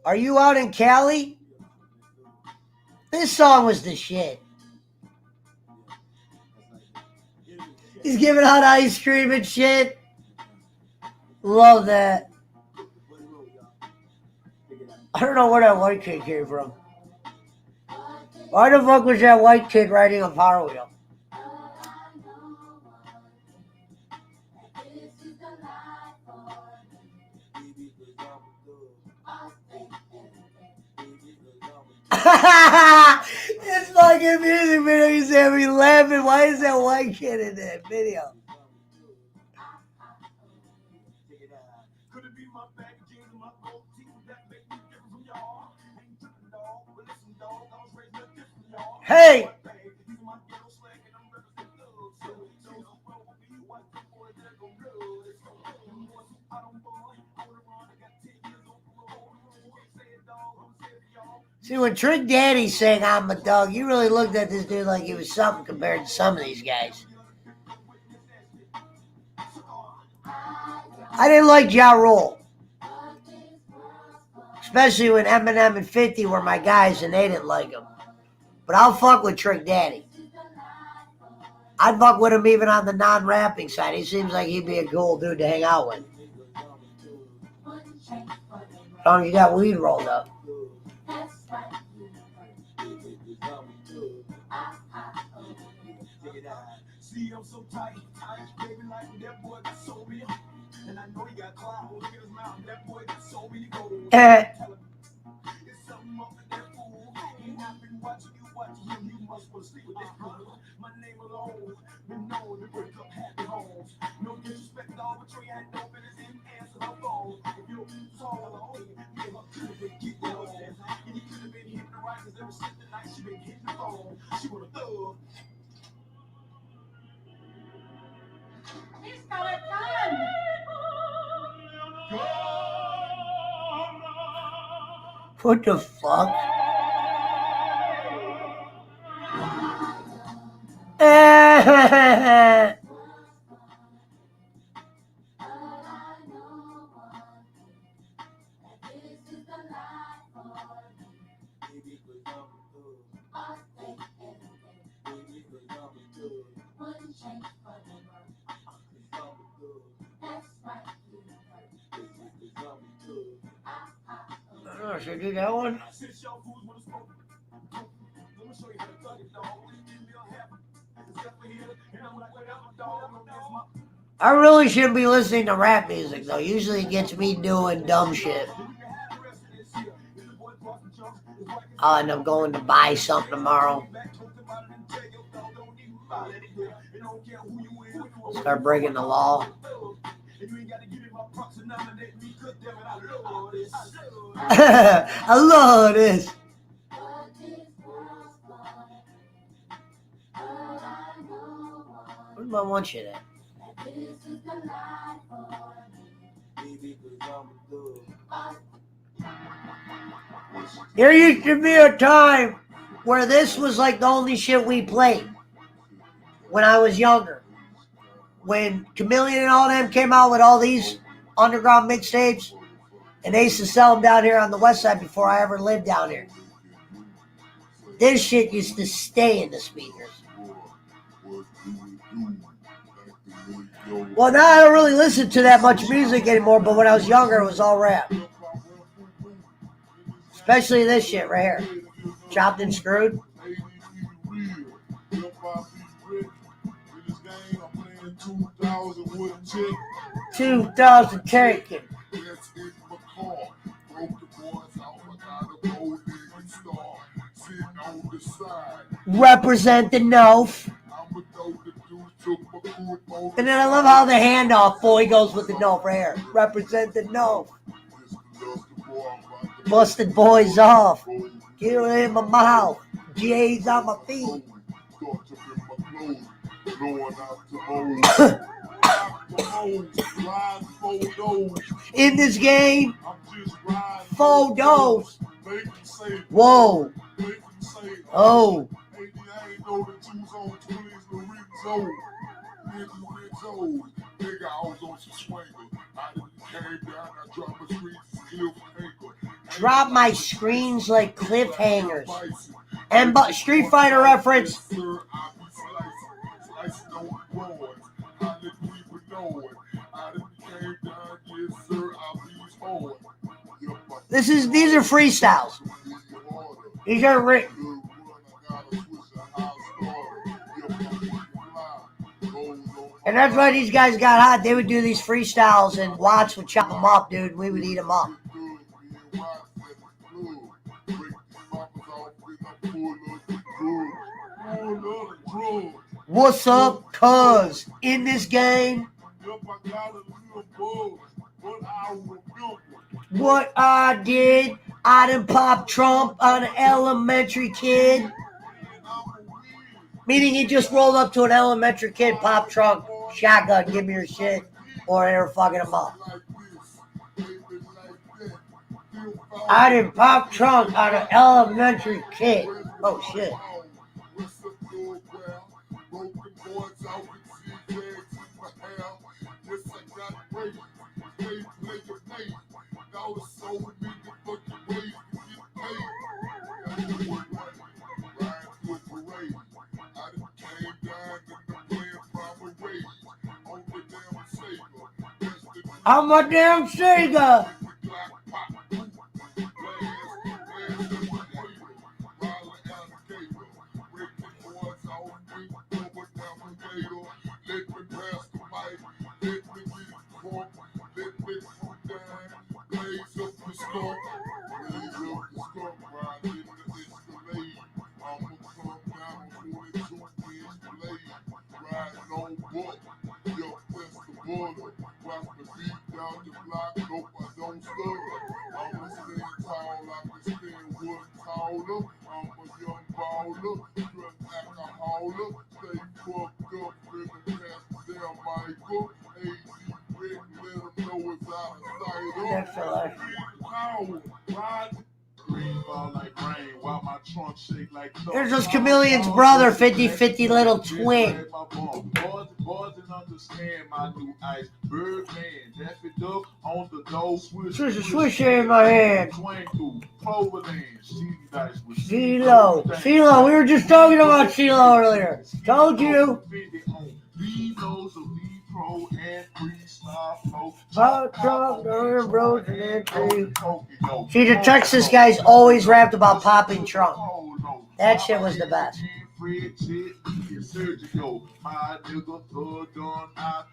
Are you out in Cali? This song was the shit. He's giving out ice cream and shit. Love that. I don't know where that white kid came from. Why the fuck was that white kid riding a Power Wheel? This fucking music video, you see me laughing. Why is that white kid in that video? Could it be my bag of jeans and my gold teeth that make me different from y'all? Ain't tripping, dog, but listen, dog, I was raised no different, y'all. Hey! These are my ghetto slang and I'm representing love. So, well, with me, white people, they're gon' blood. I don't boy, I would've run, I got 10 years on parole. Say it, dog, I'm saying to y'all. See, when Trick Daddy sang I'm a Dog, you really looked at this dude like he was something compared to some of these guys. I didn't like Ja Rule. Especially when Eminem and 50 were my guys and they didn't like him. But I'll fuck with Trick Daddy. I'd fuck with him even on the non-rapping side. He seems like he'd be a cool dude to hang out with. As long as you got weed rolled up. See, I'm so tight, baby, like that boy got so me. And I know he got clout. Look at his mouth, that boy got so many goals. It's something up with that fool. He not been watching you, you must want to sleep with this fool. My name alone, been known to break up happy homes. No disrespect, all but you ain't no business in answer my phone. If you tall, you could have been getting your ass. And you could have been hitting the right, cause ever since the night she been hitting the phone. She would have thug. He's got a gun. What the fuck? Should I do that one? I really shouldn't be listening to rap music though. Usually it gets me doing dumb shit. I'll end up going to buy something tomorrow. Start breaking the law. nominate me, cook them, and I love this. I love this. Where's my one shit at? There used to be a time where this was like the only shit we played when I was younger. When Chameleon and all them came out with all these underground mixtapes, and they used to sell them down here on the west side before I ever lived down here. This shit used to stay in the speakers. Well, now I don't really listen to that much music anymore, but when I was younger, it was all rap. Especially this shit right here. Chopped and Screwed. 2000 taken. Represent the Nof. And then I love how the handoff boy goes with the Nof right here. Represent the Nof. Busted boys off. Get it in my mouth. J's on my feet. In this game, photos. Whoa. Oh. Drop my screens like cliffhangers. And but Street Fighter reference. These are freestyles. These are written. And that's why these guys got hot. They would do these freestyles and Watts would chop them up, dude. We would eat them up. What's up, cuz? In this game, what I did, I done pop Trump on an elementary kid. Meaning he just rolled up to an elementary kid, pop trunk, shotgun, give me your shit, or they were fucking him up. I didn't pop trunk on an elementary kid. Oh shit. I'm a damn Sega. There's this Chameleon's brother, 50-50 little twin. There's a swish in my hand. CeeLo. We were just talking about CeeLo earlier. Told you. See, the Texas guys always rapped about popping trunk. That shit was the best. Fred, Jet, and Sergio. My nigga, thug gun, I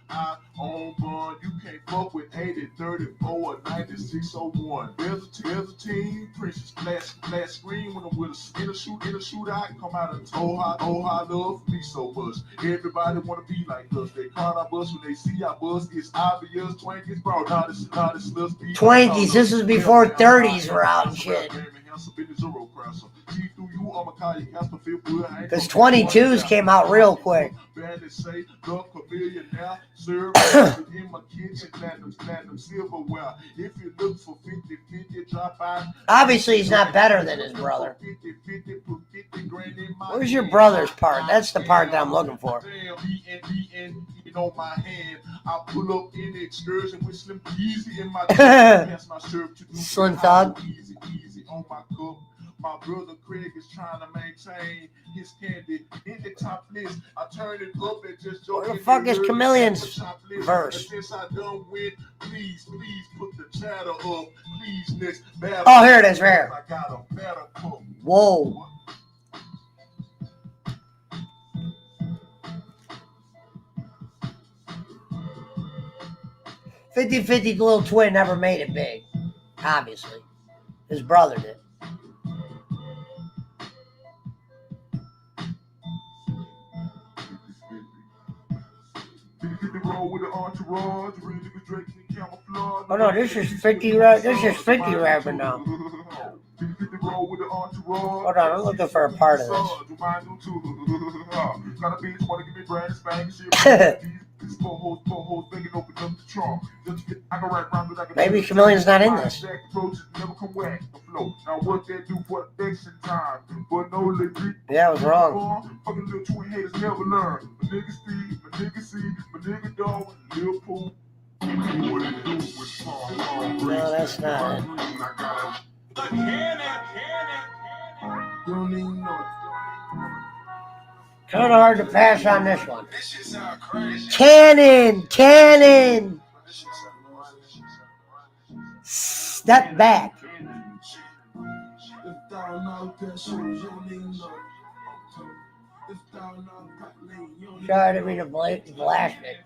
on bun. You can't fuck with 80, 34, or 9601. There's a team, Princess, flash screen when I'm with in a shootout. Come out and oh how love me so much. Everybody wanna be like us. They call our bus when they see our bus. It's obvious. Twinkies, bro. Now this Twinkies, this is before 30s were out and shit. Because 22s came out real quick. Obviously, he's not better than his brother. Where's your brother's part? That's the part that I'm looking for. On my hand, I pull up in the excursion with Slim Easy in my pass my shirt to do Slim Thug. Easy on my cup. My brother Craig is trying to maintain his candy in the top list. I turn it up and just where the fuck is Chameleon's verse? Since I done with, please put the chatter up. Please next battle. Oh, here it is, right here. I got a better cup. Whoa. "50-50 Little Twin never made it big, obviously. His brother did. Oh no, this is 50 rapping now. Hold on, I'm looking for a part of this. Maybe Chameleon's not in this. Yeah, I was wrong. No, that's not it. Kind of hard to pass on this one. Cannon. Step back. Sorry, I didn't mean to blast it.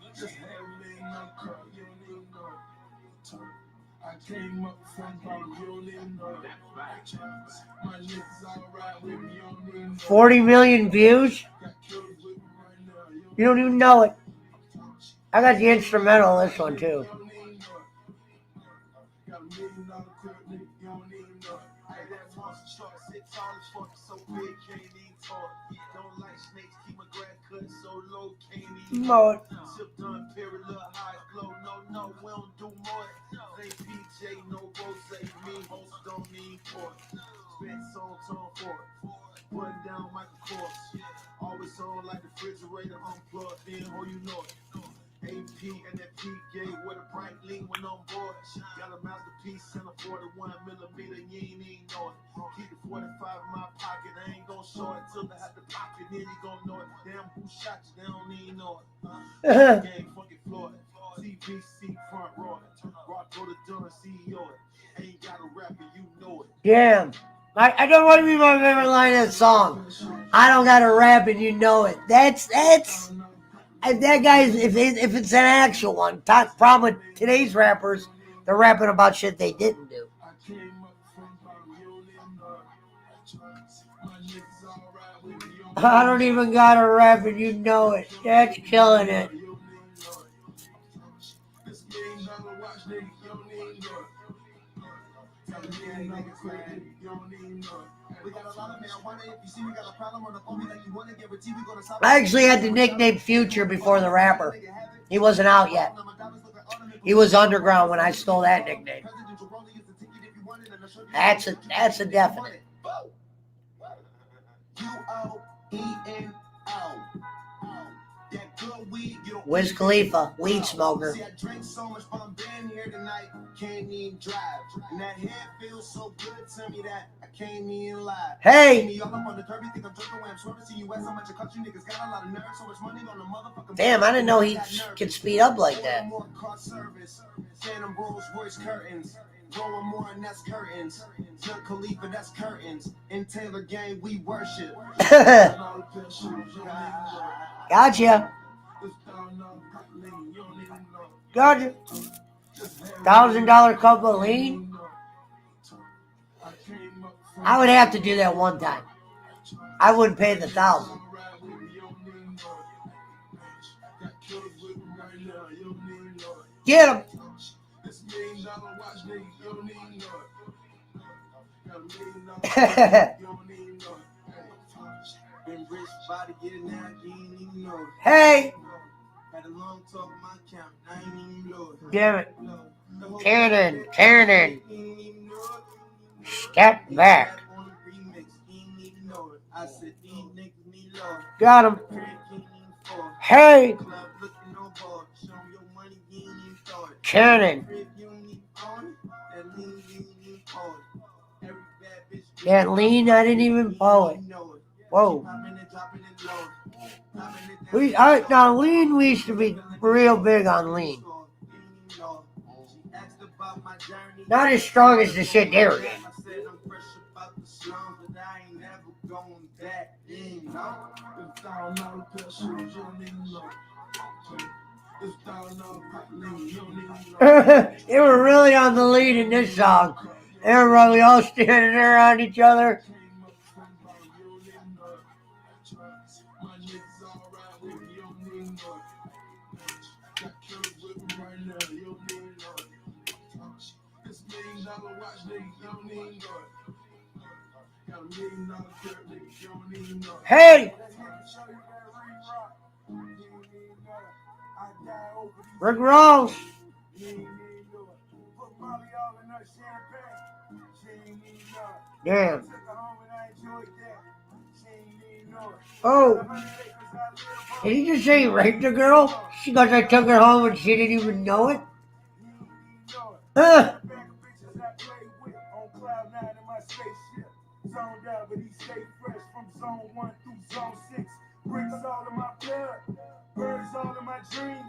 $40 million views? You don't even know it. I got the instrumental on this one too. No. Putting down Michael Kors. Always on like the refrigerator unplugged in, oh you know it. AP and that P gate with a bright lean when on board. Got a masterpiece and a 41mm, you ain't even know it. Keep the 45 in my pocket, I ain't gon' show it till I have to pop it, then you gon' know it. Damn, who shot you, they don't even know it. Gang, fucking Floyd. TBC front row it. Rock for the done, CEO it. Ain't got a rapper, you know it. Damn. I don't want to be my favorite line of the song. I don't got to rap and you know it. That's that guy's, if it's an actual one. Problem with today's rappers, they're rapping about shit they didn't do. I don't even got to rap and you know it. That's killing it. I actually had the nickname Future before the rapper. He wasn't out yet. He was underground when I stole that nickname. That's a definite. Wiz Khalifa, weed smoker. See, I drank so much, but I'm been here tonight. Can't even drive. And that head feels so good to me that I can't even lie. Hey! Damn, I didn't know he could speed up like that. Growing more and that's curtains. Junk Khalifa, that's curtains. In Taylor Gang, we worship. Gotcha. Gotcha. $1,000 cup of lean. I would have to do that one time. I wouldn't pay the 1,000. Get him. Hey. Damn it. Cannon. Step back. Got him. Hey. Cannon. That lean, I didn't even pull it. Whoa. Now lean, we used to be real big on lean. Not as strong as the shit there is. They were really on the lead in this song. They were really all standing there on each other. Hey! Rick Ross! Damn. Oh. Did he just say he raped a girl? She goes, I took her home and she didn't even know it? Huh?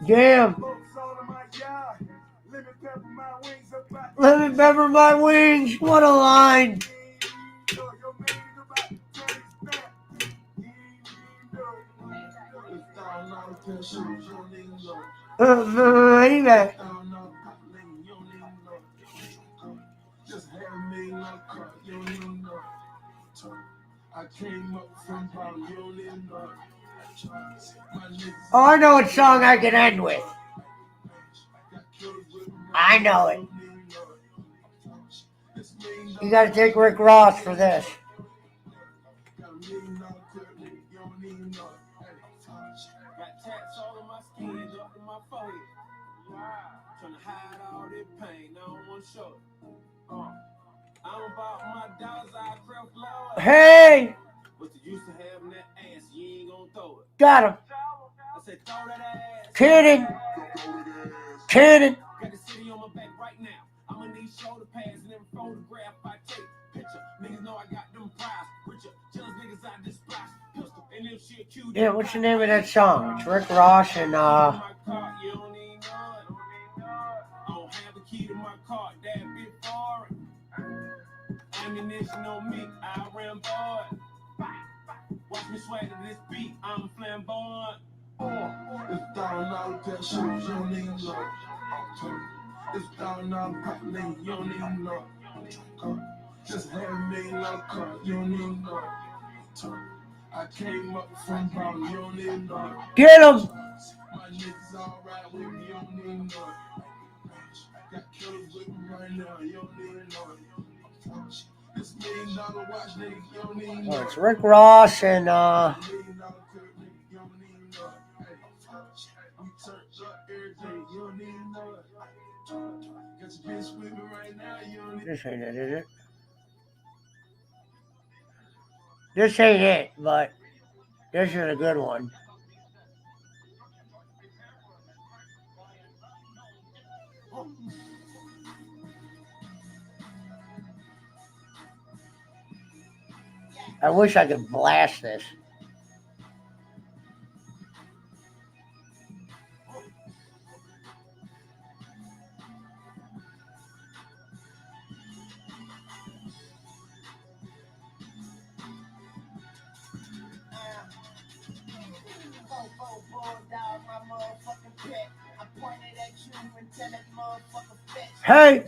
Damn. Lemon pepper my wings. What a line. Anyway. Oh, I know what song I can end with. I know it. You gotta take Rick Ross for this. Hey! Got him. Kidding. Kidding. Got the city on my back right now. I'm gonna need shoulder pads and every photograph I take. Picture. Niggas know I got them prize. Richer. Jealous niggas I despise. Pistol. And if she accused. Yeah, what's the name of that song? It's Rick Ross and key to my car, that bit foreign. Ammunition on me, I ran bored. Watch me swag to this beat, I'm flamboyant. It's $1,000 pair of shoes, you don't need no. It's $1,000 pop lean, you don't need no. Just had $1 million car, you don't need no. I came up from bottom, you don't need no. Get him! My niggas alright with me, you don't need no. Got killers with me right now, you don't need no. This $1 million watch, nigga, you don't need no. It's Rick Ross and this ain't it, is it? This ain't it, but this is a good one. I wish I could blast this. Hey!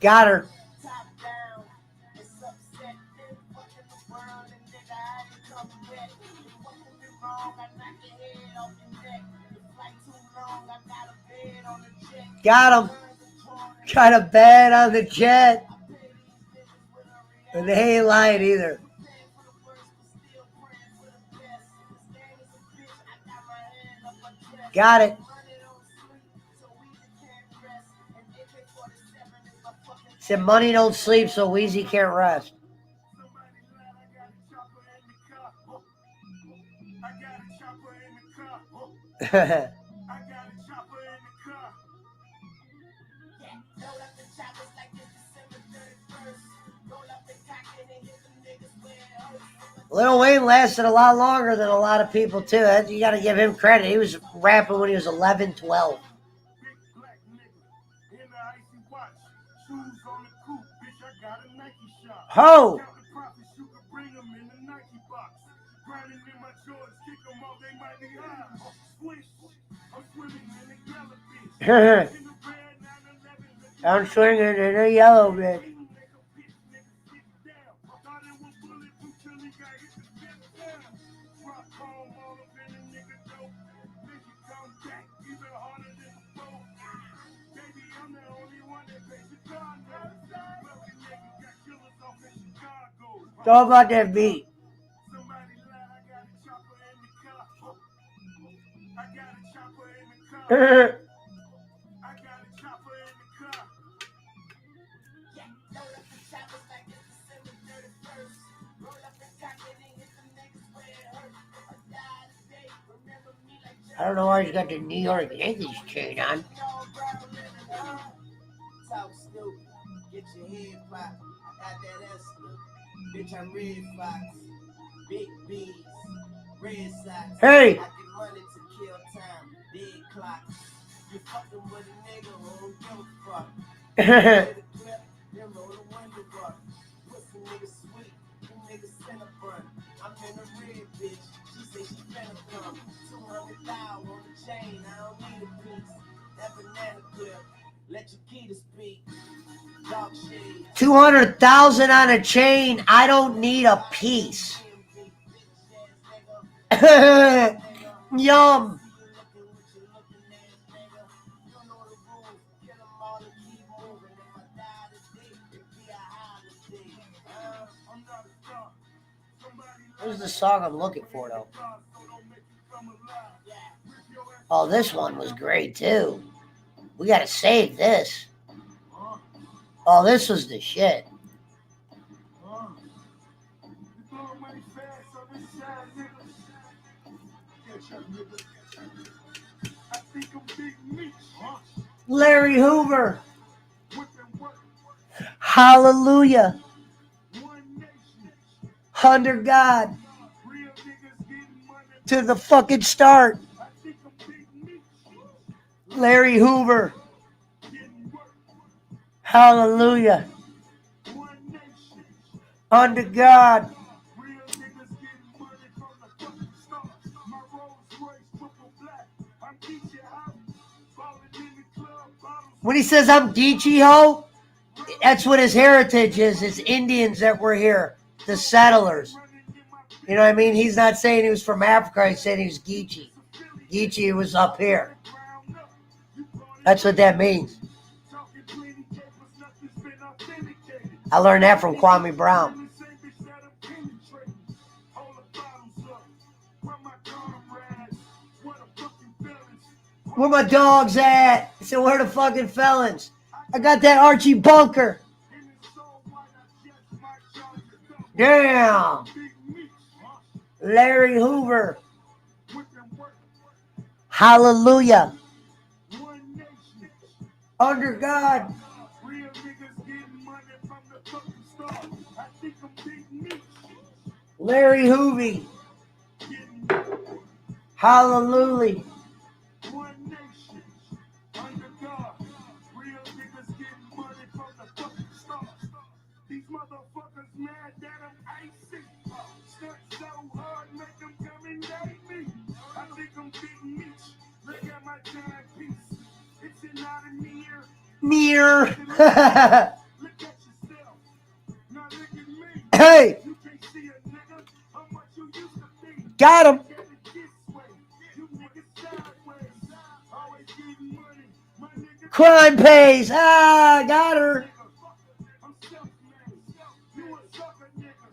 Got her. Got him. Got a bed on the jet. And they ain't lying either. Got it. Said money don't sleep, so Weezy can't rest. Lil Wayne lasted a lot longer than a lot of people, too. You got to give him credit. He was rapping when he was 11, 12. Ho! I'm swinging in a yellow bitch. It's all about that beat. I don't know why he's got the New York Yankees chain on. Talk stupid, get your head popped. I got that S bitch, I'm Red Fox. Big B's, Red Sox. Hey! I get money to kill time, dead clock. You fucking with a nigga who don't give a fuck. Hit a clip, then roll the window up. Pussy nigga sweet, you niggas Cinnabon. I'm in a red bitch, she say she finna come. 200,000 on the chain, I don't need a piece. That banana clip, let your key to speak. 200,000 on a chain. I don't need a piece. Yum. This is the song I'm looking for, though. Oh, this one was great, too. We gotta save this. Oh, this was the shit. Larry Hoover. Hallelujah. Under God. To the fucking start. Larry Hoover. Hallelujah. Under God. When he says I'm Geechee Ho, that's what his heritage is. It's Indians that were here, the settlers. You know what I mean? He's not saying he was from Africa. He's saying he was Geechee. Geechee was up here. That's what that means. I learned that from Kwame Brown. Where my dogs at? I said, where the fucking felons? I got that Archie Bunker. Damn. Larry Hoover. Hallelujah. Under God. Larry Hoovy. Hallelujah. mad that I'm icy. Stunt so hard, make them come and date me. I think I'm Big Meech. Look at my giant piece. It's not a near. Near. Look at yourself. Now look at me. Hey, You can't see a nigga how much you used to be. got him. Get it this way. You niggas sideways. Always getting money. My nigga. Crime pays. Ah, got her. I'm self-made. You a sucker nigga.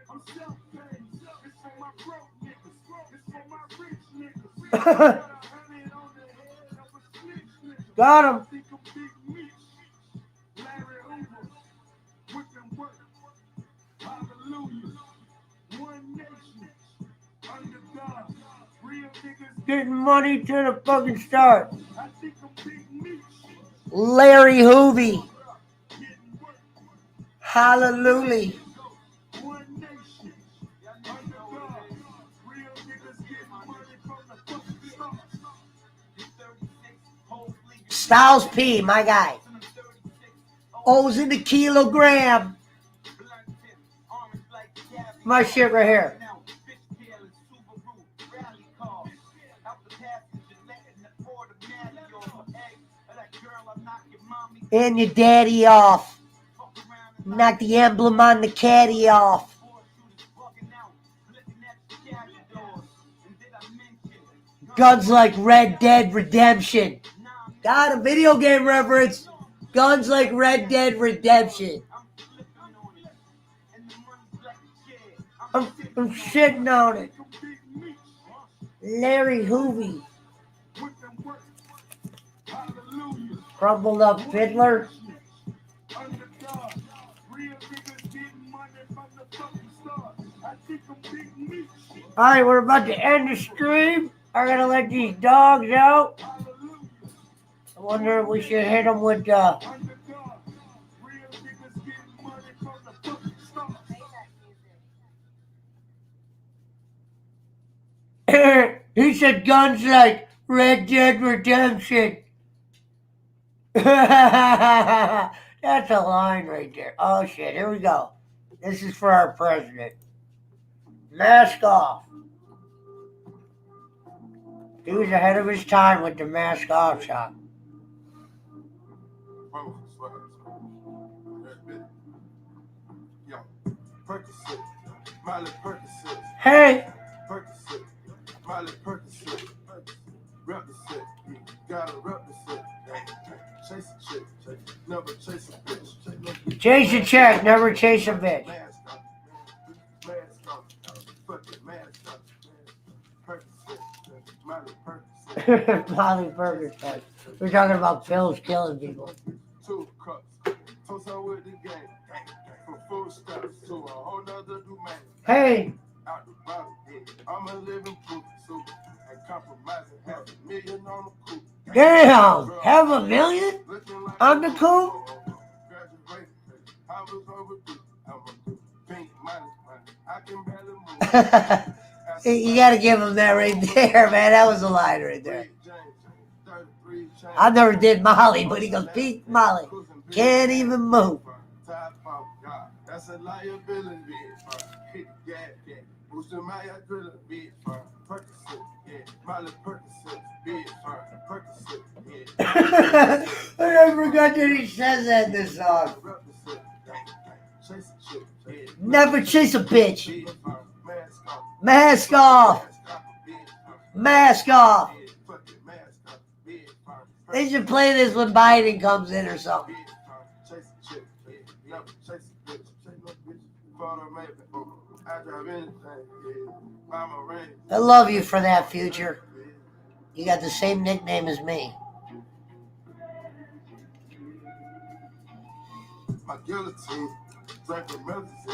I'm self-made. It's for my broke niggas. It's for my rich niggas. Got a 100 on the head of a snitch nigga. Got him. Think I'm Big Meech. Larry Hoover. With them work. Hallelujah. One nation. Under God. Real niggas. Getting money to the fucking start. I think I'm Big Meech. Larry Hoovy. Getting work. Hallelujah. One nation. Under God. Real niggas getting money from the fucking start. Styles P, my guy. O's in the kilogram. My shit right here. And your daddy off. Knock the emblem on the caddy off. Guns like Red Dead Redemption. Got a video game reference. Guns like Red Dead Redemption. I'm shitting on it. Larry Hoovy. Crumbled up fiddler. Alright, we're about to end the stream. I'm gonna let these dogs out. I wonder if we should hit them with he said guns like Red Dead Redemption. That's a line right there. Oh shit, here we go. This is for our president. Mask off. He was ahead of his time with the mask off shot. Hey! Miley Percocet, represent, gotta represent. Chase a chick, never chase a bitch. Chase a chick, never chase a bitch. Mask off, fuck it, mask off. Percocet, Miley Percocet. Molly Percocet. We're talking about pills killing people. 2 cups, toast her with the game. From food stamps to a whole nother domain. Hey! Out the bottle, I'm a living proof. So, and compromising $500,000 on the coupe. Damn! Have $1 million on the coupe? Graduated, I was overdue. I'm a pink money. I can barely move. You gotta give him that right there, man. That was a line right there. I never did Molly, but he goes, Pete Molly. Can't even move. That's a liability. Hit the gas, boosting my adrenaline. Percocet, yeah. Miley Percocet, bitch. Percocet, yeah. I forgot that he says that in this song. Never chase a bitch. Mask off. Mask off. They should play this when Biden comes in or something. I love you for that, Future. You got the same nickname as me.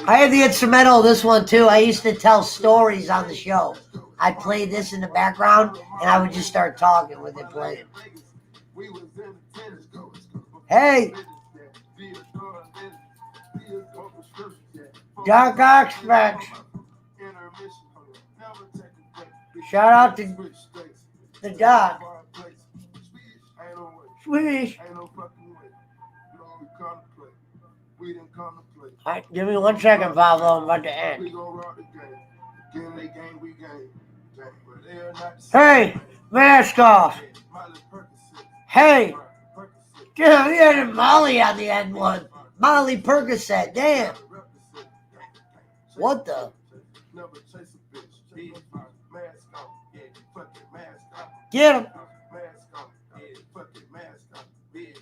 I had the instrumental of this one too. I used to tell stories on the show. I'd play this in the background and I would just start talking with it playing. Hey! Doc Oxford. Shout out to the Doc. Swish. All right, give me 1 second, Pablo. I'm about to end. We gon' rock the game. Game they game, we game. But they are not the Hey, same. mask off. Molly Percocet. Hey, Percocet. damn, he had a Molly on the end one. Molly Percocet, damn. What the? Never chase a bitch. Big mask on. Yeah, fucking mask on. Get him. Mask on. Yeah, fucking mask on. Big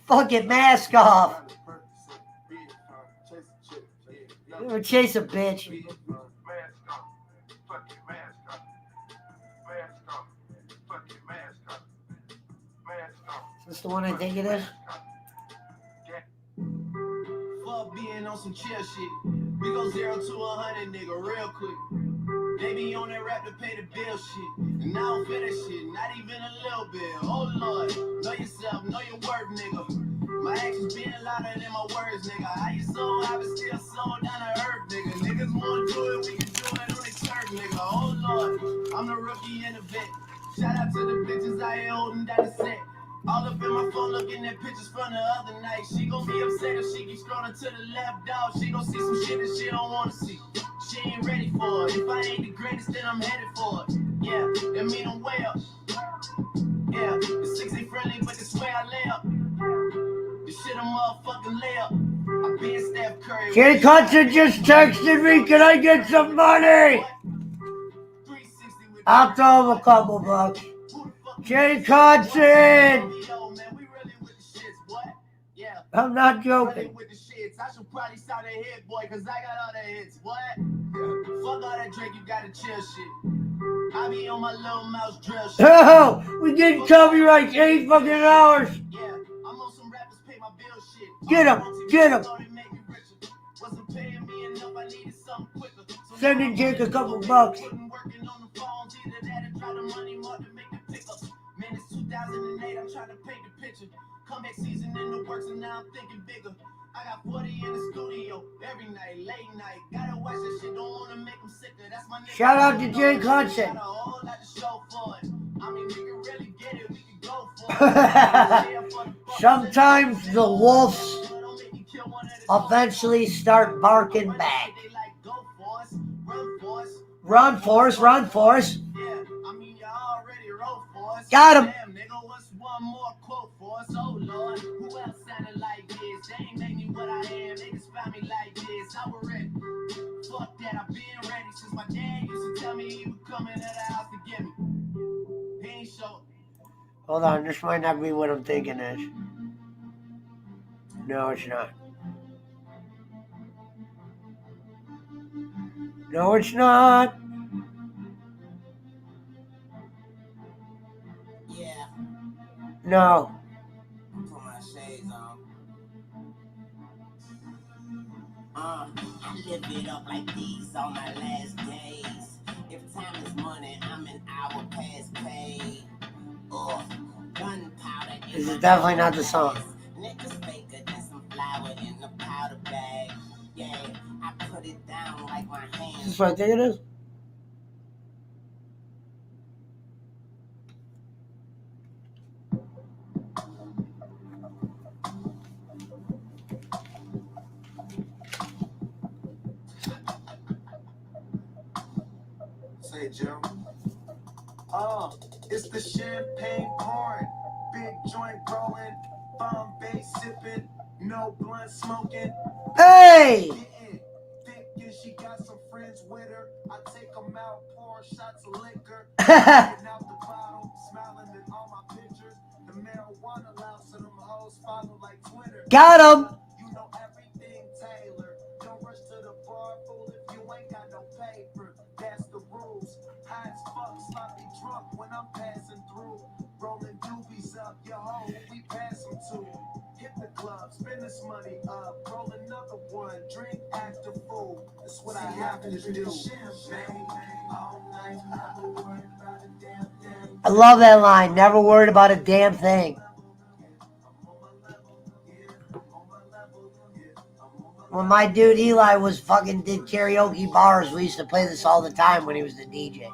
Fucking mask off. Molly Percocet. Big chase a chick. Yeah, You ever chase a bitch? big mask on. Fucking mask on. Mask on. Fucking mask on. Mask on. Is this the one I think it is? Fuck being on some chill shit. We go 0 to 100, nigga, real quick. They be on that rap to pay the bill shit. And I don't feel that shit, not even a little bit. Oh Lord, know yourself, know your worth, nigga. My actions being louder than my words, nigga. How you so high but still slow down to earth, nigga. Niggas wanna do it, we can do it on they turf, nigga. Oh Lord, I'm the rookie and the vet. Shout out to the bitches I ain't holding down the set. All up in my phone looking at pictures from the other night. She gon' be upset if she keeps scrolling to the left, dog. She gon' see some shit that she don't wanna see. She ain't ready for it. If I ain't the greatest, then I'm headed for it. Yeah, that mean I'm way up. Yeah, the 6 ain't friendly, but this way I lay up. This shit a motherfucking layup. I been Steph Curry. Jay Cutson just texted me. Can I get some money? 360 with I'll throw him a couple bucks. Jay Cutson. I'm not joking. With the shits. I should probably sound a hit boy, cause I got all the hits. What? Fuck all that Drake, you gotta chill shit. I be on my little mouse drill shit. Oh, we getting copyright 8 fucking hours. Yeah, I'm on some rappers pay my bill shit. Get him, get him. Wasn't paying me enough, I needed something quicker. Sending Jake a couple bucks. Working on the phones, either that or try the money more to make the pickups. Man, it's 2008, I'm trying to paint the picture. Comeback season in the works, and now I'm thinking bigger. I got 40 in the studio every night, late night. Gotta watch that shit, don't wanna make them sicker. That's my nigga. Shout out to Jay Cutson. Got a whole lot to show for it. I mean, we can really get it, we can go for it. Sometimes the wolves eventually start barking back. They like, go for us, run for us. Run, Forrest, run, Forrest. Yeah, I mean, you already wrote for us. Got him. Damn, nigga, what's one more quote for us? Oh, Lord, who else sounded like this? They ain't make me what I am. They just found me like this. I was ready. Fuck that, I've been ready since my dad used to tell me he would come into the house to get me. He ain't show. Hold on, this might not be what I'm thinking it is. No, it's not. No, it's not. Yeah, No. put my shades on. I live it up like these on my last days. If time is money, I'm an hour past paid. Gunpowder. This is definitely not the song. Niggas faker than some flour in the powder bag. Yeah, I put it down like my Is hands. this what I think it is? Say, Joe. It's the champagne pouring, big joint rolling, bomb bass sipping, no blunt smoking. Hey! Getting thick and she got some friends with her. I take them out, pour shots of liquor. Getting out the bottle, smiling at all my pictures. The marijuana loud, so them hoes follow like Twitter. Got him! You know everything, Taylor. Don't rush to the bar, fool, if you ain't got no paper. That's the rules. High as fuck, sloppy drunk when I'm passing through. Rolling doobies up, your hoe, who we pass them to. Hit the club, spend this money up. Roll another one, drink, act a fool. That's what I have to do. Champagne all night, I don't worry about a damn thing. I love that line. Never worried about a damn thing. When my dude Eli was fucking did karaoke bars, we used to play this all the time when he was the DJ.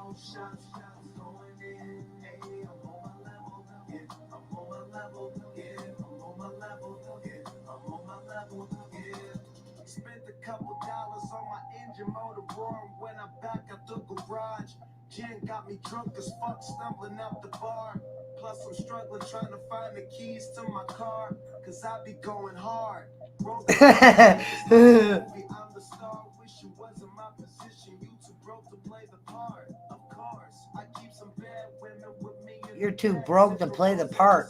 Spent the roaring when I'm back at the garage. Gin got me drunk as fuck, stumbling out the bar. Plus I'm struggling trying to find the keys to my car, cause I be going hard. I'm the star, wish you wasn't my position. You too broke to play the part. Of course, I keep some bad women with me. You're too broke to play the part.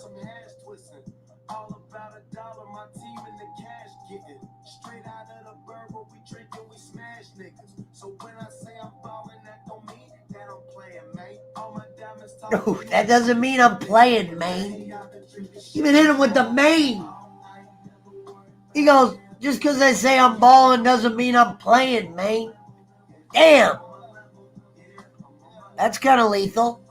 All about $1, my team in the cash getting. Straight out of the burger, we drinking, we smash niggas. So when I say I'm ballin', that don't mean that I'm playing, man. All my diamonds talk. No, that doesn't mean I'm playing, man. You even hit him with the main. He goes, just because I say I'm balling doesn't mean I'm playing, man. Damn. That's kind of lethal.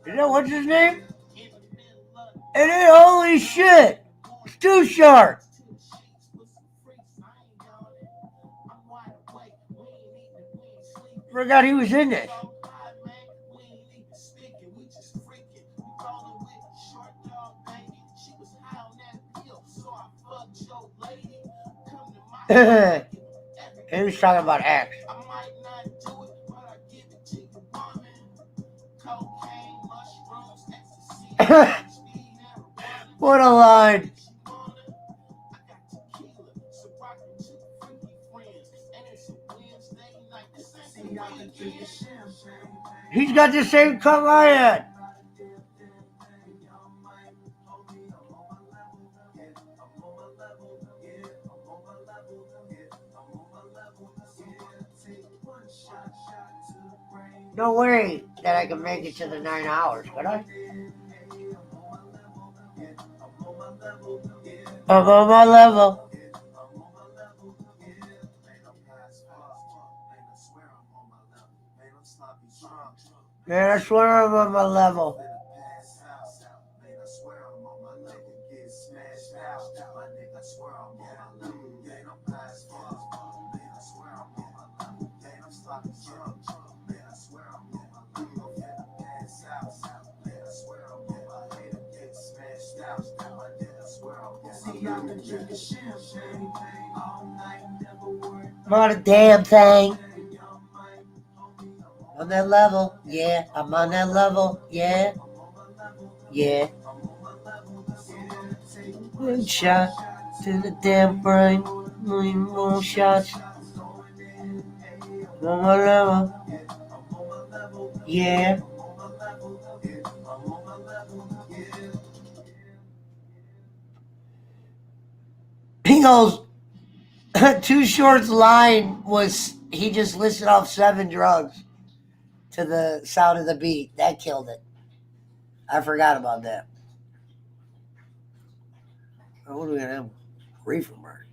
You know what's his name? And then holy shit, it's Too Short. Forgot he was in this. He was talking about X. What a line. He's got the same cut I had. No way that I can make it to the 9 hours, could I? I'm on my level. Man, I swear I'm on my level. Not a damn thing. On that level, yeah. I'm on that level, yeah. Yeah. One shot to the damn brain. More shots. On my level, yeah. He goes, Too Short's line was he just listed off 7 drugs to the sound of the beat. That killed it. I forgot about that. What do we have? Reefer mark.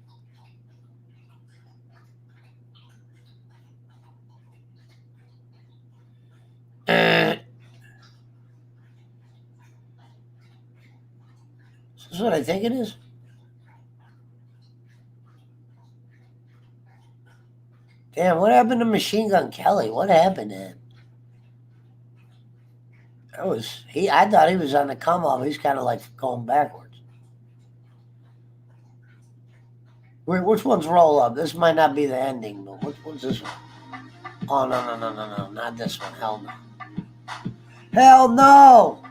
Is this what I think it is? Damn, what happened to Machine Gun Kelly? What happened to him? That was he. I thought he was on the come up. He's kind of like going backwards. Which one's roll up? This might not be the ending, but what's this one? Oh no, not this one. Hell no. Hell no!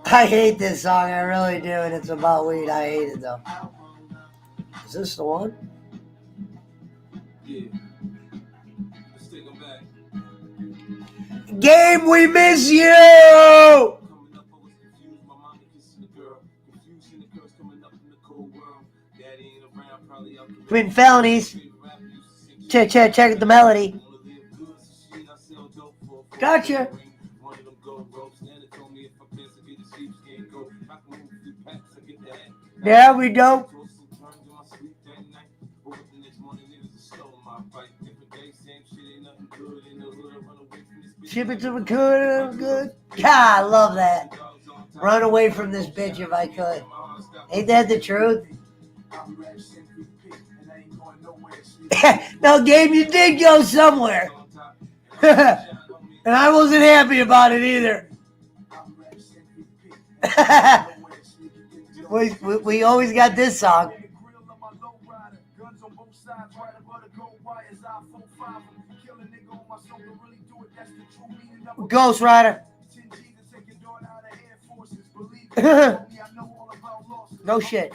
I hate this song. I really do, and it's about weed. I hate it though. Is this the one? Yeah. Let's take them back. Game, we miss you! Coming up, I was confused. My mama kissing the girl. Confusing the girls coming up in the cold world. Daddy ain't around, probably out. Twin felonies. Check the melody. Gotcha. There we go. Ship it to me good. God, I love that. Run away from this bitch if I could. Ain't that the truth? No, Gabe, you did go somewhere. And I wasn't happy about it either. we always got this song. Ghost Rider. No shit.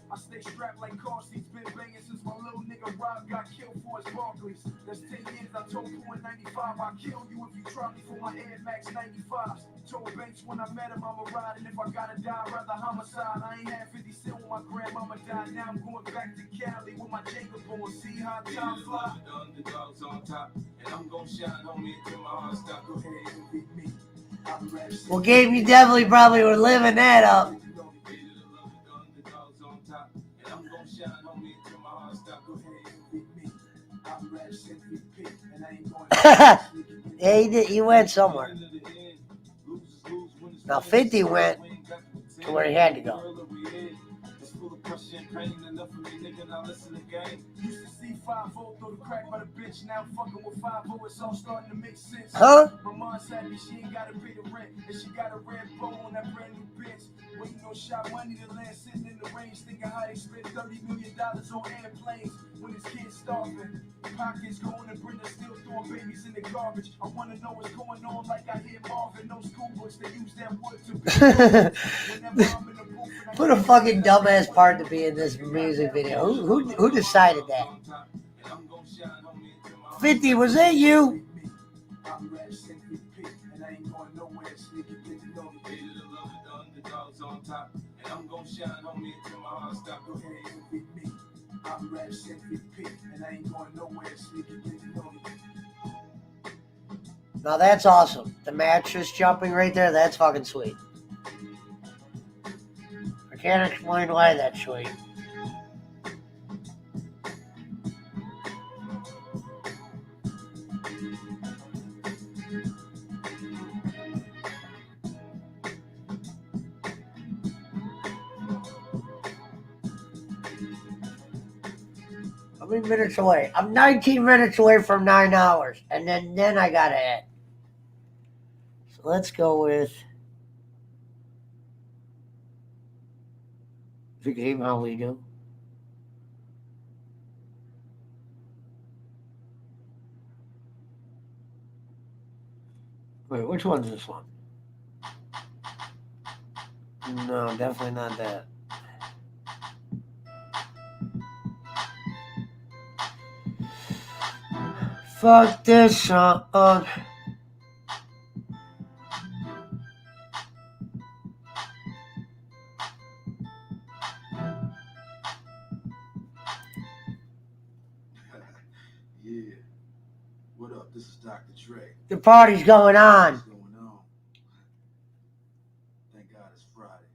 I stay strapped like car seats, been banging since my little nigga Rob got killed for his Barclays. That's 10 years, I told you in 95, I'll kill you if you try me for my Air Max 95s. Told Banks when I met him, I'ma ride, and if I gotta die, I'd rather homicide. I ain't had 50 cent when my grandmama died, now I'm going back to Cali with my Jacob on. See how time fly? The underdogs on top, and I'm gonna shine on me till my heart stop. Go ahead and beat me. Well, Gabe, you definitely probably were living that up. Yeah, he did. He went somewhere. Now 50 went to where he had to go. Huh? My mom's happy she ain't gotta pay the rent, and she got a red bow on that brand new bitch. Waiting on shot money to land, sitting in the range, thinking how they spent $30 million on airplanes when his kids starving. Pockets going and Brenda still throwing babies in the garbage. I wanna know what's going on, like I hear Marvin. No school books, they use that wood to build. What a fucking dumbass part to be in this music video. Who decided that? 50, was that you? Now that's awesome. The mattress jumping right there, that's fucking sweet. I can't explain why that's sweet. How many minutes away? I'm 19 minutes away from 9 hours. And then I gotta end. So let's go with the game how we do. Wait, which one's this one? No, definitely not that. Fuck this song. Yeah. What up? This is Dr. Dre. The party's going on. What's going on? Thank God it's Friday.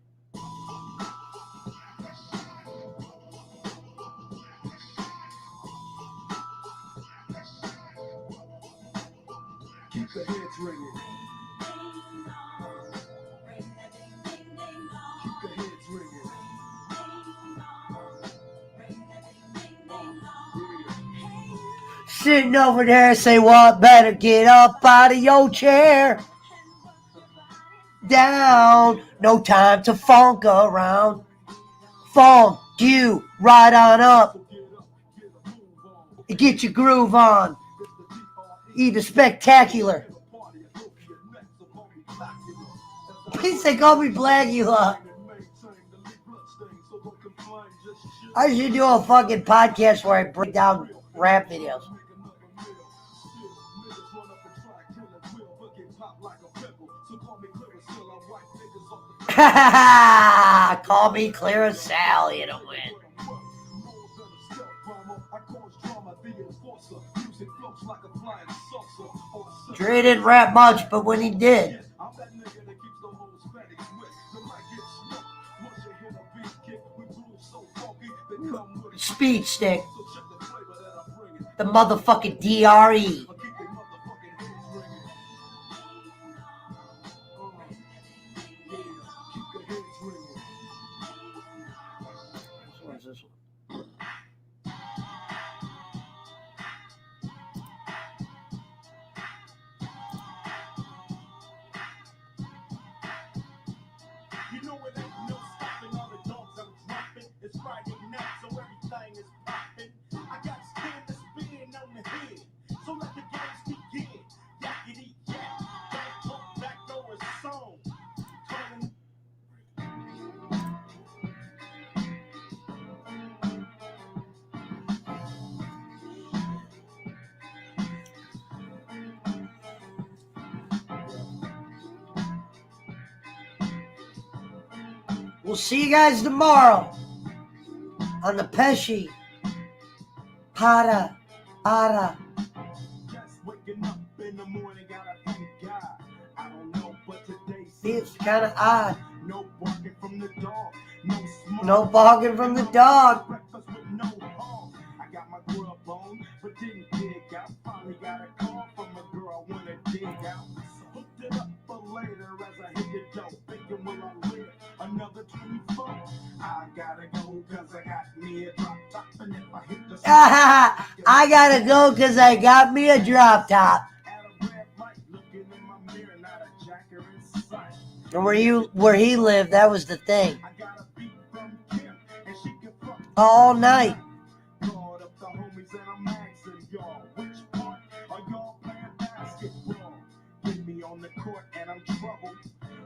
Keep the heads ringing. Keep the heads ringing. Sitting over there, say what? Better get up out of your chair. Down, no time to funk around. Funk you right on up. Get your groove on. Either spectacular. Please they call me Blackula. I should do a fucking podcast where I break down rap videos. Call me Clear Sal, you don't win. Dre didn't rap much, but when he did, speech stick, the motherfucking DRE. We'll see you guys tomorrow on the Pesci Para. Just waking up in the morning, gotta thank God. I don't know, but today It's kind of odd. no barking from the dog, no smoke. No barking from the dog. Breakfast with no hog. I got my grub on, but didn't dig out. Finally got a call from a girl I wanna dig out. Hooked it up for later as I hit the dope. Thinking, will I live another 24? I gotta go cause I got me a drop top. And if I hit the I gotta go because I got me a drop top. at a red light, looking in my mirror, not a jacker in sight. And where he lived, that was the thing. I got a beat from Kim, and she can fuck All night. called up the homies and I'm asking y'all, which part are y'all playing basketball? Get me on the court and I'm troubled.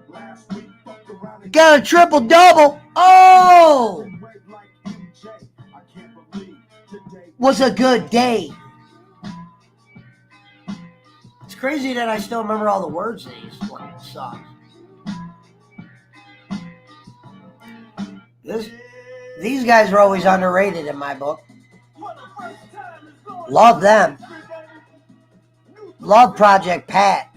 Last week fucked around and Got a triple double. Oh, wave like MJ. I can't believe today was a good day. It's crazy that I still remember all the words to these fucking songs. These guys are always underrated in my book. Love them. Love Project Pat.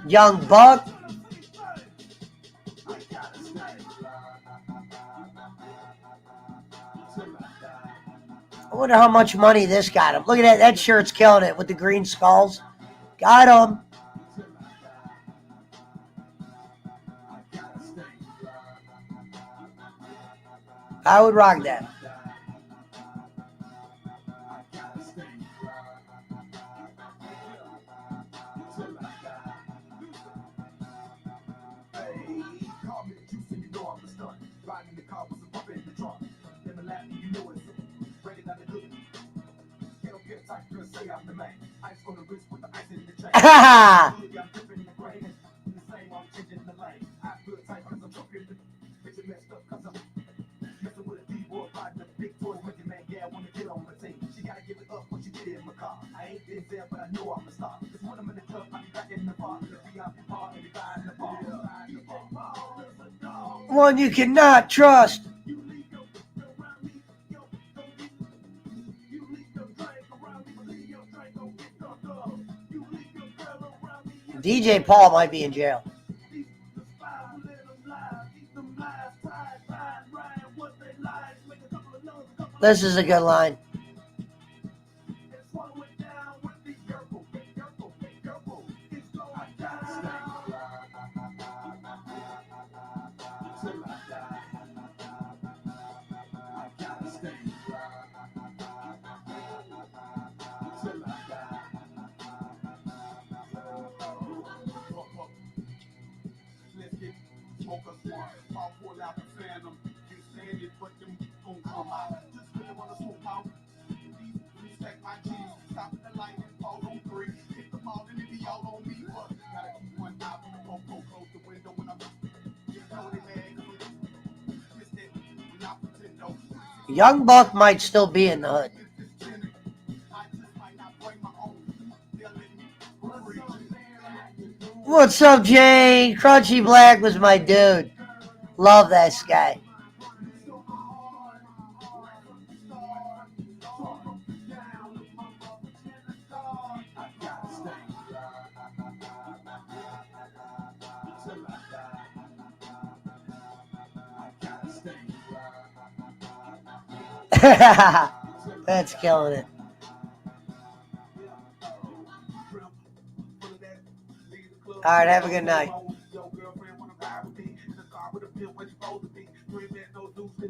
Young Buck. I wonder how much money this got him. Look at that. That shirt's killing it with the green skulls. Got him. I would rock that. One you cannot trust. DJ Paul might be in jail. This is a good line. Young Buck might still be in the hood. What's up, Jane? Crunchy Black was my dude. Love that guy. That's killing it. All right, have a good night.